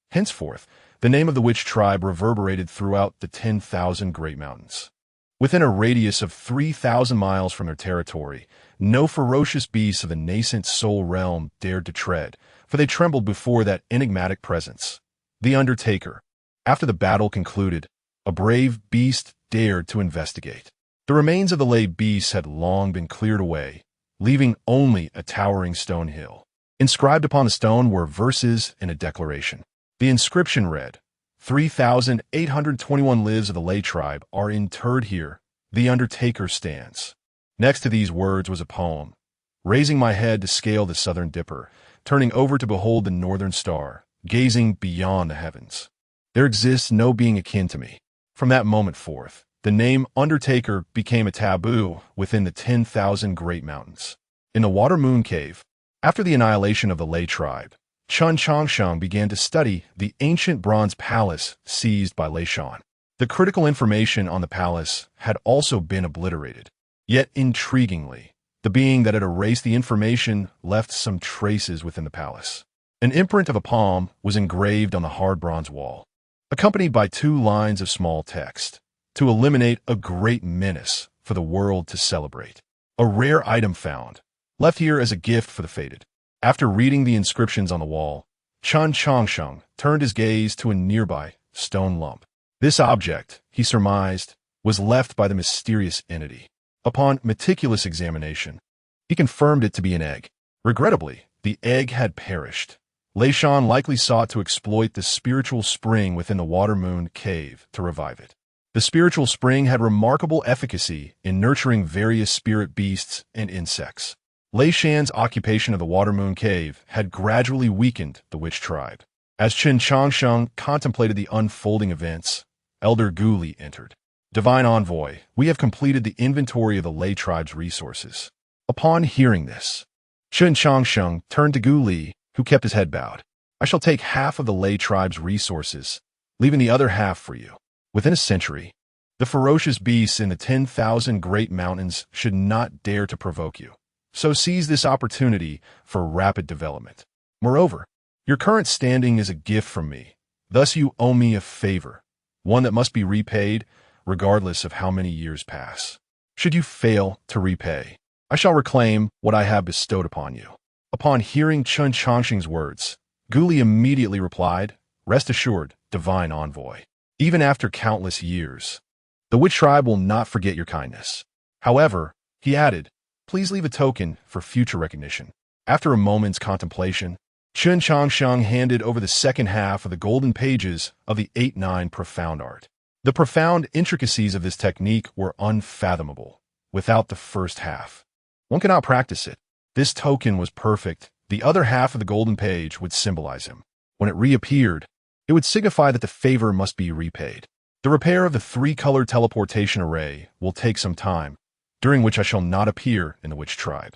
Henceforth, the name of the witch tribe reverberated throughout the 10,000 Great Mountains. Within a radius of 3,000 miles from their territory, no ferocious beasts of the nascent soul realm dared to tread, for they trembled before that enigmatic presence. The Undertaker. After the battle concluded, a brave beast dared to investigate. The remains of the lay beasts had long been cleared away, leaving only a towering stone hill. Inscribed upon the stone were verses and a declaration. The inscription read, 3,821 lives of the lay tribe are interred here. The Undertaker stands. Next to these words was a poem. Raising my head to scale the southern dipper, turning over to behold the northern star, gazing beyond the heavens. There exists no being akin to me. From that moment forth, the name Undertaker became a taboo within the 10,000 Great Mountains. In the Water Moon Cave, after the annihilation of the Lay tribe, Chen Changsheng began to study the ancient bronze palace seized by Lay Shan. The critical information on the palace had also been obliterated. Yet, intriguingly, the being that had erased the information left some traces within the palace. An imprint of a palm was engraved on the hard bronze wall, accompanied by 2 lines of small text, to eliminate a great menace for the world to celebrate. A rare item found, left here as a gift for the fated. After reading the inscriptions on the wall, Chen Changsheng turned his gaze to a nearby stone lump. This object, he surmised, was left by the mysterious entity. Upon meticulous examination, he confirmed it to be an egg. Regrettably, the egg had perished. Lay Shan likely sought to exploit the spiritual spring within the Water Moon Cave to revive it. The spiritual spring had remarkable efficacy in nurturing various spirit beasts and insects. Lay Shan's occupation of the Water Moon Cave had gradually weakened the witch tribe. As Chen Changsheng contemplated the unfolding events, Elder Gu Li entered. Divine Envoy, we have completed the inventory of the Lay tribe's resources. Upon hearing this, Chen Changsheng turned to Gu Li, who kept his head bowed. I shall take half of the Lay tribe's resources, leaving the other half for you. Within a century, the ferocious beasts in the 10,000 Great Mountains should not dare to provoke you. So seize this opportunity for rapid development. Moreover, your current standing is a gift from me. Thus you owe me a favor, one that must be repaid regardless of how many years pass. Should you fail to repay, I shall reclaim what I have bestowed upon you. Upon hearing Chen Changsheng's words, Gu Li immediately replied, Rest assured, Divine Envoy. Even after countless years, the witch tribe will not forget your kindness. However, he added, Please leave a token for future recognition. After a moment's contemplation, Chen Changsheng handed over the second half of the golden pages of the 8-9 profound art. The profound intricacies of this technique were unfathomable without the first half. One cannot practice it. This token was perfect. The other half of the golden page would symbolize him. When it reappeared, it would signify that the favor must be repaid. The repair of the 3-color teleportation array will take some time, during which I shall not appear in the witch tribe.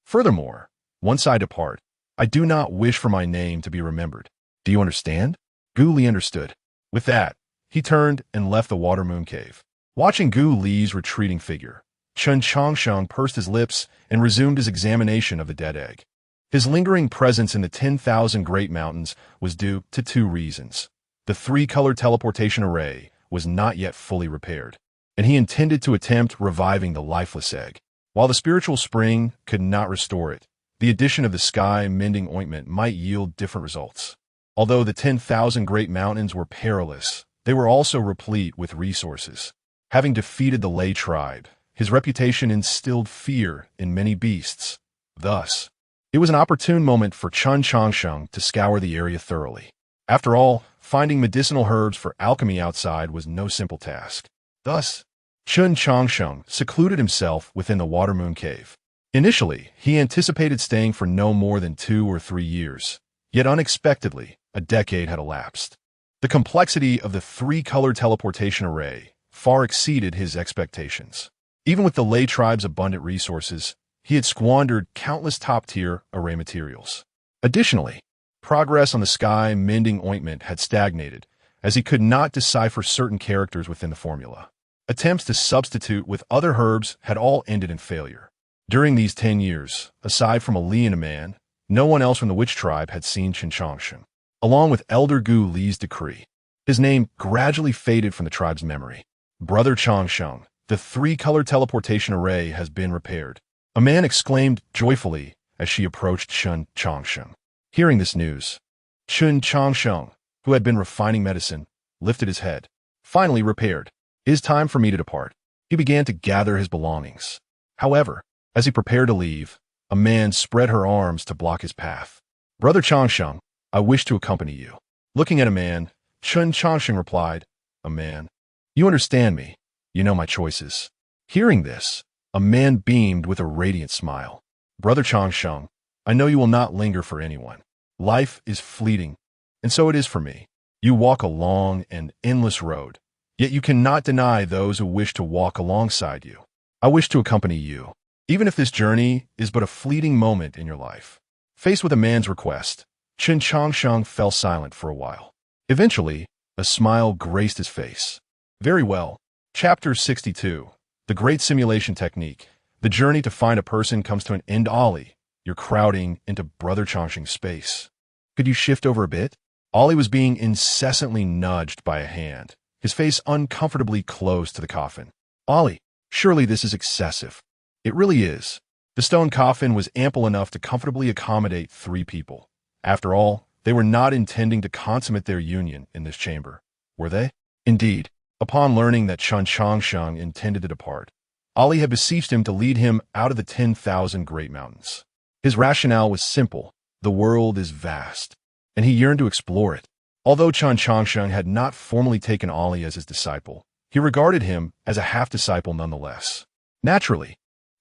Furthermore, once I depart, I do not wish for my name to be remembered. Do you understand? Gu Li understood. With that, he turned and left the Water Moon Cave. Watching Gu Li's retreating figure, Chen Changsheng pursed his lips and resumed his examination of the dead egg. His lingering presence in the 10,000 Great Mountains was due to 2 reasons. The 3-color teleportation array was not yet fully repaired, and he intended to attempt reviving the lifeless egg. While the spiritual spring could not restore it, the addition of the sky mending ointment might yield different results. Although the 10,000 Great Mountains were perilous, they were also replete with resources. Having defeated the Lay tribe, his reputation instilled fear in many beasts. Thus, it was an opportune moment for Chen Changsheng to scour the area thoroughly. After all, finding medicinal herbs for alchemy outside was no simple task. Thus, Chen Changsheng secluded himself within the Water Moon Cave. Initially, he anticipated staying for no more than 2 or 3 years, yet unexpectedly, a decade had elapsed. The complexity of the 3-color teleportation array far exceeded his expectations. Even with the Lay tribe's abundant resources, he had squandered countless top-tier array materials. Additionally, progress on the sky mending ointment had stagnated, as he could not decipher certain characters within the formula. Attempts to substitute with other herbs had all ended in failure. During these 10 years, aside from Ali and a man, no one else from the witch tribe had seen Chen Changsheng. Along with Elder Gu Li's decree, his name gradually faded from the tribe's memory. Brother Changsheng, the three-color teleportation array has been repaired. A man exclaimed joyfully as she approached Chen Changsheng. Hearing this news, Chen Changsheng, who had been refining medicine, lifted his head. Finally repaired. It is time for me to depart. He began to gather his belongings. However, as he prepared to leave, a man spread her arms to block his path. Brother Changsheng, I wish to accompany you. Looking at a man, Chen Changsheng replied, A man? You understand me. You know my choices. Hearing this, a man beamed with a radiant smile. Brother Changsheng, I know you will not linger for anyone. Life is fleeting, and so it is for me. You walk a long and endless road, yet you cannot deny those who wish to walk alongside you. I wish to accompany you, even if this journey is but a fleeting moment in your life. Faced with a man's request, Chen Changsheng fell silent for a while. Eventually, a smile graced his face. Very well. Chapter 62. The Great Simulation Technique. The journey to find a person comes to an end. Ali, you're crowding into Brother Changsheng's space. Could you shift over a bit? Ali was being incessantly nudged by a hand, his face uncomfortably close to the coffin. Ali, surely this is excessive. It really is. The stone coffin was ample enough to comfortably accommodate 3 people. After all, they were not intending to consummate their union in this chamber, were they? Indeed, upon learning that Chen Changsheng intended to depart, Ali had beseeched him to lead him out of the 10,000 great mountains. His rationale was simple. The world is vast, and he yearned to explore it. Although Chen Changsheng had not formally taken Ali as his disciple, he regarded him as a half-disciple nonetheless. Naturally,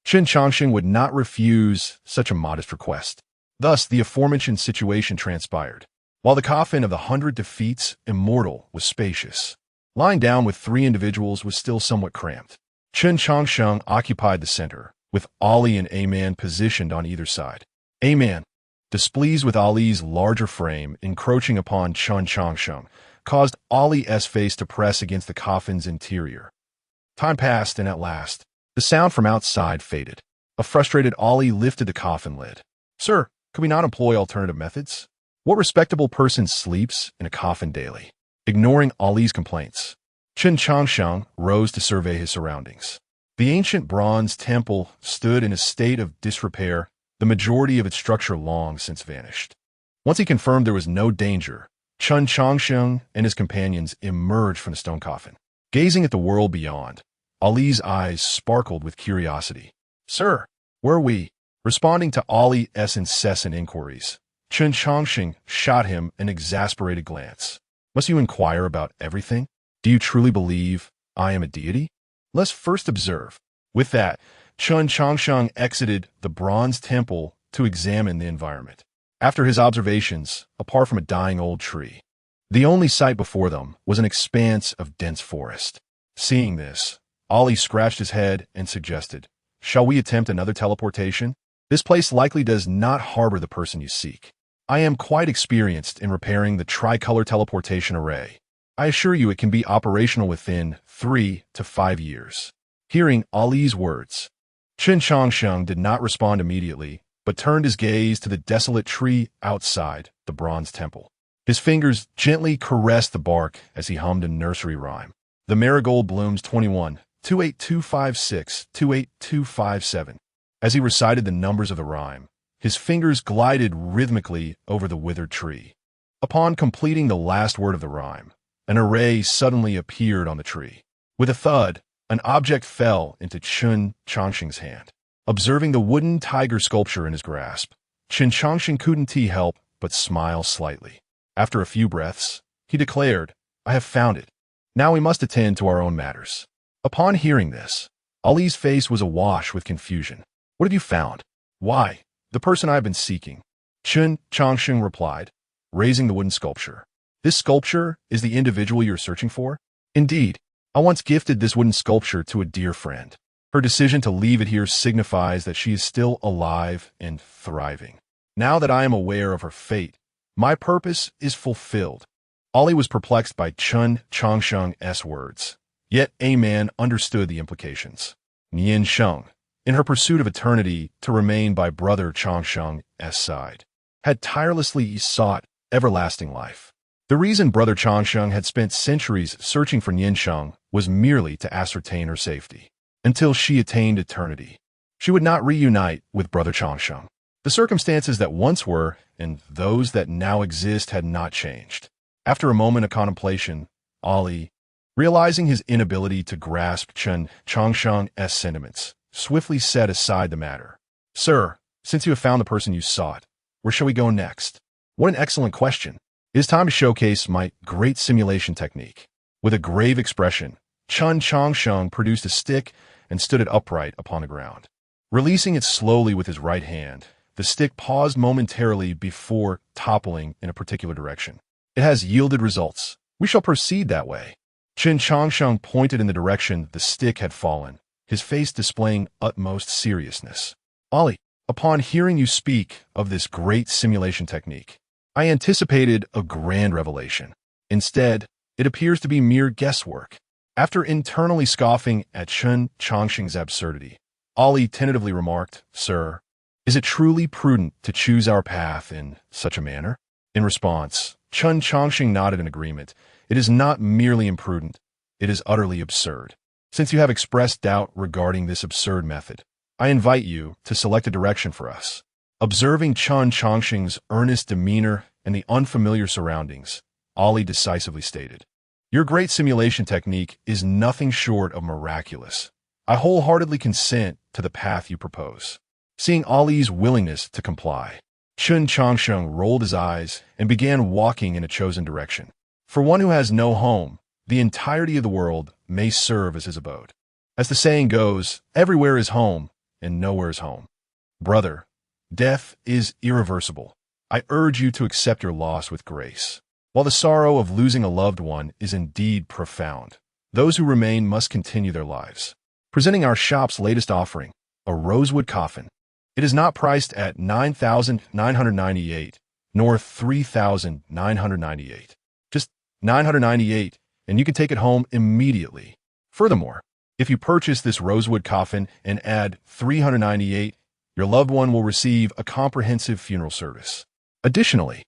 Chen Changsheng would not refuse such a modest request. Thus, the aforementioned situation transpired. While the coffin of the 100 defeats immortal was spacious, lying down with 3 individuals was still somewhat cramped. Chen Changsheng occupied the center, with Ali and A-Man positioned on either side. A-Man, displeased with Ali's larger frame encroaching upon Chen Changsheng, caused Ali's face to press against the coffin's interior. Time passed, and at last, the sound from outside faded. A frustrated Ali lifted the coffin lid. Sir, could we not employ alternative methods? What respectable person sleeps in a coffin daily? Ignoring Ali's complaints, Chen Changsheng rose to survey his surroundings. The ancient bronze temple stood in a state of disrepair, the majority of its structure long since vanished. Once he confirmed there was no danger, Chen Changsheng and his companions emerged from the stone coffin. Gazing at the world beyond, Ali's eyes sparkled with curiosity. Sir, where are we? Responding to Ali's incessant inquiries, Chen Changsheng shot him an exasperated glance. Must you inquire about everything? Do you truly believe I am a deity? Let's first observe. With that, Chen Changsheng exited the bronze temple to examine the environment. After his observations, apart from a dying old tree, the only sight before them was an expanse of dense forest. Seeing this, Ali scratched his head and suggested, Shall we attempt another teleportation? This place likely does not harbor the person you seek. I am quite experienced in repairing the tricolor teleportation array. I assure you it can be operational within 3 to 5 years. Hearing Ali's words, Chen Changsheng did not respond immediately, but turned his gaze to the desolate tree outside the bronze temple. His fingers gently caressed the bark as he hummed a nursery rhyme. The marigold blooms 21, 28256, 28257. As he recited the numbers of the rhyme, his fingers glided rhythmically over the withered tree. Upon completing the last word of the rhyme, an array suddenly appeared on the tree. With a thud, an object fell into Chen Changsheng's hand. Observing the wooden tiger sculpture in his grasp, Chen Changsheng couldn't help but smile slightly. After a few breaths, he declared, I have found it. Now we must attend to our own matters. Upon hearing this, Ali's face was awash with confusion. What have you found? Why, the person I have been seeking. Chen Changsheng replied, raising the wooden sculpture. This sculpture is the individual you're searching for? Indeed, I once gifted this wooden sculpture to a dear friend. Her decision to leave it here signifies that she is still alive and thriving. Now that I am aware of her fate, my purpose is fulfilled. Ali was perplexed by Chen Changsheng's words, yet A-Man understood the implications. Nian Sheng, in her pursuit of eternity to remain by Brother Changsheng's side, had tirelessly sought everlasting life. The reason Brother Changsheng had spent centuries searching for Niansheng was merely to ascertain her safety. Until she attained eternity, she would not reunite with Brother Changsheng. The circumstances that once were, and those that now exist, had not changed. After a moment of contemplation, Ali, realizing his inability to grasp Chen Changsheng's sentiments, swiftly set aside the matter. "Sir, since you have found the person you sought, where shall we go next?" "What an excellent question. It is time to showcase my great simulation technique." With a grave expression, Chen Changsheng produced a stick and stood it upright upon the ground. Releasing it slowly with his right hand, the stick paused momentarily before toppling in a particular direction. "It has yielded results. We shall proceed that way." Chen Changsheng pointed in the direction the stick had fallen, his face displaying utmost seriousness. "Ali, upon hearing you speak of this great simulation technique, I anticipated a grand revelation. Instead, it appears to be mere guesswork." After internally scoffing at Chen Changsheng's absurdity, Ali tentatively remarked, "Sir, is it truly prudent to choose our path in such a manner?" In response, Chen Changsheng nodded in agreement. "It is not merely imprudent, it is utterly absurd. Since you have expressed doubt regarding this absurd method, I invite you to select a direction for us." Observing Chen Changsheng's earnest demeanor and the unfamiliar surroundings, Ali decisively stated, "Your great simulation technique is nothing short of miraculous. I wholeheartedly consent to the path you propose." Seeing Ali's willingness to comply, Chen Changsheng rolled his eyes and began walking in a chosen direction. For one who has no home, the entirety of the world may serve as his abode. As the saying goes, everywhere is home and nowhere is home. Brother, death is irreversible. I urge you to accept your loss with grace. While the sorrow of losing a loved one is indeed profound, those who remain must continue their lives. Presenting our shop's latest offering, a rosewood coffin. It is not priced at $9,998 nor $3,998. Just $998, and you can take it home immediately. Furthermore, if you purchase this rosewood coffin and add $398, your loved one will receive a comprehensive funeral service. Additionally,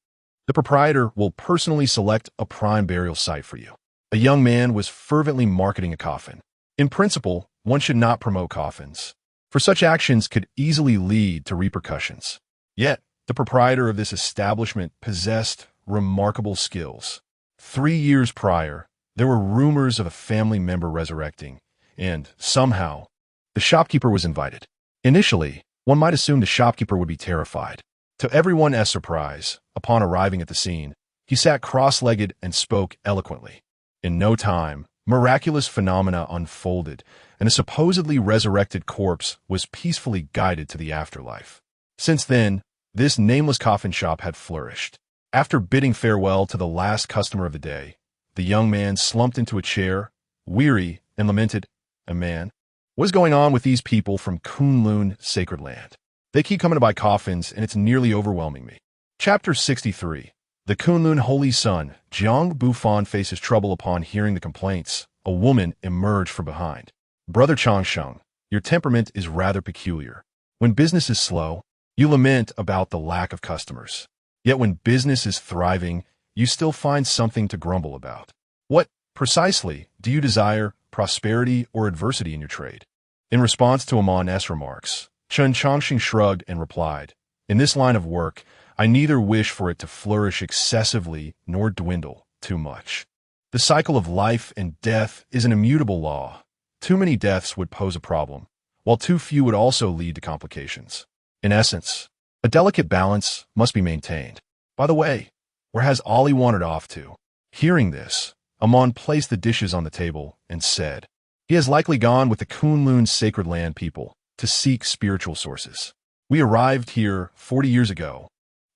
the proprietor will personally select a prime burial site for you. A young man was fervently marketing a coffin. In principle, one should not promote coffins, for such actions could easily lead to repercussions. Yet, the proprietor of this establishment possessed remarkable skills. 3 years prior, there were rumors of a family member resurrecting, and somehow, the shopkeeper was invited. Initially, one might assume the shopkeeper would be terrified. To everyone's surprise, upon arriving at the scene, he sat cross-legged and spoke eloquently. In no time, miraculous phenomena unfolded, and a supposedly resurrected corpse was peacefully guided to the afterlife. Since then, this nameless coffin shop had flourished. After bidding farewell to the last customer of the day, the young man slumped into a chair, weary, and lamented, "Man, what is going on with these people from Kunlun Sacred Land? They keep coming to buy coffins, and it's nearly overwhelming me." Chapter 63. The Kunlun Holy Son, Jiang Bufan, faces trouble upon hearing the complaints. A woman emerged from behind. "Brother Changsheng, your temperament is rather peculiar. When business is slow, you lament about the lack of customers. Yet when business is thriving, you still find something to grumble about. What, precisely, do you desire, prosperity or adversity in your trade?" In response to Amon's remarks, Chen Changsheng shrugged and replied, "In this line of work, I neither wish for it to flourish excessively nor dwindle too much. The cycle of life and death is an immutable law. Too many deaths would pose a problem, while too few would also lead to complications. In essence, a delicate balance must be maintained. By the way, where has Ali wandered off to?" Hearing this, Amon placed the dishes on the table and said, "He has likely gone with the Kunlun Sacred Land people to seek spiritual sources. We arrived here 40 years ago,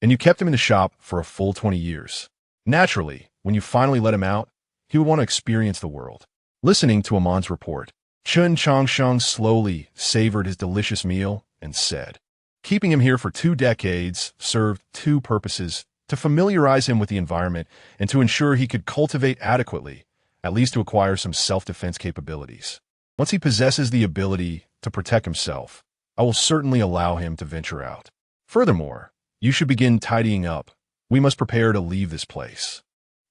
and you kept him in the shop for a full 20 years. Naturally, when you finally let him out, he would want to experience the world." Listening to Amon's report, Chen Changsheng slowly savored his delicious meal and said, "Keeping him here for 2 decades served 2 purposes: to familiarize him with the environment and to ensure he could cultivate adequately, at least to acquire some self-defense capabilities. Once he possesses the ability to protect himself, I will certainly allow him to venture out. Furthermore, you should begin tidying up. We must prepare to leave this place.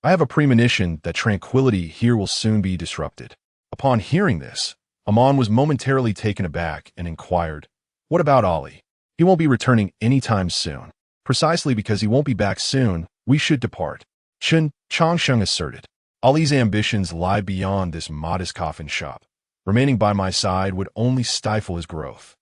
I have a premonition that tranquility here will soon be disrupted." Upon hearing this, Amon was momentarily taken aback and inquired, "What about Ollie? He won't be returning anytime soon." "Precisely because he won't be back soon, we should depart," Chen Changsheng asserted. "Ollie's ambitions lie beyond this modest coffin shop. Remaining by my side would only stifle his growth.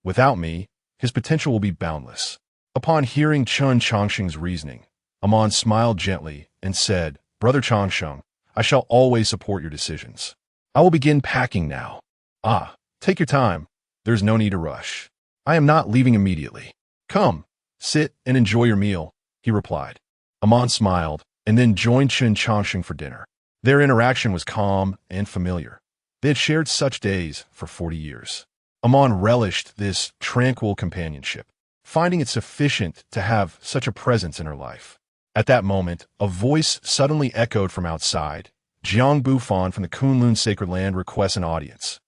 Without me, his potential will be boundless." Upon hearing Chen Changsheng's reasoning, Amon smiled gently and said, "Brother Changsheng, I shall always support your decisions. I will begin packing now." "Ah, take your time. There's no need to rush. I am not leaving immediately. Come, sit and enjoy your meal," he replied. Amon smiled and then joined Chen Changsheng for dinner. Their interaction was calm and familiar. They had shared such days for 40 years. Amon relished this tranquil companionship, finding it sufficient to have such a presence in her life. At that moment, a voice suddenly echoed from outside. "Jiang Bufan from the Kunlun Sacred Land requests an audience."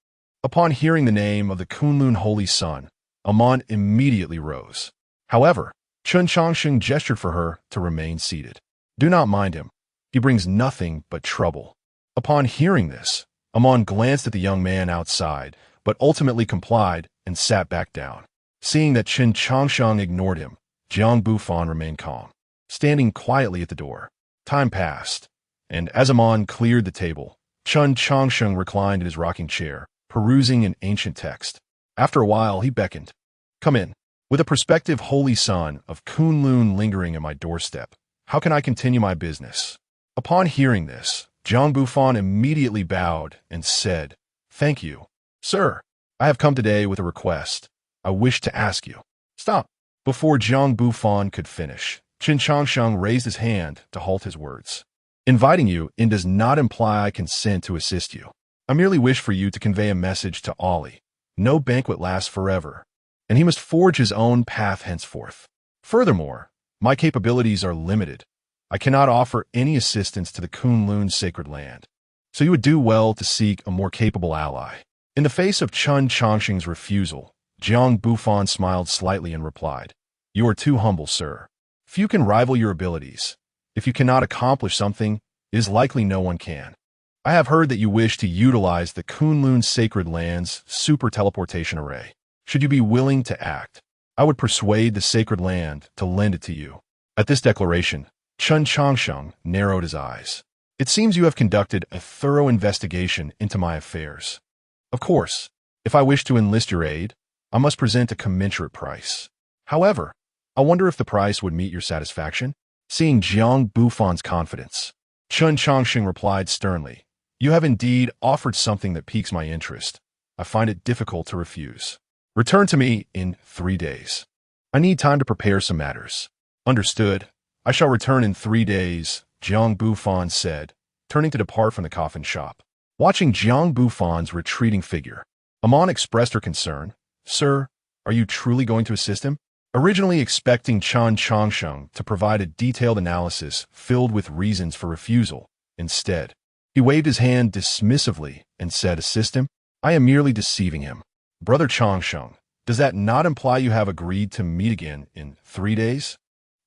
Upon hearing the name of the Kunlun Holy Son, Amon immediately rose. However, Chen Changsheng gestured for her to remain seated. "Do not mind him. He brings nothing but trouble." Upon hearing this, Amon glanced at the young man outside, but ultimately complied and sat back down. Seeing that Chen Changsheng ignored him, Jiang Bufan remained calm, standing quietly at the door. Time passed, and as Amon cleared the table, Chen Changsheng reclined in his rocking chair, perusing an ancient text. After a while, he beckoned. "Come in. With a prospective holy son of Kunlun lingering at my doorstep, how can I continue my business?" Upon hearing this, Jiang Bufan immediately bowed and said, "Thank you, sir. I have come today with a request. I wish to ask you." "Stop." Before Jiang Bufan could finish, Chen Changsheng raised his hand to halt his words. "Inviting you in does not imply I consent to assist you. I merely wish for you to convey a message to Ollie. No banquet lasts forever, and he must forge his own path henceforth. Furthermore, my capabilities are limited. I cannot offer any assistance to the Kunlun Sacred Land, so you would do well to seek a more capable ally." In the face of Chen Changsheng's refusal, Jiang Bufan smiled slightly and replied, "You are too humble, sir. Few can rival your abilities. If you cannot accomplish something, it is likely no one can. I have heard that you wish to utilize the Kunlun Sacred Land's super teleportation array. Should you be willing to act, I would persuade the Sacred Land to lend it to you." At this declaration, Chen Changsheng narrowed his eyes. "It seems you have conducted a thorough investigation into my affairs. Of course, if I wish to enlist your aid, I must present a commensurate price. However, I wonder if the price would meet your satisfaction?" Seeing Jiang Bufan's confidence, Chen Changsheng replied sternly, "You have indeed offered something that piques my interest. I find it difficult to refuse. Return to me in 3 days. I need time to prepare some matters." "Understood. I shall return in 3 days," Jiang Bufan said, turning to depart from the coffin shop. Watching Jiang Bufan's retreating figure, Amon expressed her concern. "Sir, are you truly going to assist him?" Originally expecting Chen Changsheng to provide a detailed analysis filled with reasons for refusal, instead, he waved his hand dismissively and said, "Assist him? I am merely deceiving him." "Brother Changsheng, does that not imply you have agreed to meet again in 3 days?"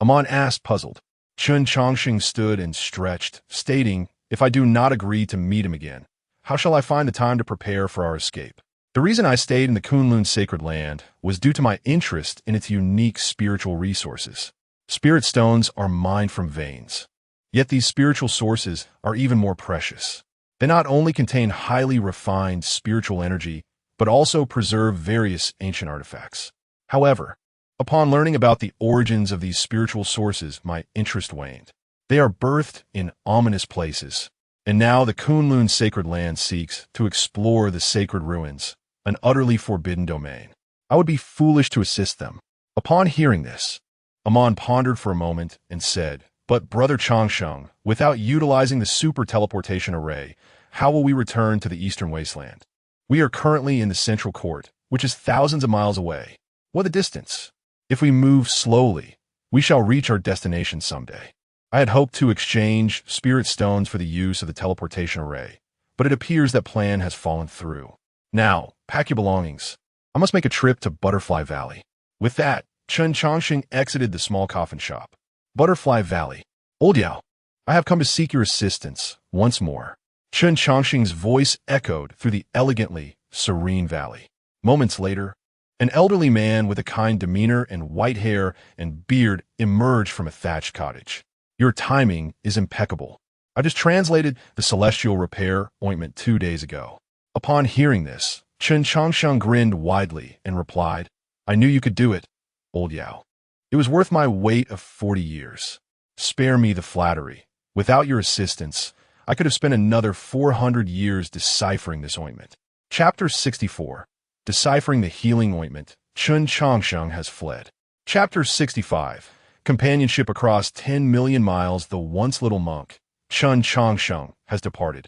Amon asked, puzzled. Chen Changsheng stood and stretched, stating, "If I do not agree to meet him again, how shall I find the time to prepare for our escape? The reason I stayed in the Kunlun Sacred Land was due to my interest in its unique spiritual resources. Spirit stones are mined from veins. Yet these spiritual sources are even more precious. They not only contain highly refined spiritual energy, but also preserve various ancient artifacts. However, upon learning about the origins of these spiritual sources, my interest waned. They are birthed in ominous places, and now the Kunlun Sacred Land seeks to explore the sacred ruins, an utterly forbidden domain. I would be foolish to assist them." Upon hearing this, Amon pondered for a moment and said, "But Brother Changsheng, without utilizing the super teleportation array, how will we return to the Eastern Wasteland? We are currently in the Central Court, which is thousands of miles away. What a distance! If we move slowly, we shall reach our destination someday." I had hoped to exchange spirit stones for the use of the teleportation array, but it appears that plan has fallen through. "Now, pack your belongings. I must make a trip to Butterfly Valley. With that, Chen Changsheng exited the small coffin shop. Butterfly Valley. Old Yao, I have come to seek your assistance once more. Chen Changsheng's voice echoed through the elegantly serene valley. Moments later, an elderly man with a kind demeanor and white hair and beard emerged from a thatched cottage. Your timing is impeccable. I just translated the celestial repair ointment 2 days ago. Upon hearing this, Chen Changsheng grinned widely and replied, I knew you could do it, Old Yao. It was worth my weight of 40 years. Spare me the flattery. Without your assistance, I could have spent another 400 years deciphering this ointment. Chapter 64. Deciphering the healing ointment. Chen Changsheng has fled. Chapter 65. Companionship across 10 million miles. The once little monk, Chen Changsheng, has departed,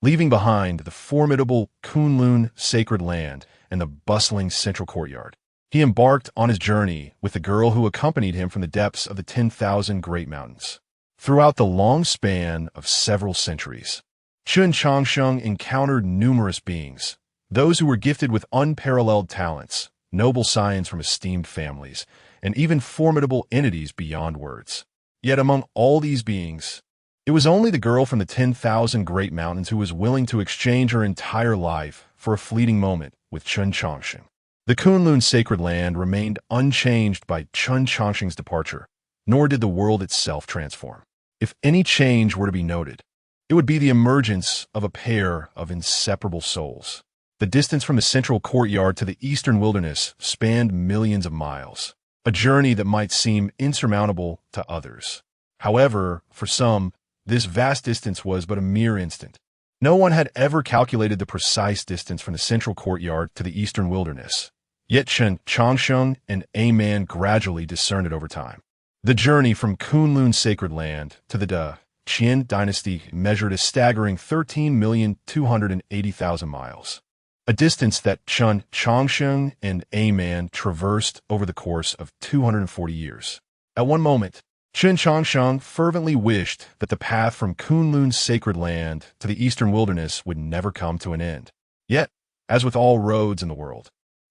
leaving behind the formidable Kunlun sacred land and the bustling central courtyard. He embarked on his journey with the girl who accompanied him from the depths of the 10,000 great mountains. Throughout the long span of several centuries, Chen Changsheng encountered numerous beings, those who were gifted with unparalleled talents, noble scions from esteemed families, and even formidable entities beyond words. Yet among all these beings, it was only the girl from the 10,000 great mountains who was willing to exchange her entire life for a fleeting moment with Chen Changsheng. The Kunlun sacred land remained unchanged by Chen Changsheng's departure, nor did the world itself transform. If any change were to be noted, it would be the emergence of a pair of inseparable souls. The distance from the central courtyard to the eastern wilderness spanned millions of miles, a journey that might seem insurmountable to others. However, for some, this vast distance was but a mere instant. No one had ever calculated the precise distance from the central courtyard to the eastern wilderness. Yet Chen Changsheng and a man gradually discerned it over time. The journey from Kunlun sacred land to the Qian dynasty measured a staggering 13,280,000 miles, a distance that Chen Changsheng and a man traversed over the course of 240 years. At one moment, Chen Changsheng fervently wished that the path from Kunlun's sacred land to the eastern wilderness would never come to an end. Yet, as with all roads in the world,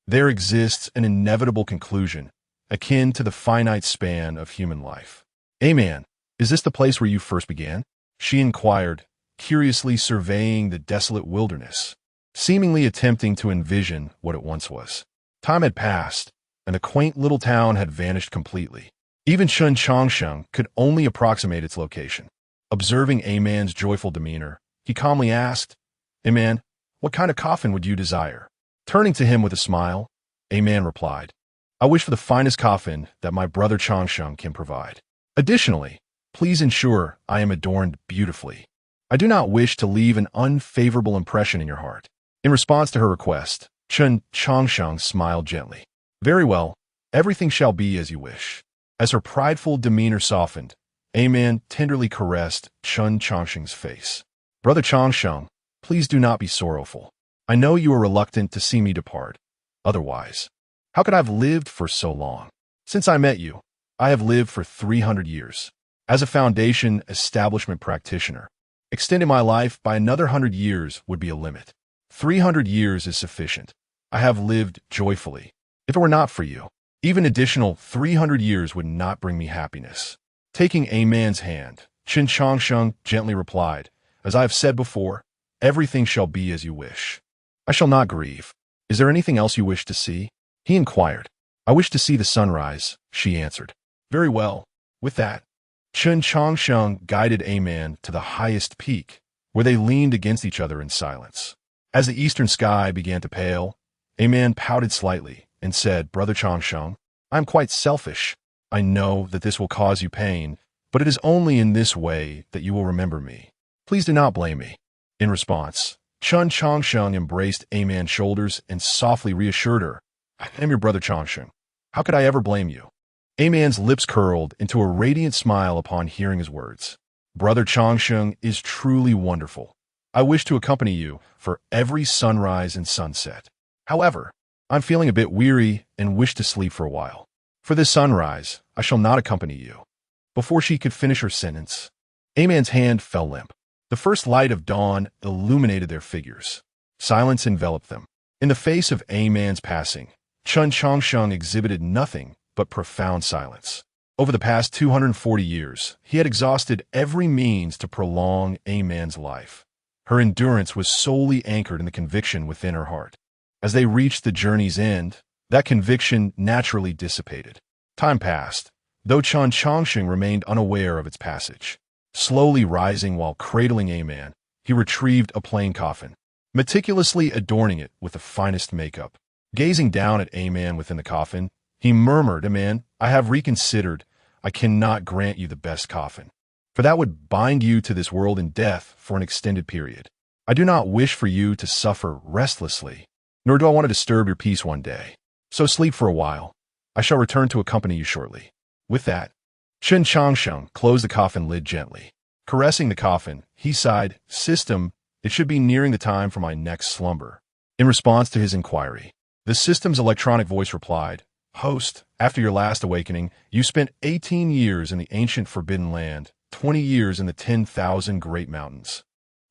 there exists an inevitable conclusion akin to the finite span of human life. "Hey man, is this the place where you first began?" she inquired, curiously surveying the desolate wilderness, seemingly attempting to envision what it once was. Time had passed, and the quaint little town had vanished completely. Even Chen Changsheng could only approximate its location. Observing a man's joyful demeanor, he calmly asked, "Hey man, what kind of coffin would you desire?" Turning to him with a smile, a man replied, "I wish for the finest coffin that my brother Changsheng can provide. Additionally, please ensure I am adorned beautifully. I do not wish to leave an unfavorable impression in your heart." In response to her request, Chen Changsheng smiled gently. "Very well, everything shall be as you wish." As her prideful demeanor softened, a man tenderly caressed Chen Changsheng's face. "Brother Changsheng, please do not be sorrowful. I know you are reluctant to see me depart. Otherwise, how could I have lived for so long? Since I met you, I have lived for 300 years. As a foundation establishment practitioner, extending my life by another 100 years would be a limit. 300 years is sufficient. I have lived joyfully. If it were not for you, even additional 300 years would not bring me happiness." Taking a man's hand, Chen Changsheng gently replied, "As I have said before, everything shall be as you wish. I shall not grieve. Is there anything else you wish to see?" he inquired. "I wish to see the sunrise," she answered. "Very well." With that, Chen Changsheng guided a man to the highest peak, where they leaned against each other in silence. As the eastern sky began to pale, a man pouted slightly and said, "Brother Changsheng, I am quite selfish. I know that this will cause you pain, but it is only in this way that you will remember me. Please do not blame me." In response, Chen Changsheng embraced a man's shoulders and softly reassured her, "I am your brother Changsheng. How could I ever blame you?" A man's lips curled into a radiant smile upon hearing his words. "Brother Changsheng is truly wonderful. I wish to accompany you for every sunrise and sunset. However, I'm feeling a bit weary and wish to sleep for a while. For this sunrise, I shall not accompany you." Before she could finish her sentence, a man's hand fell limp. The first light of dawn illuminated their figures. Silence enveloped them. In the face of a man's passing, Chen Changsheng exhibited nothing but profound silence. Over the past 240 years, he had exhausted every means to prolong a man's life. Her endurance was solely anchored in the conviction within her heart. As they reached the journey's end, that conviction naturally dissipated. Time passed, though Chen Changsheng remained unaware of its passage. Slowly rising while cradling a man, he retrieved a plain coffin, meticulously adorning it with the finest makeup. Gazing down at a man within the coffin, he murmured, "Man, I have reconsidered. I cannot grant you the best coffin, for that would bind you to this world in death for an extended period. I do not wish for you to suffer restlessly, nor do I want to disturb your peace one day. So sleep for a while. I shall return to accompany you shortly." With that, Chen Changsheng closed the coffin lid gently. Caressing the coffin, he sighed, "System, it should be nearing the time for my next slumber." In response to his inquiry, the system's electronic voice replied, "Host, after your last awakening, you spent 18 years in the ancient Forbidden Land, 20 years in the 10,000 Great Mountains,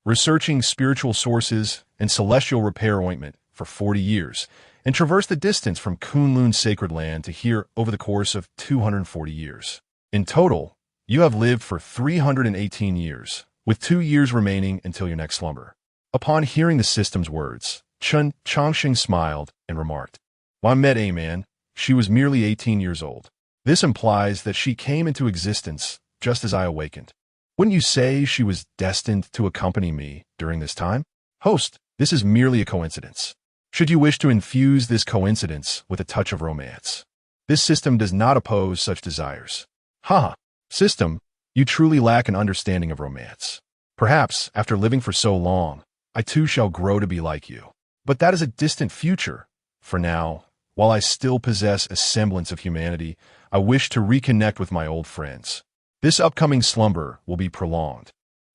researching spiritual sources and celestial repair ointment for 40 years, and traversed the distance from Kunlun's sacred land to here over the course of 240 years. In total, you have lived for 318 years, with 2 years remaining until your next slumber." Upon hearing the system's words, Chen Changsheng smiled and remarked, "When I met a man, she was merely 18 years old. This implies that she came into existence just as I awakened. Wouldn't you say she was destined to accompany me during this time? Host, this is merely a coincidence. Should you wish to infuse this coincidence with a touch of romance, this system does not oppose such desires." "Ha! System, you truly lack an understanding of romance. Perhaps, after living for so long, I too shall grow to be like you. But that is a distant future. For now, while I still possess a semblance of humanity, I wish to reconnect with my old friends. This upcoming slumber will be prolonged,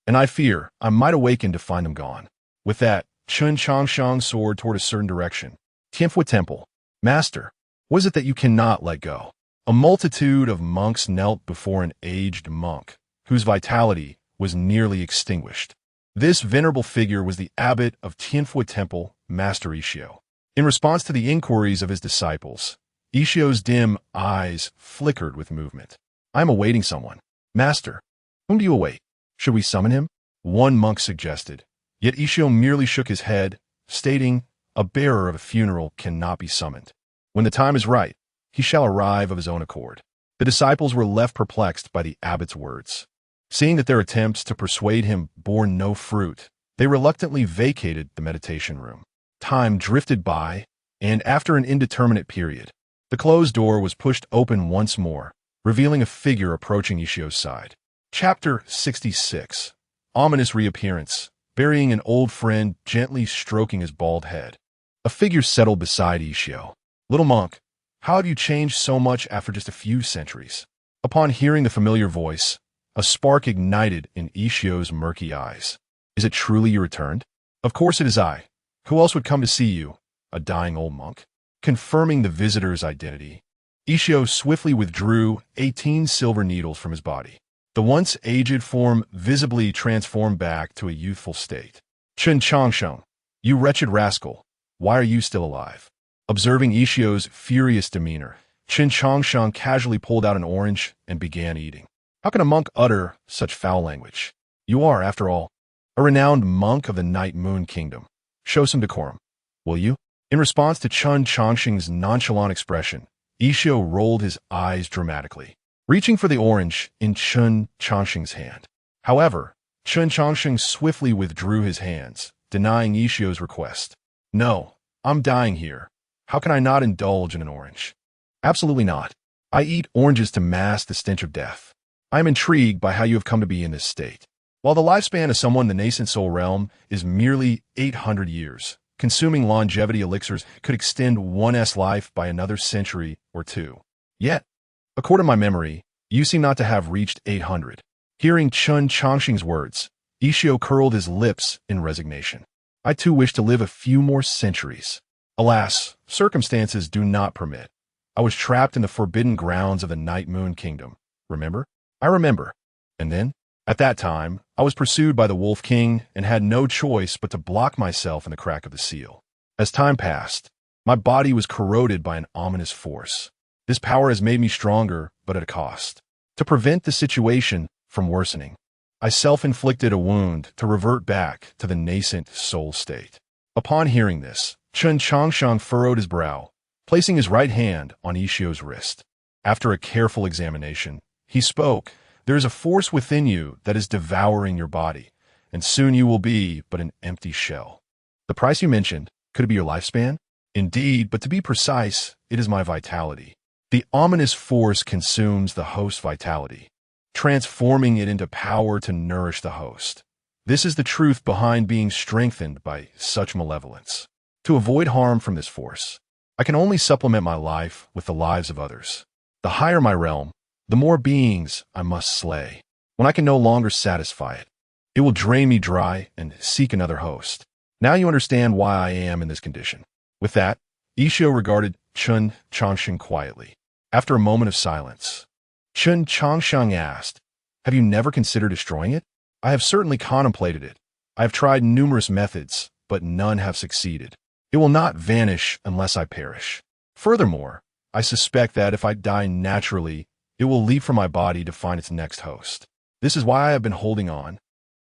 and I fear I might awaken to find them gone." With that, Chen Changsheng soared toward a certain direction. Tianfu Temple. "Master, what is it that you cannot let go?" A multitude of monks knelt before an aged monk, whose vitality was nearly extinguished. This venerable figure was the abbot of Tianfu Temple, Master Ishio. In response to the inquiries of his disciples, Ishio's dim eyes flickered with movement. "I am awaiting someone. Master, whom do you await? Should we summon him?" one monk suggested. Yet Ishio merely shook his head, stating, "A bearer of a funeral cannot be summoned. When the time is right, he shall arrive of his own accord." The disciples were left perplexed by the abbot's words. Seeing that their attempts to persuade him bore no fruit, they reluctantly vacated the meditation room. Time drifted by, and after an indeterminate period, the closed door was pushed open once more, revealing a figure approaching Ishio's side. Chapter 66. Ominous Reappearance. Burying an old friend, gently stroking his bald head. A figure settled beside Ishio. "Little monk, how have you changed so much after just a few centuries?" Upon hearing the familiar voice, a spark ignited in Ishio's murky eyes. "Is it truly you returned?" "Of course it is I. Who else would come to see you? A dying old monk?" Confirming the visitor's identity, Ishio swiftly withdrew 18 silver needles from his body. The once aged form visibly transformed back to a youthful state. "Chen Changsheng, you wretched rascal, why are you still alive?" Observing Ishio's furious demeanor, Chen Changsheng casually pulled out an orange and began eating. "How can a monk utter such foul language? You are, after all, a renowned monk of the Night Moon Kingdom. Show some decorum, will you?" In response to Chen Changsheng's nonchalant expression, Ishio rolled his eyes dramatically, reaching for the orange in Chen Changsheng's hand. However, Chen Changsheng swiftly withdrew his hands, denying Ishio's request. "No, I'm dying here. How can I not indulge in an orange?" "Absolutely not. I eat oranges to mask the stench of death. I am intrigued by how you have come to be in this state. While the lifespan of someone in the nascent soul realm is merely 800 years, consuming longevity elixirs could extend one's life by another century or two. Yet, according to my memory, you seem not to have reached 800. Hearing Chen Changsheng's words, Ishio curled his lips in resignation. "I too wish to live a few more centuries. Alas, circumstances do not permit. I was trapped in the forbidden grounds of the Night Moon Kingdom. Remember?" "I remember. And then? At that time, I was pursued by the Wolf King and had no choice but to block myself in the crack of the seal. As time passed, My body was corroded by an ominous force. This power has made me stronger, but at a cost. To prevent the situation from worsening, I self-inflicted a wound to revert back to the nascent soul state. Upon hearing this, Chen Changsheng furrowed his brow, placing his right hand on Ishio's wrist. After a careful examination, he spoke, "There is a force within you that is devouring your body, and soon you will be but an empty shell." The price you mentioned, could it be your lifespan? Indeed, but to be precise, it is my vitality. The ominous force consumes the host's vitality, transforming it into power to nourish the host. This is the truth behind being strengthened by such malevolence. To avoid harm from this force, I can only supplement my life with the lives of others. The higher my realm, the more beings I must slay. When I can no longer satisfy it, it will drain me dry and seek another host. Now you understand why I am in this condition. With that, Ishio regarded Chen Changsheng quietly. After a moment of silence, Chen Changsheng asked, "Have you never considered destroying it?" "I have certainly contemplated it. I have tried numerous methods, but none have succeeded. It will not vanish unless I perish. Furthermore, I suspect that if I die naturally, it will leap from my body to find its next host. This is why I have been holding on,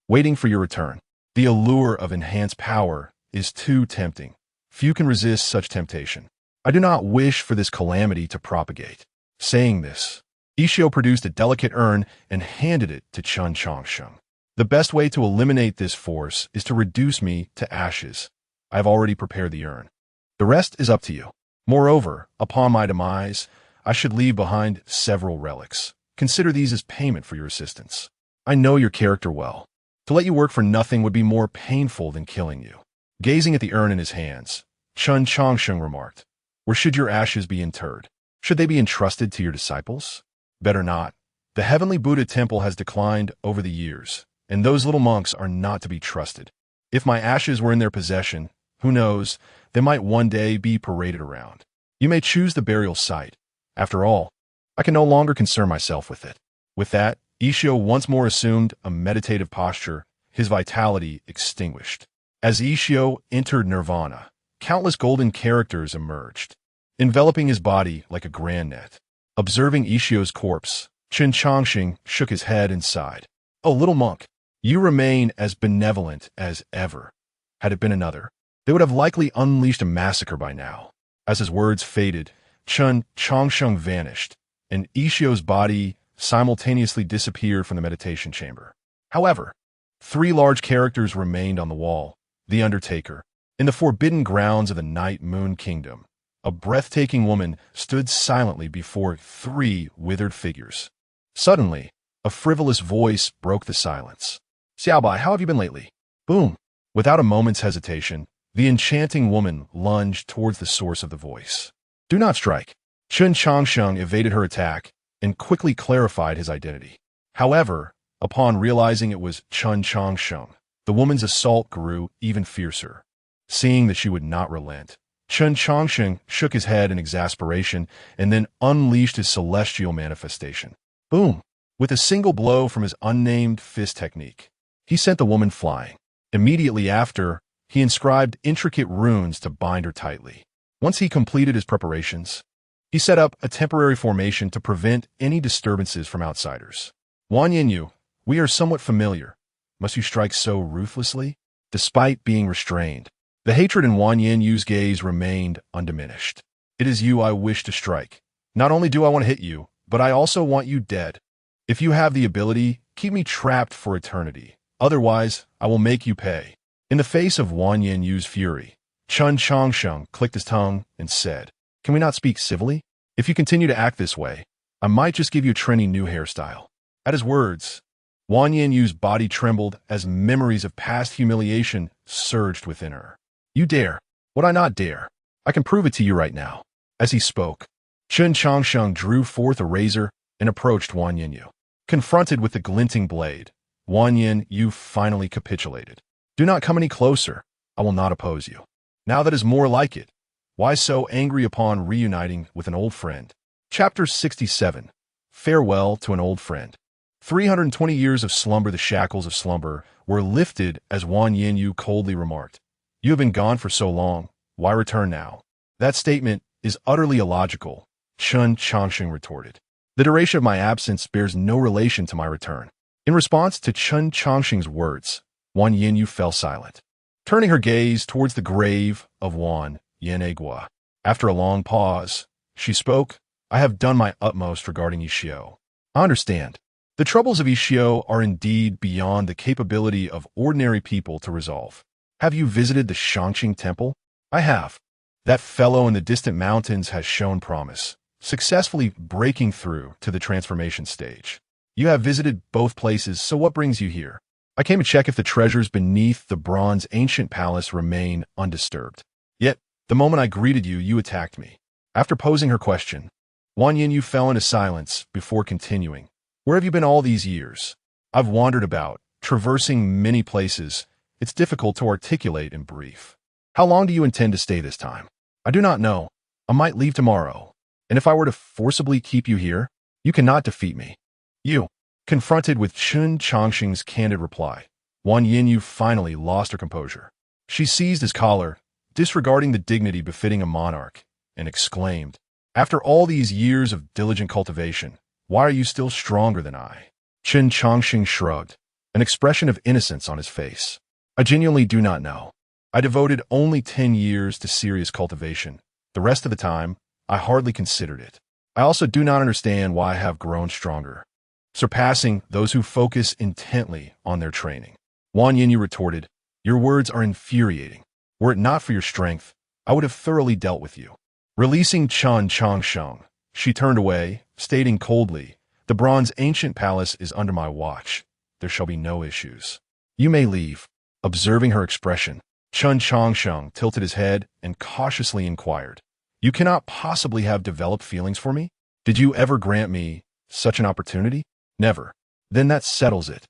waiting for your return. The allure of enhanced power is too tempting. Few can resist such temptation. I do not wish for this calamity to propagate." Saying this, Ishio produced a delicate urn and handed it to Chen Changsheng. "The best way to eliminate this force is to reduce me to ashes. I have already prepared the urn. The rest is up to you. Moreover, upon my demise, I should leave behind several relics. Consider these as payment for your assistance. I know your character well. To let you work for nothing would be more painful than killing you." Gazing at the urn in his hands, Chen Changsheng remarked, "Where should your ashes be interred? Should they be entrusted to your disciples? Better not. The heavenly Buddha temple has declined over the years, and those little monks are not to be trusted. If my ashes were in their possession, who knows, they might one day be paraded around. You may choose the burial site. After all, I can no longer concern myself with it." With that, Ishio once more assumed a meditative posture, his vitality extinguished. As Ishio entered nirvana, countless golden characters emerged, enveloping his body like a grand net. Observing Ishio's corpse, Chen Changsheng shook his head and sighed. "Oh, little monk, you remain as benevolent as ever. Had it been another, they would have likely unleashed a massacre by now." As his words faded, Chen Changsheng vanished, and Ishio's body simultaneously disappeared from the meditation chamber. However, 3 large characters remained on the wall. The Undertaker. In the forbidden grounds of the Night Moon Kingdom, a breathtaking woman stood silently before 3 withered figures. Suddenly, a frivolous voice broke the silence. "Xiaobai, how have you been lately?" Boom! Without a moment's hesitation, the enchanting woman lunged towards the source of the voice. "Do not strike." Chen Changsheng evaded her attack and quickly clarified his identity. However, upon realizing it was Chen Changsheng, the woman's assault grew even fiercer. Seeing that she would not relent, Chen Changsheng shook his head in exasperation and then unleashed his celestial manifestation. Boom! With a single blow from his unnamed fist technique, he sent the woman flying. Immediately after, he inscribed intricate runes to bind her tightly. Once he completed his preparations, he set up a temporary formation to prevent any disturbances from outsiders. "Wang Yanyu, we are somewhat familiar. Must you strike so ruthlessly?" Despite being restrained, the hatred in Wang Yanyu's gaze remained undiminished. "It is you I wish to strike. Not only do I want to hit you, but I also want you dead. If you have the ability, keep me trapped for eternity. Otherwise, I will make you pay." In the face of Wang Yanyu's fury, Chen Changsheng clicked his tongue and said, "Can we not speak civilly? If you continue to act this way, I might just give you a trendy new hairstyle." At his words, Wang Yanyu's body trembled as memories of past humiliation surged within her. "You dare? Would I not dare? I can prove it to you right now." As he spoke, Chen Changsheng drew forth a razor and approached Wang Yanyu. Confronted with the glinting blade, Wang Yanyu finally capitulated. "Do not come any closer. I will not oppose you." Now that is more like it. Why so angry upon reuniting with an old friend? Chapter 67. Farewell to an old friend. 320 years of slumber. The shackles of slumber were lifted as Wang Yanyu coldly remarked, "You have been gone for so long. Why return now?" That statement is utterly illogical, Chen Changsheng retorted. The duration of my absence bears no relation to my return. In response to Chen Changsheng's words, Wan Yinyu fell silent, turning her gaze towards the grave of Wan Yenegua. After a long pause, she spoke, I have done my utmost regarding Ishio. I understand. The troubles of Ishio are indeed beyond the capability of ordinary people to resolve. Have you visited the Shangqing Temple? I have. That fellow in the distant mountains has shown promise, successfully breaking through to the transformation stage. You have visited both places, so what brings you here? I came to check if the treasures beneath the bronze ancient palace remain undisturbed. Yet, the moment I greeted you, you attacked me. After posing her question, Wan Yinyu fell into silence before continuing. Where have you been all these years? I've wandered about, traversing many places. It's difficult to articulate in brief. How long do you intend to stay this time? I do not know. I might leave tomorrow. And if I were to forcibly keep you here, you cannot defeat me. You. Confronted with Chen Changsheng's candid reply, Wan Yinyu finally lost her composure. She seized his collar, disregarding the dignity befitting a monarch, and exclaimed, After all these years of diligent cultivation, why are you still stronger than I? Chen Changsheng shrugged, an expression of innocence on his face. I genuinely do not know. I devoted only 10 years to serious cultivation. The rest of the time, I hardly considered it. I also do not understand why I have grown stronger, surpassing those who focus intently on their training. Wan Yinyu retorted, Your words are infuriating. Were it not for your strength, I would have thoroughly dealt with you. Releasing Chen Changsheng, she turned away, stating coldly, The bronze ancient palace is under my watch. There shall be no issues. You may leave. Observing her expression, Chen Changsheng tilted his head and cautiously inquired, You cannot possibly have developed feelings for me? Did you ever grant me such an opportunity? Never. Then that settles it.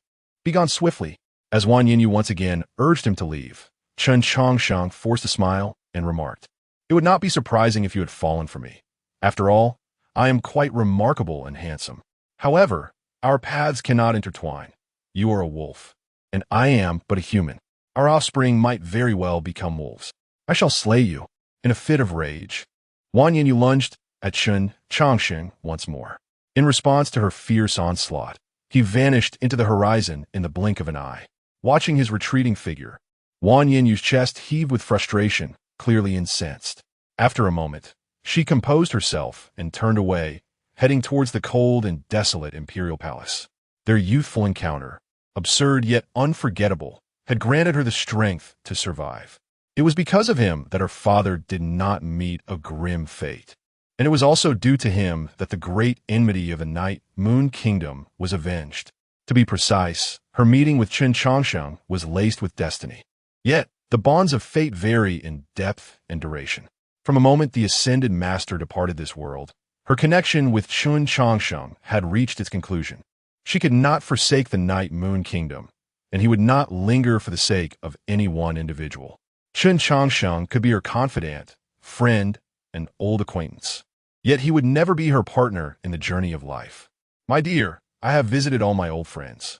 Be gone swiftly. As Wan Yinyu once again urged him to leave, Chen Changsheng forced a smile and remarked, It would not be surprising if you had fallen for me. After all, I am quite remarkable and handsome. However, our paths cannot intertwine. You are a wolf, and I am but a human. Our offspring might very well become wolves. I shall slay you. In a fit of rage, Wan Yinyu lunged at Chen Changsheng once more. In response to her fierce onslaught, he vanished into the horizon in the blink of an eye. Watching his retreating figure, Wan Yinyu's chest heaved with frustration, clearly incensed. After a moment, she composed herself and turned away, heading towards the cold and desolate imperial palace. Their youthful encounter, absurd yet unforgettable, had granted her the strength to survive. It was because of him that her father did not meet a grim fate. And it was also due to him that the great enmity of the Night Moon Kingdom was avenged. To be precise, her meeting with Chen Changsheng was laced with destiny. Yet, the bonds of fate vary in depth and duration. From a moment the Ascended Master departed this world, her connection with Chen Changsheng had reached its conclusion. She could not forsake the Night Moon Kingdom, and he would not linger for the sake of any one individual. Chen Changsheng could be her confidant, friend, and old acquaintance. Yet he would never be her partner in the journey of life. My dear, I have visited all my old friends.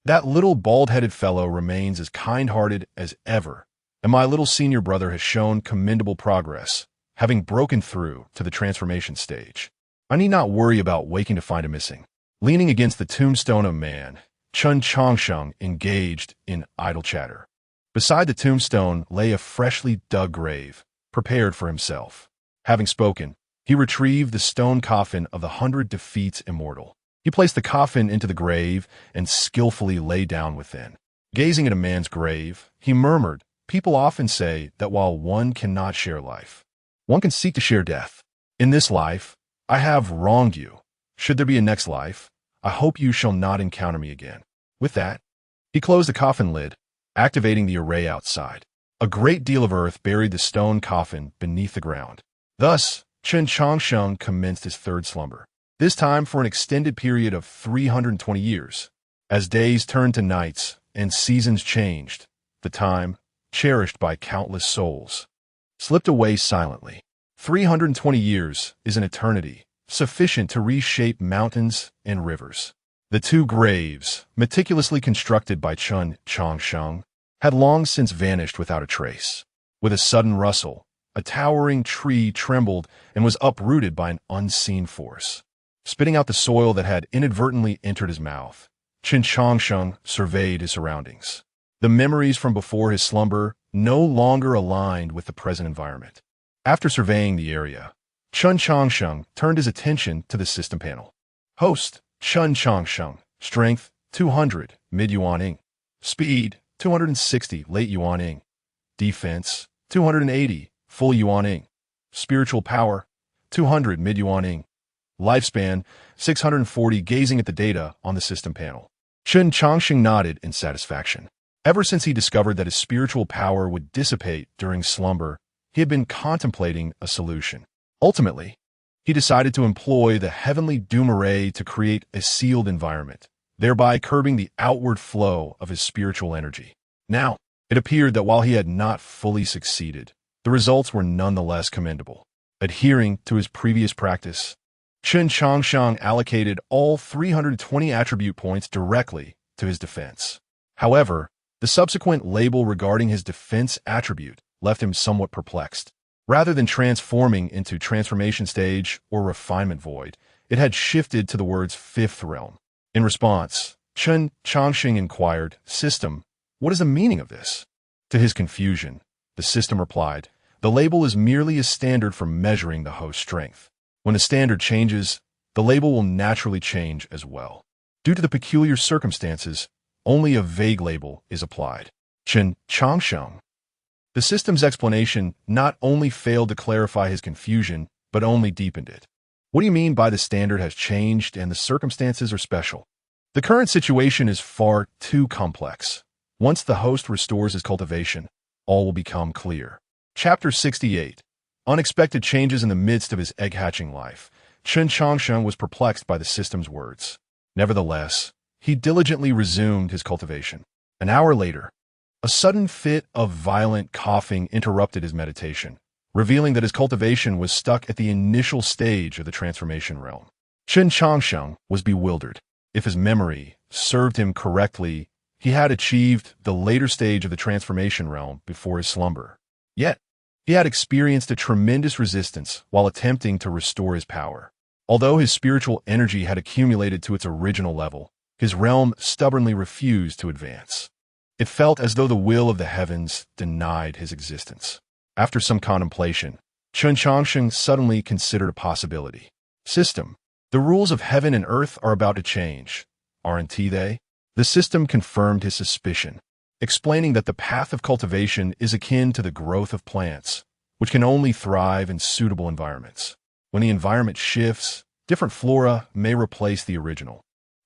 That little bald-headed fellow remains as kind-hearted as ever, and my little senior brother has shown commendable progress, having broken through to the transformation stage. I need not worry about waking to find him missing. Leaning against the tombstone of man, Chen Changsheng engaged in idle chatter. Beside the tombstone lay a freshly dug grave, prepared for himself. Having spoken, he retrieved the stone coffin of the 100 Defeats Immortal. He placed the coffin into the grave and skillfully lay down within. Gazing at a man's grave, he murmured, People often say that while one cannot share life, one can seek to share death. In this life, I have wronged you. Should there be a next life, I hope you shall not encounter me again. With that, he closed the coffin lid, activating the array outside. A great deal of earth buried the stone coffin beneath the ground. Thus, Chen Changsheng commenced his third slumber, this time for an extended period of 320 years. As days turned to nights and seasons changed, the time, cherished by countless souls, slipped away silently. 320 years is an eternity, sufficient to reshape mountains and rivers. The two graves, meticulously constructed by Chen Changsheng, had long since vanished without a trace. With a sudden rustle, a towering tree trembled and was uprooted by an unseen force. Spitting out the soil that had inadvertently entered his mouth, Chen Changsheng surveyed his surroundings. The memories from before his slumber no longer aligned with the present environment. After surveying the area, Chen Changsheng turned his attention to the system panel. Host, Chen Changsheng. Strength, 200, mid-yuan ing. Speed, 260, late yuan ing. Defense, 280, full yuan ing. Spiritual power, 200, mid-yuan ing. Lifespan, 640. Gazing at the data on the system panel, Chen Changsheng nodded in satisfaction. Ever since he discovered that his spiritual power would dissipate during slumber, he had been contemplating a solution. Ultimately, he decided to employ the heavenly doom array to create a sealed environment, thereby curbing the outward flow of his spiritual energy. Now, it appeared that while he had not fully succeeded, the results were nonetheless commendable. Adhering to his previous practice, Chen Changsheng allocated all 320 attribute points directly to his defense. However, the subsequent label regarding his defense attribute left him somewhat perplexed. Rather than transforming into transformation stage or refinement void, it had shifted to the words fifth realm. In response, Chen Changsheng inquired, "System, what is the meaning of this?" To his confusion, the system replied, "The label is merely a standard for measuring the host's strength. When the standard changes, the label will naturally change as well. Due to the peculiar circumstances, only a vague label is applied." Chen Changsheng. The system's explanation not only failed to clarify his confusion, but only deepened it. "What do you mean by the standard has changed and the circumstances are special?" "The current situation is far too complex. Once the host restores his cultivation, all will become clear." Chapter 68. Unexpected changes in the midst of his egg-hatching life. Chen Changsheng was perplexed by the system's words. Nevertheless, he diligently resumed his cultivation. An hour later, a sudden fit of violent coughing interrupted his meditation, revealing that his cultivation was stuck at the initial stage of the transformation realm. Chen Changsheng was bewildered. If his memory served him correctly, he had achieved the later stage of the transformation realm before his slumber. Yet, he had experienced a tremendous resistance while attempting to restore his power. Although his spiritual energy had accumulated to its original level, his realm stubbornly refused to advance. It felt as though the will of the heavens denied his existence. After some contemplation, Chen Changsheng suddenly considered a possibility. "System, the rules of heaven and earth are about to change, aren't they?" The system confirmed his suspicion, explaining that the path of cultivation is akin to the growth of plants, which can only thrive in suitable environments. When the environment shifts, different flora may replace the original.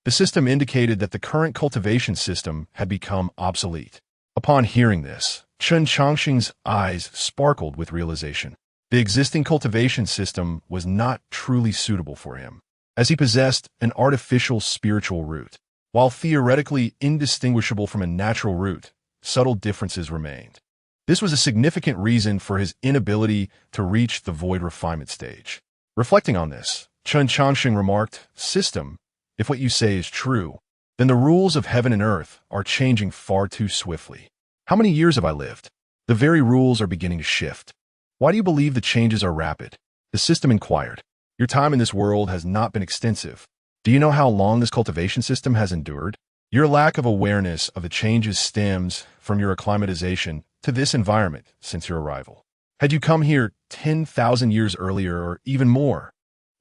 The system indicated that the current cultivation system had become obsolete. Upon hearing this, Chen Changsheng's eyes sparkled with realization. The existing cultivation system was not truly suitable for him, as he possessed an artificial spiritual root. While theoretically indistinguishable from a natural root, subtle differences remained. This was a significant reason for his inability to reach the void refinement stage. Reflecting on this, Chen Changsheng remarked, "System, if what you say is true, then the rules of heaven and earth are changing far too swiftly. How many years have I lived? The very rules are beginning to shift. Why do you believe the changes are rapid?" The system inquired. "Your time in this world has not been extensive. Do you know how long this cultivation system has endured? Your lack of awareness of the changes stems from your acclimatization to this environment since your arrival. Had you come here 10,000 years earlier or even more,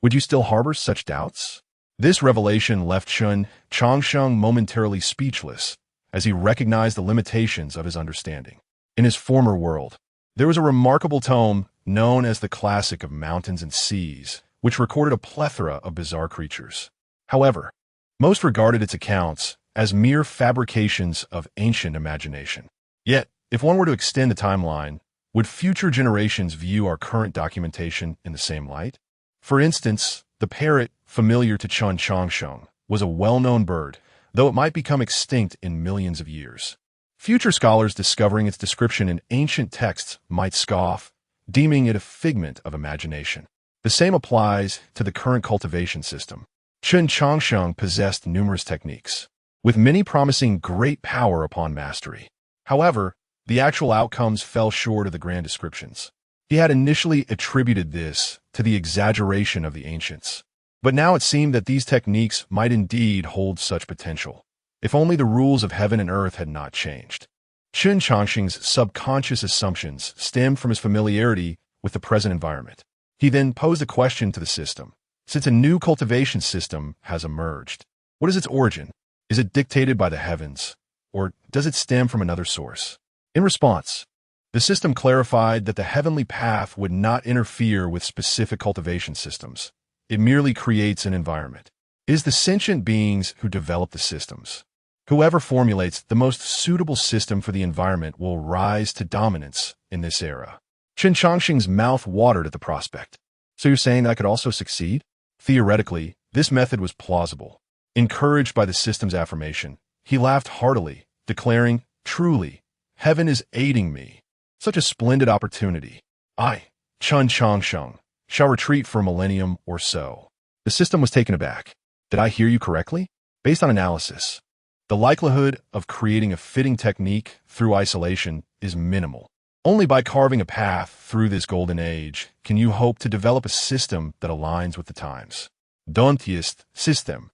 would you still harbor such doubts?" This revelation left Chen Changsheng momentarily speechless as he recognized the limitations of his understanding. In his former world, there was a remarkable tome known as the Classic of Mountains and Seas, which recorded a plethora of bizarre creatures. However, most regarded its accounts as mere fabrications of ancient imagination. Yet, if one were to extend the timeline, would future generations view our current documentation in the same light? For instance, the parrot, familiar to Chen Changsheng, was a well-known bird, though it might become extinct in millions of years. Future scholars discovering its description in ancient texts might scoff, deeming it a figment of imagination. The same applies to the current cultivation system. Chen Changsheng possessed numerous techniques, with many promising great power upon mastery. However, the actual outcomes fell short of the grand descriptions. He had initially attributed this to the exaggeration of the ancients. But now it seemed that these techniques might indeed hold such potential, if only the rules of heaven and earth had not changed. Chen Changsheng's subconscious assumptions stemmed from his familiarity with the present environment. He then posed a question to the system. Since a new cultivation system has emerged, what is its origin? Is it dictated by the heavens, or does it stem from another source? In response, the system clarified that the heavenly path would not interfere with specific cultivation systems. It merely creates an environment. It is the sentient beings who develop the systems. Whoever formulates the most suitable system for the environment will rise to dominance in this era. Chen Changsheng's mouth watered at the prospect. So you're saying that I could also succeed? Theoretically, this method was plausible. Encouraged by the system's affirmation, he laughed heartily, declaring, "Truly, heaven is aiding me. Such a splendid opportunity. I, Chen Changsheng, shall retreat for a millennium or so." The system was taken aback. Did I hear you correctly? Based on analysis, the likelihood of creating a fitting technique through isolation is minimal. Only by carving a path through this golden age can you hope to develop a system that aligns with the times. Dynasty system.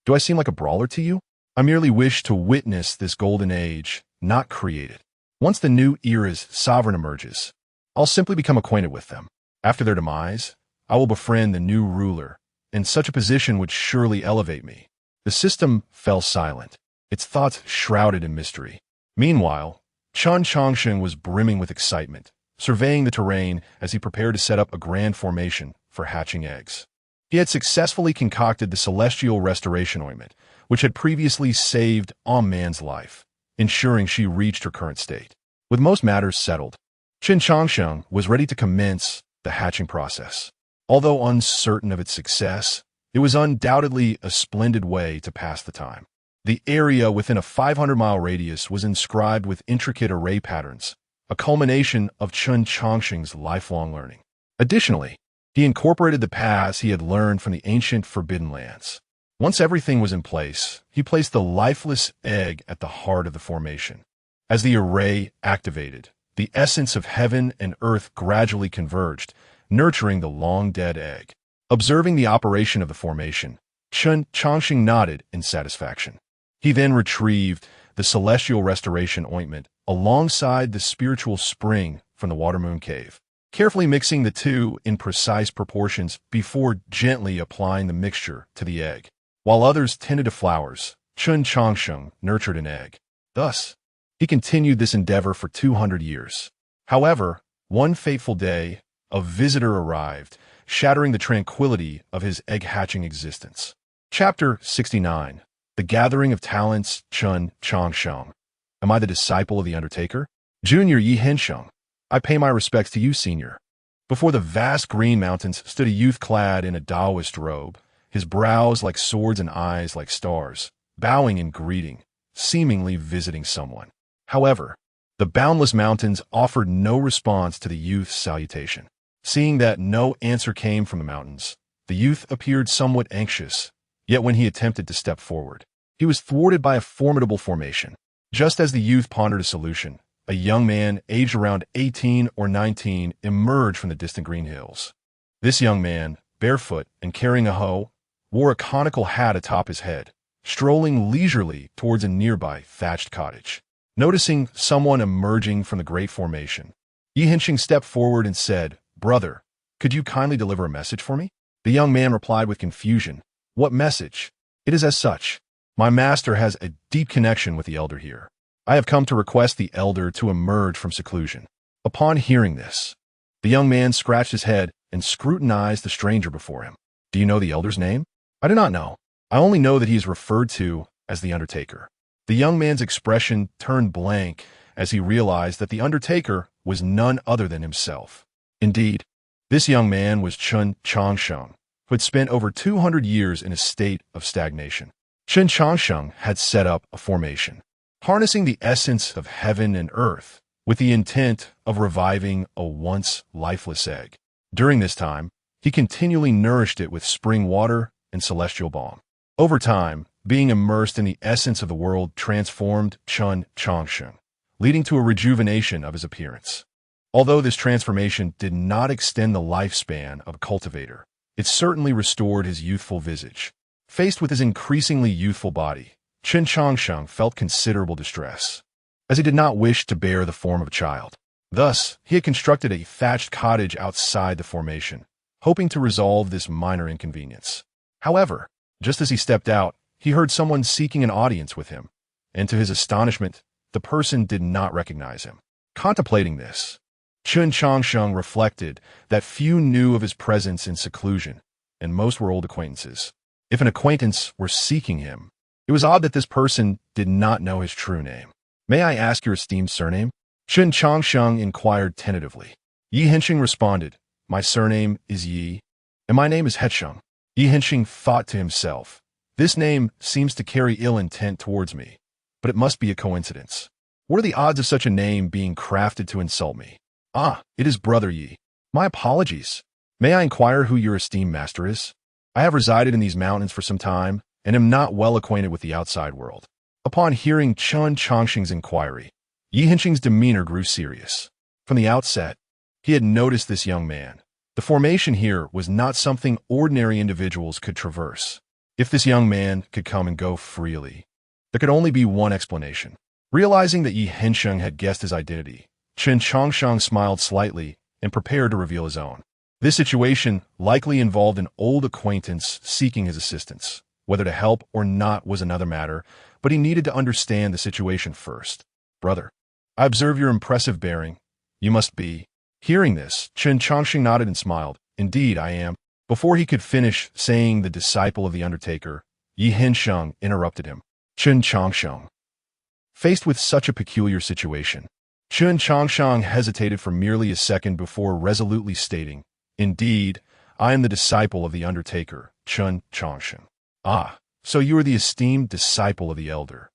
Do I seem like a brawler to you? I merely wish to witness this golden age, not create it. Once the new era's sovereign emerges, I'll simply become acquainted with them. After their demise, I will befriend the new ruler, and such a position would surely elevate me. The system fell silent, its thoughts shrouded in mystery. Meanwhile, Chen Changsheng was brimming with excitement, surveying the terrain as he prepared to set up a grand formation for hatching eggs. He had successfully concocted the celestial restoration ointment, which had previously saved Man's life, ensuring she reached her current state. With most matters settled, Chen Changsheng was ready to commence the hatching process. Although uncertain of its success, it was undoubtedly a splendid way to pass the time. The area within a 500-mile radius was inscribed with intricate array patterns, a culmination of Chen Changsheng's lifelong learning. Additionally, he incorporated the paths he had learned from the ancient Forbidden Lands. Once everything was in place, he placed the lifeless egg at the heart of the formation. As the array activated, the essence of heaven and earth gradually converged, nurturing the long-dead egg. Observing the operation of the formation, Chen Changsheng nodded in satisfaction. He then retrieved the celestial restoration ointment alongside the spiritual spring from the Watermoon Cave, carefully mixing the two in precise proportions before gently applying the mixture to the egg. While others tended to flowers, Chen Changsheng nurtured an egg. Thus, he continued this endeavor for 200 years. However, one fateful day, a visitor arrived, shattering the tranquility of his egg-hatching existence. Chapter 69. The Gathering of Talents, Chen Changsheng. Am I the disciple of the Undertaker? Junior Yi Hensheng. I pay my respects to you, Senior. Before the vast green mountains stood a youth clad in a Taoist robe, his brows like swords and eyes like stars, bowing in greeting, seemingly visiting someone. However, the boundless mountains offered no response to the youth's salutation. Seeing that no answer came from the mountains, the youth appeared somewhat anxious, yet when he attempted to step forward, he was thwarted by a formidable formation. Just as the youth pondered a solution, a young man aged around 18 or 19 emerged from the distant green hills. This young man, barefoot and carrying a hoe, wore a conical hat atop his head, strolling leisurely towards a nearby thatched cottage. Noticing someone emerging from the great formation, Yi Hensheng stepped forward and said, "Brother, could you kindly deliver a message for me?" The young man replied with confusion, "What message?" "It is as such. My master has a deep connection with the elder here. I have come to request the elder to emerge from seclusion." Upon hearing this, the young man scratched his head and scrutinized the stranger before him. "Do you know the elder's name?" "I do not know. I only know that he is referred to as the Undertaker." The young man's expression turned blank as he realized that the Undertaker was none other than himself. Indeed, this young man was Chen Changsheng, who had spent over 200 years in a state of stagnation. Chen Changsheng had set up a formation, harnessing the essence of heaven and earth with the intent of reviving a once lifeless egg. During this time, he continually nourished it with spring water and celestial balm. Over time, being immersed in the essence of the world transformed Chen Changsheng, leading to a rejuvenation of his appearance. Although this transformation did not extend the lifespan of a cultivator, it certainly restored his youthful visage. Faced with his increasingly youthful body, Chen Changsheng felt considerable distress, as he did not wish to bear the form of a child. Thus, he had constructed a thatched cottage outside the formation, hoping to resolve this minor inconvenience. However, just as he stepped out, he heard someone seeking an audience with him, and to his astonishment, the person did not recognize him. Contemplating this, Chen Changsheng reflected that few knew of his presence in seclusion, and most were old acquaintances. If an acquaintance were seeking him, it was odd that this person did not know his true name. "May I ask your esteemed surname?" Chen Changsheng inquired tentatively. Yi Hensheng responded, "My surname is Yi, and my name is Hetsheng." Yi Hensheng thought to himself, "This name seems to carry ill intent towards me, but it must be a coincidence. What are the odds of such a name being crafted to insult me? Ah, it is Brother Yi. My apologies. May I inquire who your esteemed master is? I have resided in these mountains for some time, and am not well acquainted with the outside world." Upon hearing Chen Changsheng's inquiry, Yi Hensheng's demeanor grew serious. From the outset, he had noticed this young man. The formation here was not something ordinary individuals could traverse. If this young man could come and go freely, there could only be one explanation. Realizing that Yi Hensheng had guessed his identity, Chen Changsheng smiled slightly and prepared to reveal his own. This situation likely involved an old acquaintance seeking his assistance. Whether to help or not was another matter, but he needed to understand the situation first. "Brother, I observe your impressive bearing. You must be..." Hearing this, Chen Changsheng nodded and smiled. "Indeed, I am." Before he could finish saying the disciple of the Undertaker, Yi Hensheng interrupted him. "Chen Changsheng." Faced with such a peculiar situation, Chen Changsheng hesitated for merely a second before resolutely stating, "Indeed, I am the disciple of the Undertaker, Chen Changsheng." "Ah, so you are the esteemed disciple of the Elder.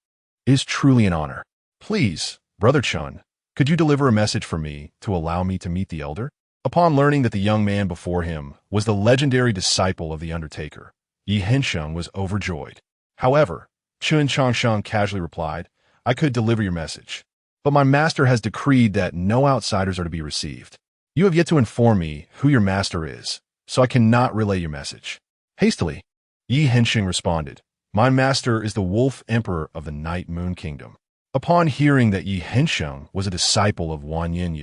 It is truly an honor. Please, Brother Chen, could you deliver a message for me to allow me to meet the Elder?" Upon learning that the young man before him was the legendary disciple of the Undertaker, Yi Hensheng was overjoyed. However, Chen Changsheng casually replied, "I could deliver your message, but my master has decreed that no outsiders are to be received. You have yet to inform me who your master is, so I cannot relay your message." Hastily, Yi Hensheng responded, "My master is the Wolf Emperor of the Night Moon Kingdom." Upon hearing that Yi Hensheng was a disciple of Wan Yin,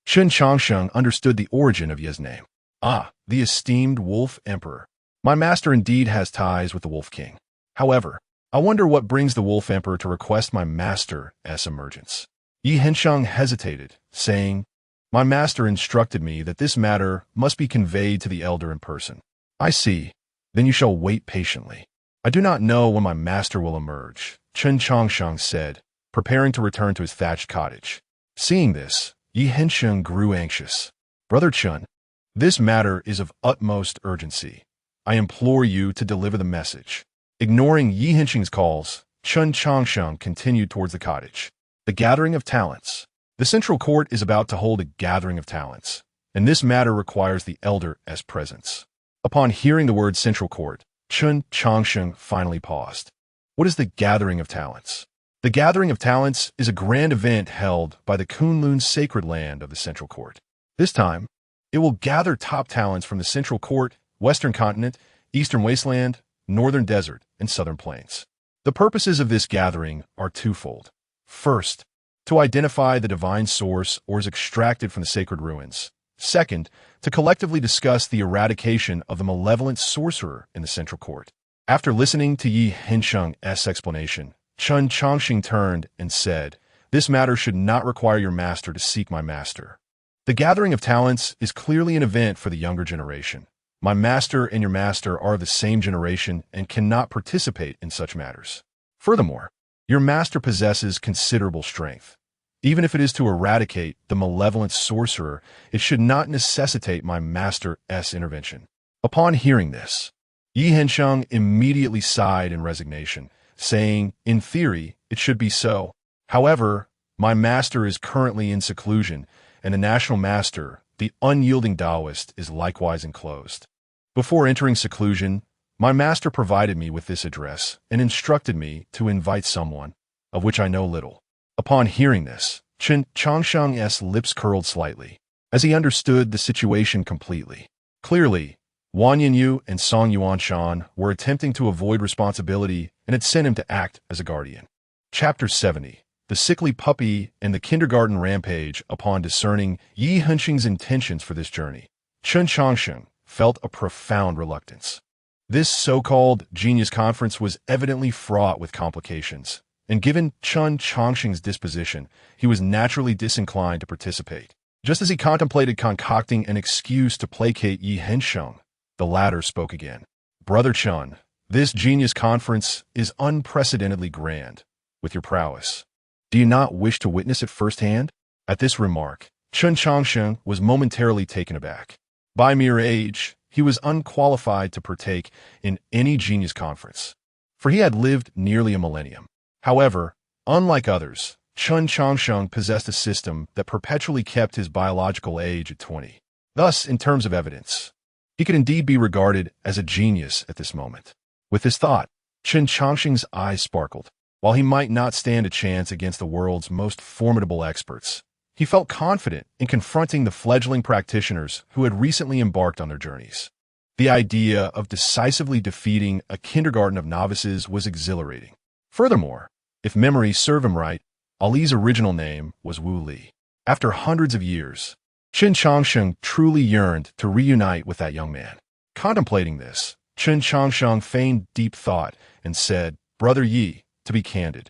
Chen Changsheng understood the origin of Yi's name. "Ah, the esteemed Wolf Emperor. My master indeed has ties with the Wolf King. However, I wonder what brings the Wolf Emperor to request my master's emergence." Yi Hensheng hesitated, saying, "My master instructed me that this matter must be conveyed to the Elder in person." "I see. Then you shall wait patiently." "I do not know when my master will emerge," Chen Changsheng said, preparing to return to his thatched cottage. Seeing this, Yi Hensheng grew anxious. "Brother Chen, this matter is of utmost urgency. I implore you to deliver the message." Ignoring Yi Hensheng's calls, Chen Changsheng continued towards the cottage. The gathering of talents. The central court is about to hold a gathering of talents, and this matter requires the Elder's presence. Upon hearing the word central court, Chen Changsheng finally paused. What is the gathering of talents? The gathering of talents is a grand event held by the Kunlun sacred land of the central court. This time, it will gather top talents from the central court, western continent, eastern wasteland, northern desert, and southern plains. The purposes of this gathering are twofold. First, to identify the divine source or is extracted from the sacred ruins. Second, to collectively discuss the eradication of the malevolent sorcerer in the central court. After listening to Yi Hensheng's explanation, Chen Changsheng turned and said, "This matter should not require your master to seek my master. The gathering of talents is clearly an event for the younger generation. My master and your master are of the same generation and cannot participate in such matters. Furthermore, your master possesses considerable strength. Even if it is to eradicate the malevolent sorcerer, it should not necessitate my master's intervention." Upon hearing this, Yi Hensheng immediately sighed in resignation, saying, "In theory, it should be so. However, my master is currently in seclusion, and the national master, the unyielding Taoist, is likewise enclosed. Before entering seclusion, my master provided me with this address and instructed me to invite someone, of which I know little." Upon hearing this, Chen Changsheng's lips curled slightly, as he understood the situation completely. Clearly, Wang Yinyu and Song Yuanshan were attempting to avoid responsibility and had sent him to act as a guardian. Chapter 70. The Sickly Puppy and the Kindergarten Rampage. Upon discerning Yi Hensheng's intentions for this journey, Chen Changsheng felt a profound reluctance. This so-called genius conference was evidently fraught with complications, and given Chen Changsheng's disposition, he was naturally disinclined to participate. Just as he contemplated concocting an excuse to placate Yi Hensheng, the latter spoke again. Brother Chen, this genius conference is unprecedentedly grand. With your prowess, do you not wish to witness it firsthand? At this remark, Chen Changsheng was momentarily taken aback. By mere age, he was unqualified to partake in any genius conference, for he had lived nearly a millennium. However, unlike others, Chen Changsheng possessed a system that perpetually kept his biological age at 20. Thus, in terms of evidence, he could indeed be regarded as a genius at this moment. With this thought, Chen Changsheng's eyes sparkled. While he might not stand a chance against the world's most formidable experts, he felt confident in confronting the fledgling practitioners who had recently embarked on their journeys. The idea of decisively defeating a kindergarten of novices was exhilarating. Furthermore, if memory served him right, Ali's original name was Wu Li. After hundreds of years, Chen Changsheng truly yearned to reunite with that young man. Contemplating this, Chen Changsheng feigned deep thought and said, "Brother Yi, to be candid,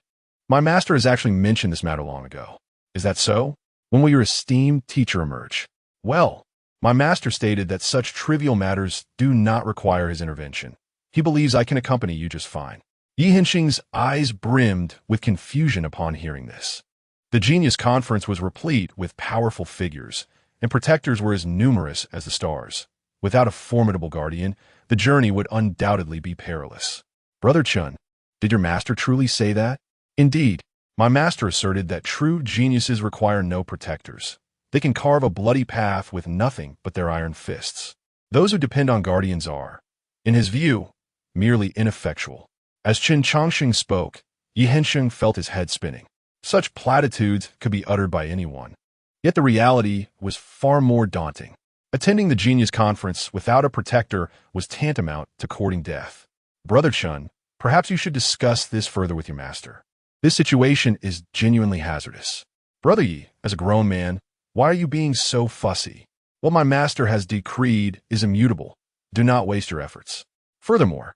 my master has actually mentioned this matter long ago. Is that so? When will your esteemed teacher emerge?" "Well, my master stated that such trivial matters do not require his intervention. He believes I can accompany you just fine." Yi Hensheng's eyes brimmed with confusion upon hearing this. The Genius Conference was replete with powerful figures, and protectors were as numerous as the stars. Without a formidable guardian, the journey would undoubtedly be perilous. "Brother Chen, did your master truly say that?" "Indeed, my master asserted that true geniuses require no protectors. They can carve a bloody path with nothing but their iron fists. Those who depend on guardians are, in his view, merely ineffectual." As Chen Changsheng spoke, Yi Hensheng felt his head spinning. Such platitudes could be uttered by anyone. Yet the reality was far more daunting. Attending the Genius Conference without a protector was tantamount to courting death. "Brother Chen, perhaps you should discuss this further with your master. This situation is genuinely hazardous." "Brother Yi, as a grown man, why are you being so fussy? What my master has decreed is immutable. Do not waste your efforts. Furthermore,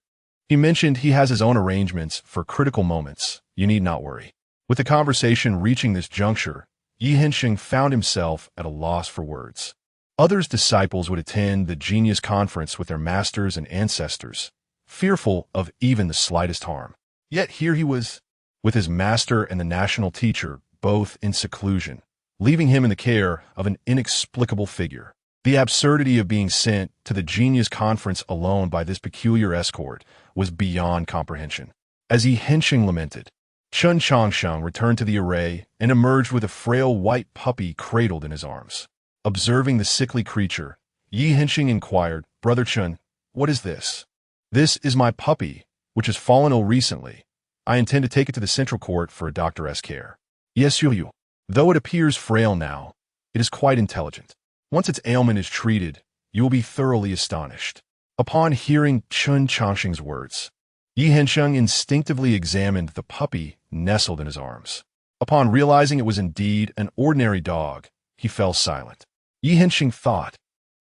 he mentioned he has his own arrangements for critical moments. You need not worry." With the conversation reaching this juncture, Yi Hensheng found himself at a loss for words. Others' disciples would attend the Genius Conference with their masters and ancestors, fearful of even the slightest harm. Yet here he was, with his master and the national teacher both in seclusion, leaving him in the care of an inexplicable figure. The absurdity of being sent to the Genius Conference alone by this peculiar escort was beyond comprehension. As Yi Hensheng lamented, Chen Changsheng returned to the array and emerged with a frail white puppy cradled in his arms. Observing the sickly creature, Yi Hensheng inquired, "Brother Chen, what is this?" "This is my puppy, which has fallen ill recently. I intend to take it to the central court for a doctor's care." "Yes, you. Though it appears frail now, it is quite intelligent. Once its ailment is treated, you will be thoroughly astonished." Upon hearing Chen Changsheng's words, Yi Hensheng instinctively examined the puppy nestled in his arms. Upon realizing it was indeed an ordinary dog, he fell silent. Yi Hensheng thought,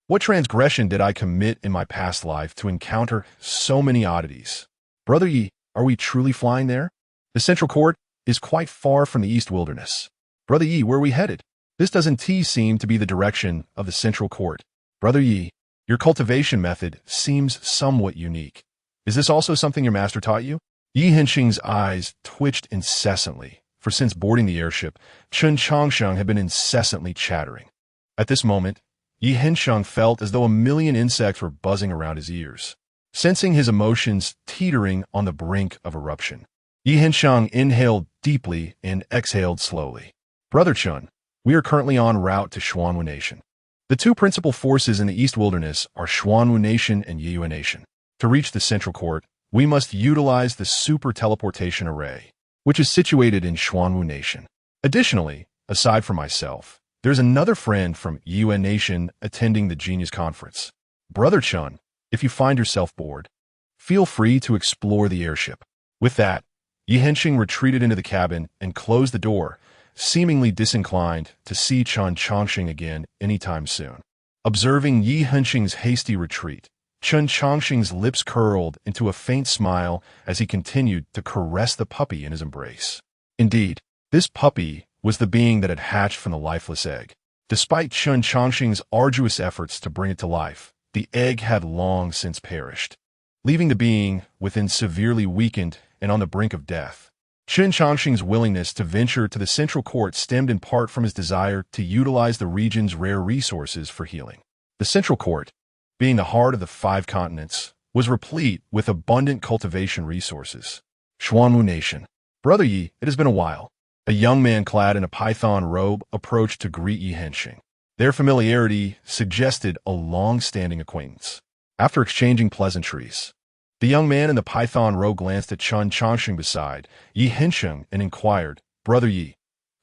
"What transgression did I commit in my past life to encounter so many oddities?" "Brother Yi, are we truly flying there? The central court is quite far from the East Wilderness." "Brother Yi, where are we headed? This doesn't seem to be the direction of the central court." "Brother Yi, your cultivation method seems somewhat unique. Is this also something your master taught you?" Yi Hensheng's eyes twitched incessantly, for since boarding the airship, Chen Changsheng had been incessantly chattering. At this moment, Yi Hensheng felt as though a million insects were buzzing around his ears. Sensing his emotions teetering on the brink of eruption, Yi Hensheng inhaled deeply and exhaled slowly. "Brother Chen, we are currently en route to Xuanwu Nation. The two principal forces in the East Wilderness are Xuanwu Nation and Yiyue Nation. To reach the central court, we must utilize the super teleportation array, which is situated in Xuanwu Nation. Additionally, aside from myself, there's another friend from Yuan Nation attending the Genius Conference. Brother Chen, if you find yourself bored, feel free to explore the airship. With that, Yi Hensheng retreated into the cabin and closed the door, seemingly disinclined to see Chen Changsheng again anytime soon. Observing Yi Hensheng's hasty retreat, Chen Changsheng's lips curled into a faint smile as he continued to caress the puppy in his embrace. Indeed, this puppy was the being that had hatched from the lifeless egg. Despite Chen Changsheng's arduous efforts to bring it to life, the egg had long since perished, leaving the being within severely weakened and on the brink of death. Chen Changsheng's willingness to venture to the central court stemmed in part from his desire to utilize the region's rare resources for healing. The central court, being the heart of the 5 continents, was replete with abundant cultivation resources. Xuanwu Nation. Brother Yi, it has been a while. A young man clad in a python robe approached to greet Yi Hensheng. Their familiarity suggested a long-standing acquaintance. After exchanging pleasantries, the young man in the python robe glanced at Chen Changsheng beside Yi Hensheng and inquired, Brother Yi,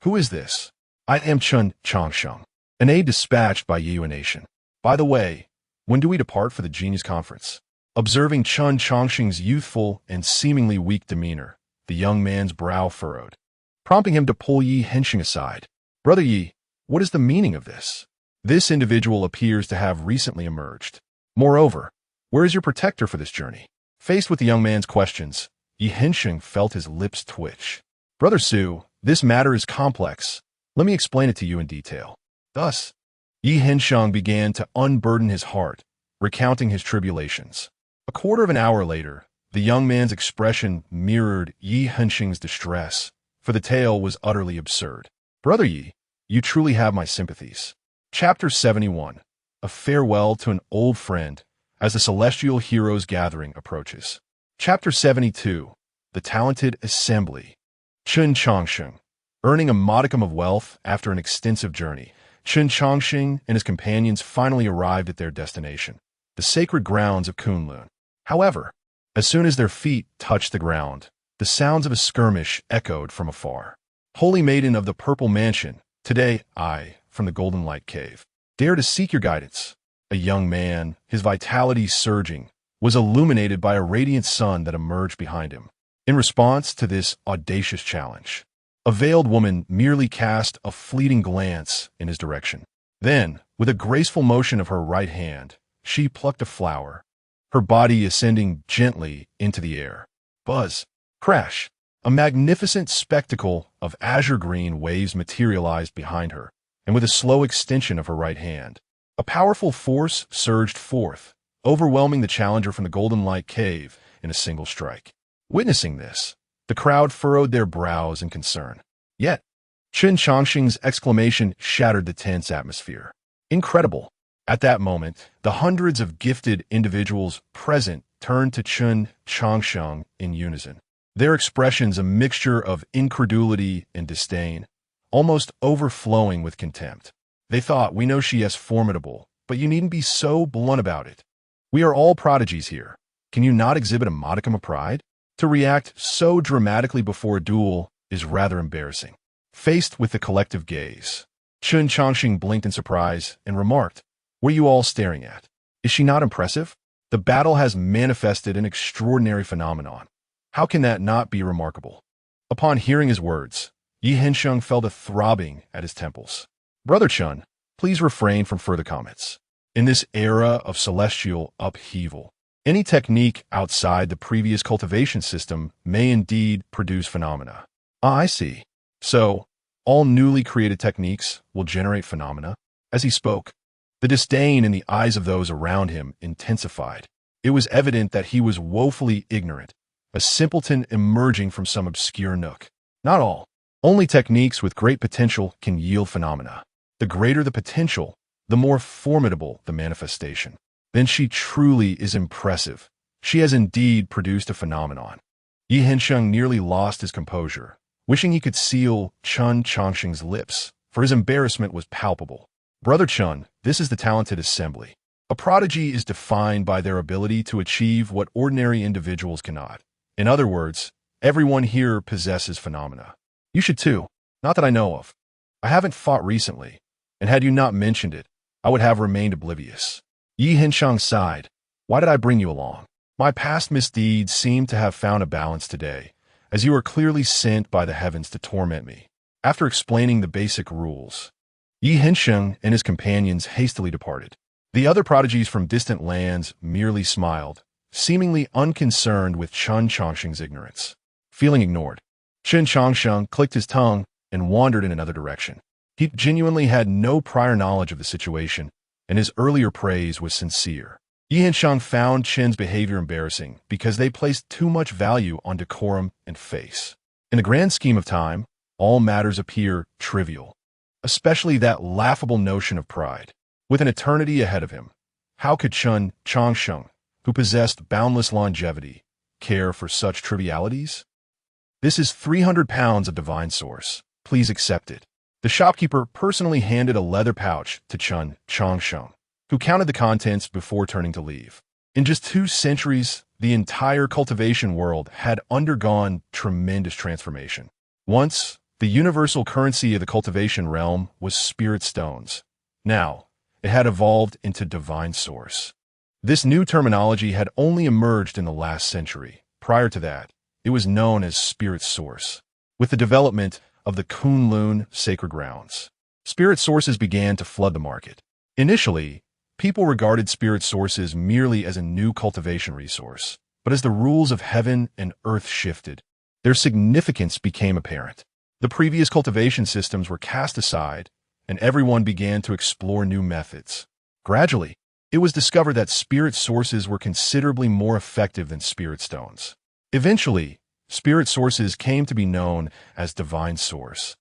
who is this? I am Chen Changsheng, an aide dispatched by Yuan Nation. By the way, when do we depart for the Genius Conference? Observing Chen Changsheng's youthful and seemingly weak demeanor, the young man's brow furrowed, prompting him to pull Yi Hensheng aside. Brother Yi, what is the meaning of this? This individual appears to have recently emerged. Moreover, where is your protector for this journey? Faced with the young man's questions, Yi Hensheng felt his lips twitch. Brother Su, this matter is complex. Let me explain it to you in detail. Thus, Yi Hensheng began to unburden his heart, recounting his tribulations. A quarter of an hour later, the young man's expression mirrored Yi Hensheng's distress, for the tale was utterly absurd. Brother Yi, you truly have my sympathies. Chapter 71. A farewell to an old friend as the Celestial Heroes Gathering approaches. Chapter 72. The Talented Assembly. Chen Changsheng. Earning a modicum of wealth after an extensive journey, Chen Changsheng and his companions finally arrived at their destination, the sacred grounds of Kunlun. However, as soon as their feet touched the ground, the sounds of a skirmish echoed from afar. Holy Maiden of the Purple Mansion, today I, from the Golden Light Cave, dare to seek your guidance. A young man, his vitality surging, was illuminated by a radiant sun that emerged behind him. In response to this audacious challenge, a veiled woman merely cast a fleeting glance in his direction. Then, with a graceful motion of her right hand, she plucked a flower, her body ascending gently into the air. Buzz! Crash! A magnificent spectacle of azure green waves materialized behind her, and with a slow extension of her right hand, a powerful force surged forth, overwhelming the challenger from the Golden Light Cave in a single strike. Witnessing this, the crowd furrowed their brows in concern. Yet, Chen Changsheng's exclamation shattered the tense atmosphere. Incredible! At that moment, the hundreds of gifted individuals present turned to Chen Changsheng in unison. Their expressions a mixture of incredulity and disdain, almost overflowing with contempt. They thought, we know she is formidable, but you needn't be so blunt about it. We are all prodigies here. Can you not exhibit a modicum of pride? To react so dramatically before a duel is rather embarrassing. Faced with the collective gaze, Chen Changsheng blinked in surprise and remarked, what are you all staring at? Is she not impressive? The battle has manifested an extraordinary phenomenon. How can that not be remarkable? Upon hearing his words, Yi Hensheng felt a throbbing at his temples. Brother Chen, please refrain from further comments. In this era of celestial upheaval, any technique outside the previous cultivation system may indeed produce phenomena. Ah, I see. So, all newly created techniques will generate phenomena? As he spoke, the disdain in the eyes of those around him intensified. It was evident that he was woefully ignorant, a simpleton emerging from some obscure nook. Not all. Only techniques with great potential can yield phenomena. The greater the potential, the more formidable the manifestation. Then she truly is impressive. She has indeed produced a phenomenon. Yi Hensheng nearly lost his composure, wishing he could seal Chen Changsheng's lips, for his embarrassment was palpable. Brother Chen, this is the talented assembly. A prodigy is defined by their ability to achieve what ordinary individuals cannot. In other words, everyone here possesses phenomena. You should too, not that I know of. I haven't fought recently, and had you not mentioned it, I would have remained oblivious. Yi Hinshang sighed. Why did I bring you along? My past misdeeds seem to have found a balance today, as you are clearly sent by the heavens to torment me. After explaining the basic rules, Yi Hinsheng and his companions hastily departed. The other prodigies from distant lands merely smiled, seemingly unconcerned with Chen Changsheng's ignorance. Feeling ignored, Chen Changsheng clicked his tongue and wandered in another direction. He genuinely had no prior knowledge of the situation, and his earlier praise was sincere. Yi Hinsheng found Chen's behavior embarrassing because they placed too much value on decorum and face. In the grand scheme of time, all matters appear trivial, especially that laughable notion of pride. With an eternity ahead of him, how could Chen Changsheng, who possessed boundless longevity, care for such trivialities? This is 300 pounds of divine source. Please accept it. The shopkeeper personally handed a leather pouch to Chen Changsheng, who counted the contents before turning to leave. In just 2 centuries, the entire cultivation world had undergone tremendous transformation. Once, the universal currency of the cultivation realm was spirit stones. Now, it had evolved into divine source. This new terminology had only emerged in the last century. Prior to that, it was known as spirit source. With the development of the Kunlun sacred grounds, spirit sources began to flood the market. Initially, people regarded spirit sources merely as a new cultivation resource, but as the rules of heaven and earth shifted, their significance became apparent. The previous cultivation systems were cast aside, and everyone began to explore new methods. Gradually, it was discovered that spirit sources were considerably more effective than spirit stones. Eventually, spirit sources came to be known as divine source,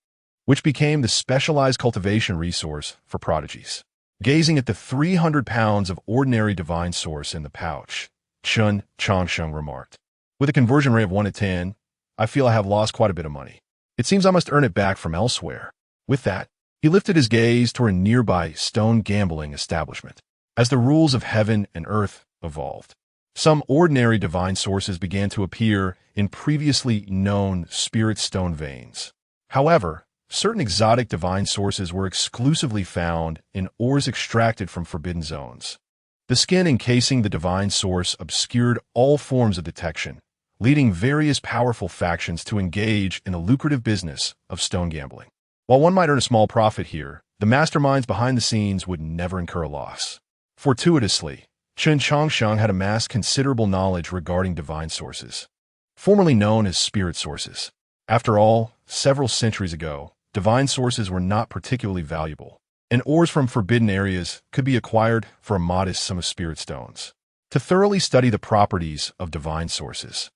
which became the specialized cultivation resource for prodigies. Gazing at the 300 pounds of ordinary divine source in the pouch, Chen Changsheng remarked, with a conversion rate of 1 to 10, I feel I have lost quite a bit of money. It seems I must earn it back from elsewhere. With that, he lifted his gaze toward a nearby stone gambling establishment. As the rules of heaven and earth evolved, some ordinary divine sources began to appear in previously known spirit stone veins. However, certain exotic divine sources were exclusively found in ores extracted from forbidden zones. The skin encasing the divine source obscured all forms of detection, leading various powerful factions to engage in the lucrative business of stone gambling. While one might earn a small profit here, the masterminds behind the scenes would never incur a loss. Fortuitously, Chen Changsheng had amassed considerable knowledge regarding divine sources, formerly known as spirit sources. After all, several centuries ago, divine sources were not particularly valuable, and ores from forbidden areas could be acquired for a modest sum of spirit stones. To thoroughly study the properties of divine sources,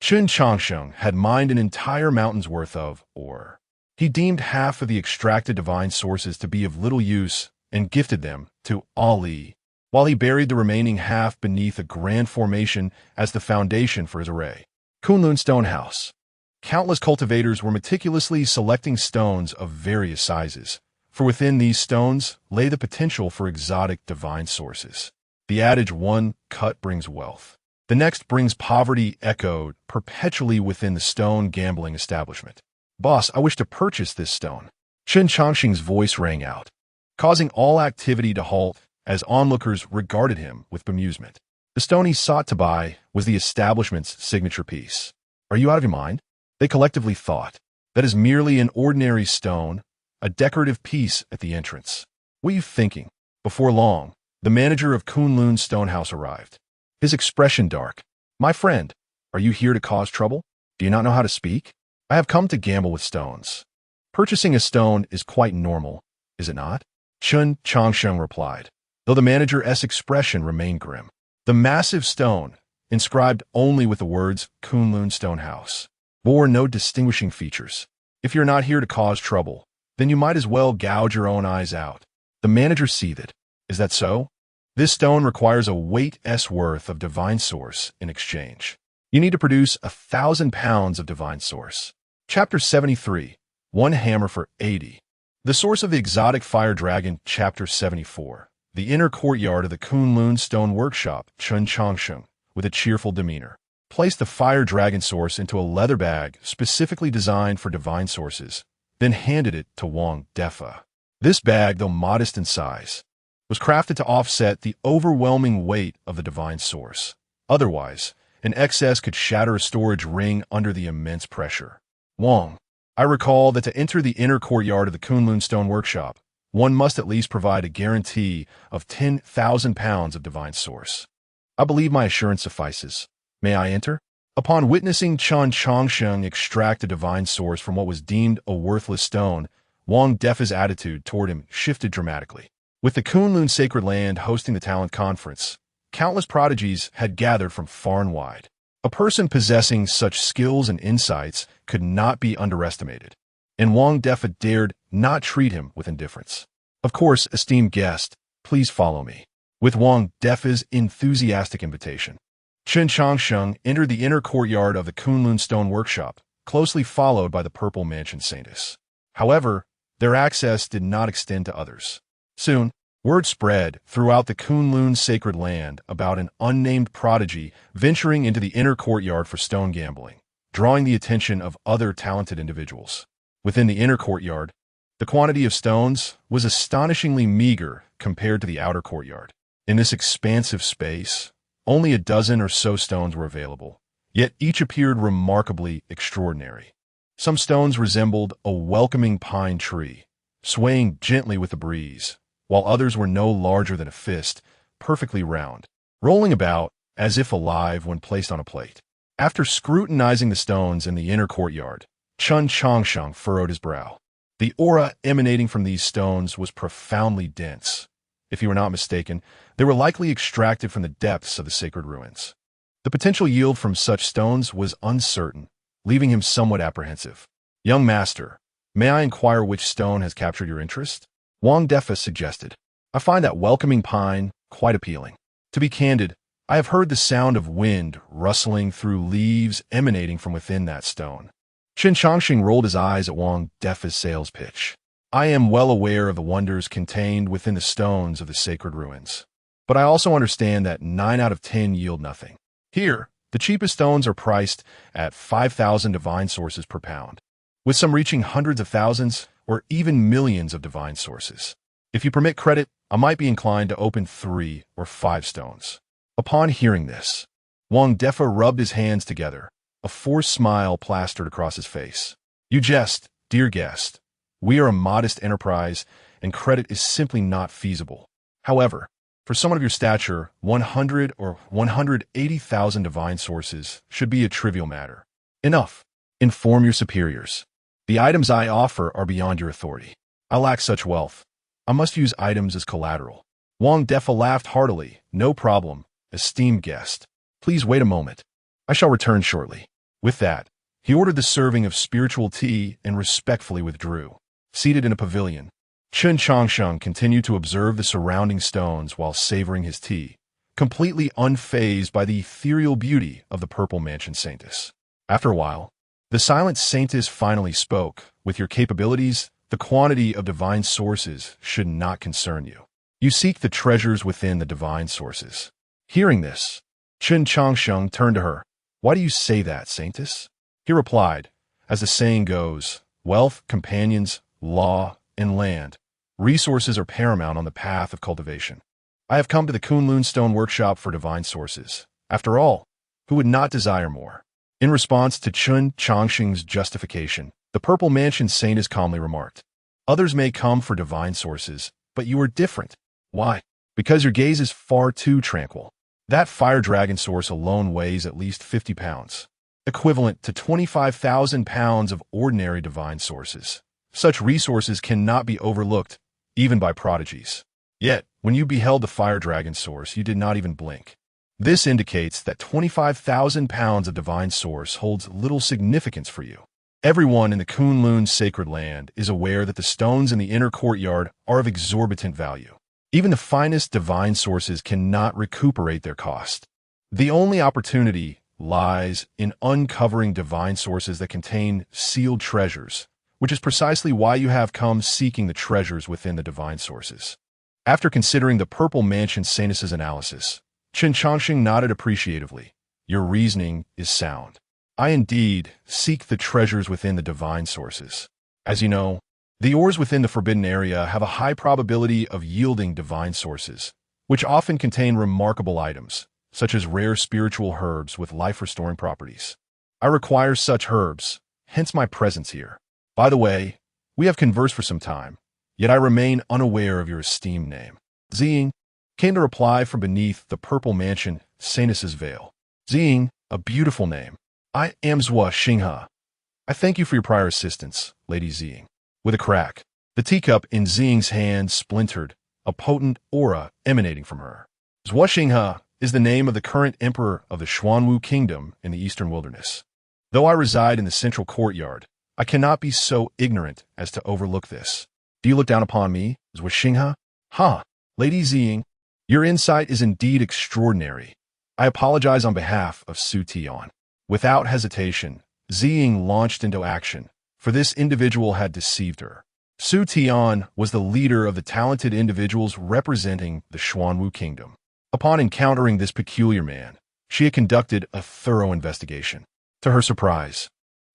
Chen Changsheng had mined an entire mountain's worth of ore. He deemed half of the extracted divine sources to be of little use and gifted them to Ali, while he buried the remaining half beneath a grand formation as the foundation for his array. Kunlun Stone House. Countless cultivators were meticulously selecting stones of various sizes, for within these stones lay the potential for exotic divine sources. The adage, one cut brings wealth, the next brings poverty, echoed perpetually within the stone gambling establishment. Boss, I wish to purchase this stone. Chen Changsheng's voice rang out, causing all activity to halt as onlookers regarded him with bemusement. The stone he sought to buy was the establishment's signature piece. Are you out of your mind? They collectively thought. That is merely an ordinary stone, a decorative piece at the entrance. What are you thinking? Before long, the manager of Kunlun Stonehouse arrived, his expression dark. My friend, are you here to cause trouble? Do you not know how to speak? I have come to gamble with stones. Purchasing a stone is quite normal, is it not? Chen Changsheng replied, though the manager's expression remained grim. The massive stone, inscribed only with the words Kunlun Stonehouse, bore no distinguishing features. If you're not here to cause trouble, then you might as well gouge your own eyes out. The manager seethed. Is that so? This stone requires a weight's worth of divine source in exchange. You need to produce 1,000 pounds of divine source. Chapter 73. One hammer for 80. The source of the exotic fire dragon. Chapter 74. The inner courtyard of the Kunlun Stone Workshop. Chen Changsheng, with a cheerful demeanor, placed the fire dragon source into a leather bag specifically designed for divine sources, then handed it to Wang Defa. This bag, though modest in size, was crafted to offset the overwhelming weight of the divine source. Otherwise, an excess could shatter a storage ring under the immense pressure. Wang, I recall that to enter the inner courtyard of the Kunlun Stone Workshop, one must at least provide a guarantee of 10,000 pounds of divine source. I believe my assurance suffices. May I enter? Upon witnessing Chen Changsheng extract a divine source from what was deemed a worthless stone, Wang Defa's attitude toward him shifted dramatically. With the Kunlun Sacred Land hosting the talent conference, countless prodigies had gathered from far and wide. A person possessing such skills and insights could not be underestimated, and Wang Defa dared not treat him with indifference. Of course, esteemed guest, please follow me. With Wang Defa's enthusiastic invitation, Chen Changsheng entered the inner courtyard of the Kunlun Stone Workshop, closely followed by the Purple Mansion Saintess. However, their access did not extend to others. Soon, word spread throughout the Kunlun Sacred Land about an unnamed prodigy venturing into the inner courtyard for stone gambling, drawing the attention of other talented individuals. Within the inner courtyard, the quantity of stones was astonishingly meager compared to the outer courtyard. In this expansive space, only a dozen or so stones were available, yet each appeared remarkably extraordinary. Some stones resembled a welcoming pine tree, swaying gently with the breeze, while others were no larger than a fist, perfectly round, rolling about as if alive when placed on a plate. After scrutinizing the stones in the inner courtyard, Chen Changsheng furrowed his brow. The aura emanating from these stones was profoundly dense. If he were not mistaken, they were likely extracted from the depths of the sacred ruins. The potential yield from such stones was uncertain, leaving him somewhat apprehensive. Young master, may I inquire which stone has captured your interest? Wang Defa suggested. I find that welcoming pine quite appealing. To be candid, I have heard the sound of wind rustling through leaves emanating from within that stone. Chen Changsheng rolled his eyes at Wang Defa's sales pitch. I am well aware of the wonders contained within the stones of the sacred ruins, but I also understand that 9 out of 10 yield nothing. Here, the cheapest stones are priced at 5,000 divine sources per pound, with some reaching hundreds of thousands or even millions of divine sources. If you permit credit, I might be inclined to open 3 or 5 stones. Upon hearing this, Wang Defa rubbed his hands together, a forced smile plastered across his face. You jest, dear guest. We are a modest enterprise, and credit is simply not feasible. However, for someone of your stature, 100 or 180,000 divine sources should be a trivial matter. Enough. Inform your superiors. The items I offer are beyond your authority. I lack such wealth. I must use items as collateral. Wang Defa laughed heartily. No problem, esteemed guest. Please wait a moment. I shall return shortly. With that, he ordered the serving of spiritual tea and respectfully withdrew. Seated in a pavilion, Chen Changsheng continued to observe the surrounding stones while savoring his tea, completely unfazed by the ethereal beauty of the Purple Mansion Saintess. After a while, the silent Saintess finally spoke. With your capabilities, the quantity of divine sources should not concern you. You seek the treasures within the divine sources. Hearing this, Chen Changsheng turned to her. Why do you say that, Saintess? He replied, as the saying goes, wealth, companions, law, and land. Resources are paramount on the path of cultivation. I have come to the Kunlun Stone Workshop for divine sources. After all, who would not desire more? In response to Chen Changsheng's justification, the Purple Mansion Saintess calmly remarked, others may come for divine sources, but you are different. Why? Because your gaze is far too tranquil. That fire dragon source alone weighs at least 50 pounds, equivalent to 25,000 pounds of ordinary divine sources. Such resources cannot be overlooked, even by prodigies. Yet, when you beheld the fire dragon source, you did not even blink. This indicates that 25,000 pounds of divine source holds little significance for you. Everyone in the Kunlun Sacred Land is aware that the stones in the inner courtyard are of exorbitant value. Even the finest divine sources cannot recuperate their cost. The only opportunity lies in uncovering divine sources that contain sealed treasures, which is precisely why you have come seeking the treasures within the divine sources. After considering the Purple Mansion Saintess's analysis, Chen Changsheng nodded appreciatively. Your reasoning is sound. I indeed seek the treasures within the divine sources. As you know, the ores within the forbidden area have a high probability of yielding divine sources, which often contain remarkable items, such as rare spiritual herbs with life-restoring properties. I require such herbs, hence my presence here. By the way, we have conversed for some time, yet I remain unaware of your esteemed name. Ziying came to reply from beneath the purple mansion, Sanus's veil. Ziying, a beautiful name. I am Zhua Xinghe. I thank you for your prior assistance, Lady Ziying. With a crack, the teacup in Ziying's hand splintered, a potent aura emanating from her. Zhua Xinghe is the name of the current emperor of the Xuanwu Kingdom in the Eastern Wilderness. Though I reside in the central courtyard, I cannot be so ignorant as to overlook this. Do you look down upon me, Zhua Xinghe? Ha! Lady Ziying, your insight is indeed extraordinary. I apologize on behalf of Su Tian. Without hesitation, Ziying launched into action, for this individual had deceived her. Su Tian was the leader of the talented individuals representing the Xuanwu Kingdom. Upon encountering this peculiar man, she had conducted a thorough investigation. To her surprise,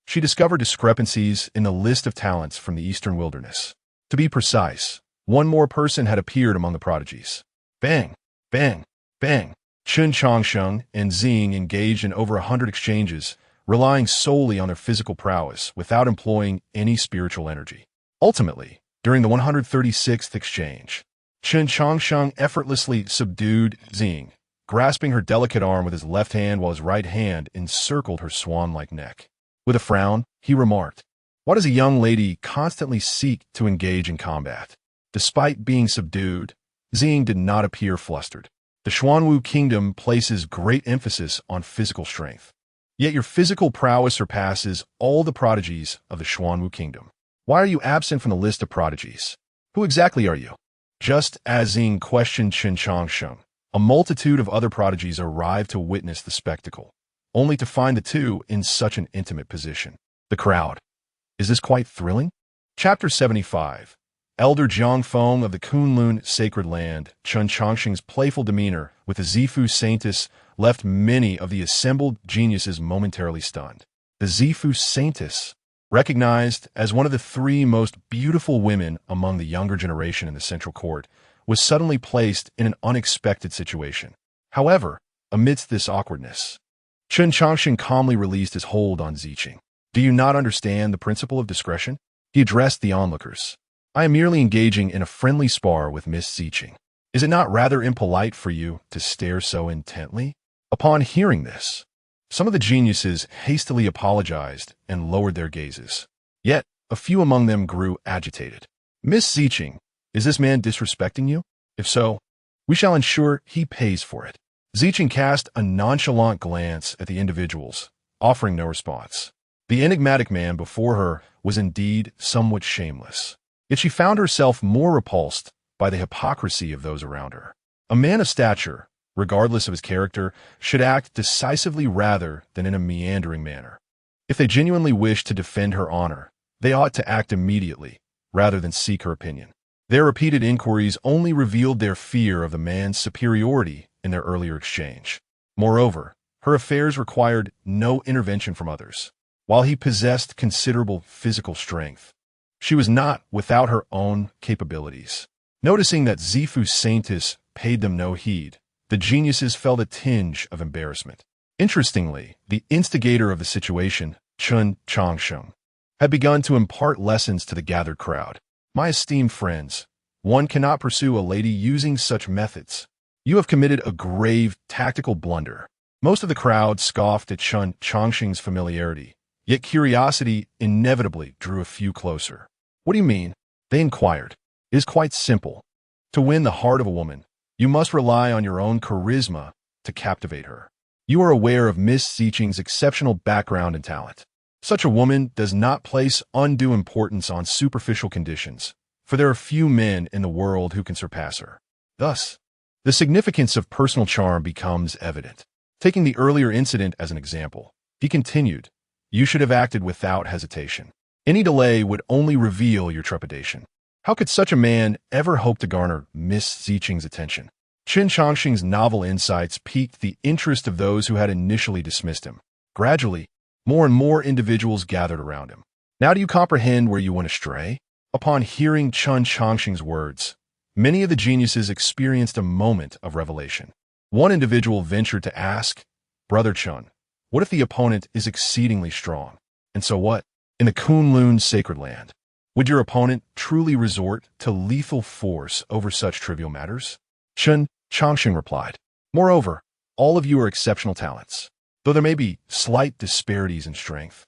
she discovered discrepancies in the list of talents from the Eastern Wilderness. To be precise, one more person had appeared among the prodigies. Bang! Bang! Bang! Chen Changsheng and Ziying engaged in over 100 exchanges, relying solely on their physical prowess without employing any spiritual energy. Ultimately, during the 136th exchange, Chen Changsheng effortlessly subdued Ziying, grasping her delicate arm with his left hand while his right hand encircled her swan-like neck. With a frown, he remarked, "Why does a young lady constantly seek to engage in combat?" Despite being subdued, Ziying did not appear flustered. The Xuanwu Kingdom places great emphasis on physical strength. Yet your physical prowess surpasses all the prodigies of the Xuanwu Kingdom. Why are you absent from the list of prodigies? Who exactly are you? Just as Ziying questioned Chen Changsheng, a multitude of other prodigies arrived to witness the spectacle, only to find the two in such an intimate position. The crowd. Is this quite thrilling? Chapter 75. Elder Jiangfeng of the Kunlun Sacred Land, Chen Changsheng's playful demeanor with the Zifu Saintess left many of the assembled geniuses momentarily stunned. The Zifu Saintess, recognized as one of the three most beautiful women among the younger generation in the central court, was suddenly placed in an unexpected situation. However, amidst this awkwardness, Chen Changsheng calmly released his hold on Ziqing. Do you not understand the principle of discretion? He addressed the onlookers. I am merely engaging in a friendly spar with Miss Ziqing. Is it not rather impolite for you to stare so intently? Upon hearing this, some of the geniuses hastily apologized and lowered their gazes. Yet, a few among them grew agitated. Miss Ziqing, is this man disrespecting you? If so, we shall ensure he pays for it. Ziqing cast a nonchalant glance at the individuals, offering no response. The enigmatic man before her was indeed somewhat shameless. Yet she found herself more repulsed by the hypocrisy of those around her. A man of stature, regardless of his character, should act decisively rather than in a meandering manner. If they genuinely wish to defend her honor, they ought to act immediately, rather than seek her opinion. Their repeated inquiries only revealed their fear of the man's superiority in their earlier exchange. Moreover, her affairs required no intervention from others. While he possessed considerable physical strength, she was not without her own capabilities. Noticing that Zifu Saintess paid them no heed, the geniuses felt a tinge of embarrassment. Interestingly, the instigator of the situation, Chen Changsheng, had begun to impart lessons to the gathered crowd. My esteemed friends, one cannot pursue a lady using such methods. You have committed a grave tactical blunder. Most of the crowd scoffed at Chen Changsheng's familiarity, yet curiosity inevitably drew a few closer. What do you mean? They inquired. It is quite simple. To win the heart of a woman, you must rely on your own charisma to captivate her. You are aware of Miss Ziqing's exceptional background and talent. Such a woman does not place undue importance on superficial conditions, for there are few men in the world who can surpass her. Thus, the significance of personal charm becomes evident. Taking the earlier incident as an example, he continued, you should have acted without hesitation. Any delay would only reveal your trepidation. How could such a man ever hope to garner Miss Ziqing's attention? Chen Changsheng's novel insights piqued the interest of those who had initially dismissed him. Gradually, more and more individuals gathered around him. Now do you comprehend where you went astray? Upon hearing Chen Changsheng's words, many of the geniuses experienced a moment of revelation. One individual ventured to ask, "Brother Chen, what if the opponent is exceedingly strong? And so what? In the Kunlun sacred land, would your opponent truly resort to lethal force over such trivial matters?" Chen Changsheng replied, "Moreover, all of you are exceptional talents. Though there may be slight disparities in strength,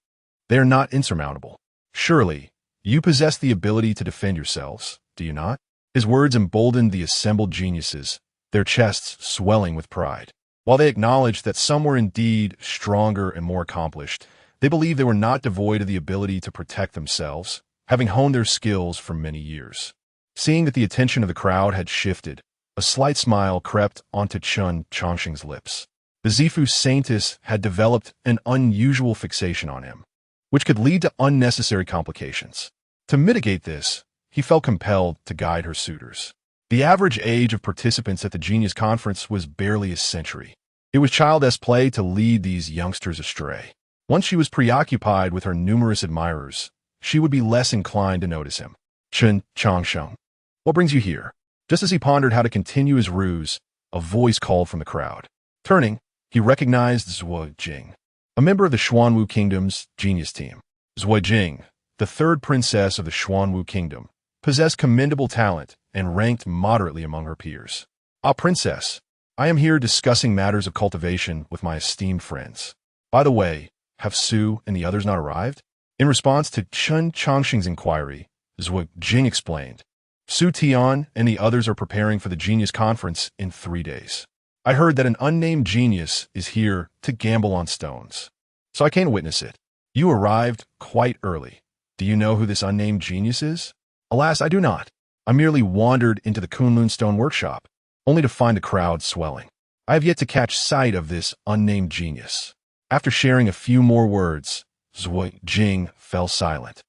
they are not insurmountable. Surely, you possess the ability to defend yourselves, do you not?" His words emboldened the assembled geniuses, their chests swelling with pride. While they acknowledged that some were indeed stronger and more accomplished, they believed they were not devoid of the ability to protect themselves, having honed their skills for many years. Seeing that the attention of the crowd had shifted, a slight smile crept onto Chen Changsheng's lips. The Zifu Saintess had developed an unusual fixation on him, which could lead to unnecessary complications. To mitigate this, he felt compelled to guide her suitors. The average age of participants at the Genius Conference was barely a century. It was childish play to lead these youngsters astray. Once she was preoccupied with her numerous admirers, she would be less inclined to notice him. "Chen Changsheng, what brings you here?" Just as he pondered how to continue his ruse, a voice called from the crowd. Turning, he recognized Zhuo Jing, a member of the Xuanwu Kingdom's genius team. Zhuo Jing, the third princess of the Xuanwu Kingdom, possessed commendable talent and ranked moderately among her peers. "Ah, princess, I am here discussing matters of cultivation with my esteemed friends. By the way, have Su and the others not arrived?" In response to Chen Changsheng's inquiry, Zhuo Jing explained, "Su Tian and the others are preparing for the Genius Conference in 3 days. I heard that an unnamed genius is here to gamble on stones, so I came to witness it. You arrived quite early. Do you know who this unnamed genius is?" "Alas, I do not. I merely wandered into the Kunlun Stone Workshop, only to find a crowd swelling. I have yet to catch sight of this unnamed genius." After sharing a few more words, Zhuo Jing fell silent,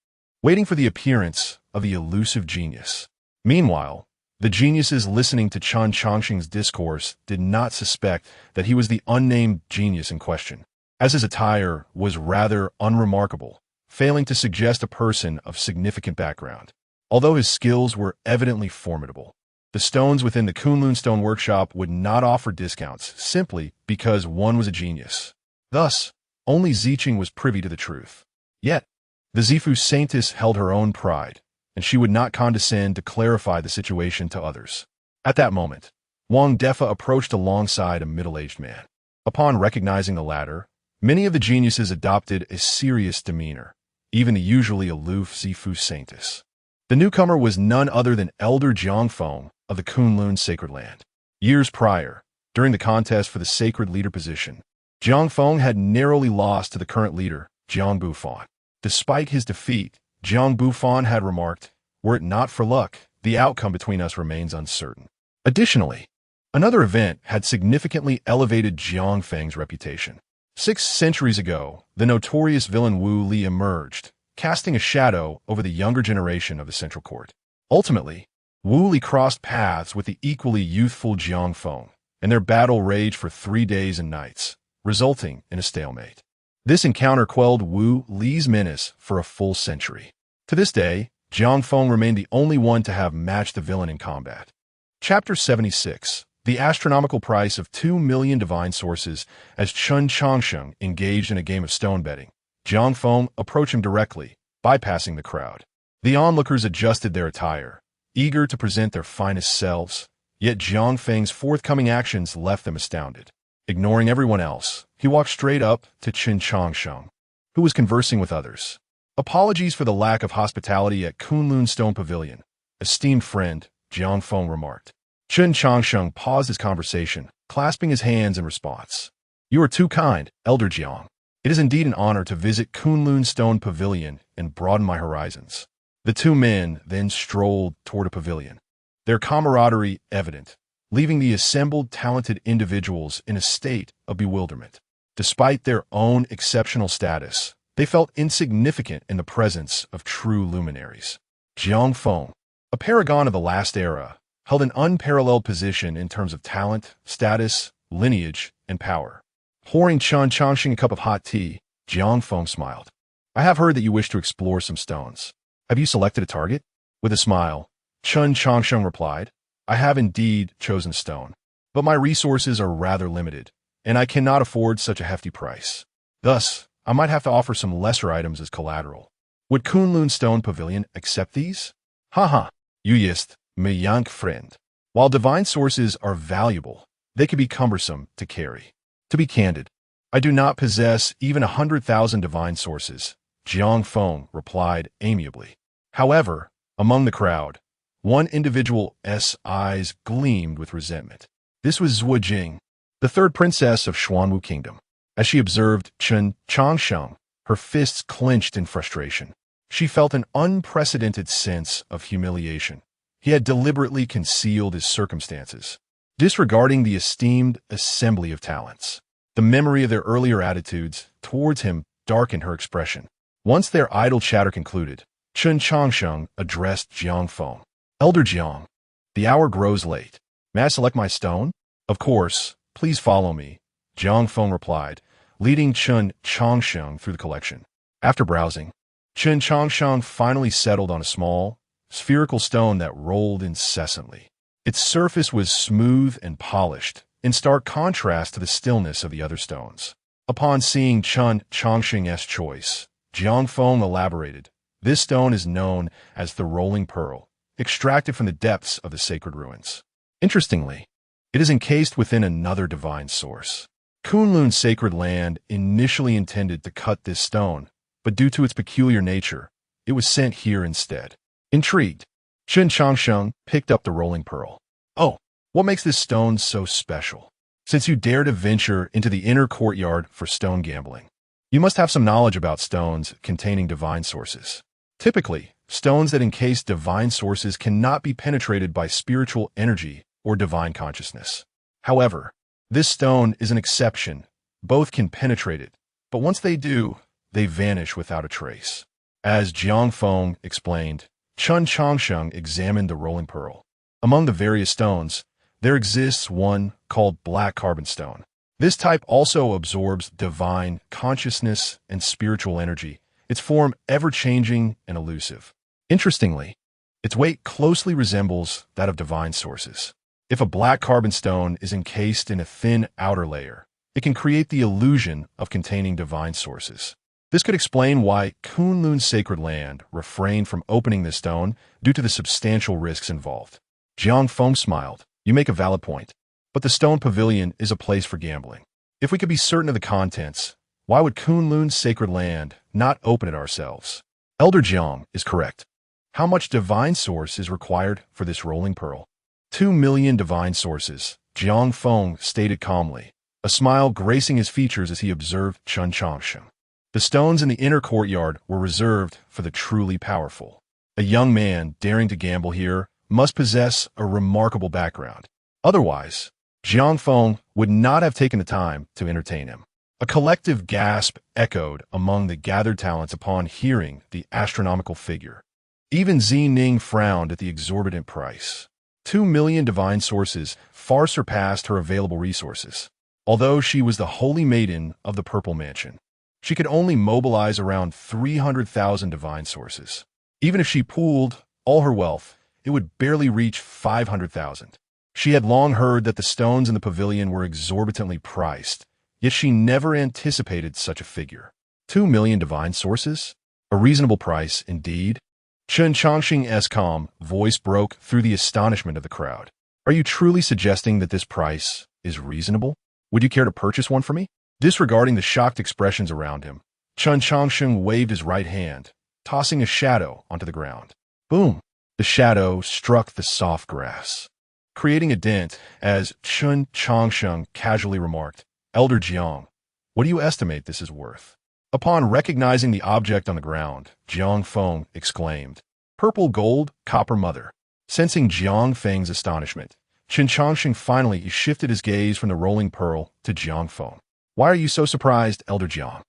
waiting for the appearance of the elusive genius. Meanwhile, the geniuses listening to Chen Changsheng's discourse did not suspect that he was the unnamed genius in question, as his attire was rather unremarkable, failing to suggest a person of significant background. Although his skills were evidently formidable, the stones within the Kunlun Stone Workshop would not offer discounts simply because one was a genius. Thus, only Ziqing was privy to the truth. Yet, the Zifu Saintess held her own pride, and she would not condescend to clarify the situation to others. At that moment, Wang Defa approached alongside a middle-aged man. Upon recognizing the latter, many of the geniuses adopted a serious demeanor, even the usually aloof Zifu Saintess. The newcomer was none other than Elder Jiangfeng of the Kunlun Sacred Land. Years prior, during the contest for the sacred leader position, Jiangfeng had narrowly lost to the current leader, Jiang Bufan. Despite his defeat, Jiang Bufan had remarked, "Were it not for luck, the outcome between us remains uncertain." Additionally, another event had significantly elevated Jiang Feng's reputation. 6 centuries ago, the notorious villain Wu Li emerged, casting a shadow over the younger generation of the Central Court. Ultimately, Wu Li crossed paths with the equally youthful Jiang Feng, and their battle raged for 3 days and nights, resulting in a stalemate. This encounter quelled Wu Li's menace for a full century. To this day, Jiang Feng remained the only one to have matched the villain in combat. Chapter 76. The astronomical price of 2 million divine sources. As Chen Changsheng engaged in a game of stone betting, Jiang Feng approached him directly, bypassing the crowd. The onlookers adjusted their attire, eager to present their finest selves, yet Jiang Feng's forthcoming actions left them astounded. Ignoring everyone else, he walked straight up to Chen Changsheng, who was conversing with others. "Apologies for the lack of hospitality at Kunlun Stone Pavilion," esteemed friend, Jiang Feng remarked. Chen Changsheng paused his conversation, clasping his hands in response. "You are too kind, Elder Jiang. It is indeed an honor to visit Kunlun Stone Pavilion and broaden my horizons." The two men then strolled toward a pavilion, their camaraderie evident, leaving the assembled talented individuals in a state of bewilderment. Despite their own exceptional status, they felt insignificant in the presence of true luminaries. Jiang Feng, a paragon of the last era, held an unparalleled position in terms of talent, status, lineage, and power. Pouring Chen Changsheng a cup of hot tea, Jiang Feng smiled. I have heard that you wish to explore some stones. Have you selected a target? With a smile, Chen Changsheng replied, I have indeed chosen stone, but my resources are rather limited, and I cannot afford such a hefty price. Thus, I might have to offer some lesser items as collateral. Would Kunlun Stone Pavilion accept these? Haha, you yist, my young friend. While divine sources are valuable, they can be cumbersome to carry. To be candid, I do not possess even 100,000 divine sources, Jiang Feng replied amiably. However, among the crowd, one individual's eyes gleamed with resentment. This was Zhuo Jing, the third princess of Xuanwu Kingdom. As she observed Chen Changsheng, her fists clenched in frustration. She felt an unprecedented sense of humiliation. He had deliberately concealed his circumstances, disregarding the esteemed assembly of talents. The memory of their earlier attitudes towards him darkened her expression. Once their idle chatter concluded, Chen Changsheng addressed Jiang Feng. Elder Jiang, the hour grows late. May I select my stone? Of course, please follow me, Jiang Feng replied, leading Chen Changsheng through the collection. After browsing, Chen Changsheng finally settled on a small, spherical stone that rolled incessantly. Its surface was smooth and polished, in stark contrast to the stillness of the other stones. Upon seeing Chen Changsheng's choice, Jiang Feng elaborated, this stone is known as the Rolling Pearl, extracted from the depths of the sacred ruins. Interestingly, it is encased within another divine source. Kunlun's sacred land initially intended to cut this stone, but due to its peculiar nature, it was sent here instead. Intrigued, Chen Changsheng picked up the rolling pearl. Oh, what makes this stone so special? Since you dare to venture into the inner courtyard for stone gambling, you must have some knowledge about stones containing divine sources. Typically, stones that encase divine sources cannot be penetrated by spiritual energy or divine consciousness. However, this stone is an exception. Both can penetrate it, but once they do, they vanish without a trace. As Jiang Feng explained, Chen Changsheng examined the rolling pearl. Among the various stones, there exists one called black carbon stone. This type also absorbs divine consciousness and spiritual energy, its form ever-changing and elusive. Interestingly, its weight closely resembles that of divine sources. If a black carbon stone is encased in a thin outer layer, it can create the illusion of containing divine sources. This could explain why Kunlun's sacred land refrained from opening this stone due to the substantial risks involved. Jiang Feng smiled. You make a valid point, but the stone pavilion is a place for gambling. If we could be certain of the contents, why would Kunlun's sacred land not open it ourselves? Elder Jiang is correct. How much divine source is required for this rolling pearl? 2 million divine sources, Jiang Feng stated calmly, a smile gracing his features as he observed Chen Changsheng. The stones in the inner courtyard were reserved for the truly powerful. A young man daring to gamble here must possess a remarkable background. Otherwise, Jiang Feng would not have taken the time to entertain him. A collective gasp echoed among the gathered talents upon hearing the astronomical figure. Even Zi Ning frowned at the exorbitant price. 2 million divine sources far surpassed her available resources. Although she was the holy maiden of the Purple Mansion, she could only mobilize around 300,000 divine sources. Even if she pooled all her wealth, it would barely reach 500,000. She had long heard that the stones in the pavilion were exorbitantly priced, yet she never anticipated such a figure. 2 million divine sources? A reasonable price, indeed. Chen Changsheng's calm voice broke through the astonishment of the crowd. Are you truly suggesting that this price is reasonable? Would you care to purchase one for me? Disregarding the shocked expressions around him, Chen Changsheng waved his right hand, tossing a shadow onto the ground. Boom! The shadow struck the soft grass, creating a dent as Chen Changsheng casually remarked, Elder Jiang, what do you estimate this is worth? Upon recognizing the object on the ground, Jiang Feng exclaimed, Purple gold, copper mother. Sensing Jiang Feng's astonishment, Chen Changsheng finally shifted his gaze from the rolling pearl to Jiang Feng. Why are you so surprised, Elder Jiang?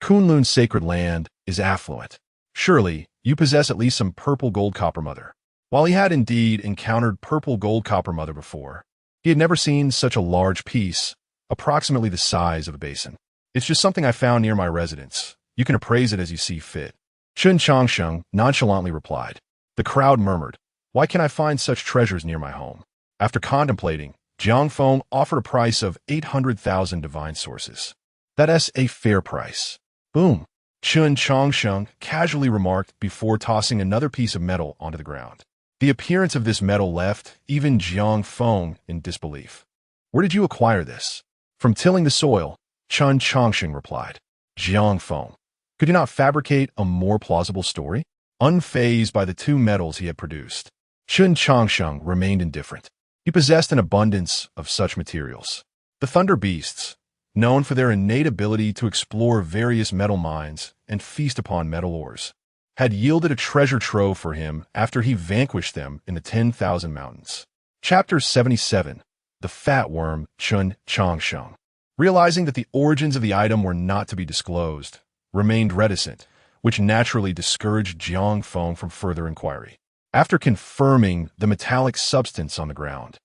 Kunlun's sacred land is affluent. Surely, you possess at least some purple gold copper mother. While he had indeed encountered purple gold copper mother before, he had never seen such a large piece, approximately the size of a basin. It's just something I found near my residence, You can appraise it as you see fit. Chen Changsheng nonchalantly replied. The crowd murmured, why can't I find such treasures near my home? After contemplating, Jiang Feng offered a price of 800,000 divine sources. That's a fair price. Boom. Chen Changsheng casually remarked before tossing another piece of metal onto the ground. The appearance of this metal left even Jiang Feng in disbelief. Where did you acquire this? From tilling the soil, Chen Changsheng replied. Jiang Feng, could you not fabricate a more plausible story? Unfazed by the two metals he had produced, Chen Changsheng remained indifferent. He possessed an abundance of such materials. The Thunder Beasts, known for their innate ability to explore various metal mines and feast upon metal ores, had yielded a treasure trove for him after he vanquished them in the 10,000 mountains. Chapter 77. The Fat Worm, Chen Changsheng, realizing that the origins of the item were not to be disclosed, remained reticent, which naturally discouraged Jiang Feng from further inquiry. After confirming the metallic substance on the ground,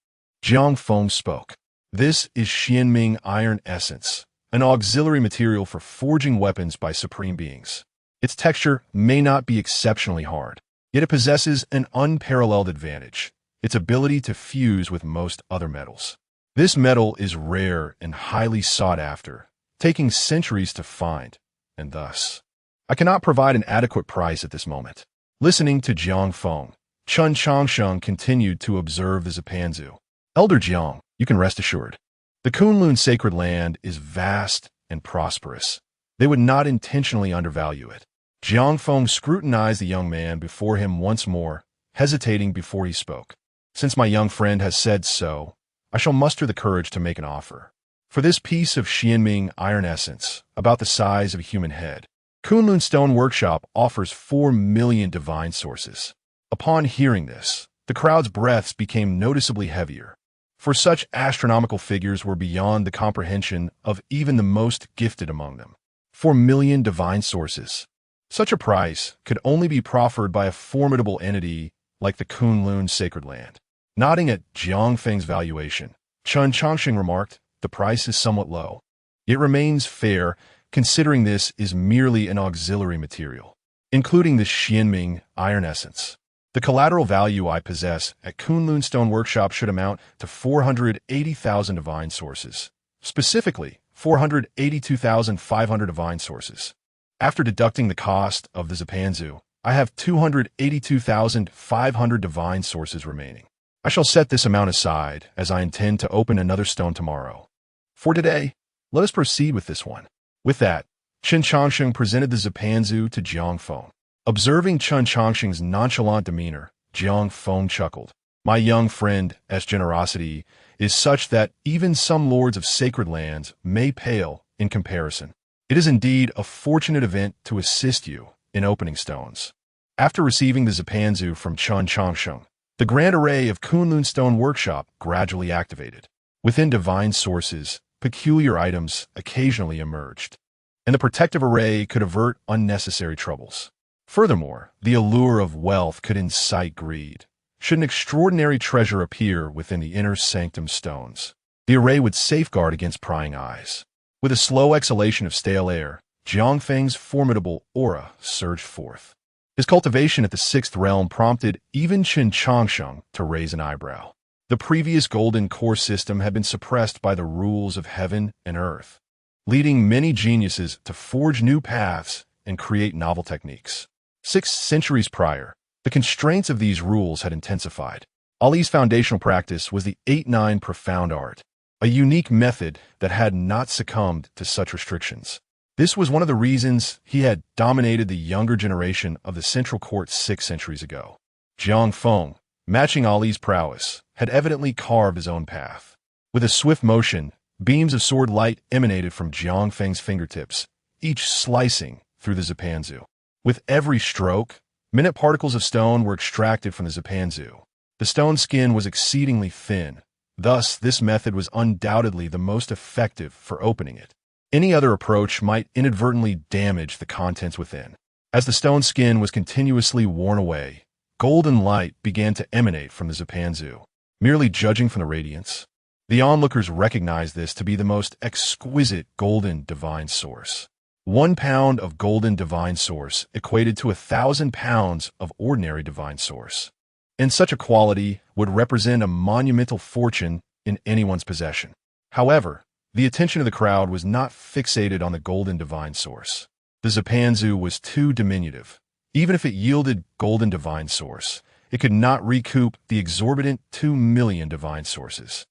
Jiang Feng spoke. This is Xianming iron essence, an auxiliary material for forging weapons by supreme beings. Its texture may not be exceptionally hard, yet it possesses an unparalleled advantage, its ability to fuse with most other metals. This metal is rare and highly sought after, taking centuries to find, and thus, I cannot provide an adequate price at this moment. Listening to Jiang Feng, Chen Changsheng continued to observe the Zipanzu. Elder Jiang, you can rest assured. The Kunlun sacred land is vast and prosperous. They would not intentionally undervalue it. Jiang Feng scrutinized the young man before him once more, hesitating before he spoke. Since my young friend has said so, I shall muster the courage to make an offer. For this piece of Xianming iron essence, about the size of a human head, Kunlun Stone Workshop offers 4 million divine sources. Upon hearing this, the crowd's breaths became noticeably heavier, for such astronomical figures were beyond the comprehension of even the most gifted among them. 4 million divine sources. Such a price could only be proffered by a formidable entity like the Kunlun Sacred Land. Nodding at Jiang Feng's valuation, Chen Changsheng remarked, the price is somewhat low. It remains fair, considering this is merely an auxiliary material, including the Xianming iron essence. The collateral value I possess at Kunlun Stone Workshop should amount to 480,000 divine sources, specifically 482,500 divine sources. After deducting the cost of the Zipanzu, I have 282,500 divine sources remaining. I shall set this amount aside, as I intend to open another stone tomorrow. For today, let us proceed with this one. With that, Chen Changsheng presented the Zipanzu to Jiang Feng. Observing Chen Changsheng's nonchalant demeanor, Jiang Feng chuckled. My young friend's generosity is such that even some lords of sacred lands may pale in comparison. It is indeed a fortunate event to assist you in opening stones. After receiving the Zipanzu from Chen Changsheng, the grand array of Kunlun Stone Workshop gradually activated. Within divine sources, peculiar items occasionally emerged, and the protective array could avert unnecessary troubles. Furthermore, the allure of wealth could incite greed. Should an extraordinary treasure appear within the inner sanctum stones, the array would safeguard against prying eyes. With a slow exhalation of stale air, Jiang Feng's formidable aura surged forth. His cultivation at the 6th realm prompted even Chen Changsheng to raise an eyebrow. The previous golden core system had been suppressed by the rules of heaven and earth, leading many geniuses to forge new paths and create novel techniques. 6 centuries prior, the constraints of these rules had intensified. Ali's foundational practice was the 8-9 profound art, a unique method that had not succumbed to such restrictions. This was one of the reasons he had dominated the younger generation of the Central Court 6 centuries ago. Jiang Feng, matching Ali's prowess, had evidently carved his own path. With a swift motion, beams of sword light emanated from Jiang Feng's fingertips, each slicing through the Zipanzu. With every stroke, minute particles of stone were extracted from the Zipanzu. The stone skin was exceedingly thin, thus this method was undoubtedly the most effective for opening it. Any other approach might inadvertently damage the contents within. As the stone skin was continuously worn away, golden light began to emanate from the Zipanzu. Merely judging from the radiance, the onlookers recognized this to be the most exquisite golden divine source. 1 pound of golden divine source equated to 1,000 pounds of ordinary divine source, and such a quality would represent a monumental fortune in anyone's possession. However, the attention of the crowd was not fixated on the golden divine source. The Zipanzu was too diminutive. Even if it yielded golden divine source, it could not recoup the exorbitant 2 million divine sources.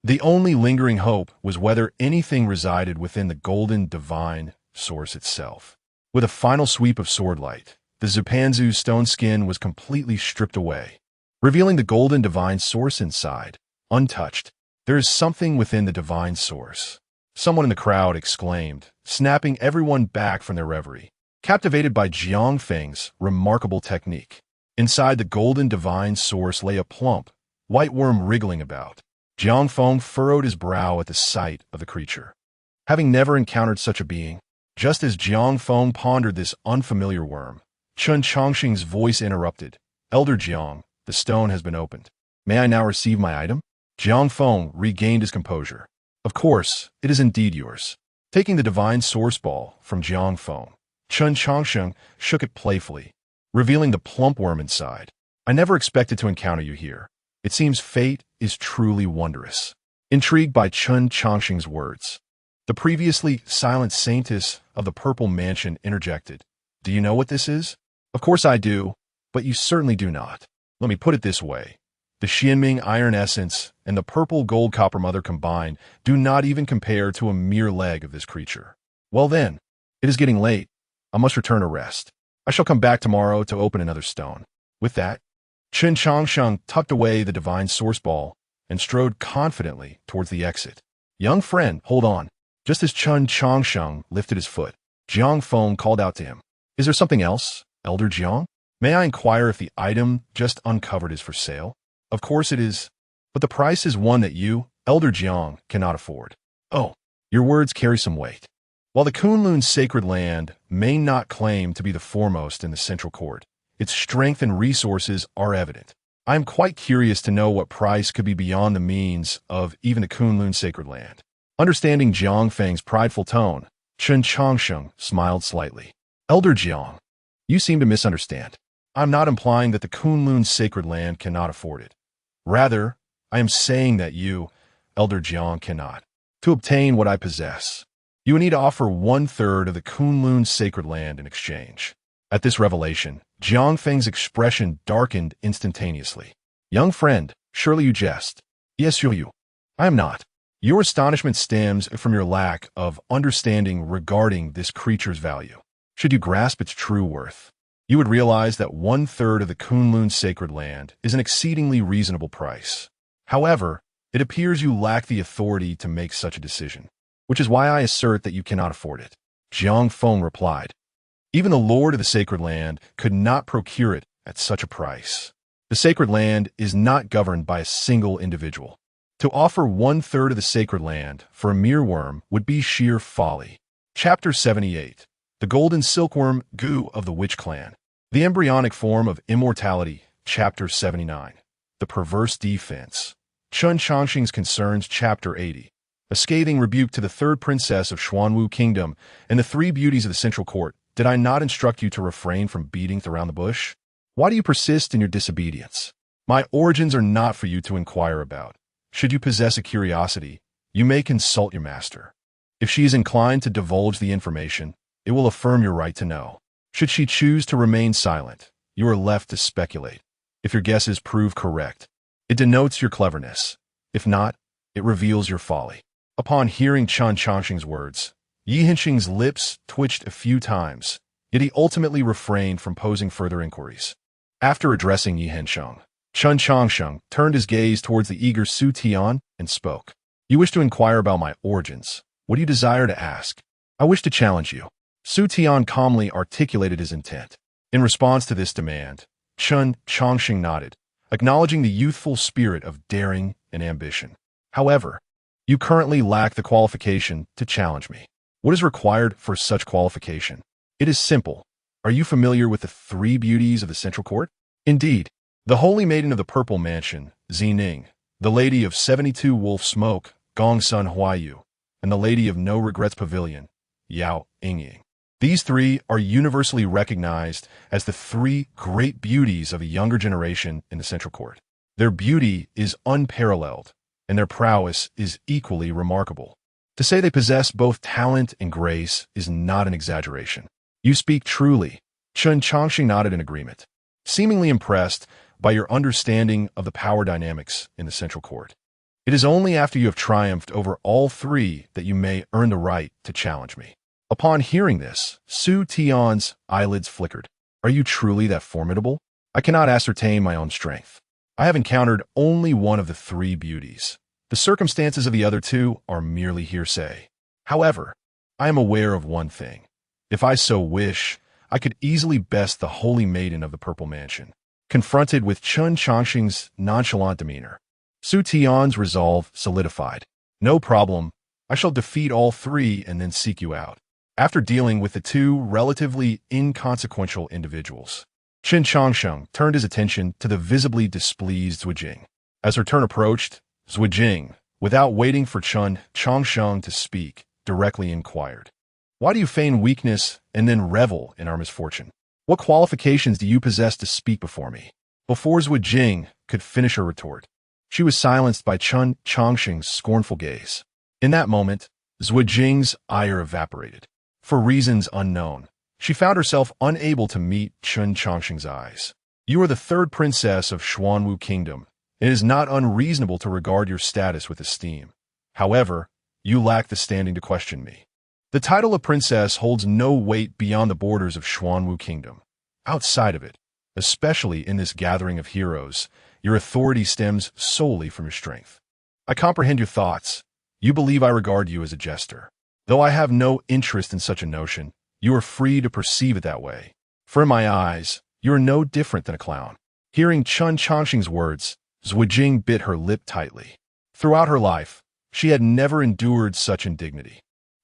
The only lingering hope was whether anything resided within the golden divine source itself. With a final sweep of swordlight, the Zipanzu's stone skin was completely stripped away, revealing the golden divine source inside, untouched. There is something within the divine source, someone in the crowd exclaimed, snapping everyone back from their reverie, captivated by Jiang Feng's remarkable technique. Inside the golden divine source lay a plump, white worm wriggling about. Jiang Feng furrowed his brow at the sight of the creature. Having never encountered such a being, just as Jiang Feng pondered this unfamiliar worm, Chen Changsheng's voice interrupted. Elder Jiang, the stone has been opened. May I now receive my item? Jiang Feng regained his composure. Of course, it is indeed yours. Taking the divine source ball from Jiang Feng, Chen Changsheng shook it playfully, revealing the plump worm inside. I never expected to encounter you here. It seems fate is truly wondrous. Intrigued by Chen Changsheng's words, the previously silent saintess of the Purple Mansion interjected. Do you know what this is? Of course I do, but you certainly do not. Let me put it this way. The Xianming Iron Essence and the Purple Gold Copper Mother combined do not even compare to a mere leg of this creature. Well then, it is getting late. I must return to rest. I shall come back tomorrow to open another stone. With that, Chen Changsheng tucked away the divine source ball and strode confidently towards the exit. Young friend, hold on. Just as Chen Changsheng lifted his foot, Jiang Feng called out to him. Is there something else, Elder Jiang? May I inquire if the item just uncovered is for sale? Of course it is, but the price is one that you, Elder Jiang, cannot afford. Oh, your words carry some weight. While the Kunlun sacred land may not claim to be the foremost in the central court, its strength and resources are evident. I am quite curious to know what price could be beyond the means of even the Kunlun sacred land. Understanding Jiang Feng's prideful tone, Chen Changsheng smiled slightly. Elder Jiang, you seem to misunderstand. I'm not implying that the Kunlun sacred land cannot afford it. Rather, I am saying that you, Elder Jiang, cannot. To obtain what I possess, you would need to offer 1/3 of the Kunlun sacred land in exchange. At this revelation, Jiang Feng's expression darkened instantaneously. Young friend, surely you jest. Yes, you. I am not. Your astonishment stems from your lack of understanding regarding this creature's value. Should you grasp its true worth, you would realize that 1/3 of the Kunlun sacred land is an exceedingly reasonable price. However, it appears you lack the authority to make such a decision, which is why I assert that you cannot afford it. Jiang Feng replied. Even the Lord of the sacred land could not procure it at such a price. The sacred land is not governed by a single individual. To offer 1/3 of the sacred land for a mere worm would be sheer folly. Chapter 78. The Golden Silkworm Gu of the Witch Clan. The embryonic form of immortality, Chapter 79. The perverse defense. Chen Changsheng's concerns, Chapter 80. A scathing rebuke to the third princess of Xuanwu Kingdom and the 3 beauties of the central court. Did I not instruct you to refrain from beating around the bush? Why do you persist in your disobedience? My origins are not for you to inquire about. Should you possess a curiosity, you may consult your master. If she is inclined to divulge the information, it will affirm your right to know. Should she choose to remain silent, you are left to speculate. If your guesses prove correct, it denotes your cleverness. If not, it reveals your folly. Upon hearing Chen Changsheng's words, Yi Hensheng's lips twitched a few times, yet he ultimately refrained from posing further inquiries. After addressing Yi Hensheng, Chen Changsheng turned his gaze towards the eager Su Tian and spoke. You wish to inquire about my origins. What do you desire to ask? I wish to challenge you. Su Tian calmly articulated his intent. In response to this demand, Chen Changsheng nodded, acknowledging the youthful spirit of daring and ambition. However, you currently lack the qualification to challenge me. What is required for such qualification? It is simple. Are you familiar with the 3 beauties of the central court? Indeed, the holy maiden of the Purple Mansion, Zining, the lady of 72 Wolf Smoke, Gongsun Huayu, and the lady of No Regrets Pavilion, Yao Yingying. These three are universally recognized as the three great beauties of a younger generation in the Central Court. Their beauty is unparalleled, and their prowess is equally remarkable. To say they possess both talent and grace is not an exaggeration. You speak truly. Chen Changsheng nodded in agreement, seemingly impressed by your understanding of the power dynamics in the Central Court. It is only after you have triumphed over all three that you may earn the right to challenge me. Upon hearing this, Su Tian's eyelids flickered. Are you truly that formidable? I cannot ascertain my own strength. I have encountered only one of the three beauties. The circumstances of the other two are merely hearsay. However, I am aware of one thing. If I so wish, I could easily best the holy maiden of the Purple Mansion. Confronted with Chen Changsheng's nonchalant demeanor, Su Tian's resolve solidified. No problem. I shall defeat all three and then seek you out. After dealing with the two relatively inconsequential individuals, Chen Changsheng turned his attention to the visibly displeased Zhuijing. As her turn approached, Zhuijing, without waiting for Chen Changsheng to speak, directly inquired, "Why do you feign weakness and then revel in our misfortune? What qualifications do you possess to speak before me?" Before Zhuijing could finish her retort, she was silenced by Chen Changsheng's scornful gaze. In that moment, Zhuijing's ire evaporated. For reasons unknown, she found herself unable to meet Chen Changsheng's eyes. You are the third princess of Xuanwu Kingdom. It is not unreasonable to regard your status with esteem. However, you lack the standing to question me. The title of princess holds no weight beyond the borders of Xuanwu Kingdom. Outside of it, especially in this gathering of heroes, your authority stems solely from your strength. I comprehend your thoughts. You believe I regard you as a jester. Though I have no interest in such a notion, you are free to perceive it that way. For in my eyes, you are no different than a clown. Hearing Chen Changsheng's words, Zhuijing bit her lip tightly. Throughout her life, she had never endured such indignity.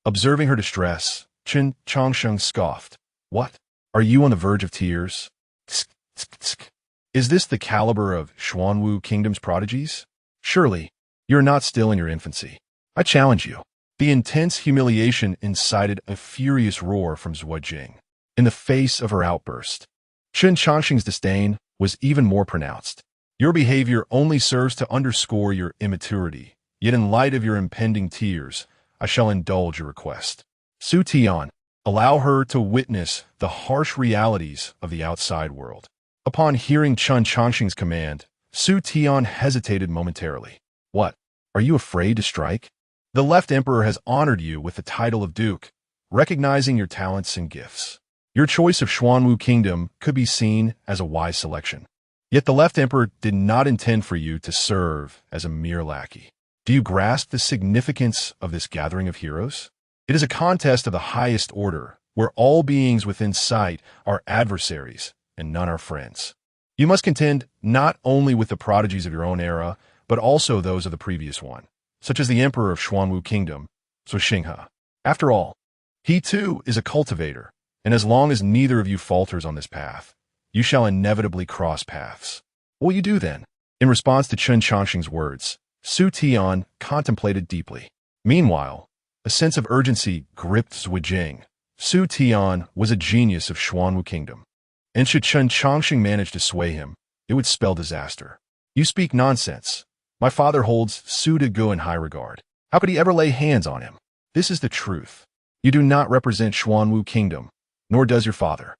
Observing her distress, Chen Changsheng scoffed. What? Are you on the verge of tears? Tsk, tsk, tsk. Is this the caliber of Xuanwu Kingdom's prodigies? Surely, you are not still in your infancy. I challenge you. The intense humiliation incited a furious roar from Zhuijing. In the face of her outburst, Chen Changsheng's disdain was even more pronounced. Your behavior only serves to underscore your immaturity, yet in light of your impending tears, I shall indulge your request. Su Tian, allow her to witness the harsh realities of the outside world. Upon hearing Chen Changsheng's command, Su Tian hesitated momentarily. What? Are you afraid to strike? The left emperor has honored you with the title of duke, recognizing your talents and gifts. Your choice of Xuanwu Kingdom could be seen as a wise selection. Yet the left emperor did not intend for you to serve as a mere lackey. Do you grasp the significance of this gathering of heroes? It is a contest of the highest order, where all beings within sight are adversaries and none are friends. You must contend not only with the prodigies of your own era, but also those of the previous one, such as the emperor of Xuanwu Kingdom, Xinghe. After all, he too is a cultivator, and as long as neither of you falters on this path, you shall inevitably cross paths. What will you do then? In response to Chen Changsheng's words, Su Tian contemplated deeply. Meanwhile, a sense of urgency gripped Zhuijing. Su Tian was a genius of Xuanwu Kingdom, and should Chen Changsheng manage to sway him, it would spell disaster. You speak nonsense. My father holds Su Degu in high regard. How could he ever lay hands on him? This is the truth. You do not represent Xuanwu Kingdom, nor does your father.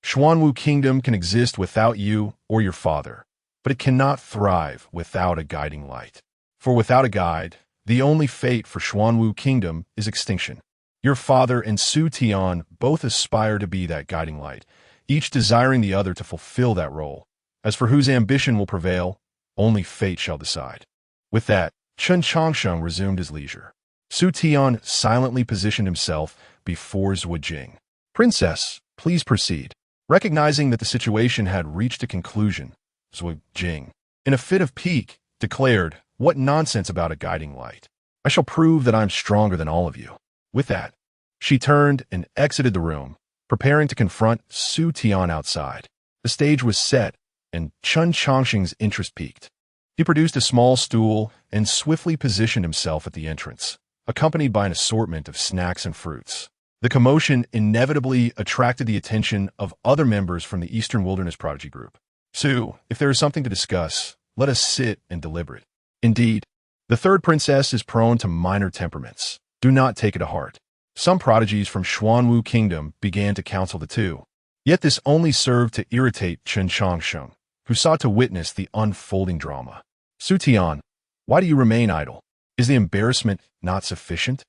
Xuanwu Kingdom can exist without you or your father, but it cannot thrive without a guiding light. For without a guide, the only fate for Xuanwu Kingdom is extinction. Your father and Su Tian both aspire to be that guiding light, each desiring the other to fulfill that role. As for whose ambition will prevail, only fate shall decide. With that, Chen Changsheng resumed his leisure. Su Tian silently positioned himself before Zhuijing. Princess, please proceed. Recognizing that the situation had reached a conclusion, Zhuijing, in a fit of pique, declared, "What nonsense about a guiding light. I shall prove that I am stronger than all of you." With that, she turned and exited the room, preparing to confront Su Tian outside. The stage was set, and Chen Changsheng's interest piqued. He produced a small stool and swiftly positioned himself at the entrance, accompanied by an assortment of snacks and fruits. The commotion inevitably attracted the attention of other members from the Eastern Wilderness Prodigy group. Su, if there is something to discuss, let us sit and deliberate. Indeed, the third princess is prone to minor temperaments. Do not take it to heart. Some prodigies from Xuanwu Kingdom began to counsel the two. Yet this only served to irritate Chen Changsheng, who sought to witness the unfolding drama. Su Tian, why do you remain idle? Is the embarrassment not sufficient?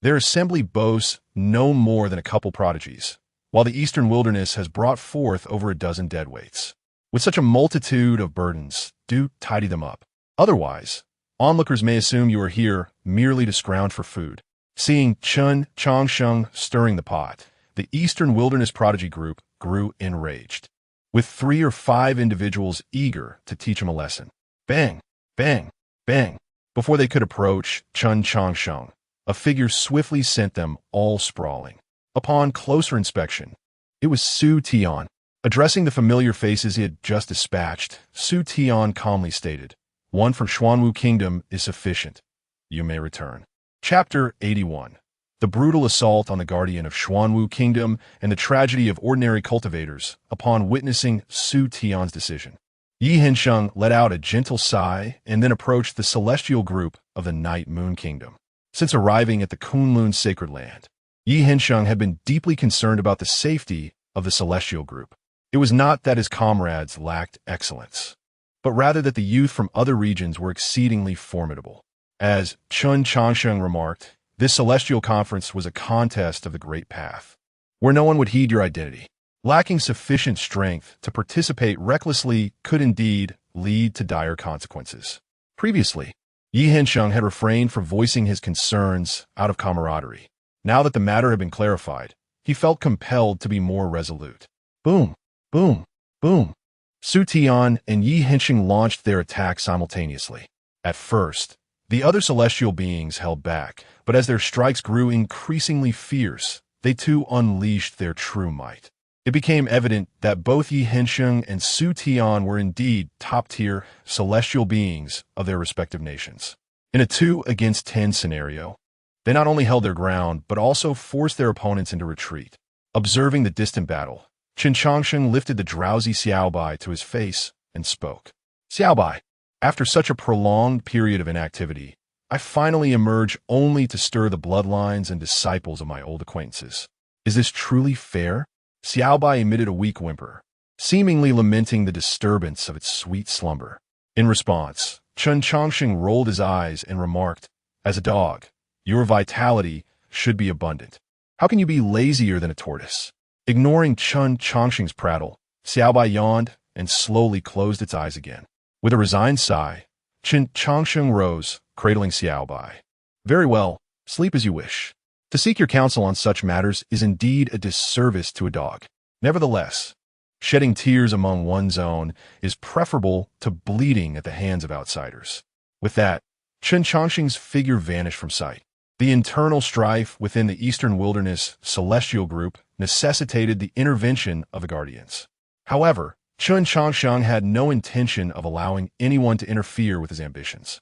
Their assembly boasts no more than a couple prodigies, while the Eastern Wilderness has brought forth over a dozen deadweights. With such a multitude of burdens, do tidy them up. Otherwise, onlookers may assume you are here merely to scrounge for food. Seeing Chen Changsheng stirring the pot, the Eastern Wilderness Prodigy group grew enraged, with 3 or 5 individuals eager to teach him a lesson. Bang, bang, bang. Before they could approach Chen Changsheng, a figure swiftly sent them all sprawling. Upon closer inspection, it was Su Tian. Addressing the familiar faces he had just dispatched, Su Tian calmly stated, "One from Xuanwu Kingdom is sufficient. You may return." Chapter 81. The brutal assault on the guardian of Xuanwu Kingdom and the tragedy of ordinary cultivators upon witnessing Su Tian's decision. Yi Hensheng let out a gentle sigh and then approached the celestial group of the Night Moon Kingdom. Since arriving at the Kunlun sacred land, Yi Hensheng had been deeply concerned about the safety of the celestial group. It was not that his comrades lacked excellence, but rather that the youth from other regions were exceedingly formidable. As Chen Changsheng remarked, this celestial conference was a contest of the great path, where no one would heed your identity. Lacking sufficient strength to participate recklessly could indeed lead to dire consequences. Previously, Yi Hensheng had refrained from voicing his concerns out of camaraderie. Now that the matter had been clarified, he felt compelled to be more resolute. Boom, boom, boom. Su Tian and Yi Hensheng launched their attack simultaneously. At first, the other celestial beings held back, but as their strikes grew increasingly fierce, they too unleashed their true might. It became evident that both Yi Hensheng and Su Tian were indeed top-tier celestial beings of their respective nations. In a 2-against-10 scenario, they not only held their ground, but also forced their opponents into retreat. Observing the distant battle, Chen Changsheng lifted the drowsy Xiaobai to his face and spoke. Xiaobai, after such a prolonged period of inactivity, I finally emerge only to stir the bloodlines and disciples of my old acquaintances. Is this truly fair? Xiaobai emitted a weak whimper, seemingly lamenting the disturbance of its sweet slumber. In response, Chen Changsheng rolled his eyes and remarked, "As a dog, your vitality should be abundant. How can you be lazier than a tortoise?" Ignoring Chen Changsheng's prattle, Xiaobai yawned and slowly closed its eyes again. With a resigned sigh, Chen Changsheng rose, cradling Xiaobai. "Very well, sleep as you wish. To seek your counsel on such matters is indeed a disservice to a dog. Nevertheless, shedding tears among one's own is preferable to bleeding at the hands of outsiders." With that, Chen Changsheng's figure vanished from sight. The internal strife within the Eastern Wilderness celestial group necessitated the intervention of the guardians. However, Chen Changsheng had no intention of allowing anyone to interfere with his ambitions.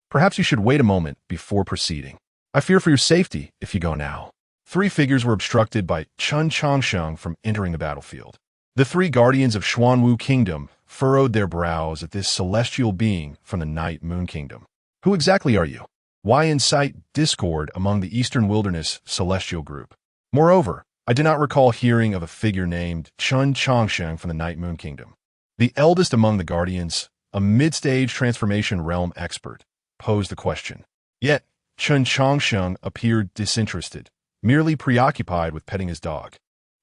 "Perhaps you should wait a moment before proceeding. I fear for your safety if you go now." 3 figures were obstructed by Chen Changsheng from entering the battlefield. The 3 guardians of Xuanwu Kingdom furrowed their brows at this celestial being from the Night Moon Kingdom. "Who exactly are you? Why incite discord among the Eastern Wilderness celestial group? Moreover, I do not recall hearing of a figure named Chen Changsheng from the Night Moon Kingdom." The eldest among the guardians, a mid-stage transformation realm expert, posed the question. Yet, Chen Changsheng appeared disinterested, merely preoccupied with petting his dog.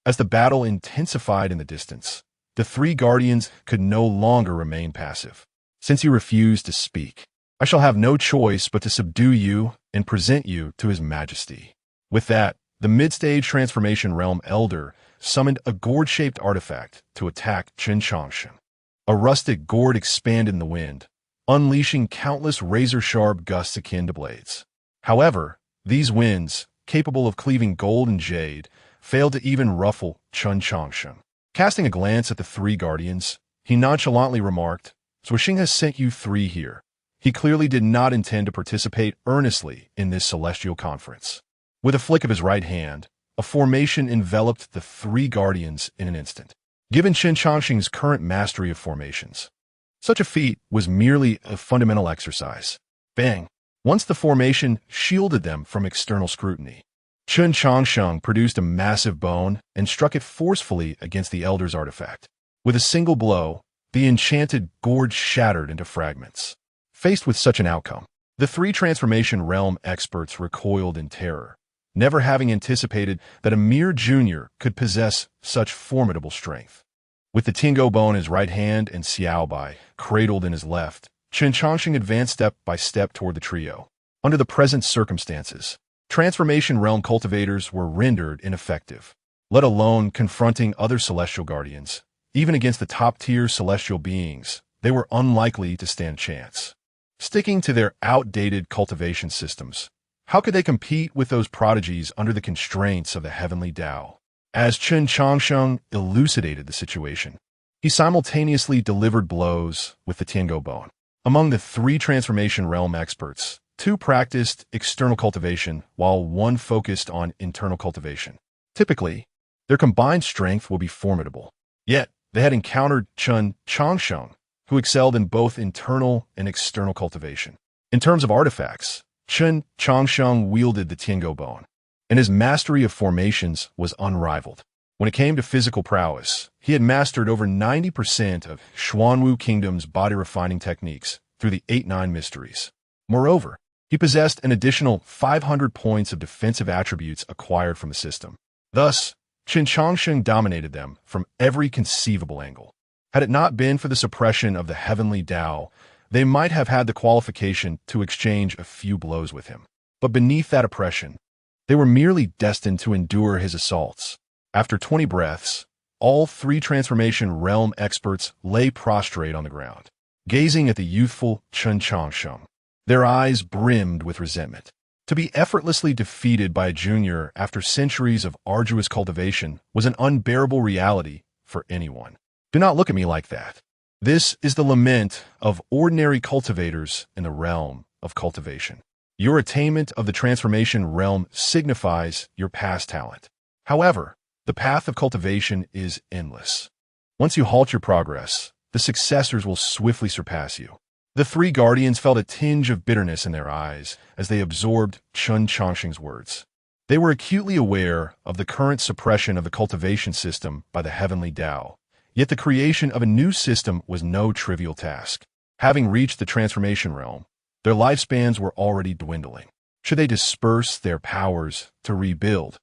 As the battle intensified in the distance, the 3 guardians could no longer remain passive. "Since you refuse to speak, I shall have no choice but to subdue you and present you to His Majesty." With that, the mid-stage transformation realm elder summoned a gourd-shaped artifact to attack Chen Changsheng. A rustic gourd expanded in the wind, unleashing countless razor-sharp gusts akin to blades. However, these winds, capable of cleaving gold and jade, failed to even ruffle Chen Changsheng. Casting a glance at the 3 guardians, he nonchalantly remarked, "Zuoxing has sent you 3 here." He clearly did not intend to participate earnestly in this celestial conference. With a flick of his right hand, a formation enveloped the three guardians in an instant. Given Chen Changsheng's current mastery of formations, such a feat was merely a fundamental exercise. Bang! Once the formation shielded them from external scrutiny, Chen Changsheng produced a massive bone and struck it forcefully against the Elder's artifact. With a single blow, the enchanted gorge shattered into fragments. Faced with such an outcome, the three transformation realm experts recoiled in terror, never having anticipated that a mere junior could possess such formidable strength. With the Tingo bone in his right hand and Xiao Bai cradled in his left, Chen Changsheng advanced step by step toward the trio. Under the present circumstances, transformation realm cultivators were rendered ineffective, let alone confronting other celestial guardians. Even against the top-tier celestial beings, they were unlikely to stand a chance. Sticking to their outdated cultivation systems, how could they compete with those prodigies under the constraints of the heavenly Tao? As Chen Changsheng elucidated the situation, he simultaneously delivered blows with the Tiango bone. Among the three transformation realm experts, two practiced external cultivation while one focused on internal cultivation. Typically, their combined strength will be formidable. Yet, they had encountered Chen Changsheng, who excelled in both internal and external cultivation. In terms of artifacts, Chen Changsheng wielded the Tiango bone, and his mastery of formations was unrivaled. When it came to physical prowess, he had mastered over 90% of Xuanwu Kingdom's body-refining techniques through the 8-9 mysteries. Moreover, he possessed an additional 500 points of defensive attributes acquired from the system. Thus, Chen Changsheng dominated them from every conceivable angle. Had it not been for the suppression of the heavenly Tao, they might have had the qualification to exchange a few blows with him. But beneath that oppression, they were merely destined to endure his assaults. After 20 breaths, all three transformation realm experts lay prostrate on the ground, gazing at the youthful Chen Changsheng. Their eyes brimmed with resentment. To be effortlessly defeated by a junior after centuries of arduous cultivation was an unbearable reality for anyone. Do not look at me like that. This is the lament of ordinary cultivators in the realm of cultivation. Your attainment of the transformation realm signifies your past talent. However, the path of cultivation is endless. Once you halt your progress, the successors will swiftly surpass you. The three guardians felt a tinge of bitterness in their eyes as they absorbed Chen Changsheng's words. They were acutely aware of the current suppression of the cultivation system by the heavenly Tao, yet the creation of a new system was no trivial task. Having reached the transformation realm, their lifespans were already dwindling. Should they disperse their powers to rebuild?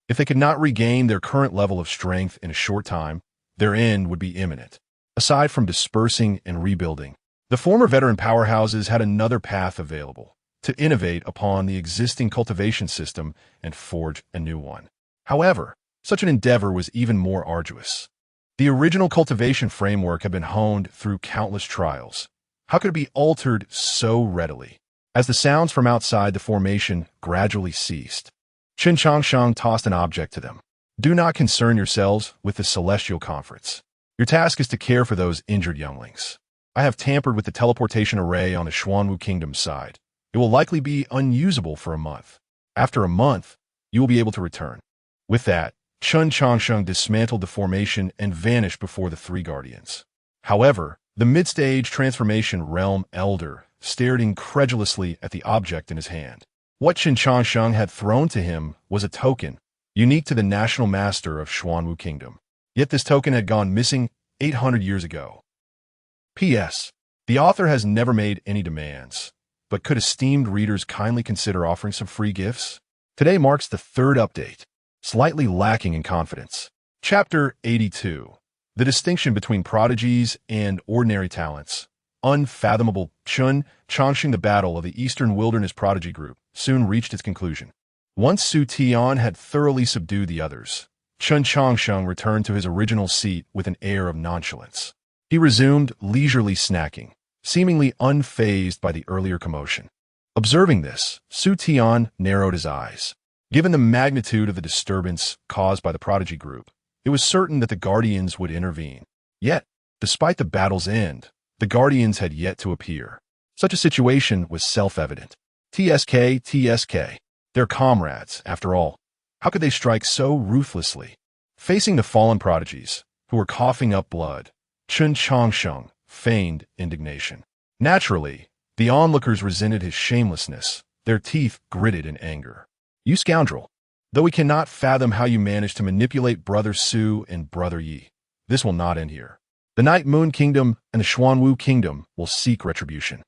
If they could not regain their current level of strength in a short time, their end would be imminent. Aside from dispersing and rebuilding, the former veteran powerhouses had another path available: to innovate upon the existing cultivation system and forge a new one. However, such an endeavor was even more arduous. The original cultivation framework had been honed through countless trials. How could it be altered so readily? As the sounds from outside the formation gradually ceased, Chen Changsheng tossed an object to them. Do not concern yourselves with the celestial conference. Your task is to care for those injured younglings. I have tampered with the teleportation array on the Xuanwu Kingdom's side. It will likely be unusable for a month. After a month, you will be able to return. With that, Chen Changsheng dismantled the formation and vanished before the three guardians. However, the mid-stage transformation realm elder stared incredulously at the object in his hand. What Chen Changsheng had thrown to him was a token, unique to the National Master of Xuanwu Kingdom. Yet this token had gone missing 800 years ago. P.S. The author has never made any demands, but could esteemed readers kindly consider offering some free gifts? Today marks the third update, slightly lacking in confidence. Chapter 82. The distinction between prodigies and ordinary talents. Unfathomable. Chen Changsheng. The battle of the Eastern Wilderness Prodigy Group soon reached its conclusion. Once Su Tian had thoroughly subdued the others, Chen Changsheng returned to his original seat with an air of nonchalance. He resumed leisurely snacking, seemingly unfazed by the earlier commotion. Observing this, Su Tian narrowed his eyes. Given the magnitude of the disturbance caused by the prodigy group, it was certain that the Guardians would intervene. Yet, despite the battle's end, the Guardians had yet to appear. Such a situation was self-evident. TSK. They're comrades, after all. How could they strike so ruthlessly? Facing the fallen prodigies, who were coughing up blood, Chen Changsheng feigned indignation. Naturally, the onlookers resented his shamelessness, their teeth gritted in anger. You scoundrel! Though we cannot fathom how you managed to manipulate Brother Su and Brother Yi, this will not end here. The Night Moon Kingdom and the Xuanwu Kingdom will seek retribution.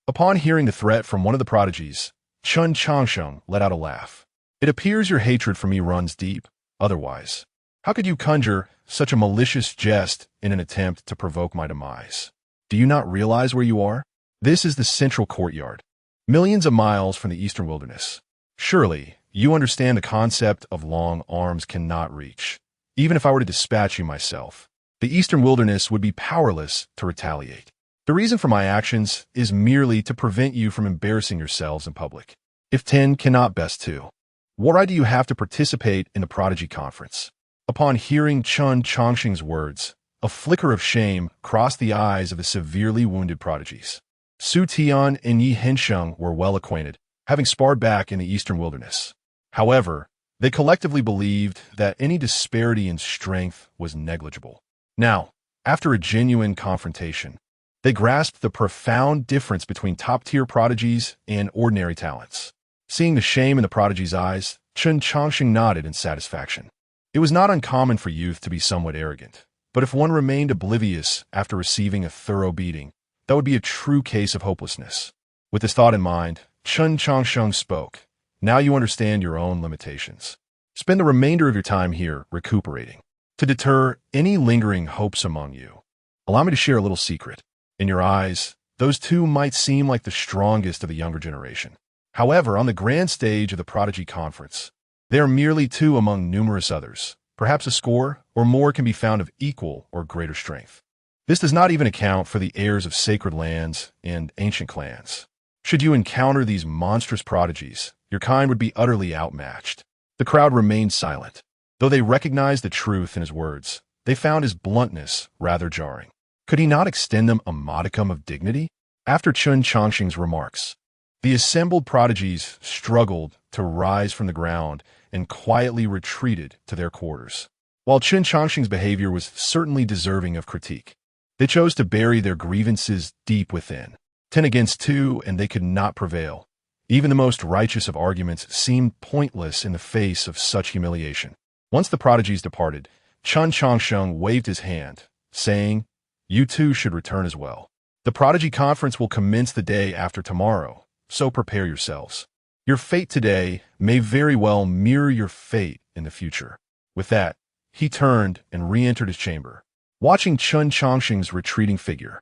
Upon hearing the threat from one of the prodigies, Chen Changsheng let out a laugh. It appears your hatred for me runs deep. Otherwise, how could you conjure such a malicious jest in an attempt to provoke my demise? Do you not realize where you are? This is the central courtyard, millions of miles from the eastern wilderness. Surely, you understand the concept of long arms cannot reach. Even if I were to dispatch you myself, the eastern wilderness would be powerless to retaliate. The reason for my actions is merely to prevent you from embarrassing yourselves in public. If 10 cannot best 2, what right do you have to participate in the Prodigy Conference? Upon hearing Chen Changsheng's words, a flicker of shame crossed the eyes of the severely wounded prodigies. Su Tian and Yi Hensheng were well acquainted, having sparred back in the eastern wilderness. However, they collectively believed that any disparity in strength was negligible. Now, after a genuine confrontation, they grasped the profound difference between top-tier prodigies and ordinary talents. Seeing the shame in the prodigy's eyes, Chen Changsheng nodded in satisfaction. It was not uncommon for youth to be somewhat arrogant, but if one remained oblivious after receiving a thorough beating, that would be a true case of hopelessness. With this thought in mind, Chen Changsheng spoke. Now you understand your own limitations. Spend the remainder of your time here recuperating. To deter any lingering hopes among you, allow me to share a little secret. In your eyes, those two might seem like the strongest of the younger generation. However, on the grand stage of the Prodigy Conference, they are merely two among numerous others. Perhaps a score or more can be found of equal or greater strength. This does not even account for the heirs of sacred lands and ancient clans. Should you encounter these monstrous prodigies, your kind would be utterly outmatched. The crowd remained silent. Though they recognized the truth in his words, they found his bluntness rather jarring. Could he not extend them a modicum of dignity? After Chen Changsheng's remarks, the assembled prodigies struggled to rise from the ground and quietly retreated to their quarters. While Chen Changsheng's behavior was certainly deserving of critique, they chose to bury their grievances deep within. 10 against 2, and they could not prevail. Even the most righteous of arguments seemed pointless in the face of such humiliation. Once the prodigies departed, Chen Changsheng waved his hand, saying, "You too should return as well. The Prodigy Conference will commence the day after tomorrow, so prepare yourselves. Your fate today may very well mirror your fate in the future." With that, he turned and re-entered his chamber. Watching Chen Changsheng's retreating figure,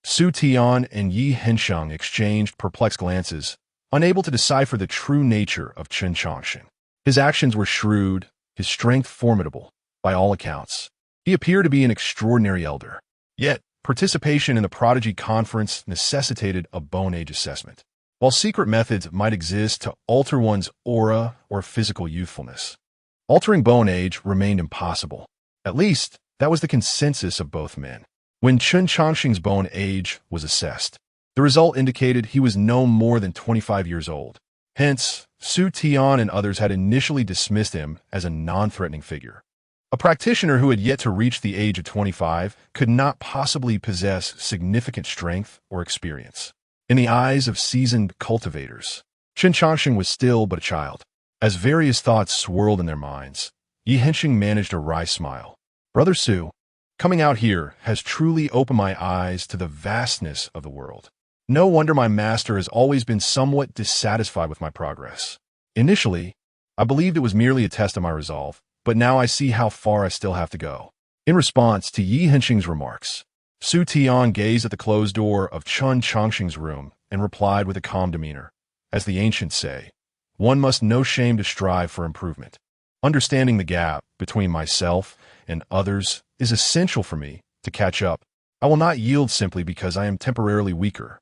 Su Tian and Yi Hensheng exchanged perplexed glances, unable to decipher the true nature of Chen Changsheng. His actions were shrewd, his strength formidable, by all accounts. He appeared to be an extraordinary elder. Yet, participation in the Prodigy Conference necessitated a bone age assessment. While secret methods might exist to alter one's aura or physical youthfulness, altering bone age remained impossible. At least, that was the consensus of both men. When Chen Changsheng's bone age was assessed, the result indicated he was no more than 25 years old. Hence, Su Tian and others had initially dismissed him as a non-threatening figure. A practitioner who had yet to reach the age of 25 could not possibly possess significant strength or experience. In the eyes of seasoned cultivators, Chen Changsheng was still but a child. As various thoughts swirled in their minds, Yi Hensheng managed a wry smile. "Brother Su, coming out here has truly opened my eyes to the vastness of the world. No wonder my master has always been somewhat dissatisfied with my progress. Initially, I believed it was merely a test of my resolve, but now I see how far I still have to go." In response to Yi Hensheng's remarks, Su Tian gazed at the closed door of Chen Changsheng's room and replied with a calm demeanor. As the ancients say, one must no shame to strive for improvement. Understanding the gap between myself and others is essential for me to catch up. I will not yield simply because I am temporarily weaker.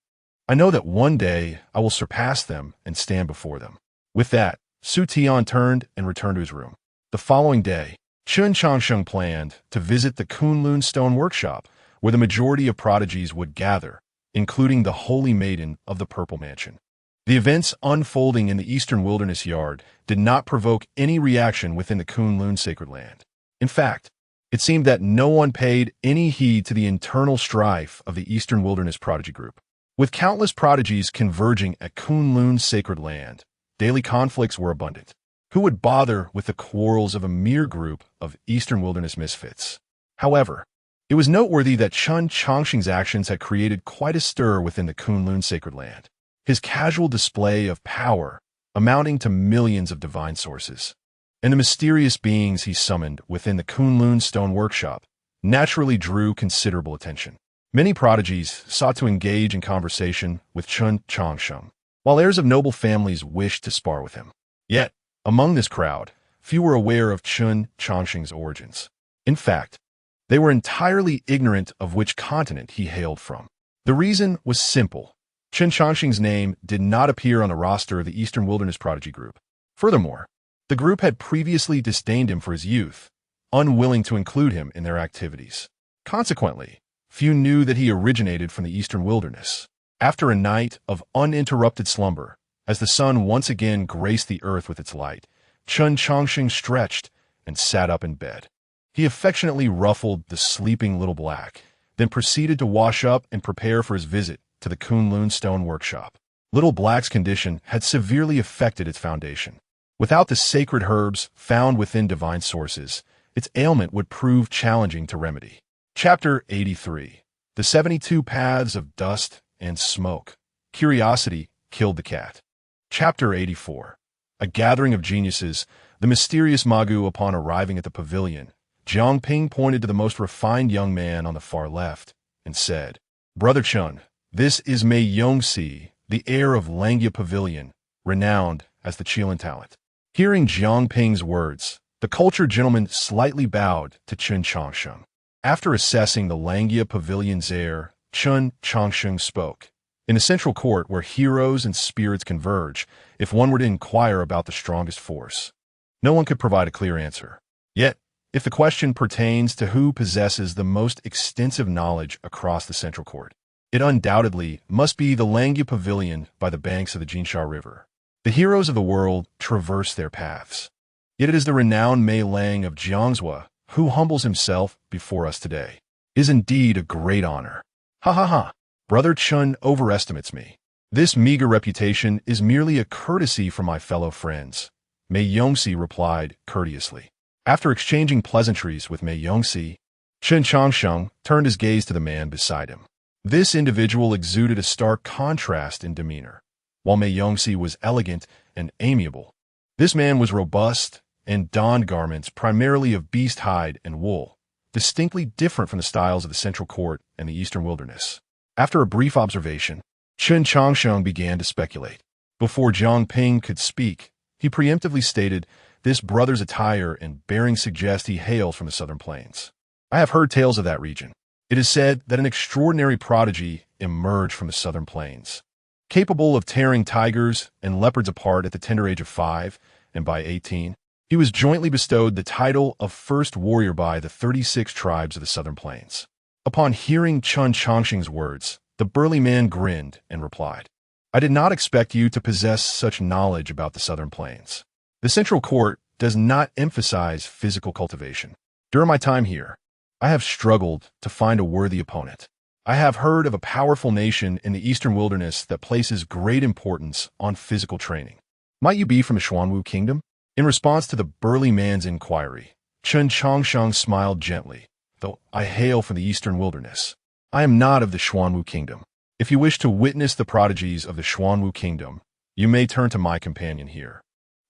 I know that one day I will surpass them and stand before them. With that, Su Tian turned and returned to his room. The following day, Chen Changsheng planned to visit the Kunlun Stone Workshop, where the majority of prodigies would gather, including the Holy Maiden of the Purple Mansion. The events unfolding in the eastern wilderness yard did not provoke any reaction within the Kunlun sacred land. In fact, it seemed that no one paid any heed to the internal strife of the eastern wilderness prodigy group. With countless prodigies converging at Kunlun's sacred land, daily conflicts were abundant. Who would bother with the quarrels of a mere group of eastern wilderness misfits? However, it was noteworthy that Chen Changsheng's actions had created quite a stir within the Kunlun sacred land. His casual display of power, amounting to millions of divine sources, and the mysterious beings he summoned within the Kunlun stone workshop naturally drew considerable attention. Many prodigies sought to engage in conversation with Chen Changsheng, while heirs of noble families wished to spar with him. Yet, among this crowd, few were aware of Chen Changsheng's origins. In fact, they were entirely ignorant of which continent he hailed from. The reason was simple. Chen Changsheng's name did not appear on the roster of the Eastern Wilderness Prodigy Group. Furthermore, the group had previously disdained him for his youth, unwilling to include him in their activities. Consequently, few knew that he originated from the Eastern Wilderness. After a night of uninterrupted slumber, as the sun once again graced the earth with its light, Chen Changsheng stretched and sat up in bed. He affectionately ruffled the sleeping little black, then proceeded to wash up and prepare for his visit to the Kunlun stone workshop. Little Black's condition had severely affected its foundation. Without the sacred herbs found within divine sources, its ailment would prove challenging to remedy. Chapter 83. The 72 Paths of Dust and Smoke. Curiosity killed the cat. Chapter 84. A gathering of geniuses. The mysterious Magu. Upon arriving at the pavilion, Jiang Ping pointed to the most refined young man on the far left and said, "Brother Chun, this is Mei Yongxi, the heir of Langia Pavilion, renowned as the Qilin talent." Hearing Jiang Ping's words, the cultured gentleman slightly bowed to Chen Changsheng. After assessing the Langia Pavilion's air, Chen Changsheng spoke. In the central court where heroes and spirits converge, if one were to inquire about the strongest force, no one could provide a clear answer. Yet, if the question pertains to who possesses the most extensive knowledge across the central court, it undoubtedly must be the Langia Pavilion by the banks of the Jinsha River. The heroes of the world traverse their paths. Yet it is the renowned Mei Lang of Jiangzhou who humbles himself before us today. It is indeed a great honor. Ha ha ha. Brother Chun overestimates me. This meager reputation is merely a courtesy from my fellow friends, Mei Yongxi replied courteously. After exchanging pleasantries with Mei Yongxi, Chen Changsheng turned his gaze to the man beside him. This individual exuded a stark contrast in demeanor. While Mei Yongxi was elegant and amiable, this man was robust and donned garments primarily of beast hide and wool, distinctly different from the styles of the Central Court and the Eastern Wilderness. After a brief observation, Chen Changsheng began to speculate. Before Jiang Ping could speak, he preemptively stated, "This brother's attire and bearing suggest he hails from the southern plains. I have heard tales of that region. It is said that an extraordinary prodigy emerged from the southern plains, capable of tearing tigers and leopards apart at the tender age of 5, and by 18, he was jointly bestowed the title of first warrior by the 36 tribes of the southern plains." Upon hearing Chen Changsheng's words, the burly man grinned and replied, "I did not expect you to possess such knowledge about the southern plains. The Central Court does not emphasize physical cultivation. During my time here, I have struggled to find a worthy opponent. I have heard of a powerful nation in the Eastern Wilderness that places great importance on physical training. Might you be from the Xuanwu Kingdom?" In response to the burly man's inquiry, Chen Changsheng smiled gently. "Though I hail from the Eastern Wilderness, I am not of the Xuanwu Kingdom. If you wish to witness the prodigies of the Xuanwu Kingdom, you may turn to my companion here."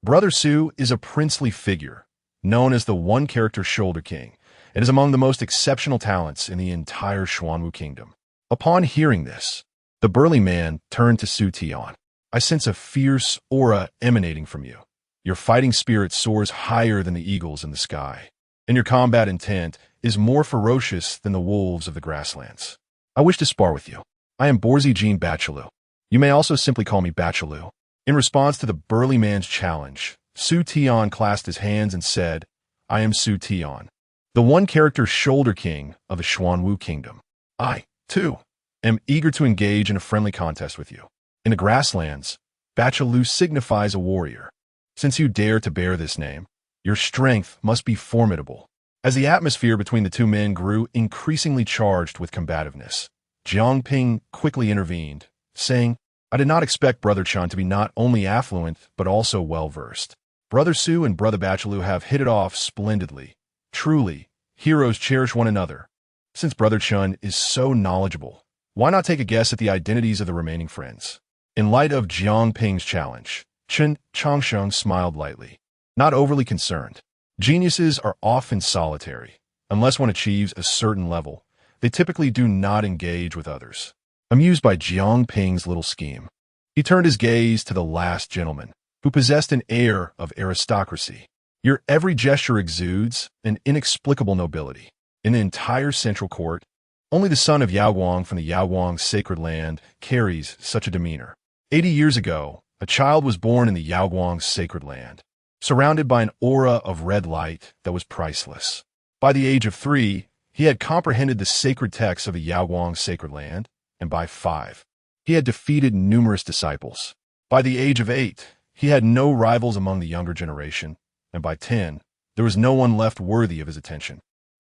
Brother Su is a princely figure, known as the One-Character Shoulder King, and is among the most exceptional talents in the entire Xuanwu Kingdom. Upon hearing this, the burly man turned to Su Tian. "I sense a fierce aura emanating from you. Your fighting spirit soars higher than the eagles in the sky, and your combat intent is more ferocious than the wolves of the grasslands. I wish to spar with you. I am Borzi Jean Bachelou. You may also simply call me Bachelou." In response to the burly man's challenge, Su Tian clasped his hands and said, "I am Su Tian, the One-Character Shoulder King of the Xuanwu Kingdom. I, too, am eager to engage in a friendly contest with you. In the grasslands, Bachalu signifies a warrior. Since you dare to bear this name, your strength must be formidable. As the atmosphere between the two men grew increasingly charged with combativeness, Jiangping quickly intervened, saying, I did not expect Brother Chen to be not only affluent, but also well-versed. Brother Su and Brother Bachalu have hit it off splendidly. Truly, heroes cherish one another. Since Brother Chen is so knowledgeable, why not take a guess at the identities of the remaining friends? In light of Jiangping's challenge, Chen Changsheng smiled lightly, not overly concerned. Geniuses are often solitary. Unless one achieves a certain level, they typically do not engage with others. Amused by Jiangping's little scheme, he turned his gaze to the last gentleman, who possessed an air of aristocracy. Your every gesture exudes an inexplicable nobility. In the entire central court, only the son of Yaoguang from the Yaoguang sacred land carries such a demeanor. 80 years ago, a child was born in the Yaoguang sacred land, surrounded by an aura of red light that was priceless. By the age of 3, he had comprehended the sacred texts of the Yaoguang sacred land, and by 5, he had defeated numerous disciples. By the age of 8, he had no rivals among the younger generation, and by 10, there was no one left worthy of his attention.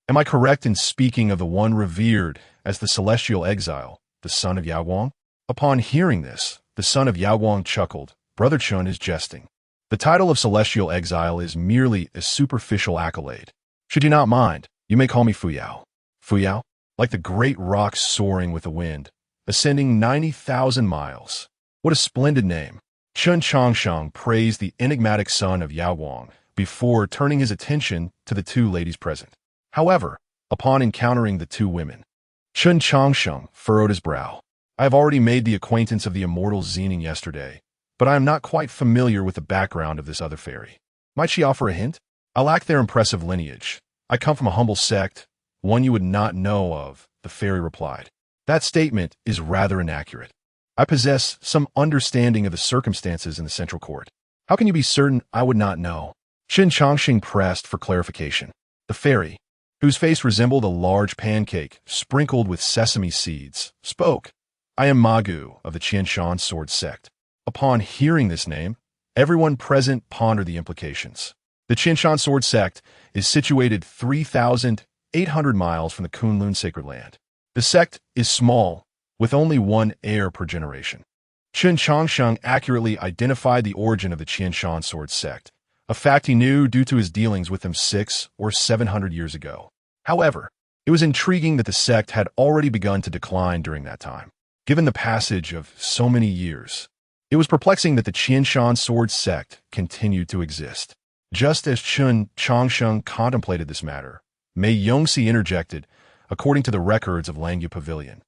Am I correct in speaking of the one revered as the celestial exile, the son of Yaoguang? Upon hearing this, the son of Yaoguang chuckled. Brother Chen is jesting. The title of celestial exile is merely a superficial accolade. Should you not mind, you may call me Fuyao. Fuyao? Like the great rocks soaring with the wind, ascending 90,000 miles. What a splendid name. Chen Changsheng praised the enigmatic son of Yaoguang before turning his attention to the two ladies present. However, upon encountering the two women, Chen Changsheng furrowed his brow. I have already made the acquaintance of the immortal Zening yesterday, but I am not quite familiar with the background of this other fairy. Might she offer a hint? I lack their impressive lineage. I come from a humble sect, one you would not know of, the fairy replied. That statement is rather inaccurate. I possess some understanding of the circumstances in the central court. How can you be certain I would not know? Chen Changsheng pressed for clarification. The fairy, whose face resembled a large pancake sprinkled with sesame seeds, spoke. I am Magu of the Qianshan sword sect. Upon hearing this name, everyone present pondered the implications. The Qianshan sword sect is situated 3,800 miles from the Kunlun sacred land. The sect is small, with only one heir per generation. Chen Changsheng accurately identified the origin of the Qianshan sword sect, a fact he knew due to his dealings with them 600 or 700 years ago. However, it was intriguing that the sect had already begun to decline during that time. Given the passage of so many years, it was perplexing that the Qianshan sword sect continued to exist. Just as Chen Changsheng contemplated this matter, Mei Yongxi interjected, according to the records of Langya Pavilion.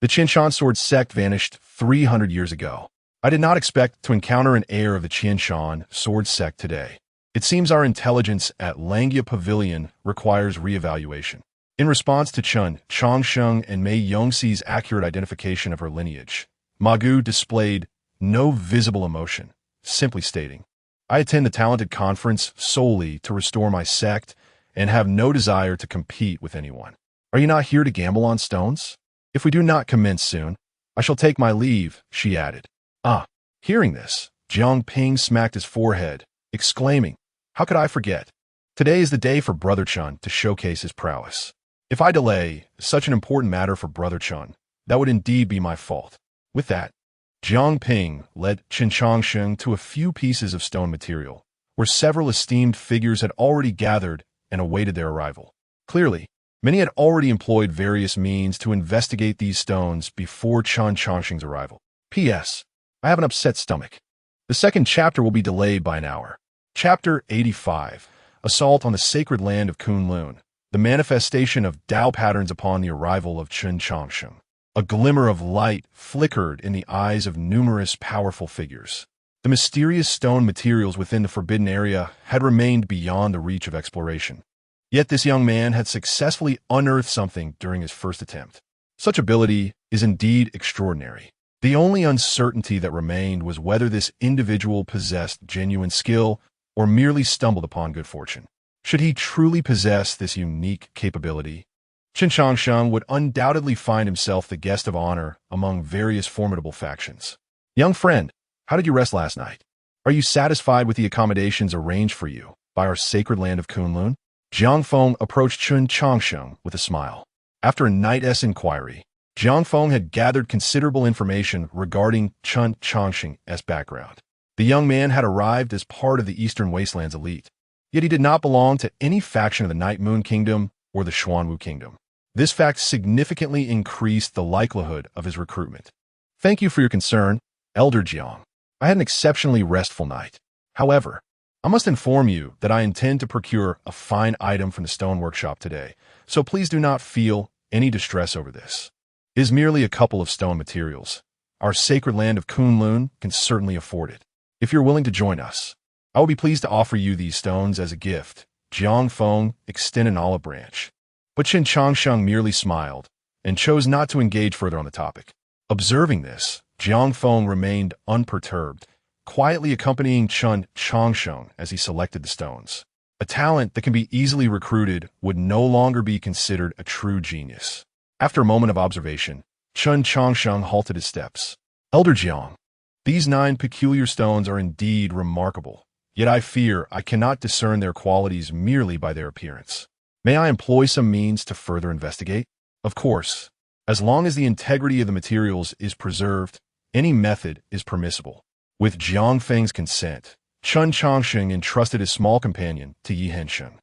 The Qianshan sword sect vanished 300 years ago. I did not expect to encounter an heir of the Qianshan sword sect today. It seems our intelligence at Langya Pavilion requires reevaluation. In response to Chen Changsheng and Mei Yongxi's accurate identification of her lineage, Magu displayed no visible emotion, simply stating, I attend the talented conference solely to restore my sect and have no desire to compete with anyone. Are you not here to gamble on stones? If we do not commence soon, I shall take my leave, she added. Hearing this, Jiangping smacked his forehead, exclaiming, how could I forget? Today is the day for Brother Chen to showcase his prowess. If I delay such an important matter for Brother Chen, that would indeed be my fault. With that, Jiangping led Chen Changsheng to a few pieces of stone material, where several esteemed figures had already gathered and awaited their arrival. Clearly, many had already employed various means to investigate these stones before Chen Changsheng's arrival. P.S. I have an upset stomach. The second chapter will be delayed by an hour. Chapter 85, Assault on the Sacred Land of Kunlun, the manifestation of Tao patterns upon the arrival of Chen Changsheng. A glimmer of light flickered in the eyes of numerous powerful figures. The mysterious stone materials within the forbidden area had remained beyond the reach of exploration. Yet this young man had successfully unearthed something during his first attempt. Such ability is indeed extraordinary. The only uncertainty that remained was whether this individual possessed genuine skill or merely stumbled upon good fortune. Should he truly possess this unique capability, Chen Changsheng would undoubtedly find himself the guest of honor among various formidable factions. Young friend, How did you rest last night? Are you satisfied with the accommodations arranged for you by our sacred land of Kunlun? Jiang Feng approached Chen Changsheng with a smile. After a night's inquiry, Jiang Feng had gathered considerable information regarding Chen Changsheng's background. The young man had arrived as part of the Eastern Wastelands elite, yet he did not belong to any faction of the Night Moon Kingdom or the Xuanwu Kingdom. This fact significantly increased the likelihood of his recruitment. Thank you for your concern, Elder Jiang. I had an exceptionally restful night. However, I must inform you that I intend to procure a fine item from the stone workshop today, so please do not feel any distress over this. It is merely a couple of stone materials. Our sacred land of Kunlun can certainly afford it. If you're willing to join us, I will be pleased to offer you these stones as a gift. Jiang Feng extended an olive branch, but Chen Changsheng merely smiled and chose not to engage further on the topic. Observing this, Jiang Feng remained unperturbed, quietly accompanying Chen Changsheng as he selected the stones. A talent that can be easily recruited would no longer be considered a true genius. After a moment of observation, Chen Changsheng halted his steps. Elder Jiang, these 9 peculiar stones are indeed remarkable, yet I fear I cannot discern their qualities merely by their appearance. May I employ some means to further investigate? Of course, as long as the integrity of the materials is preserved, any method is permissible. With Jiang Feng's consent, Chen Changsheng entrusted his small companion to Yi Henshen,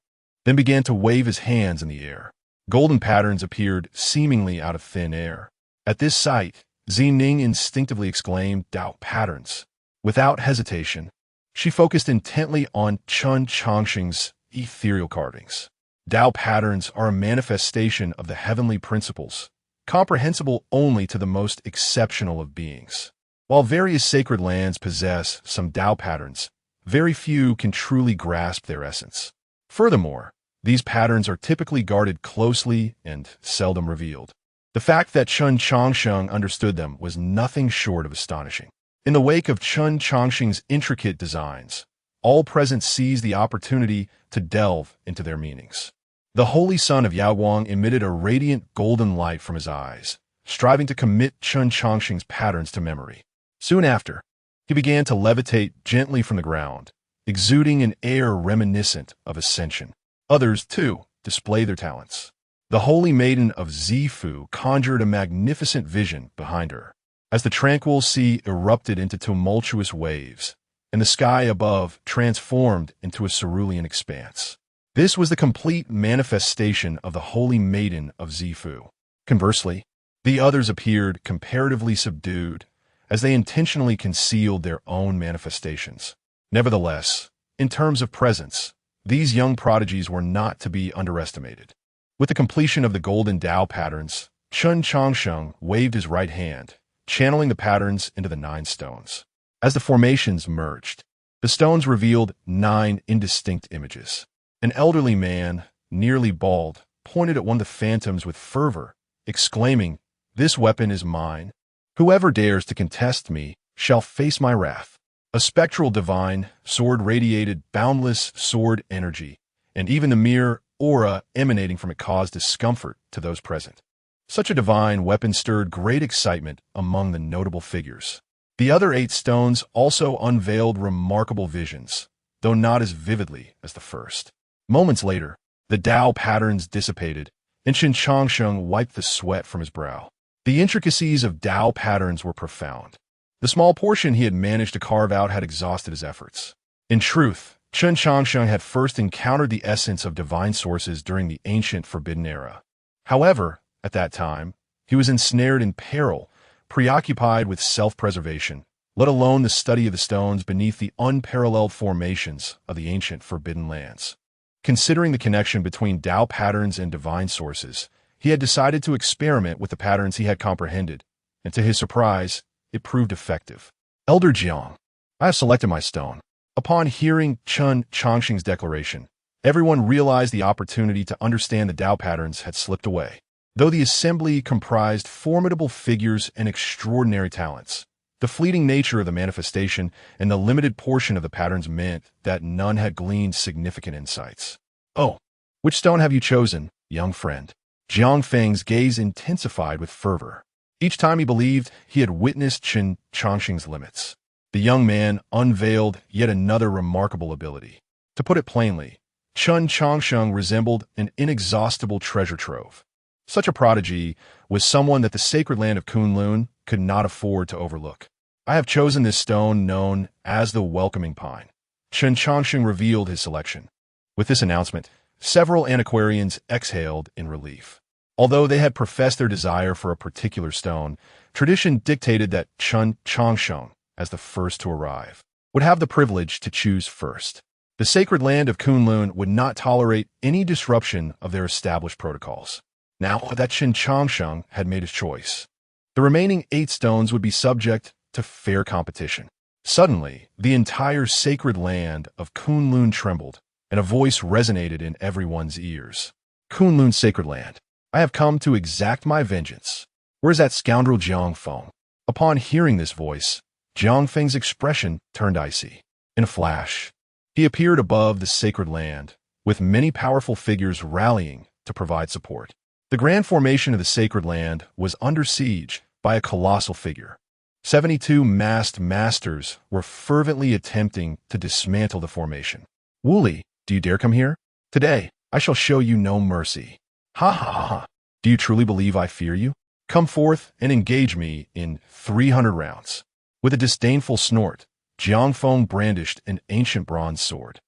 then began to wave his hands in the air. Golden patterns appeared seemingly out of thin air. At this sight, Zining instinctively exclaimed, "Dao patterns." Without hesitation, she focused intently on Chen Changsheng's ethereal carvings. Dao patterns are a manifestation of the heavenly principles, comprehensible only to the most exceptional of beings. While various sacred lands possess some Dao patterns, very few can truly grasp their essence. Furthermore, these patterns are typically guarded closely and seldom revealed. The fact that Chen Changsheng understood them was nothing short of astonishing. In the wake of Chen Changsheng's intricate designs, all present seized the opportunity to delve into their meanings. The holy son of Yaoguang emitted a radiant golden light from his eyes, striving to commit Chen Changsheng's patterns to memory. Soon after, he began to levitate gently from the ground, exuding an air reminiscent of ascension. Others, too, displayed their talents. The holy maiden of Zifu conjured a magnificent vision behind her, as the tranquil sea erupted into tumultuous waves, and the sky above transformed into a cerulean expanse. This was the complete manifestation of the holy maiden of Zifu. Conversely, the others appeared comparatively subdued, as they intentionally concealed their own manifestations. Nevertheless, in terms of presence, these young prodigies were not to be underestimated. With the completion of the golden Dao patterns, Chen Changsheng waved his right hand, channeling the patterns into the 9 stones. As the formations merged, the stones revealed 9 indistinct images. An elderly man, nearly bald, pointed at one of the phantoms with fervor, exclaiming, "This weapon is mine. Whoever dares to contest me shall face my wrath." A spectral divine sword radiated boundless sword energy, and even the mere aura emanating from it caused discomfort to those present. Such a divine weapon stirred great excitement among the notable figures. The other 8 stones also unveiled remarkable visions, though not as vividly as the first. Moments later, the Dao patterns dissipated, and Chen Changsheng wiped the sweat from his brow. The intricacies of Dao patterns were profound. The small portion he had managed to carve out had exhausted his efforts. In truth, Chen Changsheng had first encountered the essence of divine sources during the ancient Forbidden Era. However, at that time, he was ensnared in peril, preoccupied with self-preservation, let alone the study of the stones beneath the unparalleled formations of the ancient Forbidden Lands. Considering the connection between Dao patterns and divine sources, he had decided to experiment with the patterns he had comprehended, and to his surprise, it proved effective. Elder Jiang, I have selected my stone. Upon hearing Chen Changsheng's declaration, everyone realized the opportunity to understand the Dao patterns had slipped away. Though the assembly comprised formidable figures and extraordinary talents, the fleeting nature of the manifestation and the limited portion of the patterns meant that none had gleaned significant insights. "Oh, which stone have you chosen, young friend?" Jiang Feng's gaze intensified with fervor. Each time he believed he had witnessed Chen Changsheng's limits. The young man unveiled yet another remarkable ability. To put it plainly, Chen Changsheng resembled an inexhaustible treasure trove. Such a prodigy was someone that the sacred land of Kunlun could not afford to overlook. I have chosen this stone known as the Welcoming Pine. Chen Changsheng revealed his selection. With this announcement, several antiquarians exhaled in relief. Although they had professed their desire for a particular stone, tradition dictated that Chen Changsheng, as the first to arrive, would have the privilege to choose first. The sacred land of Kunlun would not tolerate any disruption of their established protocols. Now that Chen Changsheng had made his choice, the remaining 8 stones would be subject to fair competition. Suddenly, the entire sacred land of Kunlun trembled, and a voice resonated in everyone's ears. Kunlun's sacred land. I have come to exact my vengeance. Where's that scoundrel Jiang Feng? Upon hearing this voice, Jiang Feng's expression turned icy. In a flash, he appeared above the sacred land, with many powerful figures rallying to provide support. The grand formation of the sacred land was under siege by a colossal figure. 72 masked masters were fervently attempting to dismantle the formation. Wooly, do you dare come here? Today, I shall show you no mercy. Ha ha ha ha. Do you truly believe I fear you? Come forth and engage me in 300 rounds. With a disdainful snort, Jiang Feng brandished an ancient bronze sword.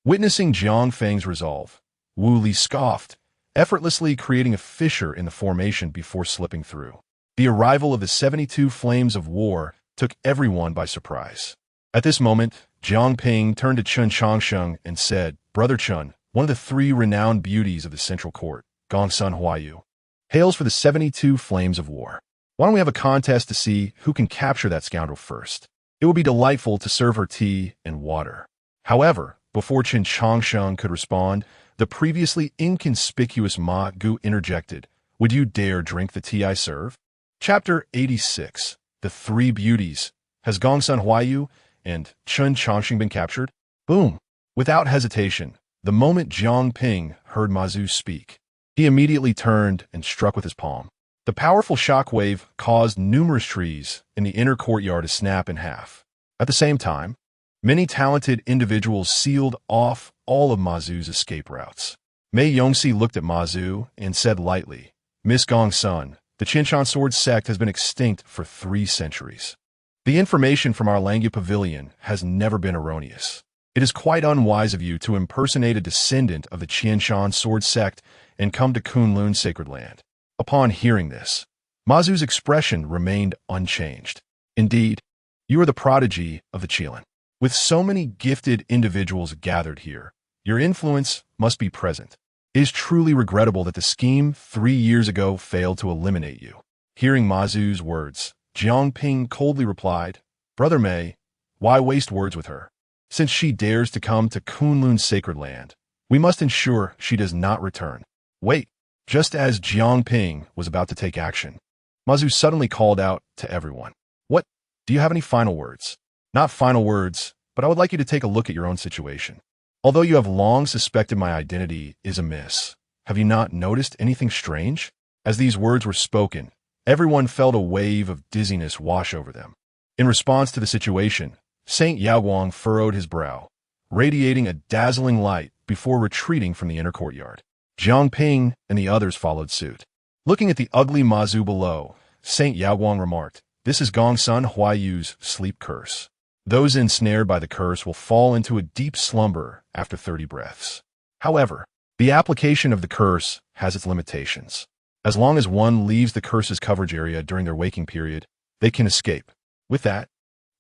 Witnessing Jiang Feng's resolve, Wu Li scoffed, effortlessly creating a fissure in the formation before slipping through. The arrival of the 72 flames of war took everyone by surprise. At this moment, Jiang Ping turned to Chen Changsheng and said, Brother Chen, one of the 3 renowned beauties of the central court, Gongsun Huayu, hails for the 72 flames of war. Why don't we have a contest to see who can capture that scoundrel first? It would be delightful to serve her tea and water. However, before Chen Changsheng could respond, the previously inconspicuous Ma Gu interjected, Would you dare drink the tea I serve? Chapter 86. The 3 Beauties. Has Gongsun Huayu and Chen Changsheng been captured? Boom! Without hesitation, the moment Jiang Ping heard Ma Zhu speak, he immediately turned and struck with his palm. The powerful shockwave caused numerous trees in the inner courtyard to snap in half. At the same time, many talented individuals sealed off all of Ma Zhu's escape routes. Mei Yongxi looked at Ma Zhu and said lightly, Miss Gongsun, the Qinshan sword sect has been extinct for 3 centuries. The information from our Langya Pavilion has never been erroneous. It is quite unwise of you to impersonate a descendant of the Qinshan sword sect and come to Kunlun's sacred land. Upon hearing this, Ma Zhu's expression remained unchanged. Indeed, you are the prodigy of the Qilin. With so many gifted individuals gathered here, your influence must be present. It is truly regrettable that the scheme 3 years ago failed to eliminate you. Hearing Ma Zhu's words, Jiang Ping coldly replied, Brother Mei, why waste words with her? Since she dares to come to Kunlun's sacred land, we must ensure she does not return. Wait! Just as Jiang Ping was about to take action, Ma Zhu suddenly called out to everyone. What? Do you have any final words? Not final words, but I would like you to take a look at your own situation. Although you have long suspected my identity is amiss, have you not noticed anything strange? As these words were spoken, everyone felt a wave of dizziness wash over them. In response to the situation, Saint Yaoguang furrowed his brow, radiating a dazzling light before retreating from the inner courtyard. Jiang Ping and the others followed suit. Looking at the ugly Ma Zhu below, Saint Yaoguang remarked, This is Gongsun Huayu's sleep curse. Those ensnared by the curse will fall into a deep slumber after 30 breaths. However, the application of the curse has its limitations. As long as one leaves the curse's coverage area during their waking period, they can escape. With that,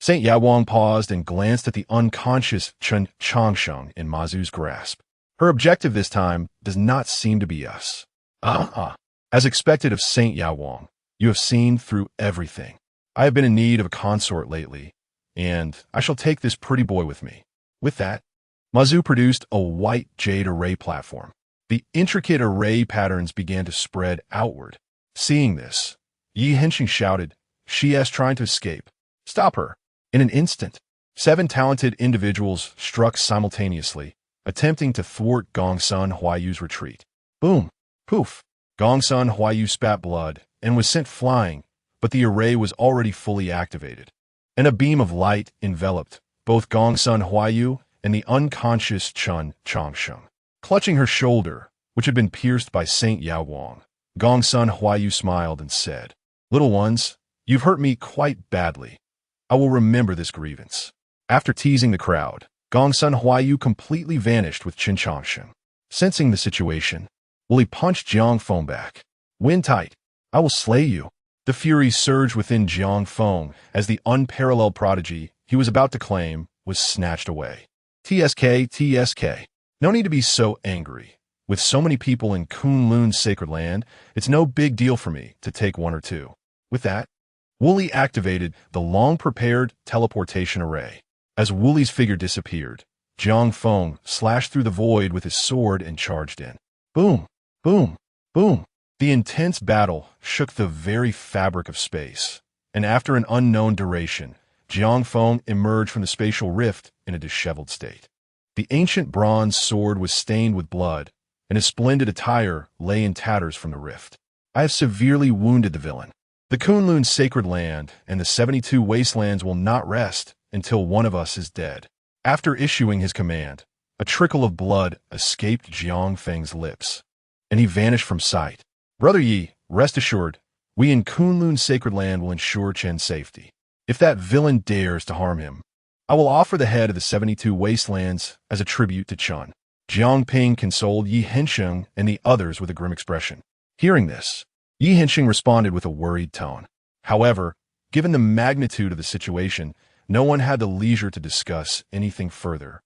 Saint Yaoguang paused and glanced at the unconscious Chen Changsheng in Ma Zhu's grasp. Her objective this time does not seem to be us. As expected of Saint Yaoguang, you have seen through everything. I have been in need of a consort lately, and I shall take this pretty boy with me. With that, Ma Zhu produced a white jade array platform. The intricate array patterns began to spread outward. Seeing this, Yi Hengqin shouted, She is trying to escape. Stop her. In an instant, 7 talented individuals struck simultaneously, attempting to thwart Gongsun Huayu's retreat. Boom! Poof! Gongsun Huayu spat blood and was sent flying, but the array was already fully activated. and a beam of light enveloped both Gongsun Huayu and the unconscious Chen Changsheng. Clutching her shoulder, which had been pierced by Saint Yaoguang, Gongsun Huayu smiled and said, "Little ones, you've hurt me quite badly. I will remember this grievance." After teasing the crowd, Gongsun Huayu completely vanished with Chen Changsheng. Sensing the situation, Wooly punched Jiang Feng back. "Win tight. I will slay you." The fury surged within Jiang Feng as the unparalleled prodigy he was about to claim was snatched away. "TSK, TSK. No need to be so angry. With so many people in Kunlun's sacred land, it's no big deal for me to take one or two." With that, Wooly activated the long-prepared teleportation array. As Wooly's figure disappeared, Jiang Feng slashed through the void with his sword and charged in. Boom! Boom! Boom! The intense battle shook the very fabric of space, and after an unknown duration, Jiang Feng emerged from the spatial rift in a disheveled state. The ancient bronze sword was stained with blood, and his splendid attire lay in tatters from the rift. "I have severely wounded the villain. The Kunlun sacred land and the 72 wastelands will not rest until one of us is dead." After issuing his command, a trickle of blood escaped Jiang Feng's lips, and he vanished from sight. "Brother Yi, rest assured, we in Kunlun's sacred land will ensure Chen's safety. If that villain dares to harm him, I will offer the head of the 72 wastelands as a tribute to Chen." Jiang Ping consoled Yi Hensheng and the others with a grim expression. Hearing this, Yi Hensheng responded with a worried tone. However, given the magnitude of the situation, no one had the leisure to discuss anything further,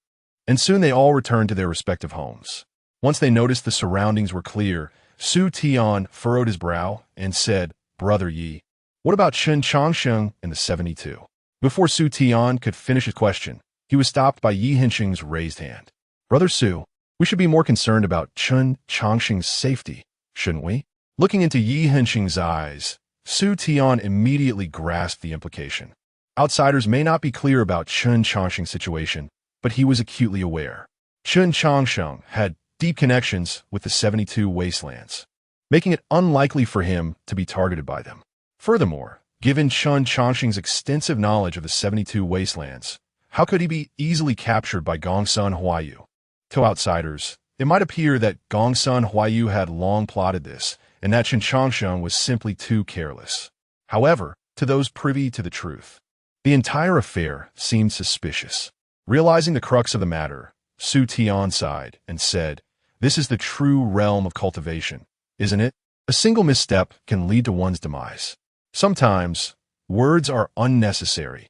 and soon they all returned to their respective homes. Once they noticed the surroundings were clear, Su Tian furrowed his brow and said, "Brother Yi, what about Chen Changsheng and the 72? Before Su Tian could finish his question, he was stopped by Yi Hensheng's raised hand. "Brother Su, we should be more concerned about Chen Changsheng's safety, shouldn't we?" Looking into Yi Hensheng's eyes, Su Tian immediately grasped the implication. Outsiders may not be clear about Chen Changsheng's situation, but he was acutely aware. Chen Changsheng had deep connections with the 72 wastelands, making it unlikely for him to be targeted by them. Furthermore, given Chen Changsheng's extensive knowledge of the 72 wastelands, how could he be easily captured by Gongsun Huayu? To outsiders, it might appear that Gongsun Huayu had long plotted this, and that Chen Changsheng was simply too careless. However, to those privy to the truth, the entire affair seemed suspicious. Realizing the crux of the matter, Su Tian sighed and said, "This is the true realm of cultivation, isn't it? A single misstep can lead to one's demise. Sometimes, words are unnecessary.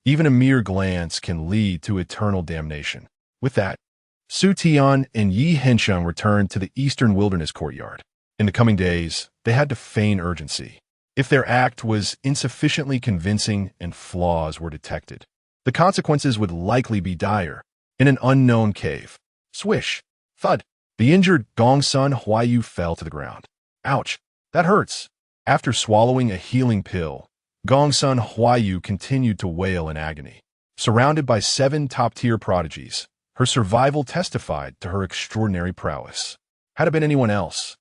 Even a mere glance can lead to eternal damnation." With that, Su Tian and Yi Hensheng returned to the eastern wilderness courtyard. In the coming days, they had to feign urgency. If their act was insufficiently convincing and flaws were detected, the consequences would likely be dire. In an unknown cave, swish, thud, the injured Gongsun Huayu fell to the ground. "Ouch, that hurts." After swallowing a healing pill, Gongsun Huayu continued to wail in agony. Surrounded by 7 top-tier prodigies, her survival testified to her extraordinary prowess. Had it been anyone else,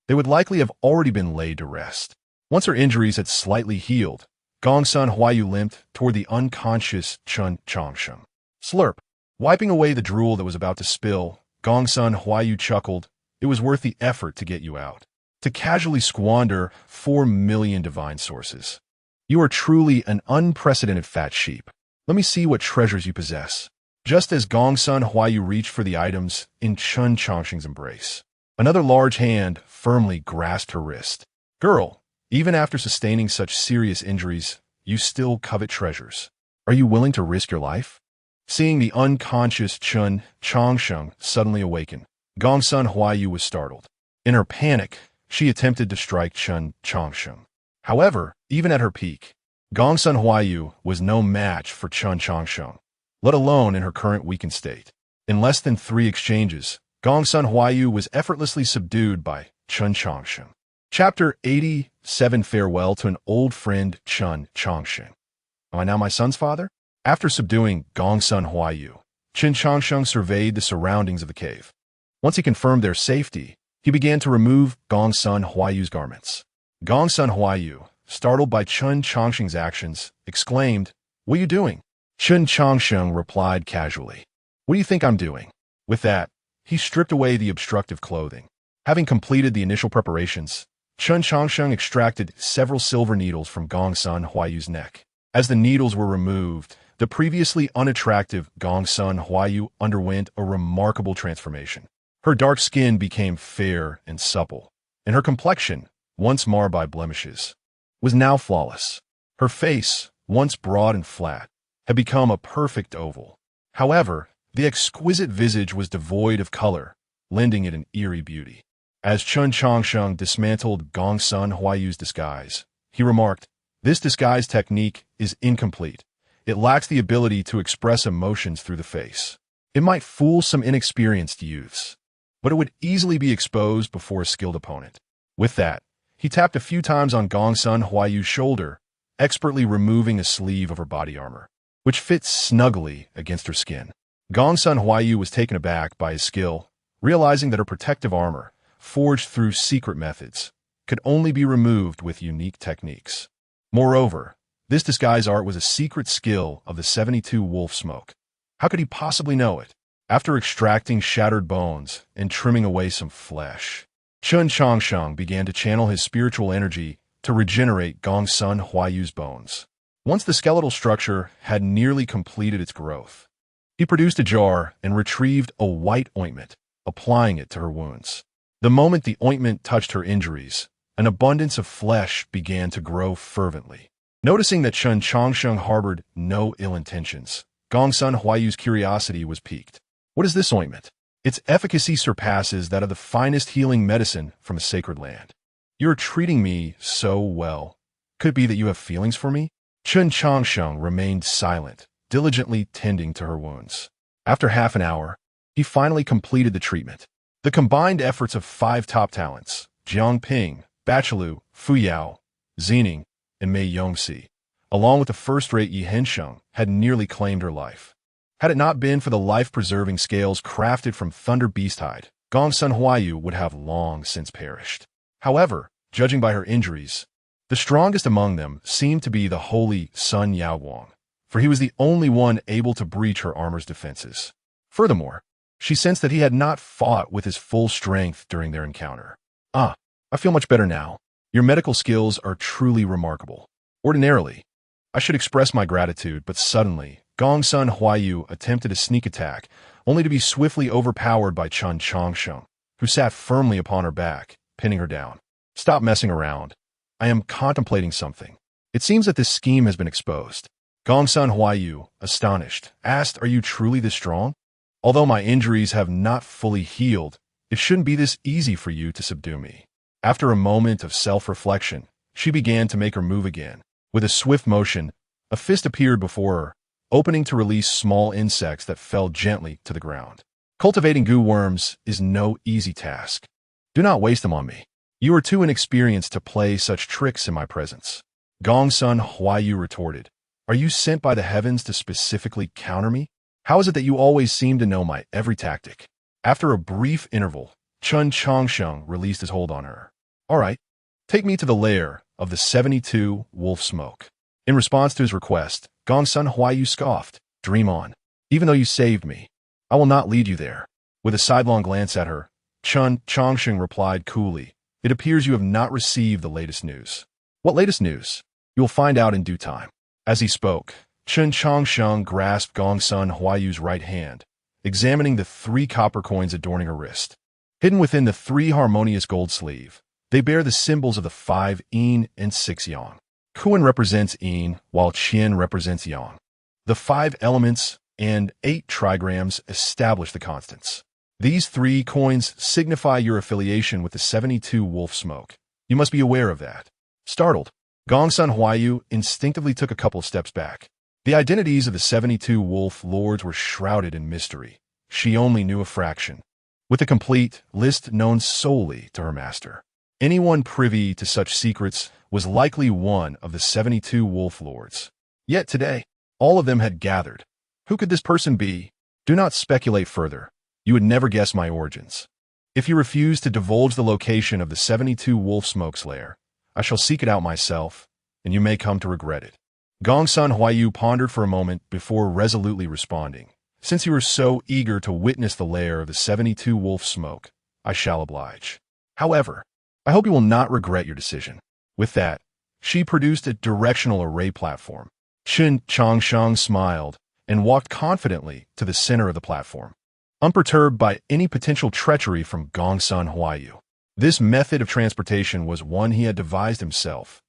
they would likely have already been laid to rest. Once her injuries had slightly healed, Gongsun Huayu limped toward the unconscious Chen Changsheng. Slurp. Wiping away the drool that was about to spill, Gongsun Huayu chuckled. "It was worth the effort to get you out. To casually squander 4 million divine sources. You are truly an unprecedented fat sheep. Let me see what treasures you possess." Just as Gongsun Huayu reached for the items in Chen Changsheng's embrace, another large hand firmly grasped her wrist. "Girl, even after sustaining such serious injuries, you still covet treasures. Are you willing to risk your life?" Seeing the unconscious Chen Changsheng suddenly awaken, Gongsun Huayu was startled. In her panic, she attempted to strike Chen Changsheng. However, even at her peak, Gongsun Huayu was no match for Chen Changsheng, let alone in her current weakened state. In less than 3 exchanges, Gongsun Huayu was effortlessly subdued by Chen Changsheng. Chapter 87. Farewell to an old friend, Chen Changsheng. Am I now my son's father? After subduing Gongsun Huayu, Chen Changsheng surveyed the surroundings of the cave. Once he confirmed their safety, he began to remove Gongsun Huayu's garments. Gongsun Huayu, startled by Chen Changsheng's actions, exclaimed, What are you doing? Chen Changsheng replied casually. What do you think I'm doing? With that, he stripped away the obstructive clothing. Having completed the initial preparations, Chen Changsheng extracted several silver needles from Gongsun Huayu's neck. As the needles were removed, the previously unattractive Gongsun Huayu underwent a remarkable transformation. Her dark skin became fair and supple, and her complexion, once marred by blemishes, was now flawless. Her face, once broad and flat, had become a perfect oval. However, the exquisite visage was devoid of color, lending it an eerie beauty. As Chen Changsheng dismantled Gongsun Huayu's disguise, he remarked, "This disguise technique is incomplete. It lacks the ability to express emotions through the face. It might fool some inexperienced youths, but it would easily be exposed before a skilled opponent." With that, he tapped a few times on Gongsun Huayu's shoulder, expertly removing a sleeve of her body armor, which fit snugly against her skin. Gongsun Huayu was taken aback by his skill, realizing that her protective armor, forged through secret methods, could only be removed with unique techniques. Moreover, this disguise art was a secret skill of the 72 Wolf Smoke. How could he possibly know it? After extracting shattered bones and trimming away some flesh, Chen Changsheng began to channel his spiritual energy to regenerate Gongsun Huayu's bones. Once the skeletal structure had nearly completed its growth, he produced a jar and retrieved a white ointment, applying it to her wounds. The moment the ointment touched her injuries, an abundance of flesh began to grow fervently. Noticing that Chen Changsheng harbored no ill intentions, Gongsun Huayu's curiosity was piqued. What is this ointment? Its efficacy surpasses that of the finest healing medicine from a sacred land. You are treating me so well. Could it be that you have feelings for me? Chen Changsheng remained silent, diligently tending to her wounds. After half an hour, he finally completed the treatment. The combined efforts of 5 top talents, Jiang Ping, Bachilu, Fu Yao, Zining, and Mei Yongxi, along with the first-rate Yi Hensheng, had nearly claimed her life. Had it not been for the life-preserving scales crafted from thunder beast hide, Gongsun Huayu would have long since perished. However, judging by her injuries, the strongest among them seemed to be the holy Sun Yaoguang, for he was the only one able to breach her armor's defenses. Furthermore, she sensed that he had not fought with his full strength during their encounter. "Ah, I feel much better now. Your medical skills are truly remarkable. Ordinarily, I should express my gratitude, but suddenly, Gongsun Huayu attempted a sneak attack, only to be swiftly overpowered by Chen Changsheng, who sat firmly upon her back, pinning her down. Stop messing around. I am contemplating something. It seems that this scheme has been exposed." Gongsun Huayu, astonished, asked, "Are you truly this strong? Although my injuries have not fully healed, it shouldn't be this easy for you to subdue me." After a moment of self-reflection, she began to make her move again. With a swift motion, a fist appeared before her, opening to release small insects that fell gently to the ground. Cultivating goo worms is no easy task. Do not waste them on me. You are too inexperienced to play such tricks in my presence. Gongsun Huayu retorted, "Are you sent by the heavens to specifically counter me? How is it that you always seem to know my every tactic?" After a brief interval, Chen Changsheng released his hold on her. "All right, take me to the lair of the 72 Wolf Smoke." In response to his request, Gongsun Huayu scoffed, "Dream on. Even though you saved me, I will not lead you there." With a sidelong glance at her, Chen Changsheng replied coolly, "It appears you have not received the latest news." "What latest news?" "You will find out in due time." As he spoke, Chen Changsheng grasped Gongsun Huayu's right hand, examining the 3 copper coins adorning her wrist. Hidden within the 3 harmonious gold sleeve, they bear the symbols of the 5 yin and 6 yang. Kuan represents yin, while Qian represents yang. The 5 elements and 8 trigrams establish the constants. These 3 coins signify your affiliation with the 72 Wolf Smoke. You must be aware of that. Startled, Gongsun Huayu instinctively took a couple of steps back. The identities of the 72 Wolf Lords were shrouded in mystery. She only knew a fraction, with a complete list known solely to her master. Anyone privy to such secrets was likely one of the 72 Wolf Lords. Yet today, all of them had gathered. Who could this person be? Do not speculate further. You would never guess my origins. If you refuse to divulge the location of the 72 Wolf Smoke's lair, I shall seek it out myself, and you may come to regret it. Gongsun Huayu pondered for a moment before resolutely responding. Since you were so eager to witness the lair of the 72 wolf smoke, I shall oblige. However, I hope you will not regret your decision. With that, she produced a directional array platform. Chen Changsheng smiled and walked confidently to the center of the platform, unperturbed by any potential treachery from Gongsun Huayu. This method of transportation was one he had devised himself.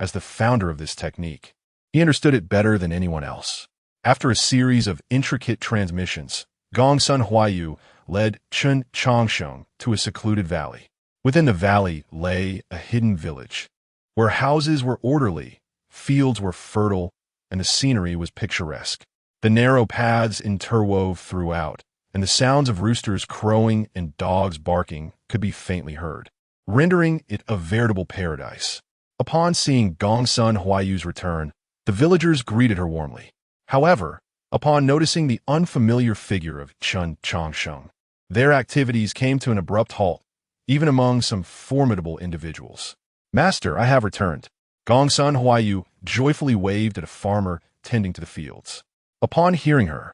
As the founder of this technique, he understood it better than anyone else. After a series of intricate transmissions, Gongsun Huayu led Chen Changsheng to a secluded valley. Within the valley lay a hidden village, where houses were orderly, fields were fertile, and the scenery was picturesque. The narrow paths interwove throughout, and the sounds of roosters crowing and dogs barking could be faintly heard, rendering it a veritable paradise. Upon seeing Gongsun Huayu's return, the villagers greeted her warmly. However, upon noticing the unfamiliar figure of Chen Changsheng, their activities came to an abrupt halt, even among some formidable individuals. "Master, I have returned." Gongsun Huayu joyfully waved at a farmer tending to the fields. Upon hearing her,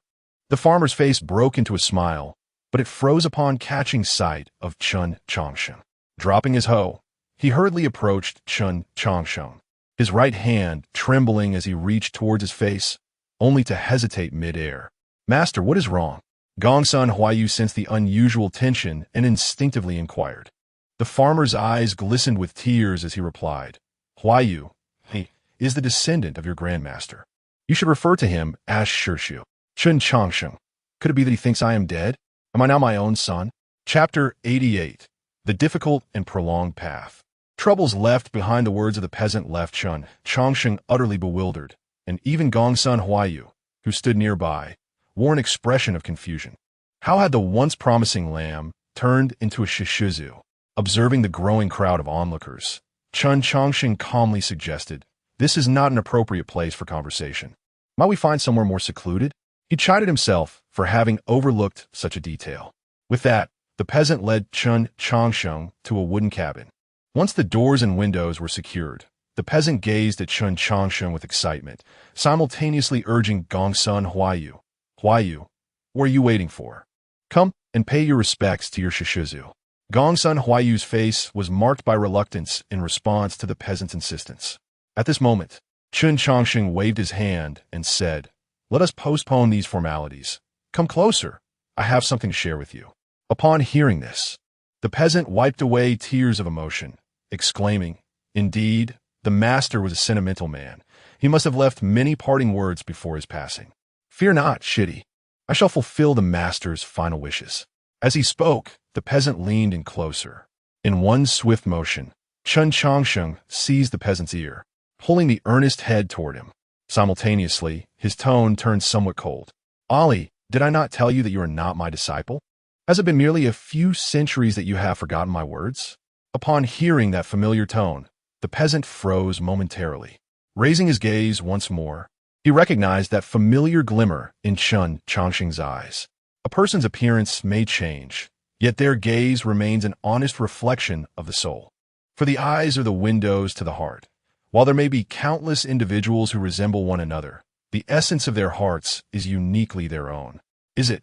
the farmer's face broke into a smile, but it froze upon catching sight of Chen Changsheng. Dropping his hoe, he hurriedly approached Chen Changsheng, his right hand trembling as he reached towards his face, only to hesitate mid-air. "Master, what is wrong?" Gongsun Huayu sensed the unusual tension and instinctively inquired. The farmer's eyes glistened with tears as he replied, "Huayu, he is the descendant of your grandmaster. You should refer to him as Shirshu." Chen Changsheng. Could it be that he thinks I am dead? Am I now my own son? Chapter 88. The Difficult and Prolonged Path. Troubles left behind. The words of the peasant left Chen Changsheng utterly bewildered, and even Gongsun Huayu, who stood nearby, wore an expression of confusion. How had the once promising lamb turned into a shishizu? Observing the growing crowd of onlookers, Chen Changsheng calmly suggested, "This is not an appropriate place for conversation. Might we find somewhere more secluded?" He chided himself for having overlooked such a detail. With that, the peasant led Chen Changsheng to a wooden cabin. Once the doors and windows were secured, the peasant gazed at Chen Changsheng with excitement, simultaneously urging Gongsun Huayu, "Huayu, what are you waiting for? Come and pay your respects to your shishizu." Gongsun Huayu's face was marked by reluctance in response to the peasant's insistence. At this moment, Chen Changsheng waved his hand and said, "Let us postpone these formalities. Come closer. I have something to share with you." Upon hearing this, the peasant wiped away tears of emotion, exclaiming, "Indeed, the master was a sentimental man. He must have left many parting words before his passing. Fear not, Shitty. I shall fulfill the master's final wishes." As he spoke, the peasant leaned in closer. In one swift motion, Chen Changsheng seized the peasant's ear, pulling the earnest head toward him. Simultaneously, his tone turned somewhat cold. "Ali, did I not tell you that you are not my disciple? Has it been merely a few centuries that you have forgotten my words?" Upon hearing that familiar tone, the peasant froze momentarily. Raising his gaze once more, he recognized that familiar glimmer in Chen Changsheng's eyes. A person's appearance may change, yet their gaze remains an honest reflection of the soul. For the eyes are the windows to the heart. While there may be countless individuals who resemble one another, the essence of their hearts is uniquely their own. "Is it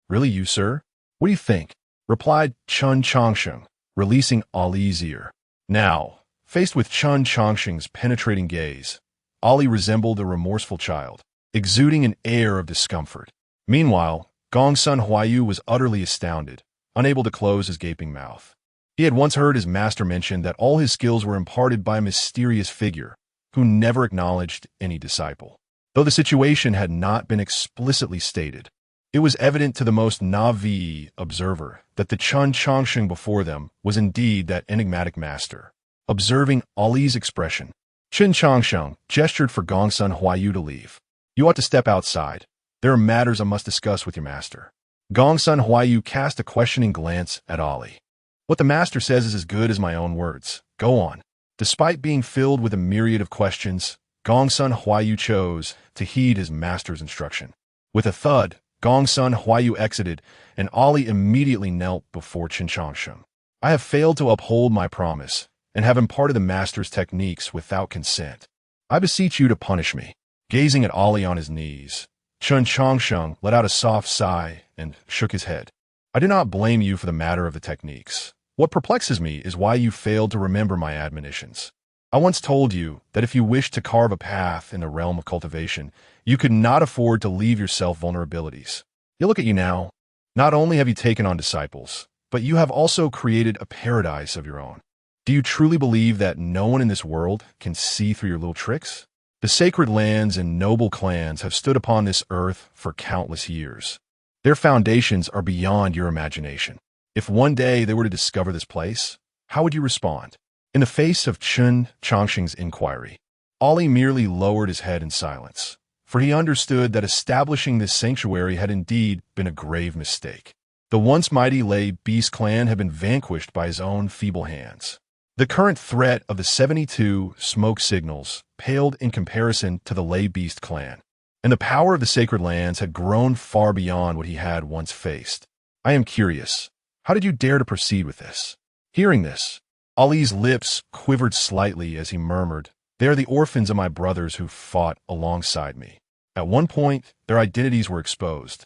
really you, sir? What do you think?" replied Chen Changsheng, releasing Ali's ear. Now, faced with Chen Changsheng's penetrating gaze, Ali resembled a remorseful child, exuding an air of discomfort. Meanwhile, Gongsun Huayu was utterly astounded, unable to close his gaping mouth. He had once heard his master mention that all his skills were imparted by a mysterious figure who never acknowledged any disciple. Though the situation had not been explicitly stated, it was evident to the most naive observer that the Chen Changsheng before them was indeed that enigmatic master. Observing Ali's expression, Chen Changsheng gestured for Gongsun Huayu to leave. "You ought to step outside. There are matters I must discuss with your master." Gongsun Huayu cast a questioning glance at Ali. "What the master says is as good as my own words. Go on." Despite being filled with a myriad of questions, Gongsun Huayu chose to heed his master's instruction. With a thud, Gongsun Huayu exited, and Ali immediately knelt before Chen Changsheng. "I have failed to uphold my promise, and have imparted the master's techniques without consent. I beseech you to punish me." Gazing at Ali on his knees, Chen Changsheng let out a soft sigh and shook his head. "I do not blame you for the matter of the techniques. What perplexes me is why you failed to remember my admonitions. I once told you that if you wished to carve a path in the realm of cultivation, you could not afford to leave yourself vulnerabilities. You look at you now. Not only have you taken on disciples, but you have also created a paradise of your own. Do you truly believe that no one in this world can see through your little tricks? The sacred lands and noble clans have stood upon this earth for countless years. Their foundations are beyond your imagination. If one day they were to discover this place, how would you respond?" In the face of Chen Changsheng's inquiry, Ali merely lowered his head in silence, for he understood that establishing this sanctuary had indeed been a grave mistake. The once mighty Lei Beast clan had been vanquished by his own feeble hands. The current threat of the 72 smoke signals paled in comparison to the Lei Beast clan, and the power of the sacred lands had grown far beyond what he had once faced. "I am curious. How did you dare to proceed with this?" Hearing this, Ali's lips quivered slightly as he murmured, "They are the orphans of my brothers who fought alongside me. At one point, their identities were exposed,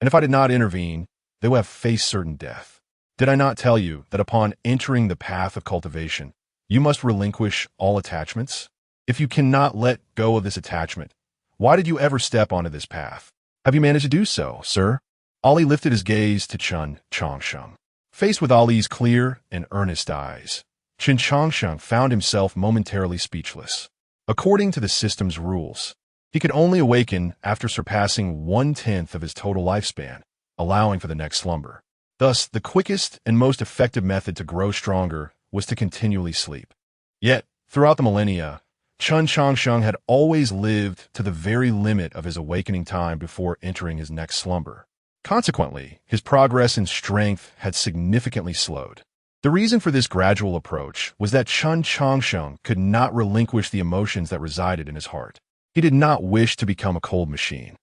and if I did not intervene, they would have faced certain death. Did I not tell you that upon entering the path of cultivation, you must relinquish all attachments? If you cannot let go of this attachment, why did you ever step onto this path? Have you managed to do so, sir?" Ali lifted his gaze to Chen Changsheng. Faced with Ali's clear and earnest eyes, Chen Changsheng found himself momentarily speechless. According to the system's rules, he could only awaken after surpassing 1/10 of his total lifespan, allowing for the next slumber. Thus, the quickest and most effective method to grow stronger was to continually sleep. Yet, throughout the millennia, Chen Changsheng had always lived to the very limit of his awakening time before entering his next slumber. Consequently, his progress in strength had significantly slowed. The reason for this gradual approach was that Chen Changsheng could not relinquish the emotions that resided in his heart. He did not wish to become a cold machine,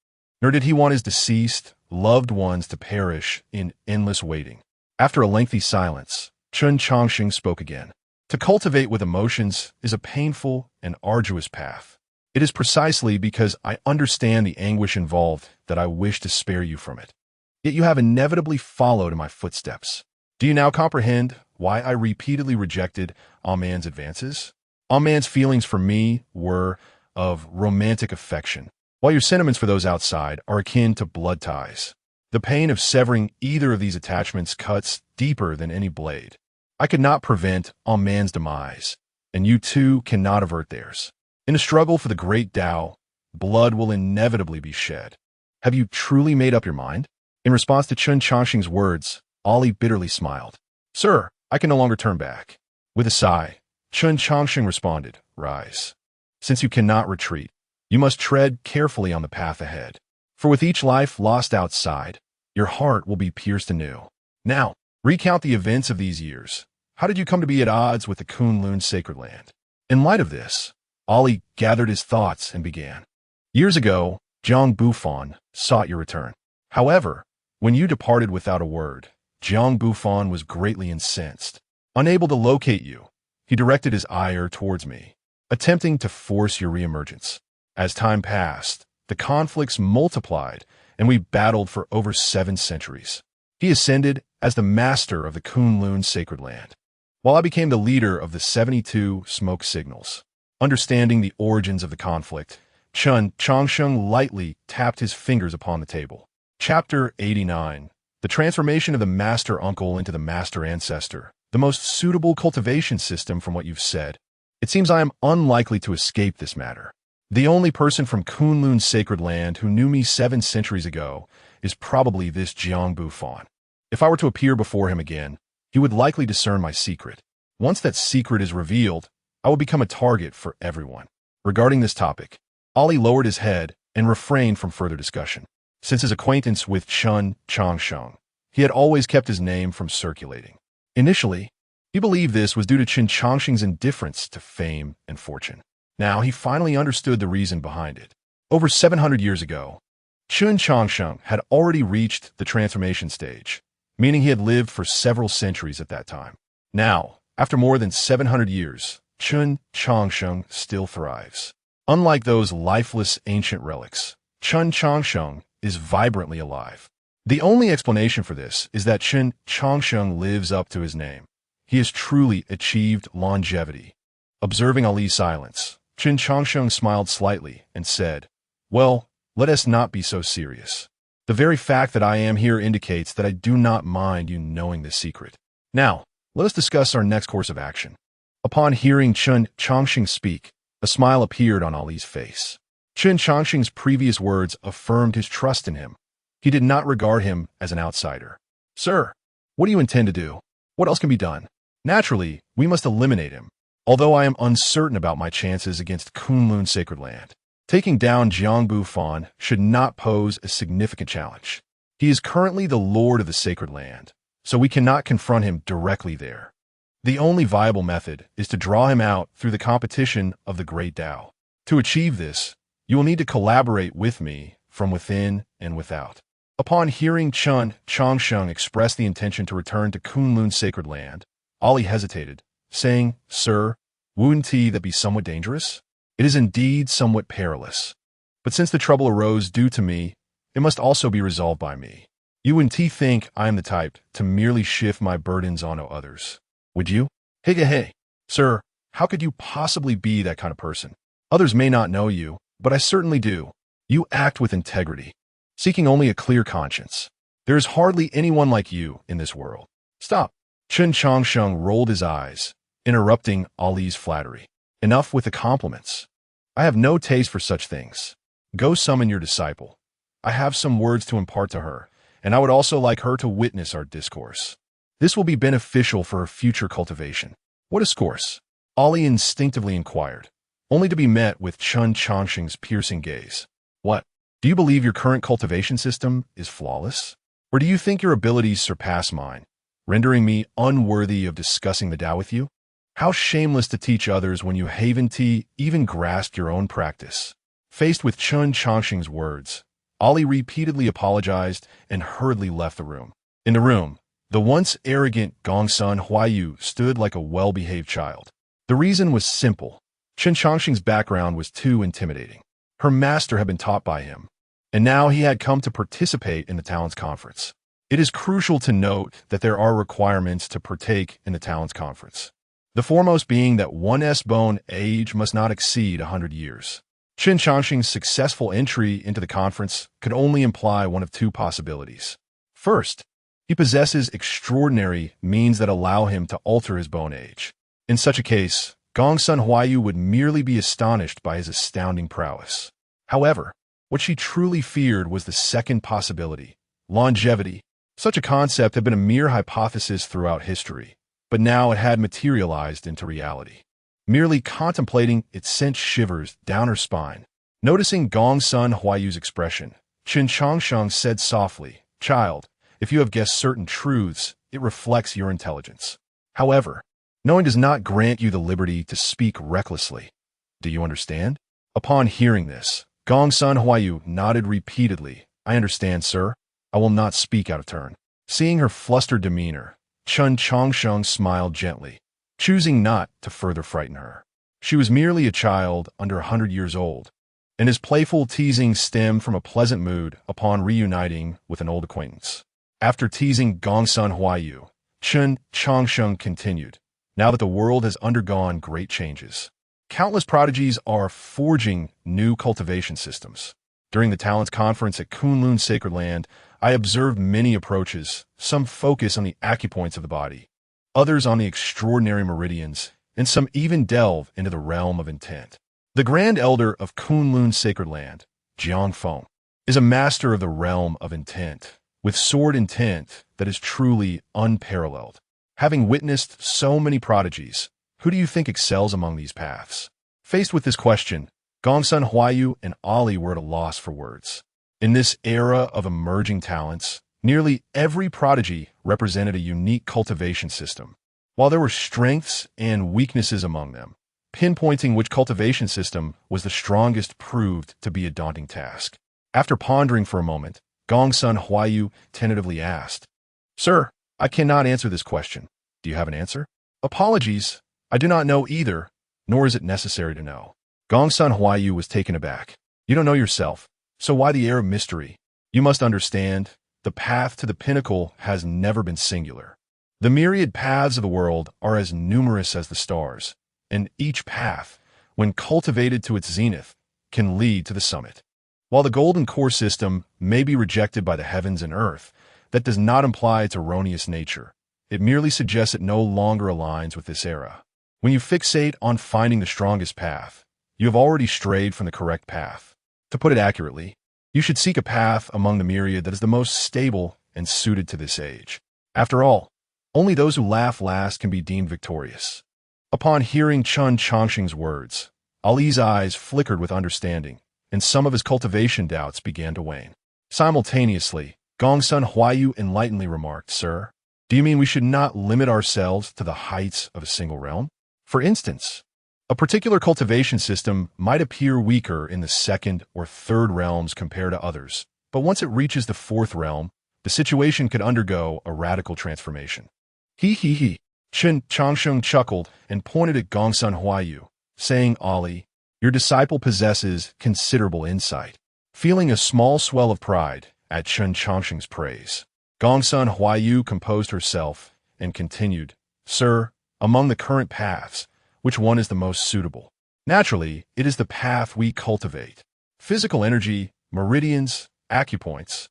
nor did he want his deceased, loved ones to perish in endless waiting. After a lengthy silence, Chen Changsheng spoke again. "To cultivate with emotions is a painful and arduous path. It is precisely because I understand the anguish involved that I wish to spare you from it. Yet you have inevitably followed in my footsteps. Do you now comprehend why I repeatedly rejected Aman's advances? Aman's feelings for me were of romantic affection, while your sentiments for those outside are akin to blood ties. The pain of severing either of these attachments cuts deeper than any blade. I could not prevent Aman's demise, and you too cannot avert theirs. In a struggle for the great Tao, blood will inevitably be shed. Have you truly made up your mind?" In response to Chen Changsheng's words, Ali bitterly smiled. "Sir, I can no longer turn back." With a sigh, Chen Changsheng responded, "Rise. Since you cannot retreat, you must tread carefully on the path ahead. For with each life lost outside, your heart will be pierced anew. Now, recount the events of these years. How did you come to be at odds with the Kunlun sacred land?" In light of this, Ali gathered his thoughts and began. "Years ago, Jiang Bufan sought your return. However, when you departed without a word, Jiang Bufan was greatly incensed. Unable to locate you, he directed his ire towards me, attempting to force your reemergence. As time passed, the conflicts multiplied, and we battled for over 7 centuries. He ascended as the master of the Kunlun sacred land, while I became the leader of the 72 smoke signals. Understanding the origins of the conflict, Chen Changsheng lightly tapped his fingers upon the table. Chapter 89. The transformation of the master uncle into the master ancestor. The most suitable cultivation system from what you've said. It seems I am unlikely to escape this matter. The only person from Kunlun's sacred land who knew me 7 centuries ago is probably this Jiang Bufan. If I were to appear before him again, he would likely discern my secret. Once that secret is revealed, I will become a target for everyone." Regarding this topic, Ali lowered his head and refrained from further discussion. Since his acquaintance with Chen Changsheng, he had always kept his name from circulating. Initially, he believed this was due to Chen Changsheng's indifference to fame and fortune. Now he finally understood the reason behind it. Over 700 years ago, Chen Changsheng had already reached the transformation stage, meaning he had lived for several centuries at that time. Now, after more than 700 years, Chen Changsheng still thrives. Unlike those lifeless ancient relics, Chen Changsheng is vibrantly alive. The only explanation for this is that Chen Changsheng lives up to his name. He has truly achieved longevity. Observing Ali's silence, Chen Changsheng smiled slightly and said, "Well, let us not be so serious. The very fact that I am here indicates that I do not mind you knowing this secret. Now, let us discuss our next course of action." Upon hearing Chen Changsheng speak, a smile appeared on Ali's face. Chen Changsheng's previous words affirmed his trust in him. He did not regard him as an outsider. "Sir, what do you intend to do? What else can be done? Naturally, we must eliminate him. Although I am uncertain about my chances against Kunlun Sacred Land, taking down Jiangbu Fan should not pose a significant challenge. He is currently the lord of the Sacred Land, so we cannot confront him directly there. The only viable method is to draw him out through the competition of the Great Tao. To achieve this, you will need to collaborate with me from within and without." Upon hearing Chen Changsheng express the intention to return to Kunlun Sacred Land, Ali hesitated, saying, "Sir, wouldn't that be somewhat dangerous?" "It is indeed somewhat perilous. But since the trouble arose due to me, it must also be resolved by me. You wouldn't think I am the type to merely shift my burdens onto others, would you?" Hey, sir, how could you possibly be that kind of person? Others may not know you, but I certainly do. You act with integrity, seeking only a clear conscience. There is hardly anyone like you in this world. Stop. Chen Changsheng rolled his eyes, interrupting Ali's flattery. Enough with the compliments. I have no taste for such things. Go summon your disciple. I have some words to impart to her, and I would also like her to witness our discourse. This will be beneficial for her future cultivation. What discourse? Ali instinctively inquired, only to be met with Chen Changsheng's piercing gaze. What? Do you believe your current cultivation system is flawless? Or do you think your abilities surpass mine, rendering me unworthy of discussing the Tao with you? How shameless to teach others when you haven't even grasped your own practice. Faced with Chen Changsheng's words, Ali repeatedly apologized and hurriedly left the room. In the room, the once arrogant Gongsun Huayu stood like a well-behaved child. The reason was simple. Chen Changsheng's background was too intimidating. Her master had been taught by him, and now he had come to participate in the Talents Conference. It is crucial to note that there are requirements to partake in the Talents Conference. The foremost being that one's bone age must not exceed 100 years. Chen Changsheng's successful entry into the conference could only imply one of two possibilities. First, he possesses extraordinary means that allow him to alter his bone age. In such a case, Gongsun Huayu would merely be astonished by his astounding prowess. However, what she truly feared was the second possibility, longevity. Such a concept had been a mere hypothesis throughout history, but now it had materialized into reality. Merely contemplating it sent shivers down her spine. Noticing Gongsun Huayu's expression, Chen Changsheng said softly, "Child, if you have guessed certain truths, it reflects your intelligence. However, knowing does not grant you the liberty to speak recklessly. Do you understand?" Upon hearing this, Gongsun Huayu nodded repeatedly. "I understand, sir. I will not speak out of turn." Seeing her flustered demeanor, Chen Changsheng smiled gently, choosing not to further frighten her. She was merely a child under 100 years old, and his playful teasing stemmed from a pleasant mood upon reuniting with an old acquaintance. After teasing Gongsun Huayu, Chen Changsheng continued, "Now that the world has undergone great changes, countless prodigies are forging new cultivation systems. During the Talents Conference at Kunlun Sacred Land, I observed many approaches. Some focus on the acupoints of the body, others on the extraordinary meridians, and some even delve into the realm of intent. The Grand Elder of Kunlun Sacred Land, Jiang Feng, is a master of the realm of intent, with sword intent that is truly unparalleled. Having witnessed so many prodigies, who do you think excels among these paths?" Faced with this question, Gongsun Huayu and Ali were at a loss for words. In this era of emerging talents, nearly every prodigy represented a unique cultivation system. While there were strengths and weaknesses among them, pinpointing which cultivation system was the strongest proved to be a daunting task. After pondering for a moment, Gongsun Huayu tentatively asked, "Sir, I cannot answer this question. Do you have an answer?" "Apologies, I do not know either, nor is it necessary to know. Gongsun Huaiyu was taken aback. You don't know yourself, so why the air of mystery? You must understand, the path to the pinnacle has never been singular. The myriad paths of the world are as numerous as the stars, and each path, when cultivated to its zenith, can lead to the summit. While the golden core system may be rejected by the heavens and earth, that does not imply its erroneous nature. It merely suggests it no longer aligns with this era. When you fixate on finding the strongest path, you have already strayed from the correct path. To put it accurately, you should seek a path among the myriad that is the most stable and suited to this age. After all, only those who laugh last can be deemed victorious. Upon hearing Chen Changsheng's words, Ali's eyes flickered with understanding, and some of his cultivation doubts began to wane. Simultaneously, Gongsun Huaiyu enlightenedly remarked, Sir, do you mean we should not limit ourselves to the heights of a single realm? For instance, a particular cultivation system might appear weaker in the second or third realms compared to others, but once it reaches the fourth realm, the situation could undergo a radical transformation. He. Chen Changsheng chuckled and pointed at Gongsun Huaiyu, saying, Ali, your disciple possesses considerable insight. Feeling a small swell of pride at Chen Changsheng's praise, Gongsun Huaiyu composed herself and continued, Sir, among the current paths, which one is the most suitable? Naturally, it is the path we cultivate. Physical energy, meridians, acupoints,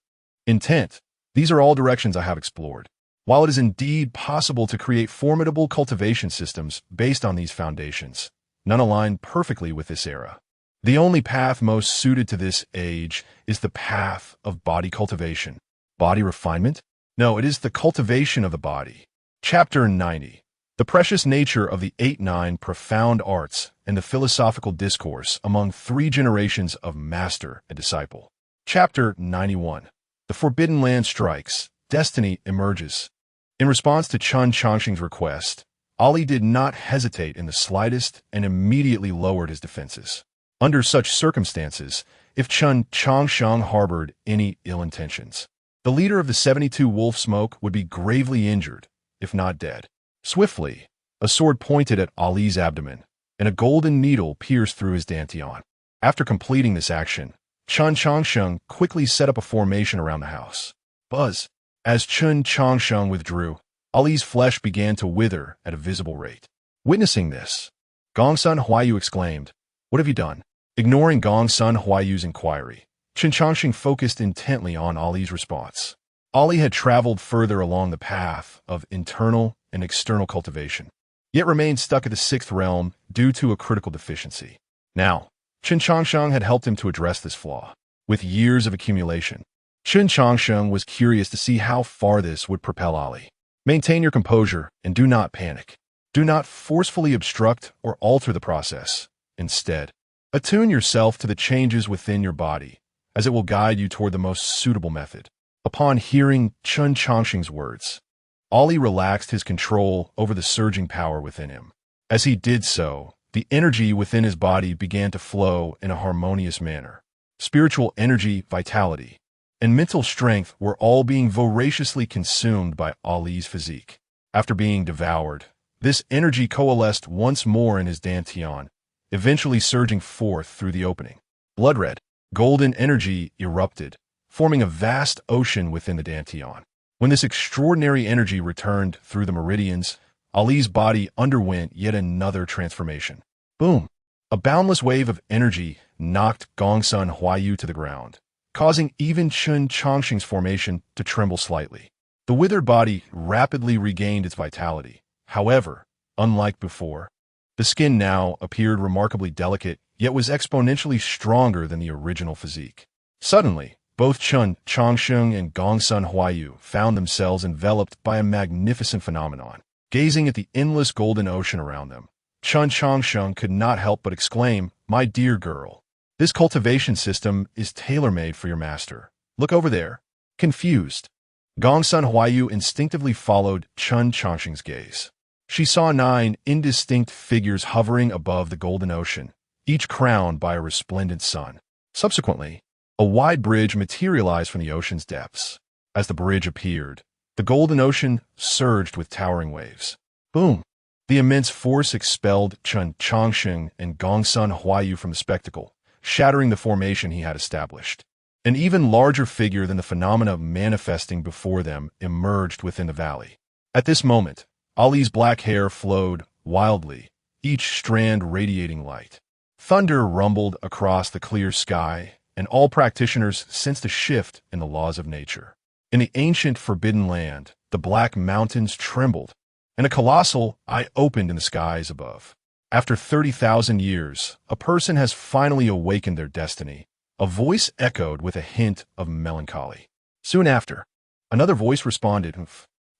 intent, these are all directions I have explored. While it is indeed possible to create formidable cultivation systems based on these foundations, none align perfectly with this era. The only path most suited to this age is the path of body cultivation. Body refinement? No, it is the cultivation of the body. Chapter 90. The precious nature of the 8-9 profound arts and the philosophical discourse among 3 generations of master and disciple. Chapter 91. The forbidden land strikes. Destiny emerges. In response to Chen Changsheng's request, Ali did not hesitate in the slightest and immediately lowered his defenses. Under such circumstances, if Chen Changsheng harbored any ill intentions, the leader of the 72 Wolf Smoke would be gravely injured, if not dead. Swiftly, a sword pointed at Ali's abdomen, and a golden needle pierced through his dantian. After completing this action, Chen Changsheng quickly set up a formation around the house. Buzz. As Chen Changsheng withdrew, Ali's flesh began to wither at a visible rate. Witnessing this, Gongsun Huaiyu exclaimed, What have you done? Ignoring Gongsun Huaiyu's inquiry, Chen Changsheng focused intently on Ali's response. Ali had traveled further along the path of internal and external cultivation, yet remained stuck at the 6th realm due to a critical deficiency. Now, Chen Changsheng had helped him to address this flaw. With years of accumulation, Chen Changsheng was curious to see how far this would propel Ali. Maintain your composure and do not panic. Do not forcefully obstruct or alter the process. Instead, attune yourself to the changes within your body, as it will guide you toward the most suitable method. Upon hearing Chen Changsheng's words, Ali relaxed his control over the surging power within him. As he did so, the energy within his body began to flow in a harmonious manner. Spiritual energy, vitality, and mental strength were all being voraciously consumed by Ali's physique. After being devoured, this energy coalesced once more in his dantian, eventually surging forth through the opening. Blood-red, golden energy erupted, forming a vast ocean within the dantian. When this extraordinary energy returned through the meridians, Ali's body underwent yet another transformation. Boom! A boundless wave of energy knocked Gongsun Huaiyu to the ground, causing even Chen Changsheng's formation to tremble slightly. The withered body rapidly regained its vitality. However, unlike before, the skin now appeared remarkably delicate, yet was exponentially stronger than the original physique. Suddenly, both Chen Changsheng and Gongsun Huaiyu found themselves enveloped by a magnificent phenomenon. Gazing at the endless golden ocean around them, Chen Changsheng could not help but exclaim, My dear girl, this cultivation system is tailor-made for your master. Look over there. Confused, Gongsun Huaiyu instinctively followed Chen Changsheng's gaze. She saw 9 indistinct figures hovering above the golden ocean, each crowned by a resplendent sun. Subsequently, a wide bridge materialized from the ocean's depths. As the bridge appeared, the golden ocean surged with towering waves. Boom! The immense force expelled Chen Changsheng and Gongsun Huayu from the spectacle, shattering the formation he had established. An even larger figure than the phenomena manifesting before them emerged within the valley. At this moment, Ali's black hair flowed wildly, each strand radiating light. Thunder rumbled across the clear sky, and all practitioners sensed a shift in the laws of nature. In the ancient forbidden land, the black mountains trembled, and a colossal eye opened in the skies above. After 30,000 years, a person has finally awakened their destiny. A voice echoed with a hint of melancholy. Soon after, another voice responded,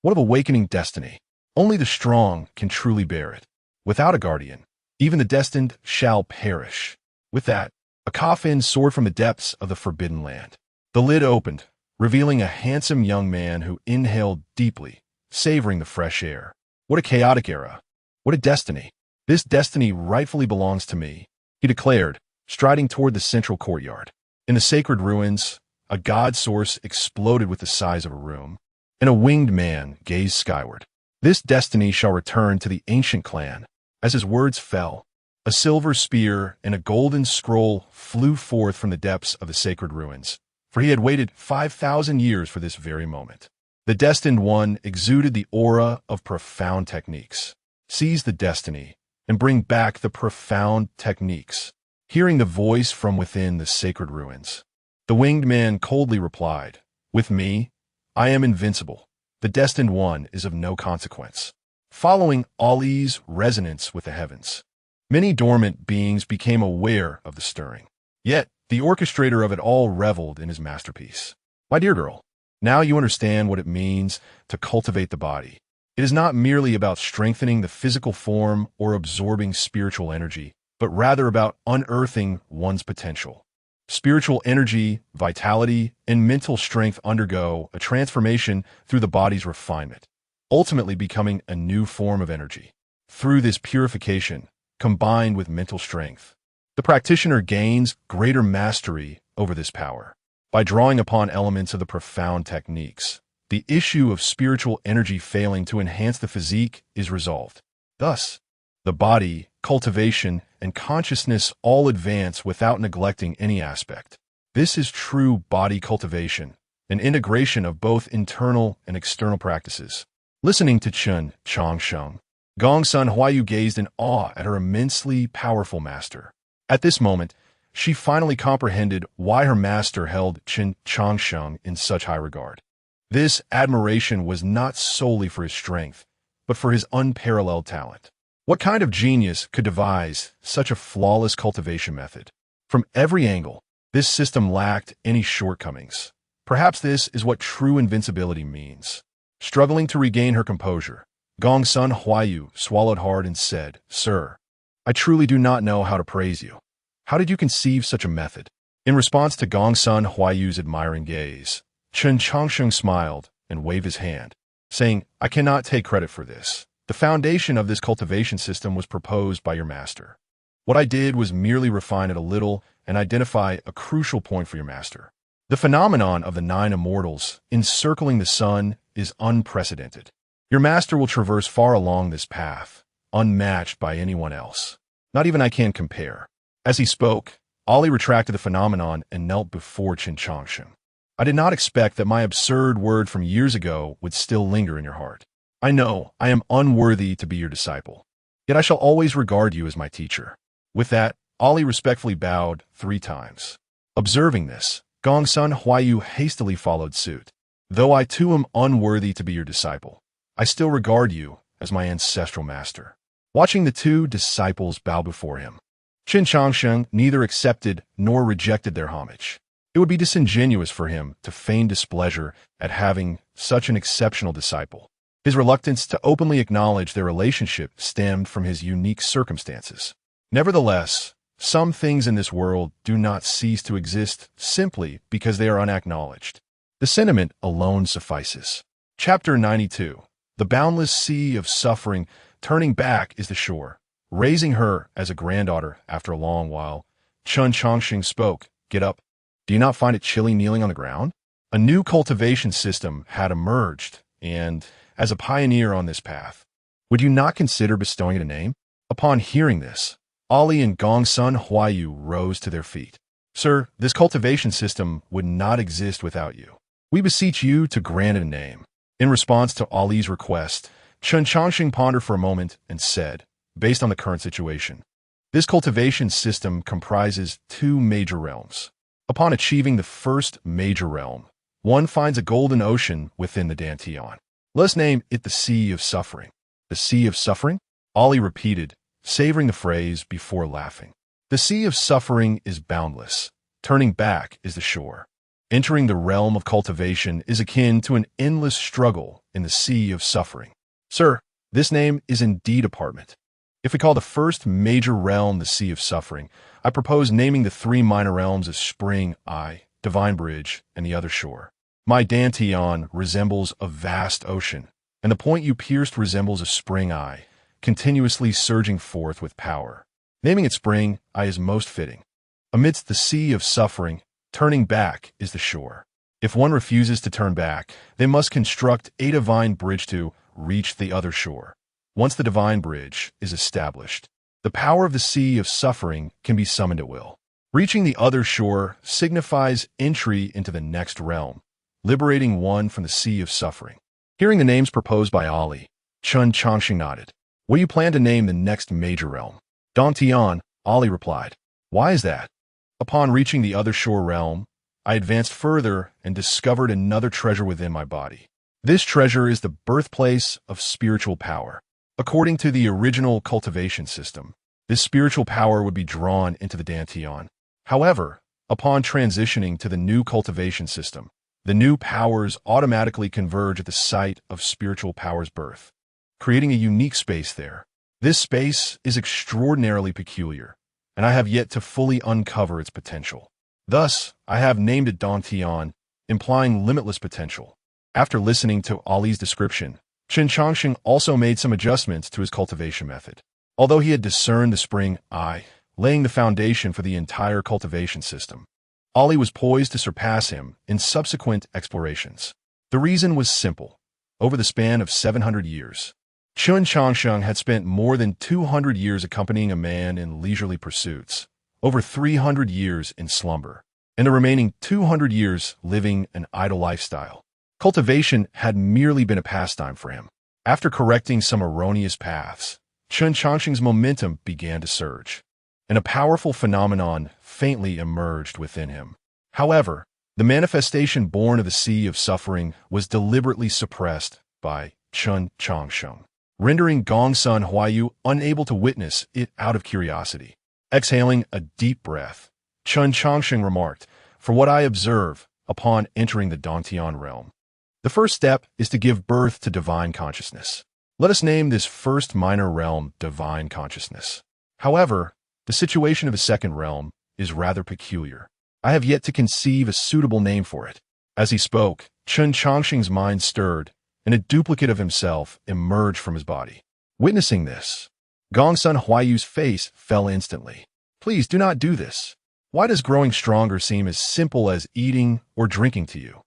"What of awakening destiny? Only the strong can truly bear it. Without a guardian, even the destined shall perish." With that, a coffin soared from the depths of the forbidden land. The lid opened, revealing a handsome young man who inhaled deeply, savoring the fresh air. What a chaotic era. What a destiny. This destiny rightfully belongs to me, he declared, striding toward the central courtyard. In the sacred ruins, a god source exploded with the size of a room, and a winged man gazed skyward. This destiny shall return to the ancient clan. As his words fell, a silver spear and a golden scroll flew forth from the depths of the sacred ruins, for he had waited 5,000 years for this very moment. The destined one exuded the aura of profound techniques. Seize the destiny and bring back the profound techniques. Hearing the voice from within the sacred ruins, the winged man coldly replied, "With me, I am invincible. The destined one is of no consequence." Following Ali's resonance with the heavens, many dormant beings became aware of the stirring. Yet, the orchestrator of it all reveled in his masterpiece. My dear girl, now you understand what it means to cultivate the body. It is not merely about strengthening the physical form or absorbing spiritual energy, but rather about unearthing one's potential. Spiritual energy, vitality, and mental strength undergo a transformation through the body's refinement, ultimately becoming a new form of energy. Through this purification, combined with mental strength, the practitioner gains greater mastery over this power. By drawing upon elements of the profound techniques, the issue of spiritual energy failing to enhance the physique is resolved. Thus, the body, cultivation, and consciousness all advance without neglecting any aspect. This is true body cultivation, an integration of both internal and external practices. Listening to Chen Changsheng, Gongsun Huayu gazed in awe at her immensely powerful master. At this moment, she finally comprehended why her master held Chen Changsheng in such high regard. This admiration was not solely for his strength, but for his unparalleled talent. What kind of genius could devise such a flawless cultivation method? From every angle, this system lacked any shortcomings. Perhaps this is what true invincibility means. Struggling to regain her composure, Gongsun Huayu swallowed hard and said, "Sir, I truly do not know how to praise you. How did you conceive such a method?" In response to Gongsun Huayu's admiring gaze, Chen Changsheng smiled and waved his hand, saying, "I cannot take credit for this. The foundation of this cultivation system was proposed by your master. What I did was merely refine it a little and identify a crucial point for your master. The phenomenon of the 9 immortals encircling the sun is unprecedented. Your master will traverse far along this path, unmatched by anyone else. Not even I can compare." As he spoke, Ali retracted the phenomenon and knelt before Chen Changsheng. "I did not expect that my absurd word from years ago would still linger in your heart. I know I am unworthy to be your disciple, yet I shall always regard you as my teacher." With that, Ali respectfully bowed 3 times. Observing this, Gongsun Huayu hastily followed suit. "Though I too am unworthy to be your disciple, I still regard you as my ancestral master." Watching the 2 disciples bow before him, Chen Changsheng neither accepted nor rejected their homage. It would be disingenuous for him to feign displeasure at having such an exceptional disciple. His reluctance to openly acknowledge their relationship stemmed from his unique circumstances. Nevertheless, some things in this world do not cease to exist simply because they are unacknowledged. The sentiment alone suffices. Chapter 92. The boundless sea of suffering turning back is the shore. Raising her as a granddaughter after a long while, Chen Changsheng spoke, "Get up. Do you not find it chilly kneeling on the ground?" A new cultivation system had emerged, and as a pioneer on this path, Would you not consider bestowing it a name? Upon hearing this, Ali and Gongsun Huayu rose to their feet. Sir, this cultivation system would not exist without you. We beseech you to grant it a name. In response to Ali's request, Chen Changsheng pondered for a moment and said, based on the current situation, this cultivation system comprises two major realms. Upon achieving the first major realm, one finds a golden ocean within the Dantian. Let's name it the Sea of Suffering. The Sea of Suffering? Ali repeated, savoring the phrase before laughing. The Sea of Suffering is boundless. Turning back is the shore. Entering the realm of cultivation is akin to an endless struggle in the Sea of Suffering. Sir, this name is indeed apartment. If we call the first major realm the Sea of Suffering, I propose naming the three minor realms as Spring, Divine Bridge, and the other shore. My Dantian resembles a vast ocean, and the point you pierced resembles a spring eye, continuously surging forth with power. Naming it Spring Eye is most fitting. Amidst the Sea of Suffering, turning back is the shore. If one refuses to turn back, they must construct a divine bridge to reach the other shore. Once the divine bridge is established, the power of the Sea of Suffering can be summoned at will. Reaching the other shore signifies entry into the next realm, liberating one from the Sea of Suffering. Hearing the names proposed by Ali, Chen Changsheng nodded. What do you plan to name the next major realm? Dantian, Ali replied. Why is that? Upon reaching the other shore realm, I advanced further and discovered another treasure within my body. This treasure is the birthplace of spiritual power. According to the original cultivation system, this spiritual power would be drawn into the Dantian. However, upon transitioning to the new cultivation system, the new powers automatically converge at the site of spiritual power's birth, creating a unique space there. This space is extraordinarily peculiar, and I have yet to fully uncover its potential. Thus, I have named it Dantian, implying limitless potential. After listening to Ali's description, Chen Changsheng also made some adjustments to his cultivation method. Although he had discerned the Spring Eye, laying the foundation for the entire cultivation system, Ali was poised to surpass him in subsequent explorations. The reason was simple. Over the span of 700 years, Chen Changsheng had spent more than 200 years accompanying a man in leisurely pursuits, over 300 years in slumber, and the remaining 200 years living an idle lifestyle. Cultivation had merely been a pastime for him. After correcting some erroneous paths, Chen Changsheng's momentum began to surge, and a powerful phenomenon faintly emerged within him. However, the manifestation born of the Sea of Suffering was deliberately suppressed by Chen Changsheng, rendering Gongsun Huayu unable to witness it out of curiosity. Exhaling a deep breath, Chen Changsheng remarked, "For what I observe upon entering the Dantian realm, the first step is to give birth to divine consciousness. Let us name this first minor realm divine consciousness. However, the situation of the second realm is rather peculiar. I have yet to conceive a suitable name for it." As he spoke, Chen Changsheng's mind stirred, and a duplicate of himself emerged from his body. Witnessing this, Gongsun Huayu's face fell instantly. "Please do not do this. Why does growing stronger seem as simple as eating or drinking to you?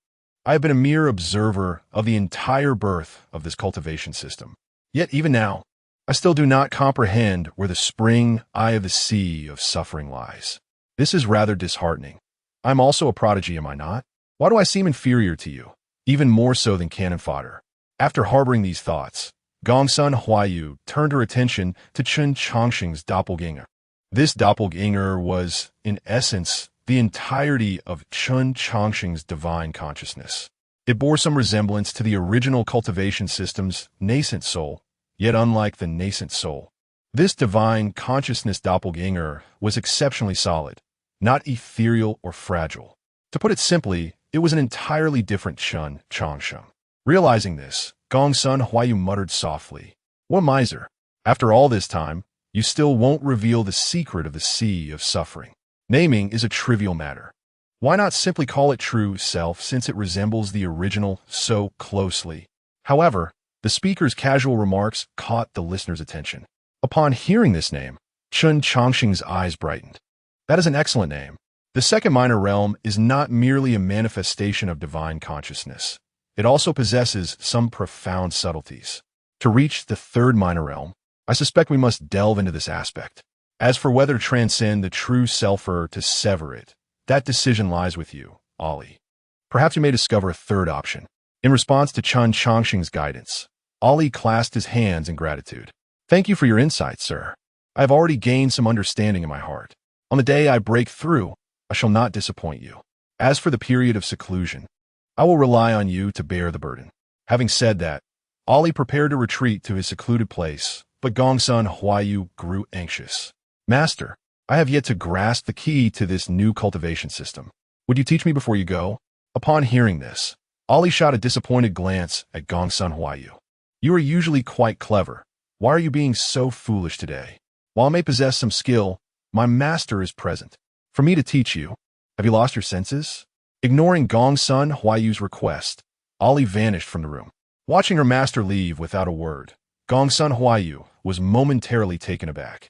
I have been a mere observer of the entire birth of this cultivation system. Yet even now, I still do not comprehend where the spring eye of the Sea of Suffering lies. This is rather disheartening. I am also a prodigy, am I not? Why do I seem inferior to you, even more so than cannon fodder?" After harboring these thoughts, Gongsun Huayu turned her attention to Chen Changsheng's doppelganger. This doppelganger was, in essence, the entirety of Chen Changsheng's divine consciousness. It bore some resemblance to the original cultivation system's nascent soul, yet unlike the nascent soul. This divine consciousness doppelganger was exceptionally solid, not ethereal or fragile. To put it simply, it was an entirely different Chen Changsheng. Realizing this, Gongsun Huayu muttered softly, "What miser! After all this time, you still won't reveal the secret of the Sea of Suffering. Naming is a trivial matter. Why not simply call it true self, since it resembles the original so closely?" However, the speaker's casual remarks caught the listener's attention. Upon hearing this name, Chen Changsheng's eyes brightened. "That is an excellent name. The second minor realm is not merely a manifestation of divine consciousness. It also possesses some profound subtleties. To reach the third minor realm, I suspect we must delve into this aspect. As for whether to transcend the true self or to sever it, that decision lies with you, Ali. Perhaps you may discover a third option. In response to Chen Changsheng's guidance, Ali clasped his hands in gratitude. Thank you for your insight, sir. I have already gained some understanding in my heart. On the day I break through, I shall not disappoint you. As for the period of seclusion, I will rely on you to bear the burden. Having said that, Ali prepared to retreat to his secluded place, but Gongsun Huayu grew anxious. Master, I have yet to grasp the key to this new cultivation system. Would you teach me before you go? Upon hearing this, Ali shot a disappointed glance at Gongsun Huayu. You are usually quite clever. Why are you being so foolish today? While I may possess some skill, my master is present. For me to teach you, have you lost your senses? Ignoring Gongsun Huayu's request, Ali vanished from the room. Watching her master leave without a word, Gongsun Huayu was momentarily taken aback,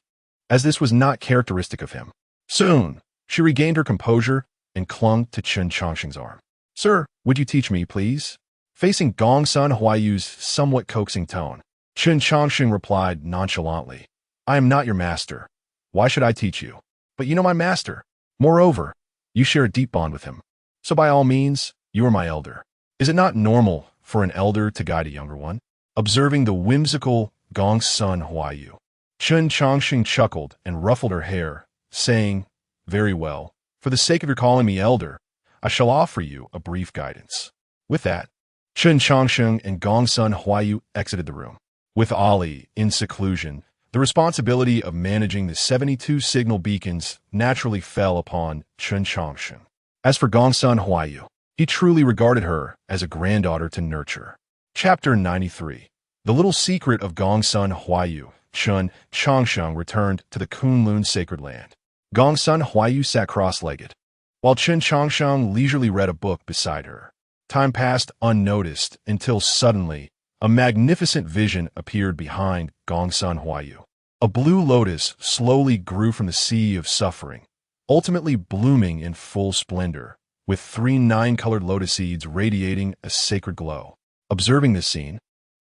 as this was not characteristic of him. Soon, she regained her composure and clung to Chen Changsheng's arm. Sir, would you teach me, please? Facing Gongsun Huayu's somewhat coaxing tone, Chen Changsheng replied nonchalantly, I am not your master. Why should I teach you? But you know my master. Moreover, you share a deep bond with him. So by all means, you are my elder. Is it not normal for an elder to guide a younger one? Observing the whimsical Gongsun Huayu, Chen Changsheng chuckled and ruffled her hair, saying, Very well, for the sake of your calling me elder, I shall offer you a brief guidance. With that, Chen Changsheng and Gongsun Huayu exited the room. With Ali in seclusion, the responsibility of managing the 72 signal beacons naturally fell upon Chen Changsheng. As for Gongsun Huayu, he truly regarded her as a granddaughter to nurture. Chapter 93. The little secret of Gongsun Huayu. Chen Changsheng returned to the Kunlun sacred land. Gongsun Huayu sat cross-legged, while Chen Changsheng leisurely read a book beside her. Time passed unnoticed until suddenly, a magnificent vision appeared behind Gongsun Huayu. A blue lotus slowly grew from the sea of suffering, ultimately blooming in full splendor, with 3 9-colored lotus seeds radiating a sacred glow. Observing this scene,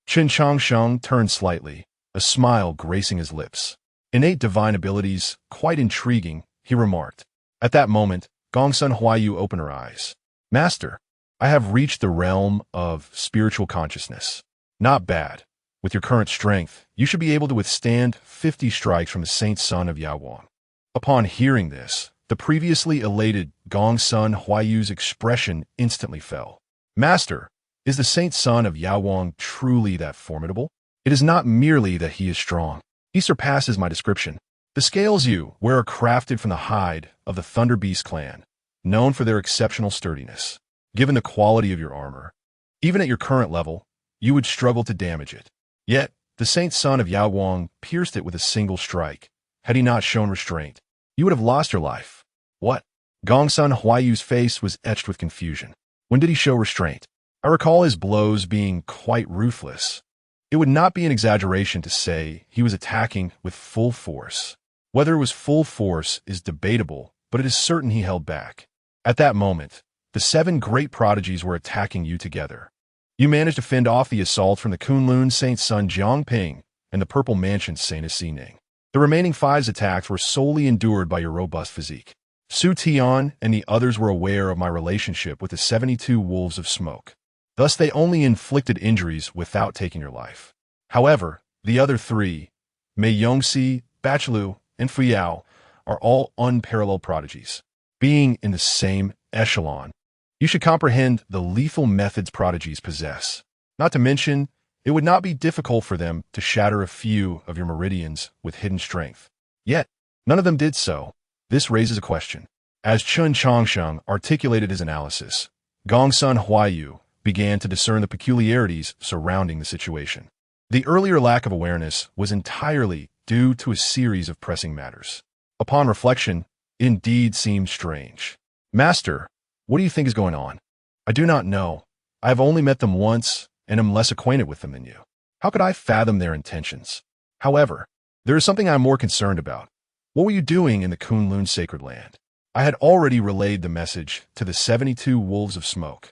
Chen Changsheng turned slightly, a smile gracing his lips. Innate divine abilities, quite intriguing, he remarked. At that moment, Gongsun Huayu opened her eyes. Master, I have reached the realm of spiritual consciousness. Not bad. With your current strength, you should be able to withstand 50 strikes from the Saint Son of Yawang. Upon hearing this, the previously elated Gongsun Huayu's expression instantly fell. Master, is the Saint Son of Yawang truly that formidable? It is not merely that he is strong. He surpasses my description. The scales you wear are crafted from the hide of the Thunder Beast clan, known for their exceptional sturdiness. Given the quality of your armor, even at your current level, you would struggle to damage it. Yet, the Saint Son of Yawang pierced it with a single strike. Had he not shown restraint, you would have lost your life. What? Gongsun Huayu's face was etched with confusion. When did he show restraint? I recall his blows being quite ruthless. It would not be an exaggeration to say he was attacking with full force. Whether it was full force is debatable, but it is certain he held back. At that moment, the 7 great prodigies were attacking you together. You managed to fend off the assault from the Kunlun Saint Sun Jiangping and the Purple Mansion Saint Asining. The remaining 5's attacks were solely endured by your robust physique. Su Tian and the others were aware of my relationship with the 72 Wolves of Smoke. Thus they only inflicted injuries without taking your life. However, the other 3, Mei Yongxi, Bachelu, and Fuyao, are all unparalleled prodigies. Being in the same echelon, you should comprehend the lethal methods prodigies possess. Not to mention, it would not be difficult for them to shatter a few of your meridians with hidden strength. Yet, none of them did so. This raises a question. As Chen Changsheng articulated his analysis, Gongsun Huayu began to discern the peculiarities surrounding the situation. The earlier lack of awareness was entirely due to a series of pressing matters. Upon reflection, it indeed seemed strange. Master, what do you think is going on? I do not know. I have only met them once, and am less acquainted with them than you. How could I fathom their intentions? However, there is something I am more concerned about. What were you doing in the Kunlun sacred land? I had already relayed the message to the 72 Wolves of Smoke.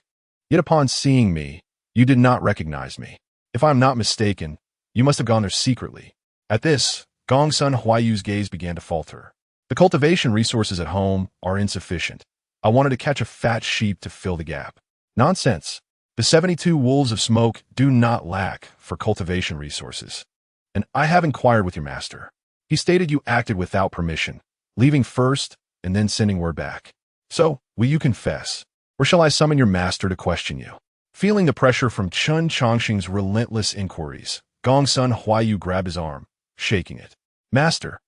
Yet upon seeing me, you did not recognize me. If I am not mistaken, You must have gone there secretly. At this, Gongsun Huayu's gaze began to falter. The cultivation resources at home are insufficient. I wanted to catch a fat sheep to fill the gap. Nonsense. The 72 wolves of smoke do not lack for cultivation resources. And I have inquired with your master. He stated you acted without permission, leaving first and then sending word back. So, will you confess? Or shall I summon your master to question you? Feeling the pressure from Chen Changsheng's relentless inquiries, Gongsun Huayu grabbed his arm, shaking it. Master,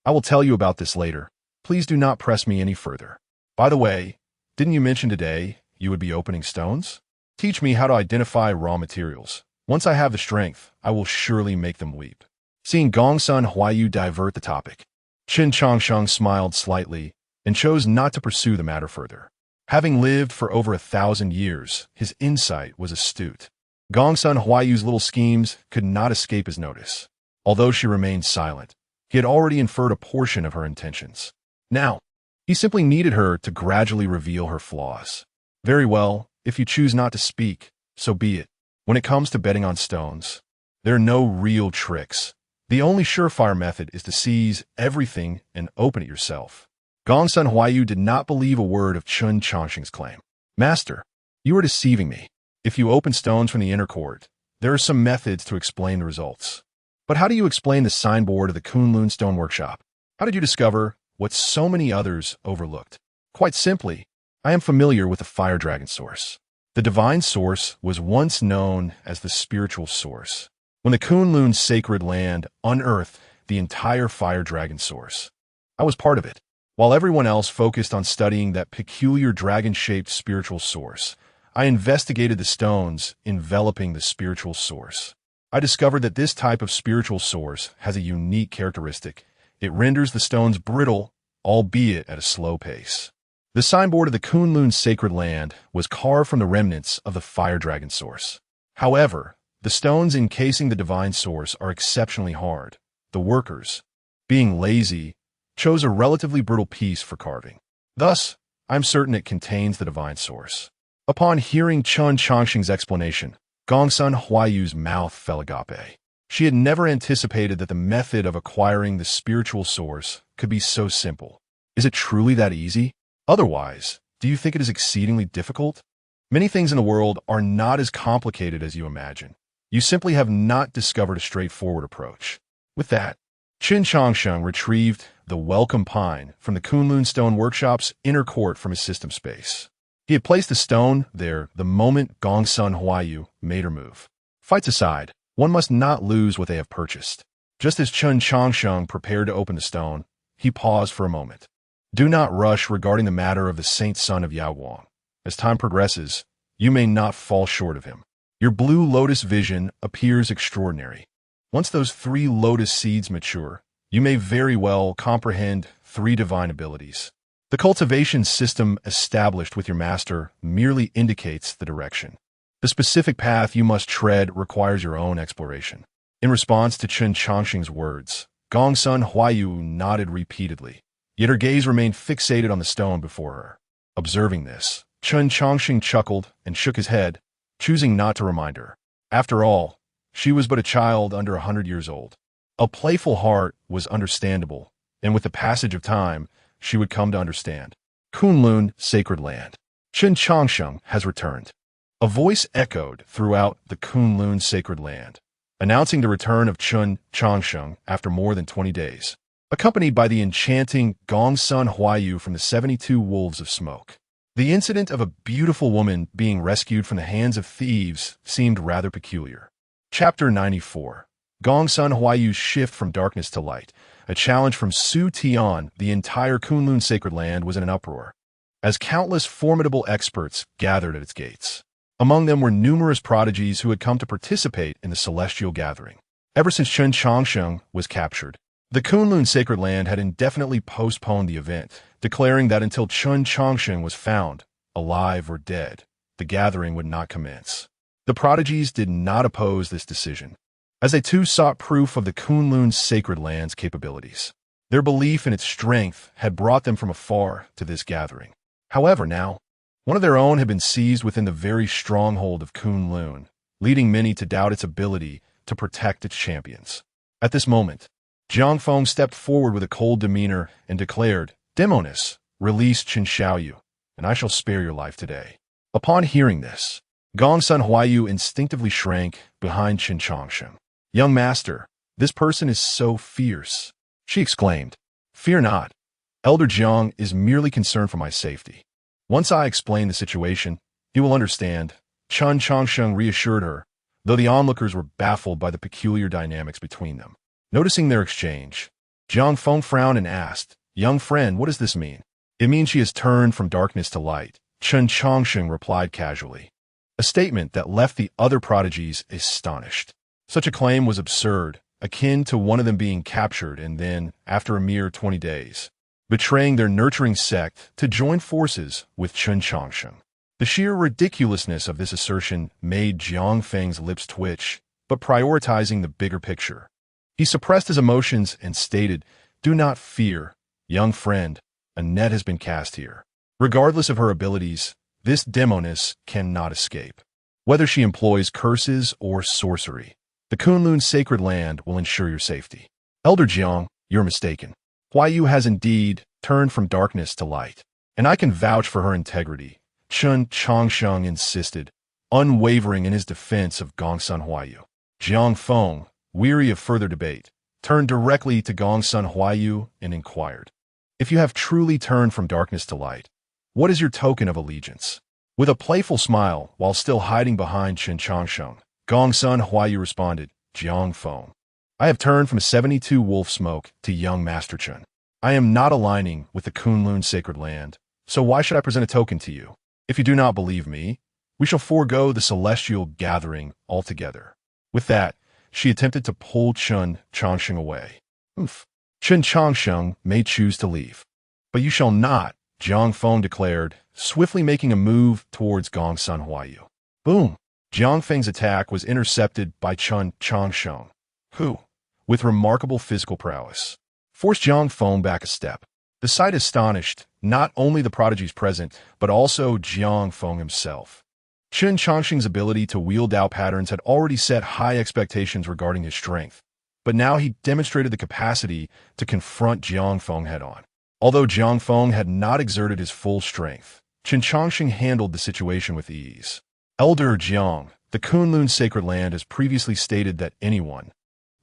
I will tell you about this later. Please do not press me any further. By the way, didn't you mention today you would be opening stones? Teach me how to identify raw materials. Once I have the strength, I will surely make them weep. Seeing Gongsun Huayu divert the topic, Chen Changsheng smiled slightly and chose not to pursue the matter further. Having lived for over 1,000 years, his insight was astute. Gongsun Huayu's little schemes could not escape his notice. Although she remained silent, he had already inferred a portion of her intentions. Now, he simply needed her to gradually reveal her flaws. Very well, if you choose not to speak, so be it. When it comes to betting on stones, there are no real tricks. The only surefire method is to seize everything and open it yourself. Gongsun Huayu did not believe a word of Chen Changsheng's claim. Master, you are deceiving me. If you open stones from the inner court, there are some methods to explain the results. But how do you explain the signboard of the Kunlun Stone Workshop? How did you discover what so many others overlooked? Quite simply, I am familiar with the fire dragon source. The divine source was once known as the spiritual source. When the Kunlun sacred land unearthed the entire fire dragon source, I was part of it. While everyone else focused on studying that peculiar dragon-shaped spiritual source, I investigated the stones enveloping the spiritual source. I discovered that this type of spiritual source has a unique characteristic. It renders the stones brittle, albeit at a slow pace. The signboard of the Kunlun sacred land was carved from the remnants of the fire dragon source. However, the stones encasing the divine source are exceptionally hard. The workers, being lazy, chose a relatively brittle piece for carving. Thus, I'm certain it contains the divine source. Upon hearing Chen Changsheng's explanation, Gongsun Huayu's mouth fell agape. She had never anticipated that the method of acquiring the spiritual source could be so simple. Is it truly that easy? Otherwise, do you think it is exceedingly difficult? Many things in the world are not as complicated as you imagine. You simply have not discovered a straightforward approach. With that, Chen Changsheng retrieved the welcome pine from the Kunlun Stone Workshop's inner court from his system space. He had placed the stone there the moment Gongsun Huayu made her move. Fights aside, one must not lose what they have purchased. Just as Chen Changsheng prepared to open the stone, he paused for a moment. Do not rush regarding the matter of the saint son of Yaowang. As time progresses, you may not fall short of him. Your blue lotus vision appears extraordinary. Once those 3 lotus seeds mature, you may very well comprehend 3 divine abilities. The cultivation system established with your master merely indicates the direction. The specific path you must tread requires your own exploration. In response to Chen Changsheng's words, Gongsun Huayu nodded repeatedly, yet her gaze remained fixated on the stone before her. Observing this, Chen Changsheng chuckled and shook his head, choosing not to remind her. After all, she was but a child under 100 years old. A playful heart was understandable, and with the passage of time, she would come to understand. Kunlun, sacred land. Chen Changsheng has returned. A voice echoed throughout the Kunlun sacred land, announcing the return of Chen Changsheng after more than 20 days, accompanied by the enchanting Gongsun Huayu from the 72 wolves of smoke. The incident of a beautiful woman being rescued from the hands of thieves seemed rather peculiar. Chapter 94. Gongsun Huayu's shift from darkness to light. A challenge from Su Tian. The entire Kunlun sacred land was in an uproar, as countless formidable experts gathered at its gates. Among them were numerous prodigies who had come to participate in the celestial gathering. Ever since Chen Changsheng was captured, the Kunlun sacred land had indefinitely postponed the event, declaring that until Chen Changsheng was found, alive or dead, the gathering would not commence. The prodigies did not oppose this decision, as they too sought proof of the Kunlun sacred land's capabilities. Their belief in its strength had brought them from afar to this gathering. However, now, one of their own had been seized within the very stronghold of Kunlun, leading many to doubt its ability to protect its champions. At this moment, Jiang Feng stepped forward with a cold demeanor and declared, "Demoness, release Chen Xiaoyu, and I shall spare your life today." Upon hearing this, Gongsun Huayu instinctively shrank behind Chen Changsheng. "Young master, this person is so fierce," she exclaimed. "Fear not. Elder Jiang is merely concerned for my safety. Once I explain the situation, he will understand," Chen Changsheng reassured her, though the onlookers were baffled by the peculiar dynamics between them. Noticing their exchange, Jiang Feng frowned and asked, "Young friend, what does this mean?" "It means she has turned from darkness to light," Chen Changsheng replied casually, a statement that left the other prodigies astonished. Such a claim was absurd, akin to one of them being captured and then, after a mere 20 days, betraying their nurturing sect to join forces with Chen Changsheng. The sheer ridiculousness of this assertion made Jiang Feng's lips twitch, but prioritizing the bigger picture, he suppressed his emotions and stated, "Do not fear, young friend, a net has been cast here. Regardless of her abilities, this demoness cannot escape. Whether she employs curses or sorcery, the Kunlun sacred land will ensure your safety." "Elder Jiang, you're mistaken. Huayu has indeed turned from darkness to light, and I can vouch for her integrity," Chen Changsheng insisted, unwavering in his defense of Gongsun Huayu. Jiang Feng, weary of further debate, turned directly to Gongsun Huayu and inquired, "If you have truly turned from darkness to light, what is your token of allegiance?" With a playful smile, while still hiding behind Chen Changsheng, Gongsun Huayu responded, "Jiang Feng, I have turned from 72 wolf smoke to young Master Chen. I am not aligning with the Kunlun sacred land, so why should I present a token to you? If you do not believe me, we shall forego the celestial gathering altogether." With that, she attempted to pull Chen Changsheng away. Chen Changsheng may choose to leave, but you shall not, Jiang Feng declared, swiftly making a move towards Gongsun Huayu. Boom! Jiang Feng's attack was intercepted by Chen Changsheng, who, with remarkable physical prowess, forced Jiang Feng back a step. The sight astonished not only the prodigies present, but also Jiang Feng himself. Chen Changsheng's ability to wield Dao patterns had already set high expectations regarding his strength, but now he demonstrated the capacity to confront Jiang Feng head-on. Although Jiang Feng had not exerted his full strength, Chen Changsheng handled the situation with ease. "Elder Jiang, the Kunlun sacred land has previously stated that anyone,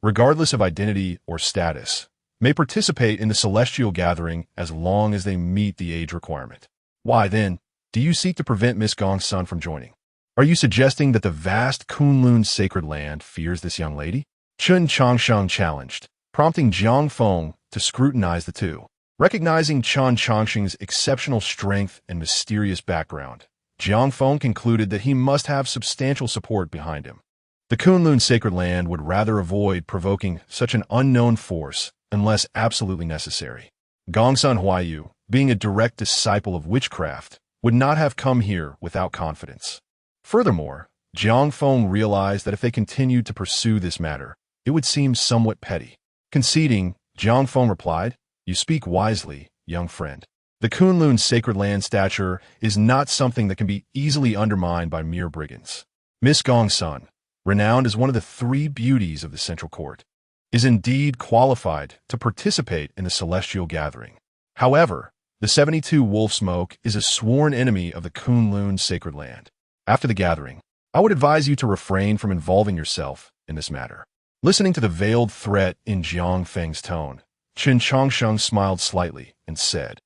regardless of identity or status, may participate in the celestial gathering as long as they meet the age requirement. Why, then, do you seek to prevent Miss Gongsun from joining? Are you suggesting that the vast Kunlun sacred land fears this young lady?" Chen Changsheng challenged, prompting Jiang Feng to scrutinize the two. Recognizing Chen Changsheng's exceptional strength and mysterious background, Jiang Feng concluded that he must have substantial support behind him. The Kunlun sacred land would rather avoid provoking such an unknown force unless absolutely necessary. Gongsun Huayu, being a direct disciple of witchcraft, would not have come here without confidence. Furthermore, Jiang Feng realized that if they continued to pursue this matter, it would seem somewhat petty. Conceding, Jiang Feng replied, "You speak wisely, young friend. The Kunlun sacred land stature is not something that can be easily undermined by mere brigands. Miss Gongsun, renowned as one of the 3 beauties of the Central Court, is indeed qualified to participate in the celestial gathering. However, the 72 wolf smoke is a sworn enemy of the Kunlun sacred land. After the gathering, I would advise you to refrain from involving yourself in this matter." Listening to the veiled threat in Jiang Feng's tone, Chen Changsheng smiled slightly and said,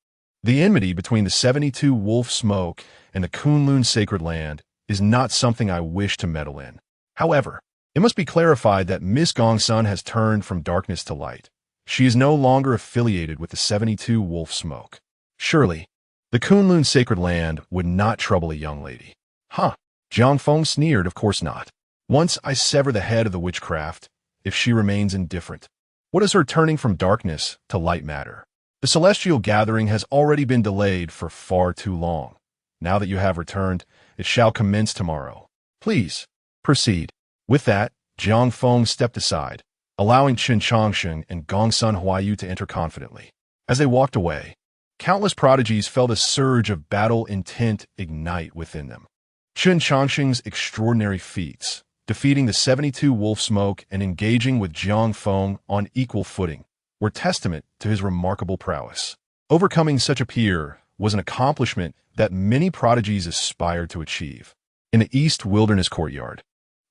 "The enmity between the 72 wolf smoke and the Kunlun sacred land is not something I wish to meddle in. However, it must be clarified that Miss Gongsun has turned from darkness to light. She is no longer affiliated with the 72 wolf smoke. Surely, the Kunlun sacred land would not trouble a young lady." "Huh," Jiang Feng sneered, "of course not. Once I sever the head of the witchcraft, if she remains indifferent, what does her turning from darkness to light matter? The celestial gathering has already been delayed for far too long. Now that you have returned, it shall commence tomorrow. Please, proceed." With that, Jiang Feng stepped aside, allowing Chen Changsheng and Gongsun Huayu to enter confidently. As they walked away, countless prodigies felt a surge of battle intent ignite within them. Chen Changsheng's extraordinary feats, defeating the 72 wolf smoke and engaging with Jiang Feng on equal footing, were testament to his remarkable prowess. Overcoming such a peer was an accomplishment that many prodigies aspired to achieve. In the East Wilderness Courtyard,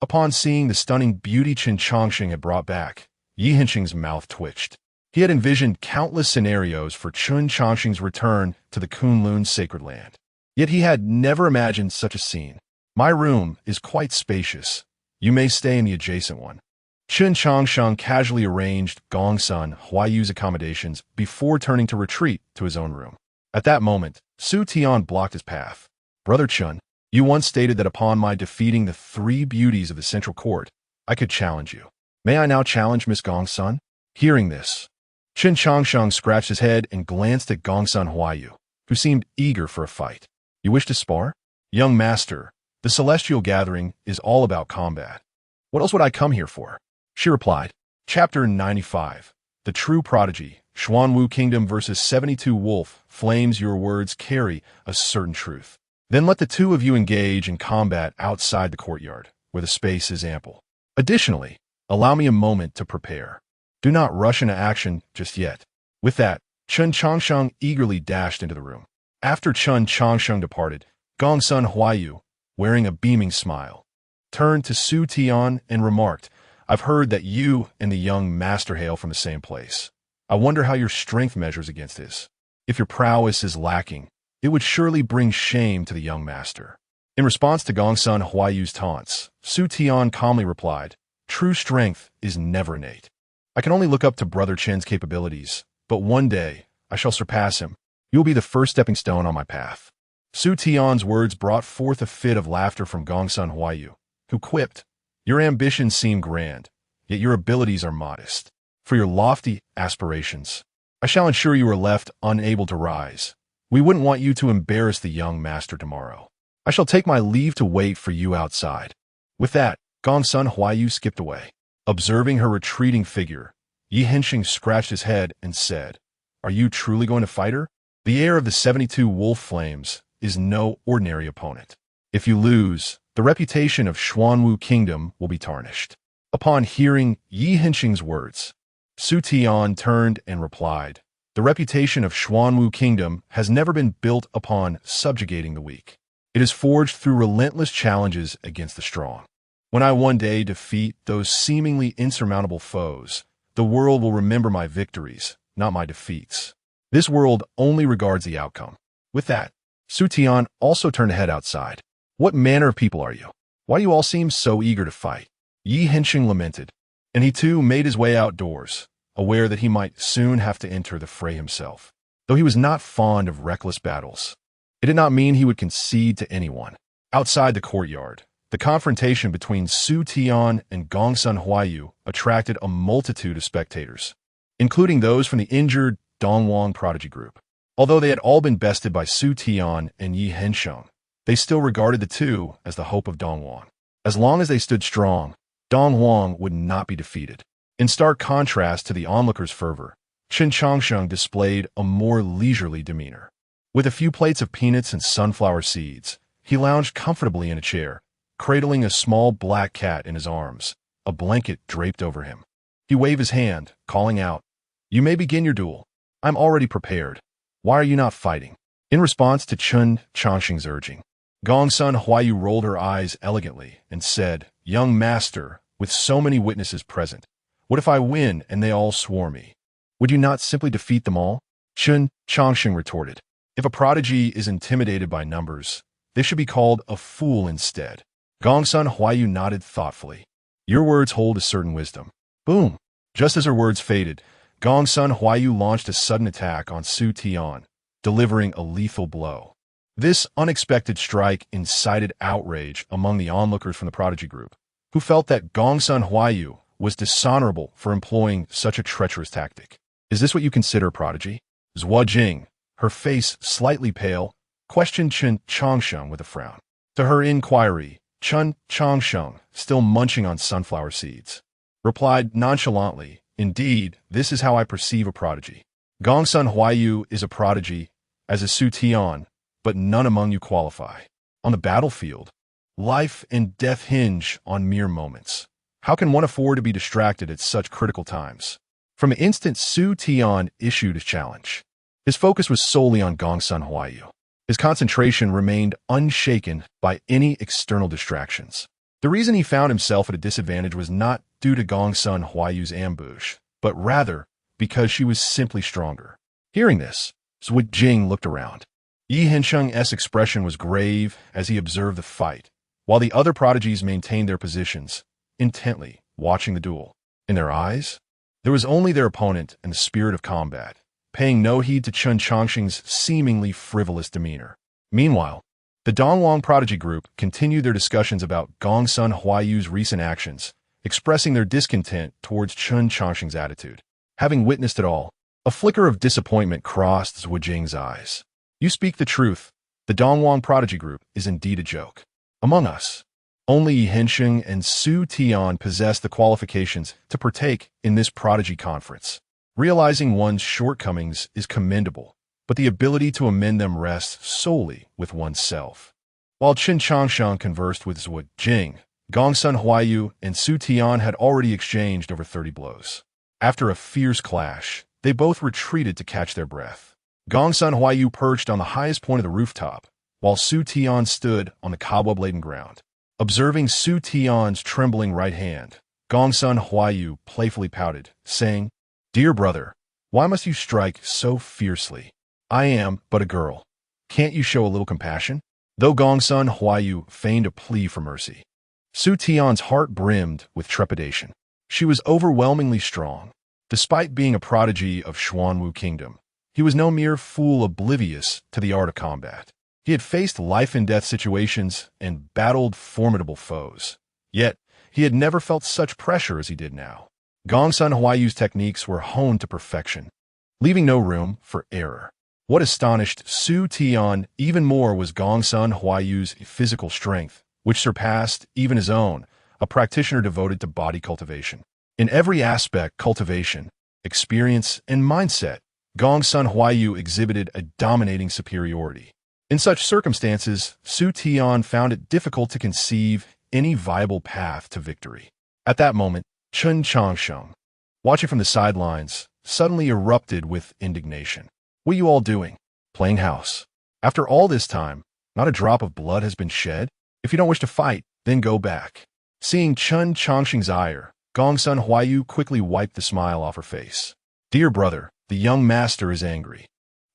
upon seeing the stunning beauty Chen Changsheng had brought back, Yi Hensheng's mouth twitched. He had envisioned countless scenarios for Chen Changsheng's return to the Kunlun sacred land. Yet he had never imagined such a scene. My room is quite spacious. You may stay in the adjacent one. Chen Changsheng casually arranged Gongsun Huaiyu's accommodations before turning to retreat to his own room. At that moment, Su Tian blocked his path. Brother Chen, you once stated that upon my defeating the 3 beauties of the central court, I could challenge you. May I now challenge Miss Gongsun? Hearing this, Chen Changsheng scratched his head and glanced at Gongsun Huaiyu, who seemed eager for a fight. You wish to spar? Young master, the celestial gathering is all about combat. What else would I come here for? She replied. Chapter 95. The True Prodigy, Xuanwu Kingdom versus 72 Wolf Flames. Your words carry a certain truth. Then let the two of you engage in combat outside the courtyard, where the space is ample. Additionally, allow me a moment to prepare. Do not rush into action just yet. With that, Chen Changsheng eagerly dashed into the room. After Chen Changsheng departed, Gongsun Huaiyu, wearing a beaming smile, turned to Su Tian and remarked, I've heard that you and the young master hail from the same place. I wonder how your strength measures against his. If your prowess is lacking, it would surely bring shame to the young master. In response to Gongsun Huaiyu's taunts, Su Tian calmly replied, True strength is never innate. I can only look up to Brother Chen's capabilities, but one day I shall surpass him. You will be the first stepping stone on my path. Su Tian's words brought forth a fit of laughter from Gongsun Huaiyu, who quipped, Your ambitions seem grand, yet your abilities are modest. For your lofty aspirations, I shall ensure you are left unable to rise. We wouldn't want you to embarrass the young master tomorrow. I shall take my leave to wait for you outside. With that, Gongsun Huaiyu skipped away. Observing her retreating figure, Yi Hensheng scratched his head and said, Are you truly going to fight her? The heir of the 72 wolf flames is no ordinary opponent. If you lose, the reputation of Xuanwu Kingdom will be tarnished. Upon hearing Yi Hensheng's words, Su Tian turned and replied, The reputation of Xuanwu Kingdom has never been built upon subjugating the weak. It is forged through relentless challenges against the strong. When I one day defeat those seemingly insurmountable foes, the world will remember my victories, not my defeats. This world only regards the outcome. With that, Su Tian also turned to head outside. What manner of people are you? Why do you all seem so eager to fight? Yi Hensheng lamented, and he too made his way outdoors, aware that he might soon have to enter the fray himself. Though he was not fond of reckless battles, it did not mean he would concede to anyone. Outside the courtyard, the confrontation between Su Tian and Gongsun Huaiyu attracted a multitude of spectators, including those from the injured Dongwang prodigy group. Although they had all been bested by Su Tian and Yi Hensheng, they still regarded the two as the hope of Dongwang. As long as they stood strong, Dongwang would not be defeated. In stark contrast to the onlookers' fervor, Chen Changsheng displayed a more leisurely demeanor. With a few plates of peanuts and sunflower seeds, he lounged comfortably in a chair, cradling a small black cat in his arms, a blanket draped over him. He waved his hand, calling out, You may begin your duel. I'm already prepared. Why are you not fighting? In response to Chen Changsheng's urging, Gongsun Huaiyu rolled her eyes elegantly and said, Young master, with so many witnesses present, what if I win and they all swore me? Would you not simply defeat them all? Chen Changsheng retorted, If a prodigy is intimidated by numbers, they should be called a fool instead. Gongsun Huaiyu nodded thoughtfully. Your words hold a certain wisdom. Boom! Just as her words faded, Gongsun Huaiyu launched a sudden attack on Su Tian, delivering a lethal blow. This unexpected strike incited outrage among the onlookers from the prodigy group, who felt that Gongsun Huaiyu was dishonorable for employing such a treacherous tactic. Is this what you consider prodigy? Zhua Jing, her face slightly pale, questioned Chen Changsheng with a frown. To her inquiry, Chen Changsheng, still munching on sunflower seeds, replied nonchalantly, Indeed, this is how I perceive a prodigy. Gongsun Huaiyu is a prodigy, as is Su Tian, but none among you qualify. On the battlefield, Life and death hinge on mere moments. How can one afford to be distracted at such critical times? From an instant, Su Tian issued a challenge. His focus was solely on Gongsun Huayu. His concentration remained unshaken by any external distractions. The reason he found himself at a disadvantage was not due to Gongsun Huayu's ambush, but rather because she was simply stronger. Hearing this, Zhu Jing looked around. Yi Hensheng's expression was grave as he observed the fight, while the other prodigies maintained their positions, intently watching the duel. In their eyes, there was only their opponent and the spirit of combat, paying no heed to Chen Changsheng's seemingly frivolous demeanor. Meanwhile, the Dongwang prodigy group continued their discussions about Gongsun Huayu's recent actions, expressing their discontent towards Chen Changsheng's attitude. Having witnessed it all, a flicker of disappointment crossed Zhu Jing's eyes. You speak the truth. The Dongwang prodigy group is indeed a joke. Among us, only Yi Hensheng and Su Tian possess the qualifications to partake in this prodigy conference. Realizing one's shortcomings is commendable, but the ability to amend them rests solely with oneself. While Chen Changsheng conversed with Zhu Jing, Gongsun Huayu and Su Tian had already exchanged over 30 blows. After a fierce clash, they both retreated to catch their breath. Gongsun Huayu perched on the highest point of the rooftop, while Su Tian stood on the cobweb-laden ground. Observing Su Tian's trembling right hand, Gongsun Huayu playfully pouted, saying, "Dear brother, why must you strike so fiercely? I am but a girl. Can't you show a little compassion?" Though Gongsun Huayu feigned a plea for mercy, Su Tian's heart brimmed with trepidation. She was overwhelmingly strong. Despite being a prodigy of Xuanwu Kingdom, he was no mere fool oblivious to the art of combat. He had faced life-and-death situations and battled formidable foes. Yet, he had never felt such pressure as he did now. Gongsun Huayu's techniques were honed to perfection, leaving no room for error. What astonished Su Tian even more was Gongsun Huayu's physical strength, which surpassed even his own, a practitioner devoted to body cultivation. In every aspect, cultivation, experience, and mindset, Gongsun Huayu exhibited a dominating superiority. In such circumstances, Su Tian found it difficult to conceive any viable path to victory. At that moment, Chen Changsheng, watching from the sidelines, suddenly erupted with indignation. "What are you all doing? Playing house. After all this time, not a drop of blood has been shed? If you don't wish to fight, then go back." Seeing Chen Changsheng's ire, Gongsun Huayu quickly wiped the smile off her face. "Dear brother, the young master is angry.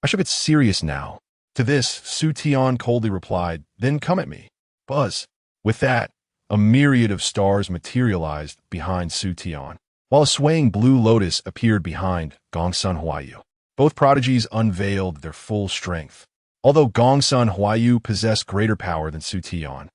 I should get serious now." To this, Su Tian coldly replied, "Then come at me. Buzz." With that, a myriad of stars materialized behind Su Tian, while a swaying blue lotus appeared behind Gongsun Huayu. Both prodigies unveiled their full strength. Although Gongsun Huayu possessed greater power than Su Tian,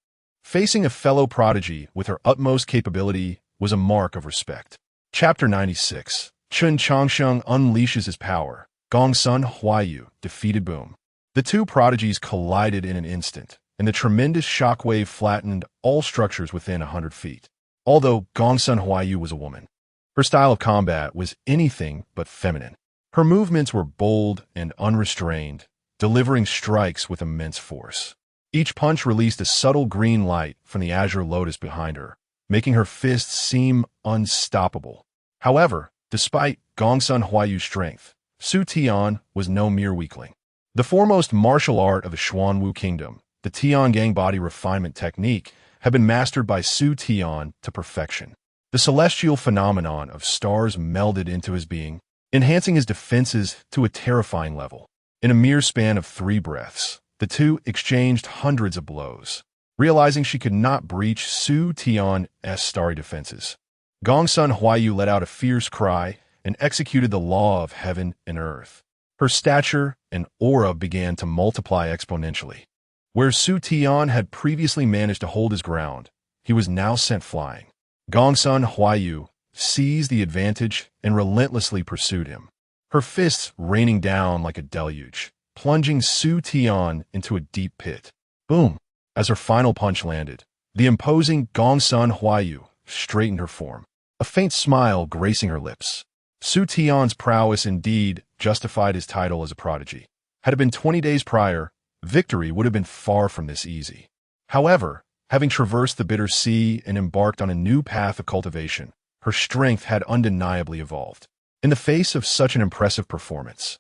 facing a fellow prodigy with her utmost capability was a mark of respect. Chapter 96. Chen Changsheng unleashes his power. Gongsun Huayu defeated Boom. The two prodigies collided in an instant, and the tremendous shockwave flattened all structures within 100 feet. Although Gongsun Huayu was a woman, her style of combat was anything but feminine. Her movements were bold and unrestrained, delivering strikes with immense force. Each punch released a subtle green light from the azure lotus behind her, making her fists seem unstoppable. However, despite Gongsun Huayu's strength, Su Tian was no mere weakling. The foremost martial art of the Xuanwu Kingdom, the Tiangang body refinement technique, had been mastered by Su Tian to perfection. The celestial phenomenon of stars melded into his being, enhancing his defenses to a terrifying level. In a mere span of 3 breaths, the two exchanged hundreds of blows. Realizing she could not breach Su Tian's starry defenses, Gongsun Huayu let out a fierce cry and executed the law of heaven and earth. Her stature and aura began to multiply exponentially. Where Su Tian had previously managed to hold his ground, he was now sent flying. Gongsun Huayu seized the advantage and relentlessly pursued him, her fists raining down like a deluge, plunging Su Tian into a deep pit. Boom! As her final punch landed, the imposing Gongsun Huayu straightened her form, a faint smile gracing her lips. Su Tian's prowess indeed justified his title as a prodigy. Had it been 20 days prior, victory would have been far from this easy. However, Having traversed the bitter sea and embarked on a new path of cultivation, her strength had undeniably evolved. In the face of such an impressive performance,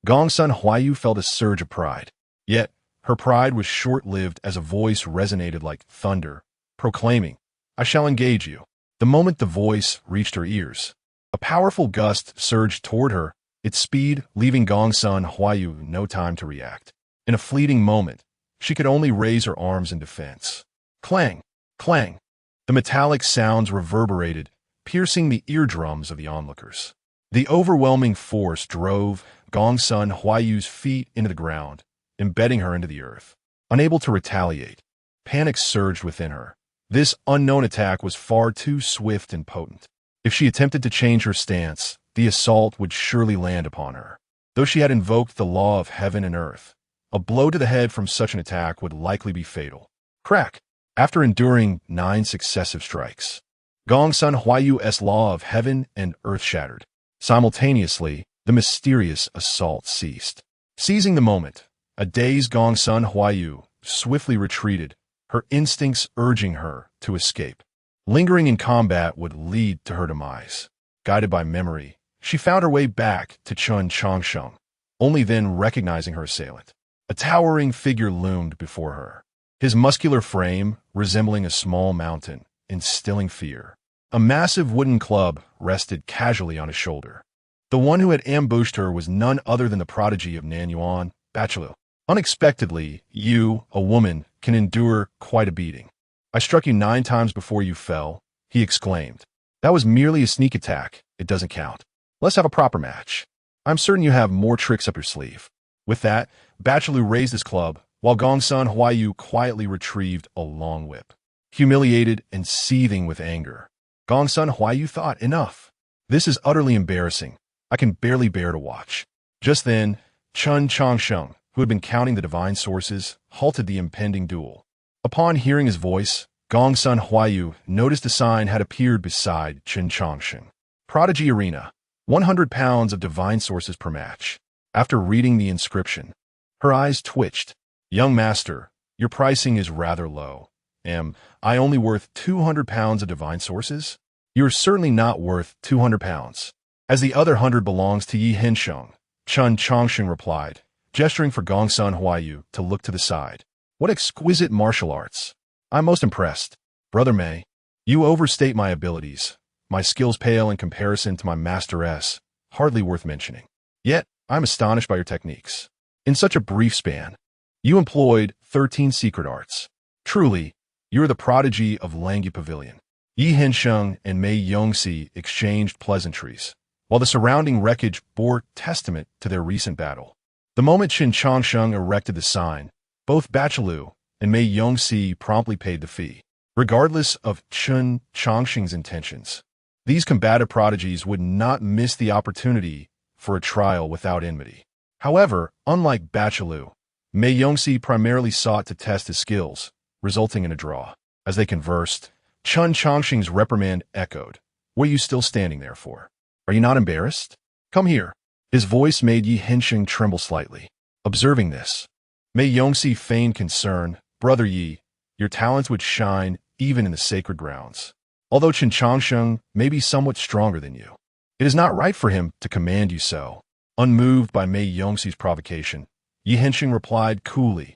Gongsun Huayu felt a surge of pride. Yet, her pride was short-lived as a voice resonated like thunder, proclaiming, "I shall engage you." The moment the voice reached her ears, a powerful gust surged toward her, its speed leaving Gongsun Huayu no time to react. In a fleeting moment, she could only raise her arms in defense. Clang! Clang! The metallic sounds reverberated, piercing the eardrums of the onlookers. The overwhelming force drove Gongsun Huayu's feet into the ground, embedding her into the earth. Unable to retaliate, panic surged within her. This unknown attack was far too swift and potent. If she attempted to change her stance, the assault would surely land upon her. Though she had invoked the law of heaven and earth, a blow to the head from such an attack would likely be fatal. Crack! After enduring 9 successive strikes, Gongsun Huayu's law of heaven and earth shattered. Simultaneously, the mysterious assault ceased. Seizing the moment, a dazed Gongsun Huayu swiftly retreated, her instincts urging her to escape. Lingering in combat would lead to her demise. Guided by memory, she found her way back to Chen Changsheng, only then recognizing her assailant. A towering figure loomed before her, his muscular frame resembling a small mountain, instilling fear. A massive wooden club rested casually on his shoulder. The one who had ambushed her was none other than the prodigy of Nanyuan, Bachelot. Unexpectedly, you, a woman, can endure quite a beating. I struck you 9 times before you fell, he exclaimed. That was merely a sneak attack. It doesn't count. Let's have a proper match. I'm certain you have more tricks up your sleeve. With that, Bachelot raised his club, while Gongsun Huayu quietly retrieved a long whip. Humiliated and seething with anger, Gongsun Huayu thought, enough. This is utterly embarrassing. I can barely bear to watch. Just then, Chen Changsheng, who had been counting the divine sources, halted the impending duel. Upon hearing his voice, Gongsun Huayu noticed a sign had appeared beside Chen Changsheng. Prodigy Arena, 100 pounds of divine sources per match. After reading the inscription, her eyes twitched. Young master, your pricing is rather low. Am I only worth 200 pounds of divine sources? You're certainly not worth 200 pounds. As the other 100 belongs to Yi Hensheng, Chen Changsheng replied, gesturing for Gongsun Huayu to look to the side. What exquisite martial arts. I'm most impressed. Brother Mei, you overstate my abilities. My skills pale in comparison to my masteress, hardly worth mentioning. Yet, I'm astonished by your techniques. In such a brief span, you employed 13 secret arts. Truly, you are the prodigy of Langyu Pavilion. Yi Hensheng and Mei Yongxi exchanged pleasantries, while the surrounding wreckage bore testament to their recent battle. The moment Chen Changsheng erected the sign, both Bachelot and Mei Yongxi promptly paid the fee. Regardless of Chen Changsheng's intentions, these combative prodigies would not miss the opportunity for a trial without enmity. However, unlike Bachelot, Mei Yongxi primarily sought to test his skills, resulting in a draw. As they conversed, Chen Changsheng's reprimand echoed. What are you still standing there for? Are you not embarrassed? Come here. His voice made Yi Hensheng tremble slightly. Observing this, Mei Yongxi feigned concern. Brother Yi, your talents would shine even in the sacred grounds. Although Chen Changsheng may be somewhat stronger than you, it is not right for him to command you so. Unmoved by Mei Yongxi's provocation, Yi Hensheng replied coolly,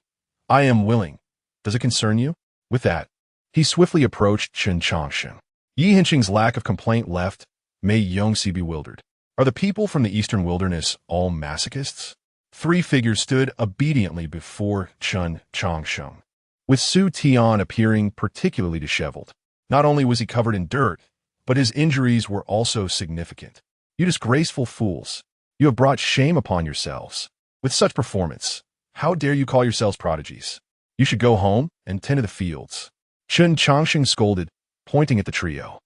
I am willing. Does it concern you? With that, he swiftly approached Chen Changsheng. Yi Hensheng's lack of complaint left Mei Yongxi bewildered. Are the people from the eastern wilderness all masochists? 3 figures stood obediently before Chen Changsheng, with Su Tian appearing particularly disheveled. Not only was he covered in dirt, but his injuries were also significant. You disgraceful fools, you have brought shame upon yourselves. With such performance, how dare you call yourselves prodigies? You should go home and tend to the fields. Chen Changsheng scolded, pointing at the trio.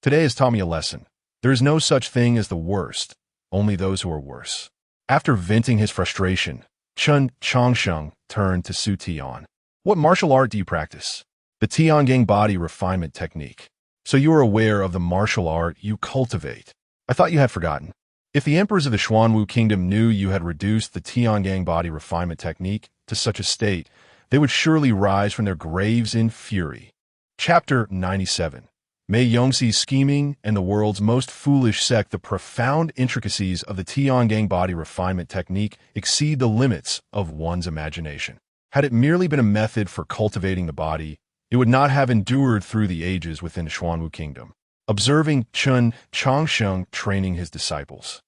Today has taught me a lesson. There is no such thing as the worst, only those who are worse. After venting his frustration, Chen Changsheng turned to Su Tian. What martial art do you practice? The Tiangang body refinement technique. So you are aware of the martial art you cultivate. I thought you had forgotten. If the emperors of the Xuanwu kingdom knew you had reduced the Tiangang body refinement technique to such a state, they would surely rise from their graves in fury. Chapter 97. Mei Yongxi's scheming and the world's most foolish sect. The profound intricacies of the Tiangang body refinement technique exceed the limits of one's imagination. Had it merely been a method for cultivating the body, it would not have endured through the ages within the Xuanwu kingdom. Observing Chen Changsheng training his disciples,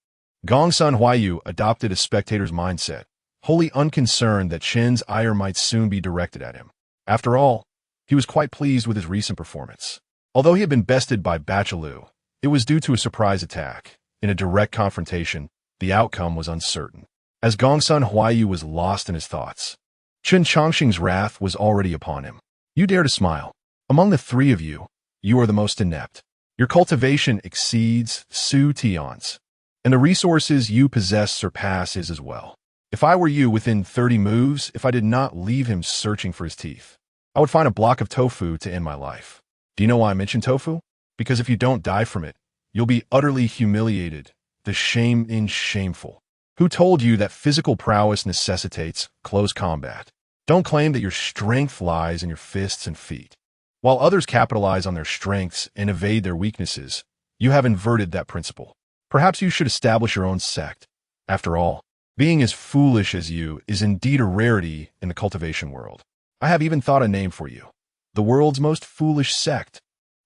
Gongsun Huayu adopted a spectator's mindset, wholly unconcerned that Chen's ire might soon be directed at him. After all, he was quite pleased with his recent performance. Although he had been bested by Bachalu, it was due to a surprise attack. In a direct confrontation, the outcome was uncertain. As Gongsun Huayu was lost in his thoughts, Chen Changsheng's wrath was already upon him. You dare to smile. Among the three of you, you are the most inept. Your cultivation exceeds Su Tian's, and the resources you possess surpass his as well. If I were you within 30 moves, if I did not leave him searching for his teeth, I would find a block of tofu to end my life. Do you know why I mention tofu? Because if you don't die from it, you'll be utterly humiliated. The shame in shameful. Who told you that physical prowess necessitates close combat? Don't claim that your strength lies in your fists and feet. While others capitalize on their strengths and evade their weaknesses, you have inverted that principle. Perhaps you should establish your own sect. After all, being as foolish as you is indeed a rarity in the cultivation world. I have even thought a name for you. The world's most foolish sect.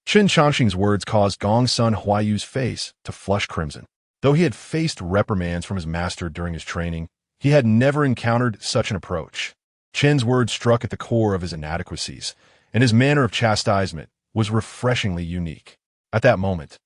Chen Changsheng's words caused Gongsun Huayu's face to flush crimson. Though he had faced reprimands from his master during his training, he had never encountered such an approach. Chen's words struck at the core of his inadequacies, and his manner of chastisement was refreshingly unique. At that moment,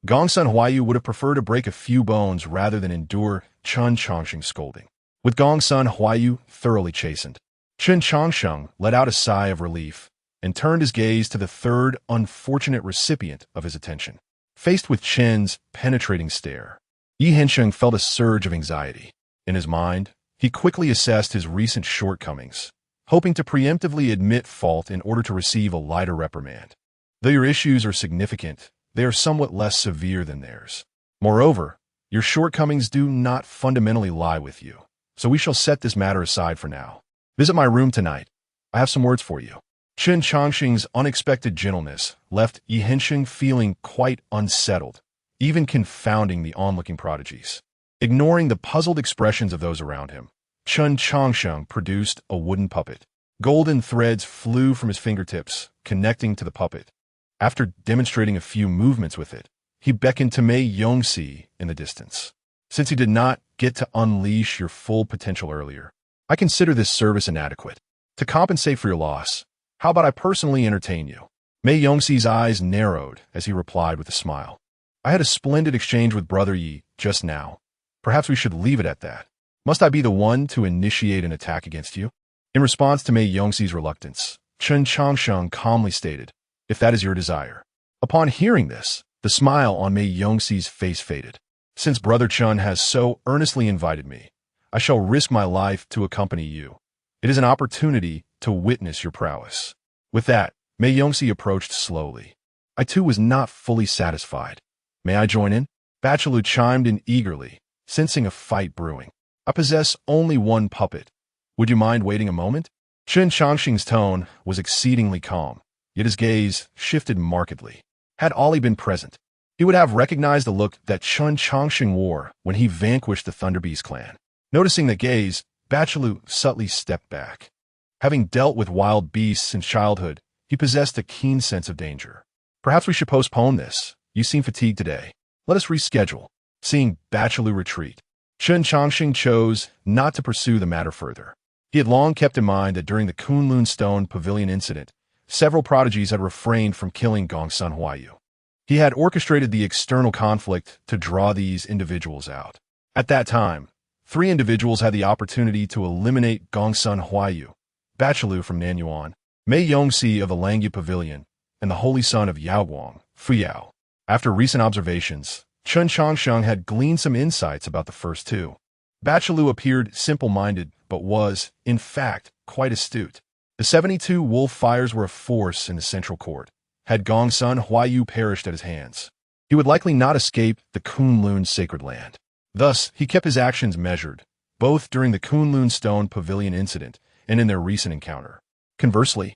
Gongsun Huayu would have preferred to break a few bones rather than endure Chen Changsheng's scolding. With Gongsun Huayu thoroughly chastened, Chen Changsheng let out a sigh of relief and turned his gaze to the third unfortunate recipient of his attention. Faced with Chen's penetrating stare, Immortal felt a surge of anxiety. In his mind, he quickly assessed his recent shortcomings, hoping to preemptively admit fault in order to receive a lighter reprimand. Though your issues are significant, they are somewhat less severe than theirs. Moreover, your shortcomings do not fundamentally lie with you, so we shall set this matter aside for now. Visit my room tonight. I have some words for you. Chen Changsheng's unexpected gentleness left Immortal feeling quite unsettled, even confounding the onlooking prodigies. Ignoring the puzzled expressions of those around him, Chen Changsheng produced a wooden puppet. Golden threads flew from his fingertips, connecting to the puppet. After demonstrating a few movements with it, he beckoned to Mei Yongxi in the distance. Since he did not get to unleash your full potential earlier, I consider this service inadequate. To compensate for your loss, how about I personally entertain you? Mei Yongxi's eyes narrowed as he replied with a smile. I had a splendid exchange with Brother Yi just now. Perhaps we should leave it at that. Must I be the one to initiate an attack against you? In response to Mei Yongxi's reluctance, Chen Changsheng calmly stated, if that is your desire. Upon hearing this, the smile on Mei Yongxi's face faded. Since Brother Chen has so earnestly invited me, I shall risk my life to accompany you. It is an opportunity to witness your prowess. With that, Mei Yongxi approached slowly. I too was not fully satisfied. May I join in? Bachalu chimed in eagerly, sensing a fight brewing. I possess only one puppet. Would you mind waiting a moment? Chen Changsheng's tone was exceedingly calm, yet his gaze shifted markedly. Had Ollie been present, he would have recognized the look that Chen Changsheng wore when he vanquished the Thunderbeast clan. Noticing the gaze, Bachalu subtly stepped back. Having dealt with wild beasts in childhood, he possessed a keen sense of danger. Perhaps we should postpone this. You seem fatigued today. Let us reschedule. Seeing Bachalu retreat, Chen Changsheng chose not to pursue the matter further. He had long kept in mind that during the Kunlun Stone Pavilion incident, several prodigies had refrained from killing Gongsun Huayu. He had orchestrated the external conflict to draw these individuals out. At that time, 3 individuals had the opportunity to eliminate Gongsun Huayu, Bachalu from Nanyuan, Mei Yongxi of the Langyu Pavilion, and the holy son of Yaoguang, Fuyao. After recent observations, Chen Changsheng had gleaned some insights about the first 2. Bachalu appeared simple-minded, but was, in fact, quite astute. The 72 wolf fires were a force in the central court. Had Gongsun Huayu perished at his hands, he would likely not escape the Kunlun sacred land. Thus, he kept his actions measured, both during the Kunlun Stone Pavilion incident and in their recent encounter. Conversely,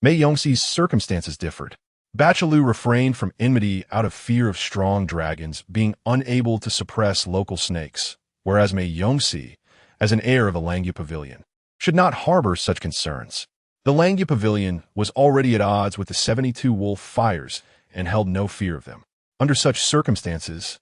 Mei Yongxi's circumstances differed. Bachalu refrained from enmity out of fear of strong dragons being unable to suppress local snakes, whereas Mei Yongxi, as an heir of the Langya Pavilion, should not harbor such concerns. The Langya Pavilion was already at odds with the 72 wolf fires and held no fear of them. Under such circumstances,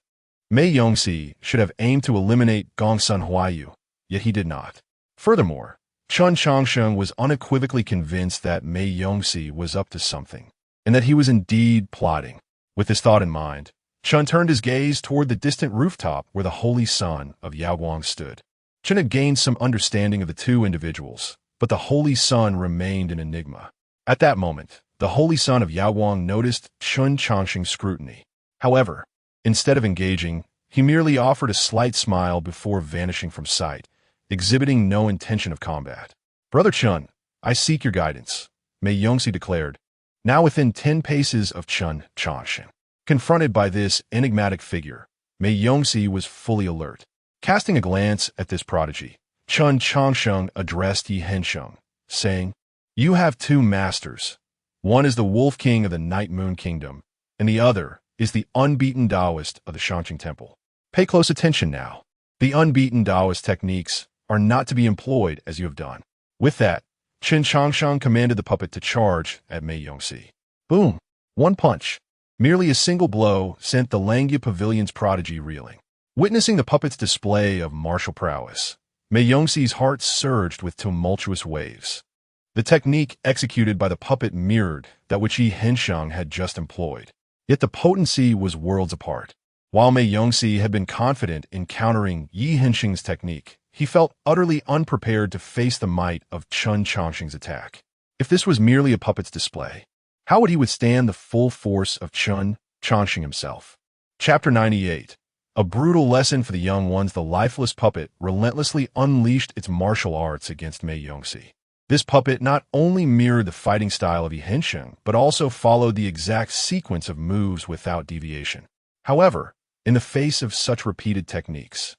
Mei Yongxi should have aimed to eliminate Gongsun Huayu, yet he did not. Furthermore, Chen Changsheng was unequivocally convinced that Mei Yongxi was up to something, and that he was indeed plotting. With this thought in mind, Chen turned his gaze toward the distant rooftop where the holy sun of Yaoguang stood. Chen had gained some understanding of the two individuals, but the holy sun remained an enigma. At that moment, the holy sun of Yaoguang noticed Chen Changsheng's scrutiny. However, instead of engaging, he merely offered a slight smile before vanishing from sight, exhibiting no intention of combat. "Brother Chen, I seek your guidance," Mei Yongxi declared, now within 10 paces of Chen Changsheng. Confronted by this enigmatic figure, Mei Yongxi was fully alert. Casting a glance at this prodigy, Chen Changsheng addressed Yi Hensheng, saying, "You have two masters. One is the Wolf King of the Night Moon Kingdom, and the other is the unbeaten Taoist of the Shangqing Temple. Pay close attention now. The unbeaten Taoist techniques are not to be employed as you have done." With that, Chen Changsheng commanded the puppet to charge at Mei Yongxi. Boom! One punch. Merely a single blow sent the Langya Pavilion's prodigy reeling. Witnessing the puppet's display of martial prowess, Mei Yongxi's heart surged with tumultuous waves. The technique executed by the puppet mirrored that which Yi Hensheng had just employed. Yet the potency was worlds apart. While Mei Yongxi had been confident in countering Yi Hensheng's technique, he felt utterly unprepared to face the might of Chen Changsheng's attack. If this was merely a puppet's display, how would he withstand the full force of Chen Changsheng himself? Chapter 98. A brutal lesson for the young ones. The lifeless puppet relentlessly unleashed its martial arts against Mei Yongxi. This puppet not only mirrored the fighting style of Yi Hensheng, but also followed the exact sequence of moves without deviation. However, in the face of such repeated techniques,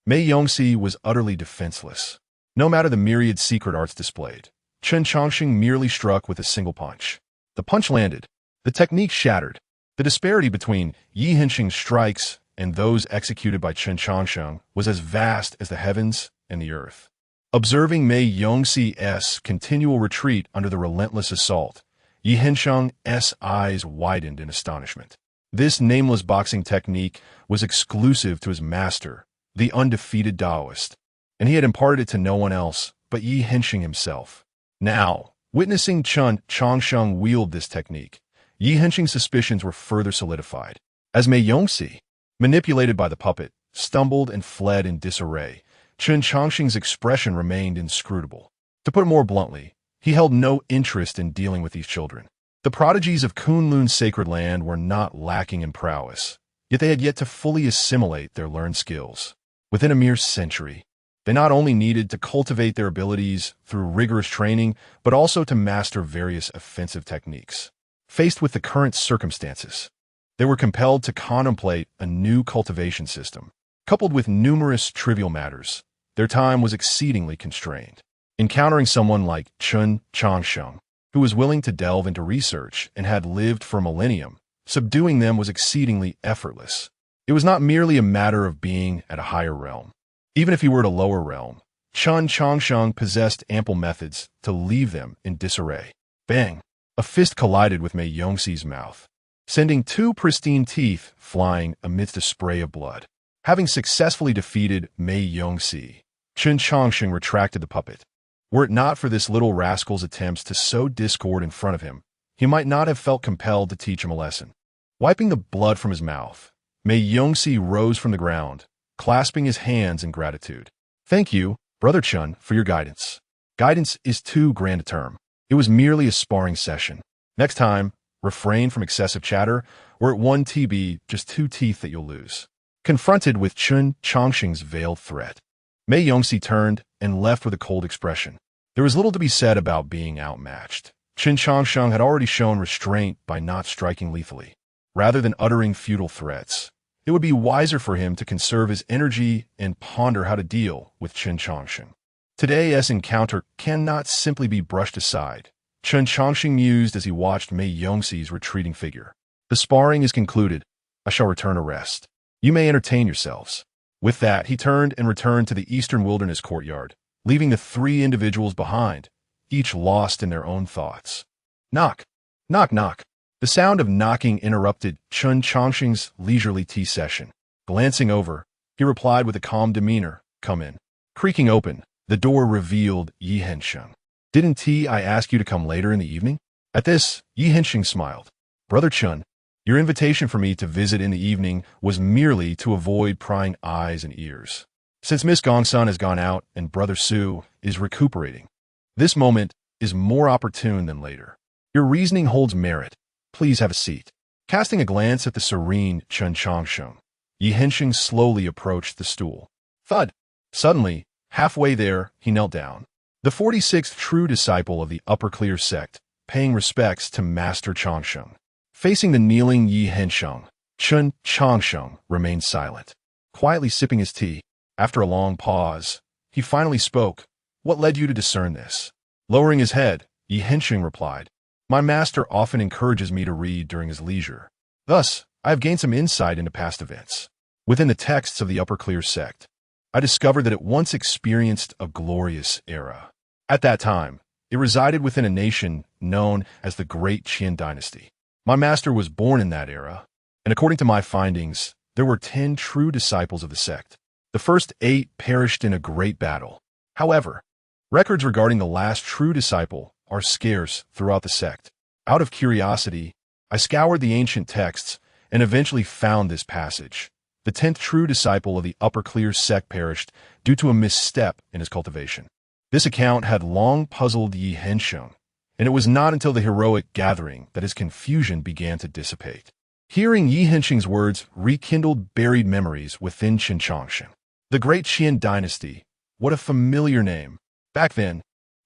Mei Yongxi was utterly defenseless. No matter the myriad secret arts displayed, Chen Changsheng merely struck with a single punch. The punch landed. The technique shattered. The disparity between Yi Hensheng's strikes and those executed by Chen Changsheng was as vast as the heavens and the earth. Observing Mei Yongxi's continual retreat under the relentless assault, Yi Hensheng's eyes widened in astonishment. This nameless boxing technique was exclusive to his master, the undefeated Taoist, and he had imparted it to no one else but Yi Hensheng himself. Now, witnessing Chen Changsheng wield this technique, Yi Hensheng's suspicions were further solidified. As Mei Yongxi, manipulated by the puppet, stumbled and fled in disarray, Chen Changsheng's expression remained inscrutable. To put it more bluntly, he held no interest in dealing with these children. The prodigies of Kunlun's sacred land were not lacking in prowess, yet they had yet to fully assimilate their learned skills. Within a mere century, they not only needed to cultivate their abilities through rigorous training, but also to master various offensive techniques. Faced with the current circumstances, they were compelled to contemplate a new cultivation system. Coupled with numerous trivial matters, their time was exceedingly constrained. Encountering someone like Chen Changsheng, who was willing to delve into research and had lived for a millennium, subduing them was exceedingly effortless. It was not merely a matter of being at a higher realm. Even if he were at a lower realm, Chen Changsheng possessed ample methods to leave them in disarray. Bang! A fist collided with Mei Yongxi's mouth, sending two pristine teeth flying amidst a spray of blood. Having successfully defeated Mei Yongxi, Chen Changsheng retracted the puppet. Were it not for this little rascal's attempts to sow discord in front of him, he might not have felt compelled to teach him a lesson. Wiping the blood from his mouth, Mei Yongxi rose from the ground, clasping his hands in gratitude. "Thank you, Brother Chen, for your guidance. Guidance is too grand a term. It was merely a sparring session. Next time, refrain from excessive chatter, or at 1 TB, just 2 teeth that you'll lose." Confronted with Chen Changsheng's veiled threat, Mei Yongxi turned and left with a cold expression. There was little to be said about being outmatched. Chen Changsheng had already shown restraint by not striking lethally. Rather than uttering futile threats, it would be wiser for him to conserve his energy and ponder how to deal with Chen Changsheng. Today's encounter cannot simply be brushed aside. Chen Changsheng mused as he watched Mei Yongxi's retreating figure. The sparring is concluded. I shall return to rest. You may entertain yourselves. With that, he turned and returned to the eastern wilderness courtyard, leaving the three individuals behind, each lost in their own thoughts. Knock, knock, knock. The sound of knocking interrupted Chen Changsheng's leisurely tea session. Glancing over, he replied with a calm demeanor, "Come in." Creaking open, the door revealed Yi Hensheng. "Didn't I ask you to come later in the evening?" At this, Yi Hensheng smiled. "Brother Chen, your invitation for me to visit in the evening was merely to avoid prying eyes and ears. Since Miss Gongsun has gone out and Brother Su is recuperating, this moment is more opportune than later. Your reasoning holds merit. Please have a seat." Casting a glance at the serene Chen Changsheng, Yi Hensheng slowly approached the stool. Thud! Suddenly, halfway there, he knelt down. The 46th true disciple of the Upper Clear sect, paying respects to Master Changsheng. Facing the kneeling Yi Hensheng, Chen Changsheng remained silent, quietly sipping his tea. After a long pause, he finally spoke. "What led you to discern this?" Lowering his head, Yi Hensheng replied, "My master often encourages me to read during his leisure. Thus, I have gained some insight into past events. Within the texts of the Upper Clear sect, I discovered that it once experienced a glorious era. At that time, it resided within a nation known as the Great Qian dynasty. My master was born in that era, and according to my findings, there were 10 true disciples of the sect. The first 8 perished in a great battle. However, records regarding the last true disciple are scarce throughout the sect. Out of curiosity, I scoured the ancient texts and eventually found this passage. The 10th true disciple of the Upper Clear sect perished due to a misstep in his cultivation. This account had long puzzled Yi Hensheng, and it was not until the heroic gathering that his confusion began to dissipate. Hearing Yi Hensheng's words rekindled buried memories within Chen Changsheng. The Great Qian dynasty, what a familiar name. Back then,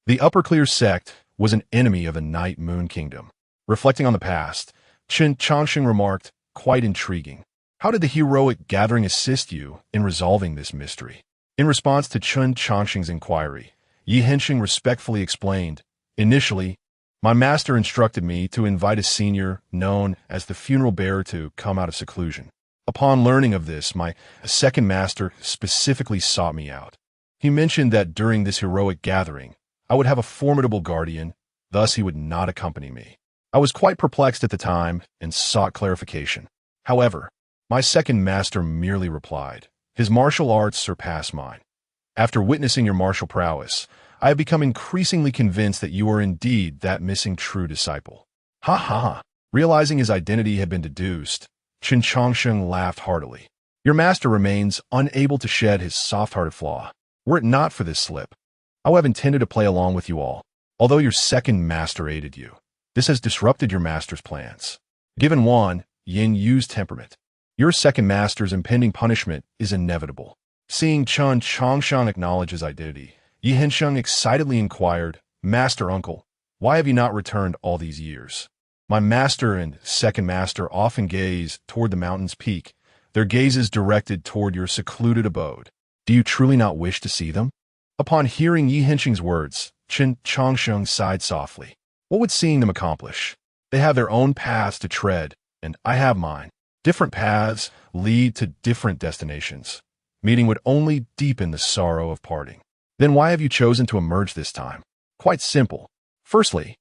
the Upper Clear sect was an enemy of the Night Moon Kingdom. Reflecting on the past, Chen Changsheng remarked, "Quite intriguing. How did the heroic gathering assist you in resolving this mystery?" In response to Chen Changsheng's inquiry, Yi Hensheng respectfully explained, "Initially, my master instructed me to invite a senior known as the funeral bearer to come out of seclusion. Upon learning of this, my second master specifically sought me out. He mentioned that during this heroic gathering, I would have a formidable guardian, thus he would not accompany me. I was quite perplexed at the time and sought clarification. However, my second master merely replied, 'His martial arts surpass mine. After witnessing your martial prowess, I have become increasingly convinced that you are indeed that missing true disciple.'" Ha ha ha. Realizing his identity had been deduced, Chen Changsheng laughed heartily. "Your master remains unable to shed his soft-hearted flaw. Were it not for this slip, I would have intended to play along with you all. Although your second master aided you, this has disrupted your master's plans. Given Wan Yin Yu's temperament, your second master's impending punishment is inevitable." Seeing Chen Changsheng acknowledge his identity, Yi Hensheng excitedly inquired, "Master uncle, why have you not returned all these years?" "My master and second master often gaze toward the mountain's peak, their gazes directed toward your secluded abode. Do you truly not wish to see them?" Upon hearing Yi Hensheng's words, Chen Changsheng sighed softly. What would seeing them accomplish? They have their own paths to tread, and I have mine. Different paths lead to different destinations. Meeting would only deepen the sorrow of parting. Then why have you chosen to emerge this time? Quite simple. Firstly,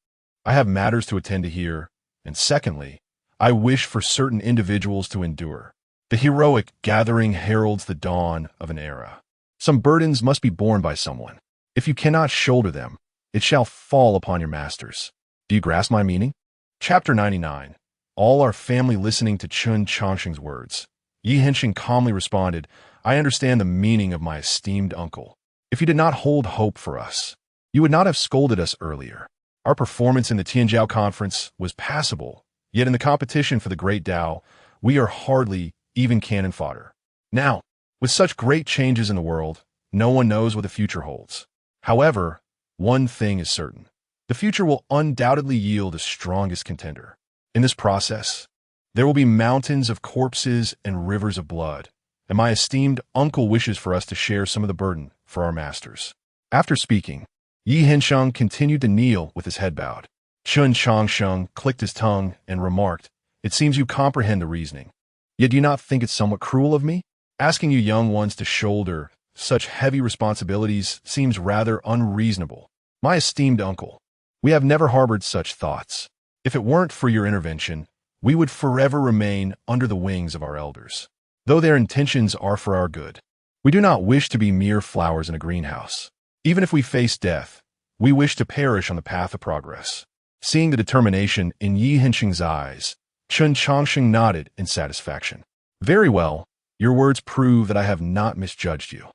I have matters to attend to here, and secondly, I wish for certain individuals to endure. The heroic gathering heralds the dawn of an era. Some burdens must be borne by someone. If you cannot shoulder them, it shall fall upon your masters. Do you grasp my meaning? Chapter 99. All our family listening to Chen Changsheng's words. Yi Hensheng calmly responded, "I understand the meaning of my esteemed uncle. If you did not hold hope for us, you would not have scolded us earlier. Our performance in the Tianjiao conference was passable, yet in the competition for the Great Tao, we are hardly even cannon fodder. Now, with such great changes in the world, no one knows what the future holds. However, one thing is certain. The future will undoubtedly yield the strongest contender. In this process, there will be mountains of corpses and rivers of blood, and my esteemed uncle wishes for us to share some of the burden for our masters." After speaking, Yi Hensheng continued to kneel with his head bowed. Chen Changsheng clicked his tongue and remarked, "It seems you comprehend the reasoning. Yet do you not think it somewhat cruel of me? Asking you young ones to shoulder such heavy responsibilities seems rather unreasonable. My esteemed uncle, we have never harbored such thoughts. If it weren't for your intervention, we would forever remain under the wings of our elders. Though their intentions are for our good, we do not wish to be mere flowers in a greenhouse. Even if we face death, we wish to perish on the path of progress." Seeing the determination in Yi Hensheng's eyes, Chen Changsheng nodded in satisfaction. "Very well. Your words prove that I have not misjudged you.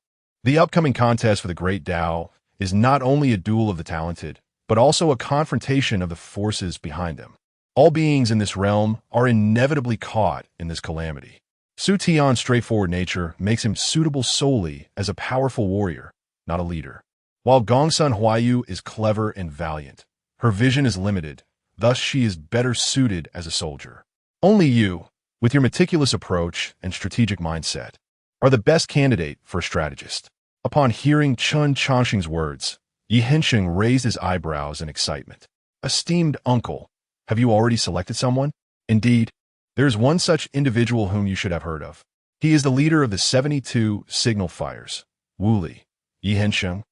The upcoming contest for the Great Tao is not only a duel of the talented, but also a confrontation of the forces behind them. All beings in this realm are inevitably caught in this calamity. Su Tian's straightforward nature makes him suitable solely as a powerful warrior, not a leader. While Gongsun Huayu is clever and valiant, her vision is limited, thus she is better suited as a soldier. Only you, with your meticulous approach and strategic mindset, are the best candidate for a strategist." Upon hearing Chen Changsheng's words, Yi Hensheng raised his eyebrows in excitement. "Esteemed uncle, have you already selected someone?" "Indeed, there is one such individual whom you should have heard of. He is the leader of the 72 signal fires, Wu Li." Yi Hensheng.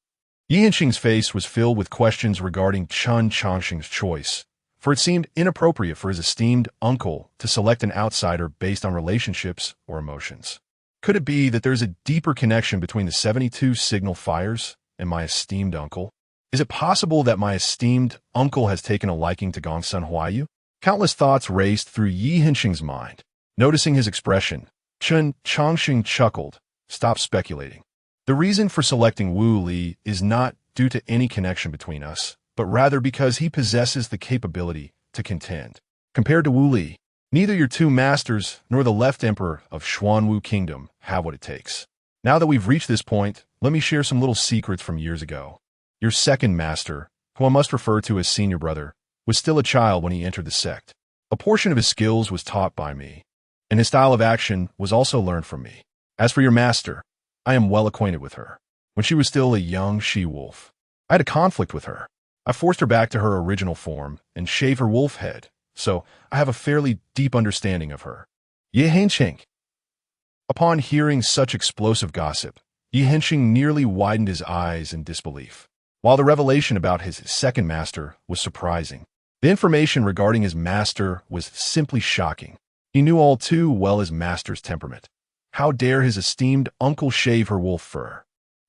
Yi Hensheng's face was filled with questions regarding Chen Changsheng's choice, for it seemed inappropriate for his esteemed uncle to select an outsider based on relationships or emotions. Could it be that there is a deeper connection between the 72 signal fires and my esteemed uncle? Is it possible that my esteemed uncle has taken a liking to Gongsun Huayu? Countless thoughts raced through Yi Hensheng's mind. Noticing his expression, Chen Changsheng chuckled. "Stop speculating. The reason for selecting Wu Li is not due to any connection between us, but rather because he possesses the capability to contend. Compared to Wu Li, neither your two masters nor the left emperor of Xuanwu Kingdom have what it takes. Now that we've reached this point, let me share some little secrets from years ago. Your second master, who I must refer to as senior brother, was still a child when he entered the sect. A portion of his skills was taught by me, and his style of action was also learned from me. As for your master, I am well acquainted with her. When she was still a young she-wolf, I had a conflict with her. I forced her back to her original form and shaved her wolf head, so I have a fairly deep understanding of her." Yi Hensheng. Upon hearing such explosive gossip, Yi Hensheng nearly widened his eyes in disbelief. While the revelation about his second master was surprising, the information regarding his master was simply shocking. He knew all too well his master's temperament. How dare his esteemed uncle shave her wolf fur?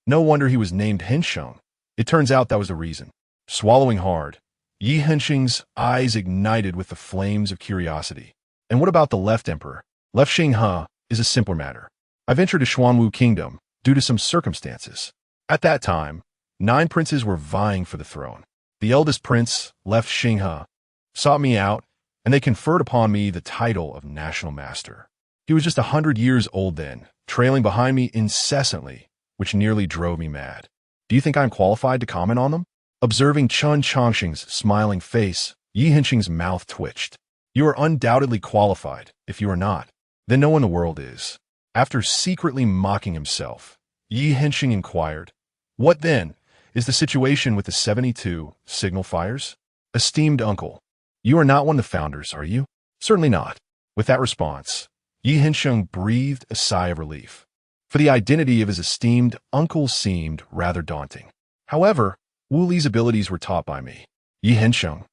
No wonder he was named Hensheng. It turns out that was the reason. Swallowing hard, Yi Hensheng's eyes ignited with the flames of curiosity. "And what about the left emperor? Left Xinghe is a simpler matter. I've entered a Xuanwu Kingdom due to some circumstances. At that time, 9 princes were vying for the throne. The eldest prince, left Xinghe, sought me out, and they conferred upon me the title of National Master. He was just 100 years old then, trailing behind me incessantly, which nearly drove me mad. Do you think I'm qualified to comment on them?" Observing Chen Changsheng's smiling face, Yi Hensheng's mouth twitched. "You are undoubtedly qualified. If you are not, then no one in the world is." After secretly mocking himself, Yi Hensheng inquired, "What, then, is the situation with the 72 signal fires?" "Esteemed uncle, you are not one of the founders, are you?" "Certainly not." With that response, Yi Hensheng breathed a sigh of relief, for the identity of his esteemed uncle seemed rather daunting. "However, Wu Li's abilities were taught by me." Yi Hensheng,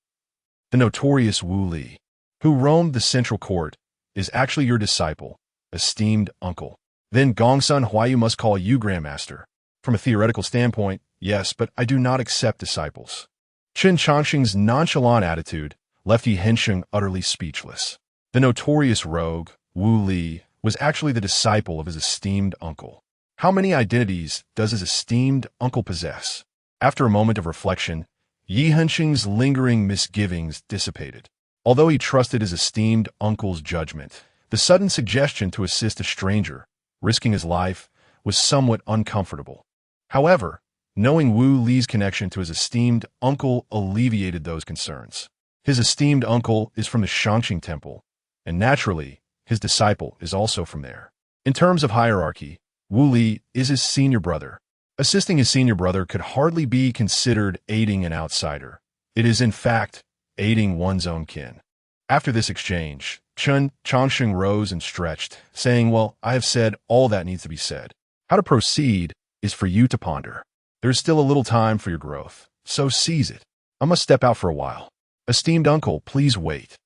the notorious Wu Li, who roamed the central court, is actually your disciple, esteemed uncle. Then Gongsun Huayu must call you Grandmaster. From a theoretical standpoint, yes, but I do not accept disciples. Chen Changsheng's nonchalant attitude left Yi Hensheng utterly speechless. The notorious rogue, Wu Li, was actually the disciple of his esteemed uncle. How many identities does his esteemed uncle possess? After a moment of reflection, Yi Hensheng's lingering misgivings dissipated. Although he trusted his esteemed uncle's judgment, the sudden suggestion to assist a stranger, risking his life, was somewhat uncomfortable. However, knowing Wu Li's connection to his esteemed uncle alleviated those concerns. His esteemed uncle is from the Shangqing Temple, and naturally, his disciple is also from there. In terms of hierarchy, Wu Li is his senior brother. Assisting his senior brother could hardly be considered aiding an outsider. It is, in fact, aiding one's own kin. After this exchange, Chen Changsheng rose and stretched, saying, "Well, I have said all that needs to be said. How to proceed is for you to ponder. There is still a little time for your growth, so seize it. I must step out for a while. Esteemed uncle, please wait.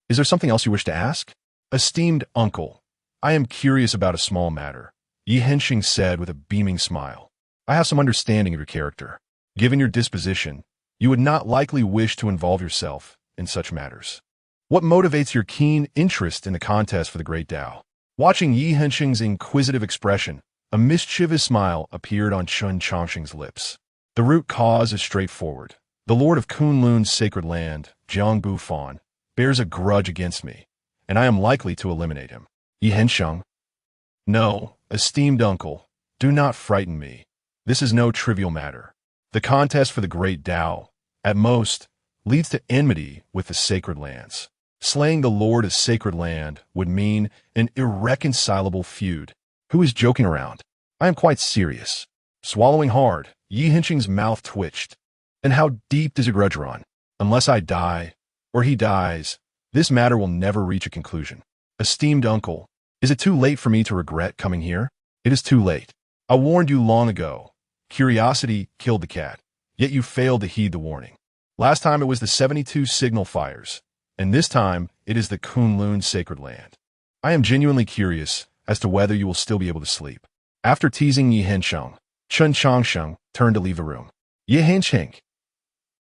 Is there something else you wish to ask?" "Esteemed uncle, I am curious about a small matter," Yi Hensheng said with a beaming smile. "I have some understanding of your character. Given your disposition, you would not likely wish to involve yourself in such matters. What motivates your keen interest in the contest for the great Tao?" Watching Yi Hensheng's inquisitive expression, a mischievous smile appeared on Chen Changsheng's lips. "The root cause is straightforward. The lord of Kunlun's sacred land, Jiang Bufan, bears a grudge against me, and I am likely to eliminate him." Yi Hensheng: "No, esteemed uncle, do not frighten me. This is no trivial matter. The contest for the great Tao, at most, leads to enmity with the sacred lands. Slaying the lord of sacred land would mean an irreconcilable feud. Who is joking around? I am quite serious." Swallowing hard, Yi Hensheng's mouth twitched. "And how deep does your grudge run? Unless I die, or he dies, this matter will never reach a conclusion. Esteemed uncle, is it too late for me to regret coming here?" "It is too late. I warned you long ago. Curiosity killed the cat, yet you failed to heed the warning. Last time it was the 72 signal fires, and this time it is the Kunlun sacred land. I am genuinely curious as to whether you will still be able to sleep." After teasing Yi Hensheng, Chen Changsheng turned to leave the room. "Yi Hensheng,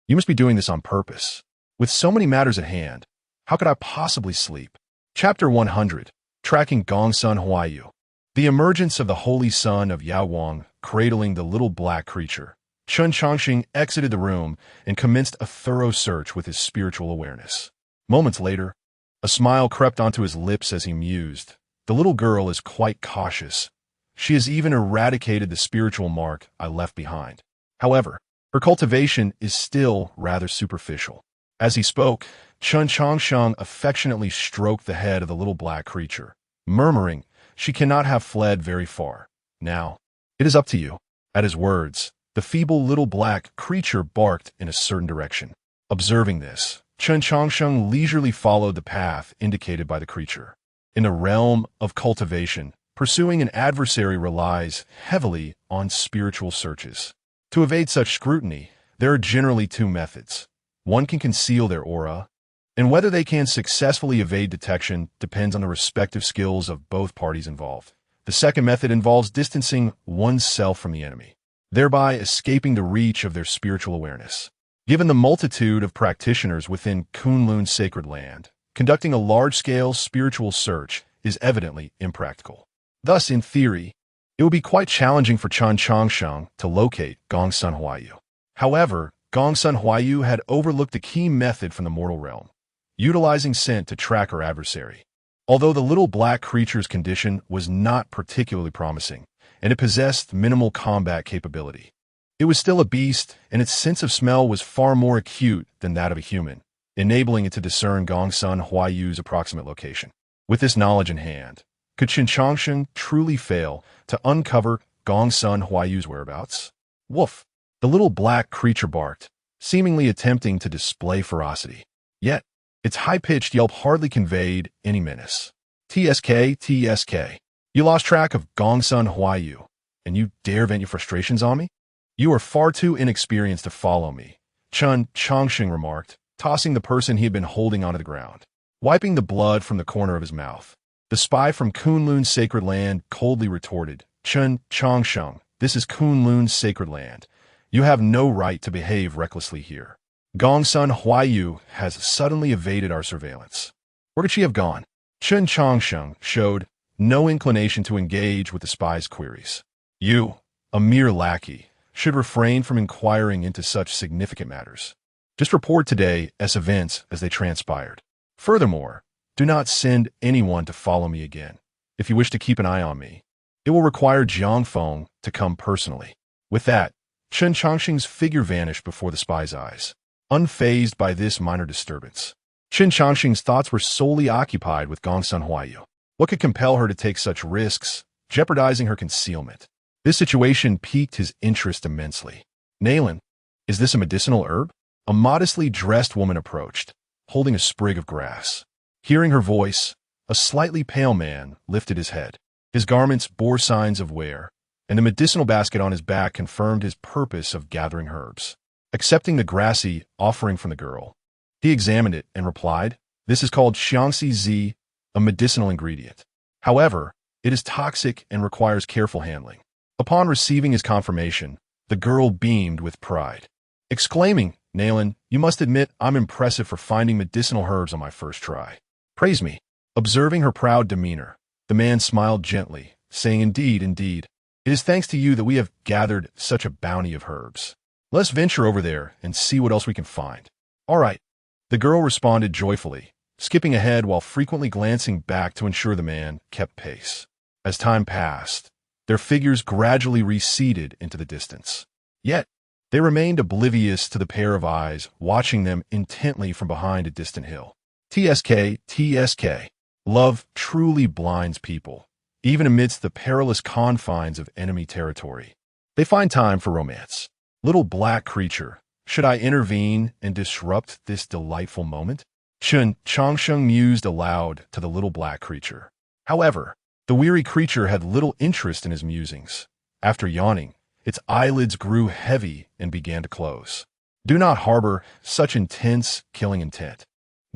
you must be doing this on purpose. With so many matters at hand, how could I possibly sleep?" Chapter 100, Tracking Gongsun Huayu. The emergence of the holy son of Yaowang cradling the little black creature. Chen Changsheng exited the room and commenced a thorough search with his spiritual awareness. Moments later, a smile crept onto his lips as he mused. "The little girl is quite cautious. She has even eradicated the spiritual mark I left behind. However, her cultivation is still rather superficial." As he spoke, Chen Changsheng affectionately stroked the head of the little black creature, murmuring, "She cannot have fled very far. Now, it is up to you." At his words, the feeble little black creature barked in a certain direction. Observing this, Chen Changsheng leisurely followed the path indicated by the creature. In the realm of cultivation, pursuing an adversary relies heavily on spiritual searches. To evade such scrutiny, there are generally two methods. One can conceal their aura, and whether they can successfully evade detection depends on the respective skills of both parties involved. The second method involves distancing oneself from the enemy, thereby escaping the reach of their spiritual awareness. Given the multitude of practitioners within Kunlun's sacred land, conducting a large-scale spiritual search is evidently impractical. Thus, in theory, it would be quite challenging for Chen Changsheng to locate Gongsun Huayu. However, Gongsun Huayu had overlooked the key method from the mortal realm, utilizing scent to track her adversary. Although the little black creature's condition was not particularly promising, and it possessed minimal combat capability, it was still a beast, and its sense of smell was far more acute than that of a human, enabling it to discern Gongsun Huayu's approximate location. With this knowledge in hand, could Chen Changsheng truly fail to uncover Gongsun Huayu's whereabouts? Woof! The little black creature barked, seemingly attempting to display ferocity. Yet, its high-pitched yelp hardly conveyed any menace. "TSK, TSK. You lost track of Gongsun Huayu, and you dare vent your frustrations on me? You are far too inexperienced to follow me," Chen Changsheng remarked, tossing the person he had been holding onto the ground. Wiping the blood from the corner of his mouth, the spy from Kunlun's sacred land coldly retorted, "Chen Changsheng, this is Kunlun's sacred land. You have no right to behave recklessly here. Gongsun Huayu has suddenly evaded our surveillance. Where could she have gone?" Chen Changsheng showed no inclination to engage with the spy's queries. "You, a mere lackey, should refrain from inquiring into such significant matters. Just report today as events as they transpired. Furthermore, do not send anyone to follow me again. If you wish to keep an eye on me, it will require Jiang Feng to come personally." With that, Chen Changsheng's figure vanished before the spy's eyes, unfazed by this minor disturbance. Chen Changsheng's thoughts were solely occupied with Gongsun Huayu. What could compel her to take such risks, jeopardizing her concealment? This situation piqued his interest immensely. "Nalen, is this a medicinal herb?" A modestly dressed woman approached, holding a sprig of grass. Hearing her voice, a slightly pale man lifted his head. His garments bore signs of wear, and the medicinal basket on his back confirmed his purpose of gathering herbs. Accepting the grassy offering from the girl, he examined it and replied, "This is called xiangxi zi, a medicinal ingredient. However, it is toxic and requires careful handling." Upon receiving his confirmation, the girl beamed with pride, exclaiming, "Nalan, you must admit I'm impressive for finding medicinal herbs on my first try. Praise me." Observing her proud demeanor, the man smiled gently, saying, "Indeed, indeed. It is thanks to you that we have gathered such a bounty of herbs. Let's venture over there and see what else we can find." "All right." The girl responded joyfully, skipping ahead while frequently glancing back to ensure the man kept pace. As time passed, their figures gradually receded into the distance. Yet, they remained oblivious to the pair of eyes watching them intently from behind a distant hill. TSK. Love truly blinds people, even amidst the perilous confines of enemy territory. They find time for romance. Little black creature, should I intervene and disrupt this delightful moment? Chen Changsheng mused aloud to the little black creature. However, the weary creature had little interest in his musings. After yawning, its eyelids grew heavy and began to close. Do not harbor such intense, killing intent.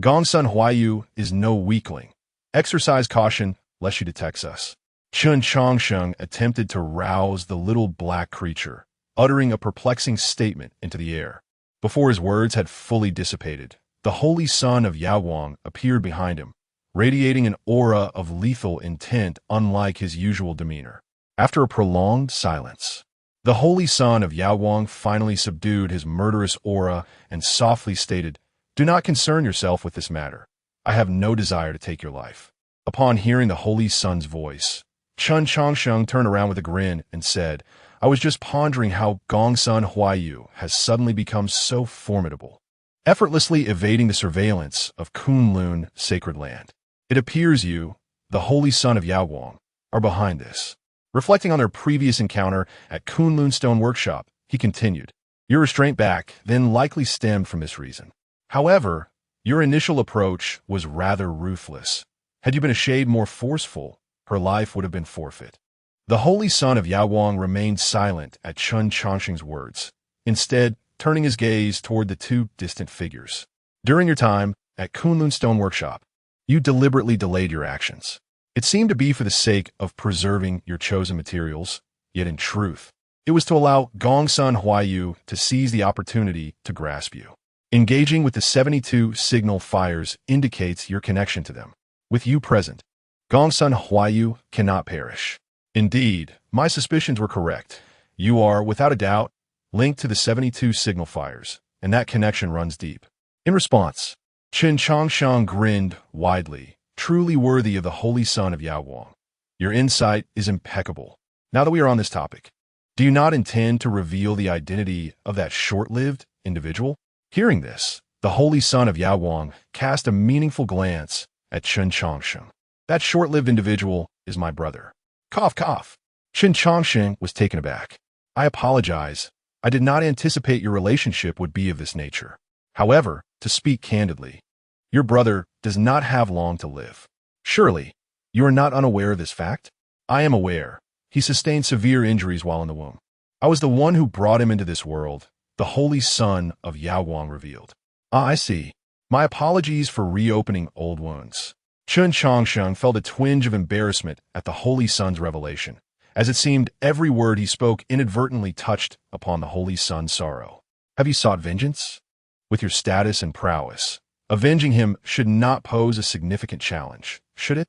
Gongsun Huayu is no weakling. Exercise caution, lest she detects us. Chen Changsheng attempted to rouse the little black creature, uttering a perplexing statement into the air. Before his words had fully dissipated, the holy son of Yaowang appeared behind him, radiating an aura of lethal intent unlike his usual demeanor. After a prolonged silence, the holy son of Yaowang finally subdued his murderous aura and softly stated, "Do not concern yourself with this matter. I have no desire to take your life." Upon hearing the holy son's voice, Chen Changsheng turned around with a grin and said, "I was just pondering how Gongsun Huayu has suddenly become so formidable, effortlessly evading the surveillance of Kunlun sacred land. It appears you, the holy son of Yaowang, are behind this." Reflecting on their previous encounter at Kunlun Stone Workshop, he continued, "Your restraint back then likely stemmed from this reason. However, your initial approach was rather ruthless. Had you been a shade more forceful, her life would have been forfeit." The holy son of Yaowang remained silent at Chen Changsheng's words, instead turning his gaze toward the two distant figures. "During your time at Kunlun Stone Workshop, you deliberately delayed your actions. It seemed to be for the sake of preserving your chosen materials, yet in truth, it was to allow Gongsun Huayu to seize the opportunity to grasp you. Engaging with the 72 signal fires indicates your connection to them. With you present, Gongsun Huayu cannot perish. Indeed, my suspicions were correct. You are, without a doubt, linked to the 72 signal fires, and that connection runs deep." In response, Chen Changsheng grinned widely, truly worthy of the holy son of Yaowang. "Your insight is impeccable. Now that we are on this topic, do you not intend to reveal the identity of that short-lived individual?" Hearing this, the holy son of Yaowang cast a meaningful glance at Chen Changsheng. "That short-lived individual is my brother." Cough, cough. Chen Changsheng was taken aback. "I apologize. I did not anticipate your relationship would be of this nature. However, to speak candidly, your brother does not have long to live. Surely, you are not unaware of this fact?" "I am aware. He sustained severe injuries while in the womb. I was the one who brought him into this world," the holy son of Yaowang revealed. "Ah, I see. My apologies for reopening old wounds." Chen Changsheng felt a twinge of embarrassment at the holy son's revelation, as it seemed every word he spoke inadvertently touched upon the holy son's sorrow. "Have you sought vengeance? With your status and prowess, avenging him should not pose a significant challenge, should it?"